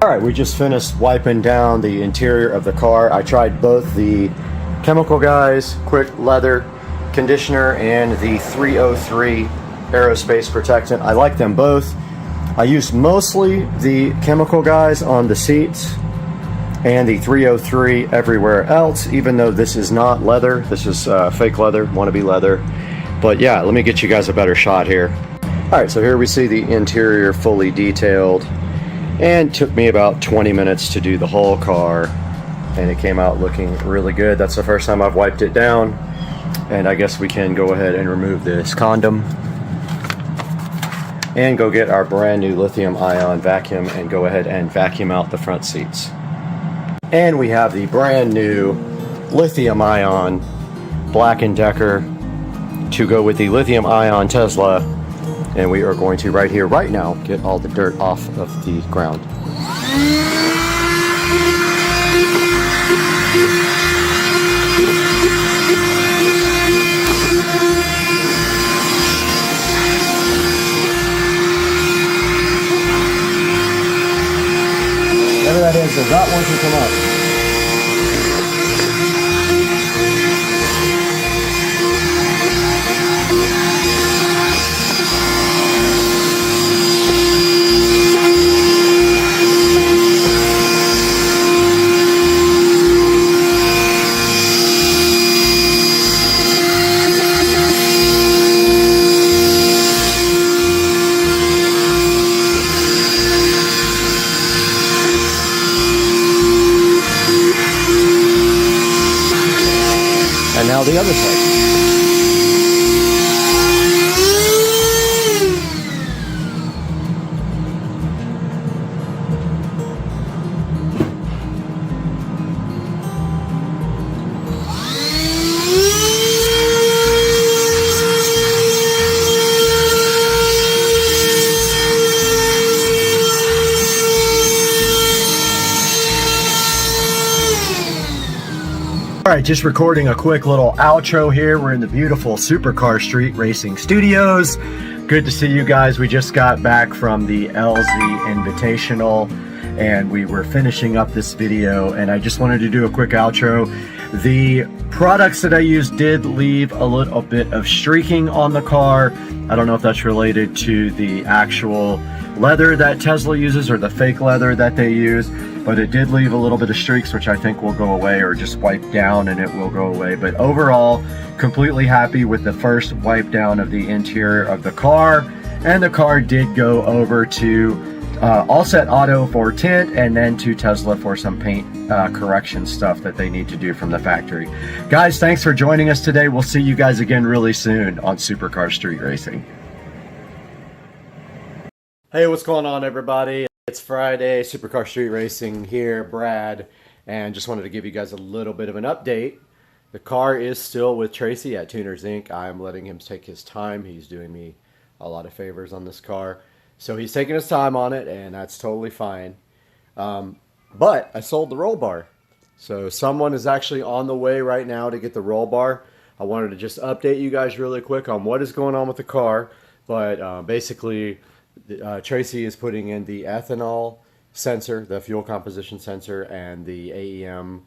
All right, we just finished wiping down the interior of the car. I tried both the Chemical Guys Quick Leather Conditioner and the 303 Aerospace Protectant. I like them both. I used mostly the Chemical Guys on the seats and the 303 everywhere else, even though this is not leather. This is fake leather, wannabe leather. But yeah, let me get you guys a better shot here. All right, so here we see the interior fully detailed, and took me about 20 minutes to do the whole car, and it came out looking really good. That's the first time I've wiped it down, and I guess we can go ahead and remove this condom and go get our brand new lithium ion vacuum and go ahead and vacuum out the front seats. And we have the brand new lithium ion Black & Decker to go with the lithium ion Tesla, and we are going to right here, right now, get all the dirt off of the ground. Whatever that is does not want to come up. And now the other side. All right, just recording a quick little outro here. We're in the beautiful Supercar Street Racing Studios. Good to see you guys. We just got back from the LZ Invitational and we were finishing up this video, and I just wanted to do a quick outro. The products that I used did leave a little bit of streaking on the car. I don't know if that's related to the actual leather that Tesla uses or the fake leather that they use, but it did leave a little bit of streaks, which I think will go away, or just wipe down and it will go away. But overall, completely happy with the first wipe down of the interior of the car. And the car did go over to All Set Auto for tint, and then to Tesla for some paint correction stuff that they need to do from the factory. Guys, thanks for joining us today. We'll see you guys again really soon on Supercar Street Racing. Hey, what's going on, everybody? It's Friday, Supercar Street Racing here, Brad, and just wanted to give you guys a little bit of an update. The car is still with Tracy at Tuners Inc. I'm letting him take his time. He's doing me a lot of favors on this car. So he's taking his time on it, and that's totally fine. But I sold the roll bar. So someone is actually on the way right now to get the roll bar. I wanted to just update you guys really quick on what is going on with the car. But basically, Tracy is putting in the ethanol sensor, the fuel composition sensor, and the AEM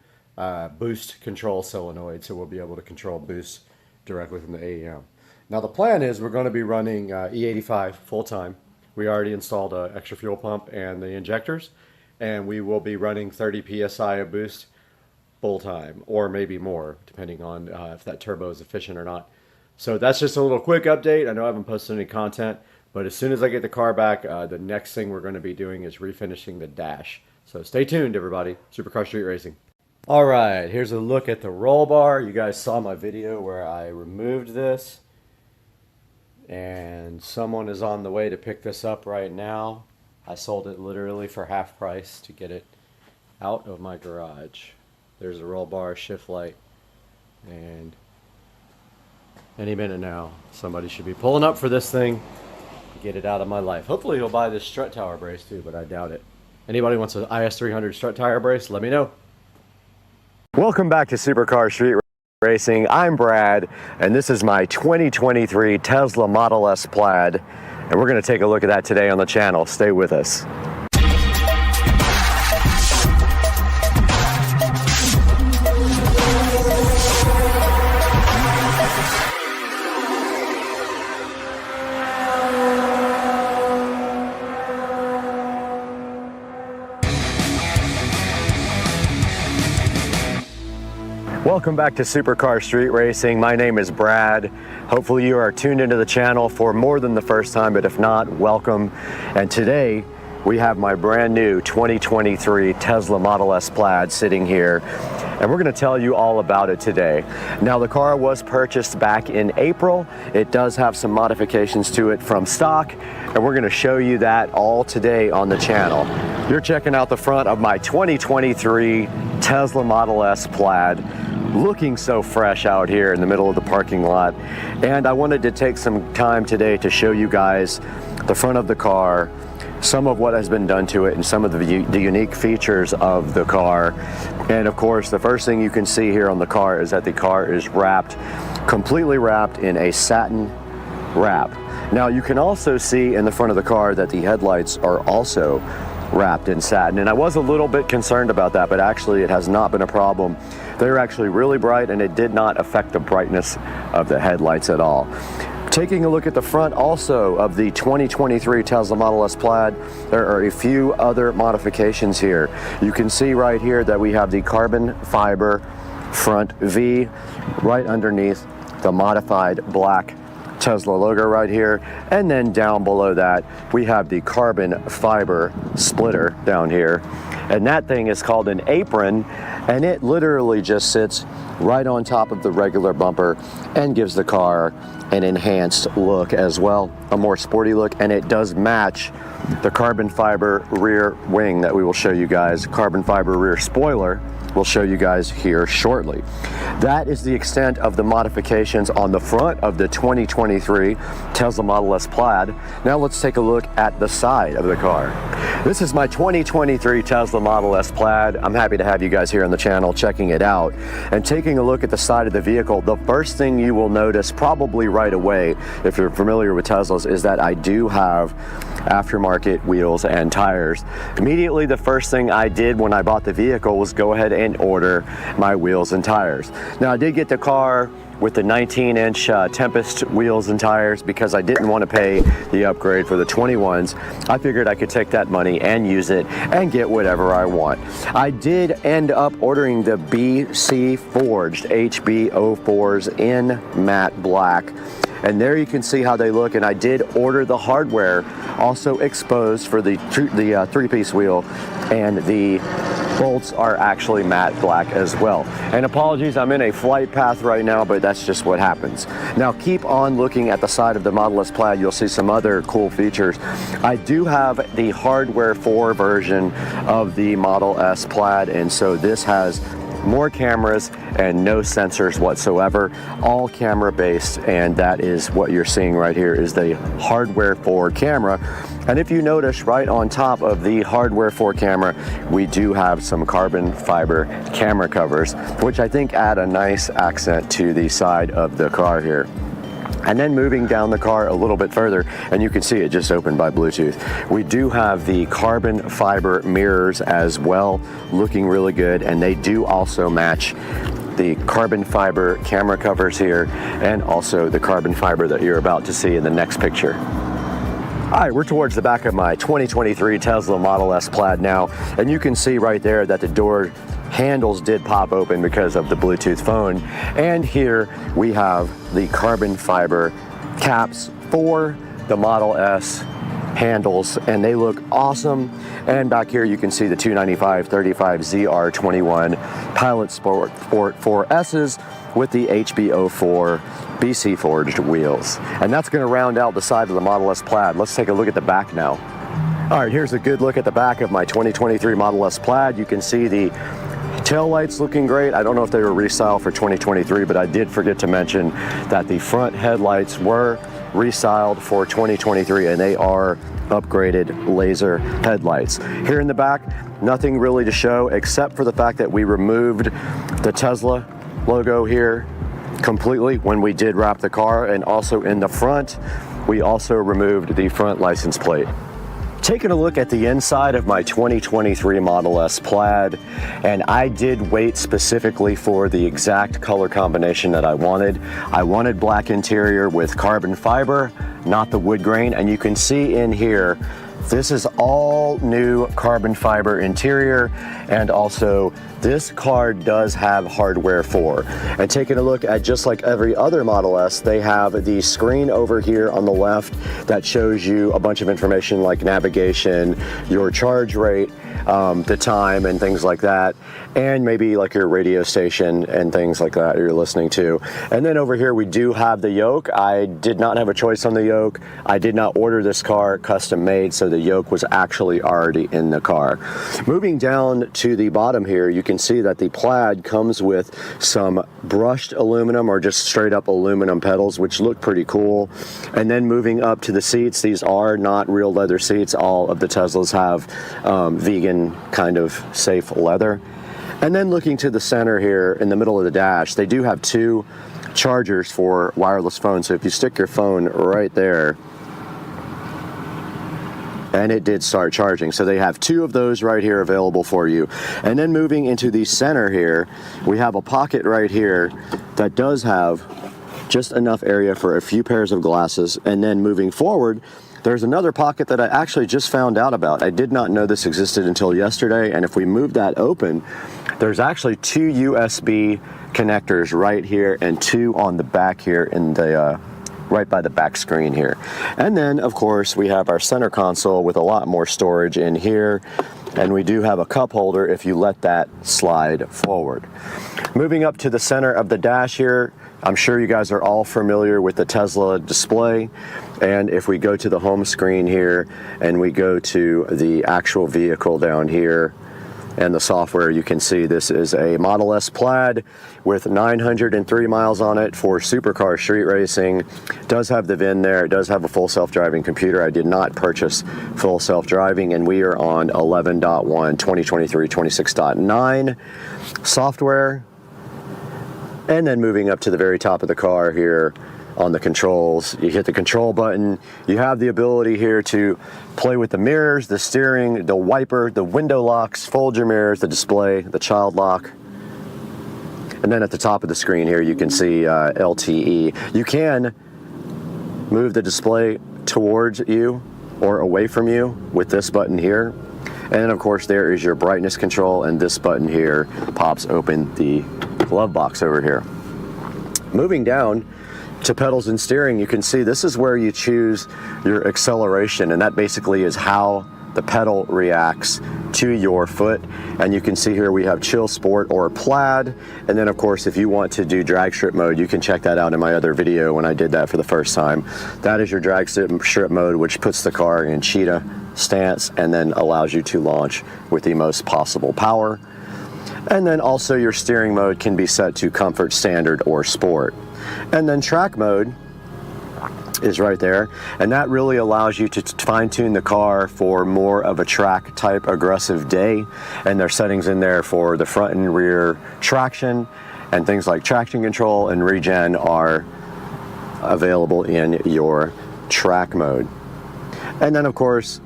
boost control solenoid. So we'll be able to control boost directly from the AEM. Now the plan is we're going to be running E85 full time. We already installed an extra fuel pump and the injectors, and we will be running 30 psi of boost full time, or maybe more, depending on if that turbo is efficient or not. So that's just a little quick update. I know I haven't posted any content, but as soon as I get the car back, the next thing we're going to be doing is refinishing the dash. So stay tuned, everybody. Supercar Street Racing. All right, here's a look at the roll bar. You guys saw my video where I removed this, and someone is on the way to pick this up right now. I sold it literally for half price to get it out of my garage. There's a roll bar, shift light, and any minute now somebody should be pulling up for this thing to get it out of my life. Hopefully he'll buy this strut tower brace too, but I doubt it. Anybody wants an IS300 strut tire brace, let me know. Welcome back to Supercar Street Racing. I'm Brad, and this is my 2023 Tesla Model S Plaid, and we're going to take a look at that today on the channel. Stay with us. Welcome back to Supercar Street Racing. My name is Brad. Hopefully you are tuned into the channel for more than the first time, but if not, welcome. And today we have my brand new 2023 Tesla Model S Plaid sitting here, and we're going to tell you all about it today. Now, the car was purchased back in April. It does have some modifications to it from stock, and we're going to show you that all today on the channel. You're checking out the front of my 2023 Tesla Model S Plaid. looking so fresh out here in the middle of the parking lot. And I wanted to take some time today to show you guys the front of the car, some of what has been done to it, and some of the unique features of the car. And of course, the first thing you can see here on the car is that the car is wrapped, completely wrapped in a satin wrap. Now you can also see in the front of the car that the headlights are also wrapped in satin, and I was a little bit concerned about that, but actually it has not been a problem. They're actually really bright, and it did not affect the brightness of the headlights at all. Taking a look at the front also of the 2023 Tesla Model S Plaid, there are a few other modifications here. You can see right here that we have the carbon fiber front V right underneath the modified black Tesla logo right here, and then down below that we have the carbon fiber splitter down here, and that thing is called an apron, and it literally just sits right on top of the regular bumper and gives the car an enhanced look as well, a more sporty look, and it does match the carbon fiber rear wing that we will show you guys, carbon fiber rear spoiler we'll show you guys here shortly. That is the extent of the modifications on the front of the 2023 Tesla Model S Plaid. Now let's take a look at the side of the car. This is my 2023 Tesla Model S Plaid. I'm happy to have you guys here on the channel checking it out. And taking a look at the side of the vehicle, the first thing you will notice probably right away, if you're familiar with Teslas, is that I do have aftermarket wheels and tires. Immediately the first thing I did when I bought the vehicle was go ahead and order my wheels and tires. Now I did get the car with the 19-inch Tempest wheels and tires because I didn't want to pay the upgrade for the 21s. I figured I could take that money and use it and get whatever I want. I did end up ordering the BC Forged HB04s in matte black. And there you can see how they look, and I did order the hardware also exposed for the three-piece wheel, and the bolts are actually matte black as well. And apologies, I'm in a flight path right now, but that's just what happens. Now keep on looking at the side of the Model S Plaid, you'll see some other cool features. I do have the hardware 4 version of the Model S Plaid, and so this has more cameras and no sensors whatsoever, all camera based, and that is what you're seeing right here is the hardware 4 camera. And if you notice right on top of the hardware 4 camera, we do have some carbon fiber camera covers, which I think add a nice accent to the side of the car here. And then moving down the car a little bit further, and you can see it just opened by Bluetooth, we do have the carbon fiber mirrors as well, looking really good, and they do also match the carbon fiber camera covers here, and also the carbon fiber that you're about to see in the next picture. All right, we're towards the back of my 2023 Tesla Model S Plaid now, and you can see right there that the door handles did pop open because of the Bluetooth phone. And here we have the carbon fiber caps for the Model S handles, and they look awesome. And back here you can see the 295/35ZR21 Pilot Sport 4S's with the HB04 BC Forged wheels. And that's going to round out the side of the Model S Plaid. Let's take a look at the back now. All right, here's a good look at the back of my 2023 Model S Plaid. You can see the tail lights looking great. I don't know if they were restyled for 2023, but I did forget to mention that the front headlights were restyled for 2023, and they are upgraded laser headlights. Here in the back, nothing really to show except for the fact that we removed the Tesla logo here completely when we did wrap the car, and also in the front, we also removed the front license plate. Taking a look at the inside of my 2023 Model S Plaid, and I did wait specifically for the exact color combination that I wanted. I wanted black interior with carbon fiber, not the wood grain, and you can see in here, this is all new carbon fiber interior, and also this car does have hardware 4. And taking a look at just like every other Model S, they have the screen over here on the left that shows you a bunch of information like navigation, your charge rate, the time and things like that, and maybe like your radio station and things like that you're listening to. And then over here we do have the yoke. I did not have a choice on the yoke. I did not order this car custom made, so the yoke was actually already in the car. Moving down to the bottom here, you can see that the Plaid comes with some brushed aluminum or just straight up aluminum pedals, which look pretty cool. And then moving up to the seats, these are not real leather seats. All of the Teslas have vegan kind of safe leather. And then looking to the center here in the middle of the dash, they do have 2 chargers for wireless phones. So if you stick your phone right there, and it did start charging. So they have 2 of those right here available for you. And then moving into the center here, we have a pocket right here that does have just enough area for a few pairs of glasses. And then moving forward, there's another pocket that I actually just found out about. I did not know this existed until yesterday, and if we move that open, there's actually 2 USB connectors right here and 2 on the back here in the right by the back screen here. And then of course we have our center console with a lot more storage in here, and we do have a cup holder if you let that slide forward. Moving up to the center of the dash here, I'm sure you guys are all familiar with the Tesla display. And if we go to the home screen here and we go to the actual vehicle down here and the software, you can see this is a Model S Plaid with 903 miles on it for supercar street racing. It does have the VIN there. It does have a full self-driving computer. I did not purchase full self-driving, and we are on 11.1, 2023, 26.9 software. And then moving up to the very top of the car here on the controls, you hit the control button. You have the ability here to play with the mirrors, the steering, the wiper, the window locks, fold your mirrors, the display, the child lock. And then at the top of the screen here, you can see LTE. You can move the display towards you or away from you with this button here. And of course, there is your brightness control, and this button here pops open the glove box over here. Moving down to pedals and steering, you can see this is where you choose your acceleration, and that basically is how the pedal reacts to your foot. And you can see here we have Chill Sport or Plaid, and then of course if you want to do drag strip mode, you can check that out in my other video when I did that for the first time. That is your drag strip mode, which puts the car in cheetah stance and then allows you to launch with the most possible power. And then also your steering mode can be set to comfort, standard, or sport. And then track mode is right there, and that really allows you to fine-tune the car for more of a track type aggressive day. And there's settings in there for the front and rear traction, and things like traction control and regen are available in your track mode. And then of course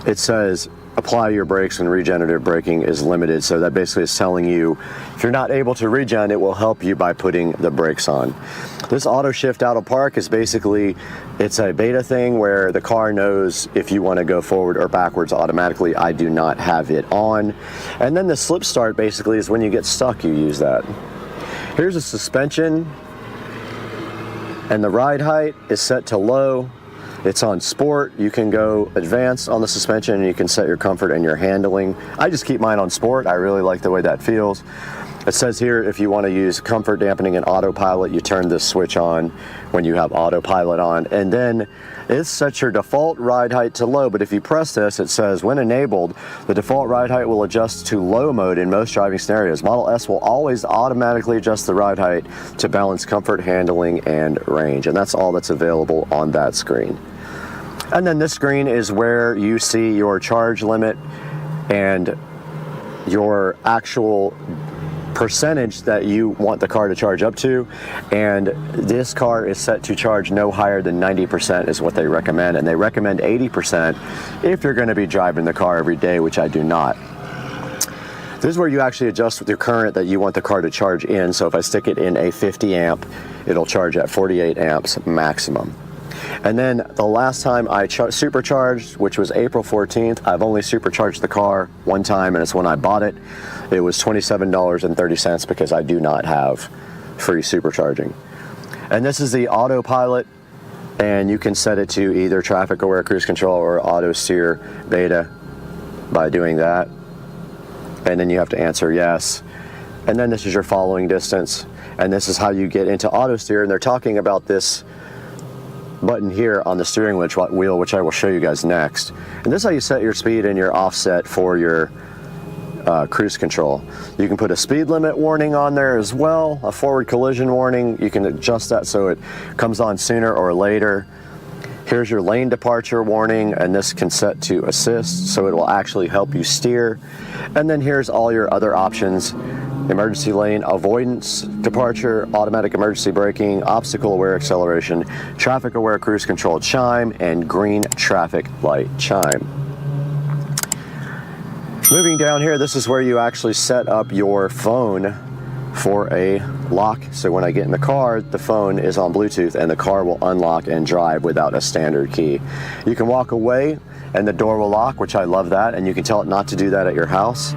it says apply your brakes when regenerative braking is limited. So that basically is telling you if you're not able to regen, it will help you by putting the brakes on. This auto shift out of park is basically, it's a beta thing where the car knows if you want to go forward or backwards automatically. I do not have it on. And then the slip start basically is when you get stuck, you use that. Here's a suspension, and the ride height is set to low. It's on sport. You can go advanced on the suspension, and you can set your comfort and your handling. I just keep mine on sport. I really like the way that feels. It says here if you want to use comfort dampening and autopilot, you turn this switch on when you have autopilot on, and then it sets your default ride height to low. But if you press this, it says when enabled, the default ride height will adjust to low mode in most driving scenarios. Model S will always automatically adjust the ride height to balance comfort, handling, and range, and that's all that's available on that screen. And then this screen is where you see your charge limit and your actual percentage that you want the car to charge up to. And this car is set to charge no higher than 90% is what they recommend. And they recommend 80% if you're going to be driving the car every day, which I do not. This is where you actually adjust with your current that you want the car to charge in. So if I stick it in a 50 amp, it'll charge at 48 amps maximum. And then the last time I supercharged, which was April 14th, I've only supercharged the car one time, and it's when I bought it. It was $27.30 because I do not have free supercharging. And this is the autopilot, and you can set it to either traffic aware cruise control or auto steer beta. by doing that. And then you have to answer yes. And then this is your following distance. And this is how you get into auto steer. And they're talking about this button here on the steering wheel, which I will show you guys next. And this is how you set your speed and your offset for your cruise control. You can put a speed limit warning on there as well, a forward collision warning. You can adjust that so it comes on sooner or later. Here's your lane departure warning, and this can set to assist, so it will actually help you steer. And then here's all your other options: emergency lane avoidance departure, automatic emergency braking, obstacle aware acceleration, traffic aware cruise control chime, and green traffic light chime. Moving down here, this is where you actually set up your phone for a lock. So when I get in the car, the phone is on Bluetooth and the car will unlock and drive without a standard key. You can walk away and the door will lock, which I love that, and you can tell it not to do that at your house.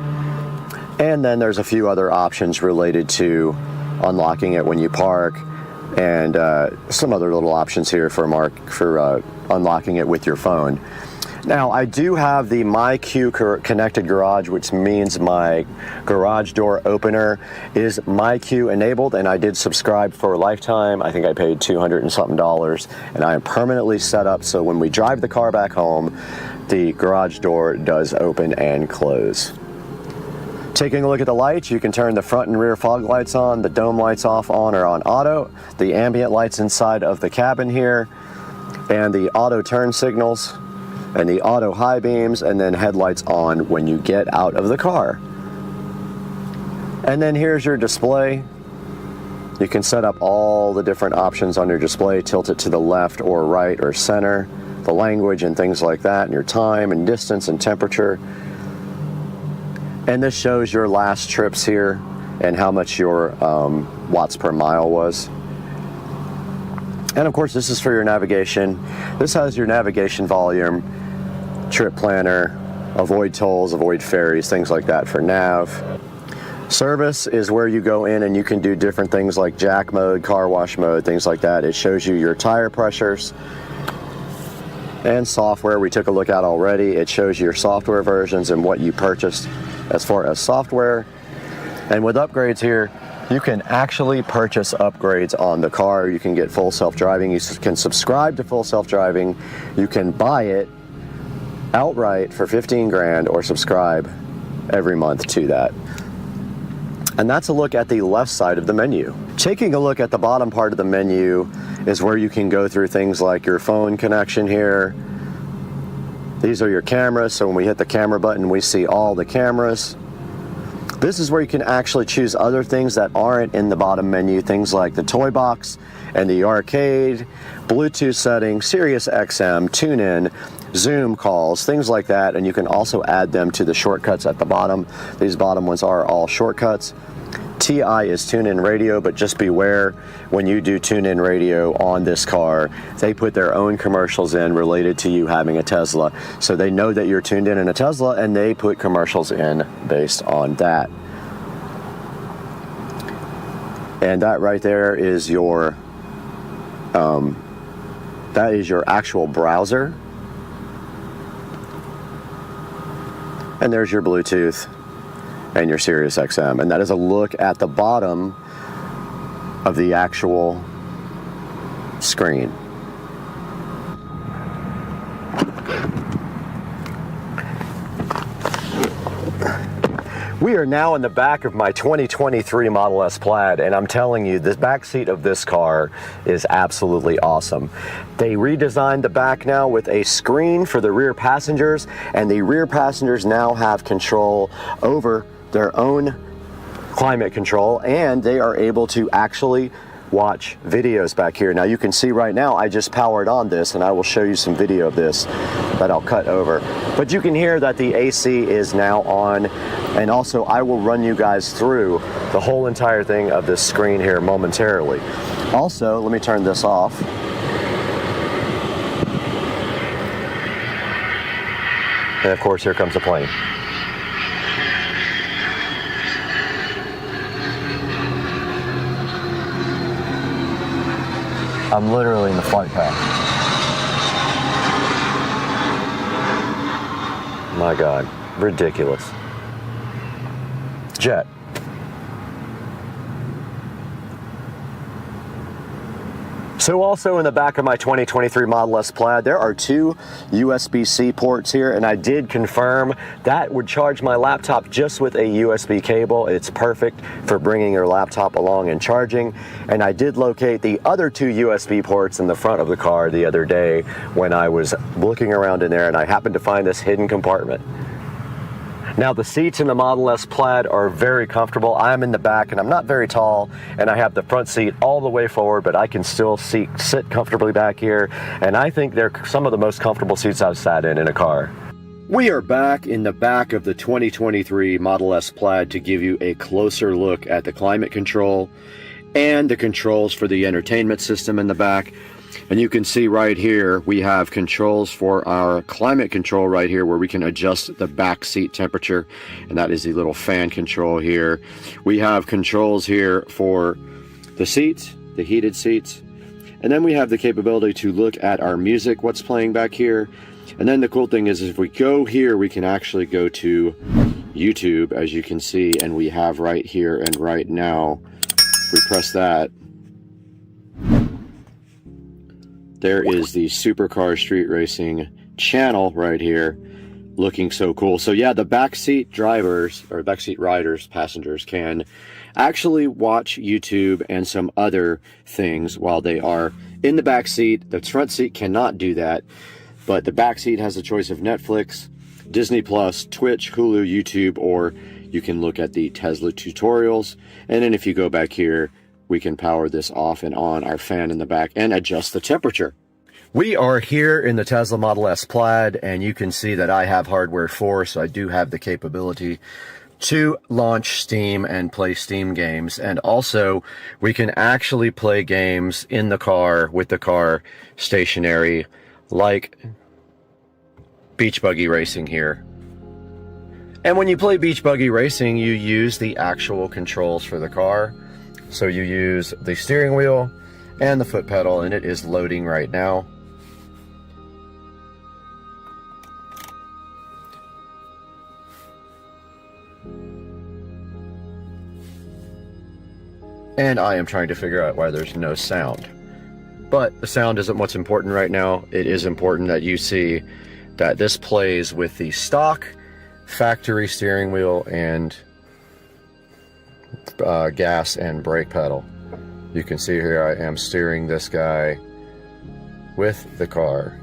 And then there's a few other options related to unlocking it when you park, and some other little options here for unlocking it with your phone. Now, I do have the MyQ connected garage, which means my garage door opener is MyQ enabled, and I did subscribe for a lifetime. I think I paid $200 and something, and I am permanently set up so when we drive the car back home, the garage door does open and close. Taking a look at the lights, you can turn the front and rear fog lights on, the dome lights off, on or on auto, the ambient lights inside of the cabin here, and the auto turn signals, and the auto high beams, and then headlights on when you get out of the car. And then here's your display. You can set up all the different options on your display, tilt it to the left or right or center, the language and things like that, and your time and distance and temperature. And this shows your last trips here and how much your watts per mile was. And of course, this is for your navigation. This has your navigation volume, trip planner, avoid tolls, avoid ferries, things like that for nav. Service is where you go in and you can do different things like jack mode, car wash mode, things like that. It shows you your tire pressures. And software we took a look at already. It shows you your software versions and what you purchased as far as software. And with upgrades here, you can actually purchase upgrades on the car. You can get full self-driving. You can subscribe to full self-driving. You can buy it outright for 15 grand or subscribe every month to that. And that's a look at the left side of the menu. Taking a look at the bottom part of the menu is where you can go through things like your phone connection here. These are your cameras, so when we hit the camera button, we see all the cameras. This is where you can actually choose other things that aren't in the bottom menu, things like the toy box and the arcade, Bluetooth settings, Sirius XM, tune-in, Zoom calls, things like that, and you can also add them to the shortcuts at the bottom. These bottom ones are all shortcuts. TI is tune-in radio, but just beware when you do tune-in radio on this car, they put their own commercials in related to you having a Tesla. So they know that you're tuned in a Tesla, and they put commercials in based on that. And that right there is your actual browser. And there's your Bluetooth and your Sirius XM. And that is a look at the bottom of the actual screen. We are now in the back of my 2023 Model S Plaid, and I'm telling you, the back seat of this car is absolutely awesome. They redesigned the back now with a screen for the rear passengers, and the rear passengers now have control over their own climate control, and they are able to actually watch videos back here. Now you can see right now I just powered on this, and I will show you some video of this that I'll cut over. But you can hear that the AC is now on, and also I will run you guys through the whole entire thing of this screen here momentarily. Also, let me turn this off. And of course, here comes the plane. I'm literally in the flight path. My God. ridiculous. Jet. So also in the back of my 2023 Model S Plaid, there are 2 USB-C ports here, and I did confirm that would charge my laptop just with a USB cable. It's perfect for bringing your laptop along and charging. And I did locate the other 2 USB ports in the front of the car the other day when I was looking around in there, and I happened to find this hidden compartment. Now the seats in the Model S Plaid are very comfortable. I'm in the back and I'm not very tall, and I have the front seat all the way forward, but I can still sit comfortably back here, and I think they're some of the most comfortable seats I've sat in a car. We are back in the back of the 2023 Model S Plaid to give you a closer look at the climate control and the controls for the entertainment system in the back. And you can see right here, we have controls for our climate control right here where we can adjust the back seat temperature. And that is the little fan control here. We have controls here for the seats, the heated seats. And then we have the capability to look at our music, what's playing back here. And then the cool thing is if we go here, we can actually go to YouTube, as you can see. And we have right here and right now, if we press that, there is the Supercar Street Racing channel right here, looking so cool. So yeah, the backseat drivers, or backseat riders, passengers, can actually watch YouTube and some other things while they are in the back seat. The front seat cannot do that, but the back seat has a choice of Netflix, Disney Plus, Twitch, Hulu, YouTube, or you can look at the Tesla tutorials. And then if you go back here, we can power this off and on our fan in the back and adjust the temperature. We are here in the Tesla Model S Plaid, and you can see that I have hardware 4, so I do have the capability to launch Steam and play Steam games. And also, we can actually play games in the car with the car stationary, like Beach Buggy Racing here. And when you play Beach Buggy Racing, you use the actual controls for the car. So you use the steering wheel and the foot pedal, and it is loading right now. And I am trying to figure out why there's no sound. But the sound isn't what's important right now. It is important that you see that this plays with the stock factory steering wheel and gas and brake pedal. You can see here I am steering this guy with the car,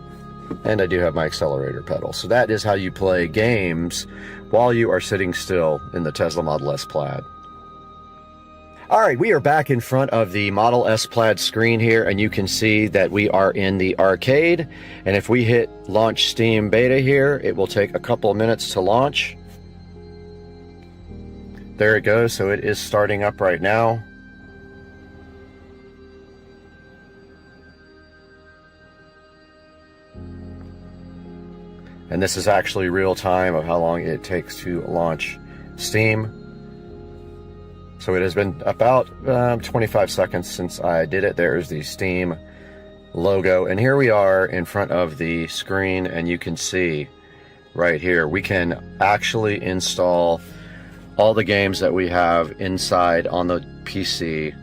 and I do have my accelerator pedal. So that is how you play games while you are sitting still in the Tesla Model S Plaid. All right, we are back in front of the Model S Plaid screen here, and you can see that we are in the arcade. And if we hit launch Steam Beta here, it will take a couple of minutes to launch. There it goes, so it is starting up right now. And this is actually real time of how long it takes to launch Steam. So it has been about 25 seconds since I did it. There's the Steam logo. And here we are in front of the screen, and you can see right here, we can actually install all the games that we have inside on the PC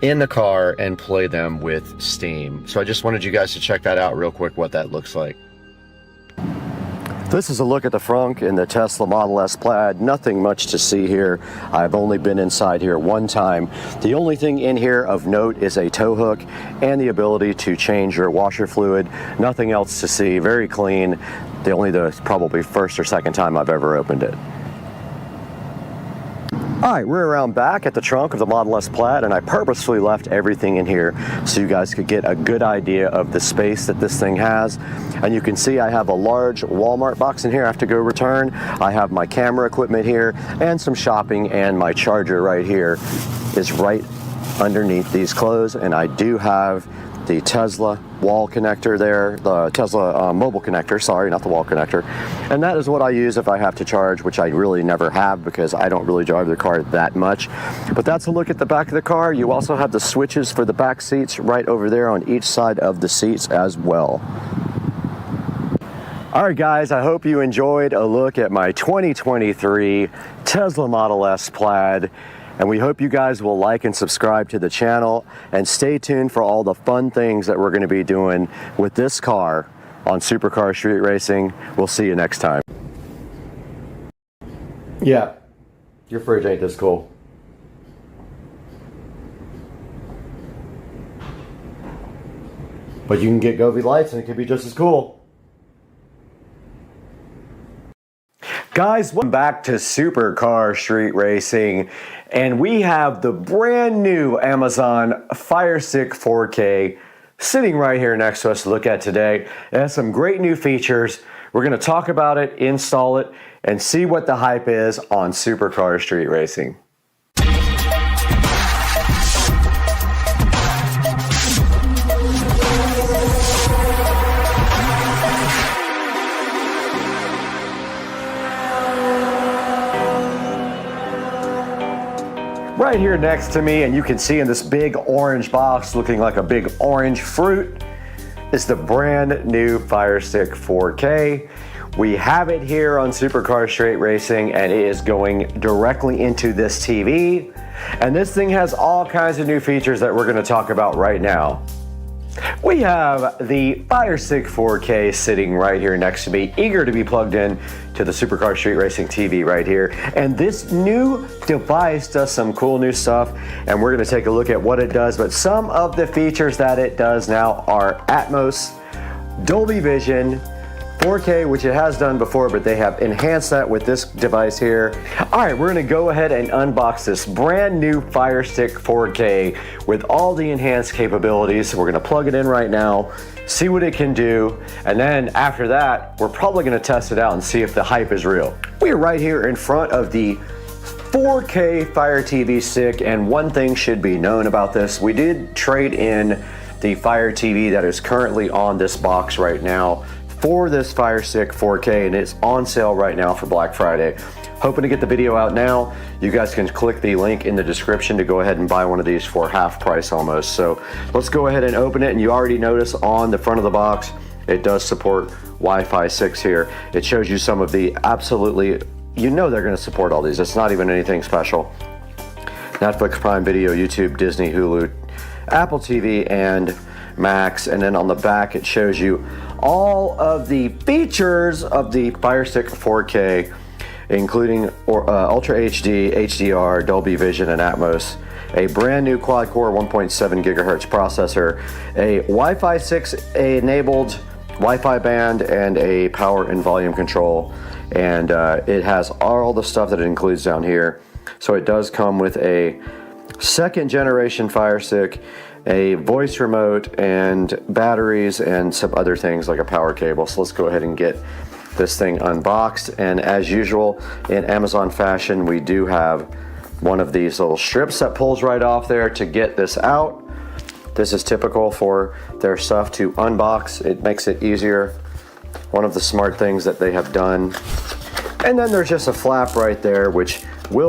in the car and play them with Steam. So I just wanted you guys to check that out real quick, what that looks like. This is a look at the frunk in the Tesla Model S Plaid. Nothing much to see here. I've only been inside here one time. The only thing in here of note is a tow hook and the ability to change your washer fluid. Nothing else to see. Very clean. The probably first or second time I've ever opened it. All right, we're around back at the trunk of the Model S Plaid, and I purposefully left everything in here so you guys could get a good idea of the space that this thing has. And you can see I have a large Walmart box in here I have to go return. I have my camera equipment here and some shopping, and my charger right here is right underneath these clothes. And I do have the Tesla wall connector there, the Tesla mobile connector, sorry, not the wall connector. And that is what I use if I have to charge, which I really never have because I don't really drive the car that much. But that's a look at the back of the car. You also have the switches for the back seats right over there on each side of the seats as well. All right, guys, I hope you enjoyed a look at my 2023 Tesla Model S Plaid. And we hope you guys will like and subscribe to the channel and stay tuned for all the fun things that we're going to be doing with this car on Supercar Street Racing. We'll see you next time. Yeah, your fridge ain't this cool. But you can get Govee lights and it could be just as cool. Guys, welcome back to Supercar Street Racing, and we have the brand new Amazon Fire Stick 4K sitting right here next to us to look at today. It has some great new features. We're going to talk about it, install it, and see what the hype is on Supercar Street Racing. Right here next to me, and you can see in this big orange box looking like a big orange fruit, is the brand new Fire Stick 4K. We have it here on Supercar Street Racing, and it is going directly into this TV. And this thing has all kinds of new features that we're going to talk about right now. We have the Fire Stick 4K sitting right here next to me, eager to be plugged in to the Supercar Street Racing TV right here. And this new device does some cool new stuff, and we're going to take a look at what it does. But some of the features that it does now are Atmos, Dolby Vision, 4K, which it has done before, but they have enhanced that with this device here. All right, we're gonna go ahead and unbox this brand new Fire Stick 4K with all the enhanced capabilities. We're gonna plug it in right now, see what it can do, and then after that, we're probably gonna test it out and see if the hype is real. We're right here in front of the 4K Fire TV Stick, and one thing should be known about this. We did trade in the Fire TV that is currently on this box right now for this Fire Stick 4K, and it's on sale right now for Black Friday. Hoping to get the video out now. You guys can click the link in the description to go ahead and buy one of these for half price almost. So let's go ahead and open it, and you already notice on the front of the box it does support Wi-Fi 6 here. It shows you some of the absolutely, you know they're going to support all these. It's not even anything special. Netflix, Prime Video, YouTube, Disney, Hulu, Apple TV, and Max. And then on the back it shows you all of the features of the Fire Stick 4K, including Ultra HD, HDR, Dolby Vision, and Atmos, a brand new quad-core 1.7 gigahertz processor, a Wi-Fi 6 enabled Wi-Fi band, and a power and volume control. And it has all the stuff that it includes down here. So it does come with a second generation Fire Stick, a voice remote, and batteries, and some other things like a power cable. So let's go ahead and get this thing unboxed. And as usual, in Amazon fashion, we do have one of these little strips that pulls right off there to get this out. This is typical for their stuff to unbox. It makes it easier. One of the smart things that they have done. And then there's just a flap right there, which